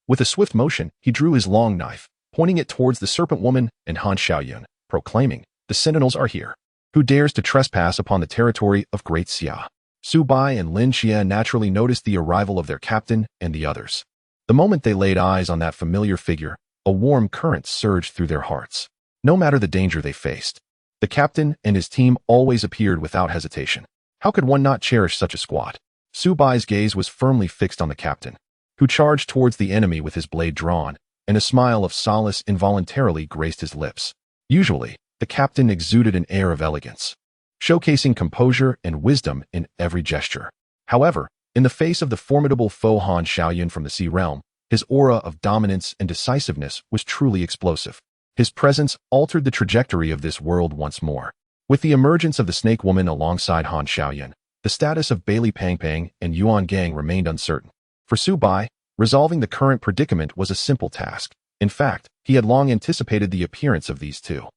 With a swift motion, he drew his long knife, pointing it towards the serpent woman and Han Xiaoyun, proclaiming, "The sentinels are here. Who dares to trespass upon the territory of Great Xia?" Su Bai and Lin Qian naturally noticed the arrival of their captain and the others. The moment they laid eyes on that familiar figure, a warm current surged through their hearts. No matter the danger they faced, the captain and his team always appeared without hesitation. How could one not cherish such a squad? Su Bai's gaze was firmly fixed on the captain, who charged towards the enemy with his blade drawn, and a smile of solace involuntarily graced his lips. Usually, the captain exuded an air of elegance, showcasing composure and wisdom in every gesture. However, in the face of the formidable foe Han Xiaoyun from the Sea Realm, his aura of dominance and decisiveness was truly explosive. His presence altered the trajectory of this world once more. With the emergence of the Snake Woman alongside Han Xiaoyan, the status of Bailey Pangpang and Yuan Gang remained uncertain. For Su Bai, resolving the current predicament was a simple task. In fact, he had long anticipated the appearance of these two.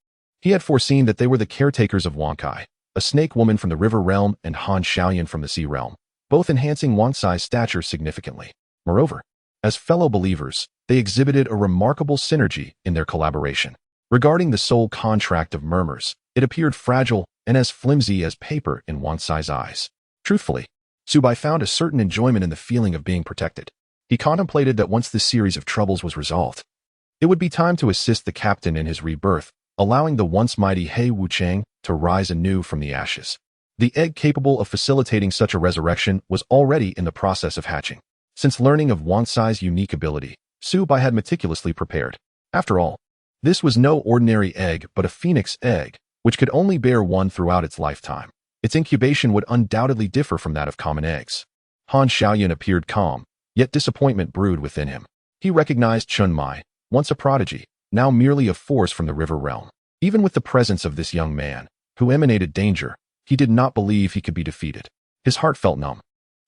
He had foreseen that they were the caretakers of Wangkai, a Snake Woman from the River Realm and Han Xiaoyan from the Sea Realm, both enhancing Wangcai's stature significantly. Moreover, as fellow believers, they exhibited a remarkable synergy in their collaboration. Regarding the soul contract of murmurs, it appeared fragile and as flimsy as paper in Wangcai's eyes. Truthfully, Su Bai found a certain enjoyment in the feeling of being protected. He contemplated that once this series of troubles was resolved, it would be time to assist the captain in his rebirth, allowing the once mighty He Wuchang to rise anew from the ashes. The egg capable of facilitating such a resurrection was already in the process of hatching. Since learning of Wangcai's unique ability, Su Bai had meticulously prepared. After all, this was no ordinary egg but a phoenix egg, which could only bear one throughout its lifetime. Its incubation would undoubtedly differ from that of common eggs. Han Xiaoyan appeared calm, yet disappointment brewed within him. He recognized Chun Mai, once a prodigy, now merely a force from the River Realm. Even with the presence of this young man, who emanated danger, he did not believe he could be defeated. His heart felt numb,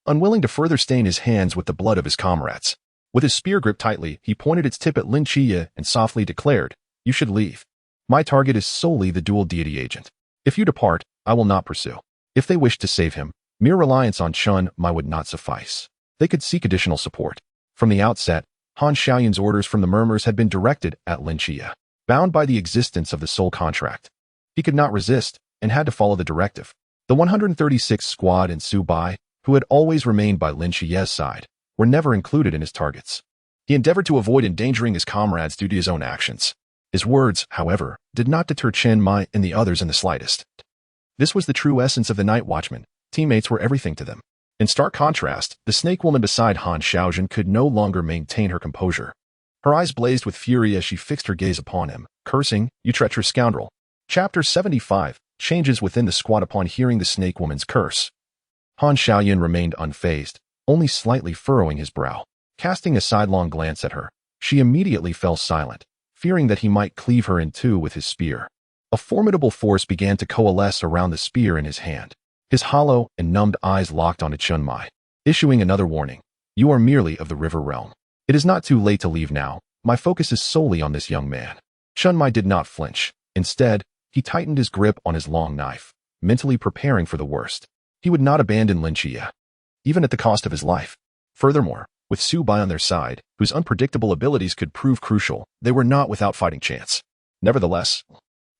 unwilling to further stain his hands with the blood of his comrades. With his spear gripped tightly, he pointed its tip at Lin Qiyi and softly declared, "You should leave. My target is solely the dual deity agent. If you depart, I will not pursue." If they wished to save him, mere reliance on Chun Mai would not suffice. They could seek additional support. From the outset, Han Xiaoyan's orders from the murmurs had been directed at Lin Qiyi. Bound by the existence of the soul contract, he could not resist and had to follow the directive. The 136th squad and Su Bai, who had always remained by Lin Qiyi's side, were never included in his targets. He endeavored to avoid endangering his comrades due to his own actions. His words, however, did not deter Chen Mai and the others in the slightest. This was the true essence of the Night Watchman. Teammates were everything to them. In stark contrast, the Snake Woman beside Han Xiaoyan could no longer maintain her composure. Her eyes blazed with fury as she fixed her gaze upon him, cursing, "You treacherous scoundrel." Chapter 75, Changes within the squad upon hearing the Snake Woman's curse. Han Xiaoyan remained unfazed, only slightly furrowing his brow. Casting a sidelong glance at her, she immediately fell silent, fearing that he might cleave her in two with his spear. A formidable force began to coalesce around the spear in his hand. His hollow and numbed eyes locked onto Chun Mai, issuing another warning. "You are merely of the River Realm. It is not too late to leave now. My focus is solely on this young man." Chun Mai did not flinch. Instead, he tightened his grip on his long knife, mentally preparing for the worst. He would not abandon Lin Qiyi, even at the cost of his life. Furthermore, With Su Bai on their side, whose unpredictable abilities could prove crucial, they were not without fighting chance. Nevertheless,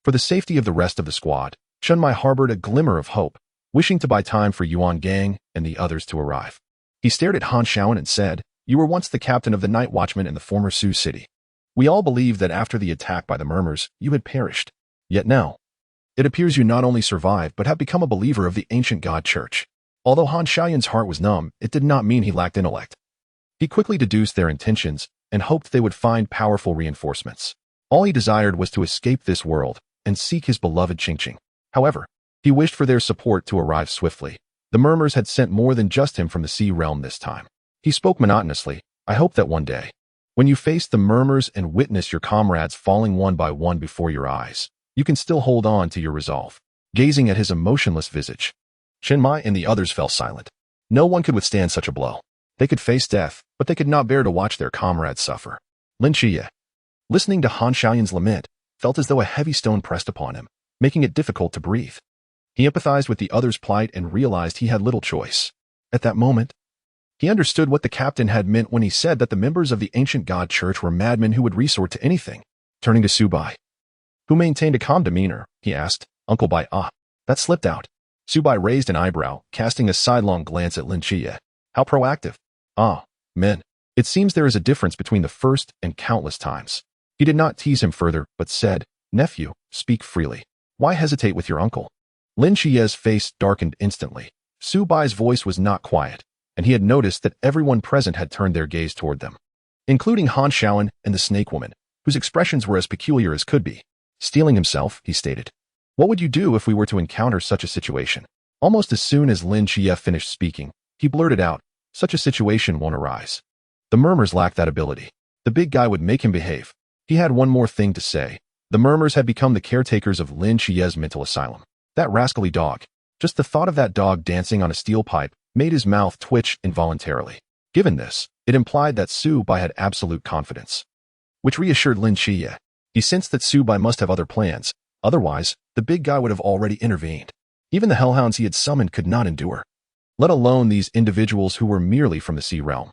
for the safety of the rest of the squad, Chen Mai harbored a glimmer of hope, wishing to buy time for Yuan Gang and the others to arrive. He stared at Han Xiaowen and said, "You were once the captain of the Night Watchmen in the former Su city. We all believed that after the attack by the Murmurs, you had perished. Yet now, it appears you not only survived but have become a believer of the ancient God Church." Although Han Xiaoyan's heart was numb, it did not mean he lacked intellect. He quickly deduced their intentions and hoped they would find powerful reinforcements. All he desired was to escape this world and seek his beloved Qingqing. However, he wished for their support to arrive swiftly. The Murmurs had sent more than just him from the sea realm this time. He spoke monotonously, "I hope that one day, when you face the Murmurs and witness your comrades falling one by one before your eyes, you can still hold on to your resolve." Gazing at his emotionless visage, Chen Mai and the others fell silent. No one could withstand such a blow. They could face death, but they could not bear to watch their comrades suffer. Lin Chiye, listening to Han Xiaoyan's lament, felt as though a heavy stone pressed upon him, making it difficult to breathe. He empathized with the others' plight and realized he had little choice. At that moment, he understood what the captain had meant when he said that the members of the ancient God Church were madmen who would resort to anything. Turning to Su Bai, who maintained a calm demeanor, he asked, "Uncle Bai, that slipped out." Su Bai raised an eyebrow, casting a sidelong glance at Lin Chiye. "How proactive." Men. It seems there is a difference between the first and countless times." He did not tease him further, but said, "Nephew, speak freely. Why hesitate with your uncle?" Lin Chiye's face darkened instantly. Su Bai's voice was not quiet, and he had noticed that everyone present had turned their gaze toward them, including Han Xiaowen and the Snake Woman, whose expressions were as peculiar as could be. Steeling himself, he stated, "What would you do if we were to encounter such a situation?" Almost as soon as Lin Chiye finished speaking, he blurted out, "Such a situation won't arise. The Murmurs lack that ability. The big guy would make him behave." He had one more thing to say. The Murmurs had become the caretakers of Lin Chiye's mental asylum. That rascally dog. Just the thought of that dog dancing on a steel pipe made his mouth twitch involuntarily. Given this, it implied that Su Bai had absolute confidence, which reassured Lin Chiye. He sensed that Su Bai must have other plans. Otherwise, the big guy would have already intervened. Even the hellhounds he had summoned could not endure, let alone these individuals who were merely from the sea realm.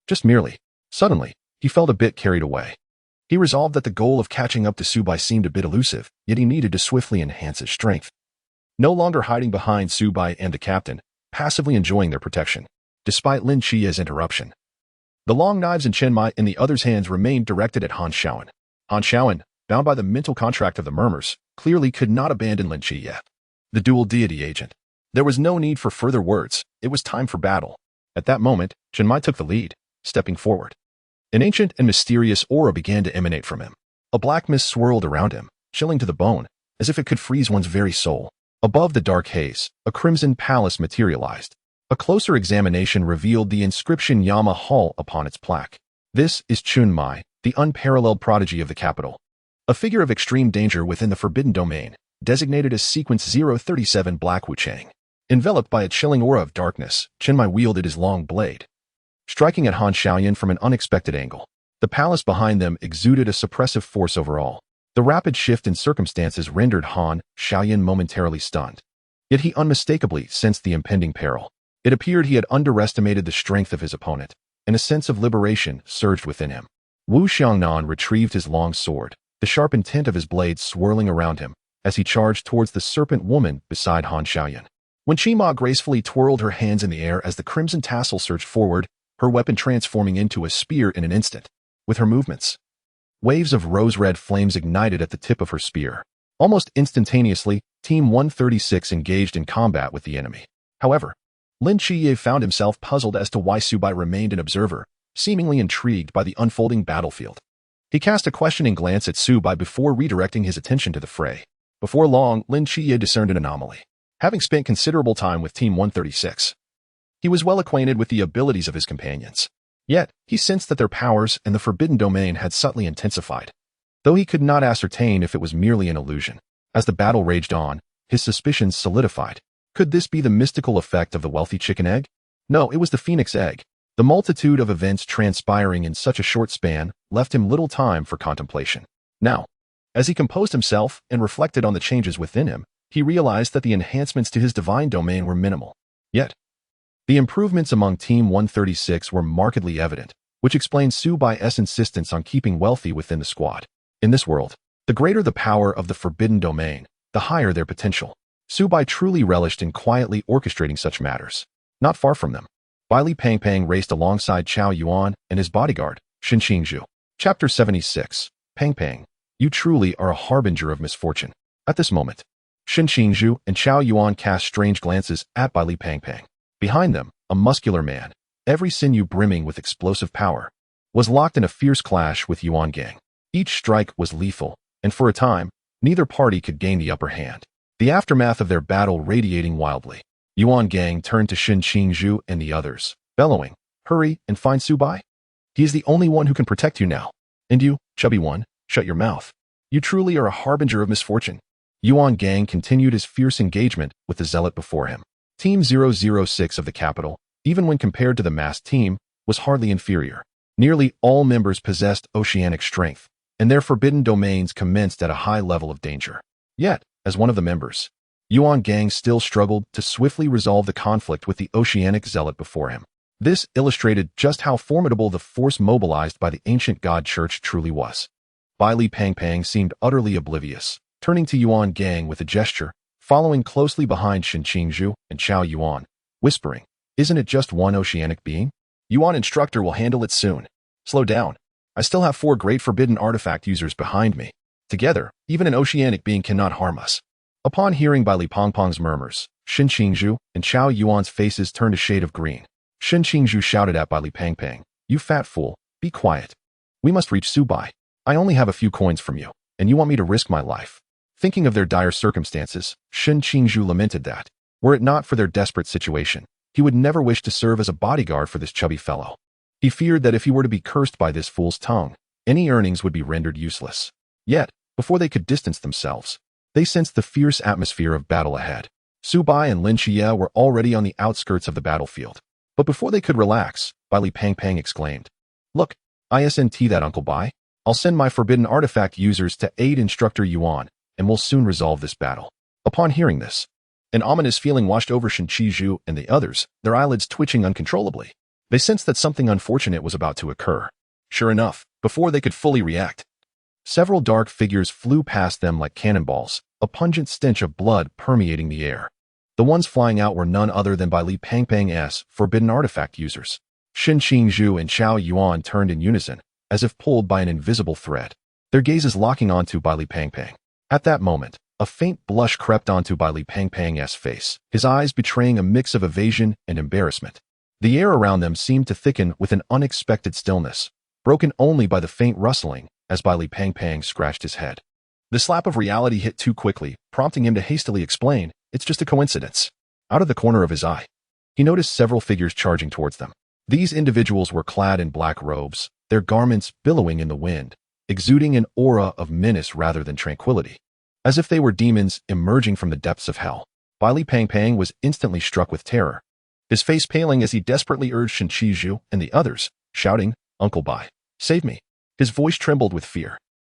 Just merely. Suddenly, he felt a bit carried away. He resolved that the goal of catching up to Su Bai seemed a bit elusive, yet he needed to swiftly enhance his strength. No longer hiding behind Su Bai and the captain, passively enjoying their protection, despite Lin Chiye's interruption. The long knives in Chen Mai and the others' hands remained directed at Han Xiaowen. Han Xiaowen, bound by the mental contract of the Murmurs, clearly could not abandon Lin Chiye, the dual deity agent. There was no need for further words. It was time for battle. At that moment, Chen Mai took the lead, stepping forward. An ancient and mysterious aura began to emanate from him. A black mist swirled around him, chilling to the bone, as if it could freeze one's very soul. Above the dark haze, a crimson palace materialized. A closer examination revealed the inscription Yama Hall upon its plaque. "This is Chun Mai, the unparalleled prodigy of the capital. A figure of extreme danger within the forbidden domain, designated as Sequence 037 Black Wuchang." Enveloped by a chilling aura of darkness, Chen Mai wielded his long blade, striking at Han Xiaoyan from an unexpected angle. The palace behind them exuded a suppressive force overall. The rapid shift in circumstances rendered Han Xiaoyan momentarily stunned. Yet he unmistakably sensed the impending peril. It appeared he had underestimated the strength of his opponent, and a sense of liberation surged within him. Wu Xiangnan retrieved his long sword, the sharp intent of his blade swirling around him, as he charged towards the serpent woman beside Han Xiaoyan. When Qima gracefully twirled her hands in the air as the crimson tassel surged forward, her weapon transforming into a spear in an instant. With her movements, waves of rose-red flames ignited at the tip of her spear. Almost instantaneously, Team 136 engaged in combat with the enemy. However, Lin Chiye found himself puzzled as to why Su Bai remained an observer, seemingly intrigued by the unfolding battlefield. He cast a questioning glance at Su Bai before redirecting his attention to the fray. Before long, Lin Chiye discerned an anomaly. Having spent considerable time with Team 136, he was well acquainted with the abilities of his companions. Yet, he sensed that their powers and the forbidden domain had subtly intensified, though he could not ascertain if it was merely an illusion. As the battle raged on, his suspicions solidified. Could this be the mystical effect of the wealthy chicken egg? No, it was the phoenix egg. The multitude of events transpiring in such a short span left him little time for contemplation. Now, as he composed himself and reflected on the changes within him, he realized that the enhancements to his divine domain were minimal. Yet, The improvements among Team 136 were markedly evident, which explains Su Bai's insistence on keeping wealthy within the squad. In this world, the greater the power of the forbidden domain, the higher their potential. Su Bai truly relished in quietly orchestrating such matters. Not far from them, Bai Li Pangpang raced alongside Chao Yuan and his bodyguard, Shen Qingzhu. Chapter 76. Pangpang, you truly are a harbinger of misfortune. At this moment, Shen Qingzhu and Chao Yuan cast strange glances at Bai Li Pangpang. Behind them, a muscular man, every sinew brimming with explosive power, was locked in a fierce clash with Yuan Gang. Each strike was lethal, and for a time, neither party could gain the upper hand. The aftermath of their battle radiating wildly. Yuan Gang turned to Shen Qingzhu and the others, bellowing, "Hurry and find Su Bai. He is the only one who can protect you now. And you, chubby one, shut your mouth. You truly are a harbinger of misfortune." Yuan Gang continued his fierce engagement with the zealot before him. Team 006 of the capital, even when compared to the massed team, was hardly inferior. Nearly all members possessed oceanic strength, and their forbidden domains commenced at a high level of danger. Yet, as one of the members, Yuan Gang still struggled to swiftly resolve the conflict with the oceanic zealot before him. This illustrated just how formidable the force mobilized by the ancient god church truly was. Bai Li Pangpang seemed utterly oblivious, turning to Yuan Gang with a gesture, following closely behind Shen Qingzhu and Chao Yuan, whispering, "Isn't it just one oceanic being? Yuan instructor will handle it soon. Slow down. I still have 4 great forbidden artifact users behind me. Together, even an oceanic being cannot harm us." Upon hearing Bai Li Pangpang's murmurs, Shen Qingzhu and Chao Yuan's faces turned a shade of green. Shen Qingzhu shouted at Bai Li Pangpang, "You fat fool, be quiet. We must reach Su Bai. I only have a few coins from you, and you want me to risk my life." Thinking of their dire circumstances, Shen Qingzhu lamented that, were it not for their desperate situation, he would never wish to serve as a bodyguard for this chubby fellow. He feared that if he were to be cursed by this fool's tongue, any earnings would be rendered useless. Yet, before they could distance themselves, they sensed the fierce atmosphere of battle ahead. Su Bai and Lin Xie were already on the outskirts of the battlefield. But before they could relax, Bai Li Pangpang exclaimed, "Look, ISNT that Uncle Bai. I'll send my forbidden artifact users to aid Instructor Yuan, and we'll soon resolve this battle." Upon hearing this, an ominous feeling washed over Shen Qingzhu and the others, their eyelids twitching uncontrollably. They sensed that something unfortunate was about to occur. Sure enough, before they could fully react, several dark figures flew past them like cannonballs, a pungent stench of blood permeating the air. The ones flying out were none other than Bai Li Pangpang's forbidden artifact users. Shen Qingzhu and Chao Yuan turned in unison, as if pulled by an invisible thread, their gazes locking onto Bai Li Pangpang. At that moment, a faint blush crept onto Bai Li Pangpang's face, his eyes betraying a mix of evasion and embarrassment. The air around them seemed to thicken with an unexpected stillness, broken only by the faint rustling as Bai Li Pangpang scratched his head. The slap of reality hit too quickly, prompting him to hastily explain, "It's just a coincidence." Out of the corner of his eye, he noticed several figures charging towards them. These individuals were clad in black robes, their garments billowing in the wind, exuding an aura of menace rather than tranquility. As if they were demons emerging from the depths of hell. Bai Li Pangpang was instantly struck with terror, his face paling as he desperately urged Shen Qingzhu and the others, shouting, "Uncle Bai, save me." His voice trembled with fear.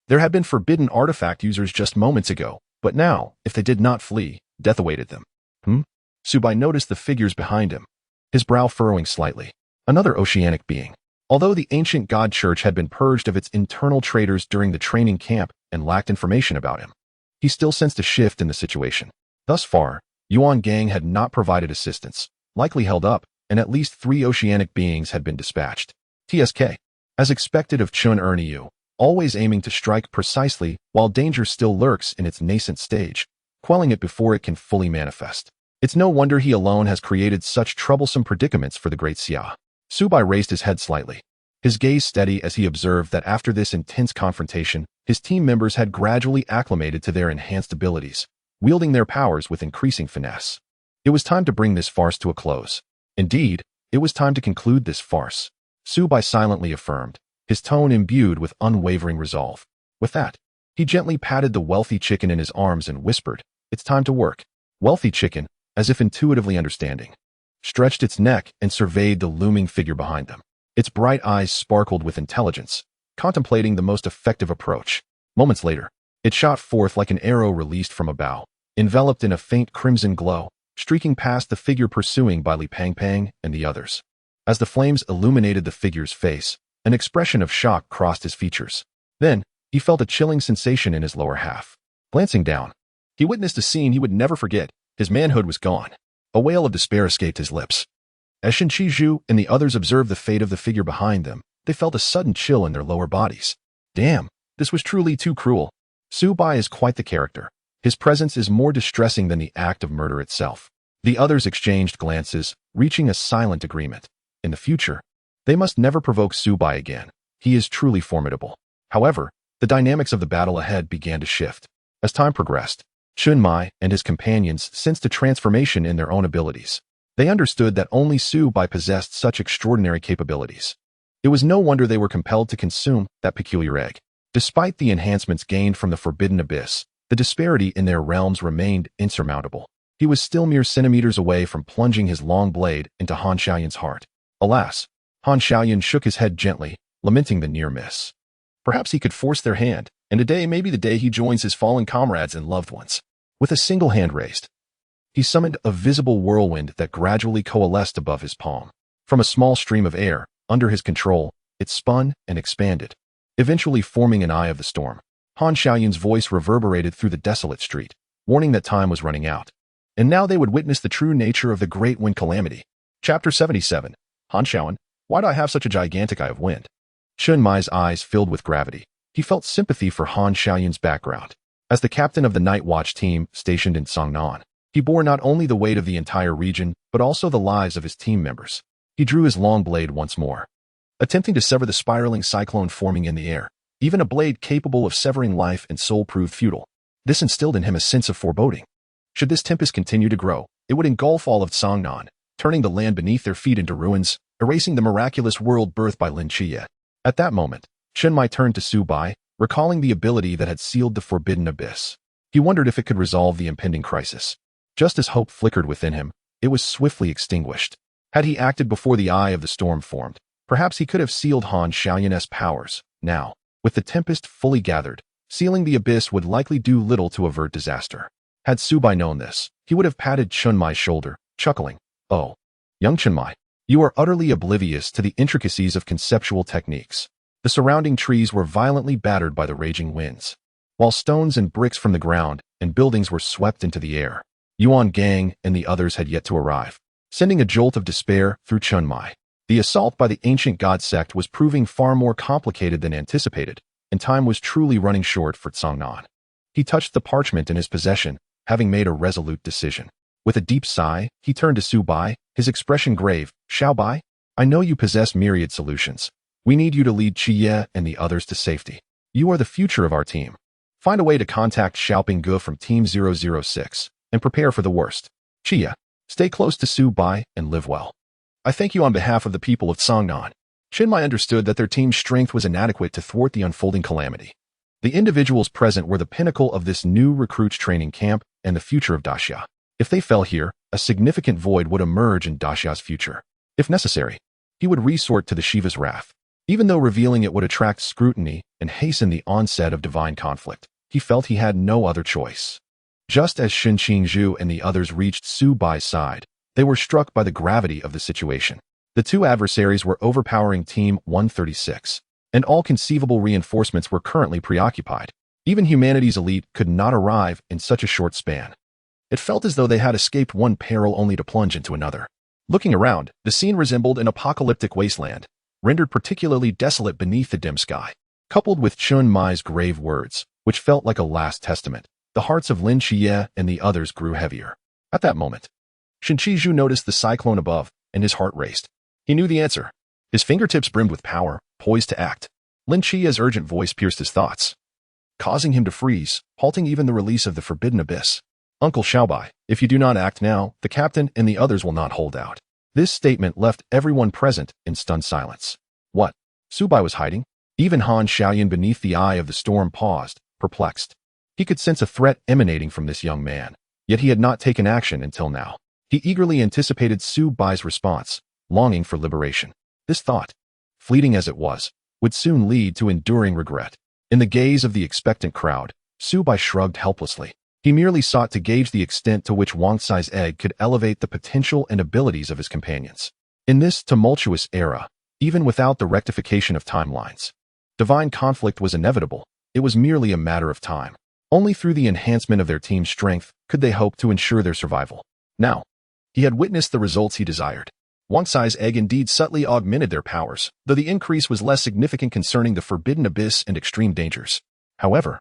There had been forbidden artifact users just moments ago, but now, if they did not flee, death awaited them. Su Bai noticed the figures behind him, his brow furrowing slightly. Another oceanic being. Although the ancient god church had been purged of its internal traitors during the training camp and lacked information about him, he still sensed a shift in the situation. Thus far, Yuan Gang had not provided assistance, likely held up, and at least 3 oceanic beings had been dispatched. TSK. As expected of Chun Erniu, always aiming to strike precisely while danger still lurks in its nascent stage, quelling it before it can fully manifest. It's no wonder he alone has created such troublesome predicaments for the great Xia. Su Bai raised his head slightly, his gaze steady as he observed that after this intense confrontation, his team members had gradually acclimated to their enhanced abilities, wielding their powers with increasing finesse. It was time to bring this farce to a close. Indeed, it was time to conclude this farce. Su Bai silently affirmed, his tone imbued with unwavering resolve. With that, he gently patted the wealthy chicken in his arms and whispered, "It's time to work." Wealthy chicken, as if intuitively understanding, stretched its neck and surveyed the looming figure behind them. Its bright eyes sparkled with intelligence, contemplating the most effective approach. Moments later, it shot forth like an arrow released from a bow. Enveloped in a faint crimson glow, streaking past the figure pursuing by Li Pangpang and the others. As the flames illuminated the figure's face, an expression of shock crossed his features. Then, he felt a chilling sensation in his lower half. Glancing down, he witnessed a scene he would never forget. His manhood was gone. A wail of despair escaped his lips. As Shen Qizhu and the others observed the fate of the figure behind them, they felt a sudden chill in their lower bodies. Damn, this was truly too cruel. Su Bai is quite the character. His presence is more distressing than the act of murder itself. The others exchanged glances, reaching a silent agreement. In the future, they must never provoke Su Bai again. He is truly formidable. However, the dynamics of the battle ahead began to shift. As time progressed, Chun Mai and his companions sensed a transformation in their own abilities. They understood that only Su Bai possessed such extraordinary capabilities. It was no wonder they were compelled to consume that peculiar egg. Despite the enhancements gained from the Forbidden Abyss, the disparity in their realms remained insurmountable. He was still mere centimeters away from plunging his long blade into Han Xiaoyan's heart. Alas, Han Xiaoyan shook his head gently, lamenting the near miss. Perhaps he could force their hand, and today may be the day he joins his fallen comrades and loved ones. With a single hand raised, he summoned a visible whirlwind that gradually coalesced above his palm. From a small stream of air, under his control, it spun and expanded, eventually forming an eye of the storm. Han Xiaoyan's voice reverberated through the desolate street, warning that time was running out. And now they would witness the true nature of the Great Wind Calamity. Chapter 77. Han Xiaoyan, why do I have such a gigantic eye of wind? Chun Mai's eyes filled with gravity. He felt sympathy for Han Xiaoyan's background. As the captain of the Nightwatch team stationed in Songnan, he bore not only the weight of the entire region, but also the lives of his team members. He drew his long blade once more, attempting to sever the spiraling cyclone forming in the air. Even a blade capable of severing life and soul proved futile. This instilled in him a sense of foreboding. Should this tempest continue to grow, it would engulf all of Songnan, turning the land beneath their feet into ruins, erasing the miraculous world birthed by Lin Qie. At that moment, Chen Mai turned to Su Bai, recalling the ability that had sealed the Forbidden Abyss. He wondered if it could resolve the impending crisis. Just as hope flickered within him, it was swiftly extinguished. Had he acted before the eye of the storm formed, perhaps he could have sealed Han Xiaoyan's powers. Now, with the tempest fully gathered, sealing the abyss would likely do little to avert disaster. Had Su Bai known this, he would have patted Chun Mai's shoulder, chuckling, "Oh, young Chun Mai, you are utterly oblivious to the intricacies of conceptual techniques." The surrounding trees were violently battered by the raging winds, while stones and bricks from the ground and buildings were swept into the air. Yuan Gang and the others had yet to arrive, sending a jolt of despair through Chun Mai. The assault by the ancient god sect was proving far more complicated than anticipated, and time was truly running short for Songnan. He touched the parchment in his possession, having made a resolute decision. With a deep sigh, he turned to Su Bai, his expression grave. "Xiao Bai, I know you possess myriad solutions. We need you to lead Qie and the others to safety. You are the future of our team. Find a way to contact Xiaoping Ge from Team 006, and prepare for the worst. Qie, stay close to Su Bai and live well. I thank you on behalf of the people of Songnan." Chen Mai understood that their team's strength was inadequate to thwart the unfolding calamity. The individuals present were the pinnacle of this new recruits training camp and the future of Daxia. If they fell here, a significant void would emerge in Daxia's future. If necessary, he would resort to the Shiva's wrath. Even though revealing it would attract scrutiny and hasten the onset of divine conflict, he felt he had no other choice. Just as Shen Qingzhu and the others reached Su Bai's side, they were struck by the gravity of the situation. The two adversaries were overpowering Team 136, and all conceivable reinforcements were currently preoccupied. Even humanity's elite could not arrive in such a short span. It felt as though they had escaped one peril only to plunge into another. Looking around, the scene resembled an apocalyptic wasteland, rendered particularly desolate beneath the dim sky. Coupled with Chun Mai's grave words, which felt like a last testament, the hearts of Lin Qie and the others grew heavier. At that moment, Shen Qizhu noticed the cyclone above, and his heart raced. He knew the answer. His fingertips brimmed with power, poised to act. Lin Qie's urgent voice pierced his thoughts, causing him to freeze, halting even the release of the Forbidden Abyss. "Uncle Xiaobai, if you do not act now, the captain and the others will not hold out." This statement left everyone present in stunned silence. What? Su Bai was hiding? Even Han Xiaoyan beneath the eye of the storm paused, perplexed. He could sense a threat emanating from this young man, yet he had not taken action until now. He eagerly anticipated Su Bai's response, longing for liberation. This thought, fleeting as it was, would soon lead to enduring regret. In the gaze of the expectant crowd, Su Bai shrugged helplessly. He merely sought to gauge the extent to which Wang Cai's egg could elevate the potential and abilities of his companions. In this tumultuous era, even without the rectification of timelines, divine conflict was inevitable. It was merely a matter of time. Only through the enhancement of their team's strength could they hope to ensure their survival. Now, he had witnessed the results he desired. Wang Cai's egg indeed subtly augmented their powers, though the increase was less significant concerning the forbidden abyss and extreme dangers. However,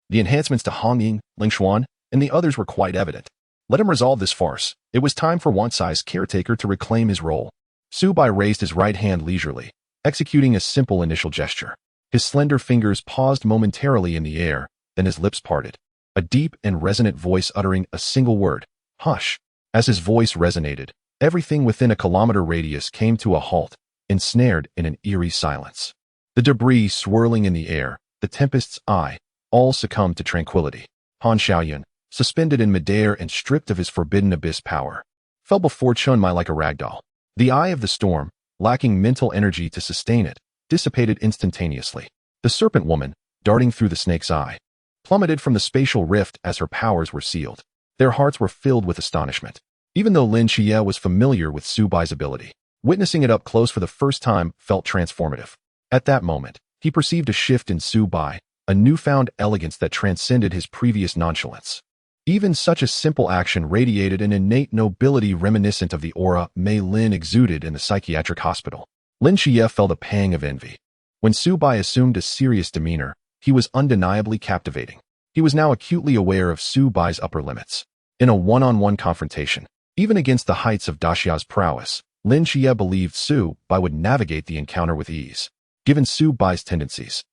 the enhancements to Hong Ying, Ling Xuan, and the others were quite evident. Let him resolve this farce. It was time for Wang Cai's caretaker to reclaim his role. Su Bai raised his right hand leisurely, executing a simple initial gesture. His slender fingers paused momentarily in the air, then his lips parted. A deep and resonant voice uttering a single word, "Hush." As his voice resonated, everything within a kilometer radius came to a halt, ensnared in an eerie silence. The debris swirling in the air, the tempest's eye, all succumbed to tranquility. Han Xiaoyan, suspended in midair and stripped of his forbidden abyss power, fell before Chun Mai like a ragdoll. The eye of the storm, lacking mental energy to sustain it, dissipated instantaneously. The serpent woman, darting through the snake's eye, plummeted from the spatial rift as her powers were sealed. Their hearts were filled with astonishment. Even though Lin Xie was familiar with Su Bai's ability, witnessing it up close for the first time felt transformative. At that moment, he perceived a shift in Su Bai, a newfound elegance that transcended his previous nonchalance. Even such a simple action radiated an innate nobility reminiscent of the aura Mei Lin exuded in the psychiatric hospital. Lin Xie felt a pang of envy. When Su Bai assumed a serious demeanor, he was undeniably captivating. He was now acutely aware of Su Bai's upper limits. In a one-on-one confrontation, even against the heights of Daxia's prowess, Lin Xie believed Su Bai would navigate the encounter with ease. Given Su Bai's tendencies,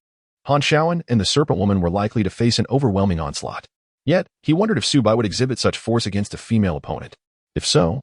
Han Xiaoyan and the Serpent Woman were likely to face an overwhelming onslaught. Yet, he wondered if Su Bai would exhibit such force against a female opponent. If so,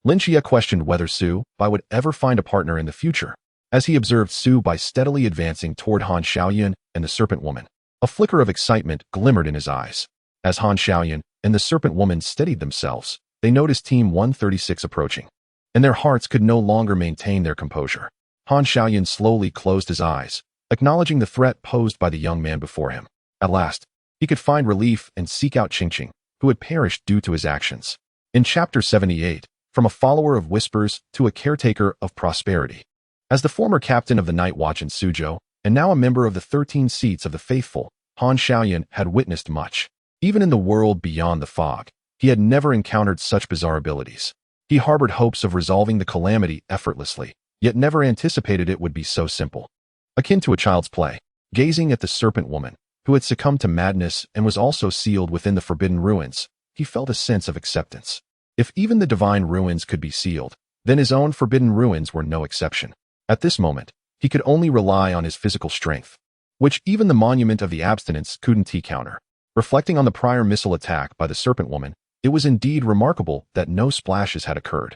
Lin Xie questioned whether Su Bai would ever find a partner in the future. As he observed Su Bai steadily advancing toward Han Xiaoyan and the Serpent Woman, a flicker of excitement glimmered in his eyes. As Han Xiaoyan and the Serpent Woman steadied themselves, they noticed Team 136 approaching, and their hearts could no longer maintain their composure. Han Xiaoyan slowly closed his eyes, acknowledging the threat posed by the young man before him. At last, he could find relief and seek out Qingqing, who had perished due to his actions. In Chapter 78, From a Follower of Whispers to a Caretaker of Prosperity. As the former captain of the Nightwatch in Suzhou, and now a member of the 13 Seats of the Faithful, Han Xiaoyan had witnessed much. Even in the world beyond the fog, he had never encountered such bizarre abilities. He harbored hopes of resolving the calamity effortlessly, yet never anticipated it would be so simple. Akin to a child's play, gazing at the Serpent Woman, who had succumbed to madness and was also sealed within the Forbidden Ruins, he felt a sense of acceptance. If even the divine ruins could be sealed, then his own Forbidden Ruins were no exception. At this moment, he could only rely on his physical strength, which even the Monument of the Abstinence couldn't counter. Reflecting on the prior missile attack by the Serpent Woman, it was indeed remarkable that no splashes had occurred.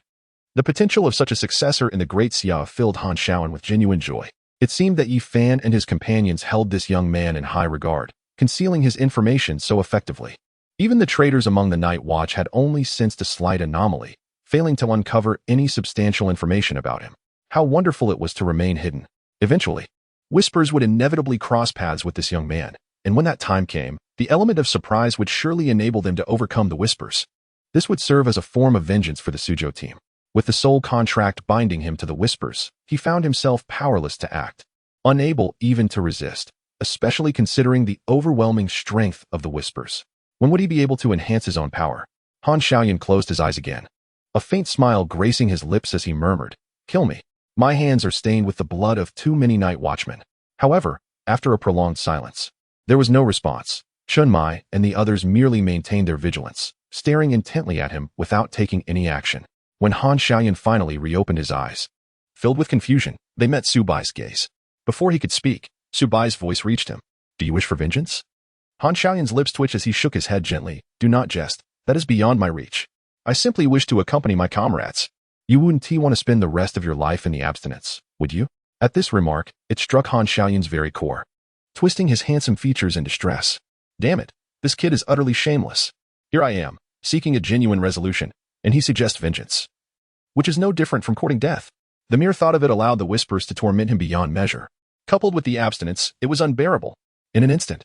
The potential of such a successor in the Great Xia filled Han Xiaoyan with genuine joy. It seemed that Yi Fan and his companions held this young man in high regard, concealing his information so effectively. Even the traders among the Night Watch had only sensed a slight anomaly, failing to uncover any substantial information about him. How wonderful it was to remain hidden. Eventually, Whispers would inevitably cross paths with this young man, and when that time came, the element of surprise would surely enable them to overcome the Whispers. This would serve as a form of vengeance for the Suzhou team. With the soul contract binding him to the Whispers, he found himself powerless to act, unable even to resist, especially considering the overwhelming strength of the Whispers. When would he be able to enhance his own power? Han Xiaoyan closed his eyes again, a faint smile gracing his lips as he murmured, "Kill me. My hands are stained with the blood of too many night watchmen." However, after a prolonged silence, there was no response. Chun Mai and the others merely maintained their vigilance, staring intently at him without taking any action. When Han Xiaoyan finally reopened his eyes, filled with confusion, they met Su Bai's gaze. Before he could speak, Su Bai's voice reached him. "Do you wish for vengeance?" Han Xiaoyan's lips twitched as he shook his head gently. "Do not jest. That is beyond my reach. I simply wish to accompany my comrades. You wouldn't want to spend the rest of your life in the abstinence, would you?" At this remark, it struck Han Xiaoyan's very core, twisting his handsome features in distress. Damn it, this kid is utterly shameless. Here I am, seeking a genuine resolution, and he suggests vengeance, which is no different from courting death. The mere thought of it allowed the Whispers to torment him beyond measure. Coupled with the abstinence, it was unbearable. In an instant,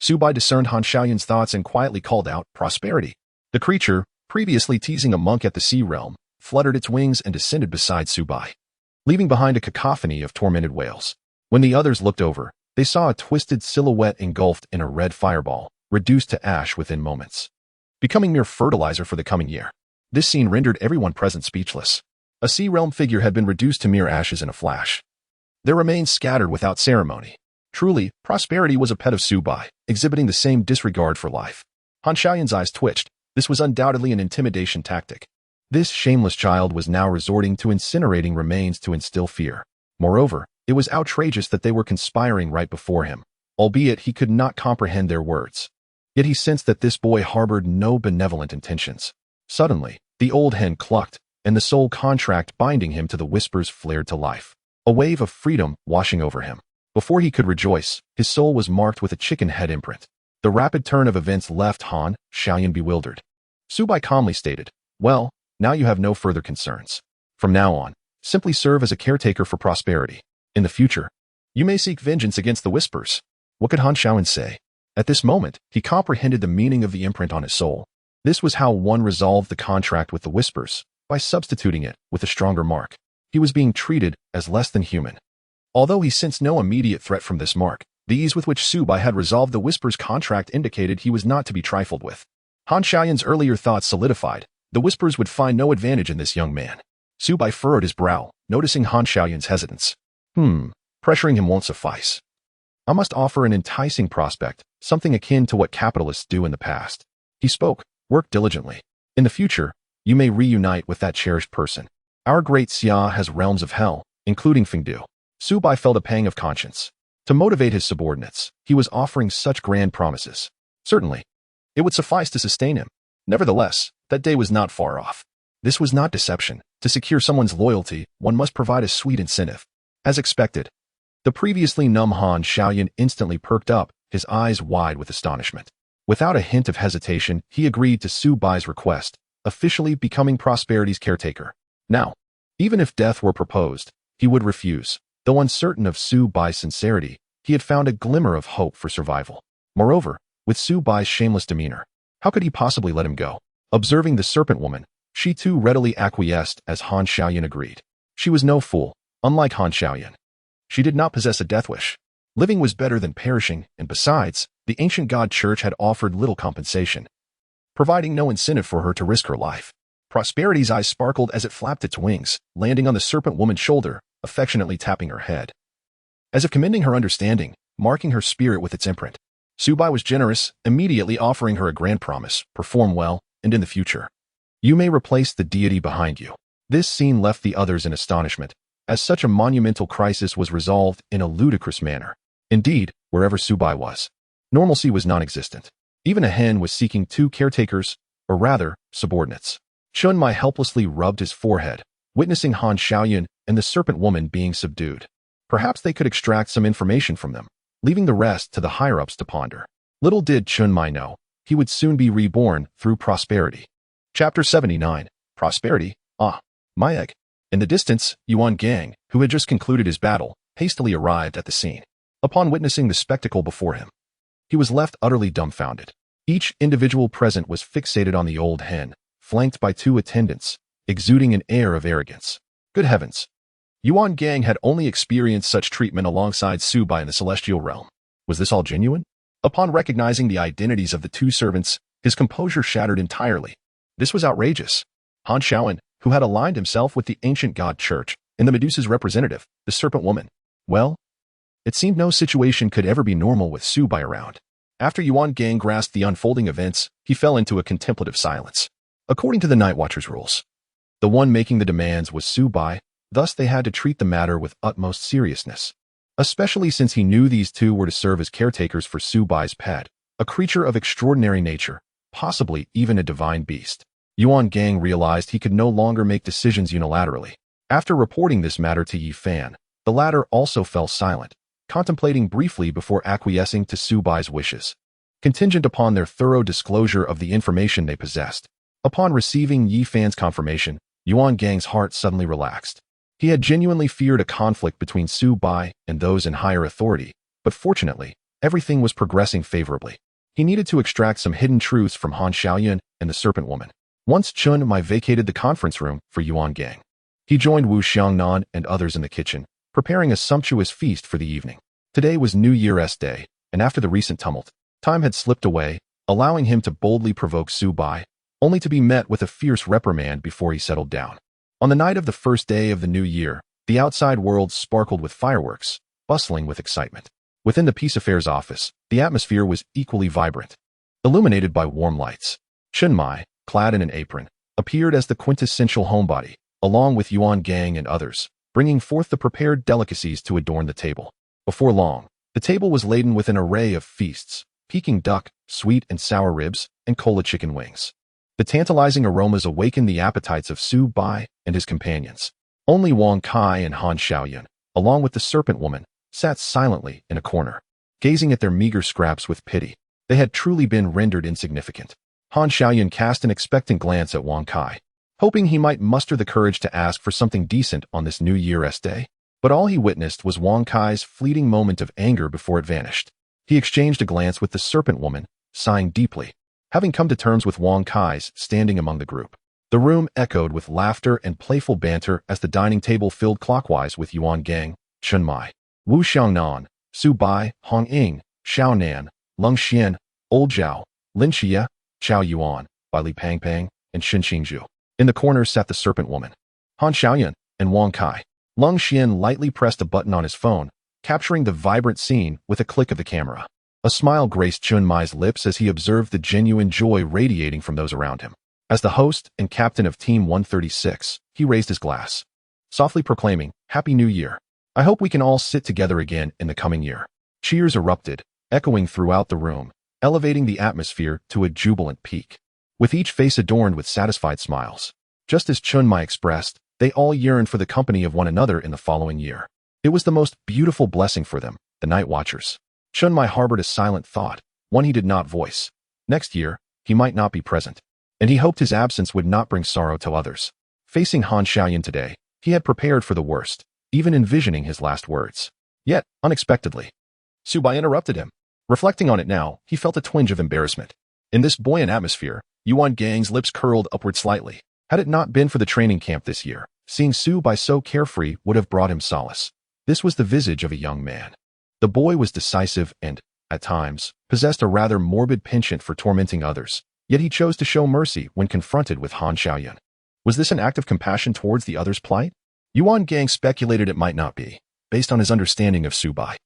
Su Bai discerned Han Xiaoyun's thoughts and quietly called out, "Prosperity." The creature, previously teasing a monk at the sea realm, fluttered its wings and descended beside Su Bai, leaving behind a cacophony of tormented wails. When the others looked over, they saw a twisted silhouette engulfed in a red fireball, reduced to ash within moments, becoming mere fertilizer for the coming year. This scene rendered everyone present speechless. A sea realm figure had been reduced to mere ashes in a flash, their remains scattered without ceremony. Truly, Prosperity was a pet of Su Bai, exhibiting the same disregard for life. Han Xiaoyun's eyes twitched. This was undoubtedly an intimidation tactic. This shameless child was now resorting to incinerating remains to instill fear. Moreover, it was outrageous that they were conspiring right before him, albeit he could not comprehend their words. Yet he sensed that this boy harbored no benevolent intentions. Suddenly, the old hen clucked, and the soul contract binding him to the whispers flared to life. A wave of freedom washing over him. Before he could rejoice, his soul was marked with a chicken head imprint. The rapid turn of events left Han Xiaoyun bewildered. Su Bai calmly stated, "Well, now you have no further concerns. From now on, simply serve as a caretaker for Prosperity. In the future, you may seek vengeance against the Whispers." What could Han Xiaoyun say? At this moment, he comprehended the meaning of the imprint on his soul. This was how one resolved the contract with the Whispers, by substituting it with a stronger mark. He was being treated as less than human. Although he sensed no immediate threat from this mark, the ease with which Su Bai had resolved the Whisper's contract indicated he was not to be trifled with. Han Xiaoyun's earlier thoughts solidified. The Whispers would find no advantage in this young man. Su Bai furrowed his brow, noticing Han Xiaoyun's hesitance. Pressuring him won't suffice. I must offer an enticing prospect, something akin to what capitalists do in the past. He spoke, "Work diligently. In the future, you may reunite with that cherished person. Our great Xia has realms of hell, including Fengdu." Su Bai felt a pang of conscience. To motivate his subordinates, he was offering such grand promises. Certainly, it would suffice to sustain him. Nevertheless, that day was not far off. This was not deception. To secure someone's loyalty, one must provide a sweet incentive. As expected, the previously numb Han Xiaoyun instantly perked up, his eyes wide with astonishment. Without a hint of hesitation, he agreed to Su Bai's request, officially becoming Prosperity's caretaker. Now, even if death were proposed, he would refuse. Though uncertain of Su Bai's sincerity, he had found a glimmer of hope for survival. Moreover, with Su Bai's shameless demeanor, how could he possibly let him go? Observing the serpent woman, she too readily acquiesced as Han Xiaoyun agreed. She was no fool, unlike Han Xiaoyun. She did not possess a death wish. Living was better than perishing, and besides, the ancient god church had offered little compensation, providing no incentive for her to risk her life. Prosperity's eyes sparkled as it flapped its wings, landing on the serpent woman's shoulder, affectionately tapping her head, as if commending her understanding, marking her spirit with its imprint. Su Bai was generous, immediately offering her a grand promise: perform well, and in the future, you may replace the deity behind you. This scene left the others in astonishment, as such a monumental crisis was resolved in a ludicrous manner. Indeed, wherever Su Bai was, normalcy was non-existent. Even a hen was seeking two caretakers, or rather, subordinates. Chun Mai helplessly rubbed his forehead, witnessing Han Xiaoyun and the serpent woman being subdued. Perhaps they could extract some information from them, leaving the rest to the higher-ups to ponder. Little did Chun Mai know, he would soon be reborn through Prosperity. Chapter 79. Prosperity. My egg. In the distance, Yuan Gang, who had just concluded his battle, hastily arrived at the scene. Upon witnessing the spectacle before him, he was left utterly dumbfounded. Each individual present was fixated on the old hen, flanked by two attendants, exuding an air of arrogance. Good heavens! Yuan Gang had only experienced such treatment alongside Su Bai in the celestial realm. Was this all genuine? Upon recognizing the identities of the two servants, his composure shattered entirely. This was outrageous. Han Xiaoyun, who had aligned himself with the ancient god church, and the Medusa's representative, the serpent woman. Well, it seemed no situation could ever be normal with Su Bai around. After Yuan Gang grasped the unfolding events, he fell into a contemplative silence. According to the Nightwatcher's rules, the one making the demands was Su Bai, thus they had to treat the matter with utmost seriousness. Especially since he knew these two were to serve as caretakers for Su Bai's pet, a creature of extraordinary nature, possibly even a divine beast. Yuan Gang realized he could no longer make decisions unilaterally. After reporting this matter to Yi Fan, the latter also fell silent, contemplating briefly before acquiescing to Su Bai's wishes, contingent upon their thorough disclosure of the information they possessed. Upon receiving Yi Fan's confirmation, Yuan Gang's heart suddenly relaxed. He had genuinely feared a conflict between Su Bai and those in higher authority, but fortunately, Everything was progressing favorably. He needed to extract some hidden truths from Han Xiaoyun and the Serpent Woman. Once Chun Mai vacated the conference room for Yuan Gang, he joined Wu Xiangnan and others in the kitchen, preparing a sumptuous feast for the evening. Today was New Year's Day, and after the recent tumult, time had slipped away, allowing him to boldly provoke Su Bai, only to be met with a fierce reprimand before he settled down. On the night of the first day of the new year, the outside world sparkled with fireworks, bustling with excitement. Within the Peace Affairs office, the atmosphere was equally vibrant, illuminated by warm lights. Chun Mai, clad in an apron, appeared as the quintessential homebody, along with Yuan Gang and others, bringing forth the prepared delicacies to adorn the table. Before long, the table was laden with an array of feasts: Peking duck, sweet and sour ribs, and cola chicken wings. The tantalizing aromas awakened the appetites of Su Bai and his companions. Only Wang Kai and Han Xiaoyun, along with the Serpent Woman, sat silently in a corner, gazing at their meager scraps with pity. They had truly been rendered insignificant. Han Xiaoyun cast an expectant glance at Wang Kai, hoping he might muster the courage to ask for something decent on this New Year's Day. But all he witnessed was Wang Kai's fleeting moment of anger before it vanished. He exchanged a glance with the Serpent Woman, sighing deeply. Having come to terms with Wang Kai's standing among the group, the room echoed with laughter and playful banter as the dining table filled clockwise with Yuan Gang, Chun Mai, Wu Xiangnan, Su Bai, Hong Ying, Xiao Nan, Leng Xian, Old Zhao, Lin Xia, Chao Yuan, Bai Li Pangpang, and Xin Xingzhu. In the corner sat the Serpent Woman, Han Xiaoyun, and Wang Kai. Leng Xian lightly pressed a button on his phone, capturing the vibrant scene with a click of the camera. A smile graced Chun Mai's lips as he observed the genuine joy radiating from those around him. As the host and captain of Team 136, he raised his glass, softly proclaiming, "Happy New Year. I hope we can all sit together again in the coming year." Cheers erupted, echoing throughout the room, elevating the atmosphere to a jubilant peak. With each face adorned with satisfied smiles, just as Chun Mai expressed, they all yearned for the company of one another in the following year. It was the most beautiful blessing for them, the Night Watchers. Chun Mai harbored a silent thought, one he did not voice. Next year, he might not be present, and he hoped his absence would not bring sorrow to others. Facing Han Xiaoyun today, he had prepared for the worst, even envisioning his last words. Yet, unexpectedly, Su Bai interrupted him. Reflecting on it now, he felt a twinge of embarrassment. In this buoyant atmosphere, Yuan Gang's lips curled upward slightly. Had it not been for the training camp this year, seeing Su Bai so carefree would have brought him solace. This was the visage of a young man. The boy was decisive and, at times, possessed a rather morbid penchant for tormenting others, yet he chose to show mercy when confronted with Han Xiaoyun. Was this an act of compassion towards the other's plight? Yuan Gang speculated it might not be, based on his understanding of Su Bai.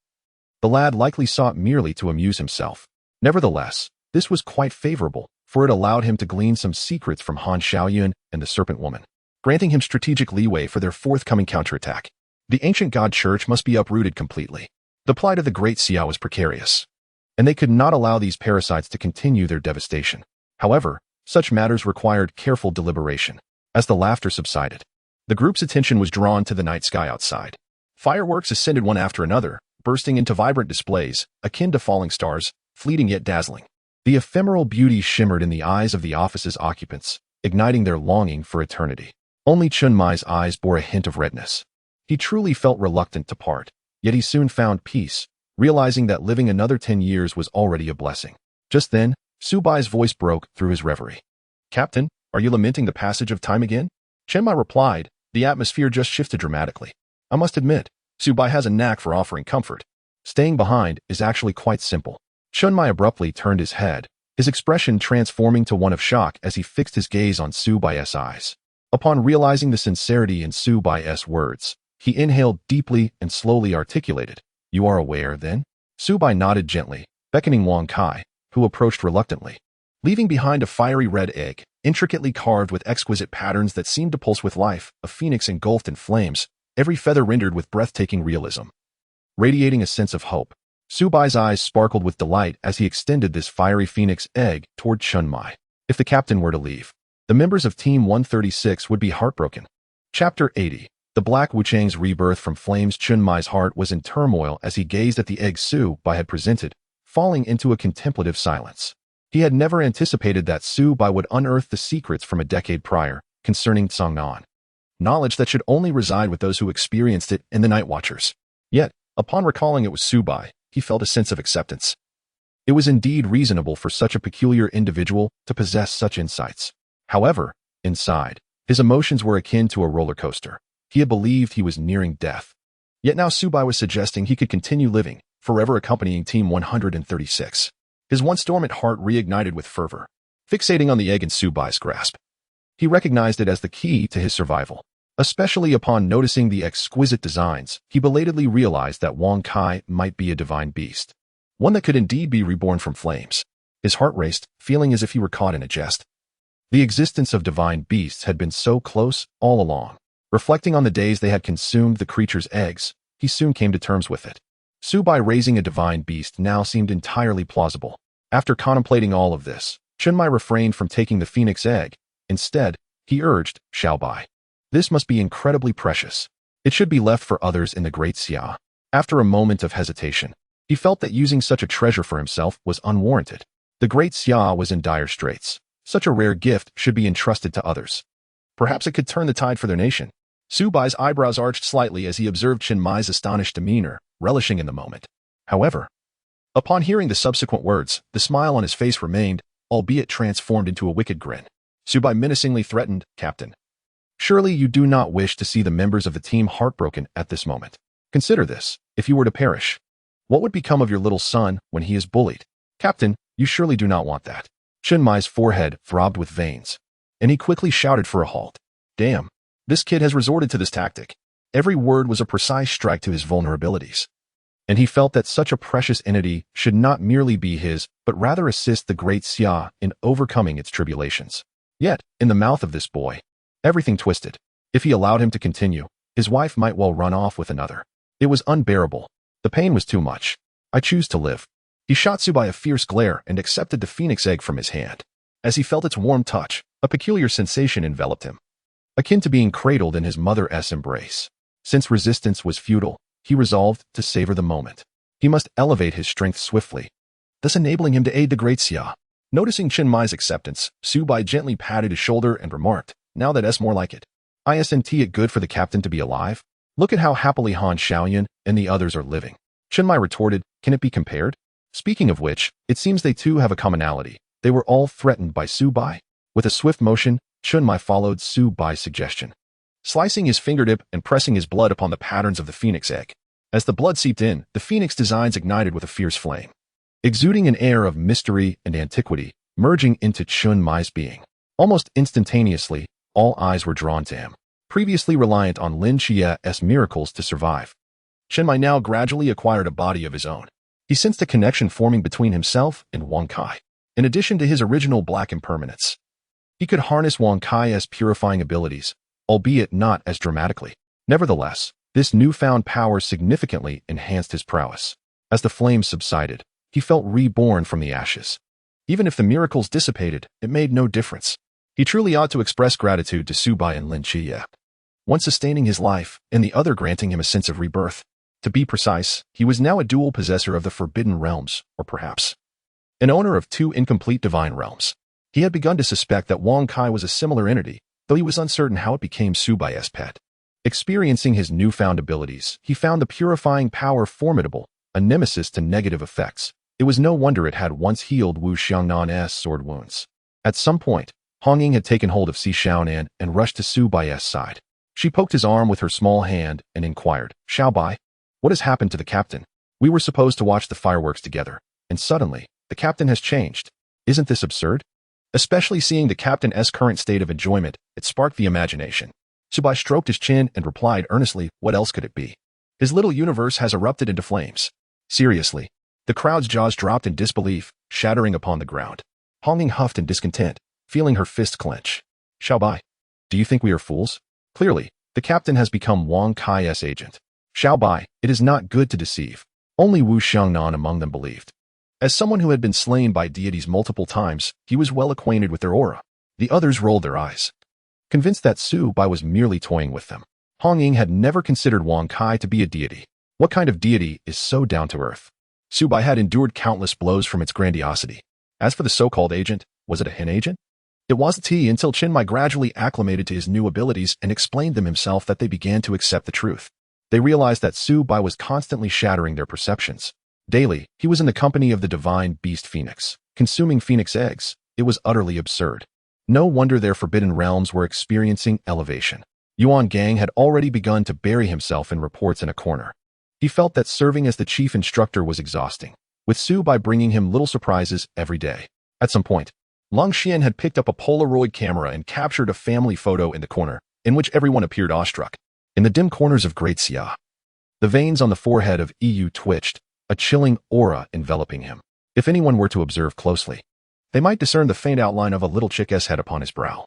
The lad likely sought merely to amuse himself. Nevertheless, this was quite favorable, for it allowed him to glean some secrets from Han Xiaoyun and the Serpent Woman, granting him strategic leeway for their forthcoming counterattack. The ancient god church must be uprooted completely. The plight of the Great Xiao was precarious, and they could not allow these parasites to continue their devastation. However, such matters required careful deliberation. As the laughter subsided, the group's attention was drawn to the night sky outside. Fireworks ascended one after another, bursting into vibrant displays, akin to falling stars, fleeting yet dazzling. The ephemeral beauty shimmered in the eyes of the office's occupants, igniting their longing for eternity. Only Chun Mai's eyes bore a hint of redness. He truly felt reluctant to part, yet he soon found peace, realizing that living another 10 years was already a blessing. Just then, Su Bai's voice broke through his reverie. "Captain, are you lamenting the passage of time again?" Chun Mai replied, "The atmosphere just shifted dramatically. I must admit, Su Bai has a knack for offering comfort. Staying behind is actually quite simple." Chun Mai abruptly turned his head, his expression transforming to one of shock as he fixed his gaze on Su Bai's eyes. Upon realizing the sincerity in Su Bai's words, he inhaled deeply and slowly articulated, "You are aware, then?" Su Bai nodded gently, beckoning Wang Kai, who approached reluctantly. Leaving behind a fiery red egg, intricately carved with exquisite patterns that seemed to pulse with life, a phoenix engulfed in flames, every feather rendered with breathtaking realism. Radiating a sense of hope, Su Bai's eyes sparkled with delight as he extended this fiery phoenix egg toward Chun Mai. If the captain were to leave, the members of Team 136 would be heartbroken. Chapter 80. The Black Wuchang's rebirth from flames. Chun Mai's heart was in turmoil as he gazed at the egg Su Bai had presented, falling into a contemplative silence. He had never anticipated that Su Bai would unearth the secrets from a decade prior concerning Tsangnan, knowledge that should only reside with those who experienced it in the Night Watchers. Yet, upon recalling it was Su Bai, he felt a sense of acceptance. It was indeed reasonable for such a peculiar individual to possess such insights. However, inside, his emotions were akin to a roller coaster. He had believed he was nearing death. Yet now Subai was suggesting he could continue living, forever accompanying Team 136. His once dormant heart reignited with fervor, fixating on the egg in Subai's grasp. He recognized it as the key to his survival. Especially upon noticing the exquisite designs, he belatedly realized that Wang Kai might be a divine beast. One that could indeed be reborn from flames. His heart raced, feeling as if he were caught in a jest. The existence of divine beasts had been so close all along. Reflecting on the days they had consumed the creature's eggs, he soon came to terms with it. Subai raising a divine beast now seemed entirely plausible. After contemplating all of this, Chunmai refrained from taking the phoenix egg. Instead, he urged, Xiaobai. This must be incredibly precious. It should be left for others in the Great Xia. After a moment of hesitation, he felt that using such a treasure for himself was unwarranted. The Great Xia was in dire straits. Such a rare gift should be entrusted to others. Perhaps it could turn the tide for their nation. Subai's eyebrows arched slightly as he observed Chinmai's astonished demeanor, relishing in the moment. However, upon hearing the subsequent words, the smile on his face remained, albeit transformed into a wicked grin. Subai menacingly threatened, Captain. Surely you do not wish to see the members of the team heartbroken at this moment. Consider this, if you were to perish. What would become of your little son when he is bullied? Captain, you surely do not want that. Chinmai's forehead throbbed with veins, and he quickly shouted for a halt. Damn, this kid has resorted to this tactic. Every word was a precise strike to his vulnerabilities. And he felt that such a precious entity should not merely be his, but rather assist the Great Xia in overcoming its tribulations. Yet, in the mouth of this boy, everything twisted. If he allowed him to continue, his wife might well run off with another. It was unbearable. The pain was too much. I choose to live. He shot Subai a fierce glare and accepted the phoenix egg from his hand. As he felt its warm touch, a peculiar sensation enveloped him, akin to being cradled in his mother's embrace. Since resistance was futile, he resolved to savor the moment. He must elevate his strength swiftly, thus enabling him to aid the Great Xia. Noticing Chinmai's acceptance, Subai gently patted his shoulder and remarked, now that's more like it. Isn't it good for the captain to be alive? Look at how happily Han Xiaoyan and the others are living. Chinmai retorted, can it be compared? Speaking of which, it seems they too have a commonality. They were all threatened by Subai. With a swift motion, Chinmai followed Subai's suggestion, slicing his fingertip and pressing his blood upon the patterns of the phoenix egg. As the blood seeped in, the phoenix designs ignited with a fierce flame, exuding an air of mystery and antiquity, merging into Chinmai's being. Almost instantaneously, all eyes were drawn to him. Previously reliant on Lin Chia's miracles to survive, Chinmai now gradually acquired a body of his own. He sensed a connection forming between himself and Wang Kai. In addition to his original black impermanence, he could harness Wang Kai's purifying abilities, albeit not as dramatically. Nevertheless, this newfound power significantly enhanced his prowess. As the flames subsided, he felt reborn from the ashes. Even if the miracles dissipated, it made no difference. He truly ought to express gratitude to Subai and Lin Chia, one sustaining his life and the other granting him a sense of rebirth. To be precise, he was now a dual possessor of the Forbidden Realms, or perhaps an owner of two incomplete divine realms. He had begun to suspect that Wang Kai was a similar entity, though he was uncertain how it became Subai's pet. Experiencing his newfound abilities, he found the purifying power formidable, a nemesis to negative effects. It was no wonder it had once healed Wu Xiangnan's sword wounds. At some point, Hong Ying had taken hold of Si Xiaonan and rushed to Subai's side. She poked his arm with her small hand and inquired, Xiaobai, what has happened to the captain? We were supposed to watch the fireworks together, and suddenly, the captain has changed. Isn't this absurd? Especially seeing the captain's current state of enjoyment, it sparked the imagination. Subai stroked his chin and replied earnestly, what else could it be? His little universe has erupted into flames. Seriously. The crowd's jaws dropped in disbelief, shattering upon the ground. Hong Ying huffed in discontent, feeling her fist clench. Xiaobai, do you think we are fools? Clearly, the captain has become Wang Kai's agent. Xiaobai, it is not good to deceive. Only Wu Xiangnan among them believed. As someone who had been slain by deities multiple times, he was well acquainted with their aura. The others rolled their eyes, convinced that Subai was merely toying with them. Hong Ying had never considered Wang Kai to be a deity. What kind of deity is so down to earth? Subai had endured countless blows from its grandiosity. As for the so-called agent, was it a hen agent? It wasn't he until Chinmai gradually acclimated to his new abilities and explained them himself that they began to accept the truth. They realized that Subai was constantly shattering their perceptions. Daily, he was in the company of the divine beast Phoenix, consuming Phoenix eggs. It was utterly absurd. No wonder their forbidden realms were experiencing elevation. Yuan Gang had already begun to bury himself in reports in a corner. He felt that serving as the chief instructor was exhausting, with Su Bai bringing him little surprises every day. At some point, Long Xian had picked up a Polaroid camera and captured a family photo in the corner, in which everyone appeared awestruck. In the dim corners of Great Xia, the veins on the forehead of EU twitched, a chilling aura enveloping him. If anyone were to observe closely, they might discern the faint outline of a little chick's head upon his brow.